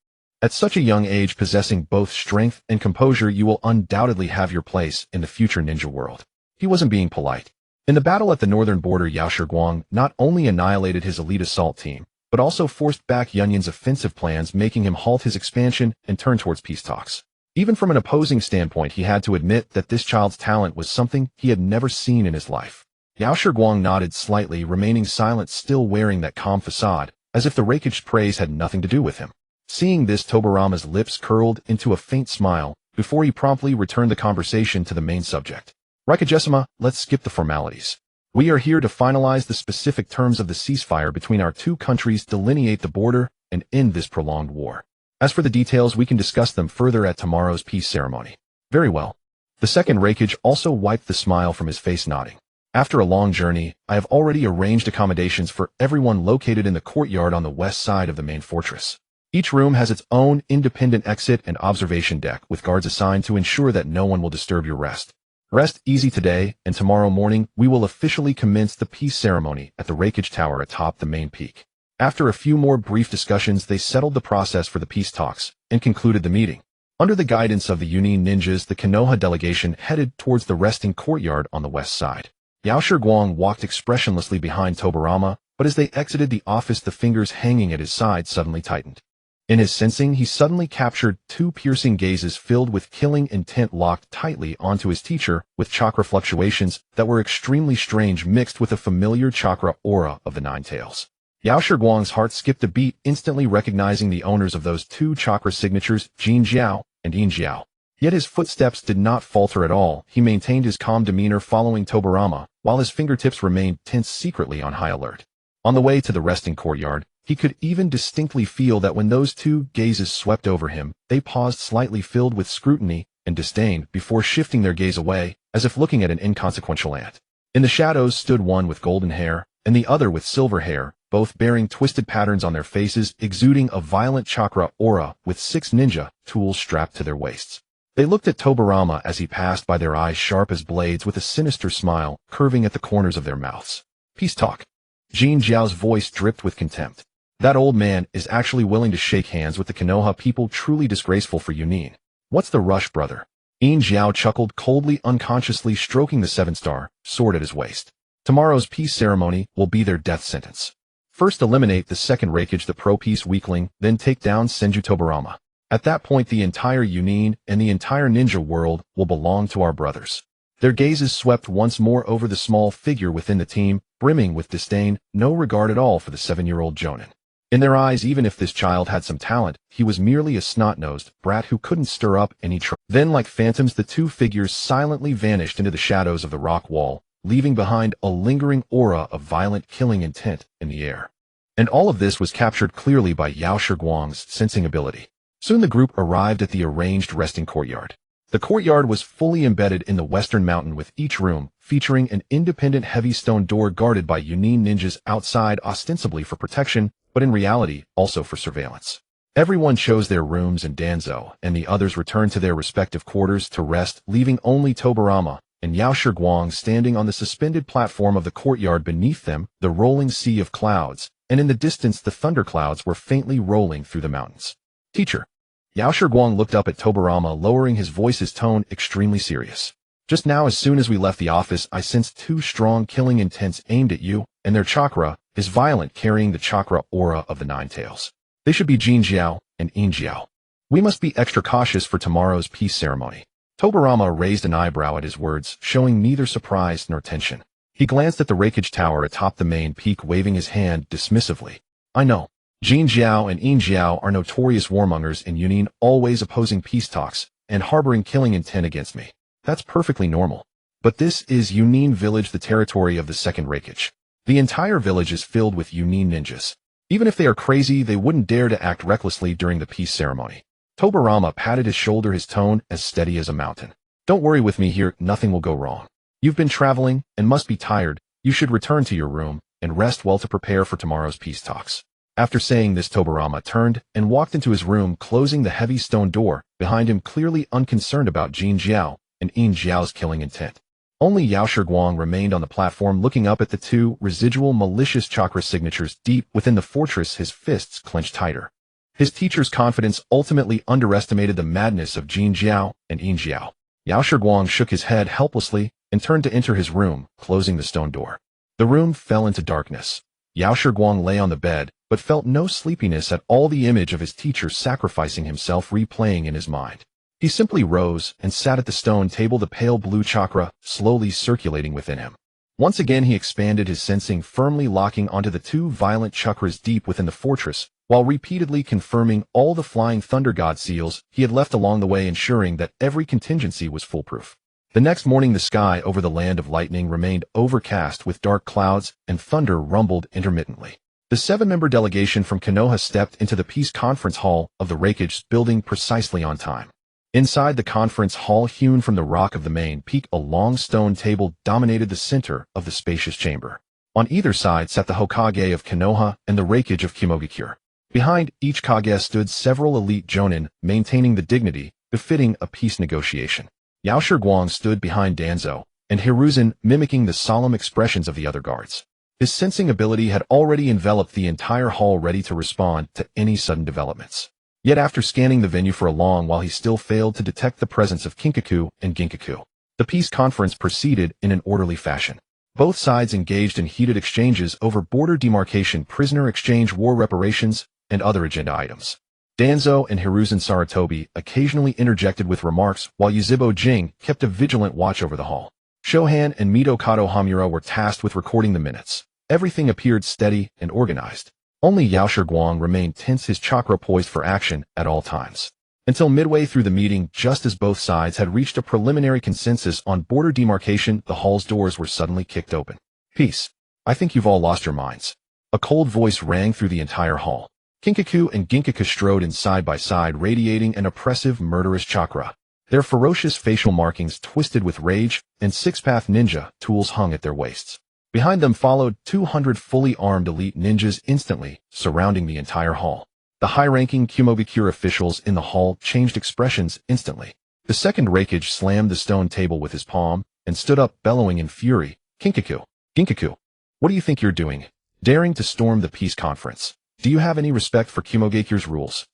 At such a young age, possessing both strength and composure, you will undoubtedly have your place in the future ninja world. He wasn't being polite. In the battle at the northern border, Yao Shiguang not only annihilated his elite assault team, but also forced back Yunyin's offensive plans, making him halt his expansion and turn towards peace talks. Even from an opposing standpoint, he had to admit that this child's talent was something he had never seen in his life. Yao Shiguang nodded slightly, remaining silent, still wearing that calm facade, as if the Raikage's praise had nothing to do with him. Seeing this, Tobirama's lips curled into a faint smile, before he promptly returned the conversation to the main subject. Raikage-sama, let's skip the formalities. We are here to finalize the specific terms of the ceasefire between our two countries, delineate the border, and end this prolonged war. As for the details, we can discuss them further at tomorrow's peace ceremony. Very well. The second Raikage also wiped the smile from his face, nodding. After a long journey, I have already arranged accommodations for everyone located in the courtyard on the west side of the main fortress. Each room has its own independent exit and observation deck with guards assigned to ensure that no one will disturb your rest. Rest easy today, and tomorrow morning we will officially commence the peace ceremony at the Raikage Tower atop the main peak. After a few more brief discussions, they settled the process for the peace talks and concluded the meeting. Under the guidance of the Yunin ninjas, the Konoha delegation headed towards the resting courtyard on the west side. Yaoshi Guang walked expressionlessly behind Tobirama, but as they exited the office, the fingers hanging at his side suddenly tightened. In his sensing, he suddenly captured two piercing gazes filled with killing intent locked tightly onto his teacher, with chakra fluctuations that were extremely strange mixed with a familiar chakra aura of the Nine Tails. Yaoshi Guang's heart skipped a beat, instantly recognizing the owners of those two chakra signatures, Jin Jiao and Yin Jiao. Yet his footsteps did not falter at all. He maintained his calm demeanor following Tobirama, while his fingertips remained tense, secretly on high alert. On the way to the resting courtyard, he could even distinctly feel that when those two gazes swept over him, they paused slightly, filled with scrutiny and disdain, before shifting their gaze away, as if looking at an inconsequential ant. In the shadows stood one with golden hair, and the other with silver hair, both bearing twisted patterns on their faces, exuding a violent chakra aura, with 6 ninja tools strapped to their waists. They looked at Tobirama as he passed by, their eyes sharp as blades, with a sinister smile curving at the corners of their mouths. Peace talk. Jin Jiao's voice dripped with contempt. That old man is actually willing to shake hands with the Konoha people, truly disgraceful for Yunin. What's the rush, brother? Yin Jiao chuckled coldly, unconsciously stroking the 7-star sword at his waist. Tomorrow's peace ceremony will be their death sentence. First eliminate the second Raikage, the pro-peace weakling, then take down Senju Tobirama. At that point, the entire Yunin and the entire ninja world will belong to our brothers. Their gazes swept once more over the small figure within the team, brimming with disdain, no regard at all for the 7-year-old Jonin. In their eyes, even if this child had some talent, he was merely a snot-nosed brat who couldn't stir up any trouble. Then, like phantoms, the two figures silently vanished into the shadows of the rock wall, leaving behind a lingering aura of violent killing intent in the air. And all of this was captured clearly by Yaoshi Guang's sensing ability. Soon the group arrived at the arranged resting courtyard. The courtyard was fully embedded in the western mountain, with each room featuring an independent heavy stone door guarded by Yunin ninjas outside, ostensibly for protection, but in reality also for surveillance. Everyone chose their rooms, and Danzo and the others returned to their respective quarters to rest, leaving only Tobirama and Yaoshi Guang standing on the suspended platform of the courtyard. Beneath them, the rolling sea of clouds, and in the distance the thunderclouds were faintly rolling through the mountains. Teacher. Yaoshi Guang looked up at Tobirama, lowering his voice, his tone extremely serious. Just now, as soon as we left the office, I sensed 2 strong killing intents aimed at you, and their chakra is violent, carrying the chakra aura of the Nine Tails. They should be Jin Jiao and Yin Jiao. We must be extra cautious for tomorrow's peace ceremony. Tobirama raised an eyebrow at his words, showing neither surprise nor tension. He glanced at the Raikage Tower atop the main peak, waving his hand dismissively. I know. Jin Jiao and Yin Jiao are notorious warmongers in Yunin, always opposing peace talks and harboring killing intent against me. That's perfectly normal. But this is Yunin Village, the territory of the second Raikage. The entire village is filled with Yunin ninjas. Even if they are crazy, they wouldn't dare to act recklessly during the peace ceremony. Tobirama patted his shoulder, his tone as steady as a mountain. Don't worry with me here, nothing will go wrong. You've been traveling and must be tired. You should return to your room and rest well to prepare for tomorrow's peace talks. After saying this, Tobirama turned and walked into his room, closing the heavy stone door behind him, clearly unconcerned about Jin Jiao and Yin Jiao's killing intent. Only Yaoshi Guang remained on the platform, looking up at the 2 residual malicious chakra signatures deep within the fortress, his fists clenched tighter. His teacher's confidence ultimately underestimated the madness of Jin Jiao and Yin Jiao. Yaoshi Guang shook his head helplessly and turned to enter his room, closing the stone door. The room fell into darkness. Yaoshi Guang lay on the bed, but felt no sleepiness at all, the image of his teacher sacrificing himself replaying in his mind. He simply rose and sat at the stone table, the pale blue chakra slowly circulating within him. Once again he expanded his sensing, firmly locking onto the 2 violent chakras deep within the fortress, while repeatedly confirming all the flying thunder god seals he had left along the way, ensuring that every contingency was foolproof. The next morning, the sky over the land of lightning remained overcast with dark clouds, and thunder rumbled intermittently. The 7-member delegation from Konoha stepped into the peace conference hall of the Raikage building precisely on time. Inside the conference hall hewn from the rock of the main peak, a long stone table dominated the center of the spacious chamber. On either side sat the Hokage of Konoha and the Raikage of Kimogakure. Behind each Kage stood several elite jonin, maintaining the dignity befitting a peace negotiation. Yao Shiguang stood behind Danzo, and Hiruzen mimicking the solemn expressions of the other guards. His sensing ability had already enveloped the entire hall, ready to respond to any sudden developments. Yet after scanning the venue for a long while, he still failed to detect the presence of Kinkaku and Ginkaku. The peace conference proceeded in an orderly fashion. Both sides engaged in heated exchanges over border demarcation, prisoner exchange, war reparations, and other agenda items. Danzo and Hiruzen Sarutobi occasionally interjected with remarks, while Yuzhibo Jing kept a vigilant watch over the hall. Shohan and Mito Kato Hamura were tasked with recording the minutes. Everything appeared steady and organized. Only Yao Shiguang remained tense, his chakra poised for action at all times. Until midway through the meeting, just as both sides had reached a preliminary consensus on border demarcation, the hall's doors were suddenly kicked open. "Peace. I think you've all lost your minds." A cold voice rang through the entire hall. Kinkaku and Ginkaku strode in side by side, radiating an oppressive, murderous chakra. Their ferocious facial markings twisted with rage, and six-path ninja tools hung at their waists. Behind them followed 200 fully armed elite ninjas, instantly surrounding the entire hall. The high-ranking Kimogakure officials in the hall changed expressions instantly. The second Raikage slammed the stone table with his palm and stood up, bellowing in fury. "Kinkaku! Ginkaku! What do you think you're doing? Daring to storm the peace conference? Do you have any respect for Kimogakure's rules?"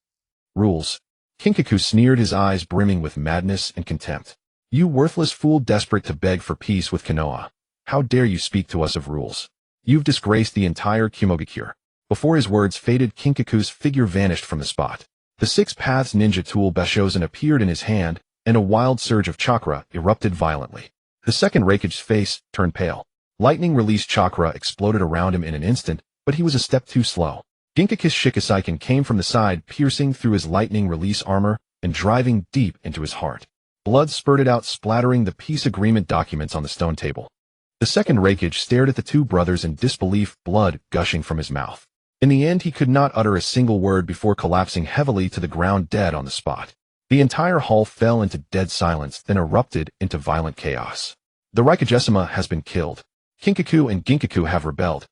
"Rules?" Kinkaku sneered, his eyes brimming with madness and contempt. "You worthless fool, desperate to beg for peace with Konoha. How dare you speak to us of rules? You've disgraced the entire Kimogakure." Before his words faded, Kinkaku's figure vanished from the spot. The Six Paths ninja tool Bashozen appeared in his hand, and a wild surge of chakra erupted violently. The second Raikage's face turned pale. Lightning-released chakra exploded around him in an instant, but he was a step too slow. Ginkaku's Shikisaiken came from the side, piercing through his lightning-release armor and driving deep into his heart. Blood spurted out, splattering the peace agreement documents on the stone table. The second Raikage stared at the two brothers in disbelief, blood gushing from his mouth. In the end, he could not utter a single word before collapsing heavily to the ground, dead on the spot. The entire hall fell into dead silence, then erupted into violent chaos. "The Raikagesima has been killed. Kinkaku and Ginkaku have rebelled.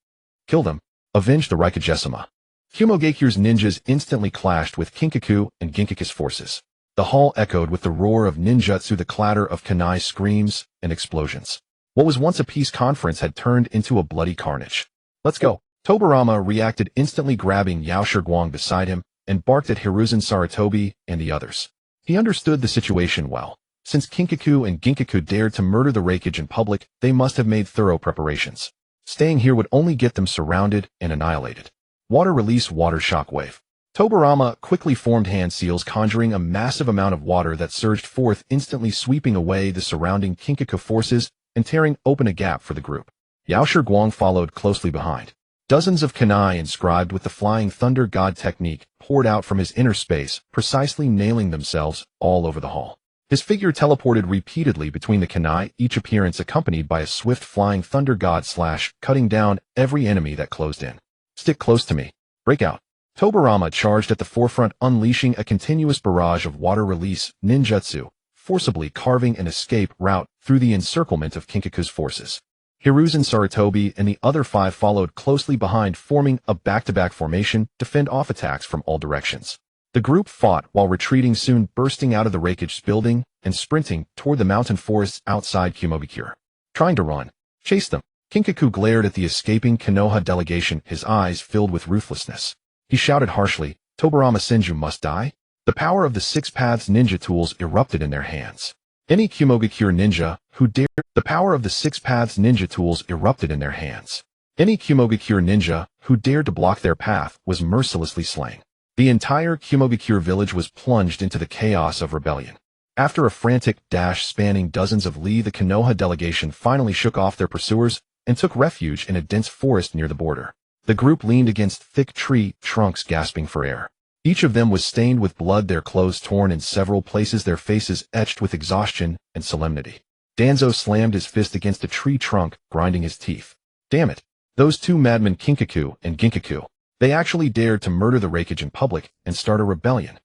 Kill them. Avenge the Raikagesima." Kimogakure's ninjas instantly clashed with Kinkaku and Ginkaku's forces. The hall echoed with the roar of ninjutsu, the clatter of kunai screams, and explosions. What was once a peace conference had turned into a bloody carnage. "Let's go." Tobirama reacted instantly, grabbing Yao Shiguang beside him, and barked at Hiruzen Sarutobi and the others. He understood the situation well. Since Kinkaku and Ginkaku dared to murder the Raikage in public, they must have made thorough preparations. Staying here would only get them surrounded and annihilated. Water release, water shockwave. Tobirama quickly formed hand seals, conjuring a massive amount of water that surged forth, instantly sweeping away the surrounding Kinkaku forces and tearing open a gap for the group. Yao Shiguang followed closely behind. Dozens of kunai inscribed with the Flying Thunder God technique poured out from his inner space, precisely nailing themselves all over the hall. His figure teleported repeatedly between the kunai, each appearance accompanied by a swift Flying Thunder God slash, cutting down every enemy that closed in. "Stick close to me. Break out." Tobirama charged at the forefront, unleashing a continuous barrage of water release ninjutsu, forcibly carving an escape route through the encirclement of Kinkaku's forces. Hiruzen Sarutobi and the other five followed closely behind, forming a back-to-back formation to fend off attacks from all directions. The group fought while retreating, soon bursting out of the Raikage's building and sprinting toward the mountain forests outside Kimogakure. Trying to run. Chase them. Kinkaku glared at the escaping Konoha delegation, his eyes filled with ruthlessness. He shouted harshly, "Tobirama Senju must die." The power of the Six Paths ninja tools erupted in their hands. Any Kimogakure ninja who dared The power of the Six Paths ninja tools erupted in their hands. Any Kimogakure ninja who dared to block their path was mercilessly slain. The entire Kimogakure village was plunged into the chaos of rebellion. After a frantic dash spanning dozens of li, the Konoha delegation finally shook off their pursuers and took refuge in a dense forest near the border. The group leaned against thick tree trunks, gasping for air. Each of them was stained with blood, their clothes torn in several places, their faces etched with exhaustion and solemnity. Danzo slammed his fist against a tree trunk, grinding his teeth. Damn it. Those two madmen, Kinkaku and Ginkaku. They actually dared to murder the Raikage in public and start a rebellion.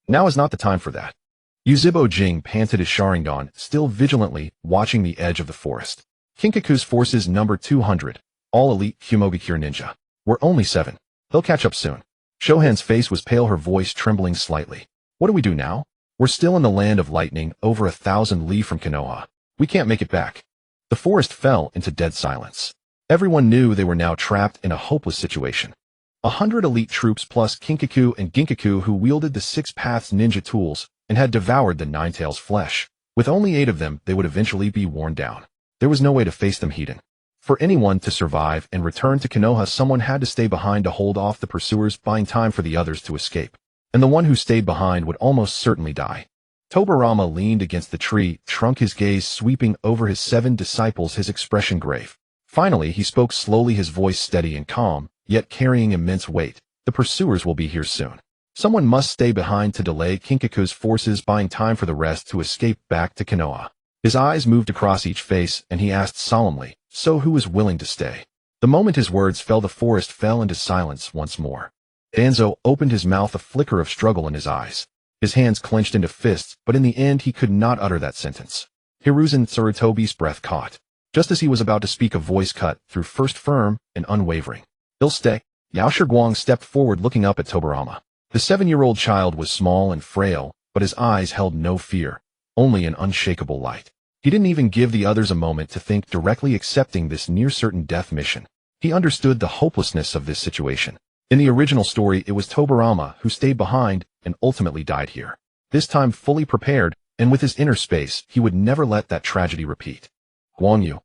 Now is not the time for that. Yuzhibo Jing panted his Sharingan, still vigilantly watching the edge of the forest. Kinkaku's forces number 200, all elite Humogakure ninja. We're only 7. They'll catch up soon. Shohan's face was pale, her voice trembling slightly. What do we do now? We're still in the land of lightning, over 1,000 li from Konoha. We can't make it back. The forest fell into dead silence. Everyone knew they were now trapped in a hopeless situation. 100 elite troops plus Kinkaku and Ginkaku, who wielded the 6 Paths ninja tools and had devoured the Ninetails' flesh. With only 8 of them, they would eventually be worn down. There was no way to face them heating. For anyone to survive and return to Konoha, someone had to stay behind to hold off the pursuers, buying time for the others to escape. And the one who stayed behind would almost certainly die. Tobirama leaned against the tree trunk, his gaze sweeping over his 7 disciples, his expression grave. Finally, he spoke slowly, his voice steady and calm, yet carrying immense weight. The pursuers will be here soon. Someone must stay behind to delay Kinkaku's forces, buying time for the rest to escape back to Konoha. His eyes moved across each face, and he asked solemnly, "So who is willing to stay?" The moment his words fell, the forest fell into silence once more. Danzo opened his mouth, a flicker of struggle in his eyes. His hands clenched into fists, but in the end he could not utter that sentence. Hiruzen Sarutobi's breath caught. Just as he was about to speak, a voice cut through, first firm and unwavering. "He'll stay." Yao Shiguang stepped forward, looking up at Tobirama. The 7-year-old child was small and frail, but his eyes held no fear, only an unshakable light. He didn't even give the others a moment to think, directly accepting this near-certain death mission. He understood the hopelessness of this situation. In the original story, it was Tobirama who stayed behind and ultimately died here. This time fully prepared, and with his inner space, he would never let that tragedy repeat. "Guangyu."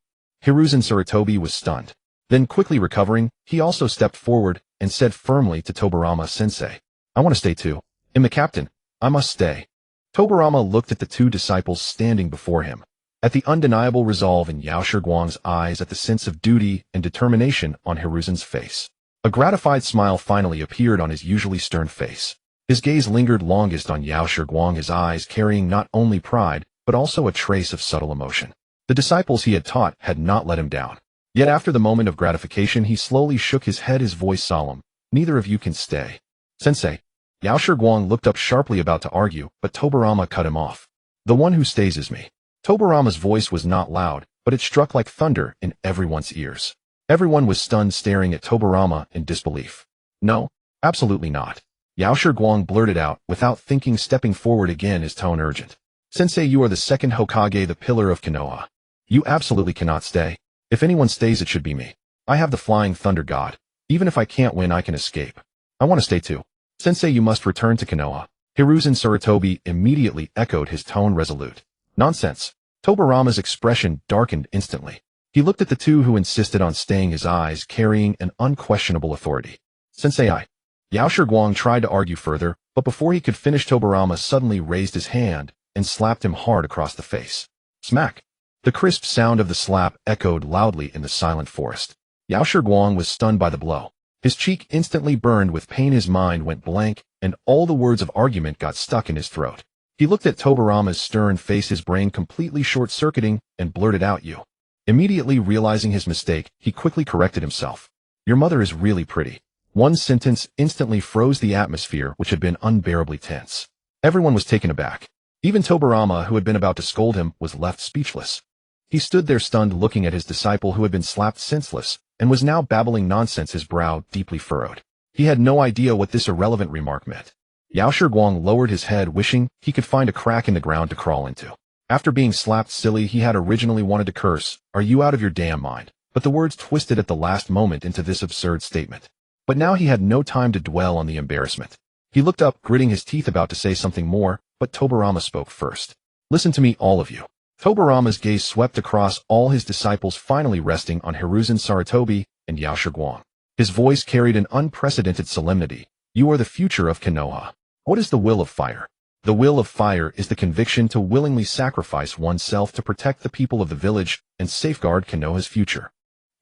Hiruzen Sarutobi was stunned. Then, quickly recovering, he also stepped forward and said firmly to Tobirama Sensei, "I want to stay too. I'm the captain. I must stay." Tobirama looked at the 2 disciples standing before him, at the undeniable resolve in Yao Shiguang's eyes, at the sense of duty and determination on Hiruzen's face. A gratified smile finally appeared on his usually stern face. His gaze lingered longest on Yao Shiguang, his eyes carrying not only pride, but also a trace of subtle emotion. The disciples he had taught had not let him down. Yet after the moment of gratification, he slowly shook his head, his voice solemn. "Neither of you can stay." "Sensei." Yao Shiguang looked up sharply, about to argue, but Tobirama cut him off. "The one who stays is me." Tobirama's voice was not loud, but it struck like thunder in everyone's ears. Everyone was stunned, staring at Tobirama in disbelief. "No, absolutely not." Yao Shiguang blurted out, without thinking, stepping forward again, his tone urgent. "Sensei, you are the second Hokage, the pillar of Konoha. You absolutely cannot stay. If anyone stays, it should be me. I have the flying thunder god. Even if I can't win, I can escape. I want to stay too. Sensei, you must return to Konoha." Hiruzen Sarutobi immediately echoed, his tone resolute. "Nonsense." Tobirama's expression darkened instantly. He looked at the 2 who insisted on staying, his eyes carrying an unquestionable authority. "Sensei, I..." Yao Shiguang tried to argue further, but before he could finish, Tobirama suddenly raised his hand and slapped him hard across the face. Smack! The crisp sound of the slap echoed loudly in the silent forest. Yao Shiguang was stunned by the blow. His cheek instantly burned with pain, his mind went blank, and all the words of argument got stuck in his throat. He looked at Tobirama's stern face, his brain completely short-circuiting, and blurted out, "You." Immediately realizing his mistake, he quickly corrected himself. "Your mother is really pretty." One sentence instantly froze the atmosphere, which had been unbearably tense. Everyone was taken aback. Even Tobirama, who had been about to scold him, was left speechless. He stood there stunned, looking at his disciple who had been slapped senseless, and was now babbling nonsense, his brow deeply furrowed. He had no idea what this irrelevant remark meant. Yao Shiguang lowered his head, wishing he could find a crack in the ground to crawl into. After being slapped silly, he had originally wanted to curse, "Are you out of your damn mind?" But the words twisted at the last moment into this absurd statement. But now he had no time to dwell on the embarrassment. He looked up, gritting his teeth, about to say something more, but Tobirama spoke first. "Listen to me, all of you." Tobirama's gaze swept across all his disciples, finally resting on Hiruzen Sarutobi and Yao Shiguang. His voice carried an unprecedented solemnity. "You are the future of Konoha. What is the will of fire? The will of fire is the conviction to willingly sacrifice oneself to protect the people of the village and safeguard Konoha's future.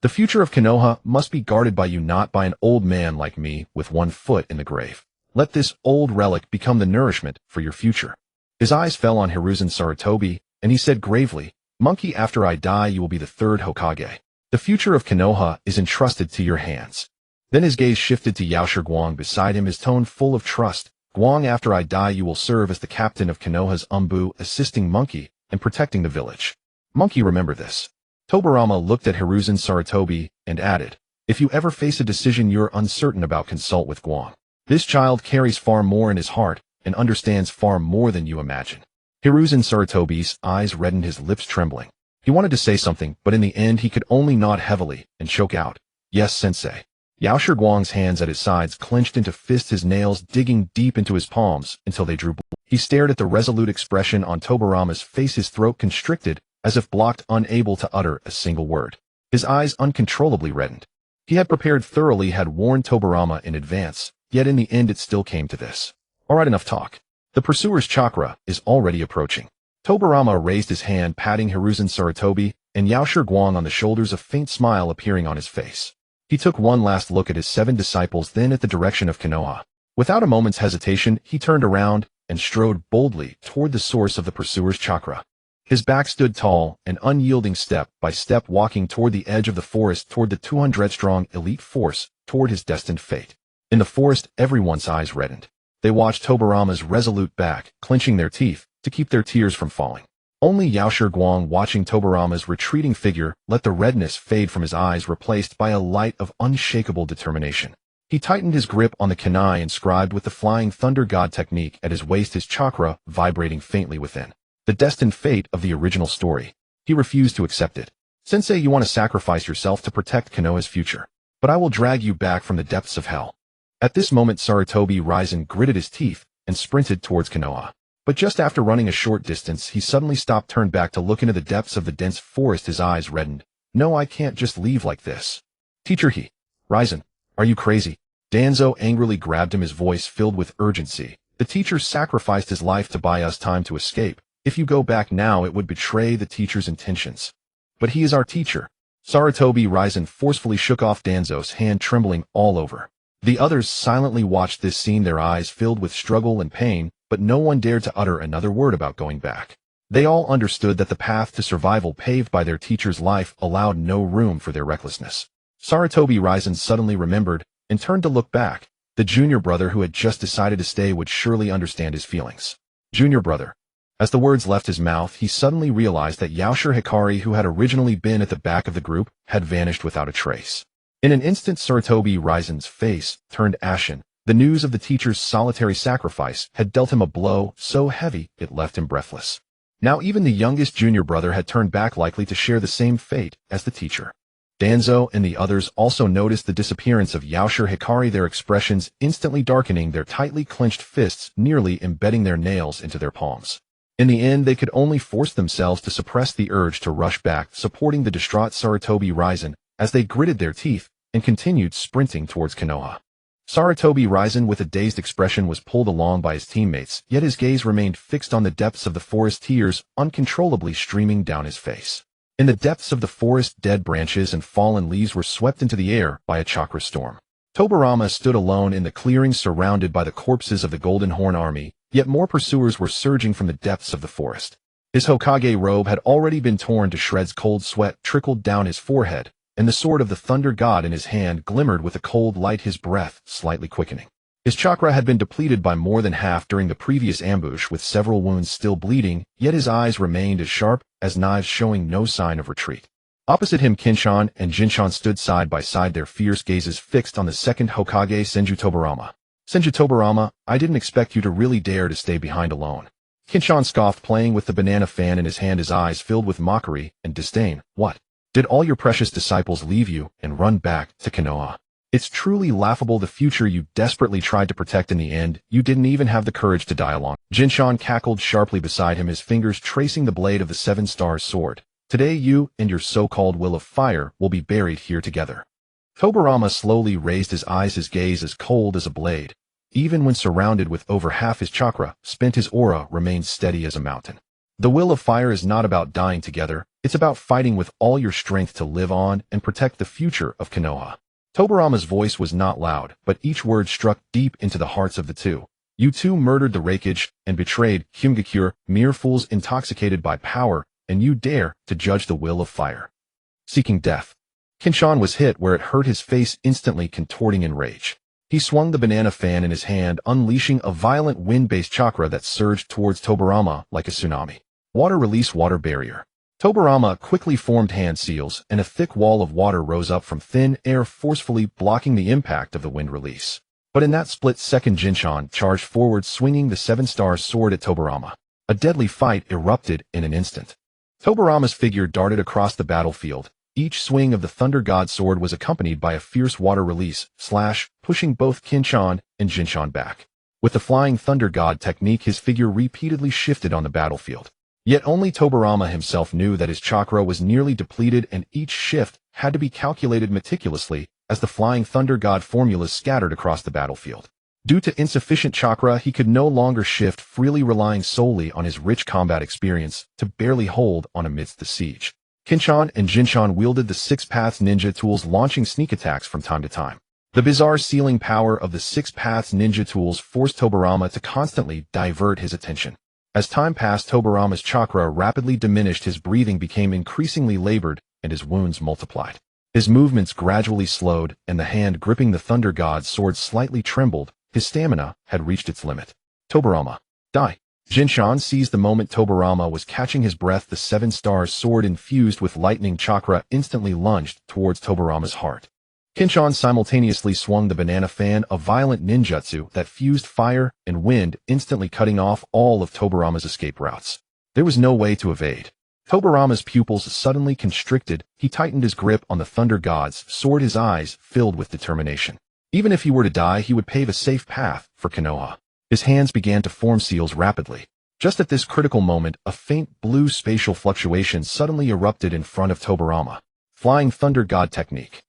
The future of Konoha must be guarded by you, not by an old man like me with 1 foot in the grave. Let this old relic become the nourishment for your future." His eyes fell on Hiruzen Sarutobi, and he said gravely, "Monkey, after I die, you will be the 3rd Hokage. The future of Konoha is entrusted to your hands." Then his gaze shifted to Yao Shiguang beside him, his tone full of trust, Guang, after I die you will serve as the captain of Konoha's Umbu, assisting Monkey and protecting the village. Monkey, remember this. Tobirama looked at Hiruzen Sarutobi and added, if you ever face a decision you're uncertain about, consult with Guang. This child carries far more in his heart and understands far more than you imagine. Hiruzen Sarutobi's eyes reddened, his lips trembling. He wanted to say something, but in the end he could only nod heavily and choke out, yes, sensei. Yaoshi Guang's hands at his sides clenched into fists, his nails digging deep into his palms until they drew blood. He stared at the resolute expression on Tobirama's face, his throat constricted, as if blocked, unable to utter a single word. His eyes uncontrollably reddened. He had prepared thoroughly, had warned Tobirama in advance, yet in the end it still came to this. Alright, enough talk. The pursuer's chakra is already approaching. Tobirama raised his hand, patting Hiruzen Sarutobi and Yaoshi Guang on the shoulders, a faint smile appearing on his face. He took one last look at his 7 disciples, then at the direction of Konoha. Without a moment's hesitation, he turned around and strode boldly toward the source of the pursuer's chakra. His back stood tall and unyielding, step by step walking toward the edge of the forest, toward the 200-strong elite force, toward his destined fate. In the forest, everyone's eyes reddened. They watched Tobirama's resolute back, clenching their teeth to keep their tears from falling. Only Yaoshi Guang, watching Tobirama's retreating figure, let the redness fade from his eyes, replaced by a light of unshakable determination. He tightened his grip on the kunai inscribed with the Flying Thunder God technique at his waist, his chakra vibrating faintly within. The destined fate of the original story. He refused to accept it. Sensei, you want to sacrifice yourself to protect Konoha's future. But I will drag you back from the depths of hell. At this moment, Sarutobi Risen gritted his teeth and sprinted towards Konoha. But just after running a short distance, he suddenly stopped, turned back to look into the depths of the dense forest, his eyes reddened. No, I can't just leave like this. Teacher Risen, are you crazy? Danzo angrily grabbed him, his voice filled with urgency. The teacher sacrificed his life to buy us time to escape. If you go back now, it would betray the teacher's intentions. But he is our teacher. Sarutobi Risen forcefully shook off Danzo's hand, trembling all over. The others silently watched this scene, their eyes filled with struggle and pain, but no one dared to utter another word about going back. They all understood that the path to survival paved by their teacher's life allowed no room for their recklessness. Sarutobi Risen suddenly remembered and turned to look back. The junior brother who had just decided to stay would surely understand his feelings. Junior brother. As the words left his mouth, he suddenly realized that Yakushi Hikari, who had originally been at the back of the group, had vanished without a trace. In an instant, Sarutobi Risen's face turned ashen. The news of the teacher's solitary sacrifice had dealt him a blow so heavy it left him breathless. Now even the youngest junior brother had turned back, likely to share the same fate as the teacher. Danzo and the others also noticed the disappearance of Yakushi Hikari, their expressions instantly darkening, their tightly clenched fists nearly embedding their nails into their palms. In the end, they could only force themselves to suppress the urge to rush back, supporting the distraught Sarutobi Risen as they gritted their teeth and continued sprinting towards Konoha. Sarutobi Risen, with a dazed expression, was pulled along by his teammates, yet his gaze remained fixed on the depths of the forest, tears uncontrollably streaming down his face. In the depths of the forest, dead branches and fallen leaves were swept into the air by a chakra storm. Tobirama stood alone in the clearing, surrounded by the corpses of the Golden Horn Army, yet more pursuers were surging from the depths of the forest. His Hokage robe had already been torn to shreds, cold sweat trickled down his forehead, and the sword of the Thunder God in his hand glimmered with a cold light, his breath slightly quickening. His chakra had been depleted by more than half during the previous ambush, with several wounds still bleeding, yet his eyes remained as sharp as knives, showing no sign of retreat. Opposite him, Kinshan and Jinshan stood side by side, their fierce gazes fixed on the second Hokage, Senju Tobirama. Senju Tobirama, I didn't expect you to really dare to stay behind alone. Kinshan scoffed, playing with the banana fan in his hand, his eyes filled with mockery and disdain. What? Did all your precious disciples leave you and run back to Konoha? It's truly laughable, the future you desperately tried to protect. In the end, you didn't even have the courage to die along. Jinshan cackled sharply beside him, his fingers tracing the blade of the Seven Stars sword. Today you and your so-called will of fire will be buried here together. Tobirama slowly raised his eyes, his gaze as cold as a blade. Even when surrounded with over half his chakra spent, his aura remained steady as a mountain. The will of fire is not about dying together, it's about fighting with all your strength to live on and protect the future of Konoha. Tobirama's voice was not loud, but each word struck deep into the hearts of the two. You two murdered the Raikage and betrayed Hyungakure, mere fools intoxicated by power, and you dare to judge the will of fire. Seeking death. Kinshan was hit where it hurt, his face instantly contorting in rage. He swung the banana fan in his hand, unleashing a violent wind-based chakra that surged towards Tobirama like a tsunami. Water release water barrier. Tobirama quickly formed hand seals, and a thick wall of water rose up from thin air, forcefully blocking the impact of the wind release. But in that split second, Jinshan charged forward, swinging the seven-star sword at Tobirama. A deadly fight erupted in an instant. Tobirama's figure darted across the battlefield. Each swing of the Thunder God's sword was accompanied by a fierce water release, slash, pushing both Kinshan and Jinshan back. With the Flying Thunder God technique, his figure repeatedly shifted on the battlefield. Yet only Tobirama himself knew that his chakra was nearly depleted, and each shift had to be calculated meticulously as the Flying Thunder God formulas scattered across the battlefield. Due to insufficient chakra, he could no longer shift freely, relying solely on his rich combat experience to barely hold on amidst the siege. Kinshan and Jinshan wielded the Six Paths ninja tools, launching sneak attacks from time to time. The bizarre sealing power of the Six Paths ninja tools forced Tobirama to constantly divert his attention. As time passed, Tobirama's chakra rapidly diminished, his breathing became increasingly labored, and his wounds multiplied. His movements gradually slowed, and the hand gripping the Thunder God's sword slightly trembled. His stamina had reached its limit. Tobirama, die. Jinshan seized the moment Tobirama was catching his breath. The seven-star sword infused with lightning chakra instantly lunged towards Tobirama's heart. Kinshan simultaneously swung the banana fan, a violent ninjutsu that fused fire and wind, instantly cutting off all of Tobirama's escape routes. There was no way to evade. Tobirama's pupils suddenly constricted. He tightened his grip on the Thunder God's sword, his eyes filled with determination. Even if he were to die, he would pave a safe path for Konoha. His hands began to form seals rapidly. Just at this critical moment, a faint blue spatial fluctuation suddenly erupted in front of Tobirama. Flying Thunder God technique.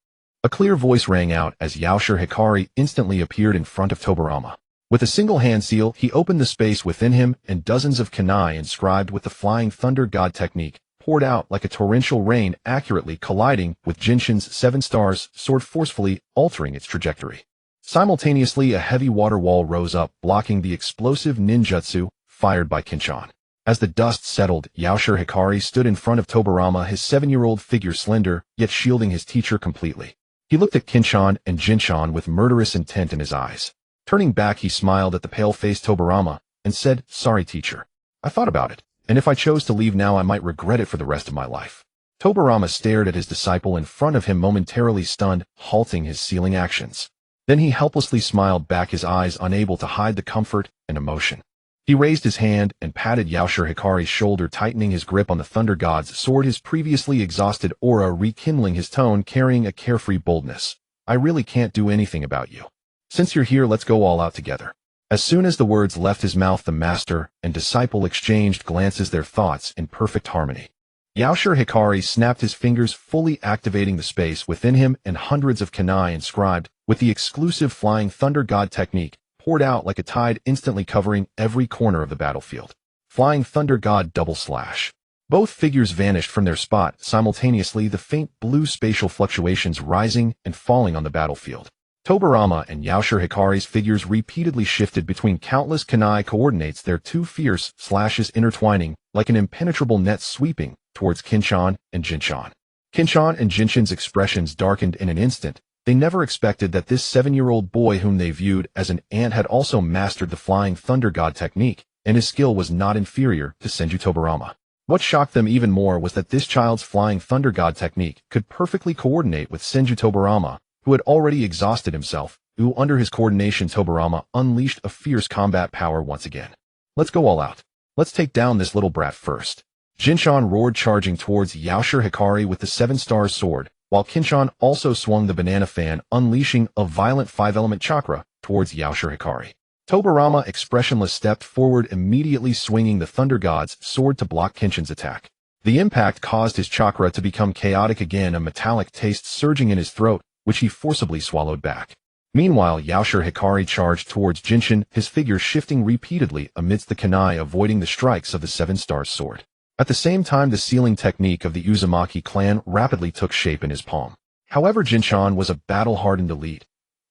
A clear voice rang out as Yakushi Hikari instantly appeared in front of Tobirama. With a single hand seal, he opened the space within him, and dozens of kunai inscribed with the Flying Thunder God technique poured out like a torrential rain, accurately colliding with Jinshan's seven stars sword, forcefully altering its trajectory. Simultaneously, a heavy water wall rose up, blocking the explosive ninjutsu fired by Kinshan. As the dust settled, Yakushi Hikari stood in front of Tobirama, his 7-year-old figure slender, yet shielding his teacher completely. He looked at Kinshan and Jinshan with murderous intent in his eyes. Turning back, he smiled at the pale-faced Tobirama and said, "Sorry, teacher. I thought about it, and if I chose to leave now, I might regret it for the rest of my life." Tobirama stared at his disciple in front of him, momentarily stunned, halting his sealing actions. Then he helplessly smiled back, his eyes unable to hide the comfort and emotion. He raised his hand and patted Yakushi Hikari's shoulder, tightening his grip on the Thunder God's sword, his previously exhausted aura rekindling, his tone carrying a carefree boldness. "I really can't do anything about you. Since you're here, let's go all out together." As soon as the words left his mouth, the master and disciple exchanged glances, their thoughts in perfect harmony. Yakushi Hikari snapped his fingers, fully activating the space within him, and hundreds of kunai inscribed with the exclusive Flying Thunder God technique poured out like a tide, instantly covering every corner of the battlefield. Flying Thunder God double slash. Both figures vanished from their spot simultaneously, the faint blue spatial fluctuations rising and falling on the battlefield. Tobirama and Yakushi Hikari's figures repeatedly shifted between countless kunai coordinates, their two fierce slashes intertwining like an impenetrable net, sweeping towards Kinshan and Jinshan. Kinshan and Jinshan's expressions darkened in an instant. They never expected that this 7-year-old boy, whom they viewed as an ant, had also mastered the Flying Thunder God technique, and his skill was not inferior to Senju Tobirama. What shocked them even more was that this child's Flying Thunder God technique could perfectly coordinate with Senju Tobirama, who had already exhausted himself, who under his coordination Tobirama unleashed a fierce combat power once again. "Let's go all out. Let's take down this little brat first." Jinshan roared, charging towards Yakushi Hikari with the 7-star sword, while Kinshan also swung the banana fan, unleashing a violent 5-element chakra towards Yakushi Hikari. Tobirama, expressionless, stepped forward, immediately swinging the Thunder God's sword to block Kinshan's attack. The impact caused his chakra to become chaotic again, a metallic taste surging in his throat, which he forcibly swallowed back. Meanwhile, Yakushi Hikari charged towards Jinshan, his figure shifting repeatedly amidst the kunai, avoiding the strikes of the 7-star sword. At the same time, the sealing technique of the Uzumaki clan rapidly took shape in his palm. However, Jinshan was a battle-hardened elite,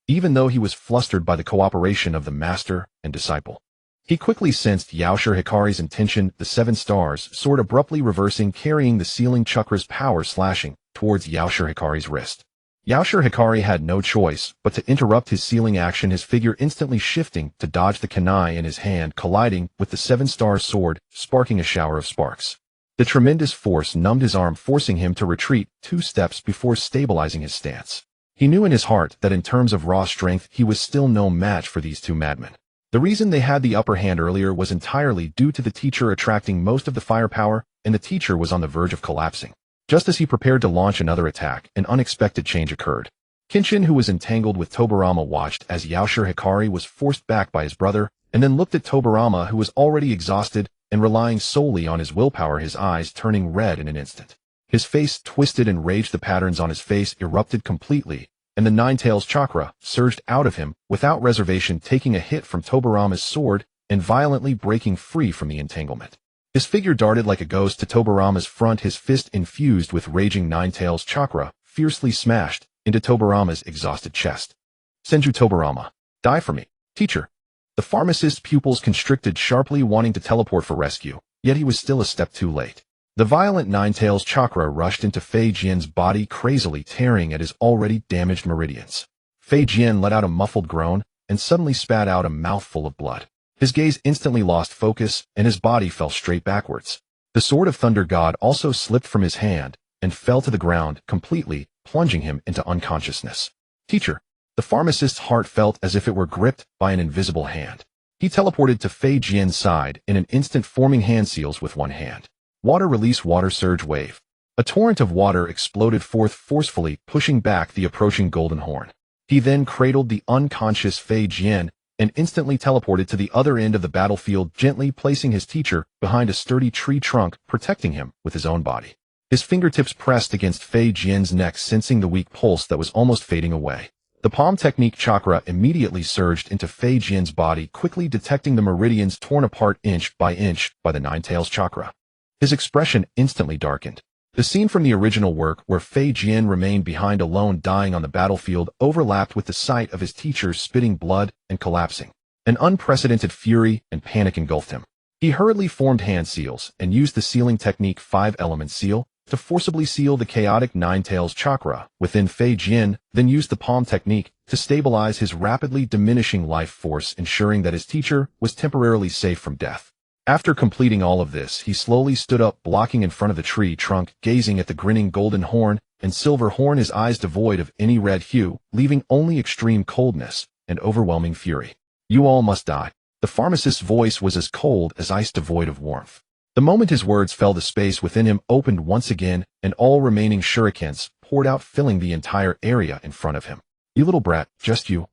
even though he was flustered by the cooperation of the master and disciple. He quickly sensed Yakushi Hikari's intention, the 7 stars sword abruptly reversing, carrying the sealing chakra's power, slashing towards Yakushi Hikari's wrist. Yakushi Hikari had no choice but to interrupt his sealing action, his figure instantly shifting to dodge the kunai in his hand, colliding with the seven-star sword, sparking a shower of sparks. The tremendous force numbed his arm, forcing him to retreat 2 steps before stabilizing his stance. He knew in his heart that in terms of raw strength he was still no match for these 2 madmen. The reason they had the upper hand earlier was entirely due to the teacher attracting most of the firepower, and the teacher was on the verge of collapsing. Just as he prepared to launch another attack, an unexpected change occurred. Kenshin, who was entangled with Tobirama, watched as Yakushi Hikari was forced back by his brother, and then looked at Tobirama, who was already exhausted and relying solely on his willpower, his eyes turning red in an instant. His face twisted and rage, the patterns on his face erupted completely, and the Nine-Tails chakra surged out of him without reservation, taking a hit from Tobirama's sword and violently breaking free from the entanglement. His figure darted like a ghost to Tobirama's front, his fist infused with raging Nine-Tails chakra, fiercely smashed into Tobirama's exhausted chest. Senju, Tobirama, die for me, teacher. The pharmacist's pupils constricted sharply, wanting to teleport for rescue, yet he was still a step too late. The violent Nine-Tails chakra rushed into Fei Jian's body, crazily tearing at his already damaged meridians. Fei Jian let out a muffled groan and suddenly spat out a mouthful of blood. His gaze instantly lost focus, and his body fell straight backwards. The Sword of Thunder God also slipped from his hand and fell to the ground, completely plunging him into unconsciousness. Teacher. The pharmacist's heart felt as if it were gripped by an invisible hand. He teleported to Fei Jian's side in an instant, forming hand seals with one hand. Water release, water surge wave. A torrent of water exploded forth, forcefully pushing back the approaching Golden Horn. He then cradled the unconscious Fei Jian and instantly teleported to the other end of the battlefield, gently placing his teacher behind a sturdy tree trunk, protecting him with his own body. His fingertips pressed against Fei Jian's neck, sensing the weak pulse that was almost fading away. The palm technique chakra immediately surged into Fei Jian's body, quickly detecting the meridians torn apart inch by the Nine-Tails chakra. His expression instantly darkened. The scene from the original work, where Fei Jian remained behind alone, dying on the battlefield, overlapped with the sight of his teacher spitting blood and collapsing. An unprecedented fury and panic engulfed him. He hurriedly formed hand seals and used the sealing technique 5-element seal to forcibly seal the chaotic Nine-Tails chakra within Fei Jian, then used the palm technique to stabilize his rapidly diminishing life force, ensuring that his teacher was temporarily safe from death. After completing all of this, he slowly stood up, blocking in front of the tree trunk, gazing at the grinning Golden Horn and Silver Horn, his eyes devoid of any red hue, leaving only extreme coldness and overwhelming fury. You all must die. The pharmacist's voice was as cold as ice, devoid of warmth. The moment his words fell, the space within him opened once again, and all remaining shurikens poured out, filling the entire area in front of him. You little brat, just you.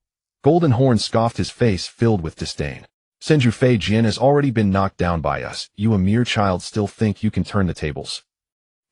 Golden Horn scoffed, his face filled with disdain. Senju, Fei Jian has already been knocked down by us. You, a mere child, still think you can turn the tables.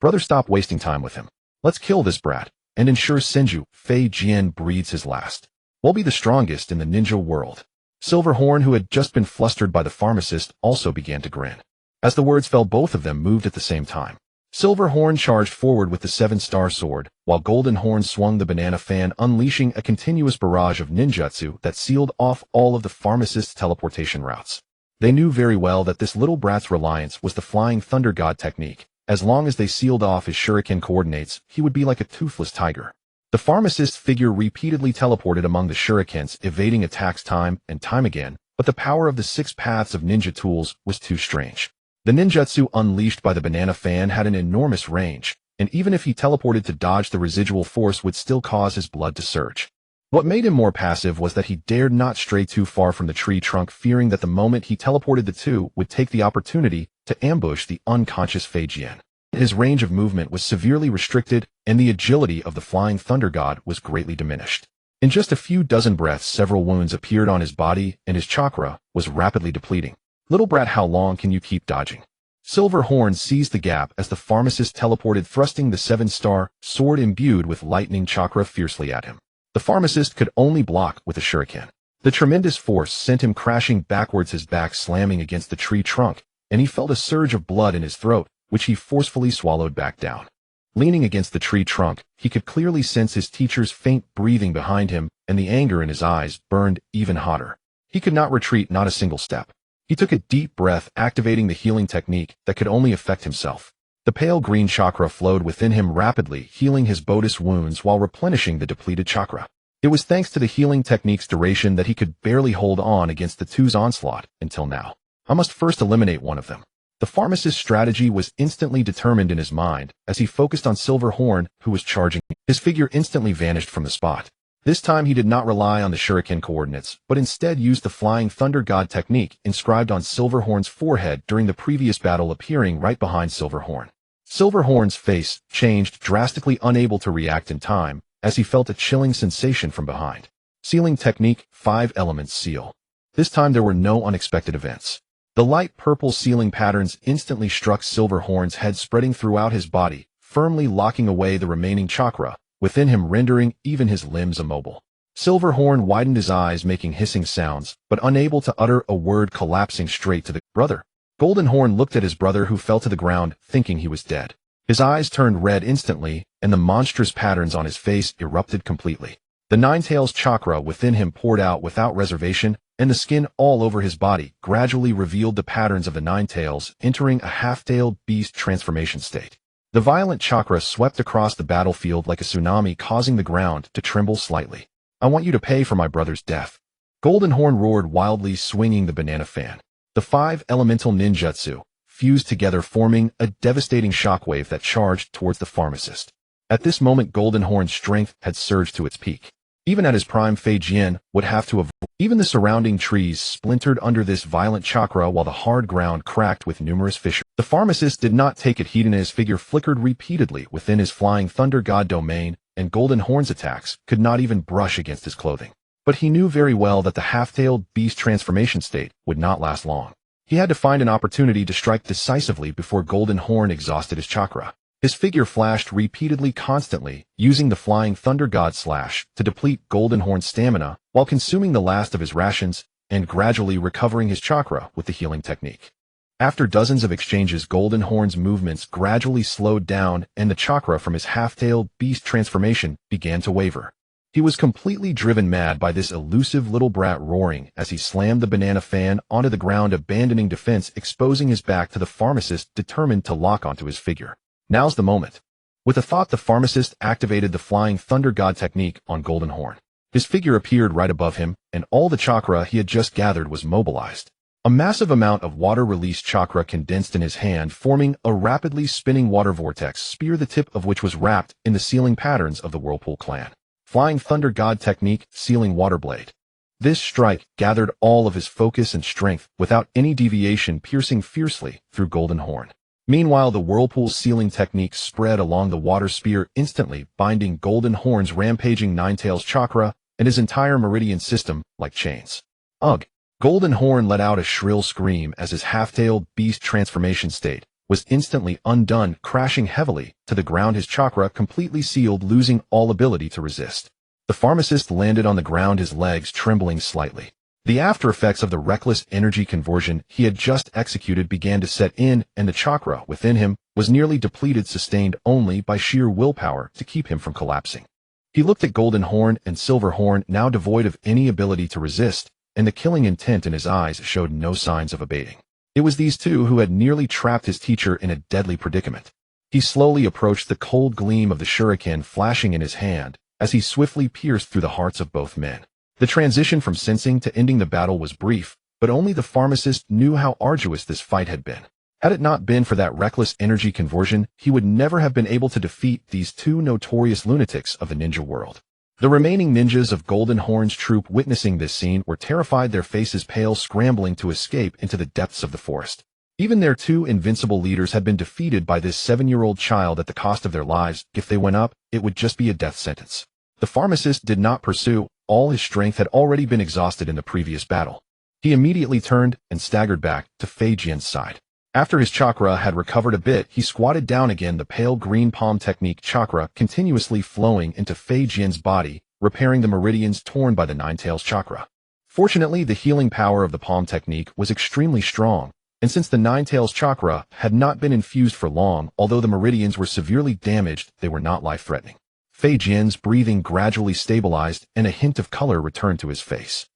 Brother, stop wasting time with him. Let's kill this brat and ensure Senju, Fei Jian breathes his last. We'll be the strongest in the ninja world. Silver Horn, who had just been flustered by the pharmacist, also began to grin. As the words fell, both of them moved at the same time. Silver Horn charged forward with the 7-star sword, while Golden Horn swung the banana fan, unleashing a continuous barrage of ninjutsu that sealed off all of the pharmacist's teleportation routes. They knew very well that this little brat's reliance was the Flying Thunder God technique. As long as they sealed off his shuriken coordinates, he would be like a toothless tiger. The pharmacist's figure repeatedly teleported among the shurikens, evading attacks time and time again, but the power of the 6 paths of ninja tools was too strange. The ninjutsu unleashed by the banana fan had an enormous range, and even if he teleported to dodge, the residual force would still cause his blood to surge. What made him more passive was that he dared not stray too far from the tree trunk, fearing that the moment he teleported, the two would take the opportunity to ambush the unconscious Fei Jian. His range of movement was severely restricted, and the agility of the Flying Thunder God was greatly diminished. In just a few dozen breaths, several wounds appeared on his body, and his chakra was rapidly depleting. Little brat, how long can you keep dodging? Silver Horn seized the gap as the pharmacist teleported, thrusting the 7-star sword imbued with lightning chakra fiercely at him. The pharmacist could only block with a shuriken. The tremendous force sent him crashing backwards, his back slamming against the tree trunk, and he felt a surge of blood in his throat, which he forcefully swallowed back down. Leaning against the tree trunk, he could clearly sense his teacher's faint breathing behind him, and the anger in his eyes burned even hotter. He could not retreat, not a single step. He took a deep breath, activating the healing technique that could only affect himself. The pale green chakra flowed within him rapidly, healing his Bodhis wounds while replenishing the depleted chakra. It was thanks to the healing technique's duration that he could barely hold on against the two's onslaught until now. I must first eliminate one of them. The pharmacist's strategy was instantly determined in his mind as he focused on Silverhorn, who was charging. His figure instantly vanished from the spot. This time he did not rely on the shuriken coordinates, but instead used the Flying Thunder God technique inscribed on Silverhorn's forehead during the previous battle, appearing right behind Silverhorn. Silverhorn's face changed, drastically unable to react in time, as he felt a chilling sensation from behind. Sealing technique, 5 elements seal. This time there were no unexpected events. The light purple sealing patterns instantly struck Silverhorn's head, spreading throughout his body, firmly locking away the remaining chakra within him, rendering even his limbs immobile. Silverhorn widened his eyes, making hissing sounds, but unable to utter a word, collapsing straight to the brother. Goldenhorn looked at his brother, who fell to the ground, thinking he was dead. His eyes turned red instantly, and the monstrous patterns on his face erupted completely. The Ninetails chakra within him poured out without reservation, and the skin all over his body gradually revealed the patterns of the Ninetails, entering a half-tailed beast transformation state. The violent chakra swept across the battlefield like a tsunami, causing the ground to tremble slightly. I want you to pay for my brother's death. Goldenhorn roared wildly, swinging the banana fan. The 5 elemental ninjutsu fused together, forming a devastating shockwave that charged towards the pharmacist. At this moment, Goldenhorn's strength had surged to its peak. Even at his prime, Fei Jian would have to avoid. Even the surrounding trees splintered under this violent chakra, while the hard ground cracked with numerous fissures. The pharmacist did not take it heed, and his figure flickered repeatedly within his Flying Thunder God domain, and Goldenhorn's attacks could not even brush against his clothing. But he knew very well that the half-tailed beast transformation state would not last long. He had to find an opportunity to strike decisively before Goldenhorn exhausted his chakra. His figure flashed repeatedly, constantly using the Flying Thunder God slash to deplete Goldenhorn's stamina while consuming the last of his rations and gradually recovering his chakra with the healing technique. After dozens of exchanges, Goldenhorn's movements gradually slowed down, and the chakra from his half-tailed beast transformation began to waver. He was completely driven mad by this elusive little brat, roaring as he slammed the banana fan onto the ground, abandoning defense, exposing his back to the pharmacist, determined to lock onto his figure. Now's the moment. With a thought, the pharmacist activated the Flying Thunder God technique on Goldenhorn. His figure appeared right above him, and all the chakra he had just gathered was mobilized. A massive amount of water-released chakra condensed in his hand, forming a rapidly spinning water vortex spear, the tip of which was wrapped in the sealing patterns of the Whirlpool clan. Flying Thunder God technique, sealing water blade. This strike gathered all of his focus and strength without any deviation, piercing fiercely through Goldenhorn. Meanwhile, the Whirlpool sealing technique spread along the water spear, instantly binding Goldenhorn's rampaging Ninetails chakra and his entire meridian system like chains. Ugh! Goldenhorn let out a shrill scream as his half-tailed beast transformation state was instantly undone, crashing heavily to the ground, his chakra completely sealed, losing all ability to resist. The pharmacist landed on the ground, his legs trembling slightly. The after effects of the reckless energy conversion he had just executed began to set in, and the chakra within him was nearly depleted, sustained only by sheer willpower to keep him from collapsing. He looked at Goldenhorn and Silverhorn, now devoid of any ability to resist, and the killing intent in his eyes showed no signs of abating. It was these two who had nearly trapped his teacher in a deadly predicament. He slowly approached, the cold gleam of the shuriken flashing in his hand as he swiftly pierced through the hearts of both men. The transition from sensing to ending the battle was brief, but only the pharmacist knew how arduous this fight had been. Had it not been for that reckless energy conversion, he would never have been able to defeat these two notorious lunatics of the ninja world. The remaining ninjas of Goldenhorn's troop, witnessing this scene, were terrified, their faces pale, scrambling to escape into the depths of the forest. Even their two invincible leaders had been defeated by this 7-year-old child at the cost of their lives. If they went up, it would just be a death sentence. The pharmacist did not pursue. All his strength had already been exhausted in the previous battle. He immediately turned and staggered back to Fei Jian's side. After his chakra had recovered a bit, he squatted down again, the pale green palm technique chakra continuously flowing into Fei Jian's body, repairing the meridians torn by the Ninetails chakra. Fortunately, the healing power of the palm technique was extremely strong, and since the Ninetails chakra had not been infused for long, although the meridians were severely damaged, they were not life-threatening. Fei Jian's breathing gradually stabilized, and a hint of color returned to his face.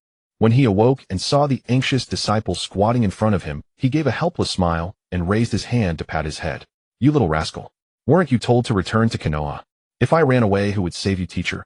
When he awoke and saw the anxious disciple squatting in front of him, he gave a helpless smile and raised his hand to pat his head. You little rascal. Weren't you told to return to Konoha? If I ran away, who would save you, teacher?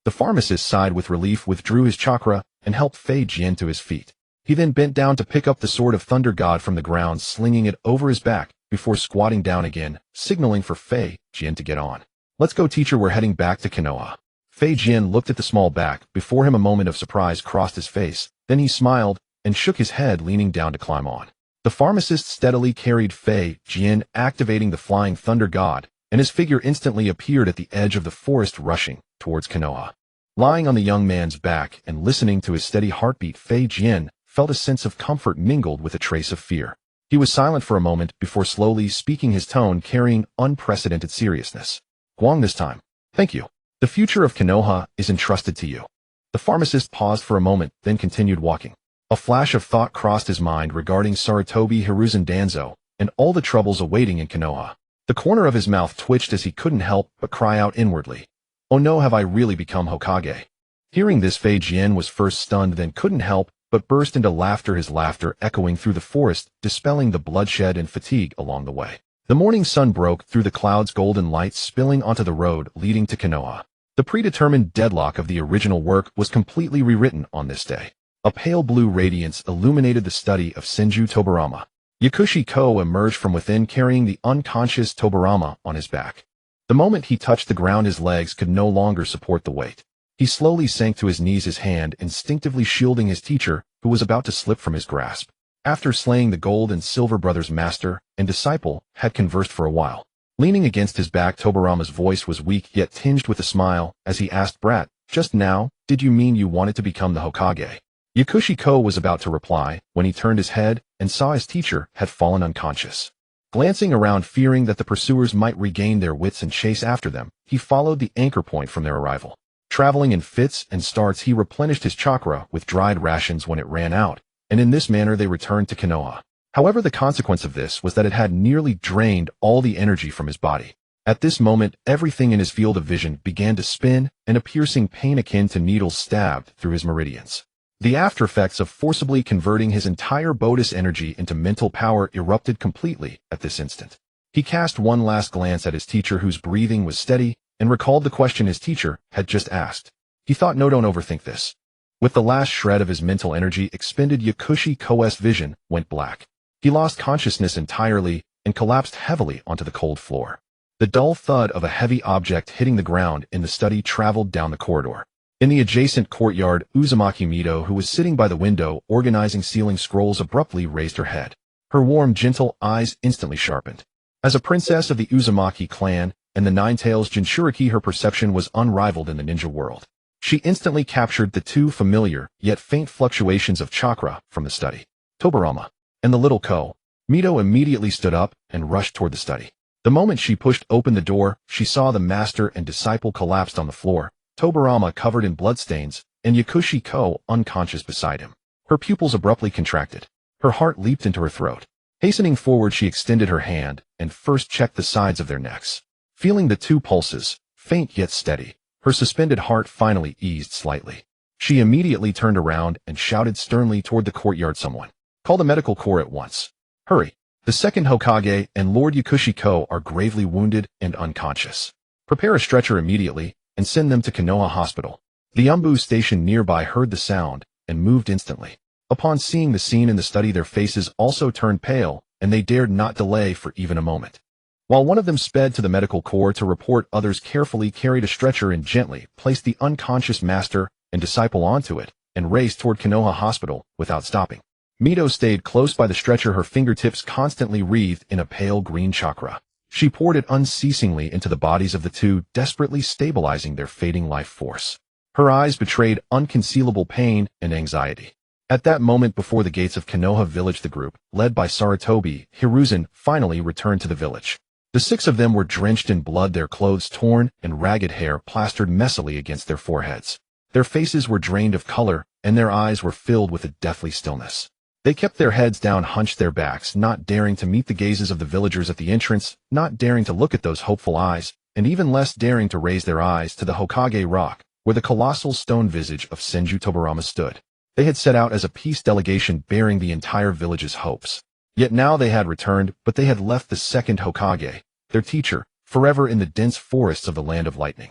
The pharmacist sighed with relief, withdrew his chakra, and helped Fei Jian to his feet. He then bent down to pick up the Sword of Thunder God from the ground, slinging it over his back, before squatting down again, signaling for Fei Jian to get on. Let's go, teacher, we're heading back to Konoha. Fei Jian looked at the small back. Before him a moment of surprise crossed his face, then he smiled and shook his head, leaning down to climb on. The pharmacist steadily carried Fei Jian, activating the Flying Thunder God, and his figure instantly appeared at the edge of the forest, rushing towards Konoha. Lying on the young man's back and listening to his steady heartbeat, Fei Jian felt a sense of comfort mingled with a trace of fear. He was silent for a moment before slowly speaking, his tone carrying unprecedented seriousness. Guang, this time. Thank you. The future of Konoha is entrusted to you. The pharmacist paused for a moment, then continued walking. A flash of thought crossed his mind regarding Sarutobi Hiruzen Danzo and all the troubles awaiting in Konoha. The corner of his mouth twitched as he couldn't help but cry out inwardly, "Oh no, have I really become Hokage?" Hearing this, Fei Jian was first stunned, then couldn't help but burst into laughter, his laughter echoing through the forest, dispelling the bloodshed and fatigue along the way. The morning sun broke through the clouds, golden light spilling onto the road leading to Konoha. The predetermined deadlock of the original work was completely rewritten on this day. A pale blue radiance illuminated the study of Senju Tobirama. Yakushi Ko emerged from within, carrying the unconscious Tobirama on his back. The moment he touched the ground, his legs could no longer support the weight. He slowly sank to his knees, his hand instinctively shielding his teacher, who was about to slip from his grasp. After slaying the Gold and Silver Brothers, master and disciple had conversed for a while. Leaning against his back, Tobirama's voice was weak yet tinged with a smile as he asked, "Brat, just now, did you mean you wanted to become the Hokage?" Yakushi Ko was about to reply when he turned his head and saw his teacher had fallen unconscious. Glancing around, fearing that the pursuers might regain their wits and chase after them, he followed the anchor point from their arrival. Traveling in fits and starts, he replenished his chakra with dried rations when it ran out, and in this manner they returned to Konoha. However, the consequence of this was that it had nearly drained all the energy from his body. At this moment, everything in his field of vision began to spin, and a piercing pain akin to needles stabbed through his meridians. The after effects of forcibly converting his entire Bodhis energy into mental power erupted completely at this instant. He cast one last glance at his teacher, whose breathing was steady, and recalled the question his teacher had just asked. He thought, no, don't overthink this. With the last shred of his mental energy expended, Yakushi Ko's vision went black. He lost consciousness entirely and collapsed heavily onto the cold floor. The dull thud of a heavy object hitting the ground in the study traveled down the corridor. In the adjacent courtyard, Uzumaki Mido, who was sitting by the window organizing sealing scrolls, abruptly raised her head. Her warm, gentle eyes instantly sharpened. As a princess of the Uzumaki clan and the Nine-Tails Jinchuriki, her perception was unrivaled in the ninja world. She instantly captured the two familiar yet faint fluctuations of chakra from the study. Tobirama and the little Ko. Mido immediately stood up and rushed toward the study. The moment she pushed open the door, she saw the master and disciple collapsed on the floor, Tobirama covered in bloodstains, and Yakushi Ko unconscious beside him. Her pupils abruptly contracted. Her heart leaped into her throat. Hastening forward, she extended her hand and first checked the sides of their necks. Feeling the two pulses, faint yet steady, her suspended heart finally eased slightly. She immediately turned around and shouted sternly toward the courtyard, "Someone! Call the medical corps at once. Hurry! The second Hokage and Lord Yakushi Ko are gravely wounded and unconscious. Prepare a stretcher immediately and send them to Konoha Hospital." The Umbu station nearby heard the sound and moved instantly. Upon seeing the scene in the study, their faces also turned pale, and they dared not delay for even a moment. While one of them sped to the medical corps to report, others carefully carried a stretcher and gently placed the unconscious master and disciple onto it and raced toward Konoha Hospital without stopping. Mido stayed close by the stretcher, her fingertips constantly wreathed in a pale green chakra. She poured it unceasingly into the bodies of the two, desperately stabilizing their fading life force. Her eyes betrayed unconcealable pain and anxiety. At that moment, before the gates of Konoha village, the group, led by Sarutobi Hiruzen, finally returned to the village. The six of them were drenched in blood, their clothes torn and ragged hair plastered messily against their foreheads. Their faces were drained of color, and their eyes were filled with a deathly stillness. They kept their heads down, hunched their backs, not daring to meet the gazes of the villagers at the entrance, not daring to look at those hopeful eyes, and even less daring to raise their eyes to the Hokage rock, where the colossal stone visage of Senju Tobirama stood. They had set out as a peace delegation bearing the entire village's hopes. Yet now they had returned, but they had left the second Hokage, their teacher, forever in the dense forests of the Land of Lightning.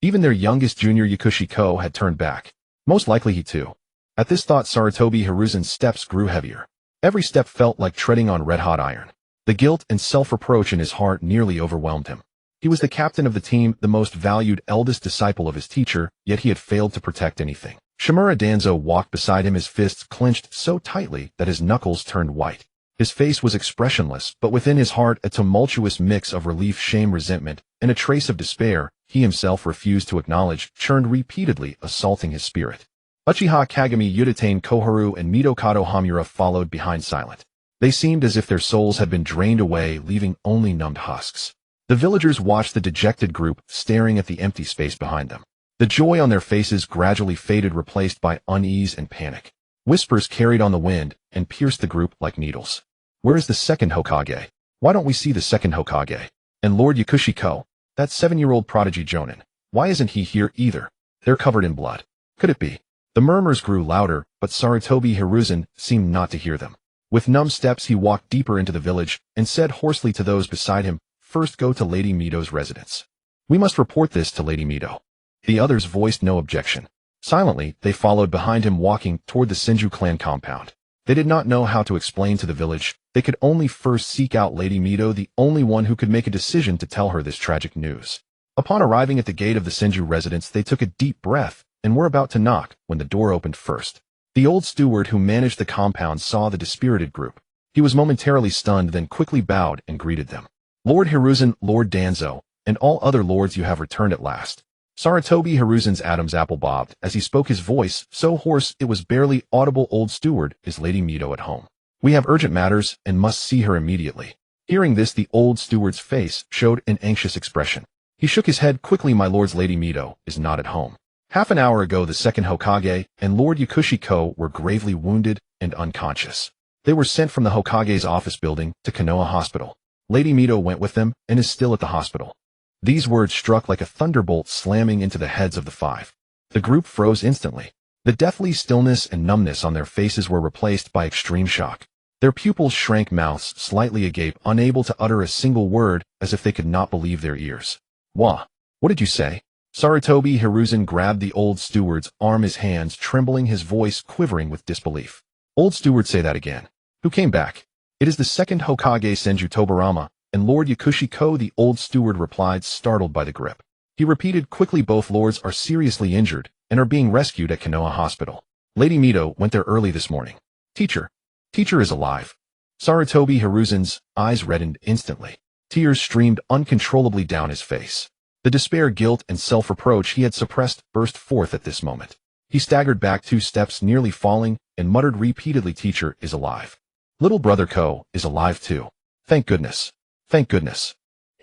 Even their youngest junior Yakushi had turned back. Most likely he too. At this thought, Sarutobi Hiruzen's steps grew heavier. Every step felt like treading on red-hot iron. The guilt and self-reproach in his heart nearly overwhelmed him. He was the captain of the team, the most valued eldest disciple of his teacher, yet he had failed to protect anything. Shimura Danzo walked beside him, his fists clenched so tightly that his knuckles turned white. His face was expressionless, but within his heart a tumultuous mix of relief, shame, resentment, and a trace of despair he himself refused to acknowledge churned repeatedly, assaulting his spirit. Uchiha Kagami Yudatane Koharu and Midokado Hamura followed behind, silent. They seemed as if their souls had been drained away, leaving only numbed husks. The villagers watched the dejected group, staring at the empty space behind them. The joy on their faces gradually faded, replaced by unease and panic. Whispers carried on the wind and pierced the group like needles. Where is the second Hokage? Why don't we see the second Hokage? And Lord Yakushi, that 7-year-old prodigy Jonin, why isn't he here either? They're covered in blood. Could it be? The murmurs grew louder, but Sarutobi Hiruzen seemed not to hear them. With numb steps he walked deeper into the village and said hoarsely to those beside him, "First go to Lady Mido's residence. We must report this to Lady Mido." The others voiced no objection. Silently, they followed behind him, walking toward the Senju clan compound. They did not know how to explain to the village. They could only first seek out Lady Mido, the only one who could make a decision to tell her this tragic news. Upon arriving at the gate of the Senju residence, they took a deep breath and were about to knock when the door opened first. The old steward who managed the compound saw the dispirited group. He was momentarily stunned, then quickly bowed and greeted them. "Lord Hiruzen, Lord Danzo, and all other lords, you have returned at last." Sarutobi Hiruzen's Adam's apple bobbed as he spoke, his voice so hoarse it was barely audible. "Old steward, is Lady Mido at home? We have urgent matters and must see her immediately." Hearing this, the old steward's face showed an anxious expression. He shook his head quickly. "My lord's Lady Mido is not at home. Half an hour ago, the second Hokage and Lord Yakushi were gravely wounded and unconscious. They were sent from the Hokage's office building to Konoha Hospital. Lady Mido went with them and is still at the hospital." These words struck like a thunderbolt, slamming into the heads of the five. The group froze instantly. The deathly stillness and numbness on their faces were replaced by extreme shock. Their pupils shrank, mouths slightly agape, unable to utter a single word, as if they could not believe their ears. "What did you say?" Sarutobi Hiruzen grabbed the old steward's arm, his hands trembling, his voice quivering with disbelief. "Old steward, say that again. Who came back?" "It is the second Hokage, Senju Tobirama, and Lord Yakushi," the old steward replied, startled by the grip. He repeated quickly, "Both lords are seriously injured and are being rescued at Konoha Hospital. Lady Mido went there early this morning. Teacher is alive." Sarutobi Hiruzen's eyes reddened instantly. Tears streamed uncontrollably down his face. The despair, guilt, and self-reproach he had suppressed burst forth at this moment. He staggered back 2 steps, nearly falling, and muttered repeatedly, "Teacher is alive. Little brother is alive too. Thank goodness. Thank goodness."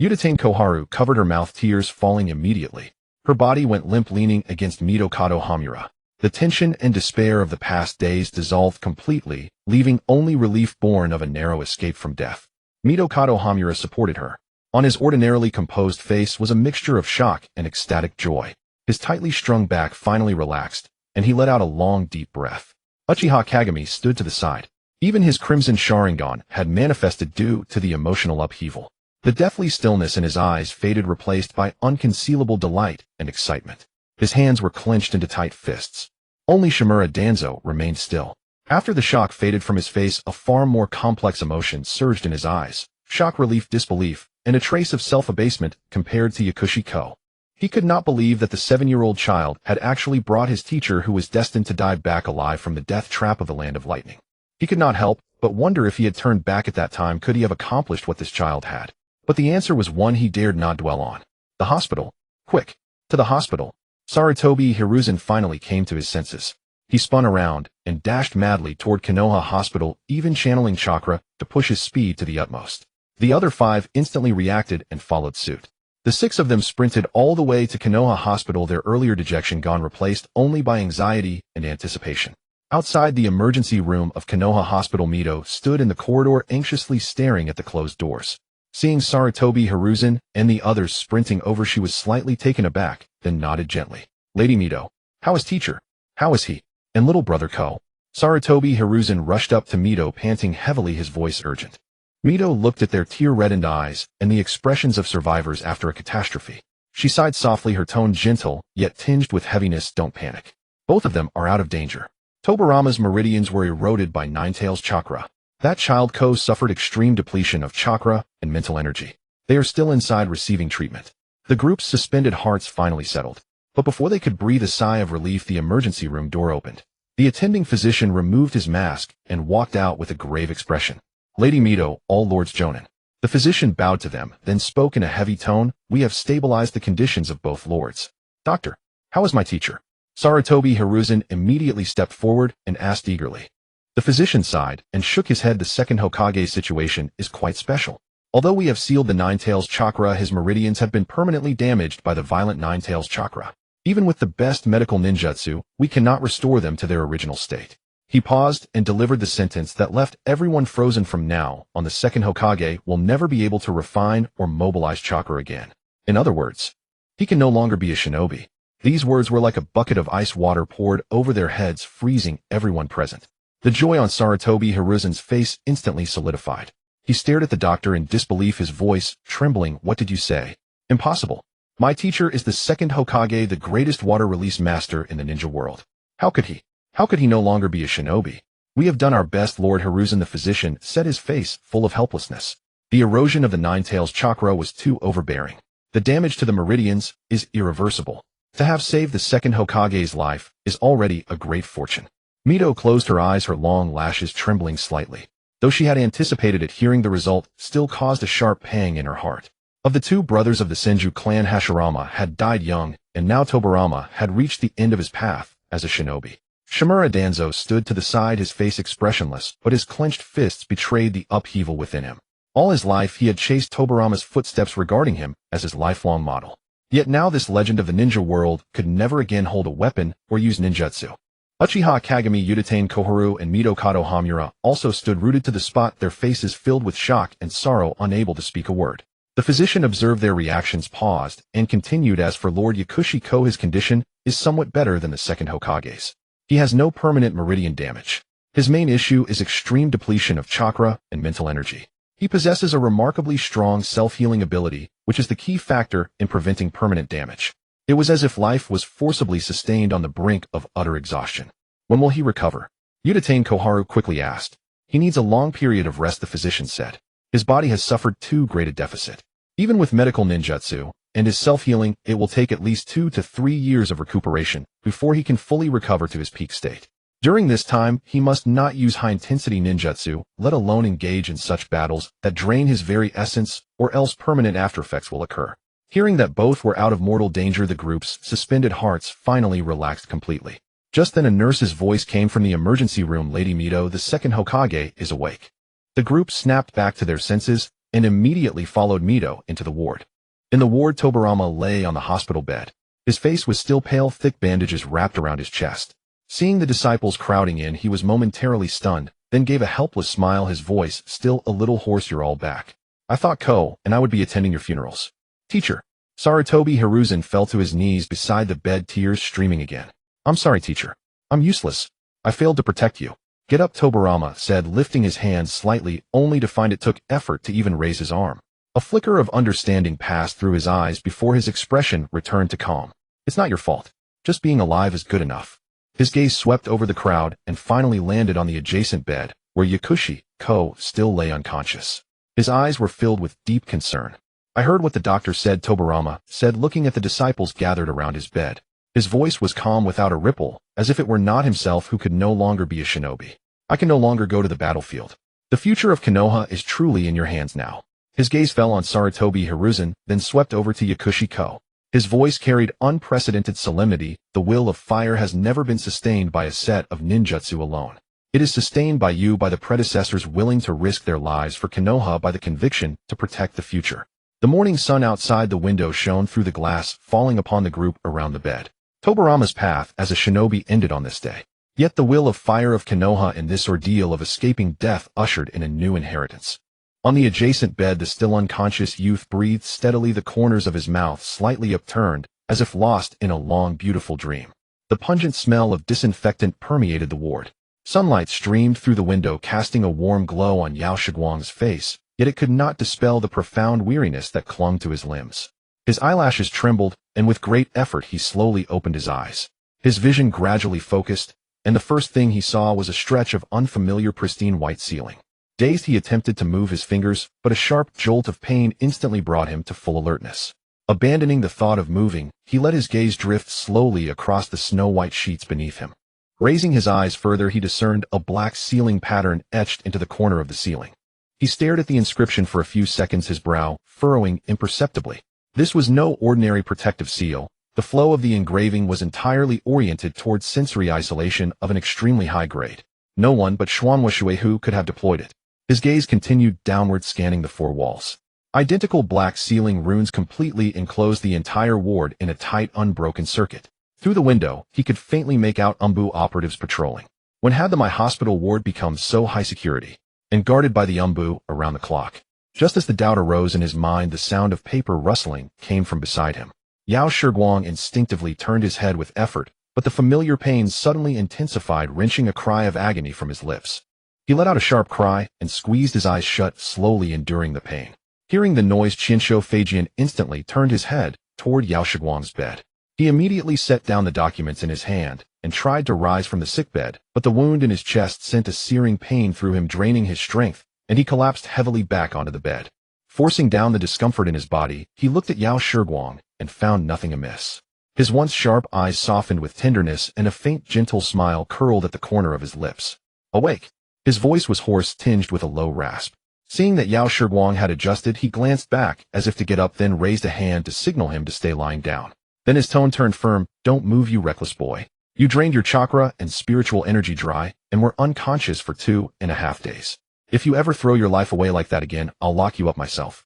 Yudatane Koharu covered her mouth, tears falling immediately. Her body went limp, leaning against Midokado Hamura. The tension and despair of the past days dissolved completely, leaving only relief born of a narrow escape from death. Midokado Hamura supported her. On his ordinarily composed face was a mixture of shock and ecstatic joy. His tightly strung back finally relaxed, and he let out a long, deep breath. Uchiha Kagami stood to the side. Even his crimson Sharingan had manifested due to the emotional upheaval. The deathly stillness in his eyes faded, replaced by unconcealable delight and excitement. His hands were clenched into tight fists. Only Shimura Danzo remained still. After the shock faded from his face, a far more complex emotion surged in his eyes. Shock, relief, disbelief, and a trace of self-abasement compared to Yakushi. He could not believe that the 7-year-old child had actually brought his teacher, who was destined to die, back alive from the death trap of the Land of Lightning. He could not help but wonder, if he had turned back at that time, could he have accomplished what this child had? But the answer was one he dared not dwell on. The hospital. Quick! To the hospital! Sarutobi Hiruzen finally came to his senses. He spun around and dashed madly toward Konoha Hospital, even channeling chakra to push his speed to the utmost. The other 5 instantly reacted and followed suit. The 6 of them sprinted all the way to Konoha Hospital, their earlier dejection gone, replaced only by anxiety and anticipation. Outside the emergency room of Konoha Hospital, Mido stood in the corridor, anxiously staring at the closed doors. Seeing Sarutobi Hiruzen and the others sprinting over, she was slightly taken aback, then nodded gently. "Lady Mido, how is teacher? How is he? And little brother Sarutobi Hiruzen rushed up to Mido, panting heavily, his voice urgent. Mito looked at their tear-reddened eyes and the expressions of survivors after a catastrophe. She sighed softly, her tone gentle, yet tinged with heaviness. Don't panic. Both of them are out of danger. Tobirama's meridians were eroded by Ninetales' chakra. That child Ko suffered extreme depletion of chakra and mental energy. They are still inside receiving treatment. The group's suspended hearts finally settled. But before they could breathe a sigh of relief, the emergency room door opened. The attending physician removed his mask and walked out with a grave expression. Lady Mito, all lords Jonin. The physician bowed to them, then spoke in a heavy tone. We have stabilized the conditions of both lords. Doctor, how is my teacher? Sarutobi Hiruzen immediately stepped forward and asked eagerly. The physician sighed and shook his head. The Second Hokage's situation is quite special. Although we have sealed the Ninetales chakra, his meridians have been permanently damaged by the violent Ninetales chakra. Even with the best medical ninjutsu, we cannot restore them to their original state. He paused and delivered the sentence that left everyone frozen. From now on, the Second Hokage will never be able to refine or mobilize chakra again. In other words, he can no longer be a shinobi. These words were like a bucket of ice water poured over their heads, freezing everyone present. The joy on Sarutobi Hiruzen's face instantly solidified. He stared at the doctor in disbelief, his voice trembling. What did you say? Impossible. My teacher is the Second Hokage, the greatest water release master in the ninja world. How could he no longer be a shinobi? We have done our best, Lord Hiruzen, the physician said, his face full of helplessness. The erosion of the Ninetales chakra was too overbearing. The damage to the meridians is irreversible. To have saved the Second Hokage's life is already a great fortune. Mito closed her eyes, her long lashes trembling slightly. Though she had anticipated it, hearing the result still caused a sharp pang in her heart. Of the two brothers of the Senju clan, Hashirama had died young, and now Tobirama had reached the end of his path as a shinobi. Shimura Danzo stood to the side, his face expressionless, but his clenched fists betrayed the upheaval within him. All his life he had chased Tobirama's footsteps, regarding him as his lifelong model. Yet now this legend of the ninja world could never again hold a weapon or use ninjutsu. Uchiha Kagami Yudatane Koharu and Mitokado Hamura also stood rooted to the spot, their faces filled with shock and sorrow, unable to speak a word. The physician observed their reactions, paused, and continued. As for Lord Yakushi Ko, his condition is somewhat better than the Second Hokage's. He has no permanent meridian damage. His main issue is extreme depletion of chakra and mental energy. He possesses a remarkably strong self-healing ability, which is the key factor in preventing permanent damage. It was as if life was forcibly sustained on the brink of utter exhaustion. When will he recover? Yudatane Koharu quickly asked. He needs a long period of rest, the physician said. His body has suffered too great a deficit. Even with medical ninjutsu and his self-healing, it will take at least 2 to 3 years of recuperation before he can fully recover to his peak state. During this time, he must not use high-intensity ninjutsu, let alone engage in such battles that drain his very essence, or else permanent aftereffects will occur. Hearing that both were out of mortal danger, the group's suspended hearts finally relaxed completely. Just then a nurse's voice came from the emergency room. Lady Mito, the Second Hokage, is awake. The group snapped back to their senses and immediately followed Mito into the ward. In the ward, Tobirama lay on the hospital bed. His face was still pale, thick bandages wrapped around his chest. Seeing the disciples crowding in, he was momentarily stunned, then gave a helpless smile, his voice still a little hoarse. You're all back. I thought Ko and I would be attending your funerals. Teacher. Sarutobi Hiruzen fell to his knees beside the bed, tears streaming again. I'm sorry, teacher. I'm useless. I failed to protect you. Get up, Tobirama said, lifting his hand slightly, only to find it took effort to even raise his arm. A flicker of understanding passed through his eyes before his expression returned to calm. It's not your fault. Just being alive is good enough. His gaze swept over the crowd and finally landed on the adjacent bed, where Yakushi Ko still lay unconscious. His eyes were filled with deep concern. I heard what the doctor said, Tobirama said, looking at the disciples gathered around his bed. His voice was calm without a ripple, as if it were not himself who could no longer be a shinobi. I can no longer go to the battlefield. The future of Konoha is truly in your hands now. His gaze fell on Sarutobi Hiruzen, then swept over to Yakushi Ko. His voice carried unprecedented solemnity. The will of fire has never been sustained by a set of ninjutsu alone. It is sustained by you, by the predecessors willing to risk their lives for Konoha, by the conviction to protect the future. The morning sun outside the window shone through the glass, falling upon the group around the bed. Tobirama's path as a shinobi ended on this day. Yet the will of fire of Konoha in this ordeal of escaping death ushered in a new inheritance. On the adjacent bed, the still unconscious youth breathed steadily, the corners of his mouth slightly upturned, as if lost in a long, beautiful dream. The pungent smell of disinfectant permeated the ward. Sunlight streamed through the window, casting a warm glow on Yao Shiguang's face, yet it could not dispel the profound weariness that clung to his limbs. His eyelashes trembled, and with great effort he slowly opened his eyes. His vision gradually focused, and the first thing he saw was a stretch of unfamiliar pristine white ceiling. Dazed, he attempted to move his fingers, but a sharp jolt of pain instantly brought him to full alertness. Abandoning the thought of moving, he let his gaze drift slowly across the snow-white sheets beneath him. Raising his eyes further, he discerned a black ceiling pattern etched into the corner of the ceiling. He stared at the inscription for a few seconds, his brow furrowing imperceptibly. This was no ordinary protective seal. The flow of the engraving was entirely oriented towards sensory isolation of an extremely high grade. No one but Xuanwushuehu could have deployed it. His gaze continued downward, scanning the four walls. Identical black ceiling runes completely enclosed the entire ward in a tight, unbroken circuit. Through the window, he could faintly make out Umbu operatives patrolling. When had the My Hospital ward become so high security and guarded by the Umbu around the clock? Just as the doubt arose in his mind, the sound of paper rustling came from beside him. Yao Shiguang instinctively turned his head with effort, but the familiar pain suddenly intensified, wrenching a cry of agony from his lips. He let out a sharp cry and squeezed his eyes shut, slowly enduring the pain. Hearing the noise, Qinsho Feijian instantly turned his head toward Yao Shiguang's bed. He immediately set down the documents in his hand and tried to rise from the sickbed, but the wound in his chest sent a searing pain through him, draining his strength, and he collapsed heavily back onto the bed. Forcing down the discomfort in his body, he looked at Yao Shiguang and found nothing amiss. His once sharp eyes softened with tenderness, and a faint, gentle smile curled at the corner of his lips. Awake. His voice was hoarse, tinged with a low rasp. Seeing that Yao Shiguang had adjusted, he glanced back as if to get up, then raised a hand to signal him to stay lying down. Then his tone turned firm. Don't move, you reckless boy. You drained your chakra and spiritual energy dry and were unconscious for 2.5 days. If you ever throw your life away like that again, I'll lock you up myself.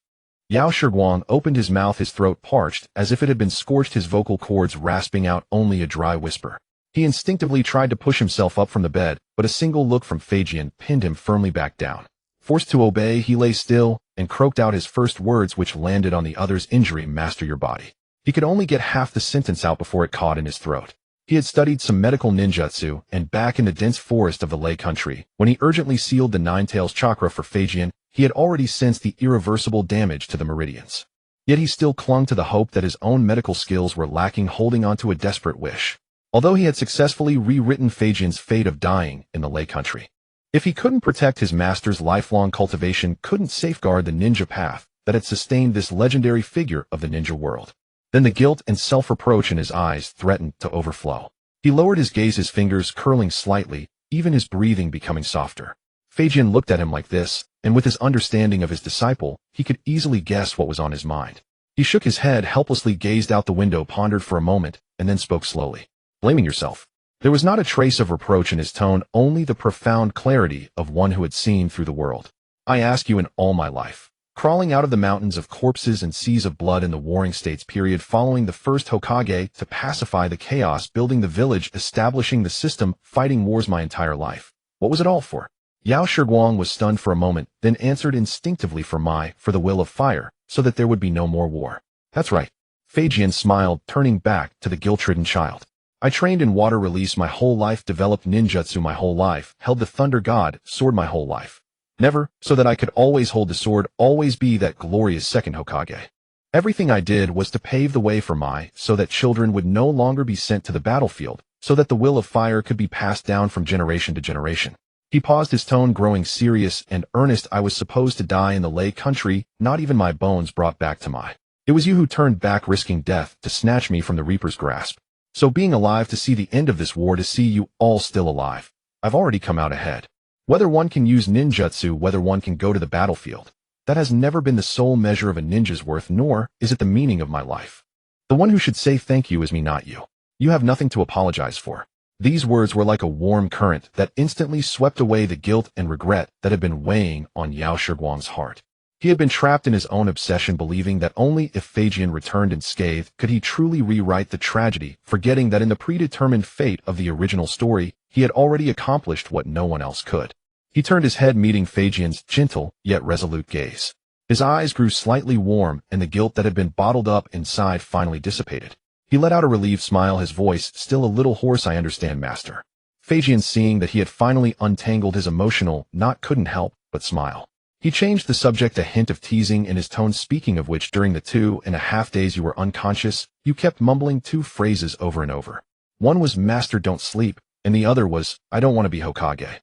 Yao Shiguang opened his mouth, his throat parched as if it had been scorched, his vocal cords rasping out only a dry whisper. He instinctively tried to push himself up from the bed, but a single look from Feijian pinned him firmly back down. Forced to obey, he lay still and croaked out his first words, which landed on the other's injury: master your body. He could only get half the sentence out before it caught in his throat. He had studied some medical ninjutsu, and back in the dense forest of the Lei country, when he urgently sealed the Nine-Tails chakra for Feijian, he had already sensed the irreversible damage to the meridians. Yet he still clung to the hope that his own medical skills were lacking, holding on to a desperate wish. Although he had successfully rewritten Feijian's fate of dying in the Lei country, if he couldn't protect his master's lifelong cultivation, couldn't safeguard the ninja path that had sustained this legendary figure of the ninja world, then the guilt and self-reproach in his eyes threatened to overflow. He lowered his gaze, his fingers curling slightly, even his breathing becoming softer. Feijian looked at him like this, and with his understanding of his disciple, he could easily guess what was on his mind. He shook his head helplessly, gazed out the window, pondered for a moment, and then spoke slowly. Blaming yourself. There was not a trace of reproach in his tone, only the profound clarity of one who had seen through the world. I ask you, in all my life, crawling out of the mountains of corpses and seas of blood in the Warring States period following the first Hokage, to pacify the chaos, building the village, establishing the system, fighting wars my entire life. What was it all for? Yao Shiguang was stunned for a moment, then answered instinctively: for the will of fire, so that there would be no more war. That's right. Feijian smiled, turning back to the guilt-ridden child. I trained in water release my whole life, developed ninjutsu my whole life, held the thunder god sword my whole life. Never so that I could always hold the sword, always be that glorious second Hokage. Everything I did was to pave the way for so that children would no longer be sent to the battlefield, so that the will of fire could be passed down from generation to generation. He paused, his tone growing serious and earnest. I was supposed to die in the Lei country, not even my bones brought back to It was you who turned back, risking death to snatch me from the Reaper's grasp. So being alive to see the end of this war, to see you all still alive, I've already come out ahead. Whether one can use ninjutsu, whether one can go to the battlefield, that has never been the sole measure of a ninja's worth, nor is it the meaning of my life. The one who should say thank you is me, not you. You have nothing to apologize for. These words were like a warm current that instantly swept away the guilt and regret that had been weighing on Yao Shiguang's heart. He had been trapped in his own obsession, believing that only if Feijian returned unscathed could he truly rewrite the tragedy, forgetting that in the predetermined fate of the original story, he had already accomplished what no one else could. He turned his head, meeting Feijian's gentle yet resolute gaze. His eyes grew slightly warm, and the guilt that had been bottled up inside finally dissipated. He let out a relieved smile, his voice still a little hoarse. I understand, master. Feijian, seeing that he had finally untangled his emotional knot, couldn't help but smile. He changed the subject, a hint of teasing in his tone, speaking of which during the 2.5 days you were unconscious, you kept mumbling two phrases over and over. One was "Master, don't sleep," and the other was, "I don't want to be Hokage."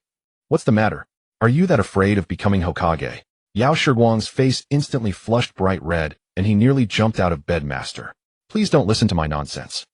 What's the matter? Are you that afraid of becoming Hokage? Yao Shiguang's face instantly flushed bright red, and he nearly jumped out of bed. Master, please don't listen to my nonsense.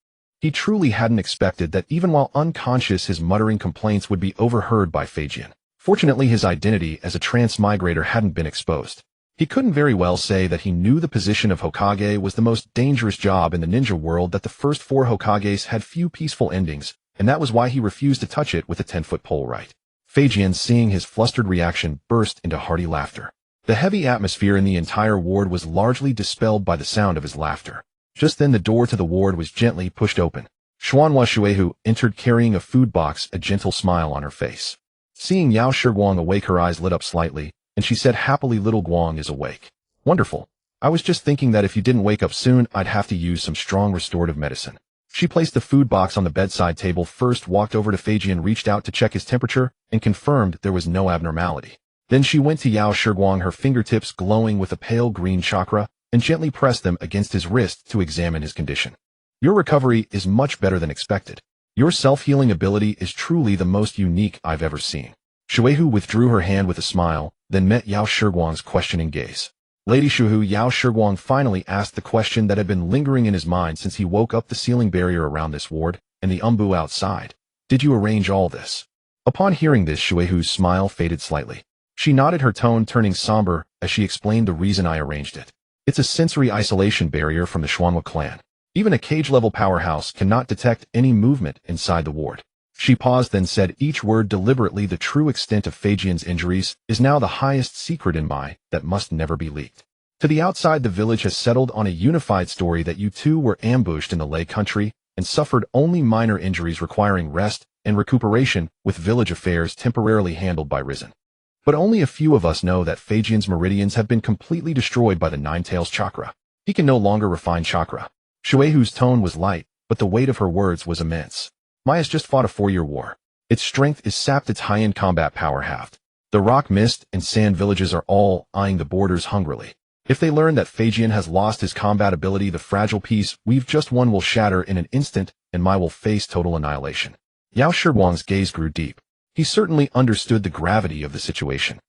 He truly hadn't expected that even while unconscious his muttering complaints would be overheard by Feijian. Fortunately, his identity as a transmigrator hadn't been exposed. He couldn't very well say that he knew the position of Hokage was the most dangerous job in the ninja world, that the first 4 Hokages had few peaceful endings, and that was why he refused to touch it with a 10-foot pole. Right? Feijian, seeing his flustered reaction, burst into hearty laughter. The heavy atmosphere in the entire ward was largely dispelled by the sound of his laughter. Just then the door to the ward was gently pushed open. Xuanhua Shuehu entered carrying a food box, a gentle smile on her face. Seeing Yao Shiguang awake, her eyes lit up slightly, and she said happily, "Little Guang is awake. Wonderful. I was just thinking that if you didn't wake up soon, I'd have to use some strong restorative medicine." She placed the food box on the bedside table first, walked over to Feijian, reached out to check his temperature, and confirmed there was no abnormality. Then she went to Yao Shiguang, her fingertips glowing with a pale green chakra, and gently pressed them against his wrist to examine his condition. "Your recovery is much better than expected. Your self-healing ability is truly the most unique I've ever seen." Shuehu withdrew her hand with a smile, then met Yao Shiguang's questioning gaze. "Lady Shuehu," Yao Shiguang finally asked the question that had been lingering in his mind since he woke up, the ceiling barrier around this ward, and the outside. "Did you arrange all this?" Upon hearing this, Shuehu's smile faded slightly. She nodded, her tone turning somber as she explained the reason I arranged it. "It's a sensory isolation barrier from the Xuanhua clan. Even a cage-level powerhouse cannot detect any movement inside the ward." She paused, then said each word deliberately. "The true extent of Feijian's injuries is now the highest secret in that must never be leaked. To the outside, the village has settled on a unified story that you two were ambushed in the Lei country and suffered only minor injuries requiring rest and recuperation, with village affairs temporarily handled by Risen. But only a few of us know that Feijian's meridians have been completely destroyed by the Nine-Tails chakra. He can no longer refine chakra." Shuehu's tone was light, but the weight of her words was immense. "Maya's just fought a 4-year war. Its strength is sapped, its high-end combat power halved. The Rock, Mist, and Sand villages are all eyeing the borders hungrily. If they learn that Feijian has lost his combat ability, the fragile peace we've just won will shatter in an instant, and Maya will face total annihilation." Yao Shiguang's gaze grew deep. He certainly understood the gravity of the situation.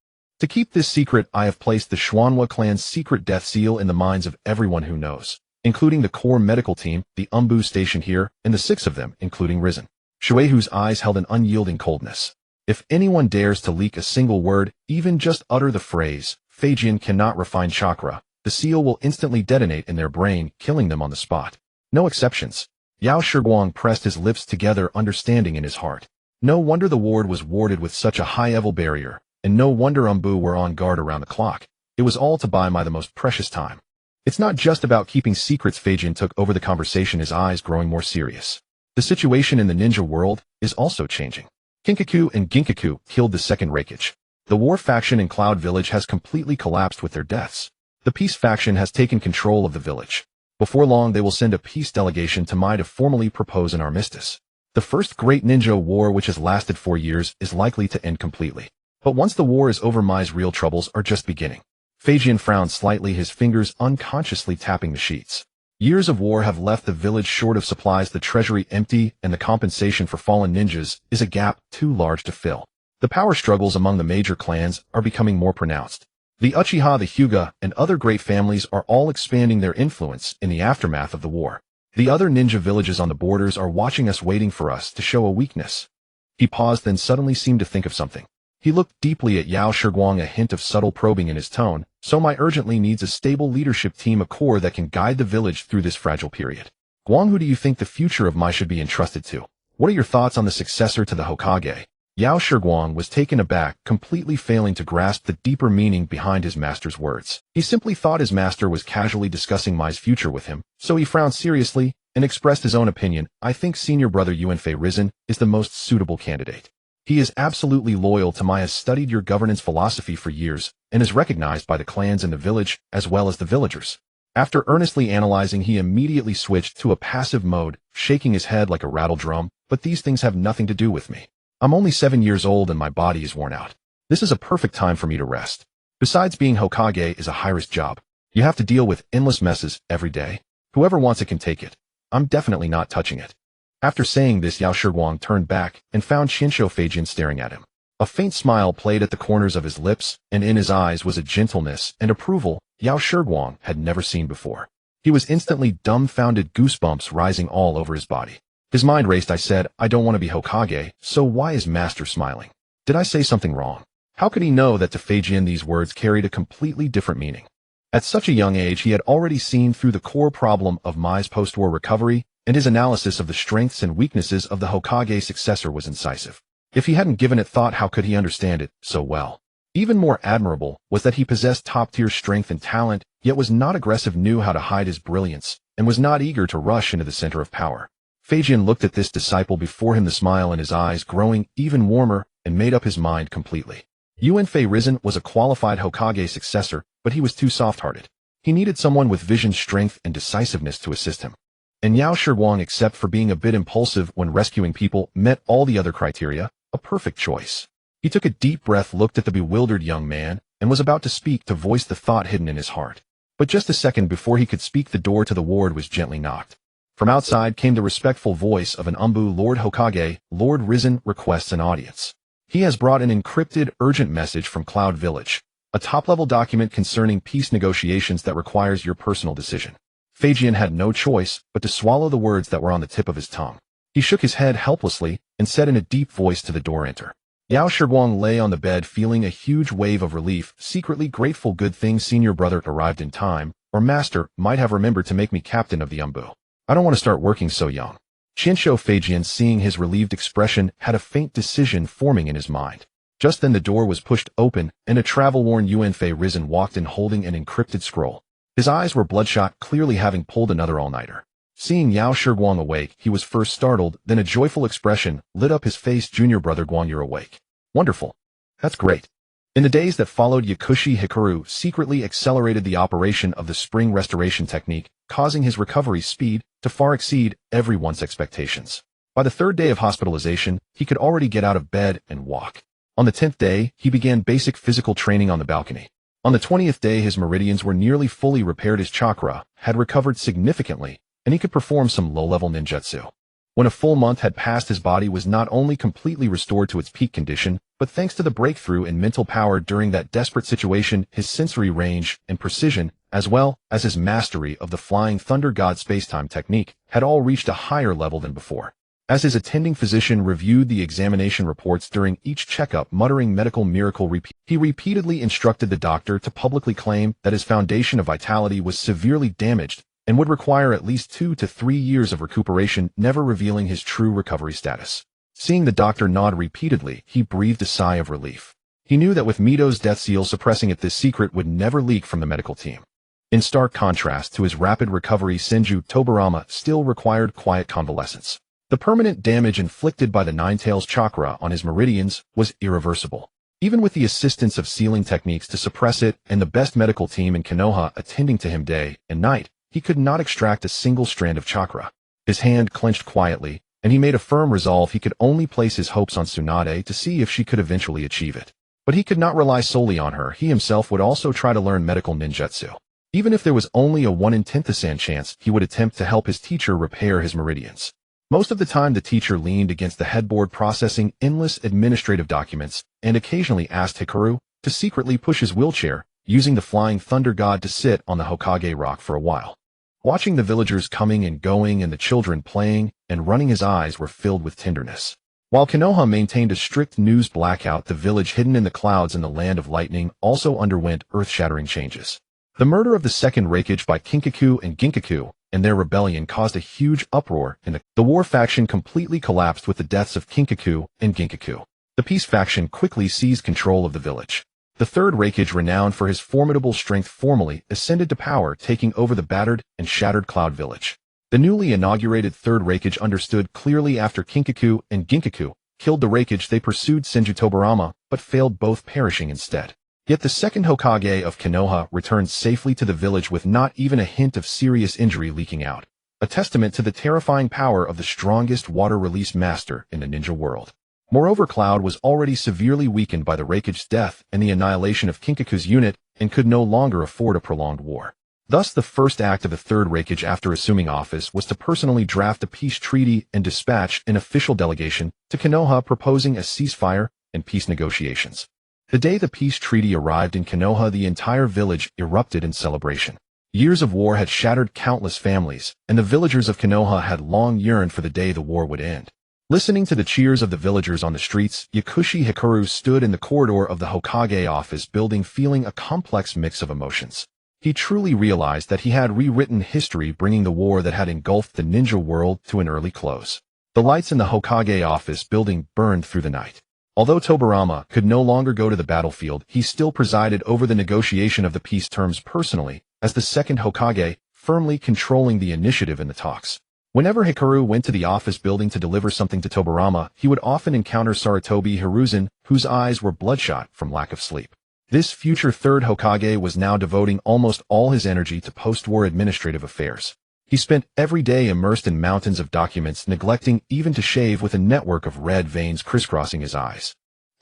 "To keep this secret, I have placed the Xuanhua clan's secret death seal in the minds of everyone who knows, including the core medical team, the stationed here, and the 6 of them, including Risen." Shuehu's eyes held an unyielding coldness. "If anyone dares to leak a single word, even just utter the phrase, 'Feijian cannot refine chakra,' the seal will instantly detonate in their brain, killing them on the spot. No exceptions." Yao Shiguang pressed his lips together, understanding in his heart. No wonder the ward was warded with such a high-level barrier, and no wonder Umbu were on guard around the clock. It was all to buy my the most precious time. "It's not just about keeping secrets." Feijian took over the conversation, his eyes growing more serious. "The situation in the ninja world is also changing. Kinkaku and Ginkaku killed the second Raikage. The war faction in Cloud Village has completely collapsed with their deaths. The peace faction has taken control of the village. Before long, they will send a peace delegation to Mai to formally propose an armistice. The first great ninja war, which has lasted 4 years, is likely to end completely. But once the war is over, Mai's real troubles are just beginning." Feijian frowned slightly, his fingers unconsciously tapping the sheets. "Years of war have left the village short of supplies, the treasury empty, and the compensation for fallen ninjas is a gap too large to fill. The power struggles among the major clans are becoming more pronounced. The Uchiha, the Hyuga, and other great families are all expanding their influence in the aftermath of the war. The other ninja villages on the borders are watching us, waiting for us to show a weakness." He paused, then suddenly seemed to think of something. He looked deeply at Yao Shiguang, a hint of subtle probing in his tone. "So Mai urgently needs a stable leadership team, a core that can guide the village through this fragile period. Guang, who do you think the future of Mai should be entrusted to? What are your thoughts on the successor to the Hokage?" Yao Shiguang was taken aback, completely failing to grasp the deeper meaning behind his master's words. He simply thought his master was casually discussing Mai's future with him, so he frowned seriously and expressed his own opinion. "I think senior brother Yuanfei Risen is the most suitable candidate. He is absolutely loyal to Mai, has studied your governance philosophy for years, and is recognized by the clans in the village as well as the villagers." After earnestly analyzing, he immediately switched to a passive mode, shaking his head like a rattle drum. "But these things have nothing to do with me. I'm only 7 years old and my body is worn out. This is a perfect time for me to rest." Besides, being Hokage is a high-risk job. You have to deal with endless messes every day. Whoever wants it can take it. I'm definitely not touching it. After saying this, Yao Shiguang turned back and found Qinshu Feijin staring at him. A faint smile played at the corners of his lips, and in his eyes was a gentleness and approval Yao Shiguang had never seen before. He was instantly dumbfounded, goosebumps rising all over his body. His mind raced. I said, I don't want to be Hokage, so why is Master smiling? Did I say something wrong? How could he know that to Feijin these words carried a completely different meaning? At such a young age, he had already seen through the core problem of Mai's post-war recovery, and his analysis of the strengths and weaknesses of the Hokage successor was incisive. If he hadn't given it thought, how could he understand it so well? Even more admirable was that he possessed top-tier strength and talent, yet was not aggressive, knew how to hide his brilliance, and was not eager to rush into the center of power. Feijin looked at this disciple before him, the smile in his eyes growing even warmer, and made up his mind completely. Yuan Fei Risen was a qualified Hokage successor, but he was too soft-hearted. He needed someone with vision, strength, and decisiveness to assist him. And Yao Shiguang, except for being a bit impulsive when rescuing people, met all the other criteria, a perfect choice. He took a deep breath, looked at the bewildered young man, and was about to speak, to voice the thought hidden in his heart. But just a second before he could speak, the door to the ward was gently knocked. From outside came the respectful voice of an Umbu. Lord Hokage, Lord Risen requests an audience. He has brought an encrypted, urgent message from Cloud Village, a top-level document concerning peace negotiations that requires your personal decision. Feijin had no choice but to swallow the words that were on the tip of his tongue. He shook his head helplessly and said in a deep voice to the door, enter. Yao Shiguang lay on the bed feeling a huge wave of relief, secretly grateful. Good thing senior brother arrived in time, or master might have remembered to make me captain of the Umbu. I don't want to start working so young. Qinshu Feijin, seeing his relieved expression, had a faint decision forming in his mind. Just then the door was pushed open, and a travel-worn Yuan Fei Risen walked in holding an encrypted scroll. His eyes were bloodshot, clearly having pulled another all-nighter. Seeing Yao Shiguang awake, he was first startled, then a joyful expression lit up his face. Junior brother Guang, you're awake. Wonderful. That's great. In the days that followed, Yakushi Hikari secretly accelerated the operation of the spring restoration technique, causing his recovery speed to far exceed everyone's expectations. By the third day of hospitalization, he could already get out of bed and walk. On the 10th day, he began basic physical training on the balcony. On the 20th day, his meridians were nearly fully repaired. His chakra had recovered significantly, and he could perform some low-level ninjutsu. When a full month had passed, his body was not only completely restored to its peak condition, but thanks to the breakthrough in mental power during that desperate situation, his sensory range and precision, as well as his mastery of the Flying Thunder God spacetime technique, had all reached a higher level than before. As his attending physician reviewed the examination reports during each checkup, muttering medical miracle, he repeatedly instructed the doctor to publicly claim that his foundation of vitality was severely damaged and would require at least 2 to 3 years of recuperation, never revealing his true recovery status. Seeing the doctor nod repeatedly, he breathed a sigh of relief. He knew that with Mito's death seal suppressing it, this secret would never leak from the medical team. In stark contrast to his rapid recovery, Senju Tobirama still required quiet convalescence. The permanent damage inflicted by the Ninetales chakra on his meridians was irreversible. Even with the assistance of sealing techniques to suppress it and the best medical team in Konoha attending to him day and night, he could not extract a single strand of chakra. His hand clenched quietly, and he made a firm resolve. He could only place his hopes on Tsunade to see if she could eventually achieve it. But he could not rely solely on her. He himself would also try to learn medical ninjutsu. Even if there was only a 1 in 10,000 chance, he would attempt to help his teacher repair his meridians. Most of the time, the teacher leaned against the headboard processing endless administrative documents and occasionally asked Hikari to secretly push his wheelchair, using the Flying Thunder God to sit on the Hokage rock for a while. Watching the villagers coming and going and the children playing and running, his eyes were filled with tenderness. While Konoha maintained a strict news blackout, the village hidden in the clouds in the land of lightning also underwent earth-shattering changes. The murder of the Second Hokage by Kinkaku and Ginkaku and their rebellion caused a huge uproar, and the war faction completely collapsed with the deaths of Kinkaku and Ginkaku. The peace faction quickly seized control of the village. The Third Hokage, renowned for his formidable strength, formally ascended to power, taking over the battered and shattered Cloud Village. The newly inaugurated Third Hokage understood clearly after Kinkaku and Ginkaku killed the Hokage, they pursued Senju Tobirama, but failed, both perishing instead. Yet the Second Hokage of Konoha returned safely to the village with not even a hint of serious injury leaking out, a testament to the terrifying power of the strongest water release master in the ninja world. Moreover, Cloud was already severely weakened by the Raikage's death and the annihilation of Kinkaku's unit and could no longer afford a prolonged war. Thus, the first act of the third Raikage after assuming office was to personally draft a peace treaty and dispatch an official delegation to Konoha proposing a ceasefire and peace negotiations. The day the peace treaty arrived in Konoha, the entire village erupted in celebration. Years of war had shattered countless families, and the villagers of Konoha had long yearned for the day the war would end. Listening to the cheers of the villagers on the streets, Yakushi Hikari stood in the corridor of the Hokage office building feeling a complex mix of emotions. He truly realized that he had rewritten history, bringing the war that had engulfed the ninja world to an early close. The lights in the Hokage office building burned through the night. Although Tobirama could no longer go to the battlefield, he still presided over the negotiation of the peace terms personally, as the second Hokage, firmly controlling the initiative in the talks. Whenever Hikaru went to the office building to deliver something to Tobirama, he would often encounter Sarutobi Hiruzen, whose eyes were bloodshot from lack of sleep. This future third Hokage was now devoting almost all his energy to post-war administrative affairs. He spent every day immersed in mountains of documents, neglecting even to shave, with a network of red veins crisscrossing his eyes.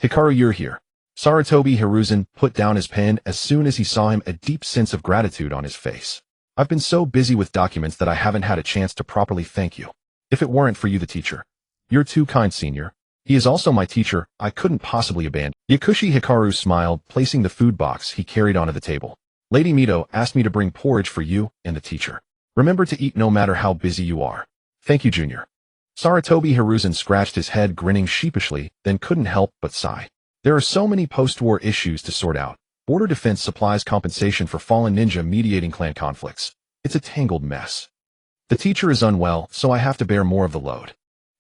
Hikaru, you're here. Sarutobi Hiruzen put down his pen as soon as he saw him, a deep sense of gratitude on his face. I've been so busy with documents that I haven't had a chance to properly thank you. If it weren't for you, the teacher. You're too kind, senior. He is also my teacher, I couldn't possibly abandon. Yakushi Hikaru smiled, placing the food box he carried onto the table. Lady Mito asked me to bring porridge for you and the teacher. Remember to eat no matter how busy you are. Thank you, Junior. Sarutobi Hiruzen scratched his head, grinning sheepishly, then couldn't help but sigh. There are so many post-war issues to sort out. Border defense supplies, compensation for fallen ninja, mediating clan conflicts. It's a tangled mess. The teacher is unwell, so I have to bear more of the load.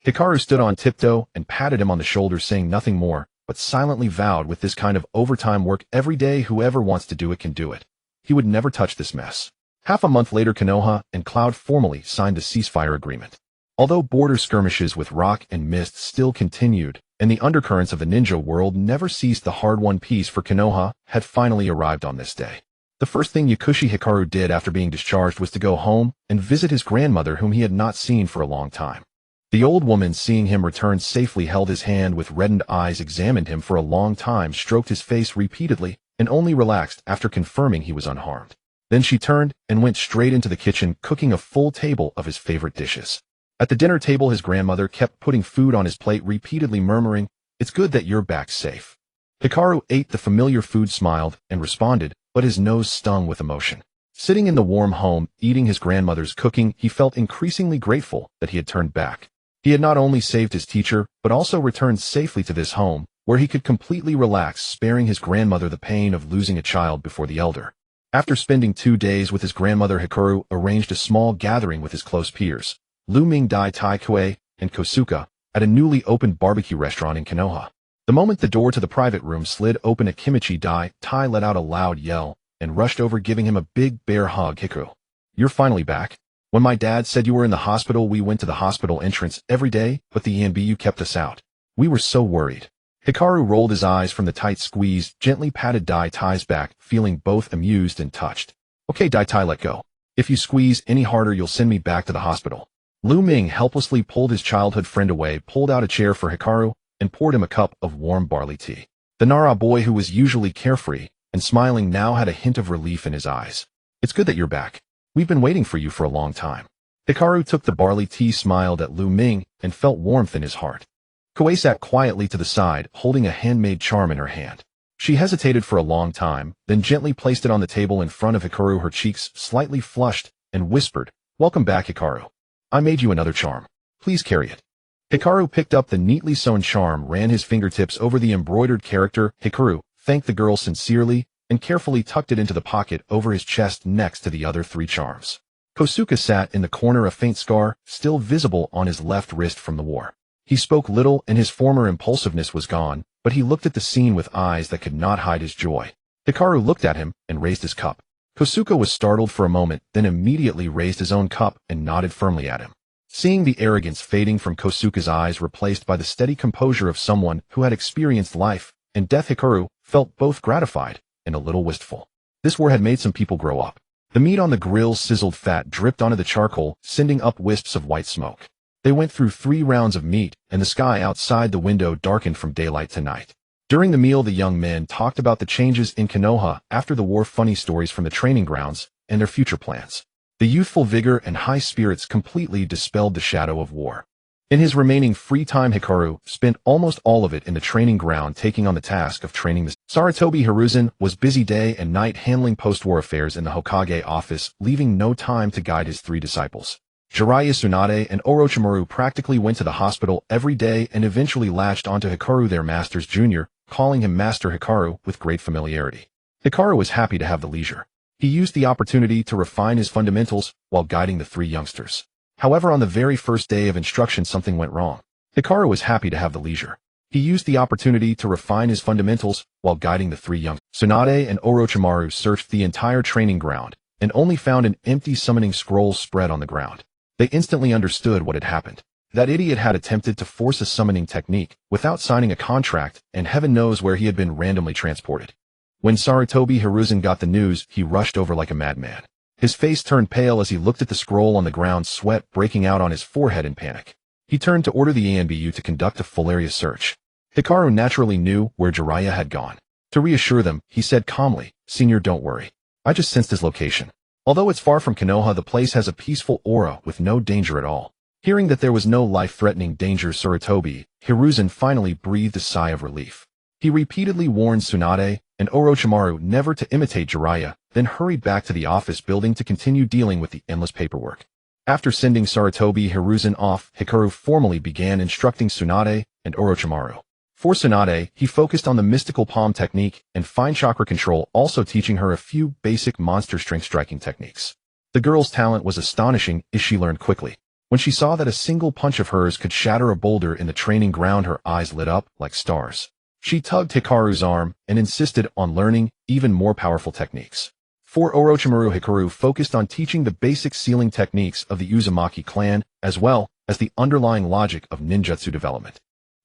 Hikaru stood on tiptoe and patted him on the shoulder, saying nothing more, but silently vowed, with this kind of overtime work every day, whoever wants to do it can do it. He would never touch this mess. Half a month later, Konoha and Cloud formally signed the ceasefire agreement. Although border skirmishes with Rock and Mist still continued, and the undercurrents of the ninja world never ceased, the hard-won peace for Konoha had finally arrived on this day. The first thing Yakushi Hikaru did after being discharged was to go home and visit his grandmother, whom he had not seen for a long time. The old woman, seeing him return safely, held his hand with reddened eyes, examined him for a long time, stroked his face repeatedly, and only relaxed after confirming he was unharmed. Then she turned and went straight into the kitchen, cooking a full table of his favorite dishes. At the dinner table, his grandmother kept putting food on his plate, repeatedly murmuring, "It's good that you're back safe." Hikaru ate the familiar food, smiled, and responded, but his nose stung with emotion. Sitting in the warm home, eating his grandmother's cooking, he felt increasingly grateful that he had turned back. He had not only saved his teacher, but also returned safely to this home, where he could completely relax, sparing his grandmother the pain of losing a child before the elder. After spending 2 days with his grandmother, Hikaru arranged a small gathering with his close peers, Lu Ming Dai Tai Kue and Kosuka, at a newly opened barbecue restaurant in Konoha. The moment the door to the private room slid open, Akimichi Dai Tai let out a loud yell and rushed over, giving him a big bear hug. "Hikaru, you're finally back. When my dad said you were in the hospital, we went to the hospital entrance every day, but the ENBU kept us out. We were so worried." Hikaru rolled his eyes from the tight squeeze, gently patted Dai Tai's back, feeling both amused and touched. "Okay, Dai Tai, let go. If you squeeze any harder, you'll send me back to the hospital." Lu Ming helplessly pulled his childhood friend away, pulled out a chair for Hikaru, and poured him a cup of warm barley tea. The Nara boy, who was usually carefree and smiling, now had a hint of relief in his eyes. "It's good that you're back. We've been waiting for you for a long time." Hikaru took the barley tea, smiled at Lu Ming, and felt warmth in his heart. Kue sat quietly to the side, holding a handmade charm in her hand. She hesitated for a long time, then gently placed it on the table in front of Hikaru, her cheeks slightly flushed, and whispered, "Welcome back, Hikaru. I made you another charm. Please carry it." Hikaru picked up the neatly sewn charm, ran his fingertips over the embroidered character. Hikaru thanked the girl sincerely, and carefully tucked it into the pocket over his chest next to the other 3 charms. Kosuka sat in the corner, a faint scar still visible on his left wrist from the war. He spoke little, and his former impulsiveness was gone, but he looked at the scene with eyes that could not hide his joy. Hikaru looked at him and raised his cup. Kosuka was startled for a moment, then immediately raised his own cup and nodded firmly at him. Seeing the arrogance fading from Kosuka's eyes, replaced by the steady composure of someone who had experienced life and death, Hikaru felt both gratified and a little wistful. This war had made some people grow up. The meat on the grill sizzled, fat dripped onto the charcoal, sending up wisps of white smoke. They went through 3 rounds of meat, and the sky outside the window darkened from daylight to night. During the meal, the young men talked about the changes in Konoha after the war, funny stories from the training grounds, and their future plans. The youthful vigor and high spirits completely dispelled the shadow of war. In his remaining free time, Hikaru spent almost all of it in the training ground, taking on the task of training the Sarutobi Hiruzen was busy day and night handling post-war affairs in the Hokage office, leaving no time to guide his 3 disciples. Jiraiya, Tsunade, and Orochimaru practically went to the hospital every day and eventually latched onto Hikaru, their master's junior, calling him Master Hikaru with great familiarity. Hikaru was happy to have the leisure. He used the opportunity to refine his fundamentals while guiding the 3 youngsters. However, on the very first day of instruction, something went wrong. Hikaru was happy to have the leisure. He used the opportunity to refine his fundamentals while guiding the 3 youngsters. Tsunade and Orochimaru searched the entire training ground and only found an empty summoning scroll spread on the ground. They instantly understood what had happened. That idiot had attempted to force a summoning technique without signing a contract, and heaven knows where he had been randomly transported. When Sarutobi Hiruzen got the news, he rushed over like a madman. His face turned pale as he looked at the scroll on the ground, sweat breaking out on his forehead in panic. He turned to order the ANBU to conduct a full area search. Hikaru naturally knew where Jiraiya had gone. To reassure them, he said calmly, "Senior, don't worry. I just sensed his location. Although it's far from Konoha, the place has a peaceful aura with no danger at all." Hearing that there was no life-threatening danger, Sarutobi Hiruzen finally breathed a sigh of relief. He repeatedly warned Tsunade and Orochimaru never to imitate Jiraiya, then hurried back to the office building to continue dealing with the endless paperwork. After sending Sarutobi Hiruzen off, Hikaru formally began instructing Tsunade and Orochimaru. For Tsunade, he focused on the mystical palm technique and fine chakra control, also teaching her a few basic monster strength striking techniques. The girl's talent was astonishing as she learned quickly. When she saw that a single punch of hers could shatter a boulder in the training ground, her eyes lit up like stars. She tugged Hikaru's arm and insisted on learning even more powerful techniques. For Orochimaru, Hikaru focused on teaching the basic sealing techniques of the Uzumaki clan, as well as the underlying logic of ninjutsu development.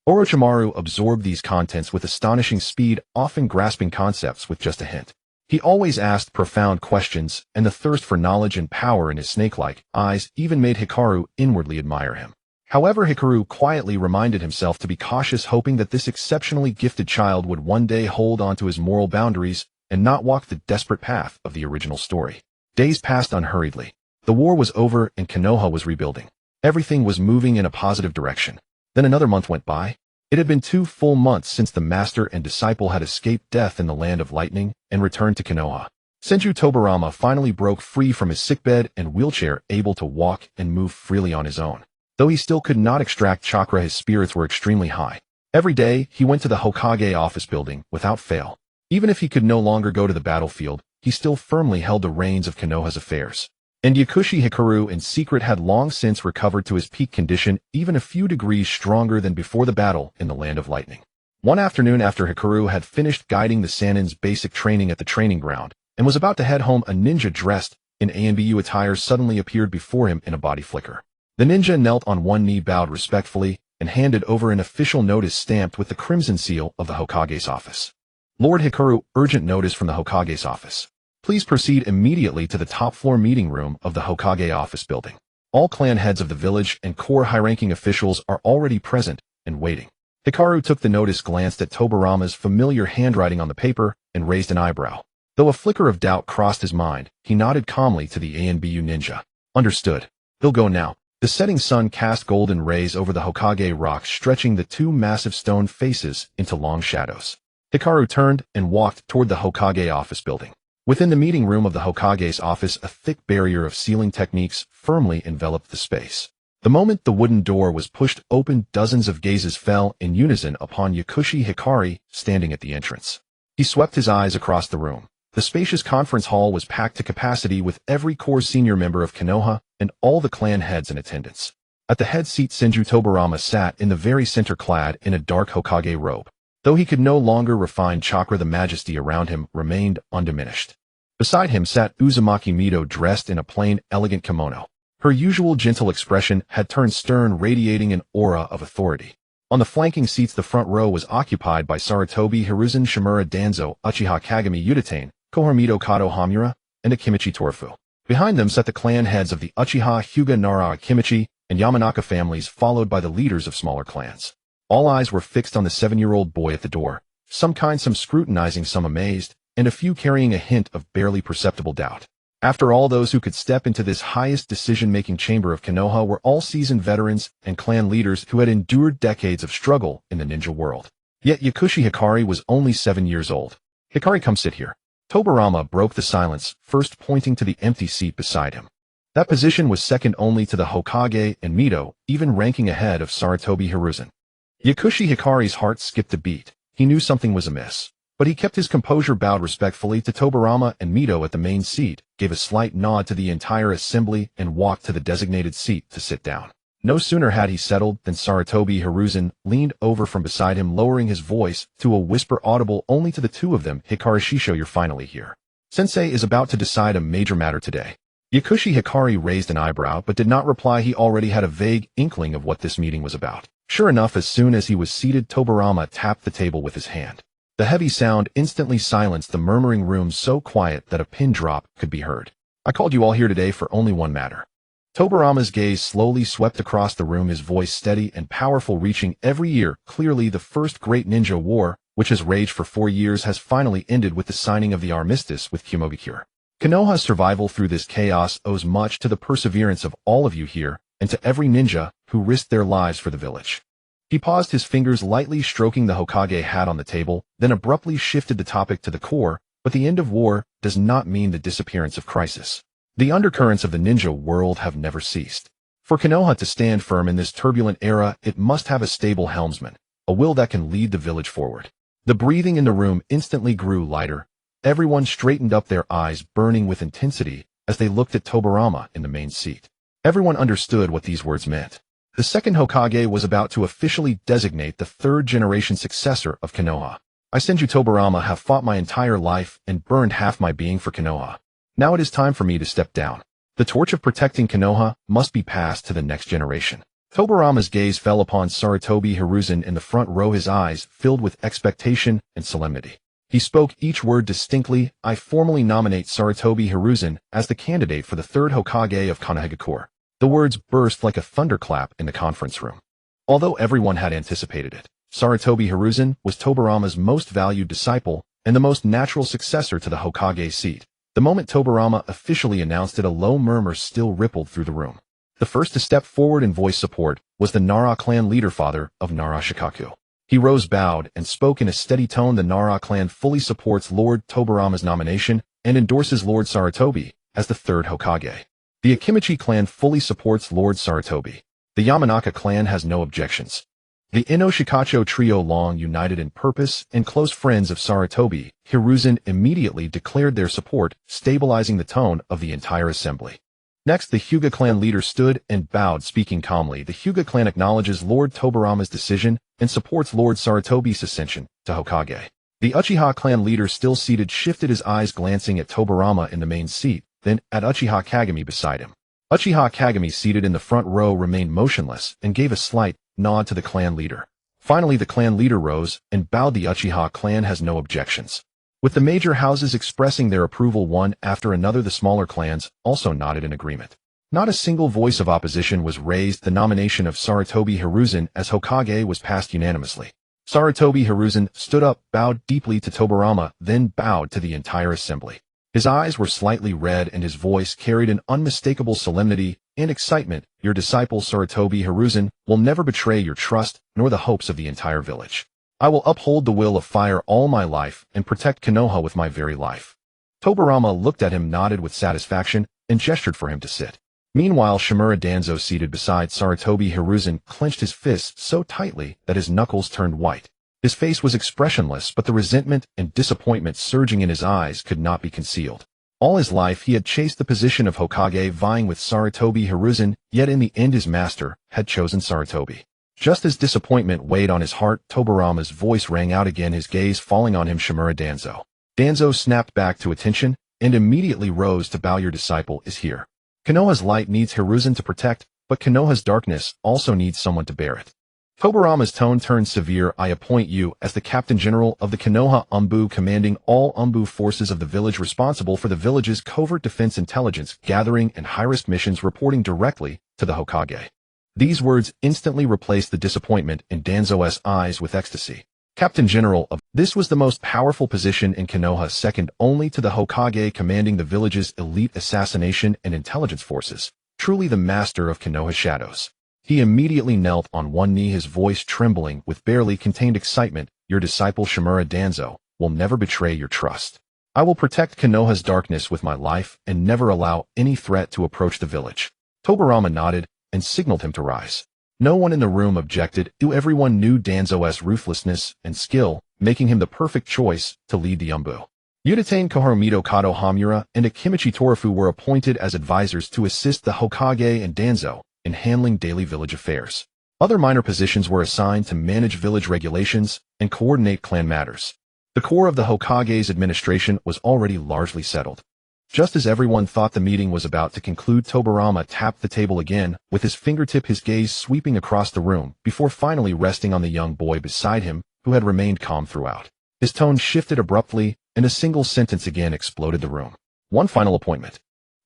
Orochimaru absorbed these contents with astonishing speed, often grasping concepts with just a hint. He always asked profound questions, and the thirst for knowledge and power in his snake-like eyes even made Hikaru inwardly admire him. However, Hikaru quietly reminded himself to be cautious, hoping that this exceptionally gifted child would one day hold on to his moral boundaries and not walk the desperate path of the original story. Days passed unhurriedly. The war was over and Konoha was rebuilding. Everything was moving in a positive direction. Then another month went by. It had been 2 full months since the master and disciple had escaped death in the land of lightning and returned to Konoha. Senju Tobirama finally broke free from his sickbed and wheelchair, able to walk and move freely on his own. Though he still could not extract chakra, his spirits were extremely high. Every day, he went to the Hokage office building without fail. Even if he could no longer go to the battlefield, he still firmly held the reins of Konoha's affairs. And Yakushi Hikari in secret had long since recovered to his peak condition, even a few degrees stronger than before the battle in the Land of Lightning. One afternoon, after Hikaru had finished guiding the Sanin's basic training at the training ground and was about to head home, a ninja dressed in ANBU attire suddenly appeared before him in a body flicker. The ninja knelt on one knee, bowed respectfully, and handed over an official notice stamped with the crimson seal of the Hokage's office. Lord Hikaru, urgent notice from the Hokage's office. Please proceed immediately to the top-floor meeting room of the Hokage office building. All clan heads of the village and core high-ranking officials are already present and waiting. Hikaru took the notice, glanced at Tobirama's familiar handwriting on the paper, and raised an eyebrow. Though a flicker of doubt crossed his mind, he nodded calmly to the ANBU ninja. Understood. He'll go now. The setting sun cast golden rays over the Hokage rocks, stretching the 2 massive stone faces into long shadows. Hikaru turned and walked toward the Hokage office building. Within the meeting room of the Hokage's office, a thick barrier of sealing techniques firmly enveloped the space. The moment the wooden door was pushed open, dozens of gazes fell in unison upon Yakushi Hikari standing at the entrance. He swept his eyes across the room. The spacious conference hall was packed to capacity with every core senior member of Konoha and all the clan heads in attendance. At the head seat, Senju Tobirama sat in the very center, clad in a dark Hokage robe. Though he could no longer refine chakra, the majesty around him remained undiminished. Beside him sat Uzumaki Mido, dressed in a plain, elegant kimono. Her usual gentle expression had turned stern, radiating an aura of authority. On the flanking seats, the front row was occupied by Sarutobi Hiruzen, Shimura Danzo, Uchiha Kagami Udatain, Koharmido Kato Hamura, and Akimichi Torufu. Behind them sat the clan heads of the Uchiha Hyuga Nara Akimichi and Yamanaka families followed by the leaders of smaller clans. All eyes were fixed on the 7-year-old boy at the door, some scrutinizing, some amazed, and a few carrying a hint of barely perceptible doubt. After all, those who could step into this highest decision-making chamber of Konoha were all seasoned veterans and clan leaders who had endured decades of struggle in the ninja world. Yet Yakushi Hikari was only 7 years old. "Hikari, come sit here." Tobirama broke the silence, first pointing to the empty seat beside him. That position was second only to the Hokage and Mito, even ranking ahead of Sarutobi Hiruzen. Yakushi Hikari's heart skipped a beat. He knew something was amiss. But he kept his composure, bowed respectfully to Tobirama and Mito at the main seat, gave a slight nod to the entire assembly, and walked to the designated seat to sit down. No sooner had he settled than Sarutobi Hiruzen leaned over from beside him, lowering his voice to a whisper audible only to the two of them. "Hikari Shisho, you're finally here. Sensei is about to decide a major matter today." Yakushi Hikari raised an eyebrow but did not reply. He already had a vague inkling of what this meeting was about. Sure enough, as soon as he was seated, Tobirama tapped the table with his hand. The heavy sound instantly silenced the murmuring room, so quiet that a pin drop could be heard. "I called you all here today for only one matter." Tobirama's gaze slowly swept across the room, his voice steady and powerful, reaching every ear. "Clearly, the first great ninja war, which has raged for 4 years, has finally ended with the signing of the armistice with Kumogakure. Konoha's survival through this chaos owes much to the perseverance of all of you here, and to every ninja who risked their lives for the village." He paused, his fingers lightly stroking the Hokage hat on the table, then abruptly shifted the topic to the core. "But the end of war does not mean the disappearance of crisis. The undercurrents of the ninja world have never ceased. For Konoha to stand firm in this turbulent era, it must have a stable helmsman, a will that can lead the village forward." The breathing in the room instantly grew lighter. Everyone straightened up, their eyes burning with intensity as they looked at Tobirama in the main seat. Everyone understood what these words meant. The second Hokage was about to officially designate the third-generation successor of Konoha. "I, Senju Tobirama, have fought my entire life and burned half my being for Konoha. Now it is time for me to step down. The torch of protecting Konoha must be passed to the next generation." Tobirama's gaze fell upon Sarutobi Hiruzen in the front row, his eyes filled with expectation and solemnity. He spoke each word distinctly. "I formally nominate Sarutobi Hiruzen as the candidate for the third Hokage of Konohagakure." The words burst like a thunderclap in the conference room. Although everyone had anticipated it, Sarutobi Hiruzen was Tobirama's most valued disciple and the most natural successor to the Hokage seat. The moment Tobirama officially announced it, a low murmur still rippled through the room. The first to step forward and voice support was the Nara clan leader, father of Nara Shikaku. He rose, bowed, and spoke in a steady tone. "The Nara clan fully supports Lord Tobirama's nomination and endorses Lord Sarutobi as the third Hokage. The Akimichi clan fully supports Lord Sarutobi. The Yamanaka clan has no objections. The Inoshikacho trio, long united in purpose and close friends of Sarutobi Hiruzen, immediately declared their support, stabilizing the tone of the entire assembly. Next, the Hyuga clan leader stood and bowed, speaking calmly. "The Hyuga clan acknowledges Lord Tobirama's decision and supports Lord Sarutobi's ascension to Hokage." The Uchiha clan leader, still seated, shifted his eyes, glancing at Tobirama in the main seat, then at Uchiha Kagami beside him. Uchiha Kagami, seated in the front row, remained motionless and gave a slight nod to the clan leader. Finally, the clan leader rose and bowed. "The Uchiha clan has no objections." With the major houses expressing their approval one after another, the smaller clans also nodded in agreement. Not a single voice of opposition was raised. The nomination of Sarutobi Hiruzen as Hokage was passed unanimously. Sarutobi Hiruzen stood up, bowed deeply to Tobirama, then bowed to the entire assembly. His eyes were slightly red and his voice carried an unmistakable solemnity and excitement. "Your disciple Sarutobi Hiruzen will never betray your trust nor the hopes of the entire village. I will uphold the will of fire all my life and protect Konoha with my very life." Tobirama looked at him, nodded with satisfaction, and gestured for him to sit. Meanwhile, Shimura Danzo, seated beside Sarutobi Hiruzen, clenched his fists so tightly that his knuckles turned white. His face was expressionless, but the resentment and disappointment surging in his eyes could not be concealed. All his life he had chased the position of Hokage, vying with Sarutobi Hiruzen, yet in the end his master had chosen Sarutobi. Just as disappointment weighed on his heart, Tobirama's voice rang out again, his gaze falling on him. "Shimura Danzo." Danzo snapped back to attention and immediately rose to bow. "Your disciple is here. Konoha's light needs Hiruzen to protect, but Konoha's darkness also needs someone to bear it." Tobirama's tone turned severe. "I appoint you as the Captain General of the Konoha Umbu, commanding all Umbu forces of the village, responsible for the village's covert defense, intelligence gathering, and high-risk missions, reporting directly to the Hokage." These words instantly replaced the disappointment in Danzo's eyes with ecstasy. Captain General of this was the most powerful position in Konoha, second only to the Hokage, commanding the village's elite assassination and intelligence forces, truly the master of Konoha shadows. He immediately knelt on one knee, his voice trembling with barely contained excitement. Your disciple Shimura Danzo will never betray your trust. I will protect Konoha's darkness with my life and never allow any threat to approach the village. Tobirama nodded and signaled him to rise. No one in the room objected, everyone knew Danzo's ruthlessness and skill, making him the perfect choice to lead the Umbu. Udatane Koharumido Kato Hamura and Akimichi Torafu were appointed as advisors to assist the Hokage and Danzo in handling daily village affairs. Other minor positions were assigned to manage village regulations and coordinate clan matters. The core of the Hokage's administration was already largely settled. Just as everyone thought the meeting was about to conclude, Tobirama tapped the table again, with his fingertip, his gaze sweeping across the room, before finally resting on the young boy beside him, who had remained calm throughout. His tone shifted abruptly, and a single sentence again exploded the room. One final appointment.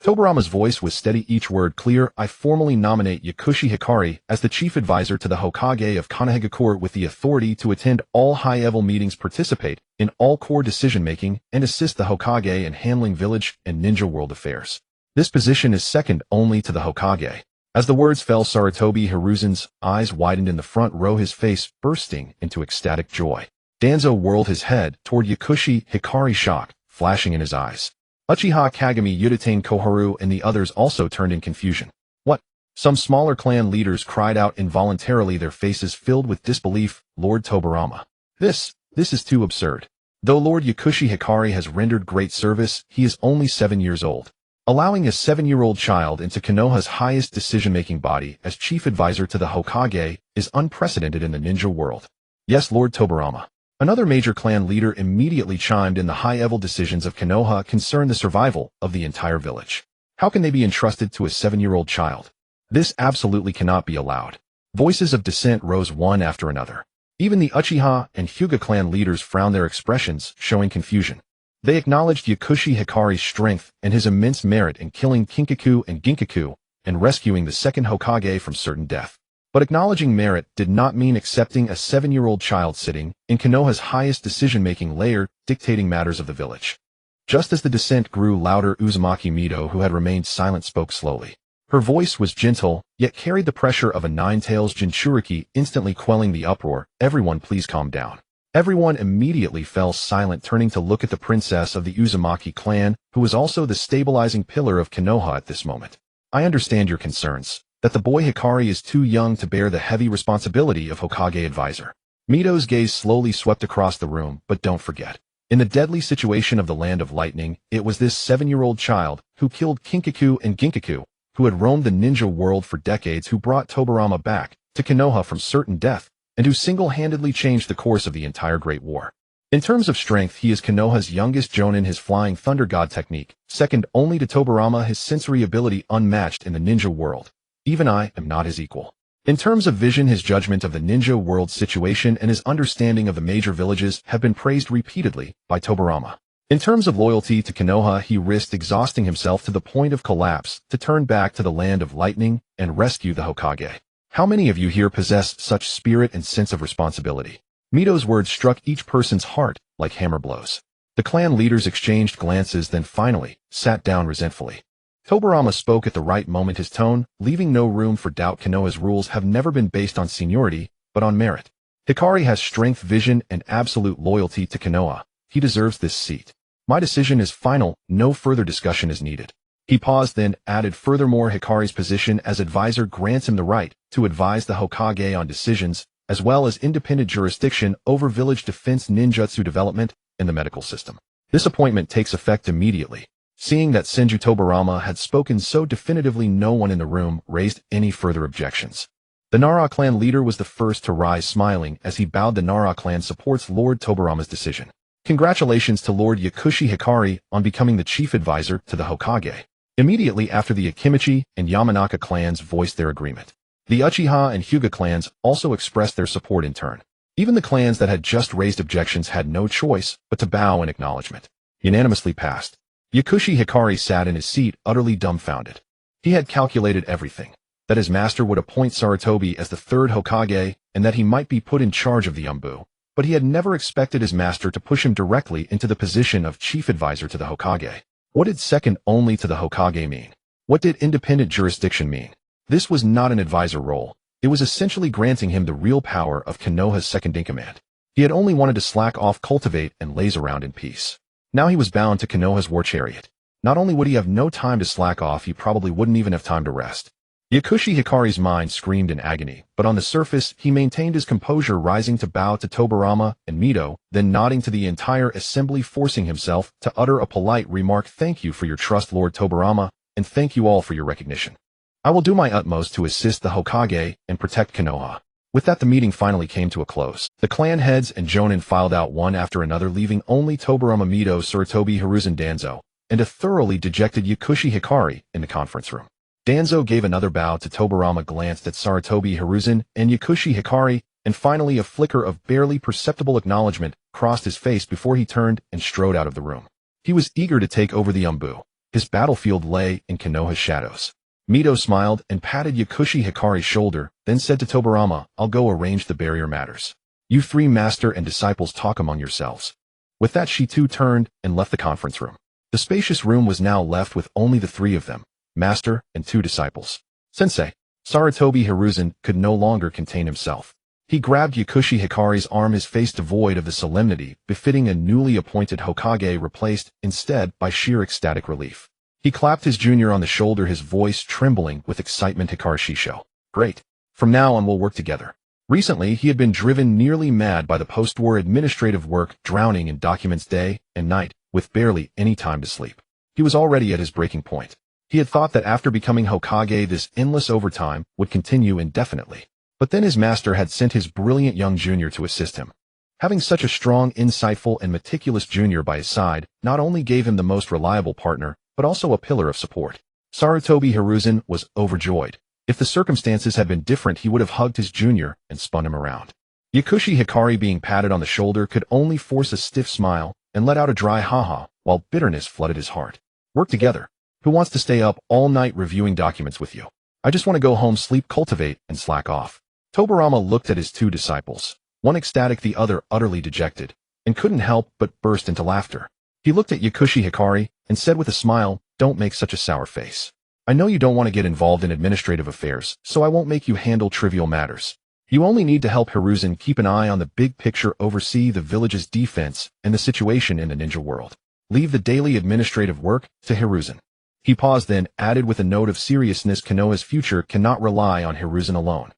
Tobirama's voice was steady, each word clear. I formally nominate Yakushi Hikari as the chief advisor to the Hokage of Konohagakure, with the authority to attend all high-level meetings, participate in all core decision-making, and assist the Hokage in handling village and ninja world affairs. This position is second only to the Hokage. As the words fell, Sarutobi Hiruzen's eyes widened in the front row, his face bursting into ecstatic joy. Danzo whirled his head toward Yakushi Hikari, shock flashing in his eyes. Uchiha Kagami, Udatane Koharu, and the others also turned in confusion. What? Some smaller clan leaders cried out involuntarily, their faces filled with disbelief. Lord Tobirama. This is too absurd. Though Lord Yakushi Hikari has rendered great service, he is only 7 years old. Allowing a 7-year-old child into Konoha's highest decision-making body as chief advisor to the Hokage is unprecedented in the ninja world. Yes, Lord Tobirama. Another major clan leader immediately chimed in. The high-level decisions of Konoha concern the survival of the entire village. How can they be entrusted to a 7-year-old child? This absolutely cannot be allowed. Voices of dissent rose one after another. Even the Uchiha and Hyuga clan leaders frowned, their expressions showing confusion. They acknowledged Yakushi Hikari's strength and his immense merit in killing Kinkaku and Ginkaku and rescuing the second Hokage from certain death. But acknowledging merit did not mean accepting a 7-year-old child sitting in Konoha's highest decision-making layer, dictating matters of the village. Just as the dissent grew louder, Uzumaki Mido, who had remained silent, spoke slowly. Her voice was gentle, yet carried the pressure of a nine-tails Jinchuriki, instantly quelling the uproar. Everyone, please calm down. Everyone immediately fell silent, turning to look at the princess of the Uzumaki clan, who was also the stabilizing pillar of Konoha at this moment. I understand your concerns, that the boy Hikari is too young to bear the heavy responsibility of Hokage advisor. Mido's gaze slowly swept across the room, but don't forget. In the deadly situation of the Land of Lightning, it was this 7-year-old child who killed Kinkaku and Ginkaku, who had roamed the ninja world for decades, who brought Tobirama back to Konoha from certain death, and who single-handedly changed the course of the entire Great War. In terms of strength, he is Konoha's youngest jonin, his Flying Thunder God technique, second only to Tobirama, his sensory ability unmatched in the ninja world. Even I am not his equal. In terms of vision, his judgment of the ninja world situation and his understanding of the major villages have been praised repeatedly by Tobirama. In terms of loyalty to Konoha, he risked exhausting himself to the point of collapse to turn back to the Land of Lightning and rescue the Hokage. How many of you here possess such spirit and sense of responsibility? Mido's words struck each person's heart like hammer blows. The clan leaders exchanged glances, then finally sat down resentfully. Tobirama spoke at the right moment, his tone leaving no room for doubt. Konoha's rules have never been based on seniority, but on merit. Hikari has strength, vision, and absolute loyalty to Konoha. He deserves this seat. My decision is final, no further discussion is needed. He paused, then added, furthermore, Hikari's position as advisor grants him the right to advise the Hokage on decisions, as well as independent jurisdiction over village defense, ninjutsu development, and the medical system. This appointment takes effect immediately. Seeing that Senju Tobirama had spoken so definitively, no one in the room raised any further objections. The Nara clan leader was the first to rise, smiling as he bowed. The Nara clan supports Lord Tobirama's decision. Congratulations to Lord Yakushi Hikari on becoming the chief advisor to the Hokage. Immediately after, the Akimichi and Yamanaka clans voiced their agreement. The Uchiha and Hyuga clans also expressed their support in turn. Even the clans that had just raised objections had no choice but to bow in acknowledgement. Unanimously passed. Yakushi Hikari sat in his seat, utterly dumbfounded. He had calculated everything. that his master would appoint Sarutobi as the third Hokage and that he might be put in charge of the Umbu. But he had never expected his master to push him directly into the position of chief advisor to the Hokage. What did second only to the Hokage mean? What did independent jurisdiction mean? This was not an advisor role. It was essentially granting him the real power of Konoha's second-in-command. He had only wanted to slack off, cultivate, and laze around in peace. Now he was bound to Konoha's war chariot. Not only would he have no time to slack off, he probably wouldn't even have time to rest. Yakushi Hikari's mind screamed in agony, but on the surface, he maintained his composure, rising to bow to Tobirama and Mito, then nodding to the entire assembly, forcing himself to utter a polite remark. "Thank you for your trust, Lord Tobirama, and thank you all for your recognition. I will do my utmost to assist the Hokage and protect Konoha." With that, the meeting finally came to a close. The clan heads and jonin filed out one after another, leaving only Tobirama, Mito, Sarutobi, Hiruzen, Danzo, and a thoroughly dejected Yakushi Hikari in the conference room. Danzo gave another bow to Tobirama, glanced at Sarutobi, Hiruzen, and Yakushi Hikari, and finally a flicker of barely perceptible acknowledgement crossed his face before he turned and strode out of the room. He was eager to take over the Umbu. His battlefield lay in Konoha's shadows. Mito smiled and patted Yakushi Hikari's shoulder, then said to Tobirama, "I'll go arrange the barrier matters. You three master and disciples talk among yourselves." With that, she too turned and left the conference room. The spacious room was now left with only the three of them, master and two disciples. "Sensei." Sarutobi Hiruzen could no longer contain himself. He grabbed Yakushi Hikari's arm, his face devoid of the solemnity befitting a newly appointed Hokage, replaced instead by sheer ecstatic relief. He clapped his junior on the shoulder, his voice trembling with excitement. "Hikari Shisho. Great. From now on we'll work together." Recently, he had been driven nearly mad by the post-war administrative work, drowning in documents day and night, with barely any time to sleep. He was already at his breaking point. He had thought that after becoming Hokage, this endless overtime would continue indefinitely. But then his master had sent his brilliant young junior to assist him. Having such a strong, insightful, and meticulous junior by his side not only gave him the most reliable partner, but also a pillar of support. Sarutobi Hiruzen was overjoyed. If the circumstances had been different, he would have hugged his junior and spun him around. Yakushi Hikari, being patted on the shoulder, could only force a stiff smile and let out a dry ha-ha, while bitterness flooded his heart. "Work together. Who wants to stay up all night reviewing documents with you? I just want to go home, sleep, cultivate, and slack off." Tobirama looked at his two disciples, one ecstatic, the other utterly dejected, and couldn't help but burst into laughter. He looked at Yakushi Hikari and said with a smile, "Don't make such a sour face. I know you don't want to get involved in administrative affairs, so I won't make you handle trivial matters. You only need to help Hiruzen keep an eye on the big picture, oversee the village's defense and the situation in the ninja world. Leave the daily administrative work to Hiruzen." He paused, then added with a note of seriousness, "Konoha's future cannot rely on Hiruzen alone.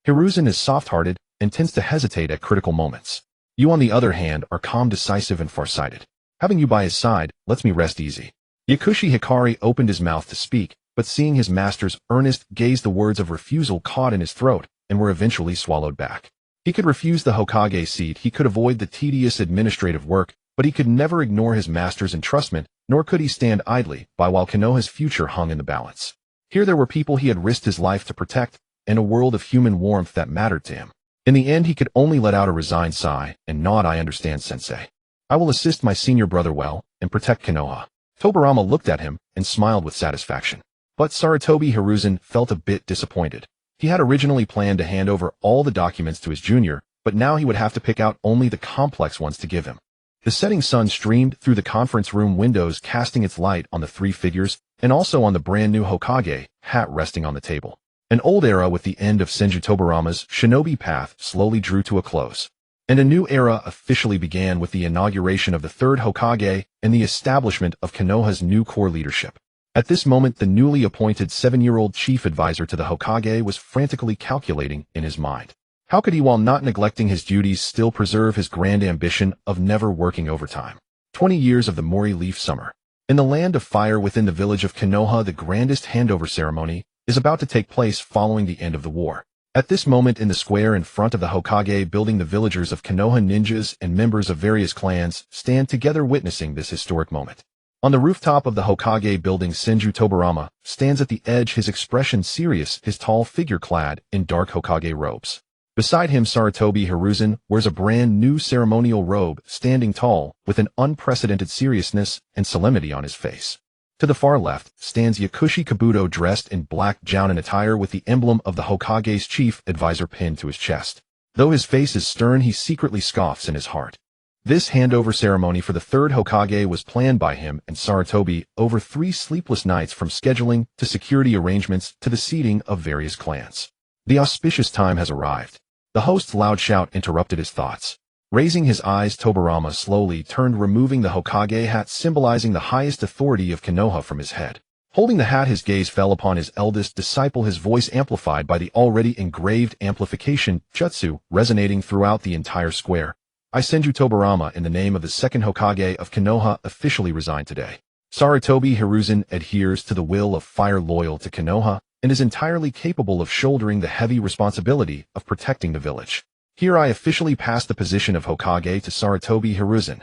Hiruzen is soft-hearted and tends to hesitate at critical moments. You, on the other hand, are calm, decisive, and farsighted. Having you by his side lets me rest easy." Yakushi Hikari opened his mouth to speak, but seeing his master's earnest gaze, the words of refusal caught in his throat and were eventually swallowed back. He could refuse the Hokage seat, he could avoid the tedious administrative work, but he could never ignore his master's entrustment, nor could he stand idly by while Konoha's future hung in the balance. Here there were people he had risked his life to protect, and a world of human warmth that mattered to him. In the end, he could only let out a resigned sigh and nod. "I understand, sensei. I will assist my senior brother well and protect Konoha." Tobirama looked at him and smiled with satisfaction. But Sarutobi Hiruzen felt a bit disappointed. He had originally planned to hand over all the documents to his junior, but now he would have to pick out only the complex ones to give him. The setting sun streamed through the conference room windows, casting its light on the three figures and also on the brand new Hokage hat resting on the table. An old era with the end of Senju Tobirama's shinobi path slowly drew to a close, and a new era officially began with the inauguration of the third Hokage and the establishment of Konoha's new core leadership. At this moment, the newly appointed 7-year-old chief advisor to the Hokage was frantically calculating in his mind. How could he, while not neglecting his duties, still preserve his grand ambition of never working overtime? 20 years of the Mori Leaf Summer. In the land of fire within the village of Konoha, the grandest handover ceremony is about to take place following the end of the war. At this moment, in the square in front of the Hokage building, the villagers of Konoha, ninjas and members of various clans, stand together witnessing this historic moment. On the rooftop of the Hokage building, Senju Tobirama stands at the edge, his expression serious, his tall figure clad in dark Hokage robes. Beside him, Sarutobi Hiruzen wears a brand new ceremonial robe, standing tall with an unprecedented seriousness and solemnity on his face. To the far left stands Yakushi Kabuto dressed in black Jounin attire with the emblem of the Hokage's chief advisor pinned to his chest. Though his face is stern, he secretly scoffs in his heart. This handover ceremony for the third Hokage was planned by him and Sarutobi over 3 sleepless nights, from scheduling to security arrangements to the seating of various clans. The auspicious time has arrived. The host's loud shout interrupted his thoughts. Raising his eyes, Tobirama slowly turned, removing the Hokage hat symbolizing the highest authority of Konoha from his head. Holding the hat, his gaze fell upon his eldest disciple, his voice amplified by the already engraved amplification jutsu resonating throughout the entire square. I Senju Tobirama, in the name of the second Hokage of Konoha, officially resign today. Sarutobi Hiruzen adheres to the will of fire, loyal to Konoha, and is entirely capable of shouldering the heavy responsibility of protecting the village. Here I officially pass the position of Hokage to Sarutobi Hiruzen.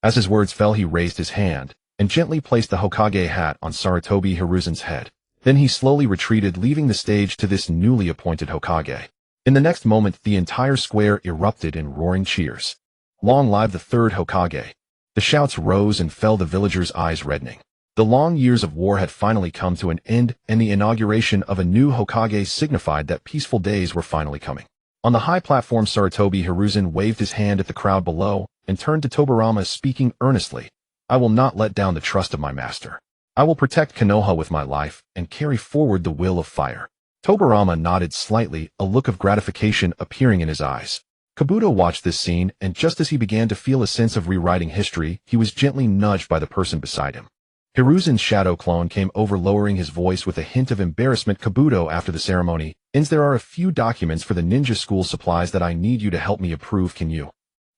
As his words fell, he raised his hand and gently placed the Hokage hat on Sarutobi Hiruzen's head. Then he slowly retreated, leaving the stage to this newly appointed Hokage. In the next moment, the entire square erupted in roaring cheers. Long live the third Hokage! The shouts rose and fell, the villagers' eyes reddening. The long years of war had finally come to an end, and the inauguration of a new Hokage signified that peaceful days were finally coming. On the high platform, Sarutobi Hiruzen waved his hand at the crowd below and turned to Tobirama, speaking earnestly. I will not let down the trust of my master. I will protect Konoha with my life and carry forward the will of fire. Tobirama nodded slightly, a look of gratification appearing in his eyes. Kabuto watched this scene, and just as he began to feel a sense of rewriting history, he was gently nudged by the person beside him. Hiruzen's shadow clone came over, lowering his voice with a hint of embarrassment. Kabuto, after the ceremony, there are a few documents for the ninja school supplies that I need you to help me approve. Can you?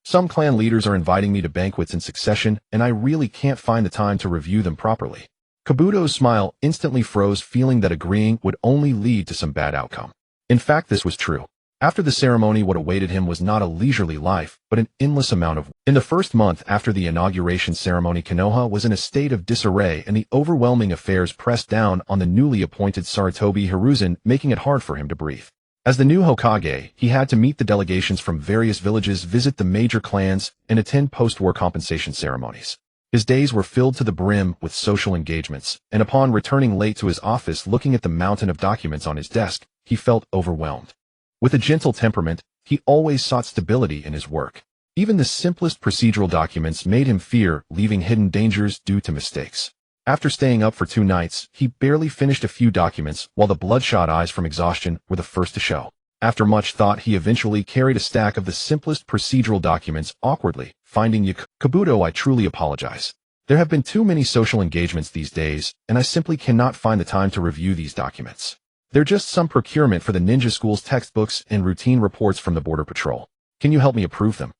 Some clan leaders are inviting me to banquets in succession, and I really can't find the time to review them properly. Kabuto's smile instantly froze, feeling that agreeing would only lead to some bad outcome. In fact, this was true. After the ceremony, what awaited him was not a leisurely life, but an endless amount of work. In the first month after the inauguration ceremony, Konoha was in a state of disarray, and the overwhelming affairs pressed down on the newly appointed Sarutobi Hiruzen, making it hard for him to breathe. As the new Hokage, he had to meet the delegations from various villages, visit the major clans, and attend post-war compensation ceremonies. His days were filled to the brim with social engagements, and upon returning late to his office, looking at the mountain of documents on his desk, he felt overwhelmed. With a gentle temperament, he always sought stability in his work. Even the simplest procedural documents made him fear leaving hidden dangers due to mistakes. After staying up for 2 nights, he barely finished a few documents, while the bloodshot eyes from exhaustion were the first to show. After much thought, he eventually carried a stack of the simplest procedural documents awkwardly, finding Kabuto, I truly apologize. There have been too many social engagements these days, and I simply cannot find the time to review these documents. They're just some procurement for the ninja school's textbooks and routine reports from the border patrol. Can you help me approve them?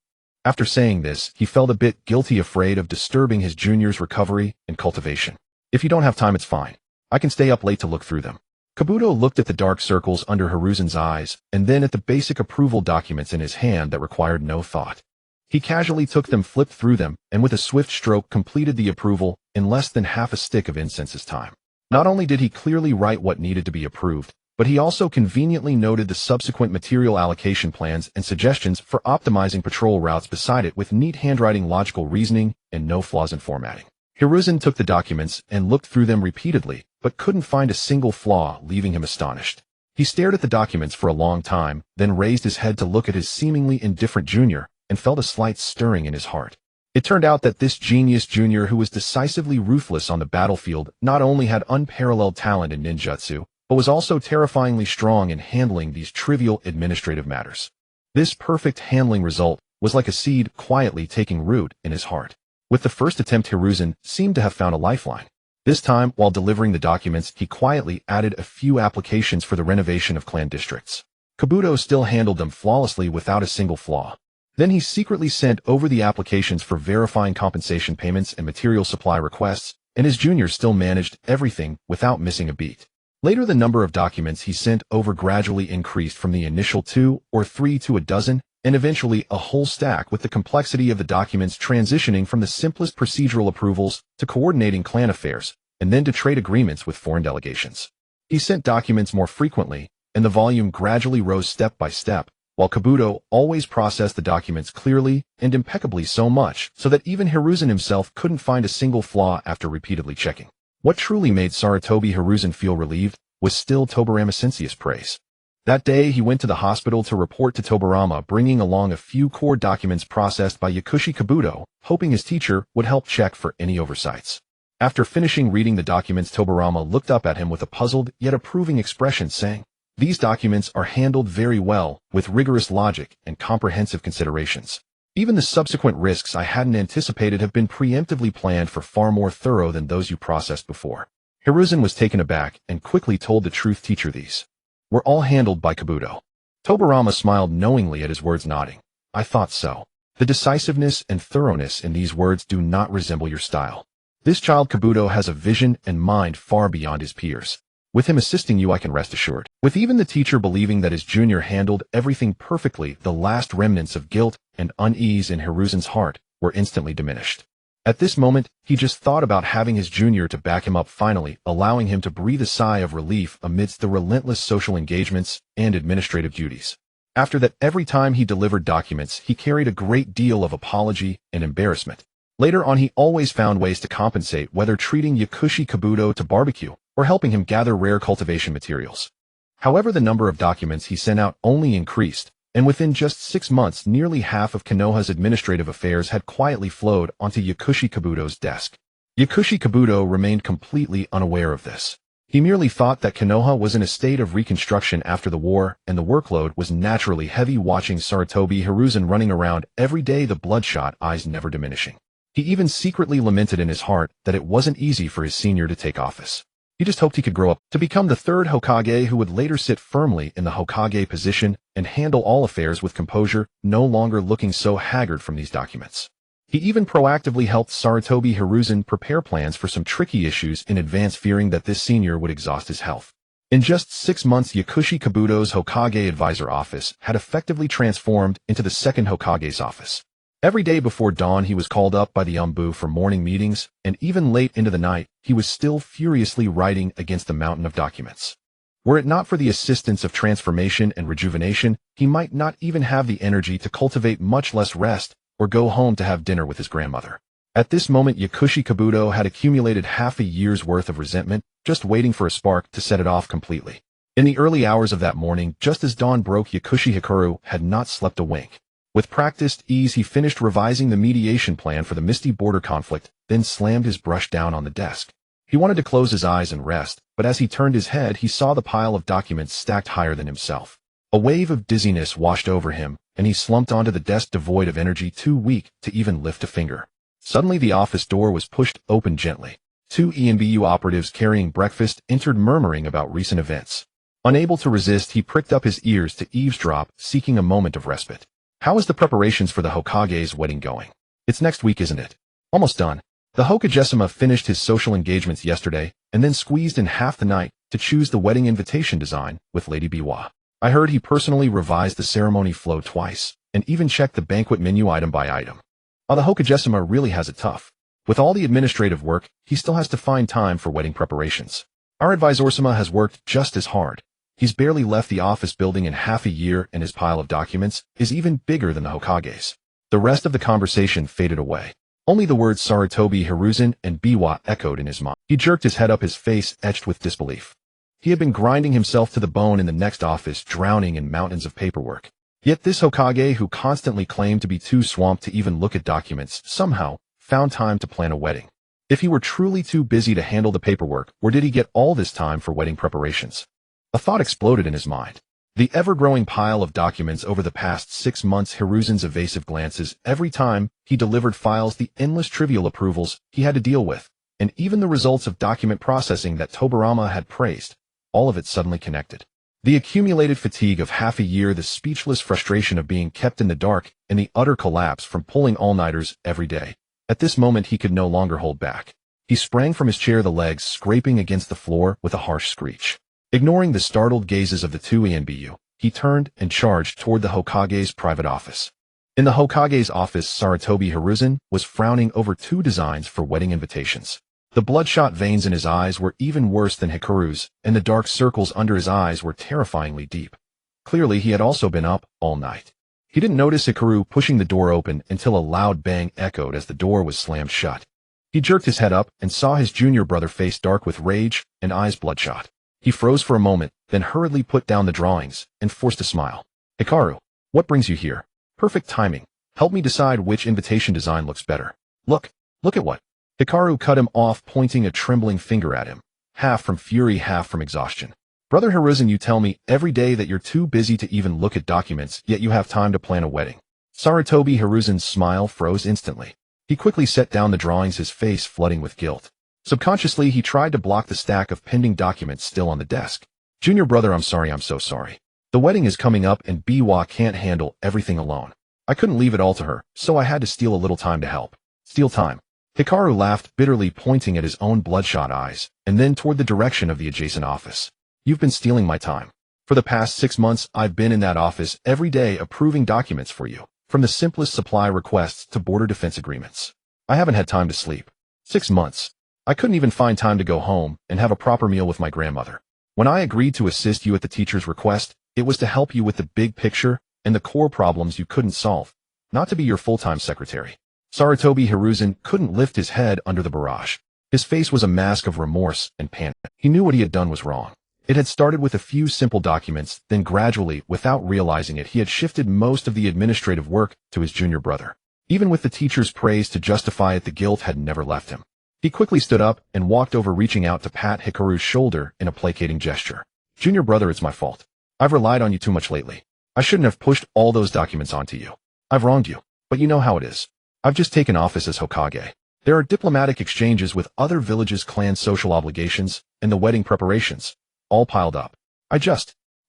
After saying this, he felt a bit guilty, afraid of disturbing his junior's recovery and cultivation. If you don't have time, it's fine. I can stay up late to look through them. Kabuto looked at the dark circles under Hiruzen's eyes, and then at the basic approval documents in his hand that required no thought. He casually took them, flipped through them, and with a swift stroke completed the approval in less than half a stick of incense's time. Not only did he clearly write what needed to be approved, but he also conveniently noted the subsequent material allocation plans and suggestions for optimizing patrol routes beside it with neat handwriting, logical reasoning, and no flaws in formatting. Hiruzen took the documents and looked through them repeatedly, but couldn't find a single flaw, leaving him astonished. He stared at the documents for a long time, then raised his head to look at his seemingly indifferent junior, and felt a slight stirring in his heart. It turned out that this genius junior, who was decisively ruthless on the battlefield, not only had unparalleled talent in ninjutsu, but was also terrifyingly strong in handling these trivial administrative matters. This perfect handling result was like a seed quietly taking root in his heart. With the first attempt, Hiruzen seemed to have found a lifeline. This time, while delivering the documents, he quietly added a few applications for the renovation of clan districts. Kabuto still handled them flawlessly without a single flaw. Then he secretly sent over the applications for verifying compensation payments and material supply requests, and his junior still managed everything without missing a beat. Later, the number of documents he sent over gradually increased from the initial 2 or 3 to a dozen, and eventually a whole stack, with the complexity of the documents transitioning from the simplest procedural approvals to coordinating clan affairs, and then to trade agreements with foreign delegations. He sent documents more frequently, and the volume gradually rose step by step, while Kabuto always processed the documents clearly and impeccably, so much so that even Hiruzen himself couldn't find a single flaw after repeatedly checking. What truly made Sarutobi Hiruzen feel relieved was still Tobirama Senju's praise. That day, he went to the hospital to report to Tobirama, bringing along a few core documents processed by Yakushi Kabuto, hoping his teacher would help check for any oversights. After finishing reading the documents, Tobirama looked up at him with a puzzled yet approving expression, saying, "These documents are handled very well, with rigorous logic and comprehensive considerations. Even the subsequent risks I hadn't anticipated have been preemptively planned for far more thorough than those you processed before." Hiruzen was taken aback and quickly told the truth teacher these were all handled by Kabuto. Tobirama smiled knowingly at his words, nodding. "I thought so. The decisiveness and thoroughness in these words do not resemble your style. This child Kabuto has a vision and mind far beyond his peers. With him assisting you, I can rest assured." With even the teacher believing that his junior handled everything perfectly, the last remnants of guilt and unease in Hiruzen's heart were instantly diminished. At this moment, he just thought about having his junior to back him up, finally allowing him to breathe a sigh of relief amidst the relentless social engagements and administrative duties. After that, every time he delivered documents, he carried a great deal of apology and embarrassment. Later on, he always found ways to compensate, whether treating Yakushi Kabuto to barbecue or helping him gather rare cultivation materials. However, the number of documents he sent out only increased, and within just 6 months, nearly half of Konoha's administrative affairs had quietly flowed onto Yakushi Kabuto's desk. Yakushi Kabuto remained completely unaware of this. He merely thought that Konoha was in a state of reconstruction after the war, and the workload was naturally heavy, watching Sarutobi Hiruzen running around every day, the bloodshot eyes never diminishing. He even secretly lamented in his heart that it wasn't easy for his senior to take office. He just hoped he could grow up to become the third Hokage, who would later sit firmly in the Hokage position and handle all affairs with composure, no longer looking so haggard from these documents. He even proactively helped Sarutobi Hiruzen prepare plans for some tricky issues in advance, fearing that this senior would exhaust his health. In just 6 months, Yakushi Kabuto's Hokage advisor office had effectively transformed into the Second Hokage's office. Every day before dawn, he was called up by the Umbu for morning meetings, and even late into the night, he was still furiously writing against the mountain of documents. Were it not for the assistance of transformation and rejuvenation, he might not even have the energy to cultivate, much less rest, or go home to have dinner with his grandmother. At this moment, Yakushi Kabuto had accumulated half a year's worth of resentment, just waiting for a spark to set it off completely. In the early hours of that morning, just as dawn broke, Yakushi Hikari had not slept a wink. With practiced ease, he finished revising the mediation plan for the Misty Border conflict, then slammed his brush down on the desk. He wanted to close his eyes and rest, but as he turned his head, he saw the pile of documents stacked higher than himself. A wave of dizziness washed over him, and he slumped onto the desk, devoid of energy, too weak to even lift a finger. Suddenly, the office door was pushed open gently. 2 ENBU operatives carrying breakfast entered, murmuring about recent events. Unable to resist, he pricked up his ears to eavesdrop, seeking a moment of respite. "How is the preparations for the Hokage's wedding going?" "It's next week, isn't it?" "Almost done. The Hokage-sama finished his social engagements yesterday, and then squeezed in half the night to choose the wedding invitation design with Lady Biwa. I heard he personally revised the ceremony flow twice, and even checked the banquet menu item by item. Oh, the Hokage-sama really has it tough. With all the administrative work, he still has to find time for wedding preparations. Our advisor-sama has worked just as hard. He's barely left the office building in half a year, and his pile of documents is even bigger than the Hokage's." The rest of the conversation faded away. Only the words Sarutobi Hiruzen and Biwa echoed in his mind. He jerked his head up, his face etched with disbelief. He had been grinding himself to the bone in the next office, drowning in mountains of paperwork. Yet this Hokage, who constantly claimed to be too swamped to even look at documents, somehow found time to plan a wedding. If he were truly too busy to handle the paperwork, where did he get all this time for wedding preparations? A thought exploded in his mind. The ever-growing pile of documents over the past 6 months, Hiruzen's evasive glances every time he delivered files, the endless trivial approvals he had to deal with, and even the results of document processing that Tobirama had praised, all of it suddenly connected. The accumulated fatigue of half a year, the speechless frustration of being kept in the dark, and the utter collapse from pulling all-nighters every day. At this moment, he could no longer hold back. He sprang from his chair, the legs scraping against the floor with a harsh screech. Ignoring the startled gazes of the 2 ENBU, he turned and charged toward the Hokage's private office. In the Hokage's office, Sarutobi Hiruzen was frowning over 2 designs for wedding invitations. The bloodshot veins in his eyes were even worse than Hikaru's, and the dark circles under his eyes were terrifyingly deep. Clearly, he had also been up all night. He didn't notice Hikaru pushing the door open until a loud bang echoed as the door was slammed shut. He jerked his head up and saw his junior brother face dark with rage and eyes bloodshot. He froze for a moment, then hurriedly put down the drawings and forced a smile. Hikaru, what brings you here? Perfect timing. Help me decide which invitation design looks better. Look at what? Hikaru cut him off, pointing a trembling finger at him, half from fury, half from exhaustion. Brother Hiruzen, you tell me every day that you're too busy to even look at documents, yet you have time to plan a wedding. Sarutobi Hiruzen's smile froze instantly. He quickly set down the drawings, his face flooding with guilt. Subconsciously, he tried to block the stack of pending documents still on the desk. Junior brother, I'm sorry, I'm so sorry. The wedding is coming up and Biwa can't handle everything alone. I couldn't leave it all to her, so I had to steal a little time to help. Steal time. Hikaru laughed bitterly, pointing at his own bloodshot eyes, and then toward the direction of the adjacent office. You've been stealing my time. For the past 6 months, I've been in that office every day approving documents for you, from the simplest supply requests to border defense agreements. I haven't had time to sleep. 6 months. I couldn't even find time to go home and have a proper meal with my grandmother. When I agreed to assist you at the teacher's request, it was to help you with the big picture and the core problems you couldn't solve, not to be your full-time secretary. Sarutobi Hiruzen couldn't lift his head under the barrage. His face was a mask of remorse and panic. He knew what he had done was wrong. It had started with a few simple documents, then gradually, without realizing it, he had shifted most of the administrative work to his junior brother. Even with the teacher's praise to justify it, the guilt had never left him. He quickly stood up and walked over, reaching out to pat Hikaru's shoulder in a placating gesture. Junior brother, it's my fault. I've relied on you too much lately. I shouldn't have pushed all those documents onto you. I've wronged you, but you know how it is. I've just taken office as Hokage. There are diplomatic exchanges with other villages, clan social obligations, and the wedding preparations, all piled up.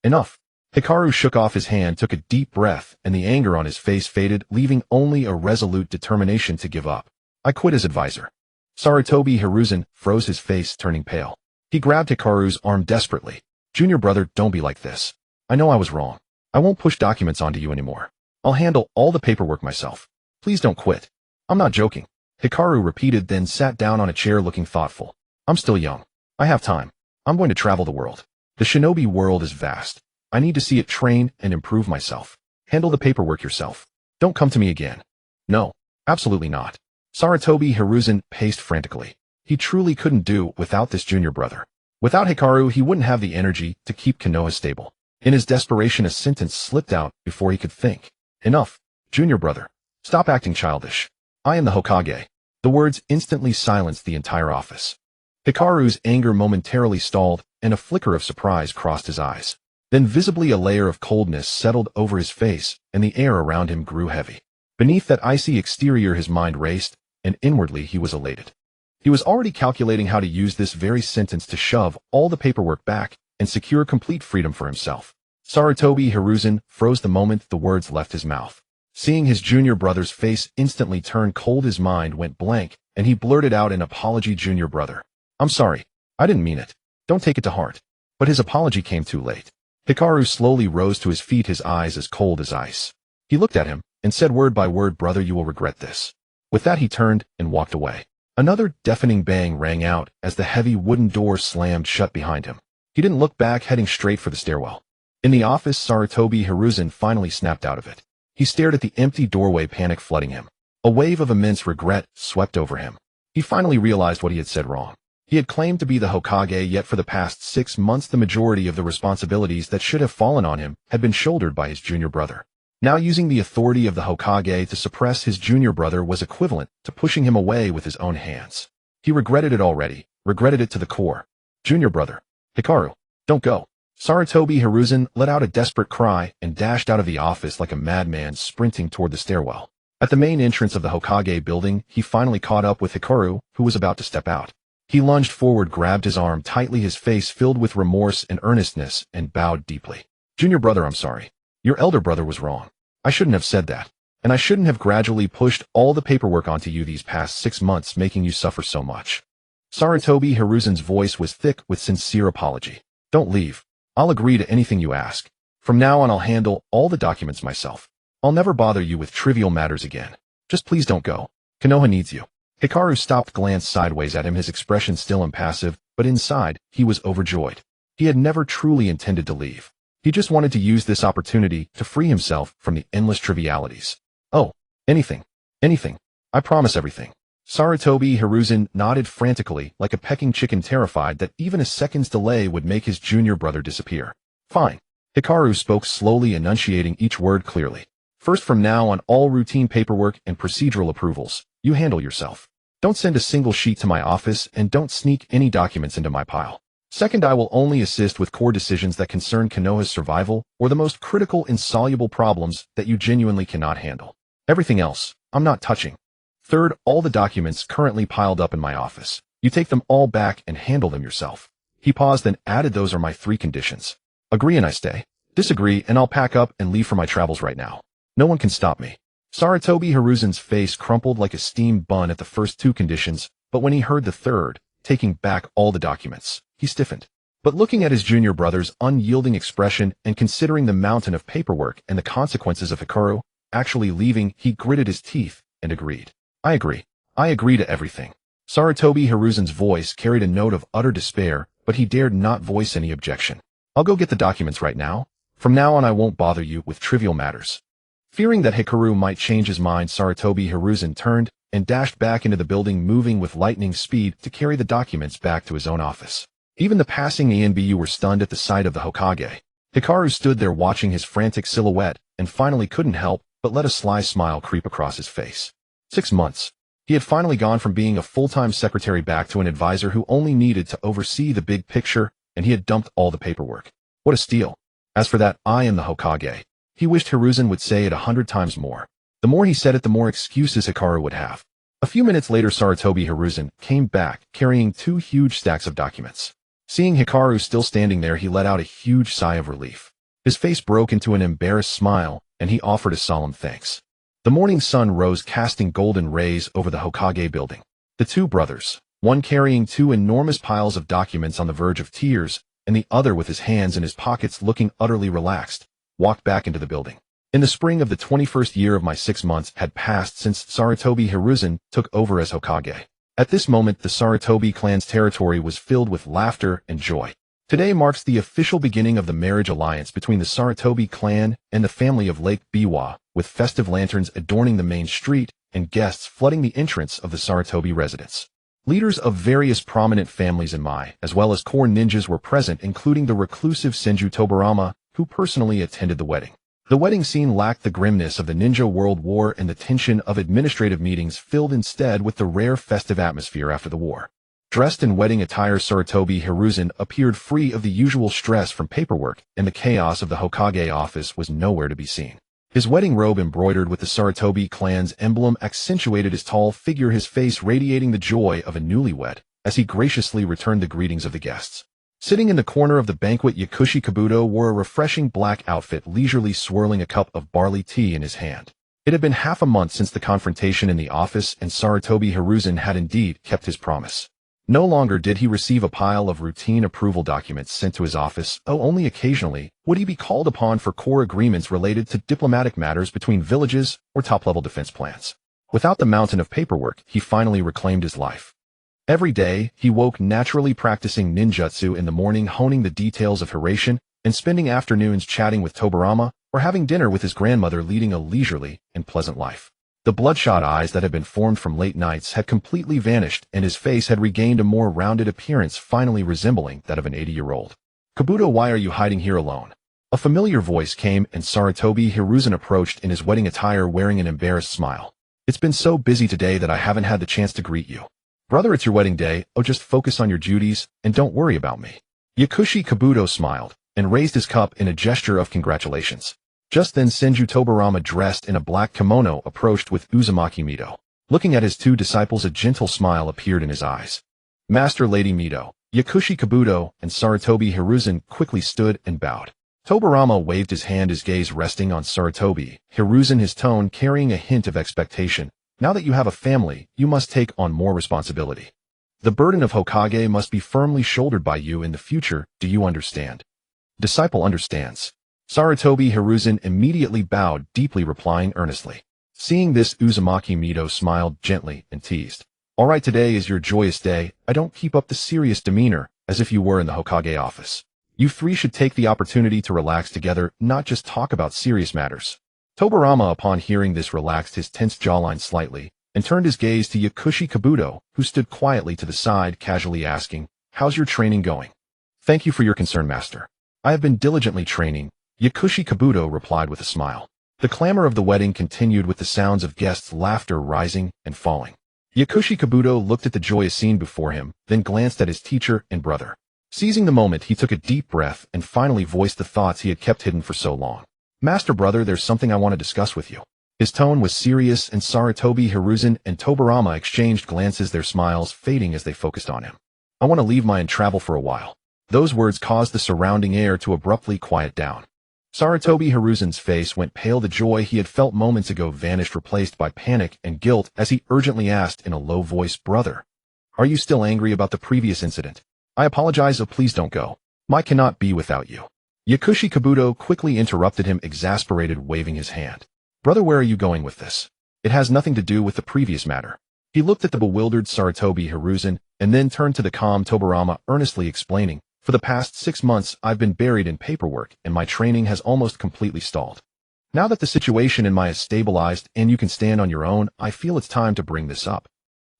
Enough. Hikaru shook off his hand, took a deep breath, and the anger on his face faded, leaving only a resolute determination to give up. I quit as advisor. Sarutobi Hiruzen froze, his face turning pale. He grabbed Hikaru's arm desperately. Junior brother, don't be like this. I know I was wrong. I won't push documents onto you anymore. I'll handle all the paperwork myself. Please don't quit. I'm not joking. Hikaru repeated, then sat down on a chair looking thoughtful. I'm still young. I have time. I'm going to travel the world. The shinobi world is vast. I need to see it, train, and improve myself. Handle the paperwork yourself. Don't come to me again. No, absolutely not. Sarutobi Hiruzen paced frantically. He truly couldn't do without this junior brother. Without Hikaru, he wouldn't have the energy to keep Konoha stable. In his desperation, a sentence slipped out before he could think. Enough, junior brother. Stop acting childish. I am the Hokage. The words instantly silenced the entire office. Hikaru's anger momentarily stalled, and a flicker of surprise crossed his eyes. Then visibly a layer of coldness settled over his face, and the air around him grew heavy. Beneath that icy exterior, his mind raced, and inwardly he was elated. He was already calculating how to use this very sentence to shove all the paperwork back and secure complete freedom for himself. Sarutobi Hiruzen froze the moment the words left his mouth. Seeing his junior brother's face instantly turn cold, his mind went blank, and he blurted out an apology. Junior brother. I'm sorry. I didn't mean it. Don't take it to heart. But his apology came too late. Hikaru slowly rose to his feet, his eyes as cold as ice. He looked at him and said word by word, brother, you will regret this. With that, he turned and walked away. Another deafening bang rang out as the heavy wooden door slammed shut behind him. He didn't look back, heading straight for the stairwell. In the office, Sarutobi Hiruzen finally snapped out of it. He stared at the empty doorway, panic flooding him. A wave of immense regret swept over him. He finally realized what he had said wrong. He had claimed to be the Hokage, yet for the past 6 months the majority of the responsibilities that should have fallen on him had been shouldered by his junior brother. Now using the authority of the Hokage to suppress his junior brother was equivalent to pushing him away with his own hands. He regretted it already, regretted it to the core. Junior brother. Hikaru. Don't go. Sarutobi Hiruzen let out a desperate cry and dashed out of the office like a madman, sprinting toward the stairwell. At the main entrance of the Hokage building, he finally caught up with Hikaru, who was about to step out. He lunged forward, grabbed his arm tightly, his face filled with remorse and earnestness, and bowed deeply. Junior brother, I'm sorry. Your elder brother was wrong. I shouldn't have said that. And I shouldn't have gradually pushed all the paperwork onto you these past 6 months, making you suffer so much. Sarutobi Hiruzen's voice was thick with sincere apology. Don't leave. I'll agree to anything you ask. From now on, I'll handle all the documents myself. I'll never bother you with trivial matters again. Just please don't go. Konoha needs you. Hikaru stopped, glanced sideways at him, his expression still impassive, but inside, he was overjoyed. He had never truly intended to leave. He just wanted to use this opportunity to free himself from the endless trivialities. Oh, anything. Anything. I promise everything. Sarutobi Hiruzen nodded frantically like a pecking chicken, terrified that even a second's delay would make his junior brother disappear. Fine. Hikaru spoke slowly, enunciating each word clearly. First, from now on, all routine paperwork and procedural approvals, you handle yourself. Don't send a single sheet to my office and don't sneak any documents into my pile. Second, I will only assist with core decisions that concern Konoha's survival or the most critical, insoluble problems that you genuinely cannot handle. Everything else, I'm not touching. Third, all the documents currently piled up in my office, you take them all back and handle them yourself. He paused, then added, those are my 3 conditions. Agree and I stay. Disagree and I'll pack up and leave for my travels right now. No one can stop me. Sarutobi Hiruzen's face crumpled like a steamed bun at the first 2 conditions, but when he heard the third, taking back all the documents, he stiffened. But looking at his junior brother's unyielding expression and considering the mountain of paperwork and the consequences of Hikaru actually leaving, he gritted his teeth and agreed. I agree. I agree to everything. Sarutobi Hiruzen's voice carried a note of utter despair, but he dared not voice any objection. I'll go get the documents right now. From now on I won't bother you with trivial matters. Fearing that Hikaru might change his mind, Sarutobi Hiruzen turned and dashed back into the building, moving with lightning speed to carry the documents back to his own office. Even the passing Anbu were stunned at the sight of the Hokage. Hikaru stood there watching his frantic silhouette and finally couldn't help but let a sly smile creep across his face. 6 months. He had finally gone from being a full-time secretary back to an advisor who only needed to oversee the big picture, and he had dumped all the paperwork. What a steal. As for that, I am the Hokage. He wished Hiruzen would say it 100 times more. The more he said it, the more excuses Hikaru would have. A few minutes later, Sarutobi Hiruzen came back, carrying 2 huge stacks of documents. Seeing Hikaru still standing there, he let out a huge sigh of relief. His face broke into an embarrassed smile, and he offered a solemn thanks. The morning sun rose, casting golden rays over the Hokage building. The 2 brothers, one carrying 2 enormous piles of documents on the verge of tears, and the other with his hands in his pockets looking utterly relaxed, walked back into the building. In the spring of the 21st year of my 6 months had passed since Sarutobi Hiruzen took over as Hokage. At this moment, the Sarutobi clan's territory was filled with laughter and joy. Today marks the official beginning of the marriage alliance between the Sarutobi clan and the family of Lake Biwa, with festive lanterns adorning the main street and guests flooding the entrance of the Sarutobi residence. Leaders of various prominent families in Mai, as well as core ninjas, were present, including the reclusive Senju Tobirama, who personally attended the wedding. The wedding scene lacked the grimness of the Ninja World War, and the tension of administrative meetings filled instead with the rare festive atmosphere after the war. Dressed in wedding attire, Sarutobi Hiruzen appeared free of the usual stress from paperwork, and the chaos of the Hokage office was nowhere to be seen. His wedding robe, embroidered with the Sarutobi clan's emblem, accentuated his tall figure, his face radiating the joy of a newlywed, as he graciously returned the greetings of the guests. Sitting in the corner of the banquet, Yakushi Kabuto wore a refreshing black outfit, leisurely swirling a cup of barley tea in his hand. It had been half a month since the confrontation in the office, and Sarutobi Hiruzen had indeed kept his promise. No longer did he receive a pile of routine approval documents sent to his office, only occasionally would he be called upon for core agreements related to diplomatic matters between villages or top-level defense plans. Without the mountain of paperwork, he finally reclaimed his life. Every day, he woke naturally, practicing ninjutsu in the morning, honing the details of Hiraishin, and spending afternoons chatting with Tobirama or having dinner with his grandmother, leading a leisurely and pleasant life. The bloodshot eyes that had been formed from late nights had completely vanished, and his face had regained a more rounded appearance, finally resembling that of an 80-year-old. Kabuto, why are you hiding here alone? A familiar voice came, and Sarutobi Hiruzen approached in his wedding attire, wearing an embarrassed smile. It's been so busy today that I haven't had the chance to greet you. Brother, it's your wedding day. Just focus on your duties, and don't worry about me. Yakushi Kabuto smiled, and raised his cup in a gesture of congratulations. Just then, Senju Tobirama, dressed in a black kimono, approached with Uzumaki Mido. Looking at his 2 disciples, a gentle smile appeared in his eyes. Master, Lady Mido. Yakushi Kabuto and Sarutobi Hiruzen quickly stood and bowed. Tobirama waved his hand, his gaze resting on Sarutobi Hiruzen, his tone carrying a hint of expectation. Now that you have a family, you must take on more responsibility. The burden of Hokage must be firmly shouldered by you in the future, do you understand? Disciple understands. Sarutobi Hiruzen immediately bowed, deeply replying earnestly. Seeing this, Uzumaki Mido smiled gently and teased. All right, today is your joyous day. I don't keep up the serious demeanor, as if you were in the Hokage office. You 3 should take the opportunity to relax together, not just talk about serious matters. Tobirama, upon hearing this, relaxed his tense jawline slightly, and turned his gaze to Yakushi Kabuto, who stood quietly to the side, casually asking, "How's your training going?" "Thank you for your concern, master. I have been diligently training," Yakushi Kabuto replied with a smile. The clamor of the wedding continued with the sounds of guests' laughter rising and falling. Yakushi Kabuto looked at the joyous scene before him, then glanced at his teacher and brother. Seizing the moment, he took a deep breath and finally voiced the thoughts he had kept hidden for so long. "Master brother, there's something I want to discuss with you." His tone was serious, and Sarutobi Hiruzen and Tobirama exchanged glances, their smiles fading as they focused on him. "I want to leave and travel for a while." Those words caused the surrounding air to abruptly quiet down. Sarutobi Hiruzen's face went pale. The joy he had felt moments ago vanished, replaced by panic and guilt, as he urgently asked in a low voice, "Brother, are you still angry about the previous incident?" "I apologize, please don't go. I cannot be without you." Yakushi Kabuto quickly interrupted him, exasperated, waving his hand. "Brother, where are you going with this? It has nothing to do with the previous matter." He looked at the bewildered Sarutobi Hiruzen and then turned to the calm Tobirama, earnestly explaining, "For the past 6 months, I've been buried in paperwork and my training has almost completely stalled. Now that the situation in my is stabilized and you can stand on your own, I feel it's time to bring this up.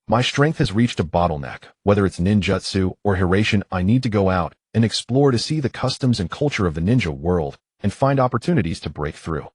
My strength has reached a bottleneck. Whether it's ninjutsu or Hiration, I need to go out and explore to see the customs and culture of the ninja world and find opportunities to break through."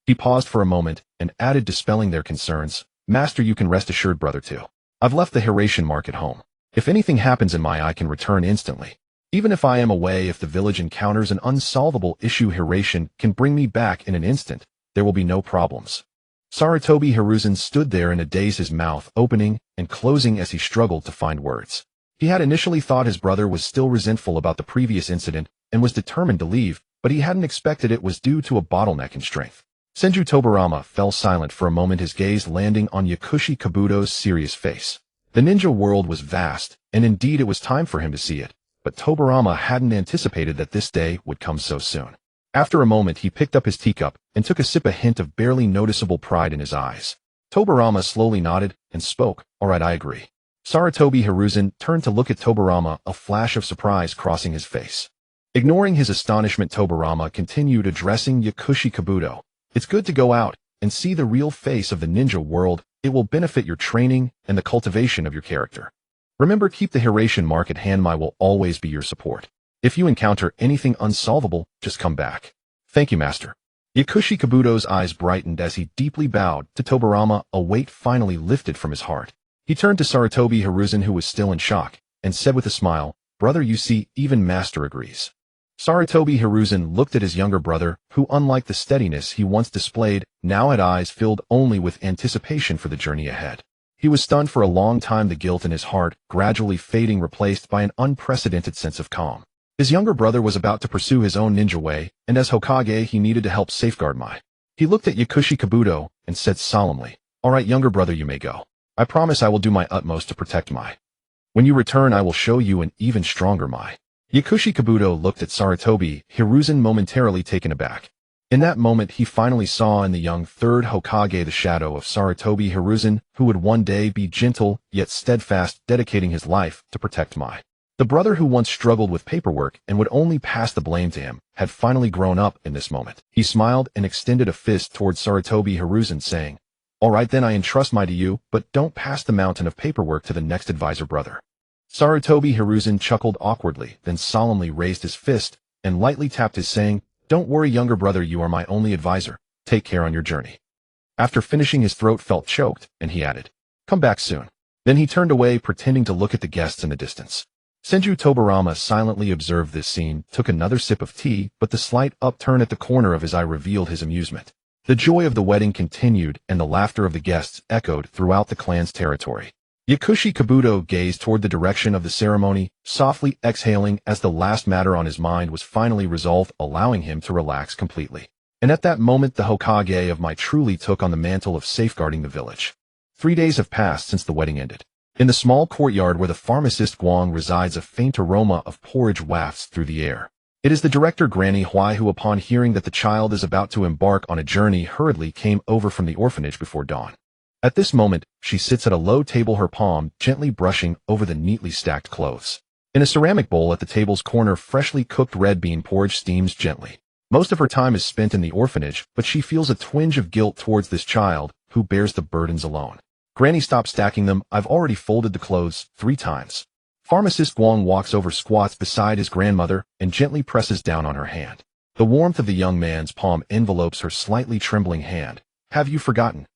He paused for a moment and added, dispelling their concerns, "Master, you can rest assured, brother, too. I've left the Hiration mark at home. If anything happens in I can return instantly. Even if I am away, if the village encounters an unsolvable issue, Hiration can bring me back in an instant. There will be no problems." Sarutobi Hiruzen stood there in a daze, his mouth opening and closing as he struggled to find words. He had initially thought his brother was still resentful about the previous incident and was determined to leave, but he hadn't expected it was due to a bottleneck in strength. Senju Tobirama fell silent for a moment, his gaze landing on Yakushi Kabuto's serious face. The ninja world was vast, and indeed it was time for him to see it, but Tobirama hadn't anticipated that this day would come so soon. After a moment, he picked up his teacup and took a sip, a hint of barely noticeable pride in his eyes. Tobirama slowly nodded and spoke, "All right, I agree." Sarutobi Hiruzen turned to look at Tobirama, a flash of surprise crossing his face. Ignoring his astonishment, Tobirama continued, addressing Yakushi Kabuto, "It's good to go out and see the real face of the ninja world. It will benefit your training and the cultivation of your character. Remember, keep the Hiration mark at hand. I will always be your support. If you encounter anything unsolvable, just come back." "Thank you, master." Yakushi Kabuto's eyes brightened as he deeply bowed to Tobirama, a weight finally lifted from his heart. He turned to Sarutobi Hiruzen, who was still in shock, and said with a smile, "Brother, you see, even master agrees." Sarutobi Hiruzen looked at his younger brother, who, unlike the steadiness he once displayed, now had eyes filled only with anticipation for the journey ahead. He was stunned for a long time, the guilt in his heart gradually fading, replaced by an unprecedented sense of calm. His younger brother was about to pursue his own ninja way, and as Hokage he needed to help safeguard Mai. He looked at Yakushi Kabuto and said solemnly, "All right, younger brother, you may go. I promise I will do my utmost to protect Mai. When you return, I will show you an even stronger Mai." Yakushi Kabuto looked at Sarutobi Hiruzen, momentarily taken aback. In that moment, he finally saw in the young third Hokage the shadow of Sarutobi Hiruzen, who would one day be gentle yet steadfast, dedicating his life to protect Mai. The brother who once struggled with paperwork and would only pass the blame to him had finally grown up in this moment. He smiled and extended a fist towards Sarutobi Hiruzen, saying, "All right then, I entrust Mai to you, but don't pass the mountain of paperwork to the next advisor, brother." Sarutobi Hiruzen chuckled awkwardly, then solemnly raised his fist and lightly tapped his, saying, "Don't worry, younger brother, you are my only advisor. Take care on your journey." After finishing, his throat felt choked, and he added, "Come back soon." Then he turned away, pretending to look at the guests in the distance. Senju Tobirama silently observed this scene, took another sip of tea, but the slight upturn at the corner of his eye revealed his amusement. The joy of the wedding continued, and the laughter of the guests echoed throughout the clan's territory. Yakushi Kabuto gazed toward the direction of the ceremony, softly exhaling as the last matter on his mind was finally resolved, allowing him to relax completely. And at that moment, the Hokage of Mai truly took on the mantle of safeguarding the village. 3 days have passed since the wedding ended. In the small courtyard where the pharmacist Guang resides, a faint aroma of porridge wafts through the air. It is the director, Granny Huai, who, upon hearing that the child is about to embark on a journey, hurriedly came over from the orphanage before dawn. At this moment, she sits at a low table, her palm gently brushing over the neatly stacked clothes. In a ceramic bowl at the table's corner, freshly cooked red bean porridge steams gently. Most of her time is spent in the orphanage, but she feels a twinge of guilt towards this child, who bears the burdens alone. Granny, stop stacking them. I've already folded the clothes 3 times. Pharmacist Guang walks over, squats beside his grandmother, and gently presses down on her hand. The warmth of the young man's palm envelopes her slightly trembling hand. Have you forgotten?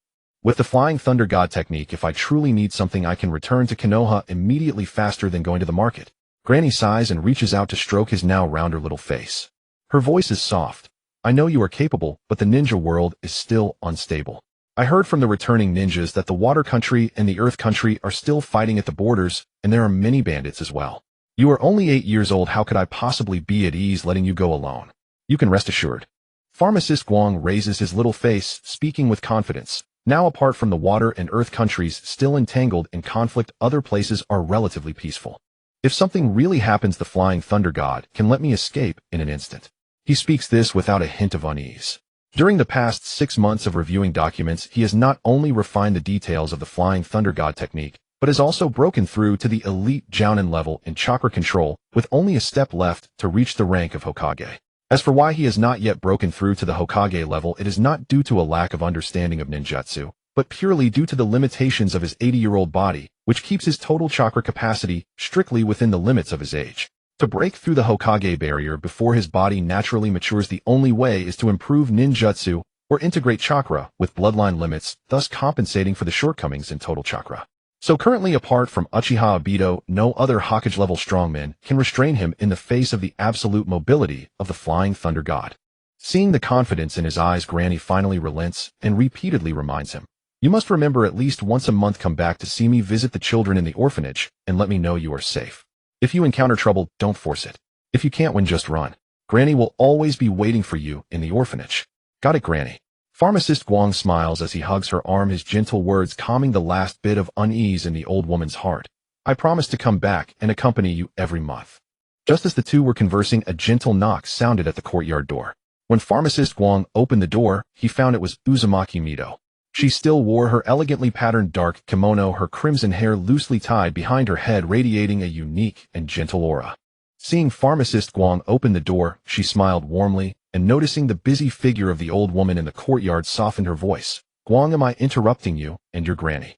With the Flying Thunder God technique, if I truly need something, I can return to Konoha immediately, faster than going to the market. Granny sighs and reaches out to stroke his now rounder little face. Her voice is soft. I know you are capable, but the ninja world is still unstable. I heard from the returning ninjas that the Water Country and the Earth Country are still fighting at the borders, and there are many bandits as well. You are only 8 years old. How could I possibly be at ease letting you go alone? You can rest assured. Pharmacist Guang raises his little face, speaking with confidence. Now, apart from the Water and Earth countries still entangled in conflict, other places are relatively peaceful. If something really happens, the Flying Thunder God can let me escape in an instant. He speaks this without a hint of unease. During the past 6 months of reviewing documents, he has not only refined the details of the Flying Thunder God technique, but has also broken through to the elite Jounin level in chakra control, with only a step left to reach the rank of Hokage. As for why he has not yet broken through to the Hokage level, it is not due to a lack of understanding of ninjutsu, but purely due to the limitations of his 80-year-old body, which keeps his total chakra capacity strictly within the limits of his age. To break through the Hokage barrier before his body naturally matures, the only way is to improve ninjutsu or integrate chakra with bloodline limits, thus compensating for the shortcomings in total chakra. So currently, apart from Uchiha Obito, no other Hokage-level strongman can restrain him in the face of the absolute mobility of the Flying Thunder God. Seeing the confidence in his eyes, Granny finally relents and repeatedly reminds him, "You must remember, at least once a month come back to see me, visit the children in the orphanage, and let me know you are safe. If you encounter trouble, don't force it. If you can't win, just run. Granny will always be waiting for you in the orphanage." Got it, Granny. Pharmacist Guang smiles as he hugs her arm, his gentle words calming the last bit of unease in the old woman's heart. "I promise to come back and accompany you every month." Just as the two were conversing, a gentle knock sounded at the courtyard door. When Pharmacist Guang opened the door, he found it was Uzumaki Mito. She still wore her elegantly patterned dark kimono, her crimson hair loosely tied behind her head, radiating a unique and gentle aura. Seeing Pharmacist Guang open the door, she smiled warmly, and noticing the busy figure of the old woman in the courtyard, softened her voice. "Guang, am I interrupting you and your granny?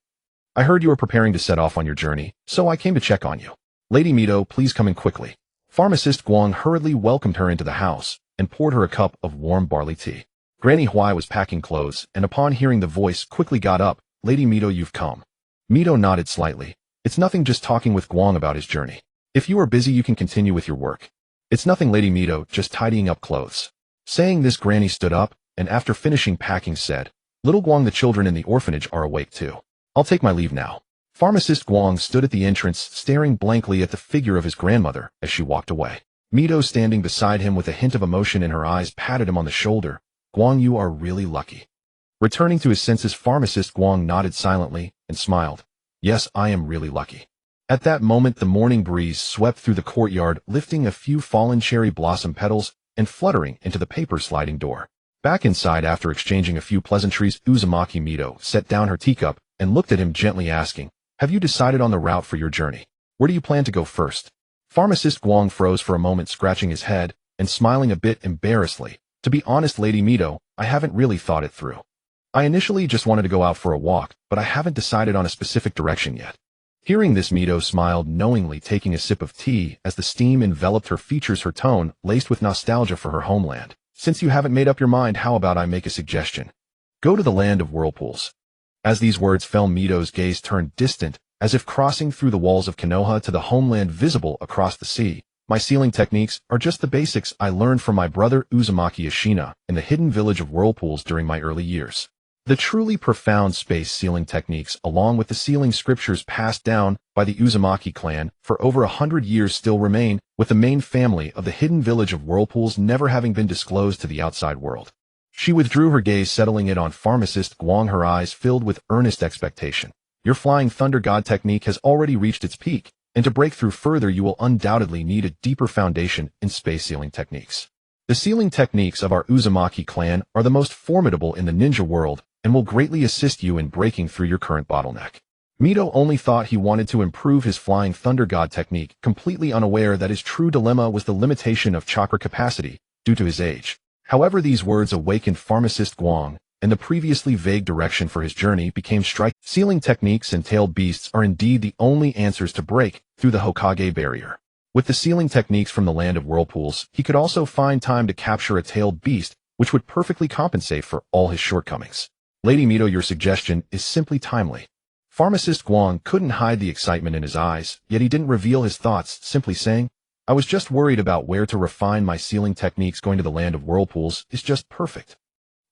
I heard you were preparing to set off on your journey, so I came to check on you. Lady Mito, please come in quickly." Pharmacist Guang hurriedly welcomed her into the house and poured her a cup of warm barley tea. Granny Huai was packing clothes, and upon hearing the voice, quickly got up. "Lady Mito, you've come." Mito nodded slightly. "It's nothing, just talking with Guang about his journey. If you are busy, you can continue with your work." "It's nothing, Lady Mito, just tidying up clothes." Saying this, Granny stood up, and after finishing packing said, "Little Guang, the children in the orphanage are awake too. I'll take my leave now." Pharmacist Guang stood at the entrance, staring blankly at the figure of his grandmother as she walked away. Mito, standing beside him with a hint of emotion in her eyes, patted him on the shoulder. "Guang, you are really lucky." Returning to his senses, Pharmacist Guang nodded silently and smiled. "Yes, I am really lucky." At that moment, the morning breeze swept through the courtyard, lifting a few fallen cherry blossom petals and fluttering into the paper sliding door. Back inside, after exchanging a few pleasantries, Uzumaki Mito set down her teacup and looked at him, gently asking, "Have you decided on the route for your journey? Where do you plan to go first?" Pharmacist Guang froze for a moment, scratching his head and smiling a bit embarrassedly. "To be honest, Lady Mito, I haven't really thought it through. I initially just wanted to go out for a walk, but I haven't decided on a specific direction yet." Hearing this, Mito smiled knowingly, taking a sip of tea as the steam enveloped her features, her tone laced with nostalgia for her homeland. "Since you haven't made up your mind, how about I make a suggestion? Go to the land of whirlpools." As these words fell, Mito's gaze turned distant, as if crossing through the walls of Konoha to the homeland visible across the sea. "My sealing techniques are just the basics I learned from my brother Uzumaki Ashina in the hidden village of whirlpools during my early years. The truly profound space sealing techniques, along with the sealing scriptures passed down by the Uzumaki clan for over 100 years, still remain with the main family of the hidden village of whirlpools, never having been disclosed to the outside world." She withdrew her gaze, settling it on Pharmacist Guang, her eyes filled with earnest expectation. "Your Flying Thunder God technique has already reached its peak, and to break through further, you will undoubtedly need a deeper foundation in space sealing techniques. The sealing techniques of our Uzumaki clan are the most formidable in the ninja world, and will greatly assist you in breaking through your current bottleneck." Mito only thought he wanted to improve his Flying Thunder God technique, completely unaware that his true dilemma was the limitation of chakra capacity due to his age. However, these words awakened Pharmacist Guang, and the previously vague direction for his journey became striking. Sealing techniques and tailed beasts are indeed the only answers to break through the Hokage barrier. With the sealing techniques from the Land of Whirlpools, he could also find time to capture a tailed beast, which would perfectly compensate for all his shortcomings. Lady Mito, your suggestion is simply timely. Pharmacist Guang couldn't hide the excitement in his eyes, yet he didn't reveal his thoughts, simply saying, I was just worried about where to refine my sealing techniques. Going to the Land of Whirlpools is just perfect.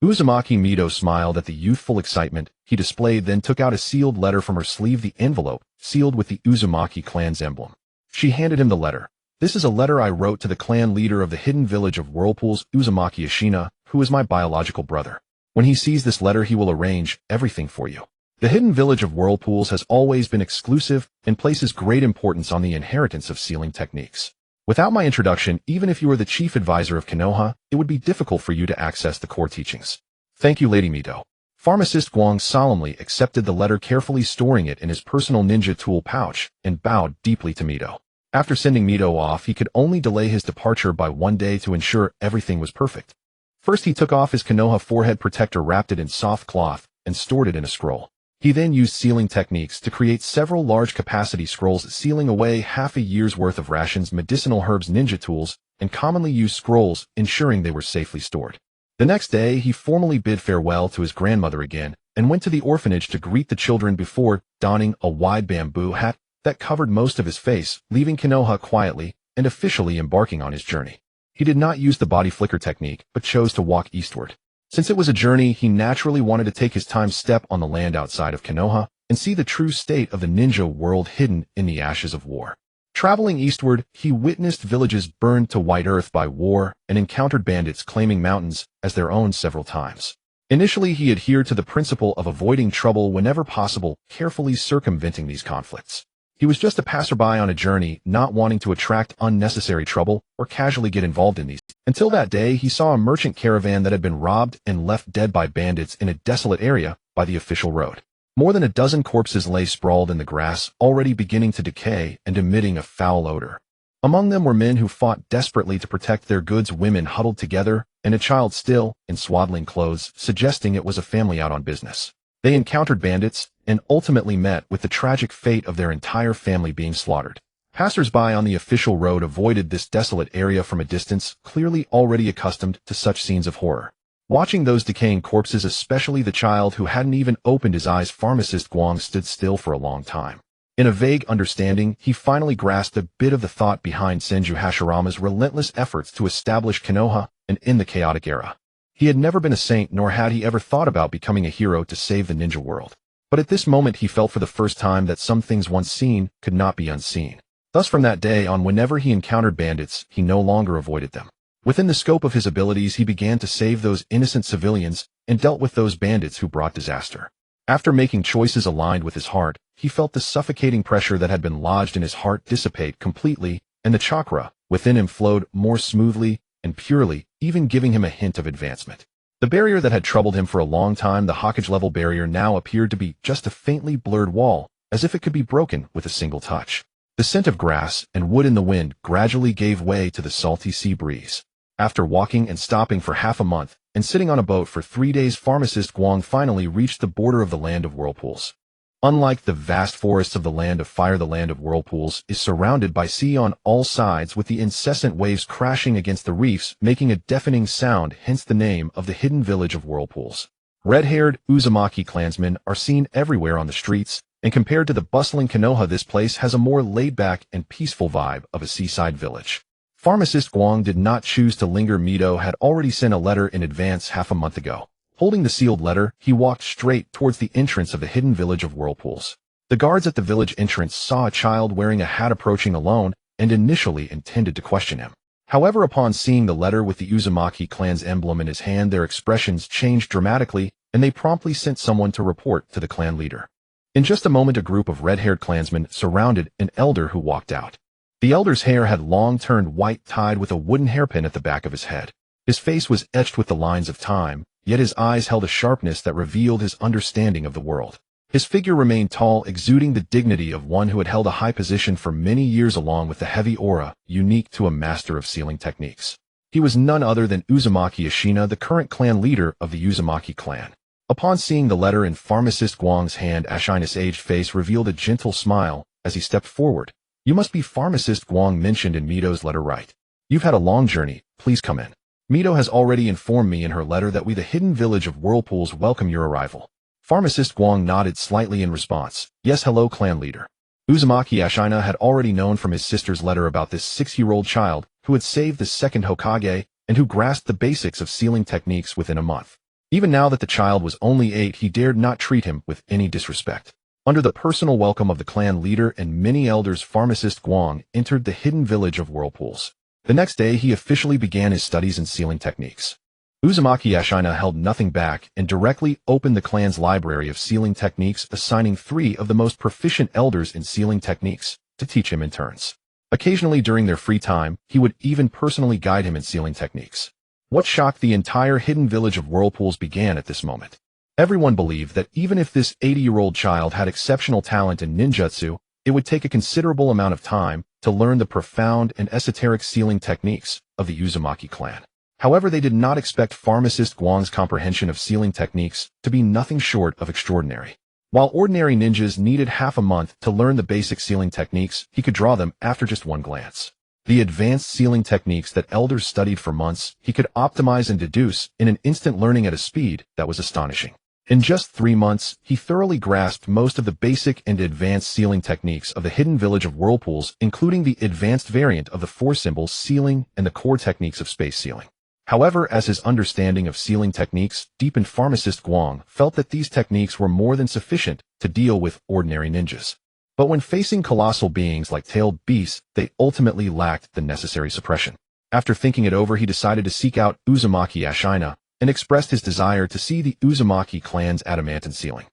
Uzumaki Mito smiled at the youthful excitement he displayed, then took out a sealed letter from her sleeve, the envelope, sealed with the Uzumaki clan's emblem. She handed him the letter. This is a letter I wrote to the clan leader of the hidden village of Whirlpools, Uzumaki Ashina, who is my biological brother. When he sees this letter, he will arrange everything for you. The hidden village of Whirlpools has always been exclusive and places great importance on the inheritance of sealing techniques. Without my introduction, even if you were the chief advisor of Konoha, it would be difficult for you to access the core teachings. Thank you, Lady Mito. Pharmacist Guang solemnly accepted the letter, carefully storing it in his personal ninja tool pouch, and bowed deeply to Mito. After sending Mito off, he could only delay his departure by one day to ensure everything was perfect. First, he took off his Konoha forehead protector, wrapped it in soft cloth, and stored it in a scroll. He then used sealing techniques to create several large-capacity scrolls, sealing away half a year's worth of rations, medicinal herbs, ninja tools, and commonly used scrolls, ensuring they were safely stored. The next day, he formally bid farewell to his grandmother again, and went to the orphanage to greet the children before donning a wide bamboo hat that covered most of his face, leaving Konoha quietly and officially embarking on his journey. He did not use the body flicker technique, but chose to walk eastward. Since it was a journey, he naturally wanted to take his time, step on the land outside of Konoha, and see the true state of the ninja world hidden in the ashes of war. Traveling eastward, he witnessed villages burned to white earth by war and encountered bandits claiming mountains as their own several times. Initially, he adhered to the principle of avoiding trouble whenever possible, carefully circumventing these conflicts. He was just a passerby on a journey, not wanting to attract unnecessary trouble or casually get involved in these. Until that day, he saw a merchant caravan that had been robbed and left dead by bandits in a desolate area by the official road. More than a dozen corpses lay sprawled in the grass, already beginning to decay and emitting a foul odor. Among them were men who fought desperately to protect their goods, women huddled together, and a child still in swaddling clothes, suggesting it was a family out on business. They encountered bandits and ultimately met with the tragic fate of their entire family being slaughtered. Passers-by on the official road avoided this desolate area from a distance, clearly already accustomed to such scenes of horror. Watching those decaying corpses, especially the child who hadn't even opened his eyes, Pharmacist Guang stood still for a long time. In a vague understanding, he finally grasped a bit of the thought behind Senju Hashirama's relentless efforts to establish Konoha and end the chaotic era. He had never been a saint, nor had he ever thought about becoming a hero to save the ninja world. But at this moment, he felt for the first time that some things once seen could not be unseen. Thus, from that day on, whenever he encountered bandits, he no longer avoided them. Within the scope of his abilities, he began to save those innocent civilians and dealt with those bandits who brought disaster. After making choices aligned with his heart, he felt the suffocating pressure that had been lodged in his heart dissipate completely, and the chakra within him flowed more smoothly and purely, even giving him a hint of advancement. The barrier that had troubled him for a long time, the Hokage-level barrier, now appeared to be just a faintly blurred wall, as if it could be broken with a single touch. The scent of grass and wood in the wind gradually gave way to the salty sea breeze. After walking and stopping for half a month, and sitting on a boat for 3 days, Pharmacist Guang finally reached the border of the Land of Whirlpools. Unlike the vast forests of the Land of Fire, the Land of Whirlpools is surrounded by sea on all sides, with the incessant waves crashing against the reefs, making a deafening sound, hence the name of the hidden village of Whirlpools. Red-haired Uzumaki clansmen are seen everywhere on the streets, and compared to the bustling Konoha, this place has a more laid-back and peaceful vibe of a seaside village. Pharmacist Guang did not choose to linger. Mito had already sent a letter in advance half a month ago. Holding the sealed letter, he walked straight towards the entrance of the hidden village of Whirlpools. The guards at the village entrance saw a child wearing a hat approaching alone and initially intended to question him. However, upon seeing the letter with the Uzumaki clan's emblem in his hand, their expressions changed dramatically, and they promptly sent someone to report to the clan leader. In just a moment, a group of red-haired clansmen surrounded an elder who walked out. The elder's hair had long turned white, tied with a wooden hairpin at the back of his head. His face was etched with the lines of time, yet his eyes held a sharpness that revealed his understanding of the world. His figure remained tall, exuding the dignity of one who had held a high position for many years, along with the heavy aura unique to a master of sealing techniques. He was none other than Uzumaki Ashina, the current clan leader of the Uzumaki clan. Upon seeing the letter in pharmacist Guang's hand, Ashina's aged face revealed a gentle smile as he stepped forward. You must be pharmacist Guang mentioned in Mito's letter, right? You've had a long journey, please come in. Mito has already informed me in her letter that we, the hidden village of whirlpools, welcome your arrival. Pharmacist Guang nodded slightly in response. Yes, hello, clan leader. Uzumaki Ashina had already known from his sister's letter about this 6-year-old child who had saved the second Hokage and who grasped the basics of sealing techniques within a month. Even now that the child was only 8, he dared not treat him with any disrespect. Under the personal welcome of the clan leader and many elders, pharmacist Guang entered the hidden village of whirlpools. The next day, he officially began his studies in sealing techniques. Uzumaki Ashina held nothing back and directly opened the clan's library of sealing techniques, assigning 3 of the most proficient elders in sealing techniques to teach him in turns. Occasionally during their free time, he would even personally guide him in sealing techniques. What shocked the entire hidden village of whirlpools began at this moment. Everyone believed that even if this 80-year-old child had exceptional talent in ninjutsu, it would take a considerable amount of time to learn the profound and esoteric sealing techniques of the Uzumaki clan. However, they did not expect pharmacist Guang's comprehension of sealing techniques to be nothing short of extraordinary. While ordinary ninjas needed half a month to learn the basic sealing techniques, he could draw them after just one glance. The advanced sealing techniques that elders studied for months, he could optimize and deduce in an instant, learning at a speed that was astonishing. In just 3 months, he thoroughly grasped most of the basic and advanced sealing techniques of the hidden village of whirlpools, including the advanced variant of the 4 symbols sealing and the core techniques of space sealing. However, as his understanding of sealing techniques deepened, pharmacist Guang felt that these techniques were more than sufficient to deal with ordinary ninjas. But when facing colossal beings like tailed beasts, they ultimately lacked the necessary suppression. After thinking it over, he decided to seek out Uzumaki Ashina and expressed his desire to see the Uzumaki clan's adamantine sealing.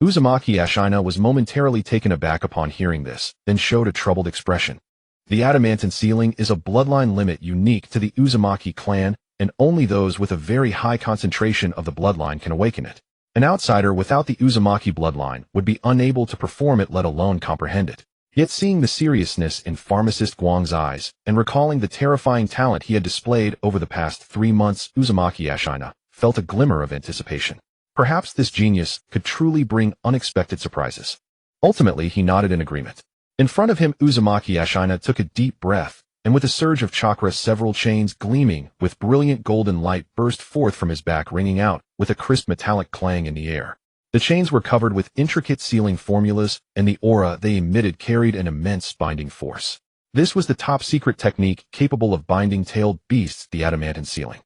Uzumaki Ashina was momentarily taken aback upon hearing this, then showed a troubled expression. The adamantine sealing is a bloodline limit unique to the Uzumaki clan, and only those with a very high concentration of the bloodline can awaken it. An outsider without the Uzumaki bloodline would be unable to perform it, let alone comprehend it. Yet seeing the seriousness in pharmacist Guang's eyes, and recalling the terrifying talent he had displayed over the past 3 months, Uzumaki Ashina felt a glimmer of anticipation. Perhaps this genius could truly bring unexpected surprises. Ultimately, he nodded in agreement. In front of him, Uzumaki Ashina took a deep breath, and with a surge of chakra, several chains gleaming with brilliant golden light burst forth from his back, ringing out with a crisp metallic clang in the air. The chains were covered with intricate sealing formulas, and the aura they emitted carried an immense binding force. This was the top-secret technique capable of binding tailed beasts, the adamantine sealing.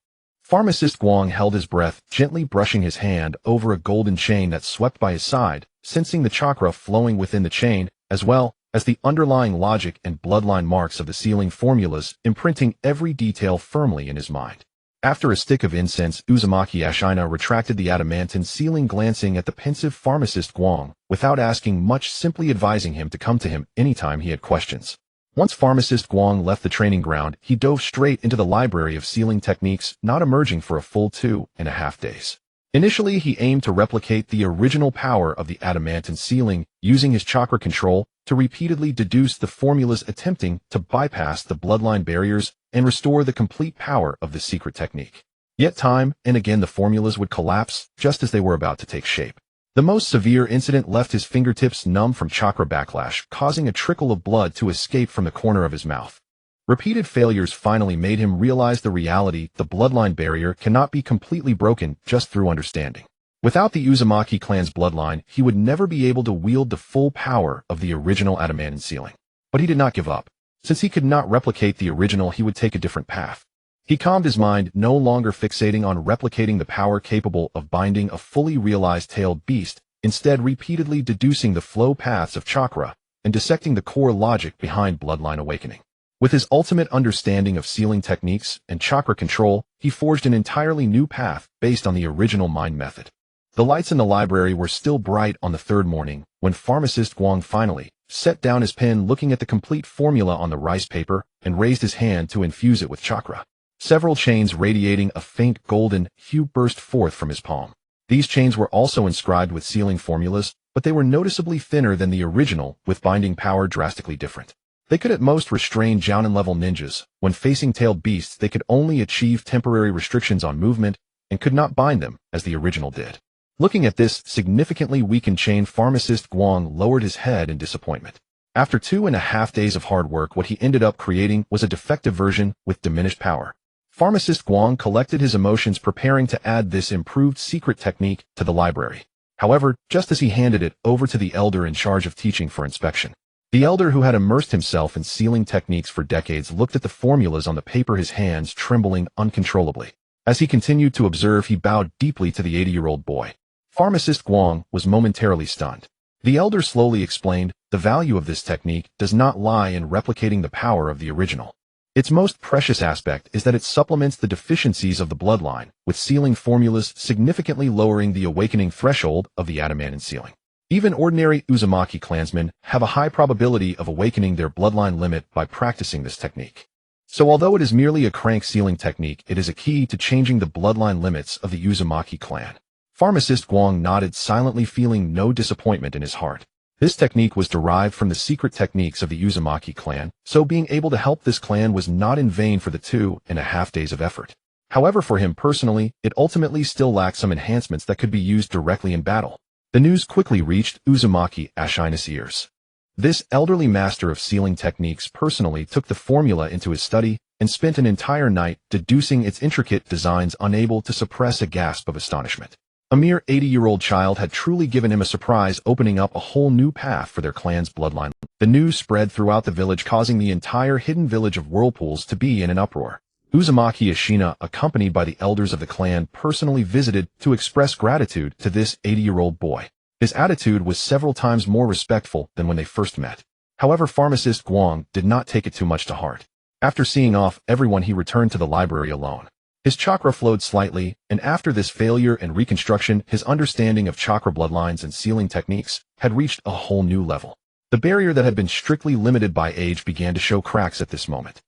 Pharmacist Guang held his breath, gently brushing his hand over a golden chain that swept by his side, sensing the chakra flowing within the chain, as well as the underlying logic and bloodline marks of the sealing formulas, imprinting every detail firmly in his mind. After a stick of incense, Uzumaki Ashina retracted the adamantine sealing, glancing at the pensive pharmacist Guang, without asking much, simply advising him to come to him anytime he had questions. Once pharmacist Guang left the training ground, he dove straight into the library of sealing techniques, not emerging for a full 2.5 days. Initially, he aimed to replicate the original power of the adamantine sealing, using his chakra control to repeatedly deduce the formulas, attempting to bypass the bloodline barriers and restore the complete power of the secret technique. Yet time and again the formulas would collapse just as they were about to take shape. The most severe incident left his fingertips numb from chakra backlash, causing a trickle of blood to escape from the corner of his mouth. Repeated failures finally made him realize the reality: the bloodline barrier cannot be completely broken just through understanding. Without the Uzumaki clan's bloodline, he would never be able to wield the full power of the original adamantine sealing. But he did not give up. Since he could not replicate the original, he would take a different path. He calmed his mind, no longer fixating on replicating the power capable of binding a fully realized tailed beast, instead repeatedly deducing the flow paths of chakra and dissecting the core logic behind bloodline awakening. With his ultimate understanding of sealing techniques and chakra control, he forged an entirely new path based on the original mind method. The lights in the library were still bright on the 3rd morning when pharmacist Guang finally set down his pen, looking at the complete formula on the rice paper, and raised his hand to infuse it with chakra. Several chains radiating a faint golden hue burst forth from his palm. These chains were also inscribed with sealing formulas, but they were noticeably thinner than the original, with binding power drastically different. They could at most restrain Jounin-level ninjas. When facing tailed beasts, they could only achieve temporary restrictions on movement and could not bind them, as the original did. Looking at this significantly weakened chain, pharmacist Guang lowered his head in disappointment. After 2.5 days of hard work, what he ended up creating was a defective version with diminished power. Pharmacist Guang collected his emotions, preparing to add this improved secret technique to the library. However, just as he handed it over to the elder in charge of teaching for inspection, the elder, who had immersed himself in sealing techniques for decades, looked at the formulas on the paper, his hands trembling uncontrollably. As he continued to observe, he bowed deeply to the 80-year-old boy. Pharmacist Guang was momentarily stunned. The elder slowly explained, "The value of this technique does not lie in replicating the power of the original. Its most precious aspect is that it supplements the deficiencies of the bloodline, with sealing formulas significantly lowering the awakening threshold of the adamant sealing. Even ordinary Uzumaki clansmen have a high probability of awakening their bloodline limit by practicing this technique. So although it is merely a crank sealing technique, it is a key to changing the bloodline limits of the Uzumaki clan." Pharmacist Guang nodded silently, feeling no disappointment in his heart. This technique was derived from the secret techniques of the Uzumaki clan, so being able to help this clan was not in vain for the 2.5 days of effort. However, for him personally, it ultimately still lacked some enhancements that could be used directly in battle. The news quickly reached Uzumaki Ashina's ears. This elderly master of sealing techniques personally took the formula into his study and spent an entire night deducing its intricate designs, unable to suppress a gasp of astonishment. A mere 80-year-old child had truly given him a surprise, opening up a whole new path for their clan's bloodline. The news spread throughout the village, causing the entire hidden village of Whirlpools to be in an uproar. Uzumaki Ashina, accompanied by the elders of the clan, personally visited to express gratitude to this 80-year-old boy. His attitude was several times more respectful than when they first met. However, pharmacist Guang did not take it too much to heart. After seeing off everyone, he returned to the library alone. His chakra flowed slightly, and after this failure and reconstruction, his understanding of chakra bloodlines and sealing techniques had reached a whole new level. The barrier that had been strictly limited by age began to show cracks at this moment.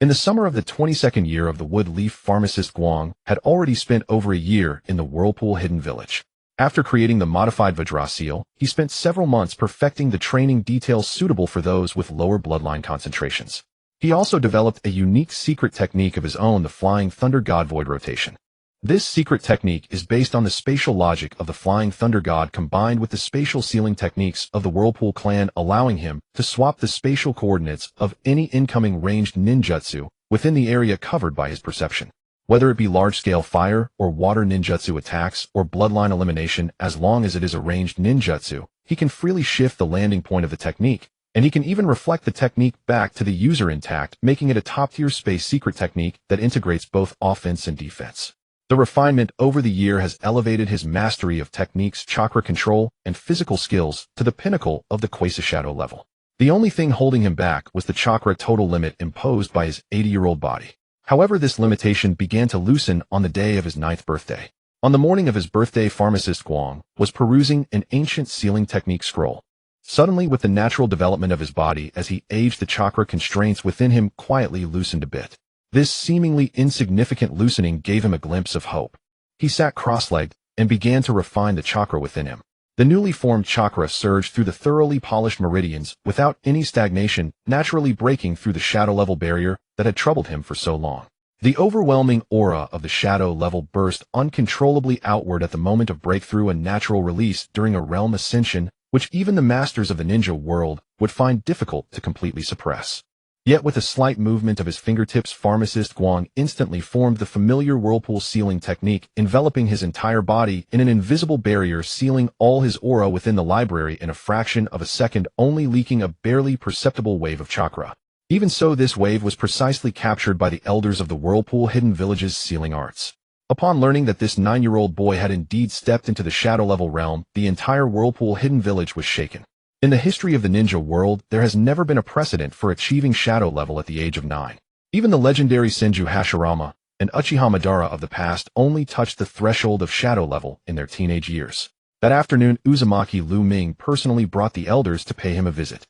In the summer of the 22nd year of the Wood Leaf, pharmacist Guang had already spent over a year in the Whirlpool Hidden Village. After creating the modified Vajra seal, he spent several months perfecting the training details suitable for those with lower bloodline concentrations. He also developed a unique secret technique of his own, the Flying Thunder God Void Rotation. This secret technique is based on the spatial logic of the Flying Thunder God combined with the spatial sealing techniques of the Whirlpool clan, allowing him to swap the spatial coordinates of any incoming ranged ninjutsu within the area covered by his perception. Whether it be large-scale fire or water ninjutsu attacks or bloodline elimination, as long as it is a ranged ninjutsu, he can freely shift the landing point of the technique, and he can even reflect the technique back to the user intact, making it a top-tier space secret technique that integrates both offense and defense. The refinement over the year has elevated his mastery of techniques, chakra control, and physical skills to the pinnacle of the Quasi Shadow level. The only thing holding him back was the chakra total limit imposed by his 80-year-old body. However, this limitation began to loosen on the day of his 9th birthday. On the morning of his birthday, pharmacist Guang was perusing an ancient sealing technique scroll. Suddenly, with the natural development of his body as he aged, the chakra constraints within him quietly loosened a bit. This seemingly insignificant loosening gave him a glimpse of hope. He sat cross-legged and began to refine the chakra within him. The newly formed chakra surged through the thoroughly polished meridians without any stagnation, naturally breaking through the shadow level barrier that had troubled him for so long. The overwhelming aura of the shadow level burst uncontrollably outward at the moment of breakthrough, a natural release during a realm ascension, which even the masters of the ninja world would find difficult to completely suppress. Yet with a slight movement of his fingertips, pharmacist Guang instantly formed the familiar whirlpool sealing technique, enveloping his entire body in an invisible barrier, sealing all his aura within the library in a fraction of a second, only leaking a barely perceptible wave of chakra. Even so, this wave was precisely captured by the elders of the Whirlpool Hidden Village's sealing arts. Upon learning that this 9-year-old boy had indeed stepped into the shadow level realm, the entire Whirlpool Hidden Village was shaken. In the history of the ninja world, there has never been a precedent for achieving shadow level at the age of 9. Even the legendary Senju Hashirama and Uchiha Madara of the past only touched the threshold of shadow level in their teenage years. That afternoon, Uzumaki Lu Ming personally brought the elders to pay him a visit.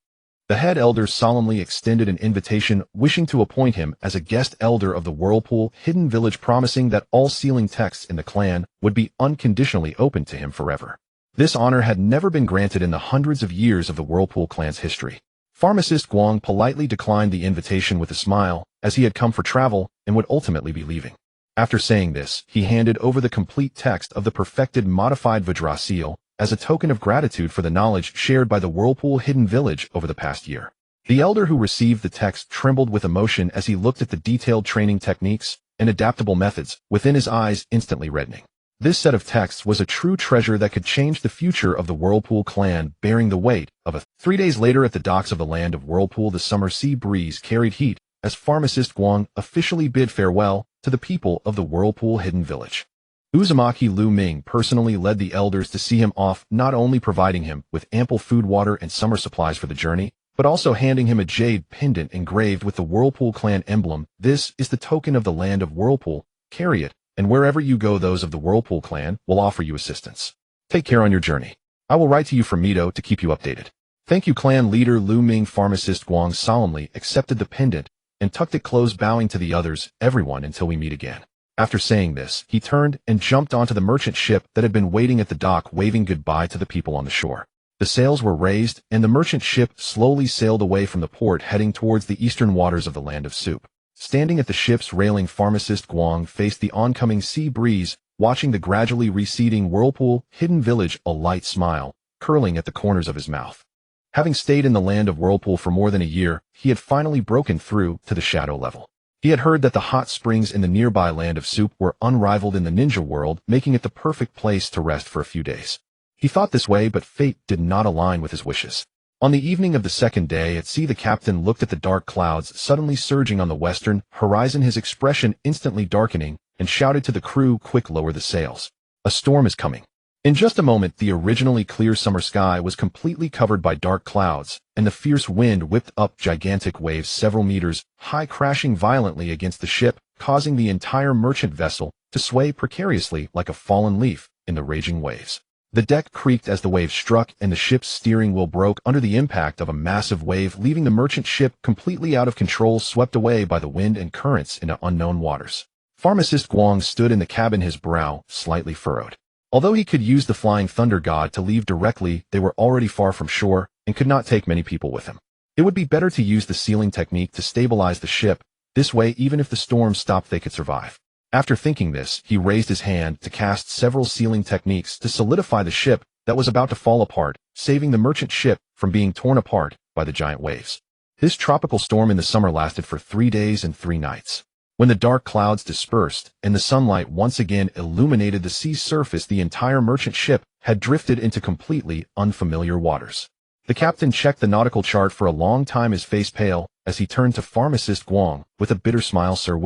The head elder solemnly extended an invitation, wishing to appoint him as a guest elder of the Whirlpool Hidden Village, promising that all sealing texts in the clan would be unconditionally open to him forever. This honor had never been granted in the hundreds of years of the Whirlpool clan's history. Pharmacist Guang politely declined the invitation with a smile, as he had come for travel and would ultimately be leaving. After saying this, he handed over the complete text of the perfected modified Vajra seal as a token of gratitude for the knowledge shared by the Whirlpool Hidden Village over the past year. The elder who received the text trembled with emotion as he looked at the detailed training techniques and adaptable methods, within his eyes instantly reddening. This set of texts was a true treasure that could change the future of the Whirlpool clan, bearing the weight of a 3 days later at the docks of the land of Whirlpool. The summer sea breeze carried heat as Pharmacist Guang officially bid farewell to the people of the Whirlpool Hidden Village. Uzumaki Lu Ming personally led the elders to see him off, not only providing him with ample food, water, and summer supplies for the journey, but also handing him a jade pendant engraved with the Whirlpool clan emblem. This is the token of the land of Whirlpool. Carry it, and wherever you go, those of the Whirlpool clan will offer you assistance. Take care on your journey. I will write to you from Mito to keep you updated. Thank you, clan leader Lu Ming. Pharmacist Guang solemnly accepted the pendant and tucked it close, bowing to the others. Everyone, until we meet again. After saying this, he turned and jumped onto the merchant ship that had been waiting at the dock, waving goodbye to the people on the shore. The sails were raised, and the merchant ship slowly sailed away from the port, heading towards the eastern waters of the land of Soup. Standing at the ship's railing, Pharmacist Guang faced the oncoming sea breeze, watching the gradually receding Whirlpool Hidden Village, a light smile curling at the corners of his mouth. Having stayed in the land of Whirlpool for more than a year, he had finally broken through to the shadow level. He had heard that the hot springs in the nearby land of Soup were unrivaled in the ninja world, making it the perfect place to rest for a few days. He thought this way, but fate did not align with his wishes. On the evening of the second day at sea, the captain looked at the dark clouds suddenly surging on the western horizon, his expression instantly darkening, and shouted to the crew, "Quick, lower the sails. A storm is coming." In just a moment, the originally clear summer sky was completely covered by dark clouds, and the fierce wind whipped up gigantic waves several meters high, crashing violently against the ship, causing the entire merchant vessel to sway precariously like a fallen leaf in the raging waves. The deck creaked as the wave struck, and the ship's steering wheel broke under the impact of a massive wave, leaving the merchant ship completely out of control, swept away by the wind and currents into unknown waters. Pharmacist Guang stood in the cabin, his brow slightly furrowed. Although he could use the Flying Thunder God to leave directly, they were already far from shore and could not take many people with him. It would be better to use the sealing technique to stabilize the ship. This way, even if the storm stopped, they could survive. After thinking this, he raised his hand to cast several sealing techniques to solidify the ship that was about to fall apart, saving the merchant ship from being torn apart by the giant waves. This tropical storm in the summer lasted for 3 days and 3 nights. When the dark clouds dispersed and the sunlight once again illuminated the sea's surface, the entire merchant ship had drifted into completely unfamiliar waters. The captain checked the nautical chart for a long time, his face pale, as he turned to Pharmacist Guang with a bitter smile. "Sir,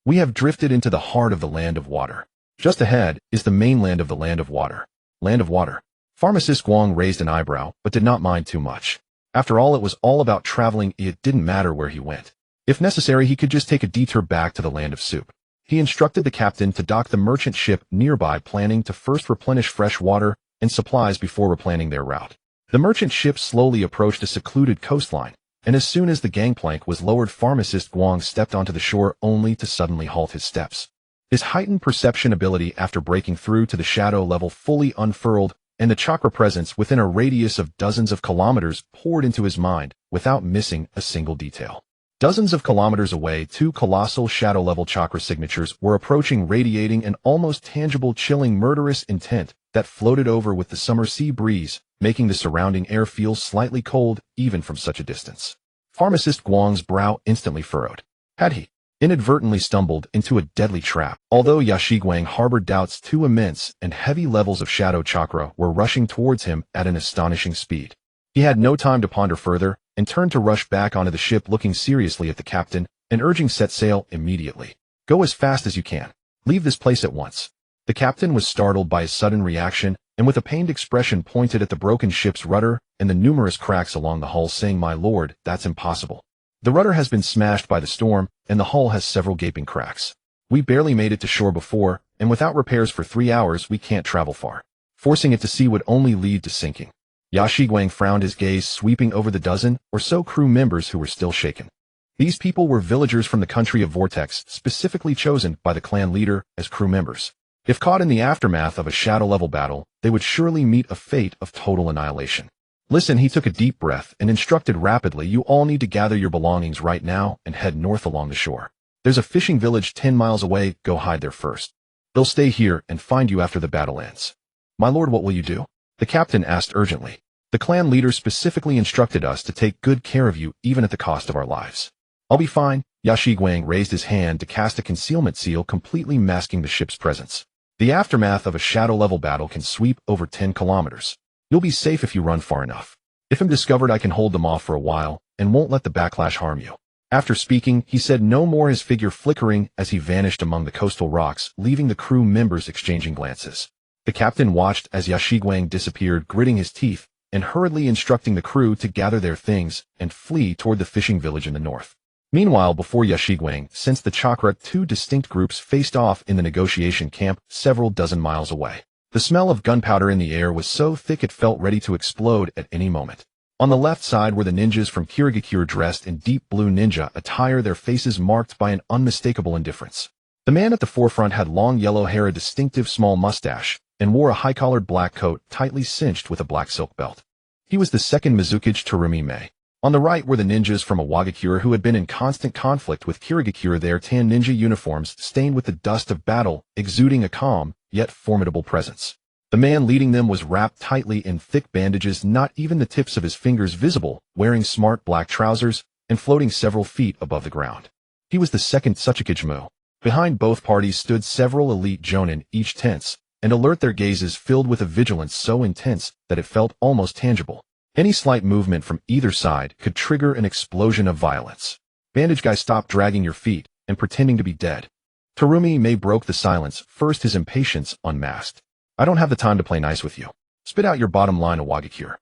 we have drifted into the heart of the land of water. Just ahead is the mainland of the land of water." Land of water. Pharmacist Guang raised an eyebrow, but did not mind too much. After all, it was all about traveling. It didn't matter where he went. If necessary, he could just take a detour back to the land of Soup. He instructed the captain to dock the merchant ship nearby, planning to first replenish fresh water and supplies before replanning their route. The merchant ship slowly approached a secluded coastline, and as soon as the gangplank was lowered, Pharmacist Guang stepped onto the shore, only to suddenly halt his steps. His heightened perception ability after breaking through to the shadow level fully unfurled, and the chakra presence within a radius of dozens of kilometers poured into his mind without missing a single detail. Dozens of kilometers away, 2 colossal shadow-level chakra signatures were approaching, radiating an almost tangible, chilling, murderous intent that floated over with the summer sea breeze, making the surrounding air feel slightly cold even from such a distance. Pharmacist Guang's brow instantly furrowed. Had he inadvertently stumbled into a deadly trap? Although Yashiguang harbored doubts, 2 immense and heavy levels of shadow chakra were rushing towards him at an astonishing speed. He had no time to ponder further and turned to rush back onto the ship, looking seriously at the captain and urging, "Set sail immediately. Go as fast as you can. Leave this place at once." The captain was startled by his sudden reaction, and with a pained expression pointed at the broken ship's rudder and the numerous cracks along the hull, saying, "My lord, that's impossible. The rudder has been smashed by the storm, and the hull has several gaping cracks. We barely made it to shore before, and without repairs for 3 hours, we can't travel far. Forcing it to sea would only lead to sinking." Yashiguang frowned, his gaze sweeping over the dozen or so crew members who were still shaken. These people were villagers from the country of Vortex, specifically chosen by the clan leader as crew members. If caught in the aftermath of a shadow-level battle, they would surely meet a fate of total annihilation. Listen, he took a deep breath and instructed rapidly, you all need to gather your belongings right now and head north along the shore. There's a fishing village 10 miles away, go hide there first. They'll stay here and find you after the battle ends. My lord, what will you do? The captain asked urgently. The clan leader specifically instructed us to take good care of you even at the cost of our lives. I'll be fine. Yashiguang raised his hand to cast a concealment seal, completely masking the ship's presence. The aftermath of a shadow-level battle can sweep over 10 kilometers. You'll be safe if you run far enough. If I'm discovered, I can hold them off for a while and won't let the backlash harm you. After speaking, he said no more, his figure flickering as he vanished among the coastal rocks, leaving the crew members exchanging glances. The captain watched as Yashiguang disappeared, gritting his teeth, and hurriedly instructing the crew to gather their things and flee toward the fishing village in the north. Meanwhile, before Yashiguang sensed the chakra, two distinct groups faced off in the negotiation camp several dozen miles away. The smell of gunpowder in the air was so thick it felt ready to explode at any moment. On the left side were the ninjas from Kirigakure, dressed in deep blue ninja attire, their faces marked by an unmistakable indifference. The man at the forefront had long yellow hair, a distinctive small mustache, and wore a high-collared black coat tightly cinched with a black silk belt. He was the second Mizukage, Terumi Mei. On the right were the ninjas from Iwagakure who had been in constant conflict with Kirigakure, their tan ninja uniforms stained with the dust of battle, exuding a calm, yet formidable presence. The man leading them was wrapped tightly in thick bandages, not even the tips of his fingers visible, wearing smart black trousers, and floating several feet above the ground. He was the second Tsuchikage Mu. Behind both parties stood several elite jonin, each tense and alert, their gazes filled with a vigilance so intense that it felt almost tangible. Any slight movement from either side could trigger an explosion of violence. Bandage guy, stop dragging your feet and pretending to be dead. Terumi Mei broke the silence, first his impatience unmasked. I don't have the time to play nice with you. Spit out your bottom line, Iwagakure.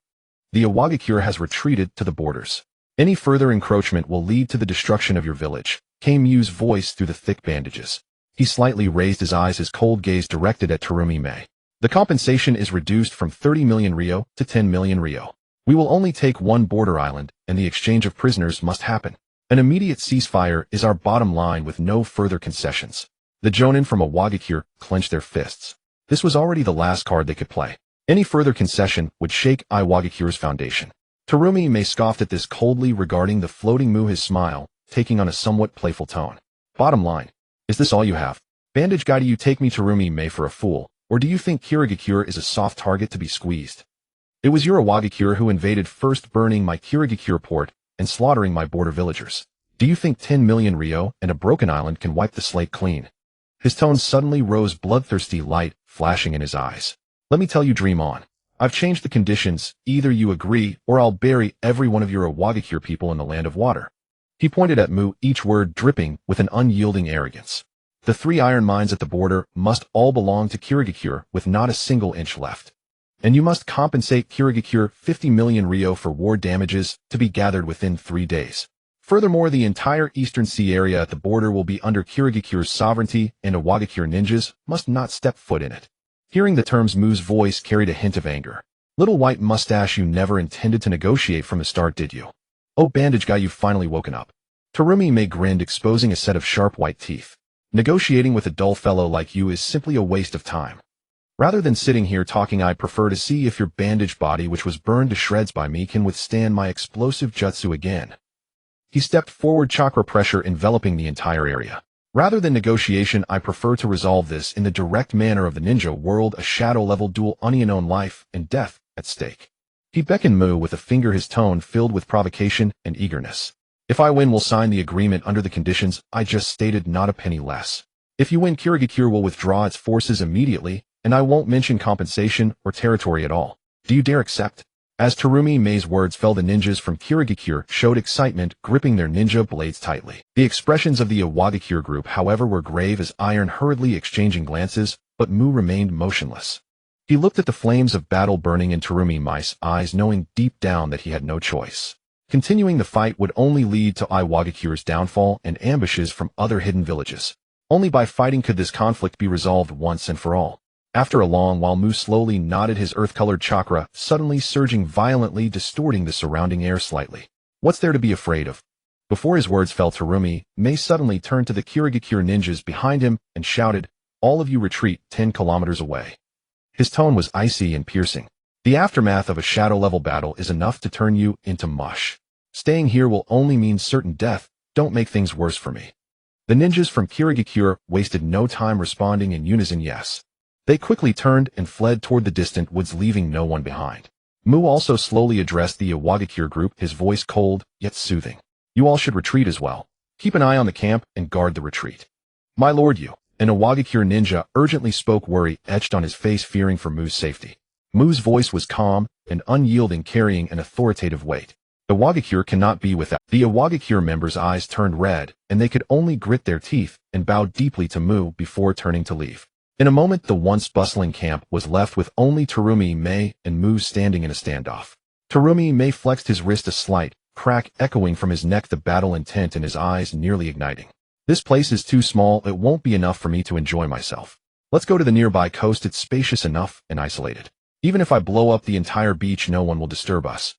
The Iwagakure has retreated to the borders. Any further encroachment will lead to the destruction of your village, came Yu's voice through the thick bandages. He slightly raised his eyes, his cold gaze directed at Terumi Mei. The compensation is reduced from 30 million Ryo to 10 million Ryo. We will only take one border island, and the exchange of prisoners must happen. An immediate ceasefire is our bottom line with no further concessions. The jonin from Iwagakure clenched their fists. This was already the last card they could play. Any further concession would shake Iwagakure's foundation. Terumi Mei scoffed at this coldly, regarding the floating Mu, his smile taking on a somewhat playful tone. Bottom line, is this all you have? Bandage guy, do you take me, Terumi Mei, for a fool, or do you think Kirigakure is a soft target to be squeezed? It was your Iwagakure who invaded first, burning my Kirigakure port and slaughtering my border villagers. Do you think 10 million Ryo and a broken island can wipe the slate clean? His tone suddenly rose, bloodthirsty light flashing in his eyes. Let me tell you, dream on. I've changed the conditions. Either you agree, or I'll bury every one of your Iwagakure people in the land of water. He pointed at Mu, each word dripping with an unyielding arrogance. The 3 iron mines at the border must all belong to Kirigakure, with not a single inch left. And you must compensate Kirigakure 50 million Ryo for war damages, to be gathered within 3 days. Furthermore, the entire eastern sea area at the border will be under Kirigakure's sovereignty, and Iwagakure ninjas must not step foot in it. Hearing the terms, Mu's voice carried a hint of anger. Little white mustache, you never intended to negotiate from the start, did you? Oh, bandage guy, you've finally woken up. Terumi Mei grinned, exposing a set of sharp white teeth. Negotiating with a dull fellow like you is simply a waste of time. Rather than sitting here talking, I prefer to see if your bandaged body, which was burned to shreds by me, can withstand my explosive jutsu again. He stepped forward, chakra pressure enveloping the entire area. Rather than negotiation, I prefer to resolve this in the direct manner of the ninja world, a shadow-level duel, unknown life and death at stake. He beckoned Mu with a finger, his tone filled with provocation and eagerness. If I win, we'll sign the agreement under the conditions I just stated, not a penny less. If you win, Kirigakure will withdraw its forces immediately, and I won't mention compensation or territory at all. Do you dare accept? As Terumi Mei's words fell, the ninjas from Kirigakure showed excitement, gripping their ninja blades tightly. The expressions of the Iwagakure group, however, were grave as iron, hurriedly exchanging glances, but Mu remained motionless. He looked at the flames of battle burning in Terumi Mei's eyes, knowing deep down that he had no choice. Continuing the fight would only lead to Iwagakure's downfall and ambushes from other hidden villages. Only by fighting could this conflict be resolved once and for all. After a long while, Mu slowly nodded, his earth-colored chakra suddenly surging violently, distorting the surrounding air slightly. What's there to be afraid of? Before his words fell, Terumi Mei suddenly turned to the Kirigakure ninjas behind him and shouted, "All of you retreat 10 kilometers away." His tone was icy and piercing. The aftermath of a shadow-level battle is enough to turn you into mush. Staying here will only mean certain death. Don't make things worse for me. The ninjas from Kirigakure wasted no time responding in unison yes. They quickly turned and fled toward the distant woods, leaving no one behind. Mu also slowly addressed the Iwagakure group, his voice cold, yet soothing. You all should retreat as well. Keep an eye on the camp and guard the retreat. My lord, you. An Iwagakure ninja urgently spoke, worry etched on his face, fearing for Mu's safety. Mu's voice was calm and unyielding, carrying an authoritative weight. The Iwagakure cannot be without. The Iwagakure members' eyes turned red, and they could only grit their teeth and bow deeply to Mu before turning to leave. In a moment, the once bustling camp was left with only Terumi Mei and Mu standing in a standoff. Terumi Mei flexed his wrist, a slight crack echoing from his neck, the battle intent in his eyes nearly igniting. This place is too small, it won't be enough for me to enjoy myself. Let's go to the nearby coast, it's spacious enough and isolated. Even if I blow up the entire beach, no one will disturb us.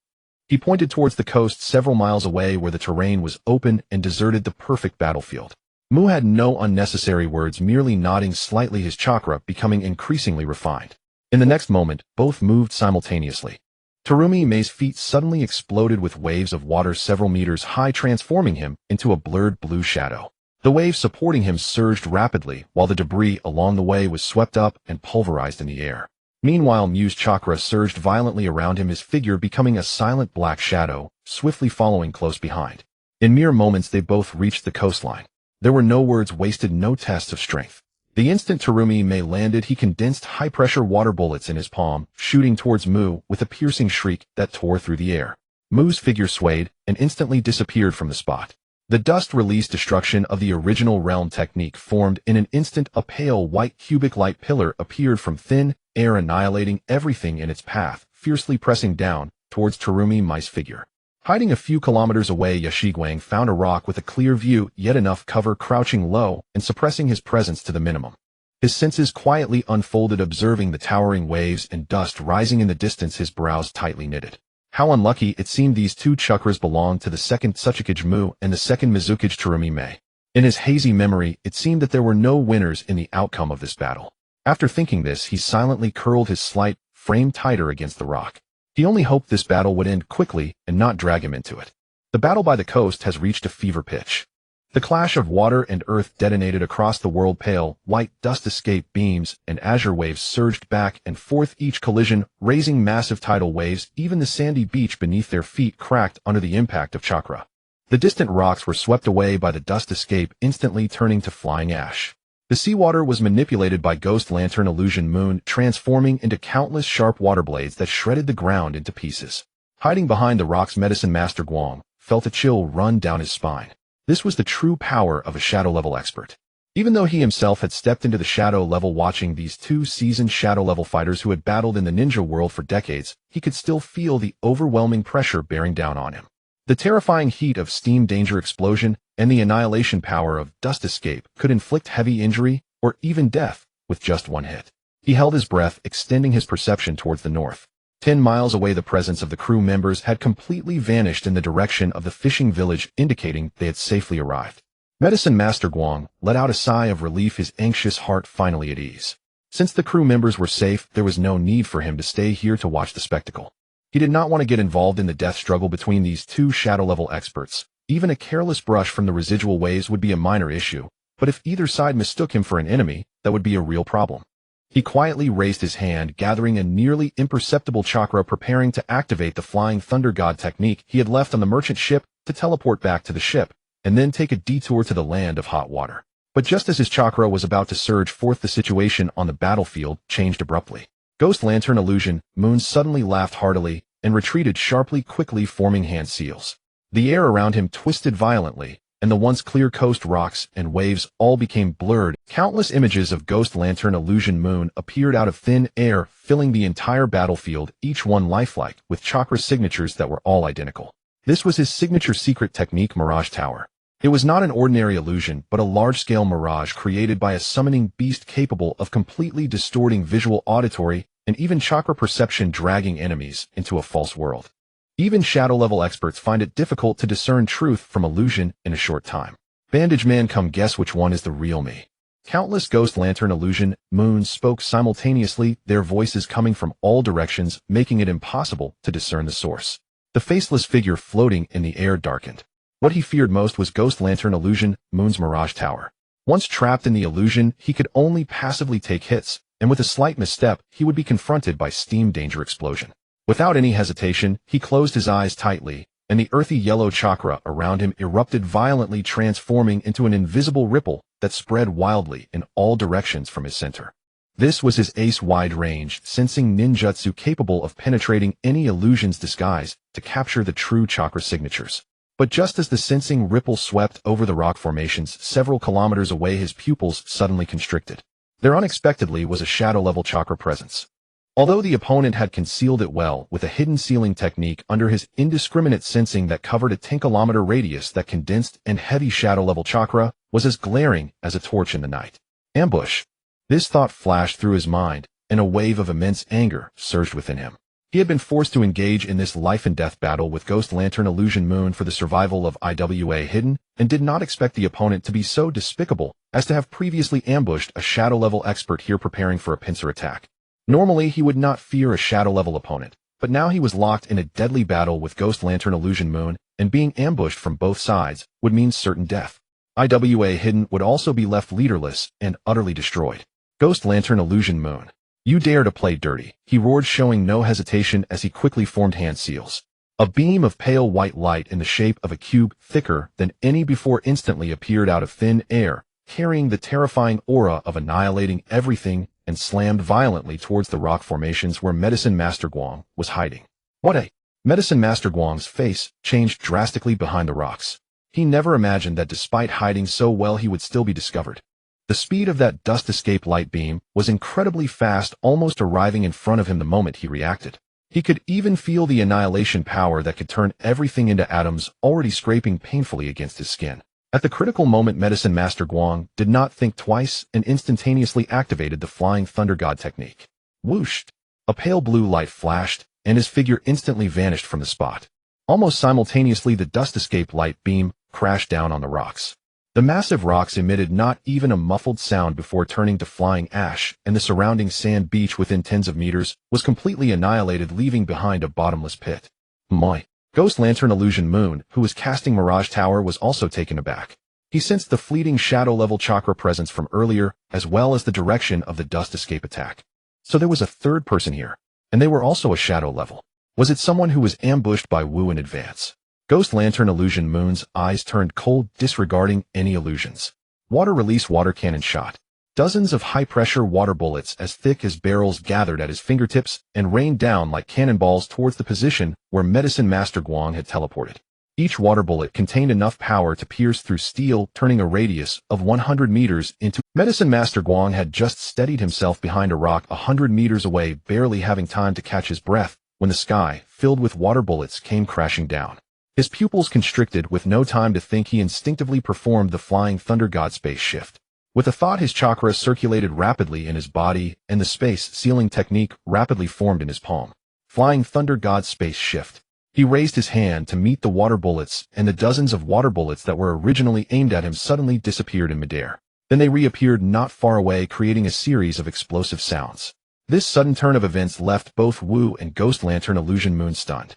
He pointed towards the coast several miles away where the terrain was open and deserted, the perfect battlefield. Mu had no unnecessary words, merely nodding slightly, his chakra becoming increasingly refined. In the next moment, both moved simultaneously. Terumi Mei's feet suddenly exploded with waves of water several meters high, transforming him into a blurred blue shadow. The waves supporting him surged rapidly, while the debris along the way was swept up and pulverized in the air. Meanwhile, Mu's chakra surged violently around him, his figure becoming a silent black shadow, swiftly following close behind. In mere moments, they both reached the coastline. There were no words wasted, no tests of strength. The instant Terumi Mei landed, he condensed high-pressure water bullets in his palm, shooting towards Mu with a piercing shriek that tore through the air. Mu's figure swayed and instantly disappeared from the spot. The dust-release destruction of the original realm technique formed in an instant. A pale white cubic light pillar appeared from thin air, annihilating everything in its path, fiercely pressing down towards Terumi Mei's figure. Hiding a few kilometers away, Yashiguang found a rock with a clear view, yet enough cover, crouching low and suppressing his presence to the minimum. His senses quietly unfolded, observing the towering waves and dust rising in the distance, his brows tightly knitted. How unlucky it seemed these two chakras belonged to the second Tsuchikage Mu and the second Mizukage Terumi Mei. In his hazy memory, it seemed that there were no winners in the outcome of this battle. After thinking this, he silently curled his slight frame tighter against the rock. He only hoped this battle would end quickly and not drag him into it. The battle by the coast has reached a fever pitch. The clash of water and earth detonated across the world. Pale, white dust escape beams and azure waves surged back and forth, each collision raising massive tidal waves. Even the sandy beach beneath their feet cracked under the impact of chakra. The distant rocks were swept away by the dust escape, instantly turning to flying ash. The seawater was manipulated by Ghost Lantern Illusion Moon, transforming into countless sharp water blades that shredded the ground into pieces. Hiding behind the rocks, Medicine Master Guang felt a chill run down his spine. This was the true power of a shadow-level expert. Even though he himself had stepped into the shadow level, watching these two seasoned shadow-level fighters who had battled in the ninja world for decades, he could still feel the overwhelming pressure bearing down on him. The terrifying heat of steam danger explosion and the annihilation power of dust escape could inflict heavy injury or even death with just one hit. He held his breath, extending his perception towards the north. 10 miles away, the presence of the crew members had completely vanished in the direction of the fishing village, indicating they had safely arrived. Medicine Master Guang let out a sigh of relief, his anxious heart finally at ease. Since the crew members were safe, there was no need for him to stay here to watch the spectacle. He did not want to get involved in the death struggle between these two shadow-level experts. Even a careless brush from the residual waves would be a minor issue, but if either side mistook him for an enemy, that would be a real problem. He quietly raised his hand, gathering a nearly imperceptible chakra, preparing to activate the Flying Thunder God technique he had left on the merchant ship to teleport back to the ship, and then take a detour to the land of hot water. But just as his chakra was about to surge forth, the situation on the battlefield changed abruptly. Ghost Lantern Illusion Moon suddenly laughed heartily and retreated sharply, quickly forming hand seals. The air around him twisted violently, and the once clear coast rocks and waves all became blurred. Countless images of Ghost Lantern Illusion Moon appeared out of thin air, filling the entire battlefield, each one lifelike, with chakra signatures that were all identical. This was his signature secret technique, Mirage Tower. It was not an ordinary illusion, but a large-scale mirage created by a summoning beast capable of completely distorting visual, auditory, and even chakra perception, dragging enemies into a false world. Even shadow-level experts find it difficult to discern truth from illusion in a short time. Bandage Man, come guess which one is the real me. Countless ghost lantern illusion moons spoke simultaneously, their voices coming from all directions, making it impossible to discern the source. The faceless figure floating in the air darkened. What he feared most was ghost lantern illusion moon's mirage tower. Once trapped in the illusion, he could only passively take hits, and with a slight misstep, he would be confronted by steam danger explosion. Without any hesitation, he closed his eyes tightly, and the earthy yellow chakra around him erupted violently, transforming into an invisible ripple that spread wildly in all directions from his center. This was his ace-wide range, sensing ninjutsu capable of penetrating any illusion's disguise to capture the true chakra signatures. But just as the sensing ripple swept over the rock formations several kilometers away, his pupils suddenly constricted. There unexpectedly was a shadow-level chakra presence. Although the opponent had concealed it well with a hidden sealing technique under his indiscriminate sensing that covered a 10-kilometer radius, that condensed and heavy shadow-level chakra was as glaring as a torch in the night. Ambush. This thought flashed through his mind, and a wave of immense anger surged within him. He had been forced to engage in this life-and-death battle with Ghost Lantern Illusion Moon for the survival of IWA Hidden, and did not expect the opponent to be so despicable as to have previously ambushed a shadow-level expert here preparing for a pincer attack. Normally, he would not fear a shadow-level opponent, but now he was locked in a deadly battle with Ghost Lantern Illusion Moon, and being ambushed from both sides would mean certain death. IWA Hidden would also be left leaderless and utterly destroyed. Ghost Lantern Illusion Moon. You dare to play dirty, he roared, showing no hesitation as he quickly formed hand seals. A beam of pale white light in the shape of a cube, thicker than any before, instantly appeared out of thin air, carrying the terrifying aura of annihilating everything, and slammed violently towards the rock formations where Medicine Master Guang was hiding. What a... Medicine Master Guang's face changed drastically behind the rocks. He never imagined that despite hiding so well he would still be discovered. The speed of that dust escape light beam was incredibly fast, almost arriving in front of him the moment he reacted. He could even feel the annihilation power that could turn everything into atoms already scraping painfully against his skin. At the critical moment, Medicine Master Guang did not think twice and instantaneously activated the Flying Thunder God technique. Whoosh! A pale blue light flashed, and his figure instantly vanished from the spot. Almost simultaneously, the dust escape light beam crashed down on the rocks. The massive rocks emitted not even a muffled sound before turning to flying ash, and the surrounding sand beach within tens of meters was completely annihilated, leaving behind a bottomless pit. My. Ghost Lantern Illusion Moon, who was casting Mirage Tower, was also taken aback. He sensed the fleeting shadow-level chakra presence from earlier, as well as the direction of the dust escape attack. So there was a third person here, and they were also a shadow level. Was it someone who was ambushed by Wu in advance? Ghost Lantern Illusion Moon's eyes turned cold, disregarding any illusions. Water release water cannon shot. Dozens of high-pressure water bullets as thick as barrels gathered at his fingertips and rained down like cannonballs towards the position where Medicine Master Guang had teleported. Each water bullet contained enough power to pierce through steel, turning a radius of 100 meters into... Medicine Master Guang had just steadied himself behind a rock 100 meters away, barely having time to catch his breath, when the sky, filled with water bullets, came crashing down. His pupils constricted. With no time to think, he instinctively performed the Flying Thunder God space shift. With a thought, his chakra circulated rapidly in his body, and the space sealing technique rapidly formed in his palm. Flying Thunder God space shift. He raised his hand to meet the water bullets, and the dozens of water bullets that were originally aimed at him suddenly disappeared in midair. Then they reappeared not far away, creating a series of explosive sounds. This sudden turn of events left both Wu and Ghost Lantern Illusion Moon stunned.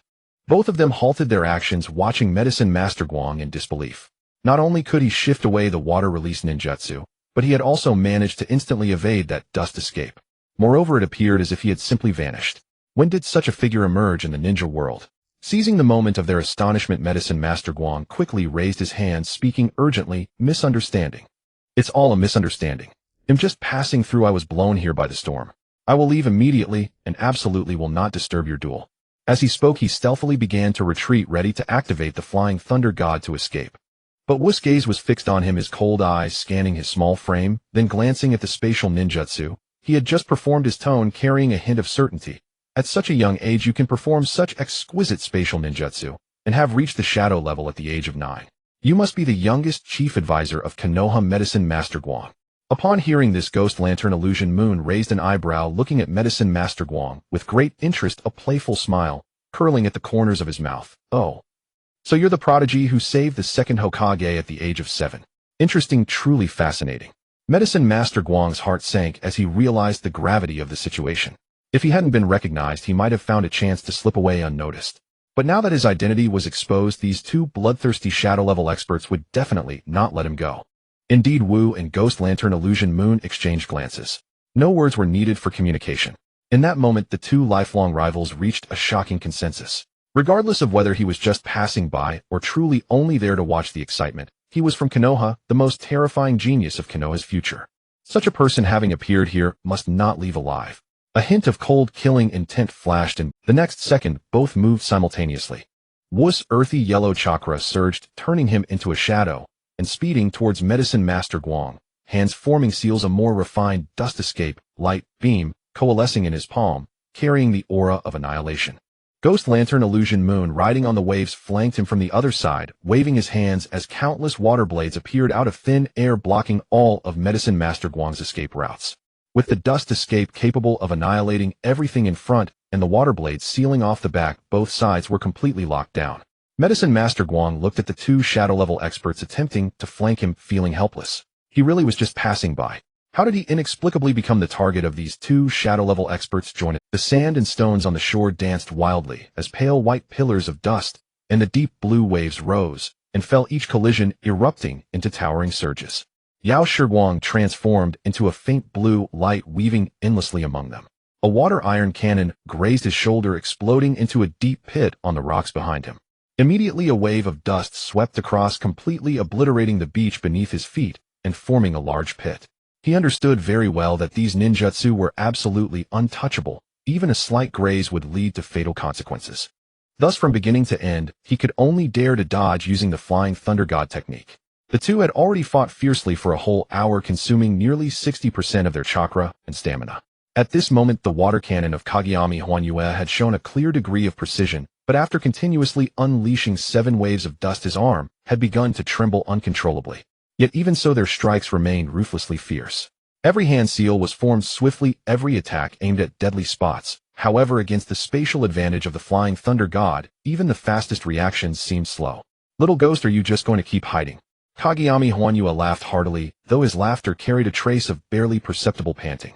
Both of them halted their actions, watching Medicine Master Guang in disbelief. Not only could he shift away the water release ninjutsu, but he had also managed to instantly evade that dust escape. Moreover, it appeared as if he had simply vanished. When did such a figure emerge in the ninja world? Seizing the moment of their astonishment, Medicine Master Guang quickly raised his hand, speaking urgently. Misunderstanding. It's all a misunderstanding. I'm just passing through. I was blown here by the storm. I will leave immediately and absolutely will not disturb your duel. As he spoke, he stealthily began to retreat, ready to activate the Flying Thunder God to escape. But Wu's gaze was fixed on him, his cold eyes scanning his small frame, then glancing at the spatial ninjutsu he had just performed, his tone carrying a hint of certainty. At such a young age you can perform such exquisite spatial ninjutsu, and have reached the shadow level at the age of 9. You must be the youngest chief advisor of Konoha. Medicine Master Guang. Upon hearing this, Ghost Lantern Illusion Moon raised an eyebrow, looking at Medicine Master Guang with great interest, a playful smile curling at the corners of his mouth. Oh. So you're the prodigy who saved the second Hokage at the age of 7. Interesting, truly fascinating. Medicine Master Guang's heart sank as he realized the gravity of the situation. If he hadn't been recognized, he might have found a chance to slip away unnoticed. But now that his identity was exposed, these two bloodthirsty shadow-level experts would definitely not let him go. Indeed, Wu and Ghost Lantern Illusion Moon exchanged glances. No words were needed for communication. In that moment, the two lifelong rivals reached a shocking consensus. Regardless of whether he was just passing by or truly only there to watch the excitement, he was from Konoha, the most terrifying genius of Konoha's future. Such a person having appeared here must not leave alive. A hint of cold killing intent flashed, and the next second both moved simultaneously. Wu's earthy yellow chakra surged, turning him into a shadow, and speeding towards Medicine Master Guang, hands forming seals a more refined dust escape, light beam, coalescing in his palm, carrying the aura of annihilation. Ghost Lantern Illusion Moon, riding on the waves, flanked him from the other side, waving his hands as countless water blades appeared out of thin air, blocking all of Medicine Master Guang's escape routes. With the dust escape capable of annihilating everything in front and the water blades sealing off the back, both sides were completely locked down. Medicine Master Guang looked at the two shadow-level experts attempting to flank him, feeling helpless. He really was just passing by. How did he inexplicably become the target of these two shadow-level experts joining? The sand and stones on the shore danced wildly as pale white pillars of dust and the deep blue waves rose and fell, each collision erupting into towering surges. Yakushi Hikari transformed into a faint blue light, weaving endlessly among them. A water iron cannon grazed his shoulder, exploding into a deep pit on the rocks behind him. Immediately, a wave of dust swept across, completely obliterating the beach beneath his feet and forming a large pit. He understood very well that these ninjutsu were absolutely untouchable. Even a slight graze would lead to fatal consequences. Thus, from beginning to end, he could only dare to dodge using the Flying Thunder God technique. The two had already fought fiercely for a whole hour, consuming nearly 60% of their chakra and stamina. At this moment, the water cannon of Kageyami Huanyue had shown a clear degree of precision, but after continuously unleashing 7 waves of dust, his arm had begun to tremble uncontrollably. Yet even so, their strikes remained ruthlessly fierce. Every hand seal was formed swiftly, every attack aimed at deadly spots. However, against the spatial advantage of the Flying Thunder God, even the fastest reactions seemed slow. "Little ghost, are you just going to keep hiding?" Kageyami Huanyue laughed heartily, though his laughter carried a trace of barely perceptible panting.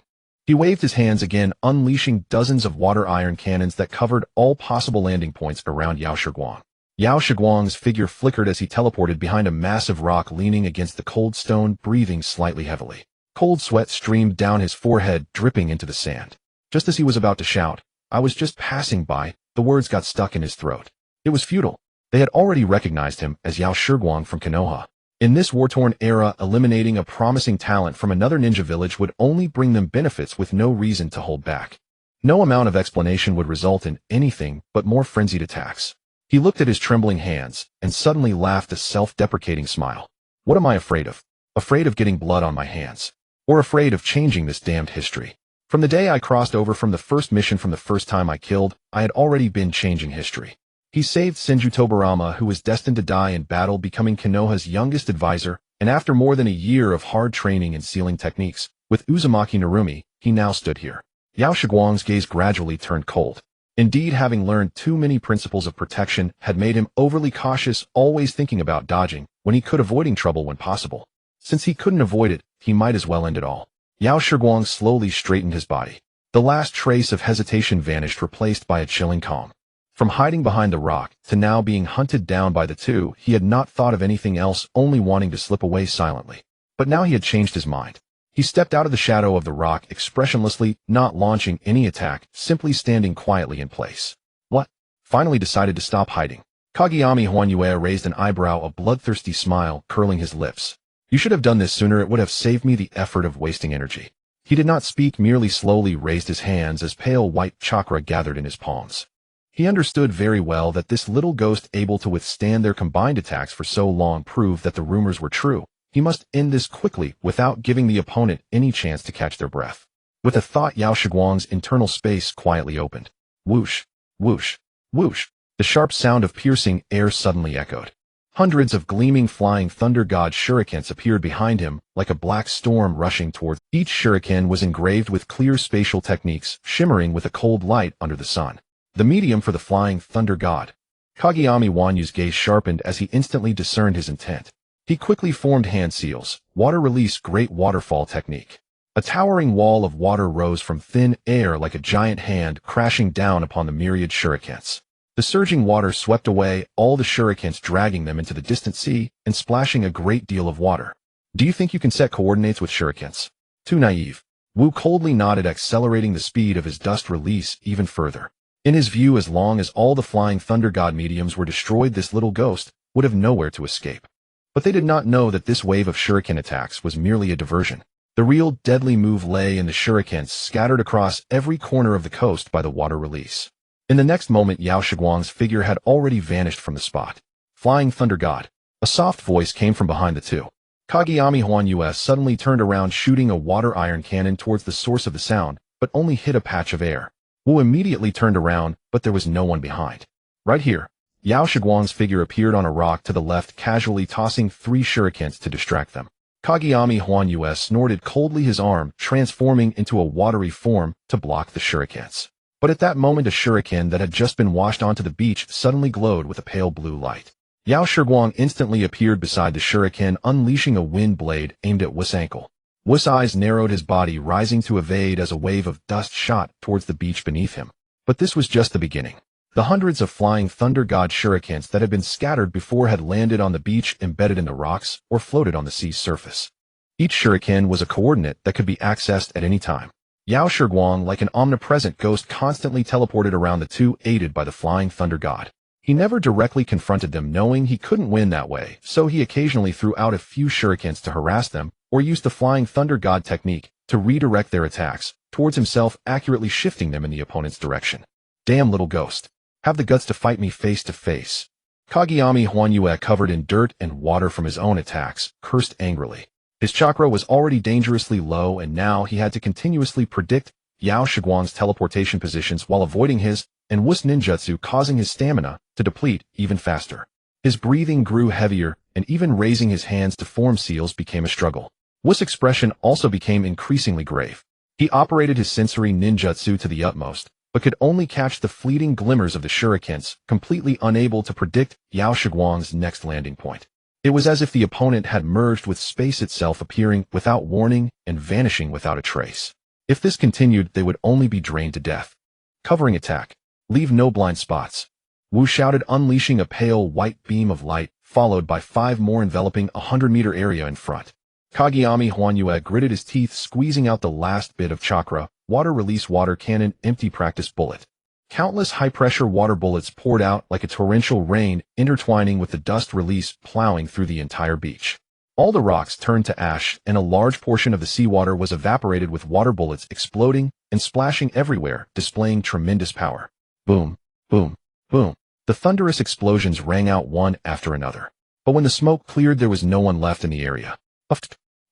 He waved his hands again, unleashing dozens of water iron cannons that covered all possible landing points around Yakushi Hikari. Yakushi Hikari's figure flickered as he teleported behind a massive rock, leaning against the cold stone, breathing slightly heavily. Cold sweat streamed down his forehead, dripping into the sand. Just as he was about to shout, "I was just passing by," the words got stuck in his throat. It was futile. They had already recognized him as Yakushi Hikari from Konoha. In this war-torn era, eliminating a promising talent from another ninja village would only bring them benefits, with no reason to hold back. No amount of explanation would result in anything but more frenzied attacks. He looked at his trembling hands and suddenly laughed a self-deprecating smile. "What am I afraid of? Afraid of getting blood on my hands? Or afraid of changing this damned history? From the day I crossed over from the first mission, from the first time I killed, I had already been changing history." He saved Senju Tobirama, who was destined to die in battle, becoming Konoha's youngest advisor, and after more than a year of hard training in sealing techniques, with Uzumaki Narumi, he now stood here. Yakushi Hikari's gaze gradually turned cold. Indeed, having learned too many principles of protection had made him overly cautious, always thinking about dodging when he could, avoiding trouble when possible. Since he couldn't avoid it, he might as well end it all. Yakushi Hikari slowly straightened his body. The last trace of hesitation vanished, replaced by a chilling calm. From hiding behind the rock to now being hunted down by the two, he had not thought of anything else, only wanting to slip away silently. But now he had changed his mind. He stepped out of the shadow of the rock expressionlessly, not launching any attack, simply standing quietly in place. "What?" Finally decided to stop hiding. Kageyami Huanyue raised an eyebrow, a bloodthirsty smile curling his lips. "You should have done this sooner. It would have saved me the effort of wasting energy." He did not speak, merely slowly raised his hands as pale white chakra gathered in his palms. He understood very well that this little ghost, able to withstand their combined attacks for so long, proved that the rumors were true. He must end this quickly, without giving the opponent any chance to catch their breath. With a thought, Yakushi Hikari's internal space quietly opened. Whoosh, whoosh, whoosh. The sharp sound of piercing air suddenly echoed. Hundreds of gleaming Flying Thunder God shurikens appeared behind him, like a black storm rushing toward. Each shuriken was engraved with clear spatial techniques, shimmering with a cold light under the sun. The medium for the Flying Thunder God. Kageyami Huanyue's gaze sharpened as he instantly discerned his intent. He quickly formed hand seals, water release great waterfall technique. A towering wall of water rose from thin air like a giant hand crashing down upon the myriad shurikens. The surging water swept away all the shurikens, dragging them into the distant sea and splashing a great deal of water. Do you think you can set coordinates with shurikens? Too naive. Wu coldly nodded, accelerating the speed of his dust release even further. In his view, as long as all the flying thunder god mediums were destroyed, this little ghost would have nowhere to escape. But they did not know that this wave of shuriken attacks was merely a diversion. The real deadly move lay in the shurikens scattered across every corner of the coast by the water release. In the next moment, Yao Shiguang's figure had already vanished from the spot. Flying Thunder God. A soft voice came from behind the two. Kageyami Huanyue suddenly turned around, shooting a water iron cannon towards the source of the sound, but only hit a patch of air. Wu immediately turned around, but there was no one behind. Right here, Yao Shiguang's figure appeared on a rock to the left, casually tossing 3 shurikens to distract them. Kageyami Huanyue snorted coldly, his arm transforming into a watery form to block the shurikens. But at that moment, a shuriken that had just been washed onto the beach suddenly glowed with a pale blue light. Yao Shiguang instantly appeared beside the shuriken, unleashing a wind blade aimed at Wu's ankle. Wu's eyes narrowed, his body rising to evade as a wave of dust shot towards the beach beneath him. But this was just the beginning. The hundreds of flying thunder god shurikens that had been scattered before had landed on the beach, embedded in the rocks, or floated on the sea's surface. Each shuriken was a coordinate that could be accessed at any time. Yao Shiguang, like an omnipresent ghost, constantly teleported around the two, aided by the flying thunder god. He never directly confronted them, knowing he couldn't win that way, so he occasionally threw out a few shurikens to harass them, or used the flying thunder god technique to redirect their attacks towards himself, accurately shifting them in the opponent's direction. Damn little ghost. Have the guts to fight me face to face. Kageyami Huanyue, covered in dirt and water from his own attacks, cursed angrily. His chakra was already dangerously low, and now he had to continuously predict Yao Shiguang's teleportation positions while avoiding his and Wu's ninjutsu, causing his stamina to deplete even faster. His breathing grew heavier, and even raising his hands to form seals became a struggle. Wu's expression also became increasingly grave. He operated his sensory ninjutsu to the utmost, but could only catch the fleeting glimmers of the shurikens, completely unable to predict Yao Shiguang's next landing point. It was as if the opponent had merged with space itself, appearing without warning and vanishing without a trace. If this continued, they would only be drained to death. Covering attack. Leave no blind spots. Wu shouted, unleashing a pale white beam of light, followed by 5 more enveloping a 100-meter area in front. Kageyami Huanyue gritted his teeth, squeezing out the last bit of chakra. Water release water cannon, empty practice bullet. Countless high-pressure water bullets poured out like a torrential rain, intertwining with the dust release plowing through the entire beach. All the rocks turned to ash, and a large portion of the seawater was evaporated, with water bullets exploding and splashing everywhere, displaying tremendous power. Boom, boom, boom. The thunderous explosions rang out one after another. But when the smoke cleared, there was no one left in the area.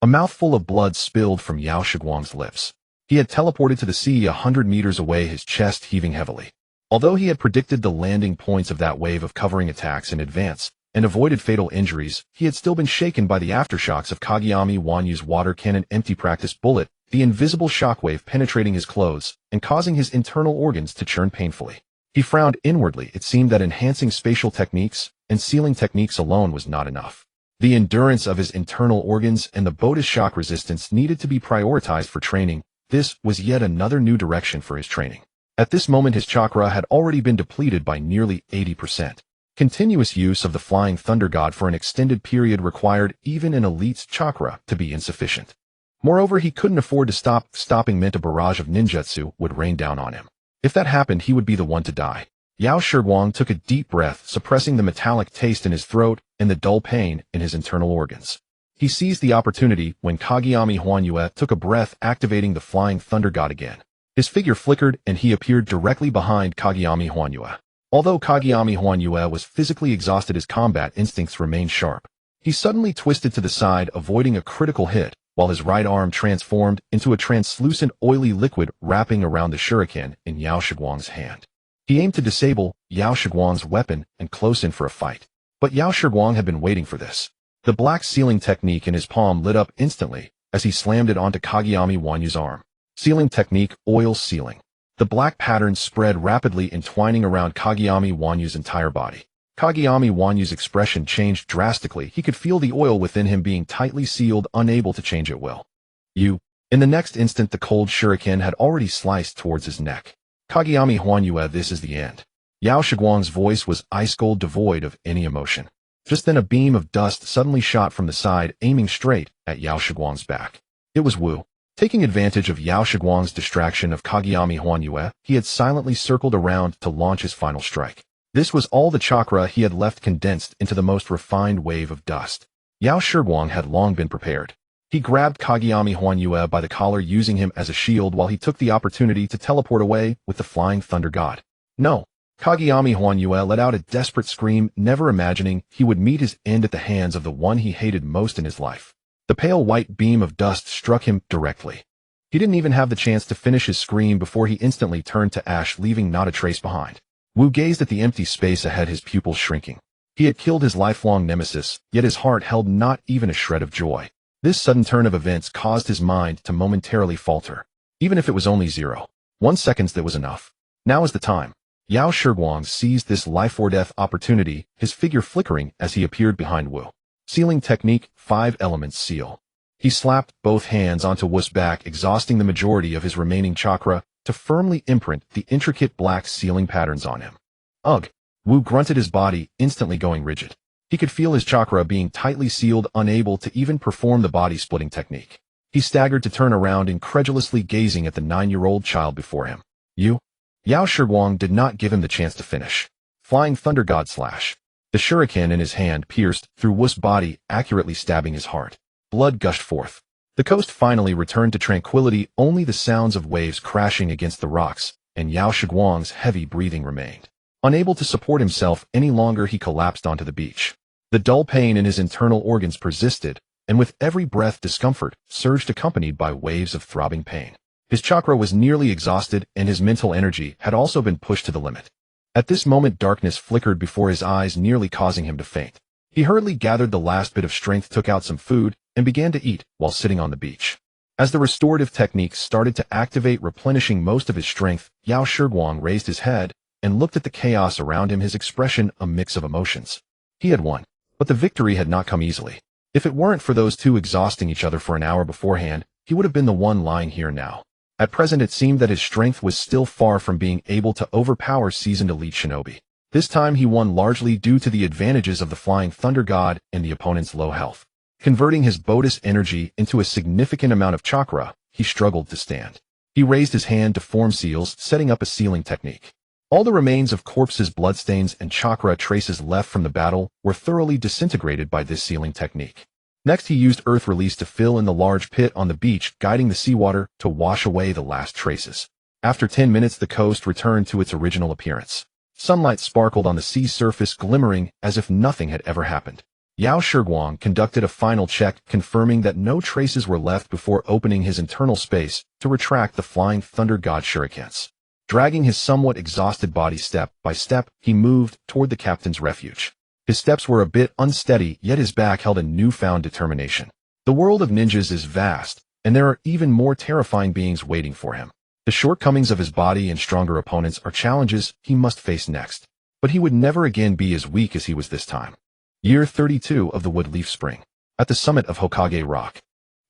A mouthful of blood spilled from Yao Shiguang's lips. He had teleported to the sea 100 meters away, his chest heaving heavily. Although he had predicted the landing points of that wave of covering attacks in advance and avoided fatal injuries, he had still been shaken by the aftershocks of Kageyami Huanyue's water cannon empty practice bullet, the invisible shockwave penetrating his clothes and causing his internal organs to churn painfully. He frowned inwardly. It seemed that enhancing spatial techniques and sealing techniques alone was not enough. The endurance of his internal organs and the boat's shock resistance needed to be prioritized for training. This was yet another new direction for his training. At this moment, his chakra had already been depleted by nearly 80%. Continuous use of the flying thunder god for an extended period required even an elite's chakra to be insufficient. Moreover, he couldn't afford to stopping meant a barrage of ninjutsu would rain down on him. If that happened, he would be the one to die. Yao Shiguang took a deep breath, suppressing the metallic taste in his throat and the dull pain in his internal organs. He seized the opportunity when Kageyami Huanyue took a breath, activating the flying thunder god again. His figure flickered and he appeared directly behind Kageyami Huanyue. Although Kageyami Huanyue was physically exhausted, his combat instincts remained sharp. He suddenly twisted to the side, avoiding a critical hit, while his right arm transformed into a translucent oily liquid wrapping around the shuriken in Yao Shiguang's hand. He aimed to disable Yao Shiguang's weapon and close in for a fight. But Yao Shiguang had been waiting for this. The black sealing technique in his palm lit up instantly as he slammed it onto Kageyami Huanyue's arm. Sealing technique, oil sealing. The black pattern spread rapidly, entwining around Kageyami Huanyue's entire body. Kageyami Wanyu's expression changed drastically. He could feel the oil within him being tightly sealed, unable to change at will. You. In the next instant, the cold shuriken had already sliced towards his neck. Kageyami Huanyue, this is the end. Yao Shiguang's voice was ice-cold, devoid of any emotion. Just then a beam of dust suddenly shot from the side, aiming straight at Yao Shiguang's back. It was Wu. Taking advantage of Yao Shiguang's distraction of Kageyami Huanyue, he had silently circled around to launch his final strike. This was all the chakra he had left condensed into the most refined wave of dust. Yao Shiguang had long been prepared. He grabbed Kageyami Huanyue by the collar, using him as a shield while he took the opportunity to teleport away with the flying thunder god. No. Kageyami Huanyue let out a desperate scream, never imagining he would meet his end at the hands of the one he hated most in his life. The pale white beam of dust struck him directly. He didn't even have the chance to finish his scream before he instantly turned to ash, leaving not a trace behind. Wu gazed at the empty space ahead, his pupils shrinking. He had killed his lifelong nemesis, yet his heart held not even a shred of joy. This sudden turn of events caused his mind to momentarily falter. Even if it was only 0.1 seconds, that was enough. Now is the time. Yao Shiguang seized this life-or-death opportunity, his figure flickering as he appeared behind Wu. Sealing technique, 5 elements seal. He slapped both hands onto Wu's back, exhausting the majority of his remaining chakra to firmly imprint the intricate black sealing patterns on him. Ugh! Wu grunted, his body instantly going rigid. He could feel his chakra being tightly sealed, unable to even perform the body-splitting technique. He staggered to turn around, incredulously gazing at the 9-year-old child before him. You? Yao Shiguang did not give him the chance to finish. Flying Thunder God Slash. The shuriken in his hand pierced through Wu's body, accurately stabbing his heart. Blood gushed forth. The coast finally returned to tranquility, only the sounds of waves crashing against the rocks, and Yao Shiguang's heavy breathing remained. Unable to support himself any longer, he collapsed onto the beach. The dull pain in his internal organs persisted, and with every breath discomfort surged, accompanied by waves of throbbing pain. His chakra was nearly exhausted, and his mental energy had also been pushed to the limit. At this moment, darkness flickered before his eyes, nearly causing him to faint. He hurriedly gathered the last bit of strength, took out some food, and began to eat while sitting on the beach. As the restorative techniques started to activate, replenishing most of his strength, Yao Shiguang raised his head and looked at the chaos around him, his expression a mix of emotions. He had won, but the victory had not come easily. If it weren't for those two exhausting each other for an hour beforehand, he would have been the one lying here now. At present, it seemed that his strength was still far from being able to overpower seasoned elite shinobi. This time he won largely due to the advantages of the Flying Thunder God and the opponent's low health. Converting his bodis energy into a significant amount of chakra, he struggled to stand. He raised his hand to form seals, setting up a sealing technique. All the remains of corpses, bloodstains, and chakra traces left from the battle were thoroughly disintegrated by this sealing technique. Next, he used earth release to fill in the large pit on the beach, guiding the seawater to wash away the last traces. After 10 minutes, the coast returned to its original appearance. Sunlight sparkled on the sea surface, glimmering as if nothing had ever happened. Yao Shiguang conducted a final check, confirming that no traces were left before opening his internal space to retract the Flying Thunder God shurikens. Dragging his somewhat exhausted body step by step, he moved toward the captain's refuge. His steps were a bit unsteady, yet his back held a newfound determination. The world of ninjas is vast, and there are even more terrifying beings waiting for him. The shortcomings of his body and stronger opponents are challenges he must face next. But he would never again be as weak as he was this time. Year 32 of the Woodleaf Spring. At the summit of Hokage Rock.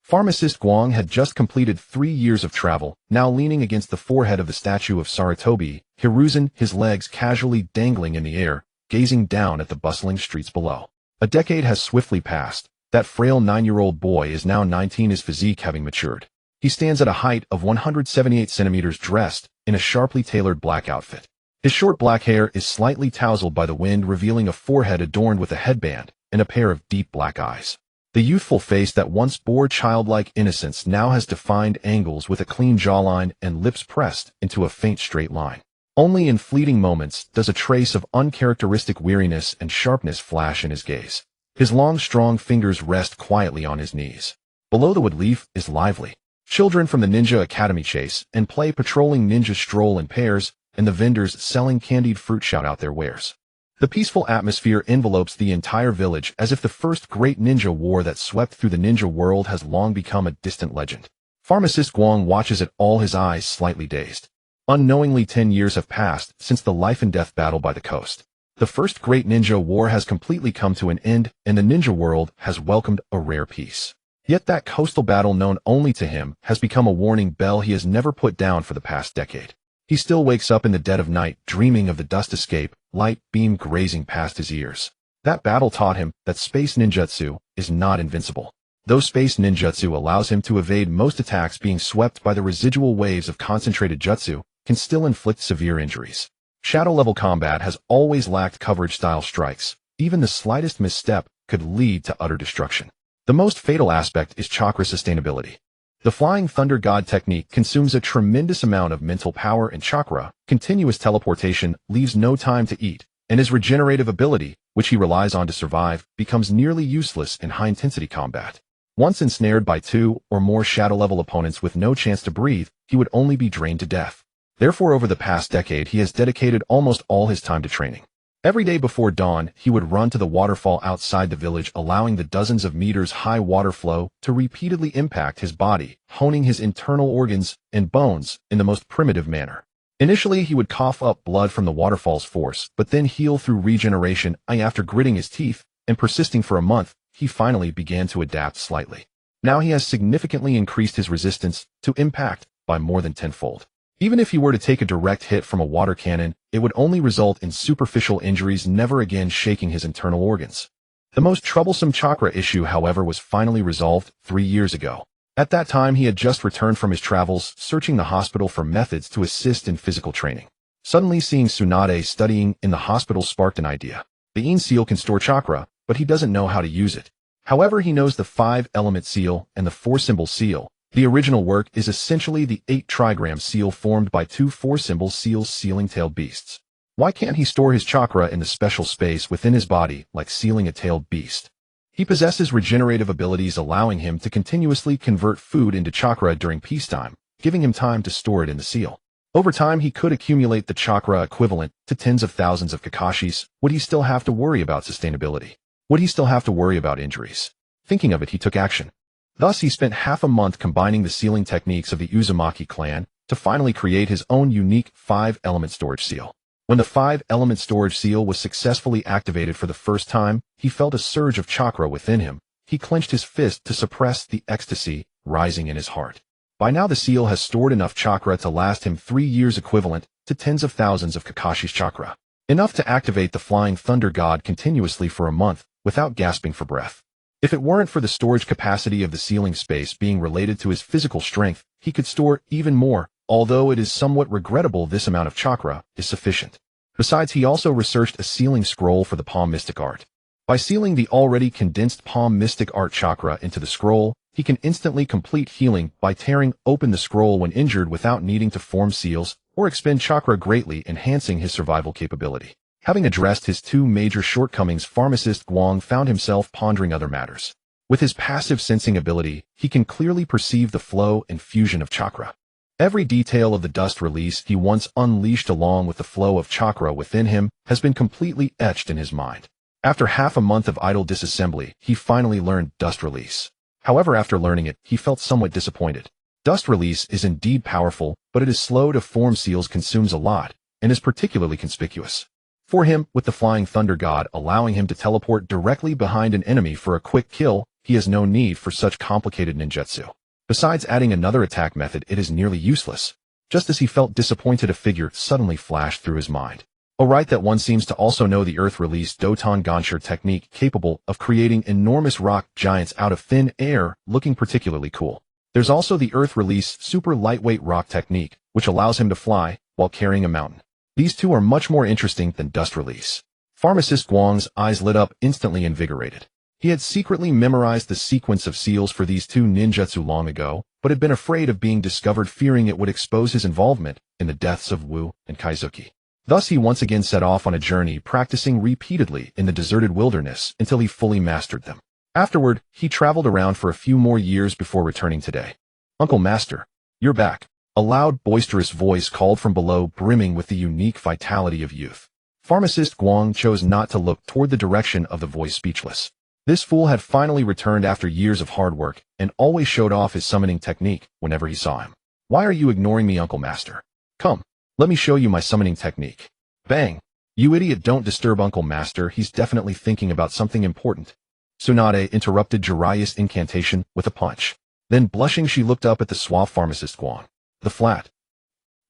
Pharmacist Guang had just completed 3 years of travel, now leaning against the forehead of the statue of Sarutobi Hiruzen, his legs casually dangling in the air, gazing down at the bustling streets below. A decade has swiftly passed. That frail 9-year-old boy is now 19, his physique having matured. He stands at a height of 178 centimeters, dressed in a sharply tailored black outfit. His short black hair is slightly tousled by the wind, revealing a forehead adorned with a headband and a pair of deep black eyes. The youthful face that once bore childlike innocence now has defined angles with a clean jawline and lips pressed into a faint straight line. Only in fleeting moments does a trace of uncharacteristic weariness and sharpness flash in his gaze. His long, strong fingers rest quietly on his knees. Below the woodleaf is lively. Children from the Ninja Academy chase and play, patrolling ninja stroll in pairs, and the vendors selling candied fruit shout out their wares. The peaceful atmosphere envelopes the entire village as if the first great ninja war that swept through the ninja world has long become a distant legend. Pharmacist Guang watches it all, his eyes slightly dazed. Unknowingly, 10 years have passed since the life-and-death battle by the coast. The first great ninja war has completely come to an end, and the ninja world has welcomed a rare peace. Yet that coastal battle known only to him has become a warning bell he has never put down for the past decade. He still wakes up in the dead of night, dreaming of the dust escape, light beam grazing past his ears. That battle taught him that space ninjutsu is not invincible. Though space ninjutsu allows him to evade most attacks, being swept by the residual waves of concentrated jutsu can still inflict severe injuries. Shadow-level combat has always lacked coverage-style strikes. Even the slightest misstep could lead to utter destruction. The most fatal aspect is chakra sustainability. The Flying Thunder God technique consumes a tremendous amount of mental power and chakra. Continuous teleportation leaves no time to eat, and his regenerative ability, which he relies on to survive, becomes nearly useless in high-intensity combat. Once ensnared by 2 or more shadow-level opponents with no chance to breathe, he would only be drained to death. Therefore, over the past decade, he has dedicated almost all his time to training. Every day before dawn, he would run to the waterfall outside the village, allowing the dozens of meters high water flow to repeatedly impact his body, honing his internal organs and bones in the most primitive manner. Initially, he would cough up blood from the waterfall's force, but then heal through regeneration. After gritting his teeth and persisting for a month, he finally began to adapt slightly. Now he has significantly increased his resistance to impact by more than tenfold. Even if he were to take a direct hit from a water cannon, it would only result in superficial injuries, never again shaking his internal organs. The most troublesome chakra issue, however, was finally resolved 3 years ago. At that time, he had just returned from his travels, searching the hospital for methods to assist in physical training. Suddenly, seeing Tsunade studying in the hospital sparked an idea. The Ein seal can store chakra, but he doesn't know how to use it. However, he knows the 5-element seal and the 4-symbol seal. The original work is essentially the 8-trigram seal formed by 2 4-symbol seals sealing-tailed beasts. Why can't he store his chakra in the special space within his body like sealing a tailed beast? He possesses regenerative abilities, allowing him to continuously convert food into chakra during peacetime, giving him time to store it in the seal. Over time, he could accumulate the chakra equivalent to tens of thousands of Kakashis. Would he still have to worry about sustainability? Would he still have to worry about injuries? Thinking of it, he took action. Thus, he spent half a month combining the sealing techniques of the Uzumaki clan to finally create his own unique 5-element storage seal. When the 5-element storage seal was successfully activated for the first time, he felt a surge of chakra within him. He clenched his fist to suppress the ecstasy rising in his heart. By now, the seal has stored enough chakra to last him 3 years, equivalent to tens of thousands of Kakashi's chakra. Enough to activate the Flying Thunder God continuously for a month without gasping for breath. If it weren't for the storage capacity of the sealing space being related to his physical strength, he could store even more, although it is somewhat regrettable this amount of chakra is sufficient. Besides, he also researched a sealing scroll for the palm mystic art. By sealing the already condensed palm mystic art chakra into the scroll, he can instantly complete healing by tearing open the scroll when injured without needing to form seals or expend chakra, greatly enhancing his survival capability. Having addressed his 2 major shortcomings, pharmacist Guang found himself pondering other matters. With his passive sensing ability, he can clearly perceive the flow and fusion of chakra. Every detail of the dust release he once unleashed, along with the flow of chakra within him, has been completely etched in his mind. After half a month of idle disassembly, he finally learned dust release. However, after learning it, he felt somewhat disappointed. Dust release is indeed powerful, but it is slow to form seals, consumes a lot, and is particularly conspicuous. For him, with the Flying Thunder God allowing him to teleport directly behind an enemy for a quick kill, he has no need for such complicated ninjutsu. Besides adding another attack method, it is nearly useless. Just as he felt disappointed, a figure suddenly flashed through his mind. Oh, right, that one seems to also know the earth-release Doton Gonsher technique, capable of creating enormous rock giants out of thin air, looking particularly cool. There's also the earth-release super lightweight rock technique, which allows him to fly while carrying a mountain. These 2 are much more interesting than dust release. Pharmacist Guang's eyes lit up, instantly invigorated. He had secretly memorized the sequence of seals for these 2 ninjutsu long ago, but had been afraid of being discovered, fearing it would expose his involvement in the deaths of Wu and Kaizuki. Thus, he once again set off on a journey, practicing repeatedly in the deserted wilderness until he fully mastered them. Afterward, he traveled around for a few more years before returning today. "Uncle Master, you're back." A loud, boisterous voice called from below, brimming with the unique vitality of youth. Pharmacist Guang chose not to look toward the direction of the voice, speechless. This fool had finally returned after years of hard work, and always showed off his summoning technique whenever he saw him. "Why are you ignoring me, Uncle Master? Come, let me show you my summoning technique." Bang! You idiot, don't disturb Uncle Master, he's definitely thinking about something important. Tsunade interrupted Jiraiya's incantation with a punch. Then blushing she looked up at the suave pharmacist Guang. The flat.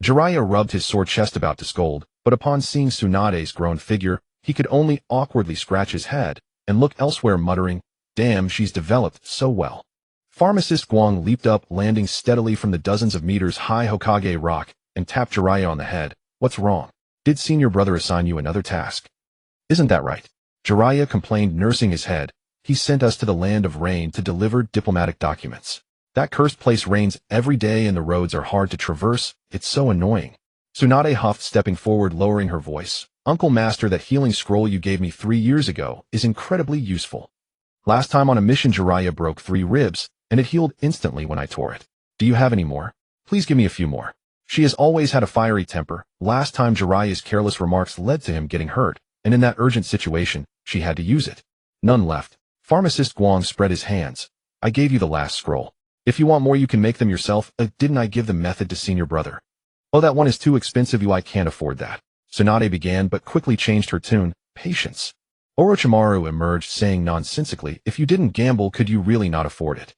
Jiraiya rubbed his sore chest about to scold, but upon seeing Tsunade's grown figure, he could only awkwardly scratch his head and look elsewhere, muttering, "Damn, she's developed so well." Pharmacist Guang leaped up, landing steadily from the dozens of meters high Hokage rock, and tapped Jiraiya on the head. "What's wrong? Did senior brother assign you another task?" "Isn't that right?" Jiraiya complained, nursing his head. "He sent us to the land of rain to deliver diplomatic documents. That cursed place rains every day and the roads are hard to traverse. It's so annoying." Tsunade huffed, stepping forward, lowering her voice. "Uncle Master, that healing scroll you gave me 3 years ago is incredibly useful. Last time on a mission Jiraiya broke 3 ribs, and it healed instantly when I tore it. Do you have any more? Please give me a few more." She has always had a fiery temper. Last time Jiraiya's careless remarks led to him getting hurt, and in that urgent situation, she had to use it. "None left." Pharmacist Guang spread his hands. "I gave you the last scroll. If you want more you can make them yourself. Didn't I give the method to senior brother?" "Oh, that one is too expensive, I can't afford that." Tsunade began but quickly changed her tune. "Patience." Orochimaru emerged, saying nonsensically, "If you didn't gamble, could you really not afford it?"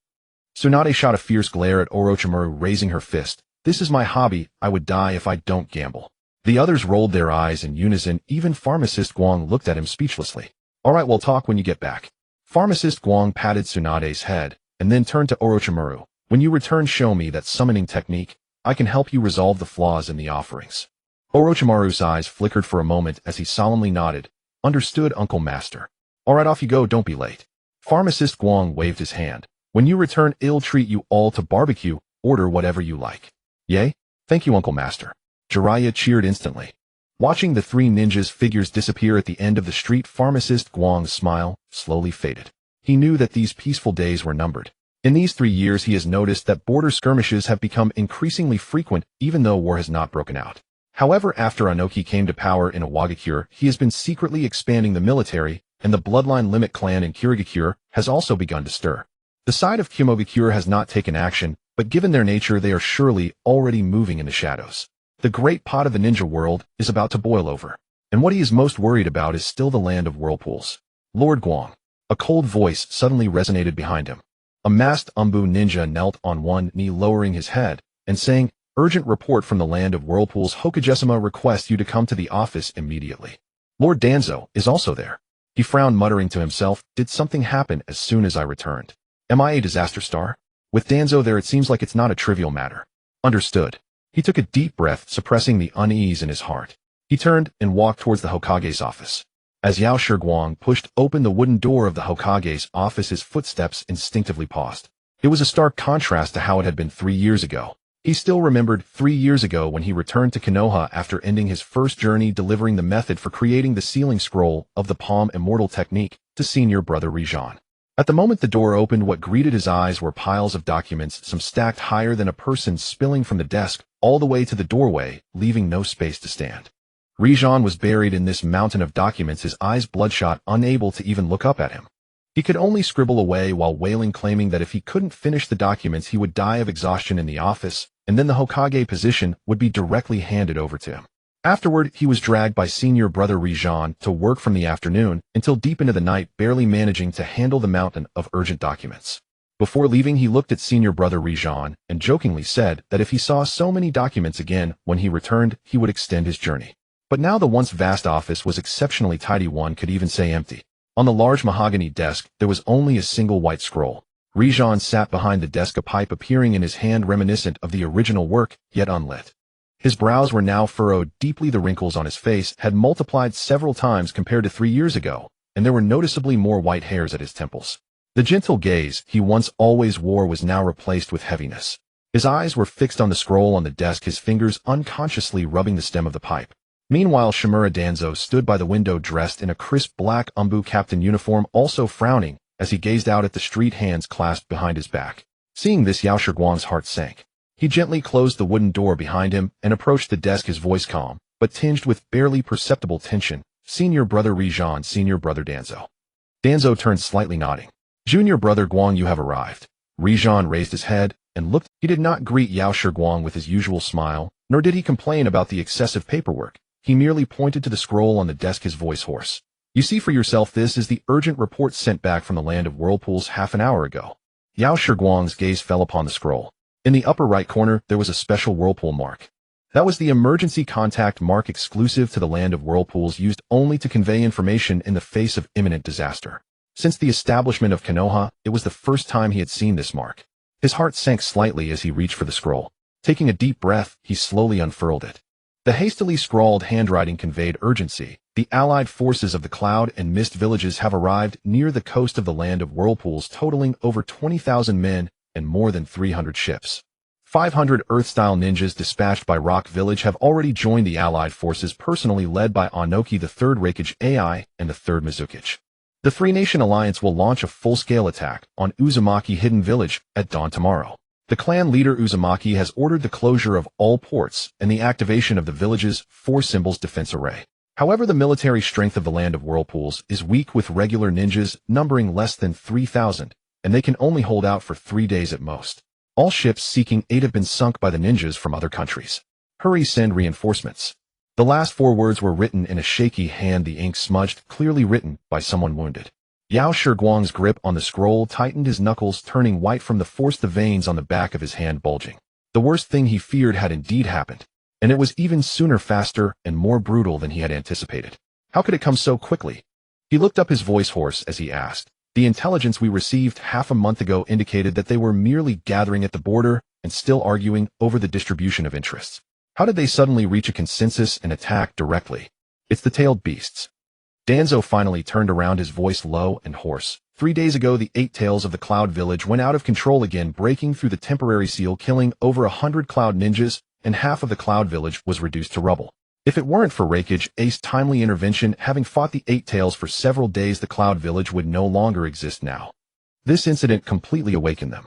Tsunade shot a fierce glare at Orochimaru, raising her fist. "This is my hobby. I would die if I don't gamble." The others rolled their eyes in unison. Even Pharmacist Guang looked at him speechlessly. "All right, we'll talk when you get back." Pharmacist Guang patted Tsunade's head, and then turned to Orochimaru. "When you return, show me that summoning technique. I can help you resolve the flaws in the offerings." Orochimaru's eyes flickered for a moment as he solemnly nodded. "Understood, Uncle Master." "All right, off you go, don't be late." Pharmacist Guang waved his hand. "When you return, I'll treat you all to barbecue. Order whatever you like." "Yay? Thank you, Uncle Master." Jiraiya cheered instantly. Watching the 3 ninjas' figures disappear at the end of the street, Pharmacist Guang's smile slowly faded. He knew that these peaceful days were numbered. In these 3 years he has noticed that border skirmishes have become increasingly frequent, even though war has not broken out. However, after Anoki came to power in Iwagakure, he has been secretly expanding the military, and the bloodline limit clan in Kirigakure has also begun to stir. The side of Kumogakure has not taken action, but given their nature they are surely already moving in the shadows. The great pot of the ninja world is about to boil over, and what he is most worried about is still the land of whirlpools. "Lord Guang." A cold voice suddenly resonated behind him. A masked Umbu ninja knelt on one knee, lowering his head, and saying, "Urgent report from the land of whirlpools. Hokage-sama requests you to come to the office immediately." Lord Danzo is also there. He frowned, muttering to himself, "Did something happen as soon as I returned? Am I a disaster star?" With Danzo there, it seems like it's not a trivial matter. "Understood." He took a deep breath, suppressing the unease in his heart. He turned and walked towards the Hokage's office. As Yaoshi Guang pushed open the wooden door of the Hokage's office, his footsteps instinctively paused. It was a stark contrast to how it had been 3 years ago. He still remembered 3 years ago when he returned to Konoha after ending his first journey, delivering the method for creating the sealing scroll of the Palm Immortal technique to senior brother Rijan. At the moment the door opened, what greeted his eyes were piles of documents, some stacked higher than a person, spilling from the desk all the way to the doorway, leaving no space to stand. Rijan was buried in this mountain of documents, his eyes bloodshot, unable to even look up at him. He could only scribble away while wailing, claiming that if he couldn't finish the documents he would die of exhaustion in the office, and then the Hokage position would be directly handed over to him. Afterward, he was dragged by senior brother Rijan to work from the afternoon until deep into the night, barely managing to handle the mountain of urgent documents. Before leaving, he looked at senior brother Rijan and jokingly said that if he saw so many documents again when he returned, he would extend his journey. But now the once vast office was exceptionally tidy, one could even say empty. On the large mahogany desk, there was only a single white scroll. Rijan sat behind the desk, a pipe appearing in his hand reminiscent of the original work, yet unlit. His brows were now furrowed deeply, the wrinkles on his face had multiplied several times compared to 3 years ago, and there were noticeably more white hairs at his temples. The gentle gaze he once always wore was now replaced with heaviness. His eyes were fixed on the scroll on the desk, his fingers unconsciously rubbing the stem of the pipe. Meanwhile, Shimura Danzo stood by the window, dressed in a crisp black Umbu captain uniform, also frowning as he gazed out at the street, hands clasped behind his back. Seeing this, Yaoshi Guang's heart sank. He gently closed the wooden door behind him and approached the desk, his voice calm, but tinged with barely perceptible tension. "Senior brother Rijan, senior brother Danzo." Danzo turned slightly, nodding. "Junior brother Guang, you have arrived." Rijan raised his head and looked. He did not greet Yaoshi Guang with his usual smile, nor did he complain about the excessive paperwork. He merely pointed to the scroll on the desk, his voice hoarse. You see for yourself, this is the urgent report sent back from the land of whirlpools half an hour ago. Yao Shiguang's gaze fell upon the scroll. In the upper right corner, there was a special whirlpool mark. That was the emergency contact mark exclusive to the land of whirlpools, used only to convey information in the face of imminent disaster. Since the establishment of Konoha, it was the first time he had seen this mark. His heart sank slightly as he reached for the scroll. Taking a deep breath, he slowly unfurled it. The hastily scrawled handwriting conveyed urgency. The allied forces of the Cloud and Mist villages have arrived near the coast of the land of whirlpools, totaling over 20,000 men and more than 300 ships. 500 Earth-style ninjas dispatched by Rock Village have already joined the allied forces, personally led by Onoki, the 3rd Raikage AI, and the 3rd Mizukage. The Three-Nation Alliance will launch a full-scale attack on Uzumaki Hidden Village at dawn tomorrow. The clan leader Uzumaki has ordered the closure of all ports and the activation of the village's 4 symbols defense array. However, the military strength of the land of whirlpools is weak, with regular ninjas numbering less than 3,000, and they can only hold out for 3 days at most. All ships seeking aid have been sunk by the ninjas from other countries. Hurry, send reinforcements. The last 4 words were written in a shaky hand, the ink smudged, clearly written by someone wounded. Yao Shiguang's grip on the scroll tightened, his knuckles turning white from the force, the veins on the back of his hand bulging. The worst thing he feared had indeed happened, and it was even sooner, faster, and more brutal than he had anticipated. How could it come so quickly? He looked up, his voice hoarse, as he asked. The intelligence we received half a month ago indicated that they were merely gathering at the border and still arguing over the distribution of interests. How did they suddenly reach a consensus and attack directly? It's the tailed beasts. Danzo finally turned around, his voice low and hoarse. 3 days ago, the 8 tails of the Cloud Village went out of control again, breaking through the temporary seal, killing over 100 Cloud ninjas, and half of the Cloud Village was reduced to rubble. If it weren't for Raikage Ace's timely intervention, having fought the 8 tails for several days, the Cloud Village would no longer exist now. This incident completely awakened them.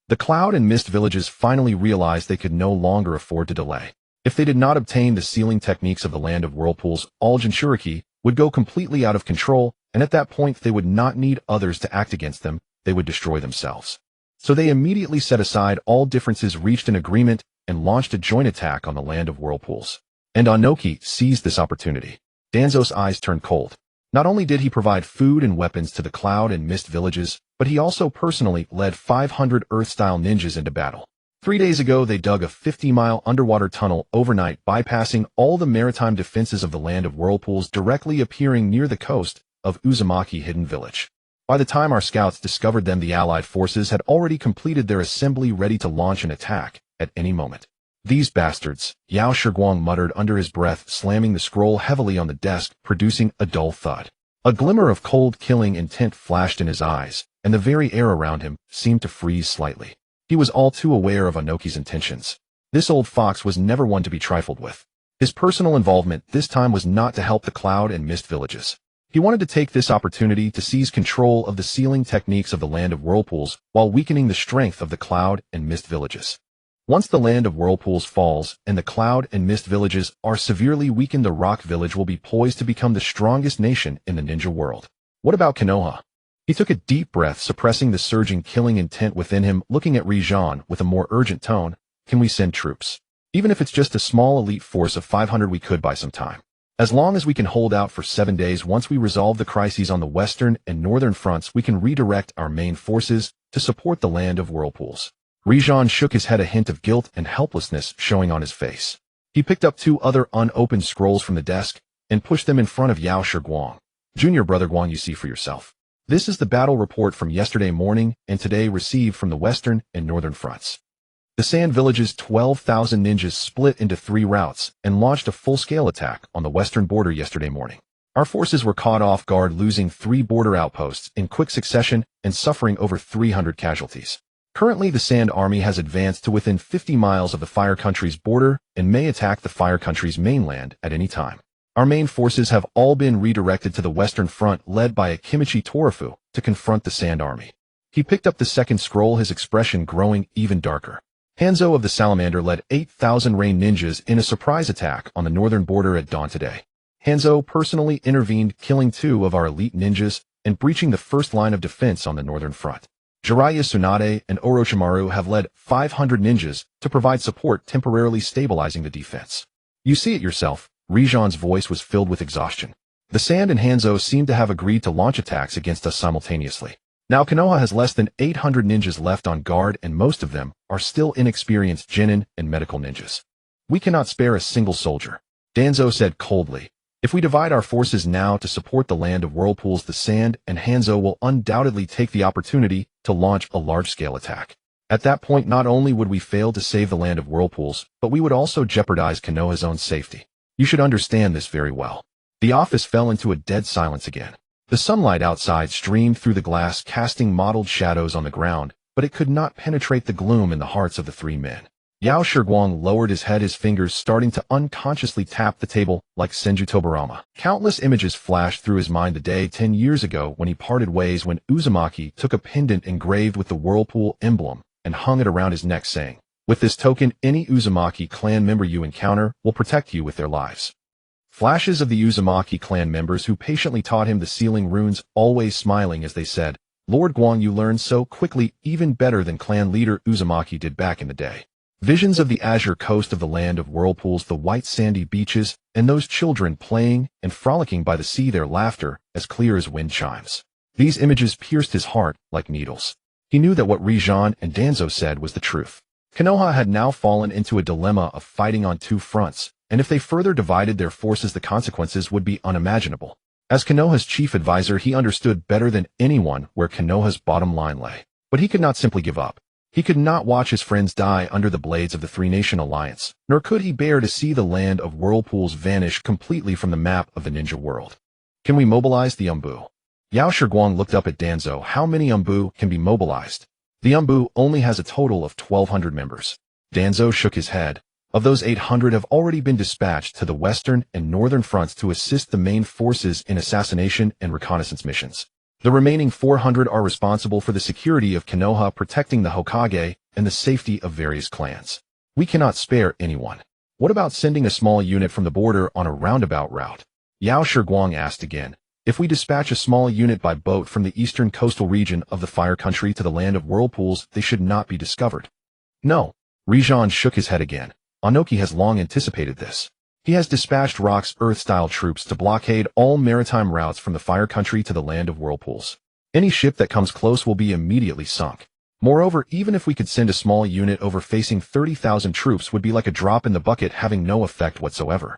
The Cloud and Mist villages finally realized they could no longer afford to delay. If they did not obtain the sealing techniques of the land of whirlpools, all Jinchuriki would go completely out of control, and at that point they would not need others to act against them, they would destroy themselves. So they immediately set aside all differences, reached an agreement, and launched a joint attack on the land of whirlpools. And Onoki seized this opportunity. Danzo's eyes turned cold. Not only did he provide food and weapons to the Cloud and Mist villages, but he also personally led 500 Earth-style ninjas into battle. 3 days ago, they dug a 50-mile underwater tunnel overnight, bypassing all the maritime defenses of the land of whirlpools, directly appearing near the coast of Uzumaki Hidden Village. By the time our scouts discovered them, the Allied forces had already completed their assembly, ready to launch an attack at any moment. These bastards, Yao Shiguang muttered under his breath, slamming the scroll heavily on the desk, producing a dull thud. A glimmer of cold, killing intent flashed in his eyes, and the very air around him seemed to freeze slightly. He was all too aware of Onoki's intentions. This old fox was never one to be trifled with. His personal involvement this time was not to help the Cloud and Mist villages. He wanted to take this opportunity to seize control of the sealing techniques of the land of whirlpools while weakening the strength of the Cloud and Mist villages. Once the land of whirlpools falls and the Cloud and Mist villages are severely weakened, the Rock Village will be poised to become the strongest nation in the ninja world. What about Konoha? He took a deep breath, suppressing the surging killing intent within him, looking at Rijan with a more urgent tone. Can we send troops? Even if it's just a small elite force of 500, we could buy some time. As long as we can hold out for 7 days, once we resolve the crises on the western and northern fronts, we can redirect our main forces to support the land of whirlpools. Rijan shook his head, a hint of guilt and helplessness showing on his face. He picked up 2 other unopened scrolls from the desk and pushed them in front of Yao Shiguang. Junior brother Guang, you see for yourself. This is the battle report from yesterday morning and today, received from the western and northern fronts. The Sand Village's 12,000 ninjas split into 3 routes and launched a full-scale attack on the western border yesterday morning. Our forces were caught off guard, losing 3 border outposts in quick succession and suffering over 300 casualties. Currently, the Sand Army has advanced to within 50 miles of the Fire Country's border and may attack the Fire Country's mainland at any time. Our main forces have all been redirected to the western front, led by Akimichi Torafu, to confront the Sand Army. He picked up the second scroll, his expression growing even darker. Hanzo of the Salamander led 8,000 Rain ninjas in a surprise attack on the northern border at dawn today. Hanzo personally intervened, killing 2 of our elite ninjas and breaching the first line of defense on the northern front. Jiraiya Tsunade and Orochimaru have led 500 ninjas to provide support, temporarily stabilizing the defense. You see it yourself. Rijan's voice was filled with exhaustion. The Sand and Hanzo seem to have agreed to launch attacks against us simultaneously. Now Konoha has less than 800 ninjas left on guard, and most of them are still inexperienced genin and medical ninjas. We cannot spare a single soldier, Danzo said coldly. If we divide our forces now to support the land of whirlpools, the Sand and Hanzo will undoubtedly take the opportunity to launch a large-scale attack. At that point, not only would we fail to save the land of whirlpools, but we would also jeopardize Konoha's own safety. You should understand this very well. The office fell into a dead silence again. The sunlight outside streamed through the glass, casting mottled shadows on the ground, but it could not penetrate the gloom in the hearts of the three men. Yao Shiguang lowered his head, his fingers starting to unconsciously tap the table like Senju Tobirama. Countless images flashed through his mind: the day 10 years ago when he parted ways, when Uzumaki took a pendant engraved with the whirlpool emblem and hung it around his neck, saying, "With this token, any Uzumaki clan member you encounter will protect you with their lives." Flashes of the Uzumaki clan members who patiently taught him the sealing runes, always smiling as they said, "Lord Guang, you learned so quickly, even better than clan leader Uzumaki did back in the day." Visions of the azure coast of the land of whirlpools, the white sandy beaches, and those children playing and frolicking by the sea, their laughter as clear as wind chimes. These images pierced his heart like needles. He knew that what Rijan and Danzo said was the truth. Konoha had now fallen into a dilemma of fighting on two fronts, and if they further divided their forces, the consequences would be unimaginable. As Konoha's chief advisor, he understood better than anyone where Konoha's bottom line lay. But he could not simply give up. He could not watch his friends die under the blades of the Three-Nation Alliance, nor could he bear to see the land of whirlpools vanish completely from the map of the ninja world. Can we mobilize the Umbu? Yao Shiguang looked up at Danzo. How many Umbu can be mobilized? The Umbu only has a total of 1,200 members. Danzo shook his head. Of those, 800 have already been dispatched to the western and northern fronts to assist the main forces in assassination and reconnaissance missions. The remaining 400 are responsible for the security of Konoha, protecting the Hokage and the safety of various clans. We cannot spare anyone. What about sending a small unit from the border on a roundabout route? Yao Shiguang asked again. If we dispatch a small unit by boat from the eastern coastal region of the Fire Country to the land of whirlpools, they should not be discovered. No. Rijan shook his head again. Anoki has long anticipated this. He has dispatched Rock's Earth-style troops to blockade all maritime routes from the Fire Country to the land of whirlpools. Any ship that comes close will be immediately sunk. Moreover, even if we could send a small unit over, facing 30,000 troops would be like a drop in the bucket, having no effect whatsoever.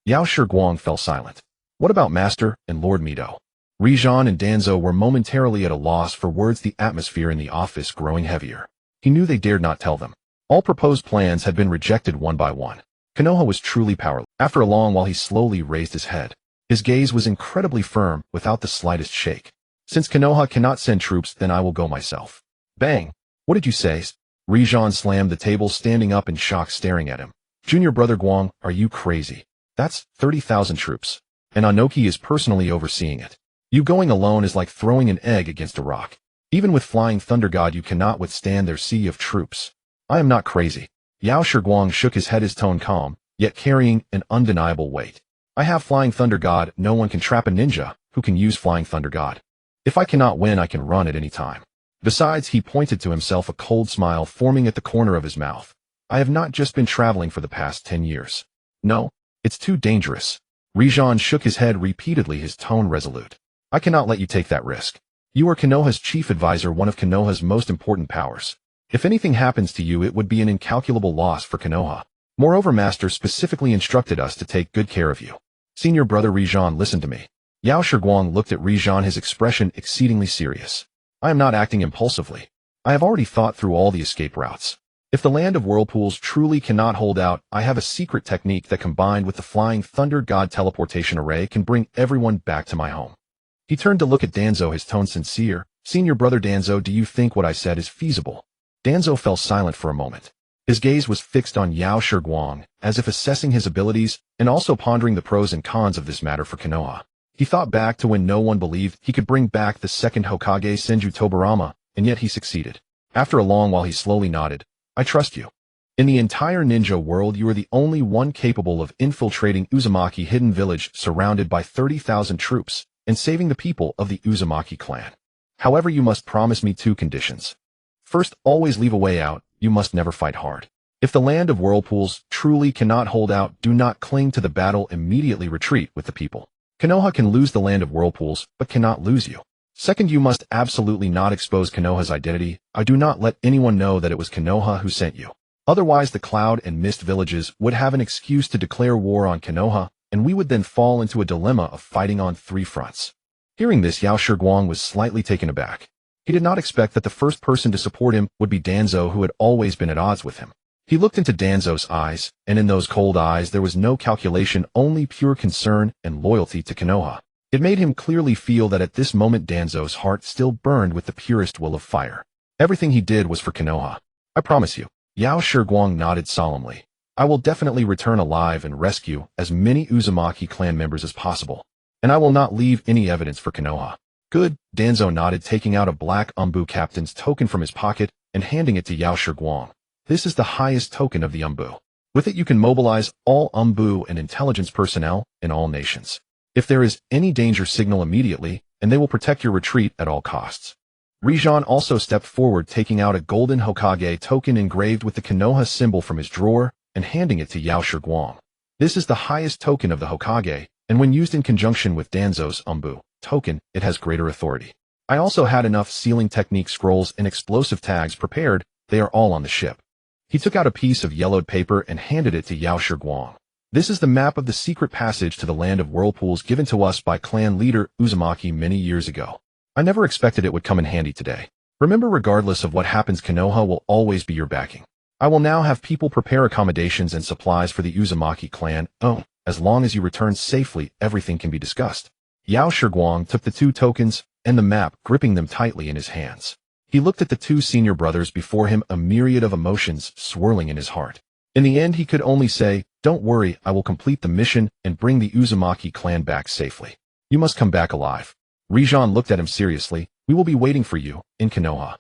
Yao Shiguang fell silent. What about Master and Lord Mido? Rijan and Danzo were momentarily at a loss for words, the atmosphere in the office growing heavier. He knew they dared not tell them. All proposed plans had been rejected one by one. Konoha was truly powerless. After a long while, he slowly raised his head. His gaze was incredibly firm, without the slightest shake. Since Konoha cannot send troops, then I will go myself. Bang! What did you say? Rijan slammed the table, standing up in shock, staring at him. Junior brother Guang, are you crazy? That's 30,000 troops. And Anoki is personally overseeing it. You going alone is like throwing an egg against a rock. Even with Flying Thunder God, you cannot withstand their sea of troops. I am not crazy. Yao Shiguang shook his head, his tone calm, yet carrying an undeniable weight. I have Flying Thunder God. No one can trap a ninja who can use Flying Thunder God. If I cannot win, I can run at any time. Besides, he pointed to himself, a cold smile forming at the corner of his mouth. I have not just been traveling for the past 10 years. No, it's too dangerous. Rijan shook his head repeatedly, his tone resolute. I cannot let you take that risk. You are Konoha's chief advisor, one of Konoha's most important powers. If anything happens to you, it would be an incalculable loss for Konoha. Moreover, Master specifically instructed us to take good care of you. Senior brother Rijan, listen to me. Yao Shiguang looked at Rijan, his expression exceedingly serious. I am not acting impulsively. I have already thought through all the escape routes. If the land of whirlpools truly cannot hold out, I have a secret technique that, combined with the Flying Thunder God teleportation array, can bring everyone back to my home. He turned to look at Danzo, his tone sincere. Senior brother Danzo, do you think what I said is feasible? Danzo fell silent for a moment. His gaze was fixed on Yao Shiguang, as if assessing his abilities and also pondering the pros and cons of this matter for Konoha. He thought back to when no one believed he could bring back the second Hokage, Senju Tobirama, and yet he succeeded. After a long while, he slowly nodded. I trust you. In the entire ninja world, you are the only one capable of infiltrating Uzumaki hidden village surrounded by 30,000 troops and saving the people of the Uzumaki clan. However, you must promise me two conditions. First, always leave a way out. You must never fight hard. If the land of whirlpools truly cannot hold out, do not cling to the battle, immediately retreat with the people. Konoha can lose the land of whirlpools, but cannot lose you. Second, you must absolutely not expose Konoha's identity. I do not let anyone know that it was Konoha who sent you. Otherwise, the Cloud and Mist villages would have an excuse to declare war on Konoha, and we would then fall into a dilemma of fighting on 3 fronts. Hearing this, Yao Shiguang was slightly taken aback. He did not expect that the first person to support him would be Danzo, who had always been at odds with him. He looked into Danzo's eyes, and in those cold eyes there was no calculation, only pure concern and loyalty to Konoha. It made him clearly feel that at this moment Danzo's heart still burned with the purest will of fire. Everything he did was for Konoha. I promise you. Yao Shiguang nodded solemnly. I will definitely return alive and rescue as many Uzumaki clan members as possible. And I will not leave any evidence for Konoha. Good, Danzo nodded, taking out a black Umbu captain's token from his pocket and handing it to Yao Shiguang. This is the highest token of the Umbu. With it you can mobilize all Umbu and intelligence personnel in all nations. If there is any danger, signal immediately, and they will protect your retreat at all costs. Rijan also stepped forward, taking out a golden Hokage token engraved with the Konoha symbol from his drawer and handing it to Yao Shiguang. This is the highest token of the Hokage, and when used in conjunction with Danzo's Umbu token, it has greater authority. I also had enough sealing technique scrolls and explosive tags prepared. They are all on the ship. He took out a piece of yellowed paper and handed it to Yao Shiguang. This is the map of the secret passage to the land of whirlpools given to us by clan leader Uzumaki many years ago. I never expected it would come in handy today. Remember, regardless of what happens, Konoha will always be your backing. I will now have people prepare accommodations and supplies for the Uzumaki clan. Oh, as long as you return safely, everything can be discussed. Yao Shiguang took the 2 tokens and the map, gripping them tightly in his hands. He looked at the 2 senior brothers before him, a myriad of emotions swirling in his heart. In the end, he could only say, "Don't worry, I will complete the mission and bring the Uzumaki clan back safely. You must come back alive." Rijan looked at him seriously. "We will be waiting for you in Konoha."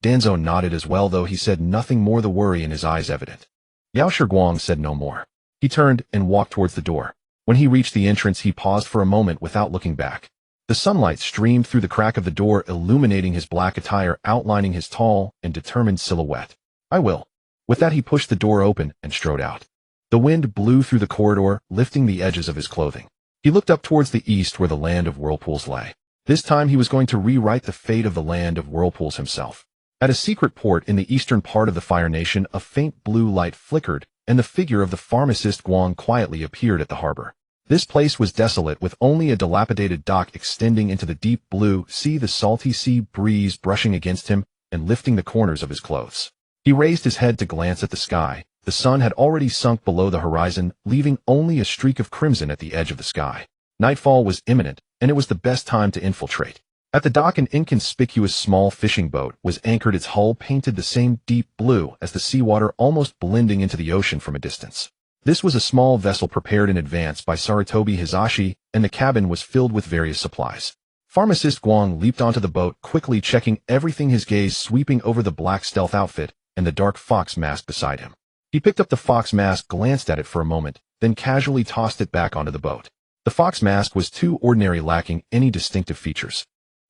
Danzo nodded as well, though he said nothing more, the worry in his eyes evident. Yao Shiguang said no more. He turned and walked towards the door. When he reached the entrance, he paused for a moment without looking back. The sunlight streamed through the crack of the door, illuminating his black attire, outlining his tall and determined silhouette. "I will." With that, he pushed the door open and strode out. The wind blew through the corridor, lifting the edges of his clothing. He looked up towards the east where the land of whirlpools lay. This time he was going to rewrite the fate of the land of whirlpools himself. At a secret port in the eastern part of the Fire Nation, a faint blue light flickered, and the figure of the pharmacist Guang quietly appeared at the harbor. This place was desolate, with only a dilapidated dock extending into the deep blue sea, the salty sea breeze brushing against him and lifting the corners of his clothes. He raised his head to glance at the sky. The sun had already sunk below the horizon, leaving only a streak of crimson at the edge of the sky. Nightfall was imminent, and it was the best time to infiltrate. At the dock, an inconspicuous small fishing boat was anchored, its hull painted the same deep blue as the seawater, almost blending into the ocean from a distance. This was a small vessel prepared in advance by Sarutobi Hizashi, and the cabin was filled with various supplies. Pharmacist Guang leaped onto the boat, quickly checking everything, his gaze sweeping over the black stealth outfit and the dark fox mask beside him. He picked up the fox mask, glanced at it for a moment, then casually tossed it back onto the boat. The fox mask was too ordinary, lacking any distinctive features.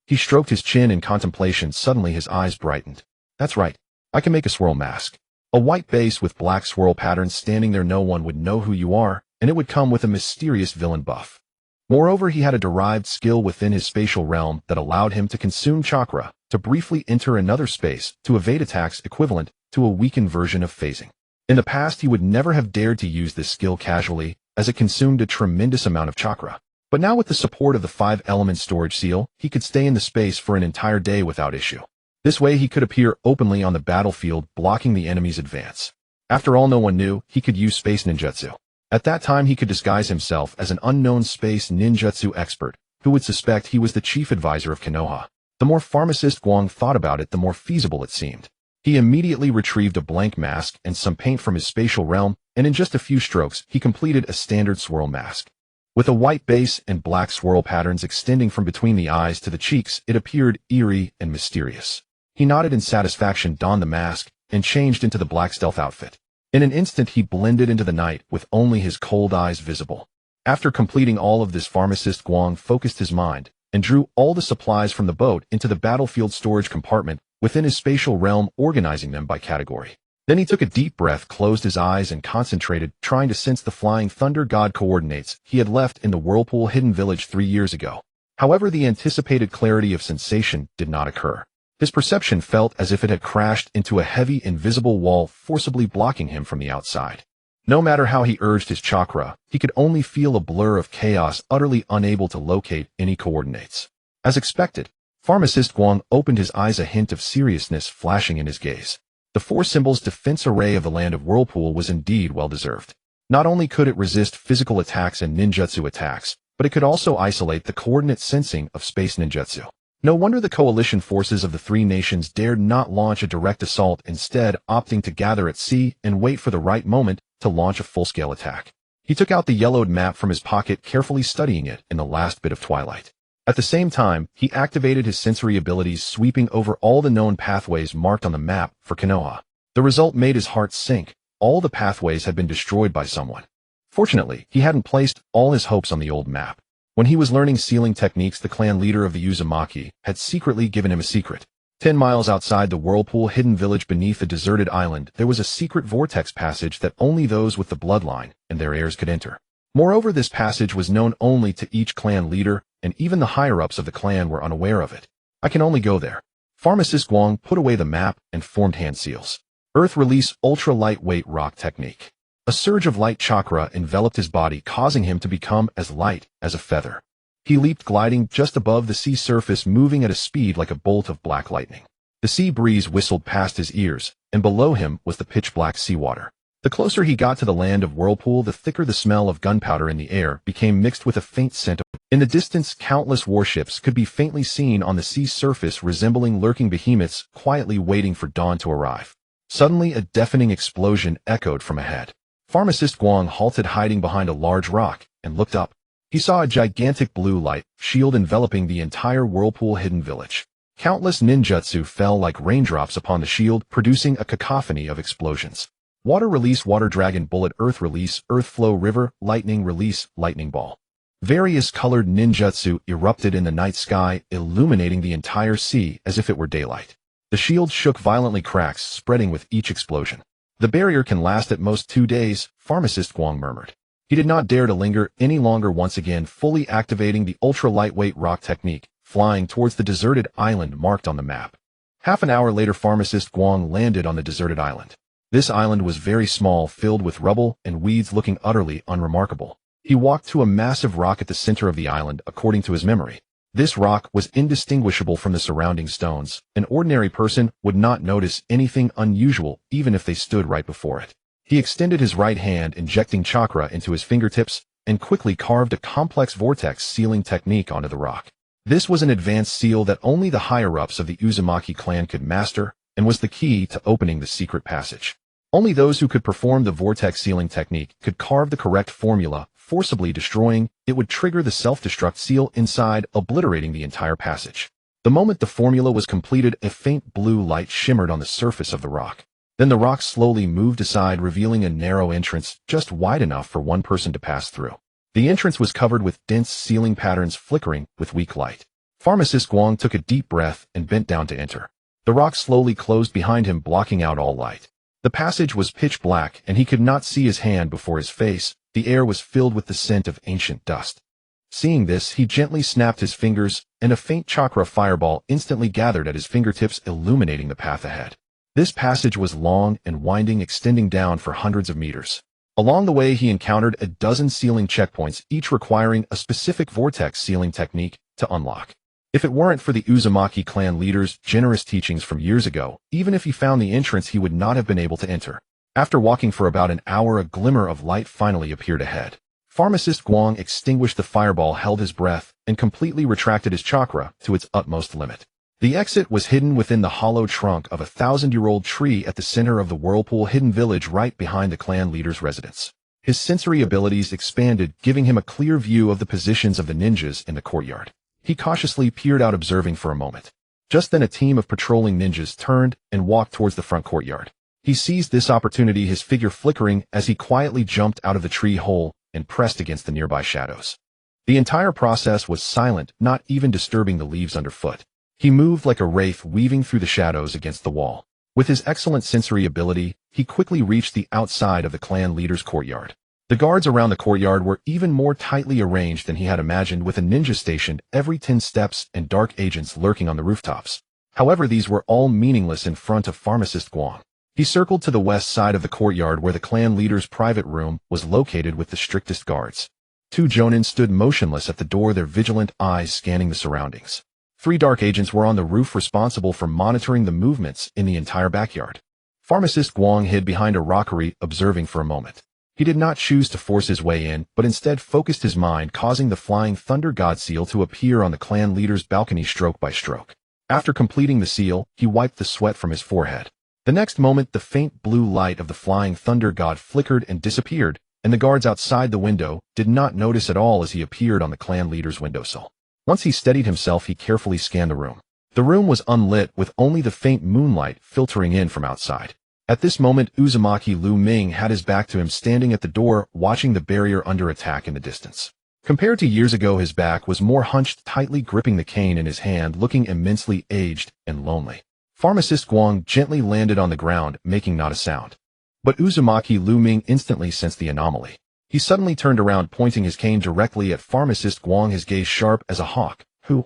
He stroked his chin in contemplation. Suddenly his eyes brightened. "That's right. I can make a swirl mask. A white base with black swirl patterns standing there. No one would know who you are, and it would come with a mysterious villain buff." Moreover, he had a derived skill within his spatial realm that allowed him to consume chakra, to briefly enter another space, to evade attacks equivalent to a weakened version of phasing. In the past, he would never have dared to use this skill casually, as it consumed a tremendous amount of chakra. But now, with the support of the 5-element storage seal, he could stay in the space for an entire day without issue. This way he could appear openly on the battlefield, blocking the enemy's advance. After all, no one knew he could use space ninjutsu. At that time, he could disguise himself as an unknown space ninjutsu expert, who would suspect he was the chief advisor of Konoha. The more Pharmacist Guang thought about it, the more feasible it seemed. He immediately retrieved a blank mask and some paint from his spatial realm, and in just a few strokes, he completed a standard swirl mask. With a white base and black swirl patterns extending from between the eyes to the cheeks, it appeared eerie and mysterious. He nodded in satisfaction, donned the mask, and changed into the black stealth outfit. In an instant, he blended into the night, with only his cold eyes visible. After completing all of this, Pharmacist Guang focused his mind and drew all the supplies from the boat into the battlefield storage compartment within his spatial realm, organizing them by category. Then he took a deep breath, closed his eyes, and concentrated, trying to sense the flying thunder god coordinates he had left in the whirlpool hidden village 3 years ago. However, the anticipated clarity of sensation did not occur. His perception felt as if it had crashed into a heavy, invisible wall, forcibly blocking him from the outside. No matter how he urged his chakra, he could only feel a blur of chaos, utterly unable to locate any coordinates. As expected, Pharmacist Guang opened his eyes, a hint of seriousness flashing in his gaze. The 4 symbols defense array of the land of Whirlpool was indeed well-deserved. Not only could it resist physical attacks and ninjutsu attacks, but it could also isolate the coordinate sensing of space ninjutsu. No wonder the coalition forces of the 3 nations dared not launch a direct assault, instead opting to gather at sea and wait for the right moment to launch a full-scale attack. He took out the yellowed map from his pocket, carefully studying it in the last bit of twilight. At the same time, he activated his sensory abilities, sweeping over all the known pathways marked on the map for Konoha. The result made his heart sink. All the pathways had been destroyed by someone. Fortunately, he hadn't placed all his hopes on the old map. When he was learning sealing techniques, the clan leader of the Uzumaki had secretly given him a secret. 10 miles outside the whirlpool hidden village beneath a deserted island, there was a secret vortex passage that only those with the bloodline and their heirs could enter. Moreover, this passage was known only to each clan leader, and even the higher-ups of the clan were unaware of it. I can only go there. Pharmacist Guang put away the map and formed hand seals. Earth release ultra-lightweight rock technique. A surge of light chakra enveloped his body, causing him to become as light as a feather. He leaped, gliding just above the sea surface, moving at a speed like a bolt of black lightning. The sea breeze whistled past his ears, and below him was the pitch-black seawater. The closer he got to the land of Whirlpool, the thicker the smell of gunpowder in the air became, mixed with a faint scent of... In the distance, countless warships could be faintly seen on the sea surface, resembling lurking behemoths, quietly waiting for dawn to arrive. Suddenly, a deafening explosion echoed from ahead. Pharmacist Guang halted, hiding behind a large rock, and looked up. He saw a gigantic blue light shield enveloping the entire Whirlpool hidden village. Countless ninjutsu fell like raindrops upon the shield, producing a cacophony of explosions. Water release, water dragon bullet, earth release, earth flow river, lightning release, lightning ball. Various colored ninjutsu erupted in the night sky, illuminating the entire sea as if it were daylight. The shield shook violently, cracks spreading with each explosion. The barrier can last at most 2 days, Pharmacist Guang murmured. He did not dare to linger any longer, once again fully activating the ultra-lightweight rock technique, flying towards the deserted island marked on the map. Half an hour later, Pharmacist Guang landed on the deserted island. This island was very small, filled with rubble and weeds, looking utterly unremarkable. He walked to a massive rock at the center of the island, according to his memory. This rock was indistinguishable from the surrounding stones. An ordinary person would not notice anything unusual even if they stood right before it. He extended his right hand, injecting chakra into his fingertips, and quickly carved a complex vortex sealing technique onto the rock. This was an advanced seal that only the higher-ups of the Uzumaki clan could master, and was the key to opening the secret passage. Only those who could perform the vortex sealing technique could carve the correct formula, forcibly destroying it would trigger the self-destruct seal inside, obliterating the entire passage. The moment the formula was completed, a faint blue light shimmered on the surface of the rock. Then the rock slowly moved aside, revealing a narrow entrance just wide enough for one person to pass through. The entrance was covered with dense sealing patterns, flickering with weak light. Pharmacist Guang took a deep breath and bent down to enter. The rock slowly closed behind him, blocking out all light. The passage was pitch black, and he could not see his hand before his face. The air was filled with the scent of ancient dust. Seeing this, he gently snapped his fingers, and a faint chakra fireball instantly gathered at his fingertips, illuminating the path ahead. This passage was long and winding, extending down for hundreds of meters. Along the way, he encountered a dozen sealing checkpoints, each requiring a specific vortex sealing technique to unlock. If it weren't for the Uzumaki clan leader's generous teachings from years ago, even if he found the entrance, he would not have been able to enter. After walking for about an hour, a glimmer of light finally appeared ahead. Pharmacist Guang extinguished the fireball, held his breath, and completely retracted his chakra to its utmost limit. The exit was hidden within the hollow trunk of a 1,000-year-old tree at the center of the Whirlpool hidden village, right behind the clan leader's residence. His sensory abilities expanded, giving him a clear view of the positions of the ninjas in the courtyard. He cautiously peered out, observing for a moment. Just then, a team of patrolling ninjas turned and walked towards the front courtyard. He seized this opportunity, his figure flickering as he quietly jumped out of the tree hole and pressed against the nearby shadows. The entire process was silent, not even disturbing the leaves underfoot. He moved like a wraith, weaving through the shadows against the wall. With his excellent sensory ability, he quickly reached the outside of the clan leader's courtyard. The guards around the courtyard were even more tightly arranged than he had imagined, with a ninja stationed every 10 steps and dark agents lurking on the rooftops. However, these were all meaningless in front of pharmacist Guang. He circled to the west side of the courtyard where the clan leader's private room was located with the strictest guards. 2 jonin stood motionless at the door, their vigilant eyes scanning the surroundings. 3 dark agents were on the roof responsible for monitoring the movements in the entire backyard. Pharmacist Guang hid behind a rockery, observing for a moment. He did not choose to force his way in, but instead focused his mind, causing the flying thunder god seal to appear on the clan leader's balcony stroke by stroke. After completing the seal, he wiped the sweat from his forehead. The next moment, the faint blue light of the flying thunder god flickered and disappeared, and the guards outside the window did not notice at all as he appeared on the clan leader's windowsill. Once he steadied himself, he carefully scanned the room. The room was unlit, with only the faint moonlight filtering in from outside. At this moment, Uzumaki Lu Ming had his back to him, standing at the door, watching the barrier under attack in the distance. Compared to years ago, his back was more hunched, tightly gripping the cane in his hand, looking immensely aged and lonely. Pharmacist Guang gently landed on the ground, making not a sound. But Uzumaki Lu Ming instantly sensed the anomaly. He suddenly turned around, pointing his cane directly at Pharmacist Guang, his gaze sharp as a hawk. "Who?"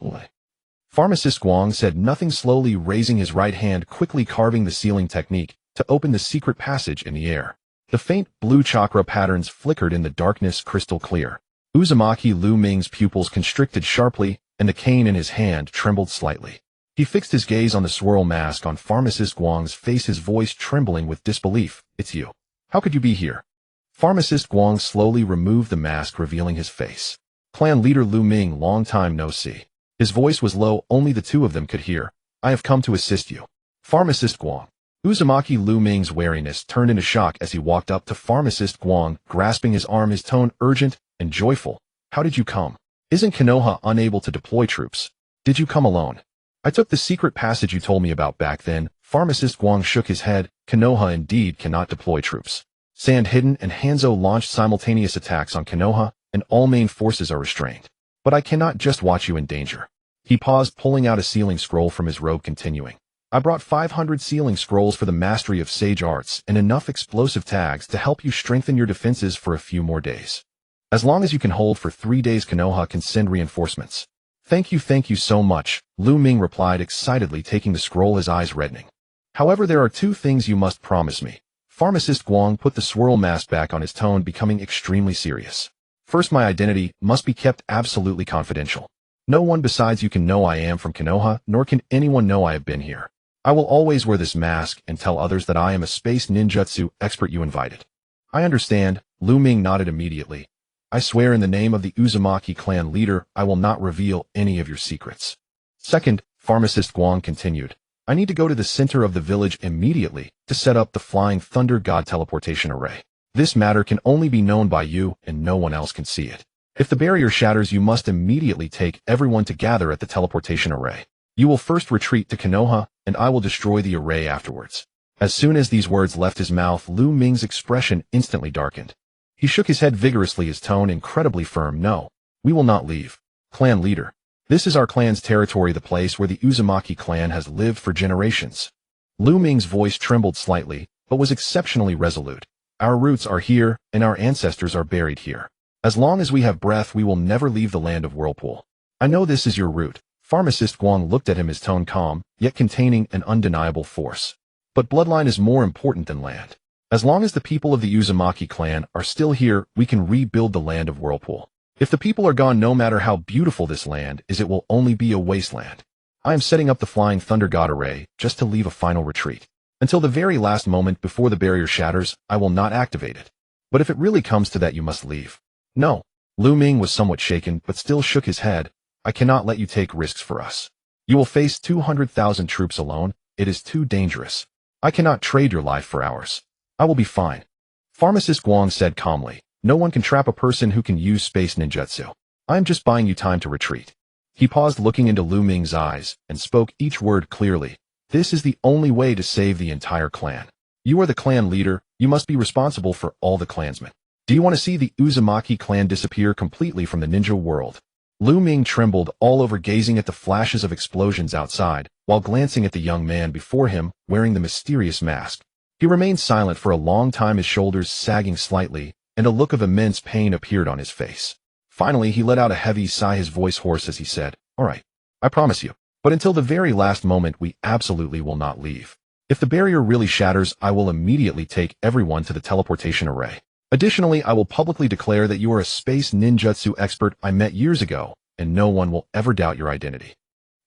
Pharmacist Guang said nothing, slowly raising his right hand, quickly carving the sealing technique to open the secret passage in the air. The faint blue chakra patterns flickered in the darkness, crystal clear. Uzumaki Lu Ming's pupils constricted sharply, and the cane in his hand trembled slightly. He fixed his gaze on the swirl mask on Pharmacist Guang's face, his voice trembling with disbelief. "It's you. How could you be here?" Pharmacist Guang slowly removed the mask, revealing his face. "Clan leader Lu Ming, long time no see." His voice was low, only the 2 of them could hear. "I have come to assist you." Pharmacist Guang. Uzumaki Lu Ming's wariness turned into shock as he walked up to Pharmacist Guang, grasping his arm, his tone urgent and joyful. "How did you come? Isn't Konoha unable to deploy troops? Did you come alone?" "I took the secret passage you told me about back then." Pharmacist Guang shook his head. "Konoha indeed cannot deploy troops. Sand Hidden and Hanzo launched simultaneous attacks on Konoha, and all main forces are restrained. But I cannot just watch you in danger." He paused, pulling out a sealing scroll from his robe, continuing. "I brought 500 sealing scrolls for the mastery of sage arts and enough explosive tags to help you strengthen your defenses for a few more days. As long as you can hold for 3 days, Konoha can send reinforcements." Thank you so much," Lu Ming replied excitedly, taking the scroll, his eyes reddening. "However, there are 2 things you must promise me." Pharmacist Guang put the swirl mask back on, his tone becoming extremely serious. "First, my identity must be kept absolutely confidential. No one besides you can know I am from Konoha, nor can anyone know I have been here. I will always wear this mask and tell others that I am a space ninjutsu expert you invited." "I understand," Lu Ming nodded immediately. "I swear in the name of the Uzumaki clan leader, I will not reveal any of your secrets." "Second," Pharmacist Guang continued, "I need to go to the center of the village immediately to set up the Flying Thunder God teleportation array. This matter can only be known by you, and no one else can see it. If the barrier shatters, you must immediately take everyone to gather at the teleportation array. You will first retreat to Konoha, and I will destroy the array afterwards." As soon as these words left his mouth, Lu Ming's expression instantly darkened. He shook his head vigorously, his tone incredibly firm. "No, we will not leave. Clan leader, this is our clan's territory, the place where the Uzumaki clan has lived for generations." Lu Ming's voice trembled slightly, but was exceptionally resolute. "Our roots are here, and our ancestors are buried here. As long as we have breath, we will never leave the land of Whirlpool. I know this is your root." Pharmacist Guang looked at him, his tone calm, yet containing an undeniable force. "But bloodline is more important than land. As long as the people of the Uzumaki clan are still here, we can rebuild the land of Whirlpool. If the people are gone, no matter how beautiful this land is, it will only be a wasteland. I am setting up the Flying Thunder God array just to leave a final retreat. Until the very last moment before the barrier shatters, I will not activate it. But if it really comes to that, you must leave." "No." Lu Ming was somewhat shaken, but still shook his head. "I cannot let you take risks for us. You will face 200,000 troops alone. It is too dangerous. I cannot trade your life for ours. I will be fine." Pharmacist Guang said calmly. "No one can trap a person who can use space ninjutsu. I am just buying you time to retreat." He paused, looking into Lu Ming's eyes, and spoke each word clearly. "This is the only way to save the entire clan. You are the clan leader. You must be responsible for all the clansmen. Do you want to see the Uzumaki clan disappear completely from the ninja world?" Lu Ming trembled all over, gazing at the flashes of explosions outside, while glancing at the young man before him, wearing the mysterious mask. He remained silent for a long time, his shoulders sagging slightly, and a look of immense pain appeared on his face. Finally, he let out a heavy sigh, his voice hoarse as he said, "All right, I promise you. But until the very last moment, we absolutely will not leave. If the barrier really shatters, I will immediately take everyone to the teleportation array. Additionally, I will publicly declare that you are a space ninjutsu expert I met years ago, and no one will ever doubt your identity."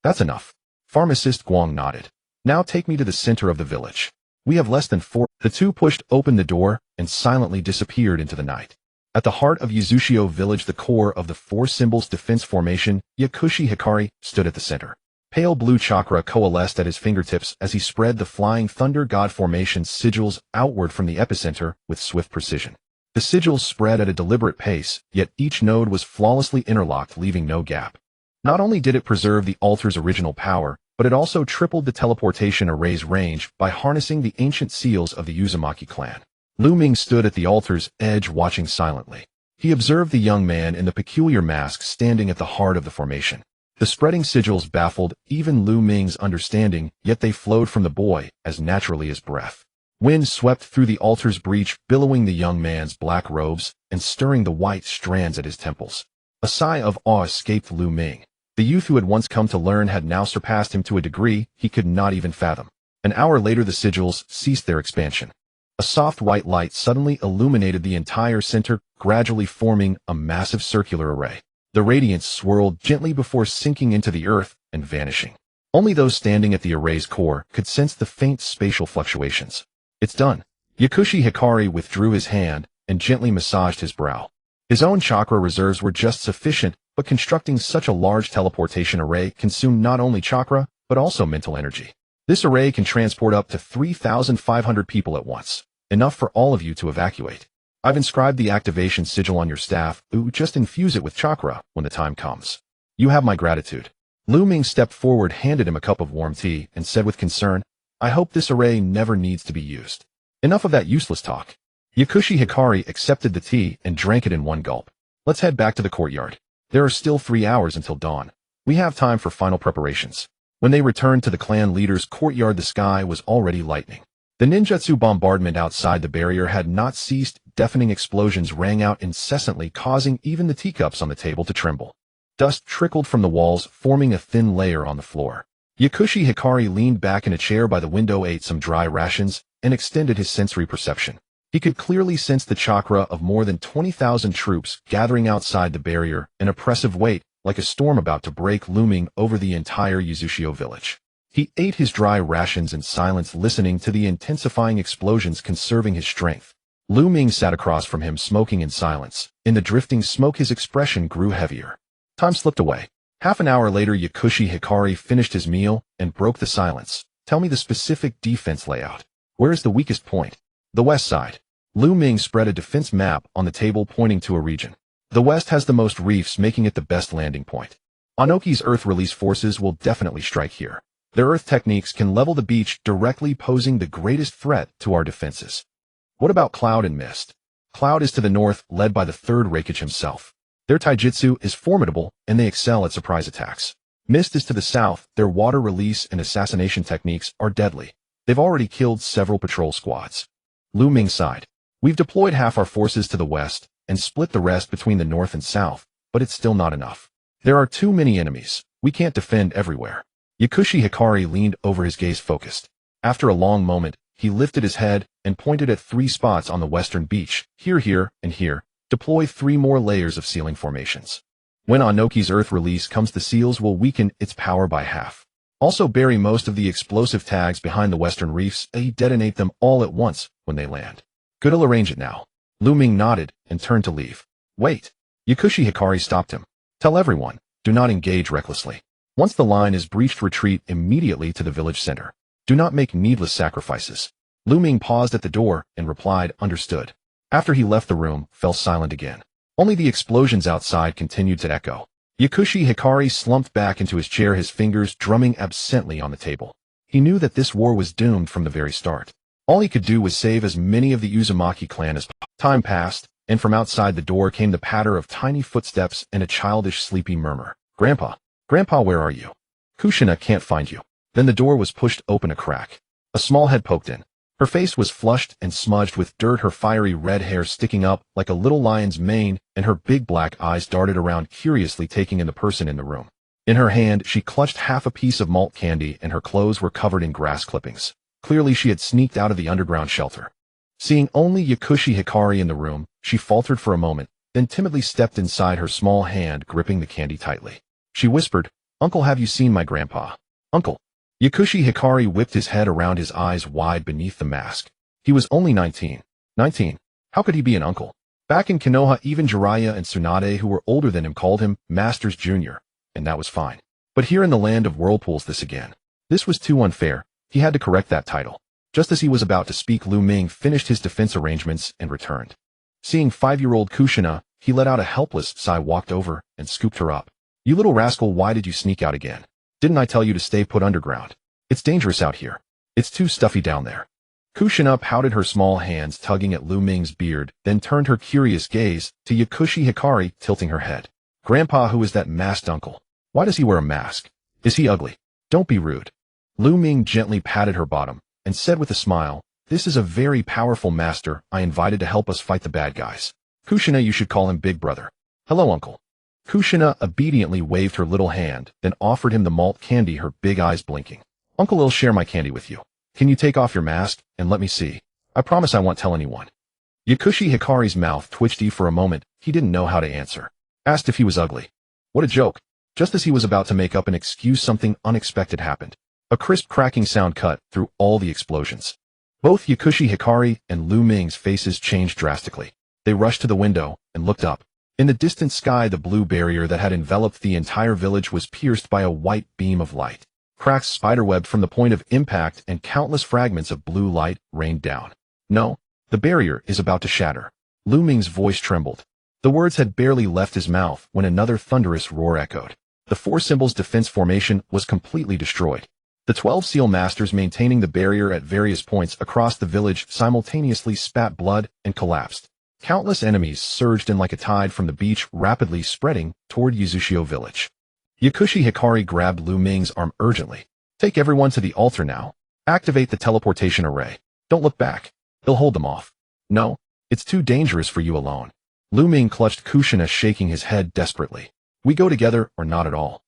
"That's enough." Pharmacist Guang nodded. "Now take me to the center of the village. We have less than 4. The two pushed open the door and silently disappeared into the night. At the heart of Yuzushio village, the core of the Four Symbols Defense Formation, Yakushi Hikari stood at the center. Pale blue chakra coalesced at his fingertips as he spread the Flying Thunder God Formation sigils outward from the epicenter with swift precision. The sigils spread at a deliberate pace, yet each node was flawlessly interlocked, leaving no gap. Not only did it preserve the altar's original power, but it also tripled the teleportation array's range by harnessing the ancient seals of the Uzumaki clan. Lu Ming stood at the altar's edge, watching silently. He observed the young man in the peculiar mask standing at the heart of the formation. The spreading sigils baffled even Lu Ming's understanding, yet they flowed from the boy as naturally as breath. Wind swept through the altar's breach, billowing the young man's black robes and stirring the white strands at his temples. A sigh of awe escaped Lu Ming. The youth who had once come to learn had now surpassed him to a degree he could not even fathom. An hour later, the sigils ceased their expansion. A soft white light suddenly illuminated the entire center, gradually forming a massive circular array. The radiance swirled gently before sinking into the earth and vanishing. Only those standing at the array's core could sense the faint spatial fluctuations. "It's done." Yakushi Hikari withdrew his hand and gently massaged his brow. His own chakra reserves were just sufficient, but constructing such a large teleportation array consumed not only chakra, but also mental energy. "This array can transport up to 3,500 people at once, enough for all of you to evacuate. I've inscribed the activation sigil on your staff. Just infuse it with chakra when the time comes. You have my gratitude." Lu Ming stepped forward, handed him a cup of warm tea, and said with concern, "I hope this array never needs to be used." "Enough of that useless talk." Yakushi Hikari accepted the tea and drank it in one gulp. "Let's head back to the courtyard. There are still 3 hours until dawn. We have time for final preparations." When they returned to the clan leader's courtyard, the sky was already lightening. The ninjutsu bombardment outside the barrier had not ceased. Deafening explosions rang out incessantly, causing even the teacups on the table to tremble. Dust trickled from the walls, forming a thin layer on the floor. Yakushi Hikari leaned back in a chair by the window, ate some dry rations, and extended his sensory perception. He could clearly sense the chakra of more than 20,000 troops gathering outside the barrier, an oppressive weight, like a storm about to break, looming over the entire Yuzushio village. He ate his dry rations in silence, listening to the intensifying explosions, conserving his strength. Lu Ming sat across from him, smoking in silence. In the drifting smoke, his expression grew heavier. Time slipped away. Half an hour later, Yakushi Hikari finished his meal and broke the silence. "Tell me the specific defense layout. Where is the weakest point?" "The west side." Lu Ming spread a defense map on the table, pointing to a region. "The west has the most reefs, making it the best landing point. Anoki's Earth release forces will definitely strike here. Their Earth techniques can level the beach directly, posing the greatest threat to our defenses." "What about Cloud and Mist?" "Cloud is to the north, led by the third Raikage himself. Their taijutsu is formidable, and they excel at surprise attacks. Mist is to the south. Their water release and assassination techniques are deadly. They've already killed several patrol squads." Lu Ming sighed. "We've deployed half our forces to the west and split the rest between the north and south, but it's still not enough. There are too many enemies. We can't defend everywhere." Yakushi Hikari leaned over, his gaze focused. After a long moment, he lifted his head and pointed at 3 spots on the western beach. "Here, here, and here. Deploy 3 more layers of sealing formations. When Anoki's Earth release comes, the seals will weaken its power by half. Also bury most of the explosive tags behind the western reefs. Detonate them all at once when they land." "Good, I'll arrange it now." Lu Ming nodded and turned to leave. "Wait." Yakushi Hikari stopped him. "Tell everyone, do not engage recklessly. Once the line is breached, retreat immediately to the village center. Do not make needless sacrifices." Lu Ming paused at the door and replied, "Understood." After he left the room, fell silent again. Only the explosions outside continued to echo. Yakushi Hikari slumped back into his chair, his fingers drumming absently on the table. He knew that this war was doomed from the very start. All he could do was save as many of the Uzumaki clan as possible. Time passed, and from outside the door came the patter of tiny footsteps and a childish sleepy murmur. Grandpa, Grandpa, where are you? Kushina can't find you. Then the door was pushed open a crack. A small head poked in. Her face was flushed and smudged with dirt, her fiery red hair sticking up like a little lion's mane, and her big black eyes darted around curiously, taking in the person in the room. In her hand, she clutched half a piece of malt candy, and her clothes were covered in grass clippings. Clearly, she had sneaked out of the underground shelter. Seeing only Yakushi Hikari in the room, she faltered for a moment, then timidly stepped inside, her small hand gripping the candy tightly. She whispered, "Uncle, have you seen my grandpa?" "Uncle?" Yakushi Hikari whipped his head around, his eyes wide beneath the mask. He was only 19. 19? How could he be an uncle? Back in Konoha, even Jiraiya and Tsunade, who were older than him, called him Masters Jr., and that was fine. But here in the land of whirlpools, this was too unfair. He had to correct that title. Just as he was about to speak, Lu Ming finished his defense arrangements and returned. Seeing 5-year-old Kushina, he let out a helpless sigh, walked over, and scooped her up. "You little rascal, why did you sneak out again? Didn't I tell you to stay put underground? It's dangerous out here. It's too stuffy down there." Kushina pouted, her small hands tugging at Lu Ming's beard, then turned her curious gaze to Yakushi Hikari, tilting her head. "Grandpa, who is that masked uncle? Why does he wear a mask? Is he ugly? Don't be rude." Lu Ming gently patted her bottom and said with a smile, "This is a very powerful master I invited to help us fight the bad guys. Kushina, you should call him Big Brother." "Hello, uncle." Kushina obediently waved her little hand, then offered him the malt candy, her big eyes blinking. "Uncle, I'll share my candy with you. Can you take off your mask and let me see? I promise I won't tell anyone." Yakushi Hikari's mouth twitched for a moment. He didn't know how to answer. Asked if he was ugly. What a joke. Just as he was about to make up an excuse, something unexpected happened. A crisp cracking sound cut through all the explosions. Both Yakushi Hikari and Lu Ming's faces changed drastically. They rushed to the window and looked up. In the distant sky, the blue barrier that had enveloped the entire village was pierced by a white beam of light. Cracks spiderwebbed from the point of impact, and countless fragments of blue light rained down. "No, the barrier is about to shatter." Lu Ming's voice trembled. The words had barely left his mouth when another thunderous roar echoed. The Four Symbols defense formation was completely destroyed. The 12 seal masters maintaining the barrier at various points across the village simultaneously spat blood and collapsed. Countless enemies surged in like a tide from the beach, rapidly spreading toward Yuzushio village. Yakushi Hikari grabbed Lu Ming's arm urgently. "Take everyone to the altar now. Activate the teleportation array. Don't look back. He'll hold them off." "No, it's too dangerous for you alone." Lu Ming clutched Kushina, shaking his head desperately. "We go together or not at all.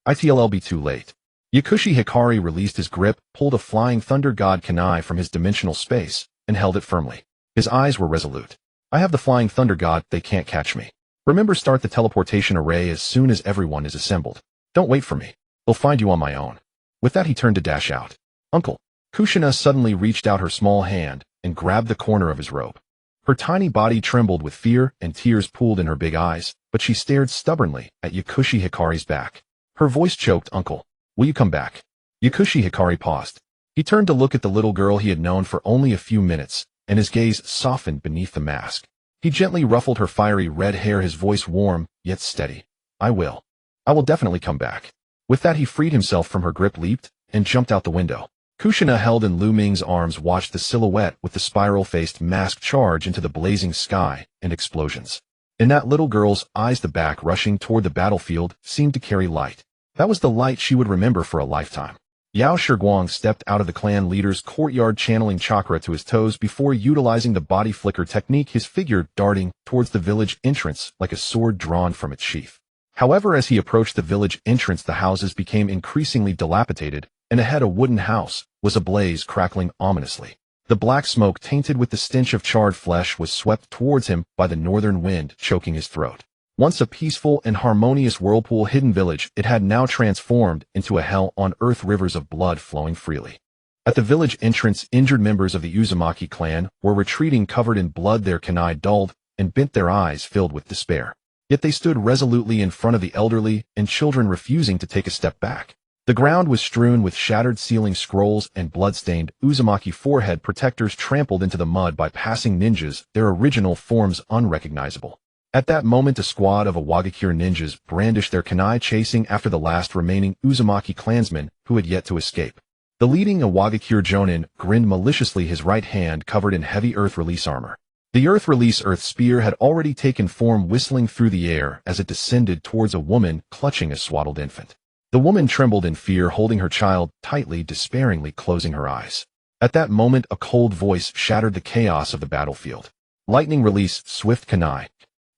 It'll be too late." Yakushi Hikari released his grip, pulled a flying thunder god kunai from his dimensional space, and held it firmly. His eyes were resolute. "I have the flying thunder god, they can't catch me. Remember, start the teleportation array as soon as everyone is assembled. Don't wait for me. I'll find you on my own." With that, he turned to dash out. "Uncle." Kushina suddenly reached out her small hand and grabbed the corner of his robe. Her tiny body trembled with fear and tears pooled in her big eyes, but she stared stubbornly at Yakushi Hikari's back. Her voice choked, "Uncle, will you come back?" Yakushi Hikari paused. He turned to look at the little girl he had known for only a few minutes, and his gaze softened beneath the mask. He gently ruffled her fiery red hair, his voice warm, yet steady. "I will. I will definitely come back." With that, he freed himself from her grip, leaped, and jumped out the window. Kushina, held in Lu Ming's arms, watched the silhouette with the spiral-faced mask charge into the blazing sky and explosions. In that little girl's eyes, the back rushing toward the battlefield seemed to carry light. That was the light she would remember for a lifetime. Yao Shiguang stepped out of the clan leader's courtyard, channeling chakra to his toes before utilizing the body flicker technique, his figure darting towards the village entrance like a sword drawn from its sheath. However, as he approached the village entrance, the houses became increasingly dilapidated, and ahead a wooden house was ablaze, crackling ominously. The black smoke, tainted with the stench of charred flesh, was swept towards him by the northern wind, choking his throat. Once a peaceful and harmonious whirlpool-hidden village, it had now transformed into a hell on earth, rivers of blood flowing freely. At the village entrance, injured members of the Uzumaki clan were retreating, covered in blood, their kunai dulled and bent, their eyes filled with despair. Yet they stood resolutely in front of the elderly and children, refusing to take a step back. The ground was strewn with shattered ceiling scrolls and blood-stained Uzumaki forehead protectors trampled into the mud by passing ninjas, their original forms unrecognizable. At that moment, a squad of Awagakure ninjas brandished their kunai, chasing after the last remaining Uzumaki clansman who had yet to escape. The leading Awagakure Jonin grinned maliciously, his right hand covered in heavy earth release armor. The Earth Spear had already taken form, whistling through the air as it descended towards a woman clutching a swaddled infant. The woman trembled in fear, holding her child tightly, despairingly closing her eyes. At that moment, a cold voice shattered the chaos of the battlefield. Lightning release, swift kunai.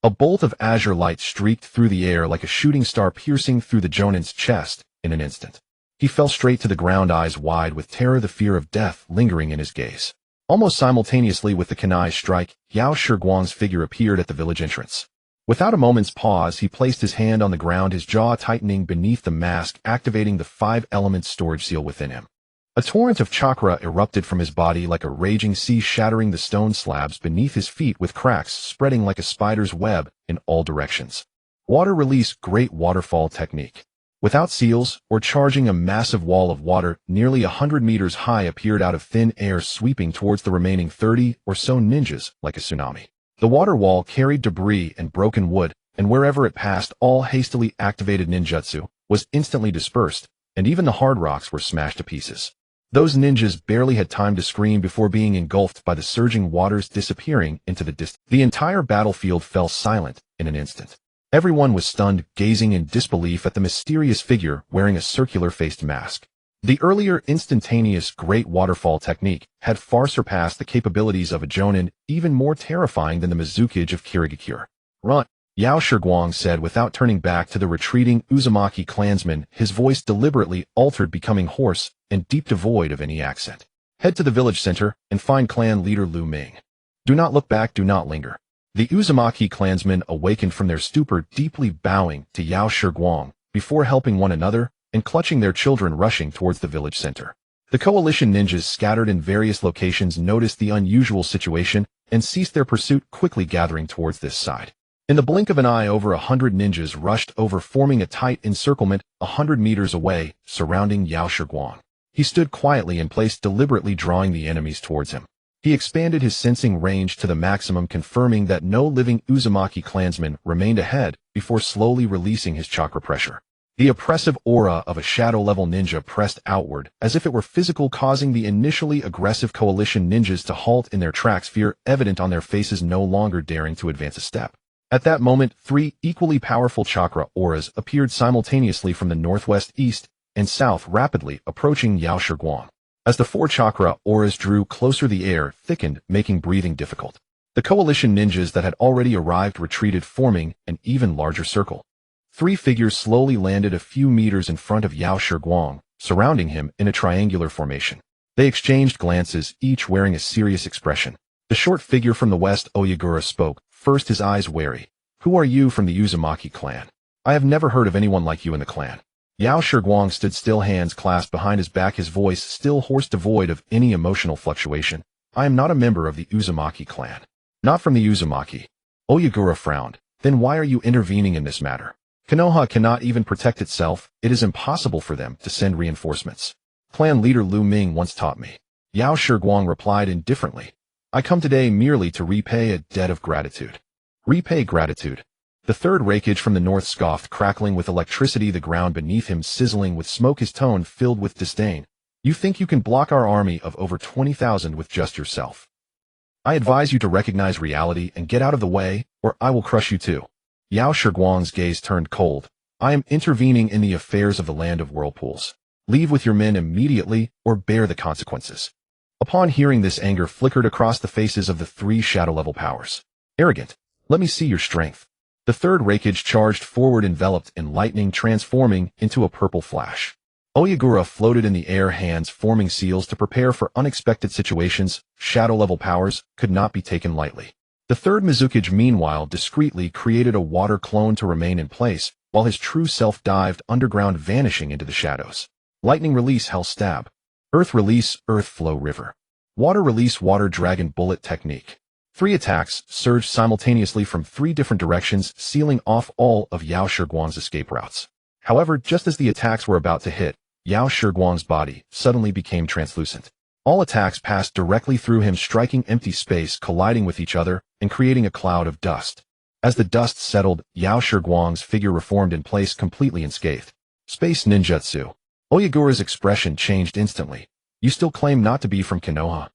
A bolt of azure light streaked through the air like a shooting star, piercing through the Jonin's chest in an instant. He fell straight to the ground, eyes wide with terror, the fear of death lingering in his gaze. Almost simultaneously with the kunai strike, Yao Shiguang's figure appeared at the village entrance. Without a moment's pause, he placed his hand on the ground, his jaw tightening beneath the mask, activating the 5-element storage seal within him. A torrent of chakra erupted from his body like a raging sea, shattering the stone slabs beneath his feet with cracks spreading like a spider's web in all directions. Water release, great waterfall technique. Without seals or charging, a massive wall of water nearly 100 meters high appeared out of thin air, sweeping towards the remaining 30 or so ninjas like a tsunami. The water wall carried debris and broken wood, and wherever it passed, all hastily activated ninjutsu was instantly dispersed, and even the hard rocks were smashed to pieces. Those ninjas barely had time to scream before being engulfed by the surging waters, disappearing into the distance. The entire battlefield fell silent in an instant. Everyone was stunned, gazing in disbelief at the mysterious figure wearing a circular-faced mask. The earlier instantaneous great waterfall technique had far surpassed the capabilities of a Jonin, even more terrifying than the Mizukage of Kirigakure. "Run," Yao Shiguang said without turning back to the retreating Uzumaki clansmen, his voice deliberately altered, becoming hoarse and deep, devoid of any accent. "Head to the village center and find clan leader Lu Ming. Do not look back, do not linger." The Uzumaki clansmen awakened from their stupor, deeply bowing to Yao Shiguang before helping one another and clutching their children, rushing towards the village center. The coalition ninjas scattered in various locations noticed the unusual situation and ceased their pursuit, quickly gathering towards this side. In the blink of an eye, over 100 ninjas rushed over, forming a tight encirclement 100 meters away, surrounding Yao Shiguang. He stood quietly in place, deliberately drawing the enemies towards him. He expanded his sensing range to the maximum, confirming that no living Uzumaki clansman remained ahead before slowly releasing his chakra pressure. The oppressive aura of a shadow-level ninja pressed outward, as if it were physical, causing the initially aggressive coalition ninjas to halt in their tracks, fear evident on their faces, no longer daring to advance a step. At that moment, 3 equally powerful chakra auras appeared simultaneously from the northwest, east, and south, rapidly approaching Yao Shiguang. As the 4 chakra auras drew closer, the air thickened, making breathing difficult. The coalition ninjas that had already arrived retreated, forming an even larger circle. 3 figures slowly landed a few meters in front of Yao Shiguang, surrounding him in a triangular formation. They exchanged glances, each wearing a serious expression. The short figure from the west, Oyagura, spoke, first, his eyes wary. "Who are you from the Uzumaki clan? I have never heard of anyone like you in the clan." Yao Shiguang stood still, hands clasped behind his back, his voice still hoarse, devoid of any emotional fluctuation. "I am not a member of the Uzumaki clan." "Not from the Uzumaki?" Oyagura frowned. "Then why are you intervening in this matter? Konoha cannot even protect itself. It is impossible for them to send reinforcements. Clan leader Lu Ming once taught me." Yao Shiguang replied indifferently. "I come today merely to repay a debt of gratitude." "Repay gratitude?" The third Raikage from the north scoffed, crackling with electricity, the ground beneath him sizzling with smoke, his tone filled with disdain. "You think you can block our army of over 20,000 with just yourself? I advise you to recognize reality and get out of the way, or I will crush you too." Yao Shiguang's gaze turned cold. "I am intervening in the affairs of the land of whirlpools. Leave with your men immediately, or bear the consequences." Upon hearing this, anger flickered across the faces of the 3 shadow-level powers. "Arrogant, let me see your strength." The third Raikage charged forward, enveloped in lightning, transforming into a purple flash. Oyagura floated in the air, hands forming seals to prepare for unexpected situations. Shadow-level powers could not be taken lightly. The third Mizukage, meanwhile, discreetly created a water clone to remain in place, while his true self dived underground, vanishing into the shadows. Lightning release, hell stab. Earth release, earth flow river. Water release, water dragon bullet technique. 3 attacks surged simultaneously from 3 different directions, sealing off all of Yao Shiguang's escape routes. However, just as the attacks were about to hit, Yao Shiguang's body suddenly became translucent. All attacks passed directly through him, striking empty space, colliding with each other, and creating a cloud of dust. As the dust settled, Yao Shiguang's figure reformed in place, completely unscathed. Space ninjutsu. Oyagura's expression changed instantly. "You still claim not to be from Konoha?"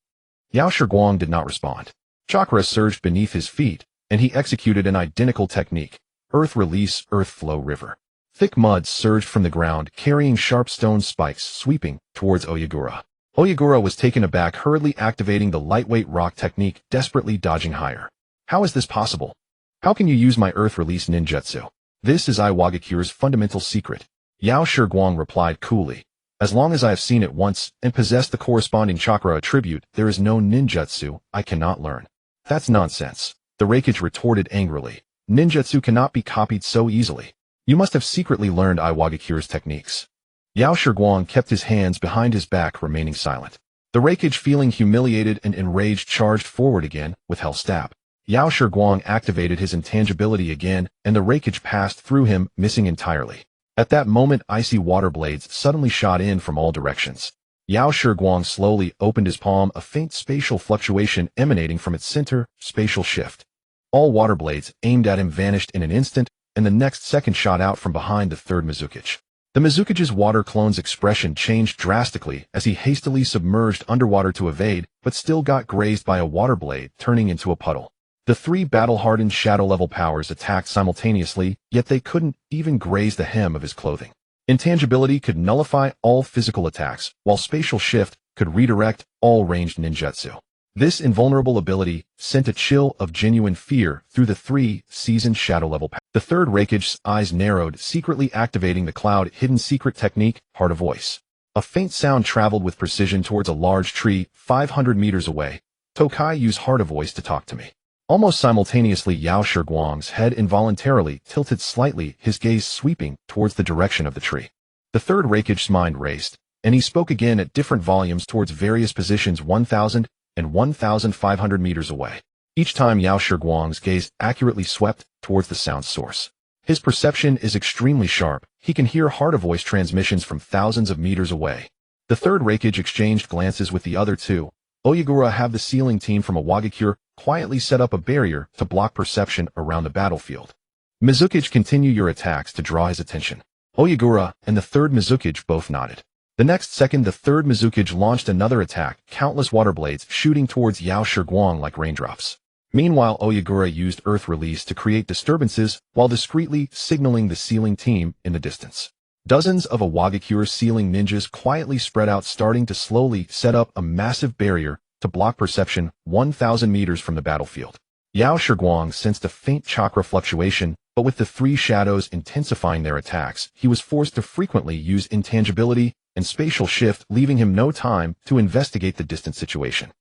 Yao Shiguang did not respond. Chakra surged beneath his feet, and he executed an identical technique. Earth release, earth flow river. Thick mud surged from the ground, carrying sharp stone spikes, sweeping towards Oyagura. Oyagura was taken aback, hurriedly activating the lightweight rock technique, desperately dodging higher. How is this possible? How can you use my earth release ninjutsu? This is Iwagakure's fundamental secret. Yao Shiguang replied coolly. As long as I have seen it once and possessed the corresponding chakra attribute, there is no ninjutsu I cannot learn. That's nonsense. The Raikage retorted angrily. Ninjutsu cannot be copied so easily. You must have secretly learned Iwagakure's techniques. Yao Shiguang kept his hands behind his back, remaining silent. The Raikage, feeling humiliated and enraged, charged forward again with Hell Stab. Yao Shiguang activated his intangibility again, and the Raikage passed through him, missing entirely. At that moment, icy water blades suddenly shot in from all directions. Yao Shiguang slowly opened his palm, a faint spatial fluctuation emanating from its center, spatial shift. All water blades aimed at him vanished in an instant, and the next second shot out from behind the third Mizukage. The Mizukage's water clone's expression changed drastically as he hastily submerged underwater to evade, but still got grazed by a water blade, turning into a puddle. The three battle-hardened shadow-level powers attacked simultaneously, yet they couldn't even graze the hem of his clothing. Intangibility could nullify all physical attacks, while spatial shift could redirect all ranged ninjutsu. This invulnerable ability sent a chill of genuine fear through the three seasoned shadow-level powers. The third Raikage's eyes narrowed, secretly activating the cloud-hidden secret technique, Heart of Voice. A faint sound traveled with precision towards a large tree 500 meters away. Tokai used Heart of Voice to talk to me. Almost simultaneously, Yao Shiguang's head involuntarily tilted slightly, his gaze sweeping towards the direction of the tree. The third Raikage's mind raced, and he spoke again at different volumes towards various positions 1,000 and 1,500 meters away. Each time Yao Shiguang's gaze accurately swept towards the sound source. His perception is extremely sharp. He can hear Heart of Voice transmissions from thousands of meters away. The third Raikage exchanged glances with the other two. Oyagura have the sealing team from Iwagakure quietly set up a barrier to block perception around the battlefield. Mizukage, continue your attacks to draw his attention. Oyagura and the third Mizukage both nodded. The next second, the third Mizukage launched another attack, countless water blades shooting towards Yao Shiguang like raindrops. Meanwhile, Oyagura used Earth Release to create disturbances while discreetly signaling the sealing team in the distance. Dozens of Iwagakure sealing ninjas quietly spread out, starting to slowly set up a massive barrier to block perception 1,000 meters from the battlefield. Yao Shiguang sensed a faint chakra fluctuation, but with the three shadows intensifying their attacks, he was forced to frequently use intangibility and spatial shift, leaving him no time to investigate the distant situation.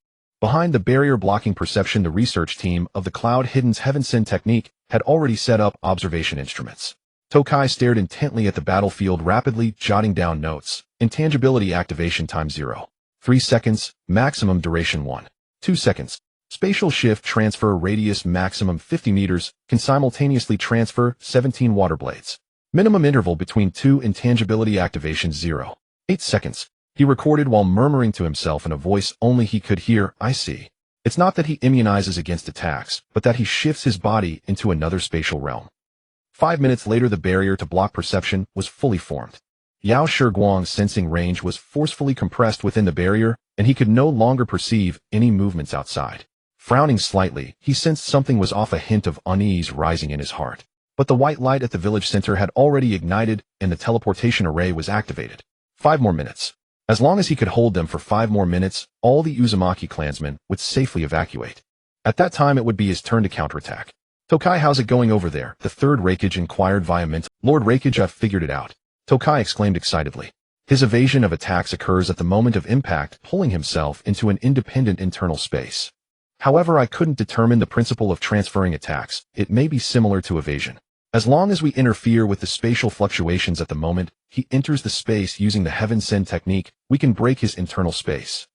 Behind the barrier blocking perception, the research team of the Cloud Hidden's Heaven Send technique had already set up observation instruments. Tokai stared intently at the battlefield, rapidly jotting down notes. Intangibility activation time 0. 3 seconds, maximum duration 1. 2 seconds. Spatial shift transfer radius maximum 50 meters, can simultaneously transfer 17 water blades. Minimum interval between 2 intangibility activations 0. 8 seconds. He recorded while murmuring to himself in a voice only he could hear, I see. It's not that he immunizes against attacks, but that he shifts his body into another spatial realm. 5 minutes later, the barrier to block perception was fully formed. Yao Shiguang's sensing range was forcefully compressed within the barrier, and he could no longer perceive any movements outside. Frowning slightly, he sensed something was off, a hint of unease rising in his heart. But the white light at the village center had already ignited, and the teleportation array was activated. 5 more minutes. As long as he could hold them for 5 more minutes, all the Uzumaki clansmen would safely evacuate. At that time, it would be his turn to counterattack. Tokai, how's it going over there? The third Raikage inquired via mental. Lord Raikage, I've figured it out. Tokai exclaimed excitedly. His evasion of attacks occurs at the moment of impact, pulling himself into an independent internal space. However, I couldn't determine the principle of transferring attacks. It may be similar to evasion. As long as we interfere with the spatial fluctuations at the moment he enters the space using the Heaven Send technique, we can break his internal space.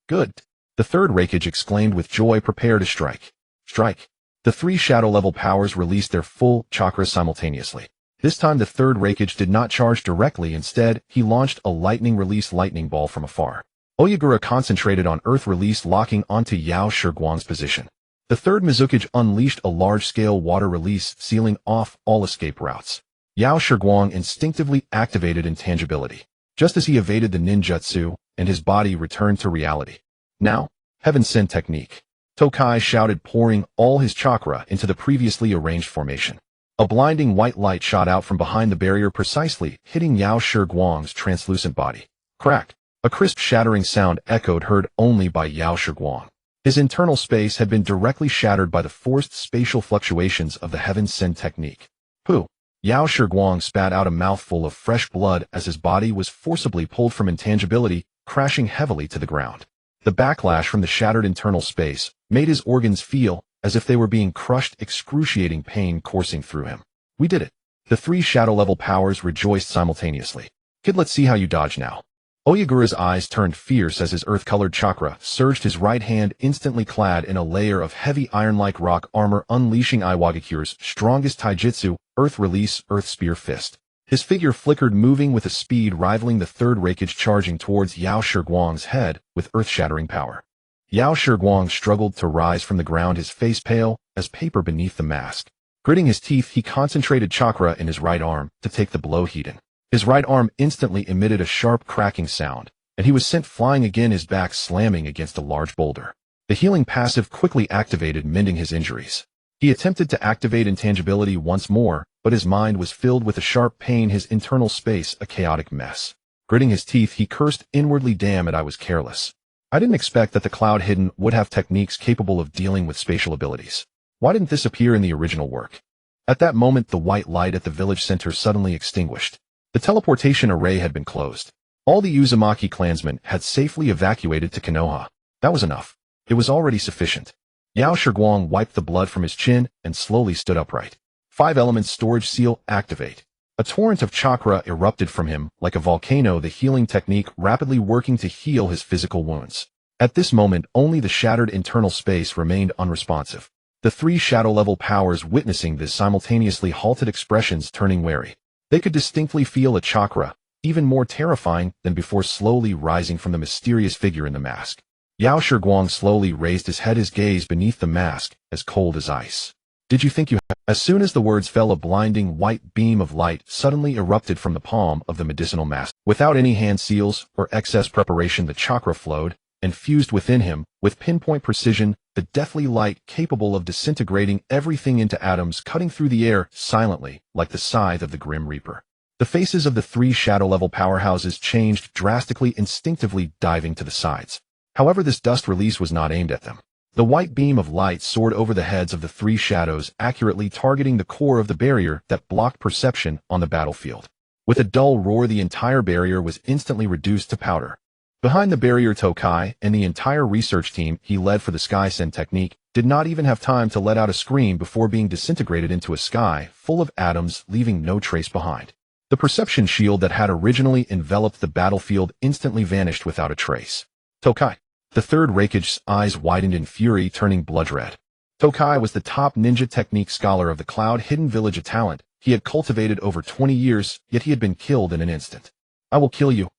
Good. The third Raikage exclaimed with joy. Prepare to strike. Strike. The 3 shadow-level powers released their full chakras simultaneously. This time the third Raikage did not charge directly. Instead, he launched a lightning release lightning ball from afar. Oyagura concentrated on Earth Release, locking onto Yao Shiguang's position. The third Mizukage unleashed a large-scale water release, sealing off all escape routes. Yao Shiguang instinctively activated intangibility, just as he evaded the ninjutsu, and his body returned to reality. Now, Heaven Send technique. Tokai shouted, pouring all his chakra into the previously arranged formation. A blinding white light shot out from behind the barrier, precisely hitting Yao Shiguang's translucent body. Crack! A crisp shattering sound echoed, heard only by Yao Shiguang. His internal space had been directly shattered by the forced spatial fluctuations of the Heaven Send technique. Pooh! Yao Shiguang spat out a mouthful of fresh blood as his body was forcibly pulled from intangibility, crashing heavily to the ground. The backlash from the shattered internal space made his organs feel as if they were being crushed, excruciating pain coursing through him. We did it. The three shadow-level powers rejoiced simultaneously. Kid, let's see how you dodge now. Oyagura's eyes turned fierce as his earth-colored chakra surged, his right hand instantly clad in a layer of heavy iron-like rock armor, unleashing Iwagakure's strongest taijutsu, Earth Release, Earth Spear Fist. His figure flickered, moving with a speed rivaling the third Raikage, charging towards Yao Shiguang's head with earth-shattering power. Yao Shiguang struggled to rise from the ground, his face pale as paper beneath the mask. Gritting his teeth, he concentrated chakra in his right arm to take the blow heat in. His right arm instantly emitted a sharp cracking sound, and he was sent flying again, his back slamming against a large boulder. The healing passive quickly activated, mending his injuries. He attempted to activate intangibility once more, but his mind was filled with a sharp pain, his internal space a chaotic mess. Gritting his teeth, he cursed inwardly, damn it, I was careless. I didn't expect that the Cloud Hidden would have techniques capable of dealing with spatial abilities. Why didn't this appear in the original work? At that moment, the white light at the village center suddenly extinguished. The teleportation array had been closed. All the Uzumaki clansmen had safely evacuated to Konoha. That was enough. It was already sufficient. Yao Shiguang wiped the blood from his chin and slowly stood upright. 5 elements storage seal activate. A torrent of chakra erupted from him like a volcano, the healing technique rapidly working to heal his physical wounds. At this moment, only the shattered internal space remained unresponsive. The 3 shadow-level powers, witnessing this, simultaneously halted, expressions turning wary. They could distinctly feel a chakra, even more terrifying than before, slowly rising from the mysterious figure in the mask. Yao Shiguang slowly raised his head, his gaze beneath the mask as cold as ice. Did you think you had? As soon as the words fell, a blinding white beam of light suddenly erupted from the palm of the medicinal mask. Without any hand seals or excess preparation, the chakra flowed and fused within him with pinpoint precision, the deathly light capable of disintegrating everything into atoms, cutting through the air silently like the scythe of the Grim Reaper. The faces of the 3 shadow-level powerhouses changed drastically, instinctively diving to the sides. However, this dust release was not aimed at them. The white beam of light soared over the heads of the 3 shadows, accurately targeting the core of the barrier that blocked perception on the battlefield. With a dull roar, the entire barrier was instantly reduced to powder. Behind the barrier, Tokai and the entire research team he led for the Sky Send technique did not even have time to let out a scream before being disintegrated into a sky full of atoms, leaving no trace behind. The perception shield that had originally enveloped the battlefield instantly vanished without a trace. Tokai. The third Raikage's eyes widened in fury, turning blood red. Tokai was the top ninja technique scholar of the Cloud Hidden Village, a talent he had cultivated over 20 years, yet he had been killed in an instant. I will kill you.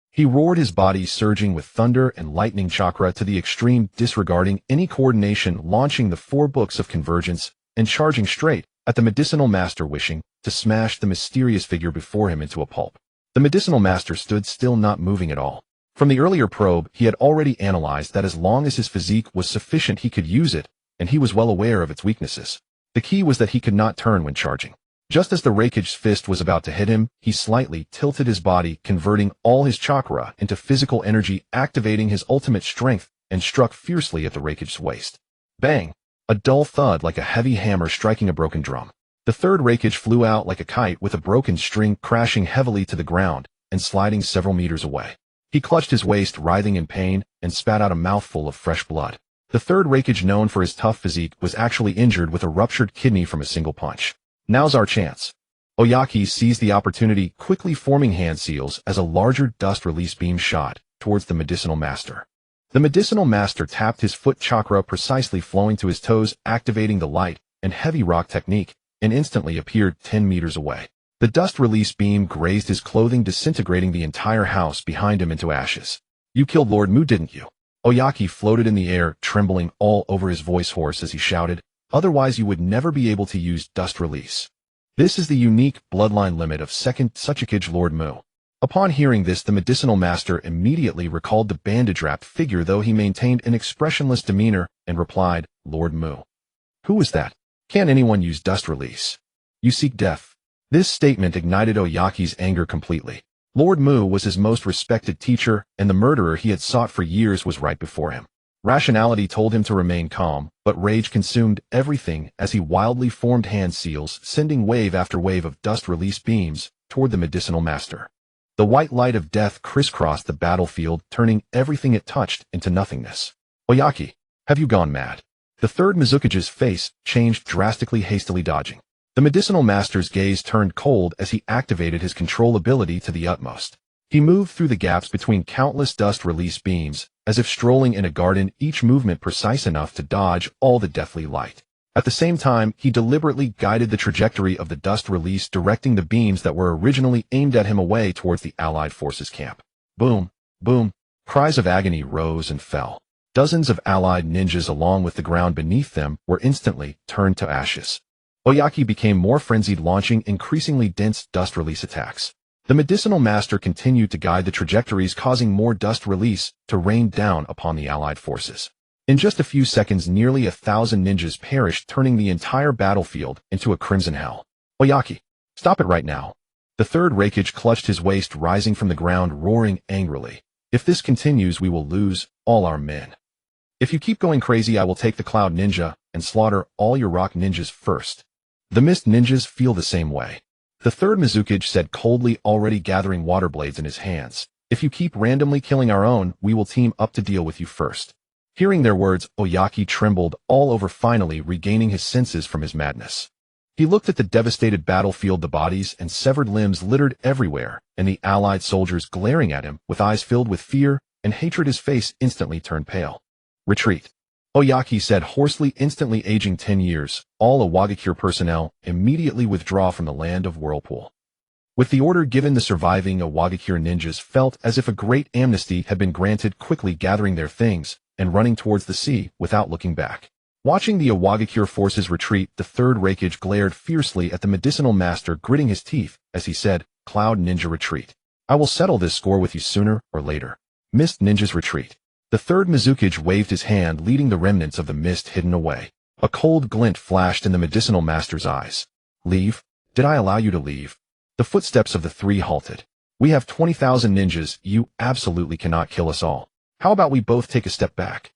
He roared, his body surging with thunder and lightning chakra to the extreme, disregarding any coordination, launching the 4 books of convergence and charging straight at the medicinal master, wishing to smash the mysterious figure before him into a pulp. The medicinal master stood still, not moving at all. From the earlier probe, he had already analyzed that as long as his physique was sufficient, he could use it, and he was well aware of its weaknesses. The key was that he could not turn when charging. Just as the Raikage's fist was about to hit him, he slightly tilted his body, converting all his chakra into physical energy, activating his ultimate strength, and struck fiercely at the Raikage's waist. Bang! A dull thud like a heavy hammer striking a broken drum. The third Raikage flew out like a kite with a broken string, crashing heavily to the ground and sliding several meters away. He clutched his waist, writhing in pain, and spat out a mouthful of fresh blood. The third Raikage, known for his tough physique, was actually injured with a ruptured kidney from a single punch. Now's our chance. Oyaki seized the opportunity, quickly forming hand seals as a larger dust release beam shot towards the medicinal master. The medicinal master tapped his foot chakra, precisely flowing to his toes, activating the light and heavy rock technique, and instantly appeared 10 meters away. The dust release beam grazed his clothing, disintegrating the entire house behind him into ashes. You killed Lord Mu, didn't you? Oyaki floated in the air, trembling all over, his voice hoarse as he shouted, otherwise you would never be able to use dust release. This is the unique bloodline limit of Second Hokage Lord Mu. Upon hearing this, the medicinal master immediately recalled the bandage-wrapped figure, though he maintained an expressionless demeanor and replied, "Lord Mu. Who was that? Can't anyone use dust release? You seek death." This statement ignited Oyaki's anger completely. Lord Mu was his most respected teacher, and the murderer he had sought for years was right before him. Rationality told him to remain calm, but rage consumed everything as he wildly formed hand seals, sending wave after wave of dust release beams toward the medicinal master. The white light of death crisscrossed the battlefield, turning everything it touched into nothingness. "Oyaki, have you gone mad?" The third Mizukage's face changed drastically, hastily dodging. The medicinal master's gaze turned cold as he activated his control ability to the utmost. He moved through the gaps between countless dust release beams, as if strolling in a garden, each movement precise enough to dodge all the deathly light. At the same time, he deliberately guided the trajectory of the dust release, directing the beams that were originally aimed at him away towards the Allied forces camp. Boom, boom. Cries of agony rose and fell. Dozens of Allied ninjas, along with the ground beneath them, were instantly turned to ashes. Oyaki became more frenzied, launching increasingly dense dust release attacks. The medicinal master continued to guide the trajectories, causing more dust release to rain down upon the Allied forces. In just a few seconds, nearly 1,000 ninjas perished, turning the entire battlefield into a crimson hell. "Oyaki, stop it right now." The third Hokage clutched his waist, rising from the ground, roaring angrily. "If this continues, we will lose all our men. If you keep going crazy, I will take the Cloud Ninja and slaughter all your Rock Ninjas first." The Mist Ninjas feel the same way. The third Mizukage said coldly, already gathering water blades in his hands. "If you keep randomly killing our own, we will team up to deal with you first." Hearing their words, Oyaki trembled all over, finally regaining his senses from his madness. He looked at the devastated battlefield, the bodies and severed limbs littered everywhere, and the Allied soldiers glaring at him with eyes filled with fear and hatred. His face instantly turned pale. "Retreat," Oyaki said hoarsely, instantly aging 10 years. "All Awagakure personnel immediately withdraw from the land of Whirlpool." With the order given, the surviving Awagakure ninjas felt as if a great amnesty had been granted, quickly gathering their things and running towards the sea without looking back. Watching the Awagakure forces retreat, the third Hokage glared fiercely at the medicinal master, gritting his teeth as he said, "Cloud Ninja, retreat. I will settle this score with you sooner or later. Mist Ninjas, retreat." The third Mizukage waved his hand, leading the remnants of the mist hidden away. A cold glint flashed in the medicinal master's eyes. "Leave? Did I allow you to leave?" The footsteps of the three halted. "We have 20,000 ninjas. You absolutely cannot kill us all. How about we both take a step back?"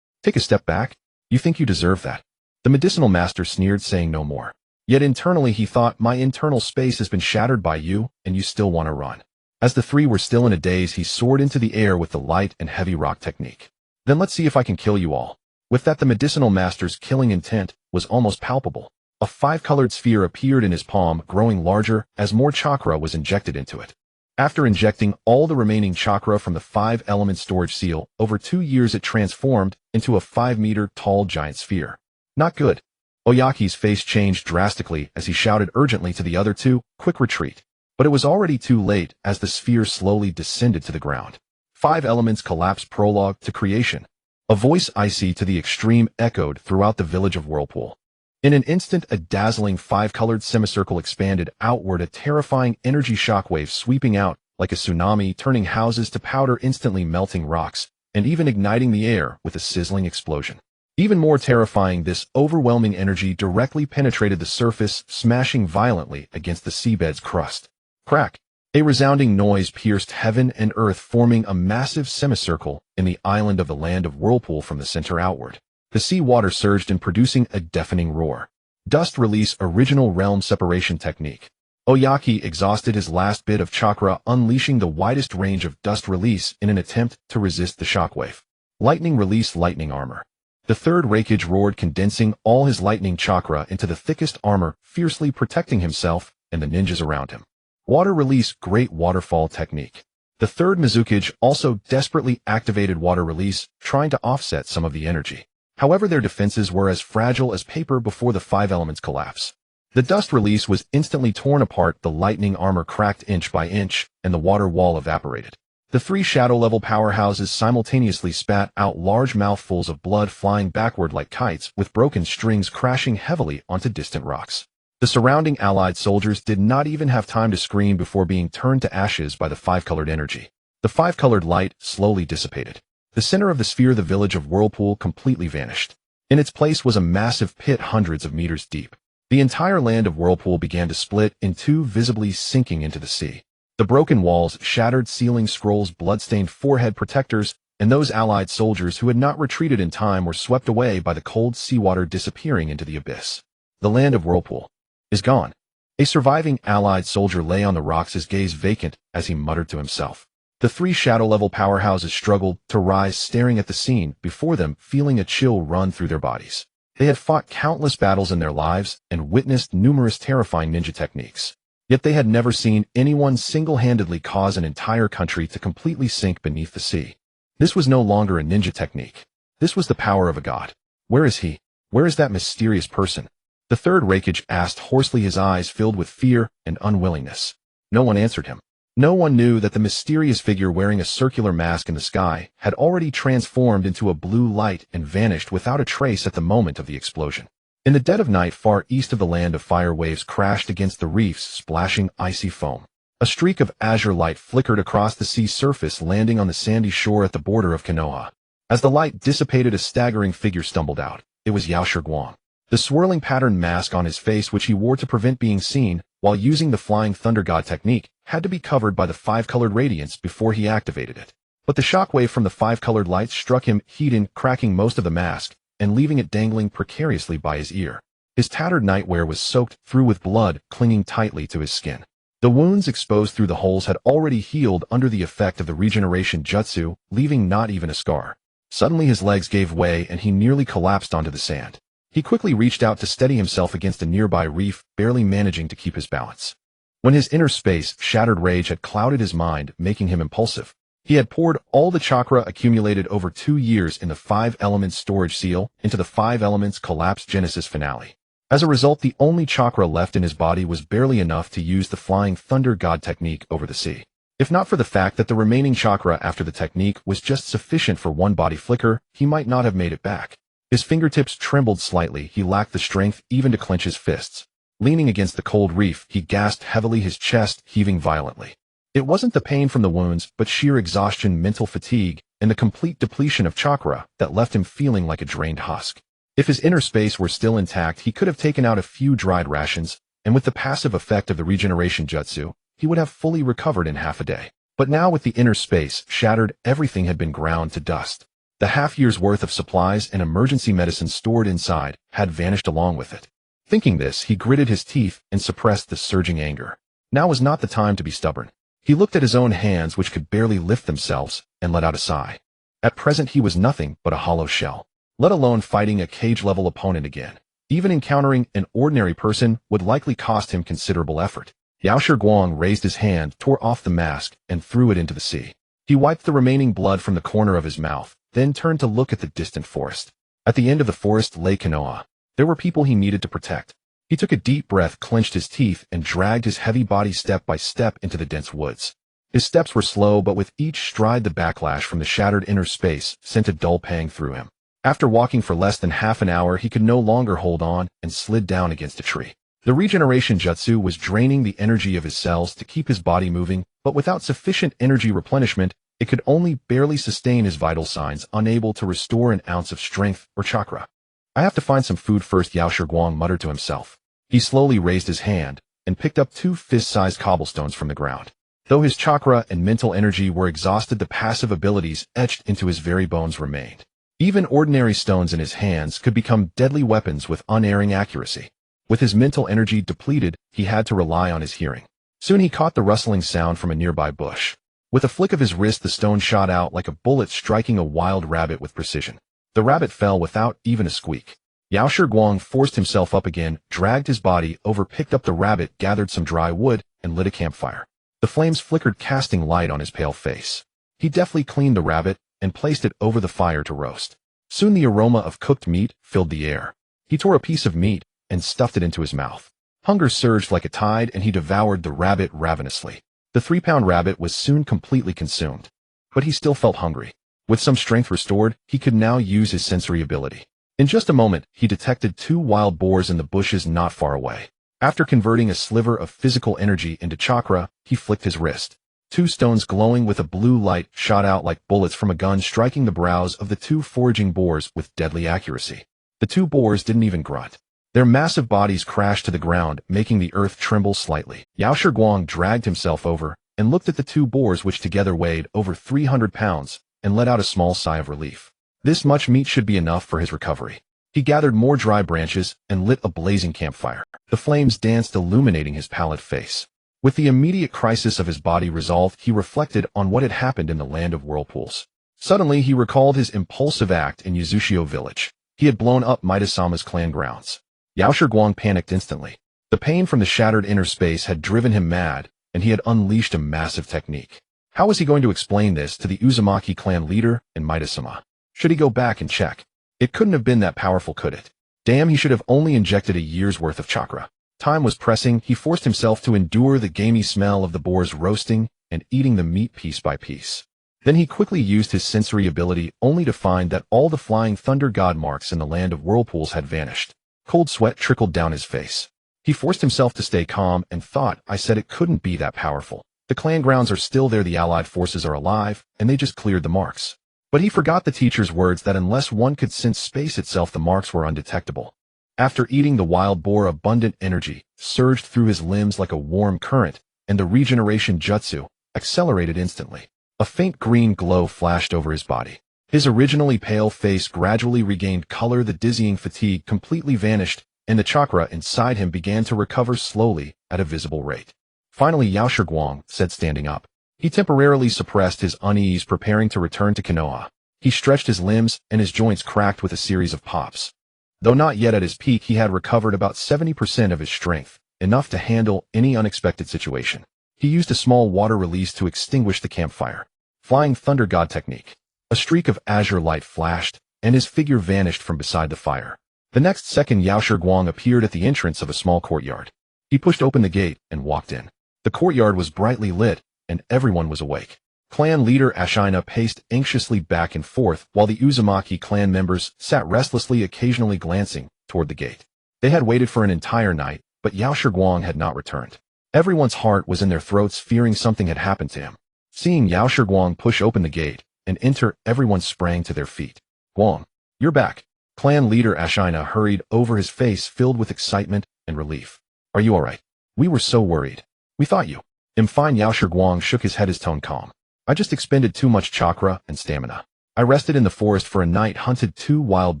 "Take a step back? You think you deserve that?" The medicinal master sneered, saying no more. Yet internally he thought, "My internal space has been shattered by you, and you still want to run." As the three were still in a daze, he soared into the air with the light and heavy rock technique. "Then let's see if I can kill you all." With that, the medicinal master's killing intent was almost palpable. A 5-colored sphere appeared in his palm, growing larger as more chakra was injected into it. After injecting all the remaining chakra from the 5-element storage seal, over 2 years it transformed into a 5-meter-tall giant sphere. "Not good." Oyaki's face changed drastically as he shouted urgently to the other two, "Quick retreat." But it was already too late as the sphere slowly descended to the ground. 5 elements collapse. Prologue to creation. A voice icy to the extreme echoed throughout the village of Whirlpool. In an instant, a dazzling 5-colored semicircle expanded outward, a terrifying energy shockwave sweeping out like a tsunami, turning houses to powder, instantly melting rocks, and even igniting the air with a sizzling explosion. Even more terrifying, this overwhelming energy directly penetrated the surface, smashing violently against the seabed's crust. Crack! A resounding noise pierced heaven and earth, forming a massive semicircle in the island of the land of Whirlpool from the center outward. The sea water surged in, producing a deafening roar. Dust release, original realm separation technique. Oyaki exhausted his last bit of chakra, unleashing the widest range of dust release in an attempt to resist the shockwave. Lightning release, lightning armor. The third Hokage roared, condensing all his lightning chakra into the thickest armor, fiercely protecting himself and the ninjas around him. Water release, great waterfall technique. The third Mizukage also desperately activated water release, trying to offset some of the energy. However, their defenses were as fragile as paper before the 5 elements collapse. The dust release was instantly torn apart, the lightning armor cracked inch by inch, and the water wall evaporated. The 3 shadow-level powerhouses simultaneously spat out large mouthfuls of blood, flying backward like kites, with broken strings crashing heavily onto distant rocks. The surrounding allied soldiers did not even have time to scream before being turned to ashes by the five-colored energy. The five-colored light slowly dissipated. The center of the sphere, the village of Whirlpool, completely vanished. In its place was a massive pit hundreds of meters deep. The entire land of Whirlpool began to split in two, visibly sinking into the sea. The broken walls, shattered ceiling scrolls, blood-stained forehead protectors, and those allied soldiers who had not retreated in time were swept away by the cold seawater, disappearing into the abyss. The land of Whirlpool is gone. A surviving allied soldier lay on the rocks, his gaze vacant, as he muttered to himself. The three shadow-level powerhouses struggled to rise, staring at the scene before them, feeling a chill run through their bodies. They had fought countless battles in their lives and witnessed numerous terrifying ninja techniques. Yet they had never seen anyone single-handedly cause an entire country to completely sink beneath the sea. This was no longer a ninja technique. This was the power of a god. Where is he? Where is that mysterious person? The third Raikage asked hoarsely, his eyes filled with fear and unwillingness. No one answered him. No one knew that the mysterious figure wearing a circular mask in the sky had already transformed into a blue light and vanished without a trace at the moment of the explosion. In the dead of night, far east of the land of fire, waves crashed against the reefs, splashing icy foam. A streak of azure light flickered across the sea surface, landing on the sandy shore at the border of Konoha. As the light dissipated, a staggering figure stumbled out. It was Yakushi Hikari. The swirling patterned mask on his face, which he wore to prevent being seen while using the Flying Thunder God technique, had to be covered by the five-colored radiance before he activated it. But the shockwave from the five-colored lights struck him heat, cracking most of the mask and leaving it dangling precariously by his ear. His tattered nightwear was soaked through with blood, clinging tightly to his skin. The wounds exposed through the holes had already healed under the effect of the regeneration jutsu, leaving not even a scar. Suddenly his legs gave way and he nearly collapsed onto the sand. He quickly reached out to steady himself against a nearby reef, barely managing to keep his balance. When his inner space, shattered rage had clouded his mind, making him impulsive. He had poured all the chakra accumulated over 2 years in the 5 elements storage seal into the 5 elements collapse genesis finale. As a result, the only chakra left in his body was barely enough to use the Flying Thunder God technique over the sea. If not for the fact that the remaining chakra after the technique was just sufficient for one body flicker, he might not have made it back. His fingertips trembled slightly. He lacked the strength even to clench his fists. Leaning against the cold reef, he gasped heavily, his chest heaving violently. It wasn't the pain from the wounds, but sheer exhaustion, mental fatigue, and the complete depletion of chakra that left him feeling like a drained husk. If his inner space were still intact, he could have taken out a few dried rations, and with the passive effect of the regeneration jutsu, he would have fully recovered in half a day. But now, with the inner space shattered, everything had been ground to dust. The half-year's worth of supplies and emergency medicine stored inside had vanished along with it. Thinking this, he gritted his teeth and suppressed the surging anger. Now was not the time to be stubborn. He looked at his own hands, which could barely lift themselves, and let out a sigh. At present he was nothing but a hollow shell, let alone fighting a cage-level opponent again. Even encountering an ordinary person would likely cost him considerable effort. Yakushi Hikari raised his hand, tore off the mask, and threw it into the sea. He wiped the remaining blood from the corner of his mouth, then turned to look at the distant forest. At the end of the forest lay Konoha. There were people he needed to protect. He took a deep breath, clenched his teeth, and dragged his heavy body step by step into the dense woods. His steps were slow, but with each stride the backlash from the shattered inner space sent a dull pang through him. After walking for less than half an hour, he could no longer hold on and slid down against a tree. The regeneration jutsu was draining the energy of his cells to keep his body moving, but without sufficient energy replenishment, it could only barely sustain his vital signs, unable to restore an ounce of strength or chakra. I have to find some food first, Yakushi Hikari muttered to himself. He slowly raised his hand and picked up 2 fist-sized cobblestones from the ground. Though his chakra and mental energy were exhausted, the passive abilities etched into his very bones remained. Even ordinary stones in his hands could become deadly weapons with unerring accuracy. With his mental energy depleted, he had to rely on his hearing. Soon he caught the rustling sound from a nearby bush. With a flick of his wrist, the stone shot out like a bullet, striking a wild rabbit with precision. The rabbit fell without even a squeak. Yakushi Hikari forced himself up again, dragged his body over, picked up the rabbit, gathered some dry wood, and lit a campfire. The flames flickered, casting light on his pale face. He deftly cleaned the rabbit and placed it over the fire to roast. Soon the aroma of cooked meat filled the air. He tore a piece of meat and stuffed it into his mouth. Hunger surged like a tide, and he devoured the rabbit ravenously. The 3-pound rabbit was soon completely consumed. But he still felt hungry. With some strength restored, he could now use his sensory ability. In just a moment, he detected 2 wild boars in the bushes not far away. After converting a sliver of physical energy into chakra, he flicked his wrist. Two stones glowing with a blue light shot out like bullets from a gun, striking the brows of the two foraging boars with deadly accuracy. The two boars didn't even grunt. Their massive bodies crashed to the ground, making the earth tremble slightly. Yao Shiguang dragged himself over and looked at the two boars, which together weighed over 300 pounds, and let out a small sigh of relief. This much meat should be enough for his recovery. He gathered more dry branches and lit a blazing campfire. The flames danced, illuminating his pallid face. With the immediate crisis of his body resolved, he reflected on what had happened in the land of whirlpools. Suddenly, he recalled his impulsive act in Yuzushio village. He had blown up Maida-sama's clan grounds. Yao Shiguang panicked instantly. The pain from the shattered inner space had driven him mad, and he had unleashed a massive technique. How was he going to explain this to the Uzumaki clan leader and Maida-sama? Should he go back and check? It couldn't have been that powerful, could it? Damn, he should have only injected a year's worth of chakra. Time was pressing. He forced himself to endure the gamey smell of the boars roasting and eating the meat piece by piece. Then he quickly used his sensory ability, only to find that all the flying thunder god marks in the land of whirlpools had vanished. Cold sweat trickled down his face. He forced himself to stay calm and thought, I said it couldn't be that powerful. The clan grounds are still there, the allied forces are alive, and they just cleared the marks. But he forgot the teacher's words that unless one could sense space itself, the marks were undetectable. After eating the wild boar, abundant energy surged through his limbs like a warm current, and the regeneration jutsu accelerated instantly. A faint green glow flashed over his body. His originally pale face gradually regained color, the dizzying fatigue completely vanished, and the chakra inside him began to recover slowly at a visible rate. Finally, Yao Shiguang said, standing up. He temporarily suppressed his unease, preparing to return to Konoha. He stretched his limbs, and his joints cracked with a series of pops. Though not yet at his peak, he had recovered about 70% of his strength, enough to handle any unexpected situation. He used a small water release to extinguish the campfire. Flying Thunder God technique. A streak of azure light flashed, and his figure vanished from beside the fire. The next second, Yao Shiguang appeared at the entrance of a small courtyard. He pushed open the gate and walked in. The courtyard was brightly lit, and everyone was awake. Clan leader Ashina paced anxiously back and forth, while the Uzumaki clan members sat restlessly, occasionally glancing toward the gate. They had waited for an entire night, but Yao Shiguang had not returned. Everyone's heart was in their throats, fearing something had happened to him. Seeing Yao Shiguang push open the gate and enter, everyone sprang to their feet. Guang, you're back. Clan leader Ashina hurried over, his face filled with excitement and relief. Are you all right? We were so worried. We thought you. I'm fine. Yao Shiguang shook his head, his tone calm. I just expended too much chakra and stamina. I rested in the forest for a night, hunted 2 wild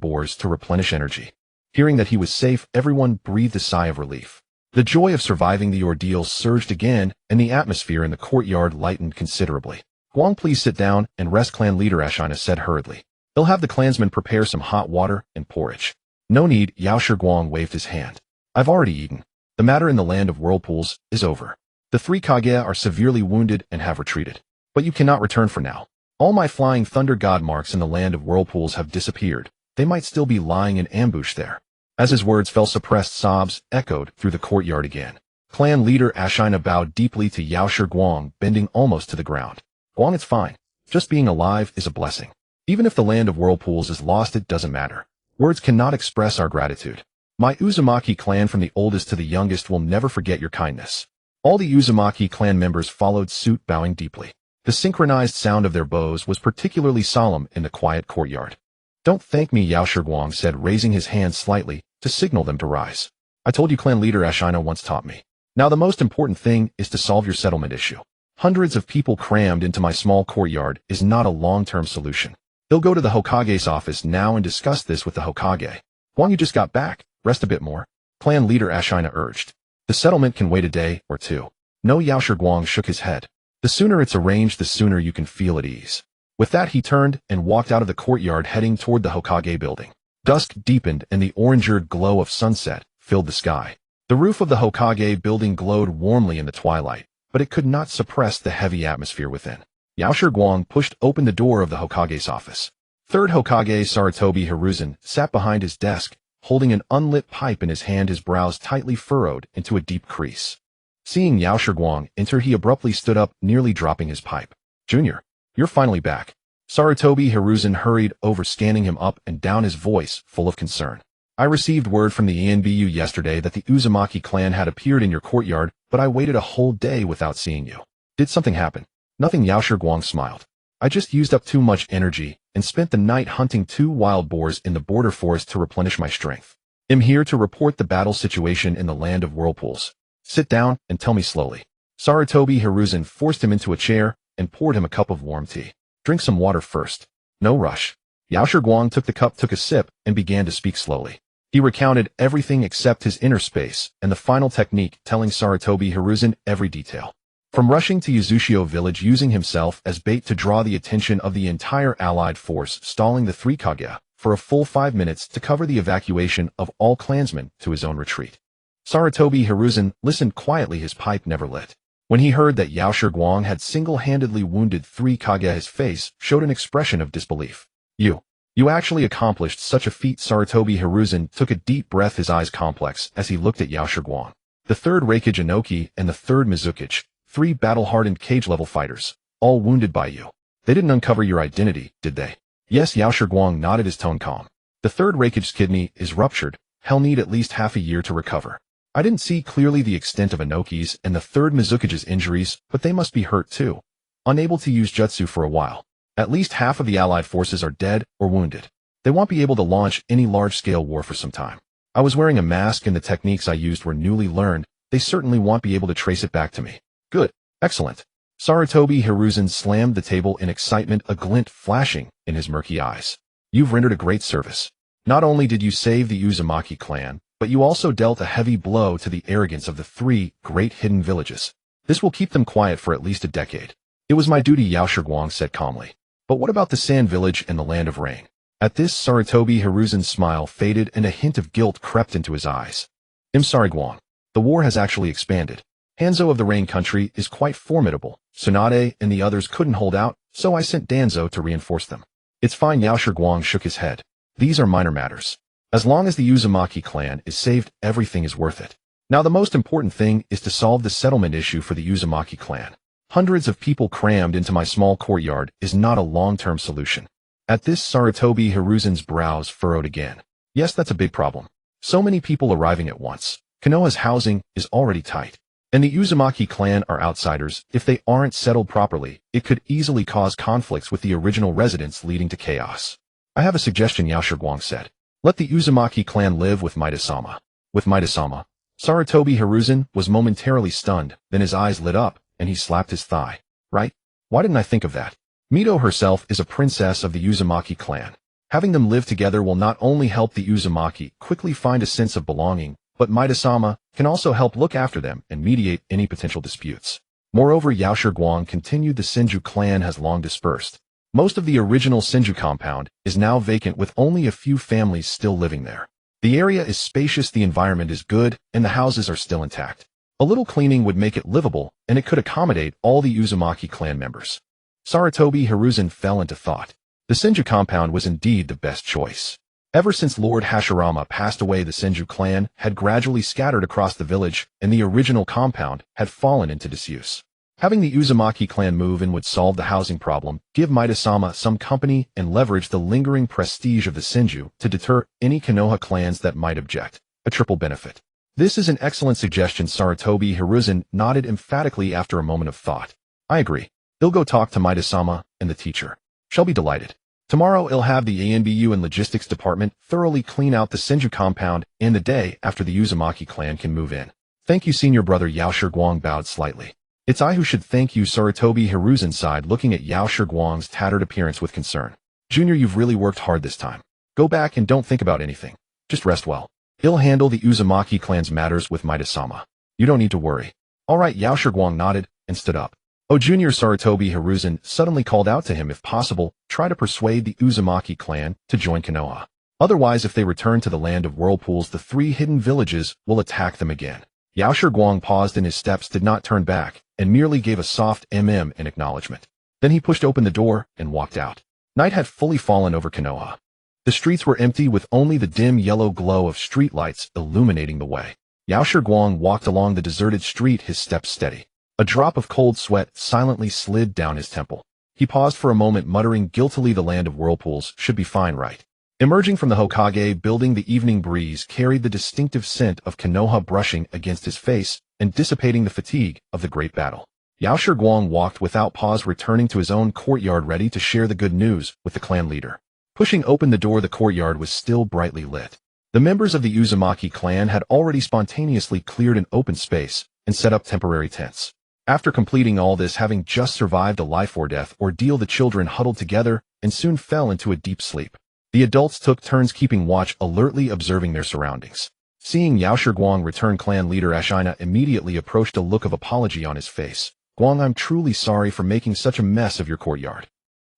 boars to replenish energy. Hearing that he was safe, everyone breathed a sigh of relief. The joy of surviving the ordeal surged again, and the atmosphere in the courtyard lightened considerably. Guang, please sit down and rest, clan leader Ashina said hurriedly. They'll have the clansmen prepare some hot water and porridge. No need, Yao Shiguang waved his hand. I've already eaten. The matter in the land of whirlpools is over. The 3 Kage are severely wounded and have retreated. But you cannot return for now. All my flying thunder god marks in the land of whirlpools have disappeared. They might still be lying in ambush there. As his words fell, suppressed sobs echoed through the courtyard again. Clan leader Ashina bowed deeply to Yao Shiguang, bending almost to the ground. Guang, it's fine. Just being alive is a blessing. Even if the land of whirlpools is lost, it doesn't matter. Words cannot express our gratitude. My Uzumaki clan, from the oldest to the youngest, will never forget your kindness. All the Uzumaki clan members followed suit, bowing deeply. The synchronized sound of their bows was particularly solemn in the quiet courtyard. Don't thank me, Yao Shiguang said, raising his hand slightly to signal them to rise. I told you, clan leader Ashina once taught me. Now the most important thing is to solve your settlement issue. Hundreds of people crammed into my small courtyard is not a long-term solution. They'll go to the Hokage's office now and discuss this with the Hokage. Guang, you just got back. Rest a bit more. Clan leader Ashina urged. The settlement can wait a day or two. No, Yao Shiguang shook his head. The sooner it's arranged, the sooner you can feel at ease. With that, he turned and walked out of the courtyard, heading toward the Hokage building. Dusk deepened and the orange-eared glow of sunset filled the sky. The roof of the Hokage building glowed warmly in the twilight, but it could not suppress the heavy atmosphere within. Yao Shiguang pushed open the door of the Hokage's office. Third Hokage Sarutobi Hiruzen sat behind his desk, holding an unlit pipe in his hand, his brows tightly furrowed into a deep crease. Seeing Yao Shiguang enter, he abruptly stood up, nearly dropping his pipe. Junior, you're finally back. Sarutobi Hiruzen hurried over, scanning him up and down, his voice full of concern. I received word from the ENBU yesterday that the Uzumaki clan had appeared in your courtyard, but I waited a whole day without seeing you. Did something happen? Nothing. Yao Shiguang smiled. I just used up too much energy and spent the night hunting 2 wild boars in the border forest to replenish my strength. I'm here to report the battle situation in the land of whirlpools. Sit down and tell me slowly. Sarutobi Hiruzen forced him into a chair and poured him a cup of warm tea. Drink some water first. No rush. Yao Shiguang took the cup, took a sip, and began to speak slowly. He recounted everything except his inner space and the final technique, telling Sarutobi Hiruzen every detail. From rushing to Yuzushio village using himself as bait to draw the attention of the entire allied force, stalling the 3 Kage for a full 5 minutes to cover the evacuation of all clansmen to his own retreat. Sarutobi Hiruzen listened quietly, his pipe never lit. When he heard that Yao Shiguang had single-handedly wounded 3 Kage, his face showed an expression of disbelief. You actually accomplished such a feat. Sarutobi Hiruzen took a deep breath, his eyes complex, as he looked at Yao Shiguang. The 3rd Raikage Inoki and the 3rd Mizukage, 3 battle-hardened cage-level fighters, all wounded by you. They didn't uncover your identity, did they? Yes, Yao Shiguang nodded, his tone calm. The 3rd Raikage's kidney is ruptured. He'll need at least half a year to recover. I didn't see clearly the extent of Inoki's and the 3rd Mizukage's injuries, but they must be hurt too. Unable to use jutsu for a while. At least half of the allied forces are dead or wounded. They won't be able to launch any large-scale war for some time. I was wearing a mask and the techniques I used were newly learned. They certainly won't be able to trace it back to me. Good. Excellent. Sarutobi Hiruzen slammed the table in excitement, a glint flashing in his murky eyes. You've rendered a great service. Not only did you save the Uzumaki clan, but you also dealt a heavy blow to the arrogance of the 3 great hidden villages. This will keep them quiet for at least a decade. It was my duty, Yao Shiguang said calmly. But what about the Sand Village and the Land of Rain? At this, Sarutobi Hiruzen's smile faded and a hint of guilt crept into his eyes. I'm sorry, Guang. The war has actually expanded. Hanzo of the Rain Country is quite formidable. Tsunade and the others couldn't hold out, so I sent Danzo to reinforce them. It's fine. Yao Shiguang shook his head. These are minor matters. As long as the Uzumaki clan is saved, everything is worth it. Now the most important thing is to solve the settlement issue for the Uzumaki clan. Hundreds of people crammed into my small courtyard is not a long-term solution. At this, Sarutobi Hiruzen's brows furrowed again. Yes, that's a big problem. So many people arriving at once. Konoha's housing is already tight. And the Uzumaki clan are outsiders. If they aren't settled properly, it could easily cause conflicts with the original residents, leading to chaos. I have a suggestion, Yao Shiguang said. Let the Uzumaki clan live with Maida-sama. With Maida-sama? Sarutobi Hiruzen was momentarily stunned, then his eyes lit up, and he slapped his thigh. Right? Why didn't I think of that? Mito herself is a princess of the Uzumaki clan. Having them live together will not only help the Uzumaki quickly find a sense of belonging, but Maida-sama can also help look after them and mediate any potential disputes. Moreover, Yao Shiguang continued, the Senju clan has long dispersed. Most of the original Senju compound is now vacant with only a few families still living there. The area is spacious, the environment is good, and the houses are still intact. A little cleaning would make it livable, and it could accommodate all the Uzumaki clan members. Sarutobi Hiruzen fell into thought. The Senju compound was indeed the best choice. Ever since Lord Hashirama passed away, the Senju clan had gradually scattered across the village, and the original compound had fallen into disuse. Having the Uzumaki clan move in would solve the housing problem, give Maida-sama some company, and leverage the lingering prestige of the Senju to deter any Konoha clans that might object. A triple benefit. This is an excellent suggestion. Sarutobi Hiruzen nodded emphatically after a moment of thought. I agree. He'll go talk to Maida-sama and the teacher. She'll be delighted. Tomorrow he'll have the ANBU and logistics department thoroughly clean out the Senju compound, and the day after the Uzumaki clan can move in. Thank you, senior brother. Yao Shiguang bowed slightly. It's I who should thank you. Sarutobi Hiruzen sighed, looking at Yao Shiguang's tattered appearance with concern. Junior, you've really worked hard this time. Go back and don't think about anything. Just rest well. He'll handle the Uzumaki clan's matters with Maida-sama. You don't need to worry. All right. Yao Shiguang nodded and stood up. Oh, Junior, Sarutobi Hiruzen suddenly called out to him. If possible, try to persuade the Uzumaki clan to join Konoha. Otherwise, if they return to the land of whirlpools, the 3 hidden villages will attack them again. Yao Shiguang paused in his steps, did not turn back, and merely gave a soft in acknowledgement. Then he pushed open the door and walked out. Night had fully fallen over Konoha. The streets were empty, with only the dim yellow glow of streetlights illuminating the way. Yao Shiguang walked along the deserted street, his steps steady. A drop of cold sweat silently slid down his temple. He paused for a moment, muttering guiltily, the land of whirlpools should be fine, right? Emerging from the Hokage building, the evening breeze carried the distinctive scent of Konoha brushing against his face and dissipating the fatigue of the great battle. Yao Shiguang walked without pause, returning to his own courtyard ready to share the good news with the clan leader. Pushing open the door, the courtyard was still brightly lit. The members of the Uzumaki clan had already spontaneously cleared an open space and set up temporary tents. After completing all this, having just survived a life-or-death ordeal, the children huddled together and soon fell into a deep sleep. The adults took turns keeping watch, alertly observing their surroundings. Seeing Yao Shiguang return, clan leader Ashina immediately approached, a look of apology on his face. "Guang, I'm truly sorry for making such a mess of your courtyard."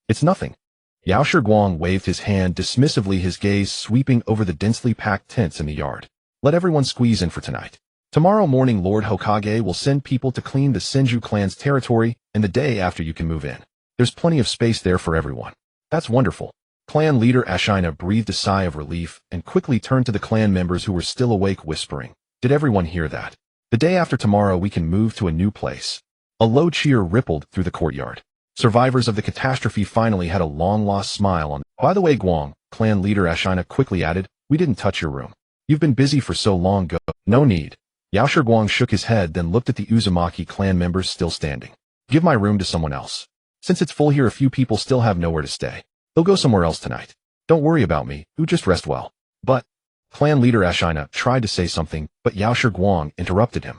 "It's nothing." Yao Shiguang waved his hand dismissively, his gaze sweeping over the densely packed tents in the yard. "Let everyone squeeze in for tonight. Tomorrow morning Lord Hokage will send people to clean the Senju clan's territory, and the day after you can move in. There's plenty of space there for everyone." "That's wonderful." Clan leader Ashina breathed a sigh of relief and quickly turned to the clan members who were still awake, whispering, "Did everyone hear that? The day after tomorrow we can move to a new place." A low cheer rippled through the courtyard. Survivors of the catastrophe finally had a long-lost smile on. "By the way, Guang," clan leader Ashina quickly added, "we didn't touch your room. You've been busy for so long. Go." "No need." Yao Shiguang shook his head, then looked at the Uzumaki clan members still standing. "Give my room to someone else. Since it's full here, a few people still have nowhere to stay. They'll go somewhere else tonight. Don't worry about me, you just rest well." "But," clan leader Ashina tried to say something, but Yao Shiguang interrupted him.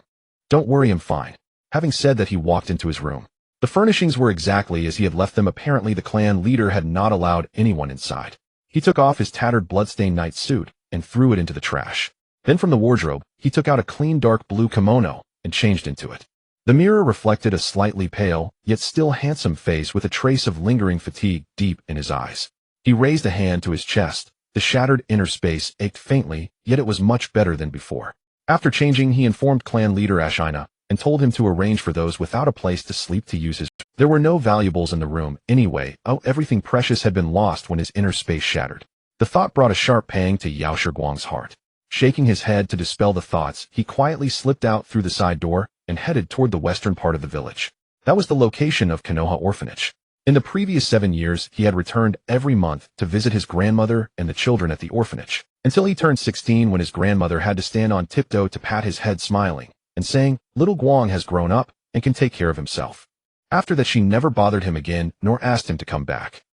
"Don't worry, I'm fine." Having said that, he walked into his room. The furnishings were exactly as he had left them. Apparently the clan leader had not allowed anyone inside. He took off his tattered bloodstained night suit and threw it into the trash. Then from the wardrobe, he took out a clean dark blue kimono and changed into it. The mirror reflected a slightly pale, yet still handsome face with a trace of lingering fatigue deep in his eyes. He raised a hand to his chest. The shattered inner space ached faintly, yet it was much better than before. After changing, he informed clan leader Ashina and told him to arrange for those without a place to sleep to use his. There were no valuables in the room anyway. Everything precious had been lost when his inner space shattered. The thought brought a sharp pang to Yao Shiguang's heart. Shaking his head to dispel the thoughts, he quietly slipped out through the side door and headed toward the western part of the village. That was the location of Konoha orphanage. In the previous 7 years, he had returned every month to visit his grandmother and the children at the orphanage, until he turned 16 when his grandmother had to stand on tiptoe to pat his head, smiling and saying, "Little Guang has grown up and can take care of himself." After that, she never bothered him again nor asked him to come back.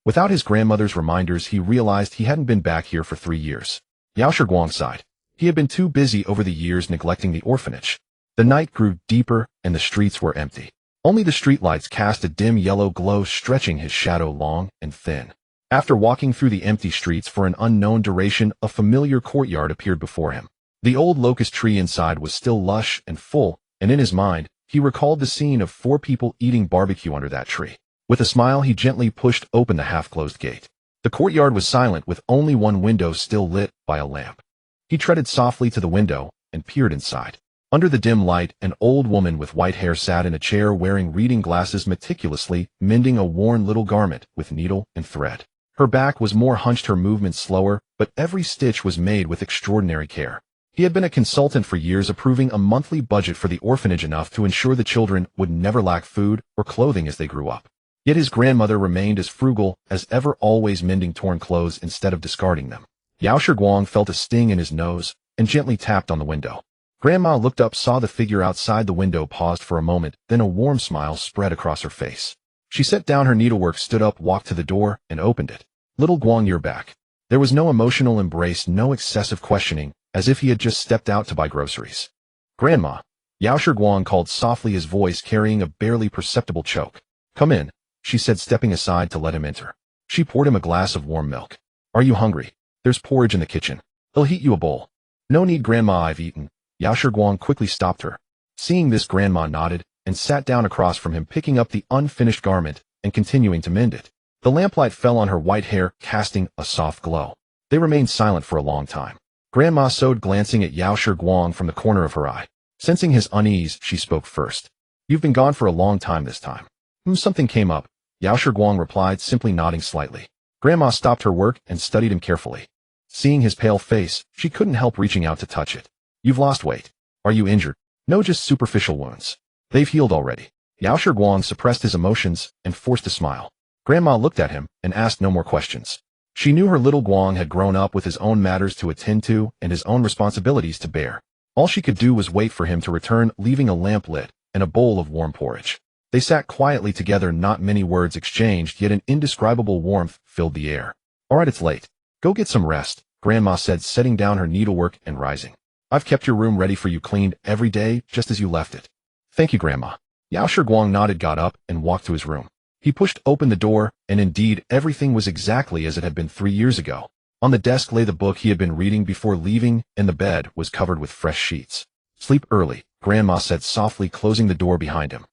Without his grandmother's reminders, he realized he hadn't been back here for 3 years. Yao Shiguang sighed. He had been too busy over the years neglecting the orphanage. The night grew deeper and the streets were empty. Only the streetlights cast a dim yellow glow, stretching his shadow long and thin. After walking through the empty streets for an unknown duration, a familiar courtyard appeared before him. The old locust tree inside was still lush and full, and in his mind, he recalled the scene of 4 people eating barbecue under that tree. With a smile, he gently pushed open the half-closed gate. The courtyard was silent, with only one window still lit by a lamp. He treaded softly to the window and peered inside. Under the dim light, an old woman with white hair sat in a chair wearing reading glasses, meticulously mending a worn little garment with needle and thread. Her back was more hunched, her movements slower, but every stitch was made with extraordinary care. He had been a consultant for years, approving a monthly budget for the orphanage enough to ensure the children would never lack food or clothing as they grew up. Yet his grandmother remained as frugal as ever, always mending torn clothes instead of discarding them. Yao Shiguang felt a sting in his nose and gently tapped on the window. Grandma looked up, saw the figure outside the window, paused for a moment, then a warm smile spread across her face. She set down her needlework, stood up, walked to the door, and opened it. "Little Guang, you're back." There was no emotional embrace, no excessive questioning, as if he had just stepped out to buy groceries. "Grandma," Yao Shiguang called softly, his voice carrying a barely perceptible choke. "Come in," she said, stepping aside to let him enter. She poured him a glass of warm milk. "Are you hungry? There's porridge in the kitchen. I'll heat you a bowl." "No need, Grandma, I've eaten." Yao Shiguang quickly stopped her. Seeing this, Grandma nodded and sat down across from him, picking up the unfinished garment and continuing to mend it. The lamplight fell on her white hair, casting a soft glow. They remained silent for a long time. Grandma sewed, glancing at Yao Shiguang from the corner of her eye. Sensing his unease, she spoke first. "You've been gone for a long time this time." Something came up," Yao Shiguang replied, simply nodding slightly. Grandma stopped her work and studied him carefully. Seeing his pale face, she couldn't help reaching out to touch it. "You've lost weight. Are you injured?" "No, just superficial wounds. They've healed already." Yao Shiguang suppressed his emotions and forced a smile. Grandma looked at him and asked no more questions. She knew her little Guang had grown up with his own matters to attend to and his own responsibilities to bear. All she could do was wait for him to return, leaving a lamp lit and a bowl of warm porridge. They sat quietly together, not many words exchanged, yet an indescribable warmth filled the air. All right, it's late. Go get some rest, Grandma said, setting down her needlework and rising. I've kept your room ready for you, cleaned every day, just as you left it. Thank you, Grandma. Yao Shiguang nodded, got up, and walked to his room. He pushed open the door, and indeed, everything was exactly as it had been 3 years ago. On the desk lay the book he had been reading before leaving, and the bed was covered with fresh sheets. Sleep early, Grandma said softly, closing the door behind him.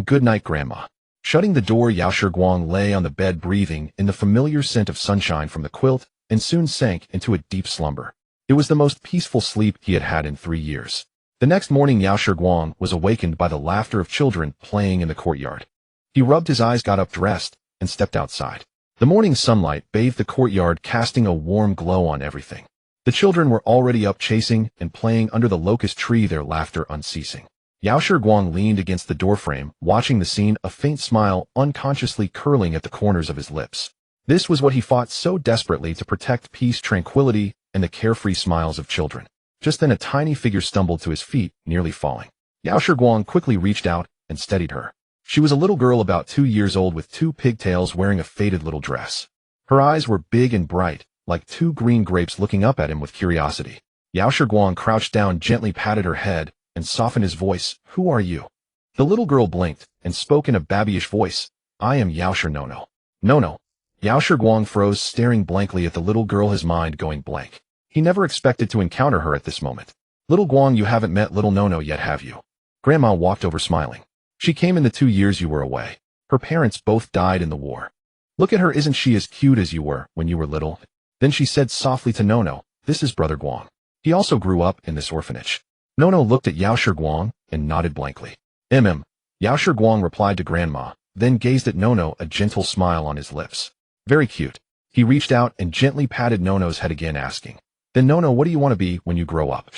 Good night, Grandma. Shutting the door, Yao Shiguang lay on the bed, breathing in the familiar scent of sunshine from the quilt, and soon sank into a deep slumber. It was the most peaceful sleep he had had in 3 years. The next morning, Yao Shiguang was awakened by the laughter of children playing in the courtyard. He rubbed his eyes, got up, dressed, and stepped outside. The morning sunlight bathed the courtyard, casting a warm glow on everything. The children were already up, chasing and playing under the locust tree, their laughter unceasing. Yao Shiguang leaned against the doorframe, watching the scene, a faint smile unconsciously curling at the corners of his lips. This was what he fought so desperately to protect: peace, tranquility, and the carefree smiles of children. Just then a tiny figure stumbled to his feet, nearly falling. Yao Shiguang quickly reached out and steadied her. She was a little girl about 2 years old with 2 pigtails, wearing a faded little dress. Her eyes were big and bright, like 2 green grapes, looking up at him with curiosity. Yao Shiguang crouched down, gently patted her head, and softened his voice. Who are you? The little girl blinked and spoke in a babyish voice. I am Yao Shi Nono. Nono. Yao Shiguang froze, staring blankly at the little girl, his mind going blank. He never expected to encounter her at this moment. Little Guang, you haven't met little Nono yet, have you? Grandma walked over, smiling. She came in the 2 years you were away. Her parents both died in the war. Look at her, isn't she as cute as you were when you were little? Then she said softly to Nono, this is Brother Guang. He also grew up in this orphanage. Nono looked at Yao Shiguang and nodded blankly. Yao Shiguang replied to Grandma, then gazed at Nono, a gentle smile on his lips. Very cute. He reached out and gently patted Nono's head again, asking, then Nono, what do you want to be when you grow up?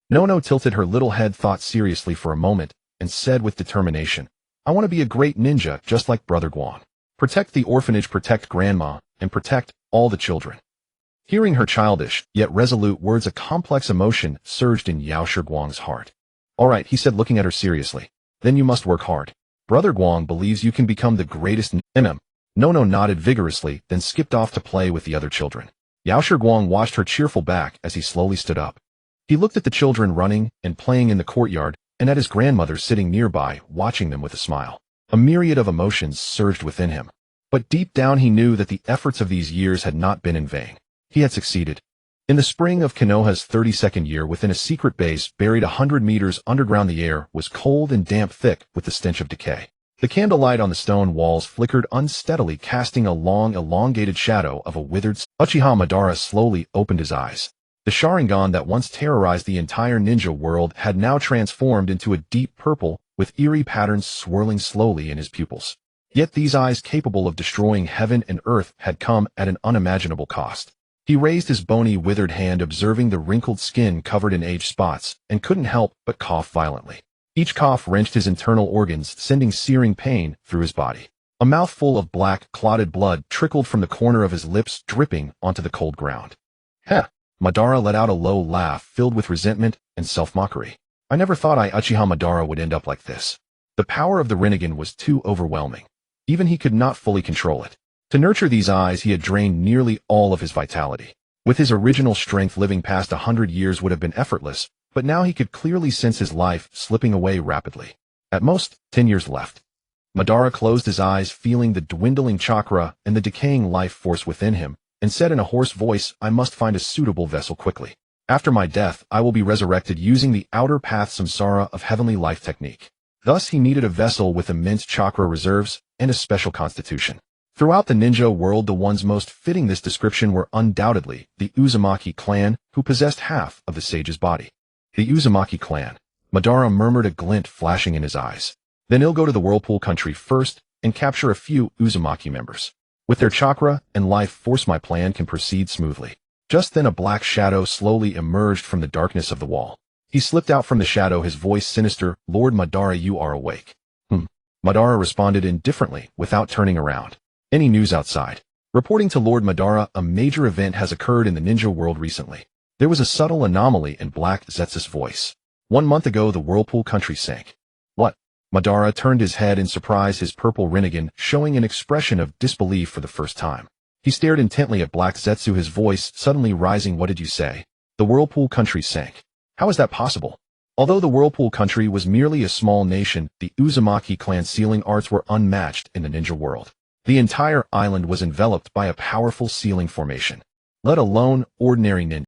Nono tilted her little head, thought seriously for a moment, and said with determination, I want to be a great ninja, just like Brother Guang. Protect the orphanage, protect Grandma, and protect all the children. Hearing her childish, yet resolute words, a complex emotion surged in Yao Shiguang's heart. All right, he said, looking at her seriously. Then you must work hard. Brother Guang believes you can become the greatest. Nono nodded vigorously, then skipped off to play with the other children. Yao Shiguang watched her cheerful back as he slowly stood up. He looked at the children running and playing in the courtyard, and at his grandmother sitting nearby, watching them with a smile. A myriad of emotions surged within him. But deep down he knew that the efforts of these years had not been in vain. He had succeeded. In the spring of Konoha's 32nd year, within a secret base buried 100 meters underground, the air was cold and damp, thick with the stench of decay. The candlelight on the stone walls flickered unsteadily, casting a long, elongated shadow of a withered. Uchiha Madara slowly opened his eyes. The Sharingan that once terrorized the entire ninja world had now transformed into a deep purple, with eerie patterns swirling slowly in his pupils. Yet these eyes, capable of destroying heaven and earth, had come at an unimaginable cost. He raised his bony, withered hand, observing the wrinkled skin covered in age spots, and couldn't help but cough violently. Each cough wrenched his internal organs, sending searing pain through his body. A mouthful of black, clotted blood trickled from the corner of his lips, dripping onto the cold ground. Heh! Madara let out a low laugh filled with resentment and self-mockery. I never thought Uchiha Madara would end up like this. The power of the Rinnegan was too overwhelming. Even he could not fully control it. To nurture these eyes, he had drained nearly all of his vitality. With his original strength, living past 100 years would have been effortless, but now he could clearly sense his life slipping away rapidly. At most, 10 years left. Madara closed his eyes, feeling the dwindling chakra and the decaying life force within him, and said in a hoarse voice, I must find a suitable vessel quickly. After my death, I will be resurrected using the outer path samsara of heavenly life technique. Thus he needed a vessel with immense chakra reserves and a special constitution. Throughout the ninja world, the ones most fitting this description were undoubtedly the Uzumaki clan, who possessed half of the sage's body. The Uzumaki clan. Madara murmured, a glint flashing in his eyes. Then he'll go to the Whirlpool country first and capture a few Uzumaki members. With their chakra and life force, my plan can proceed smoothly. Just then a black shadow slowly emerged from the darkness of the wall. He slipped out from the shadow, his voice sinister. Lord Madara, you are awake. Madara responded indifferently, without turning around. Any news outside? Reporting to Lord Madara, a major event has occurred in the ninja world recently. There was a subtle anomaly in Black Zetsu's voice. 1 month ago, the whirlpool country sank. What? Madara turned his head in surprise, his purple Rinnegan showing an expression of disbelief for the first time. He stared intently at Black Zetsu, his voice suddenly rising. What did you say? The whirlpool country sank. How is that possible? Although the whirlpool country was merely a small nation, the Uzumaki clan's sealing arts were unmatched in the ninja world. The entire island was enveloped by a powerful sealing formation. Let alone ordinary ninja.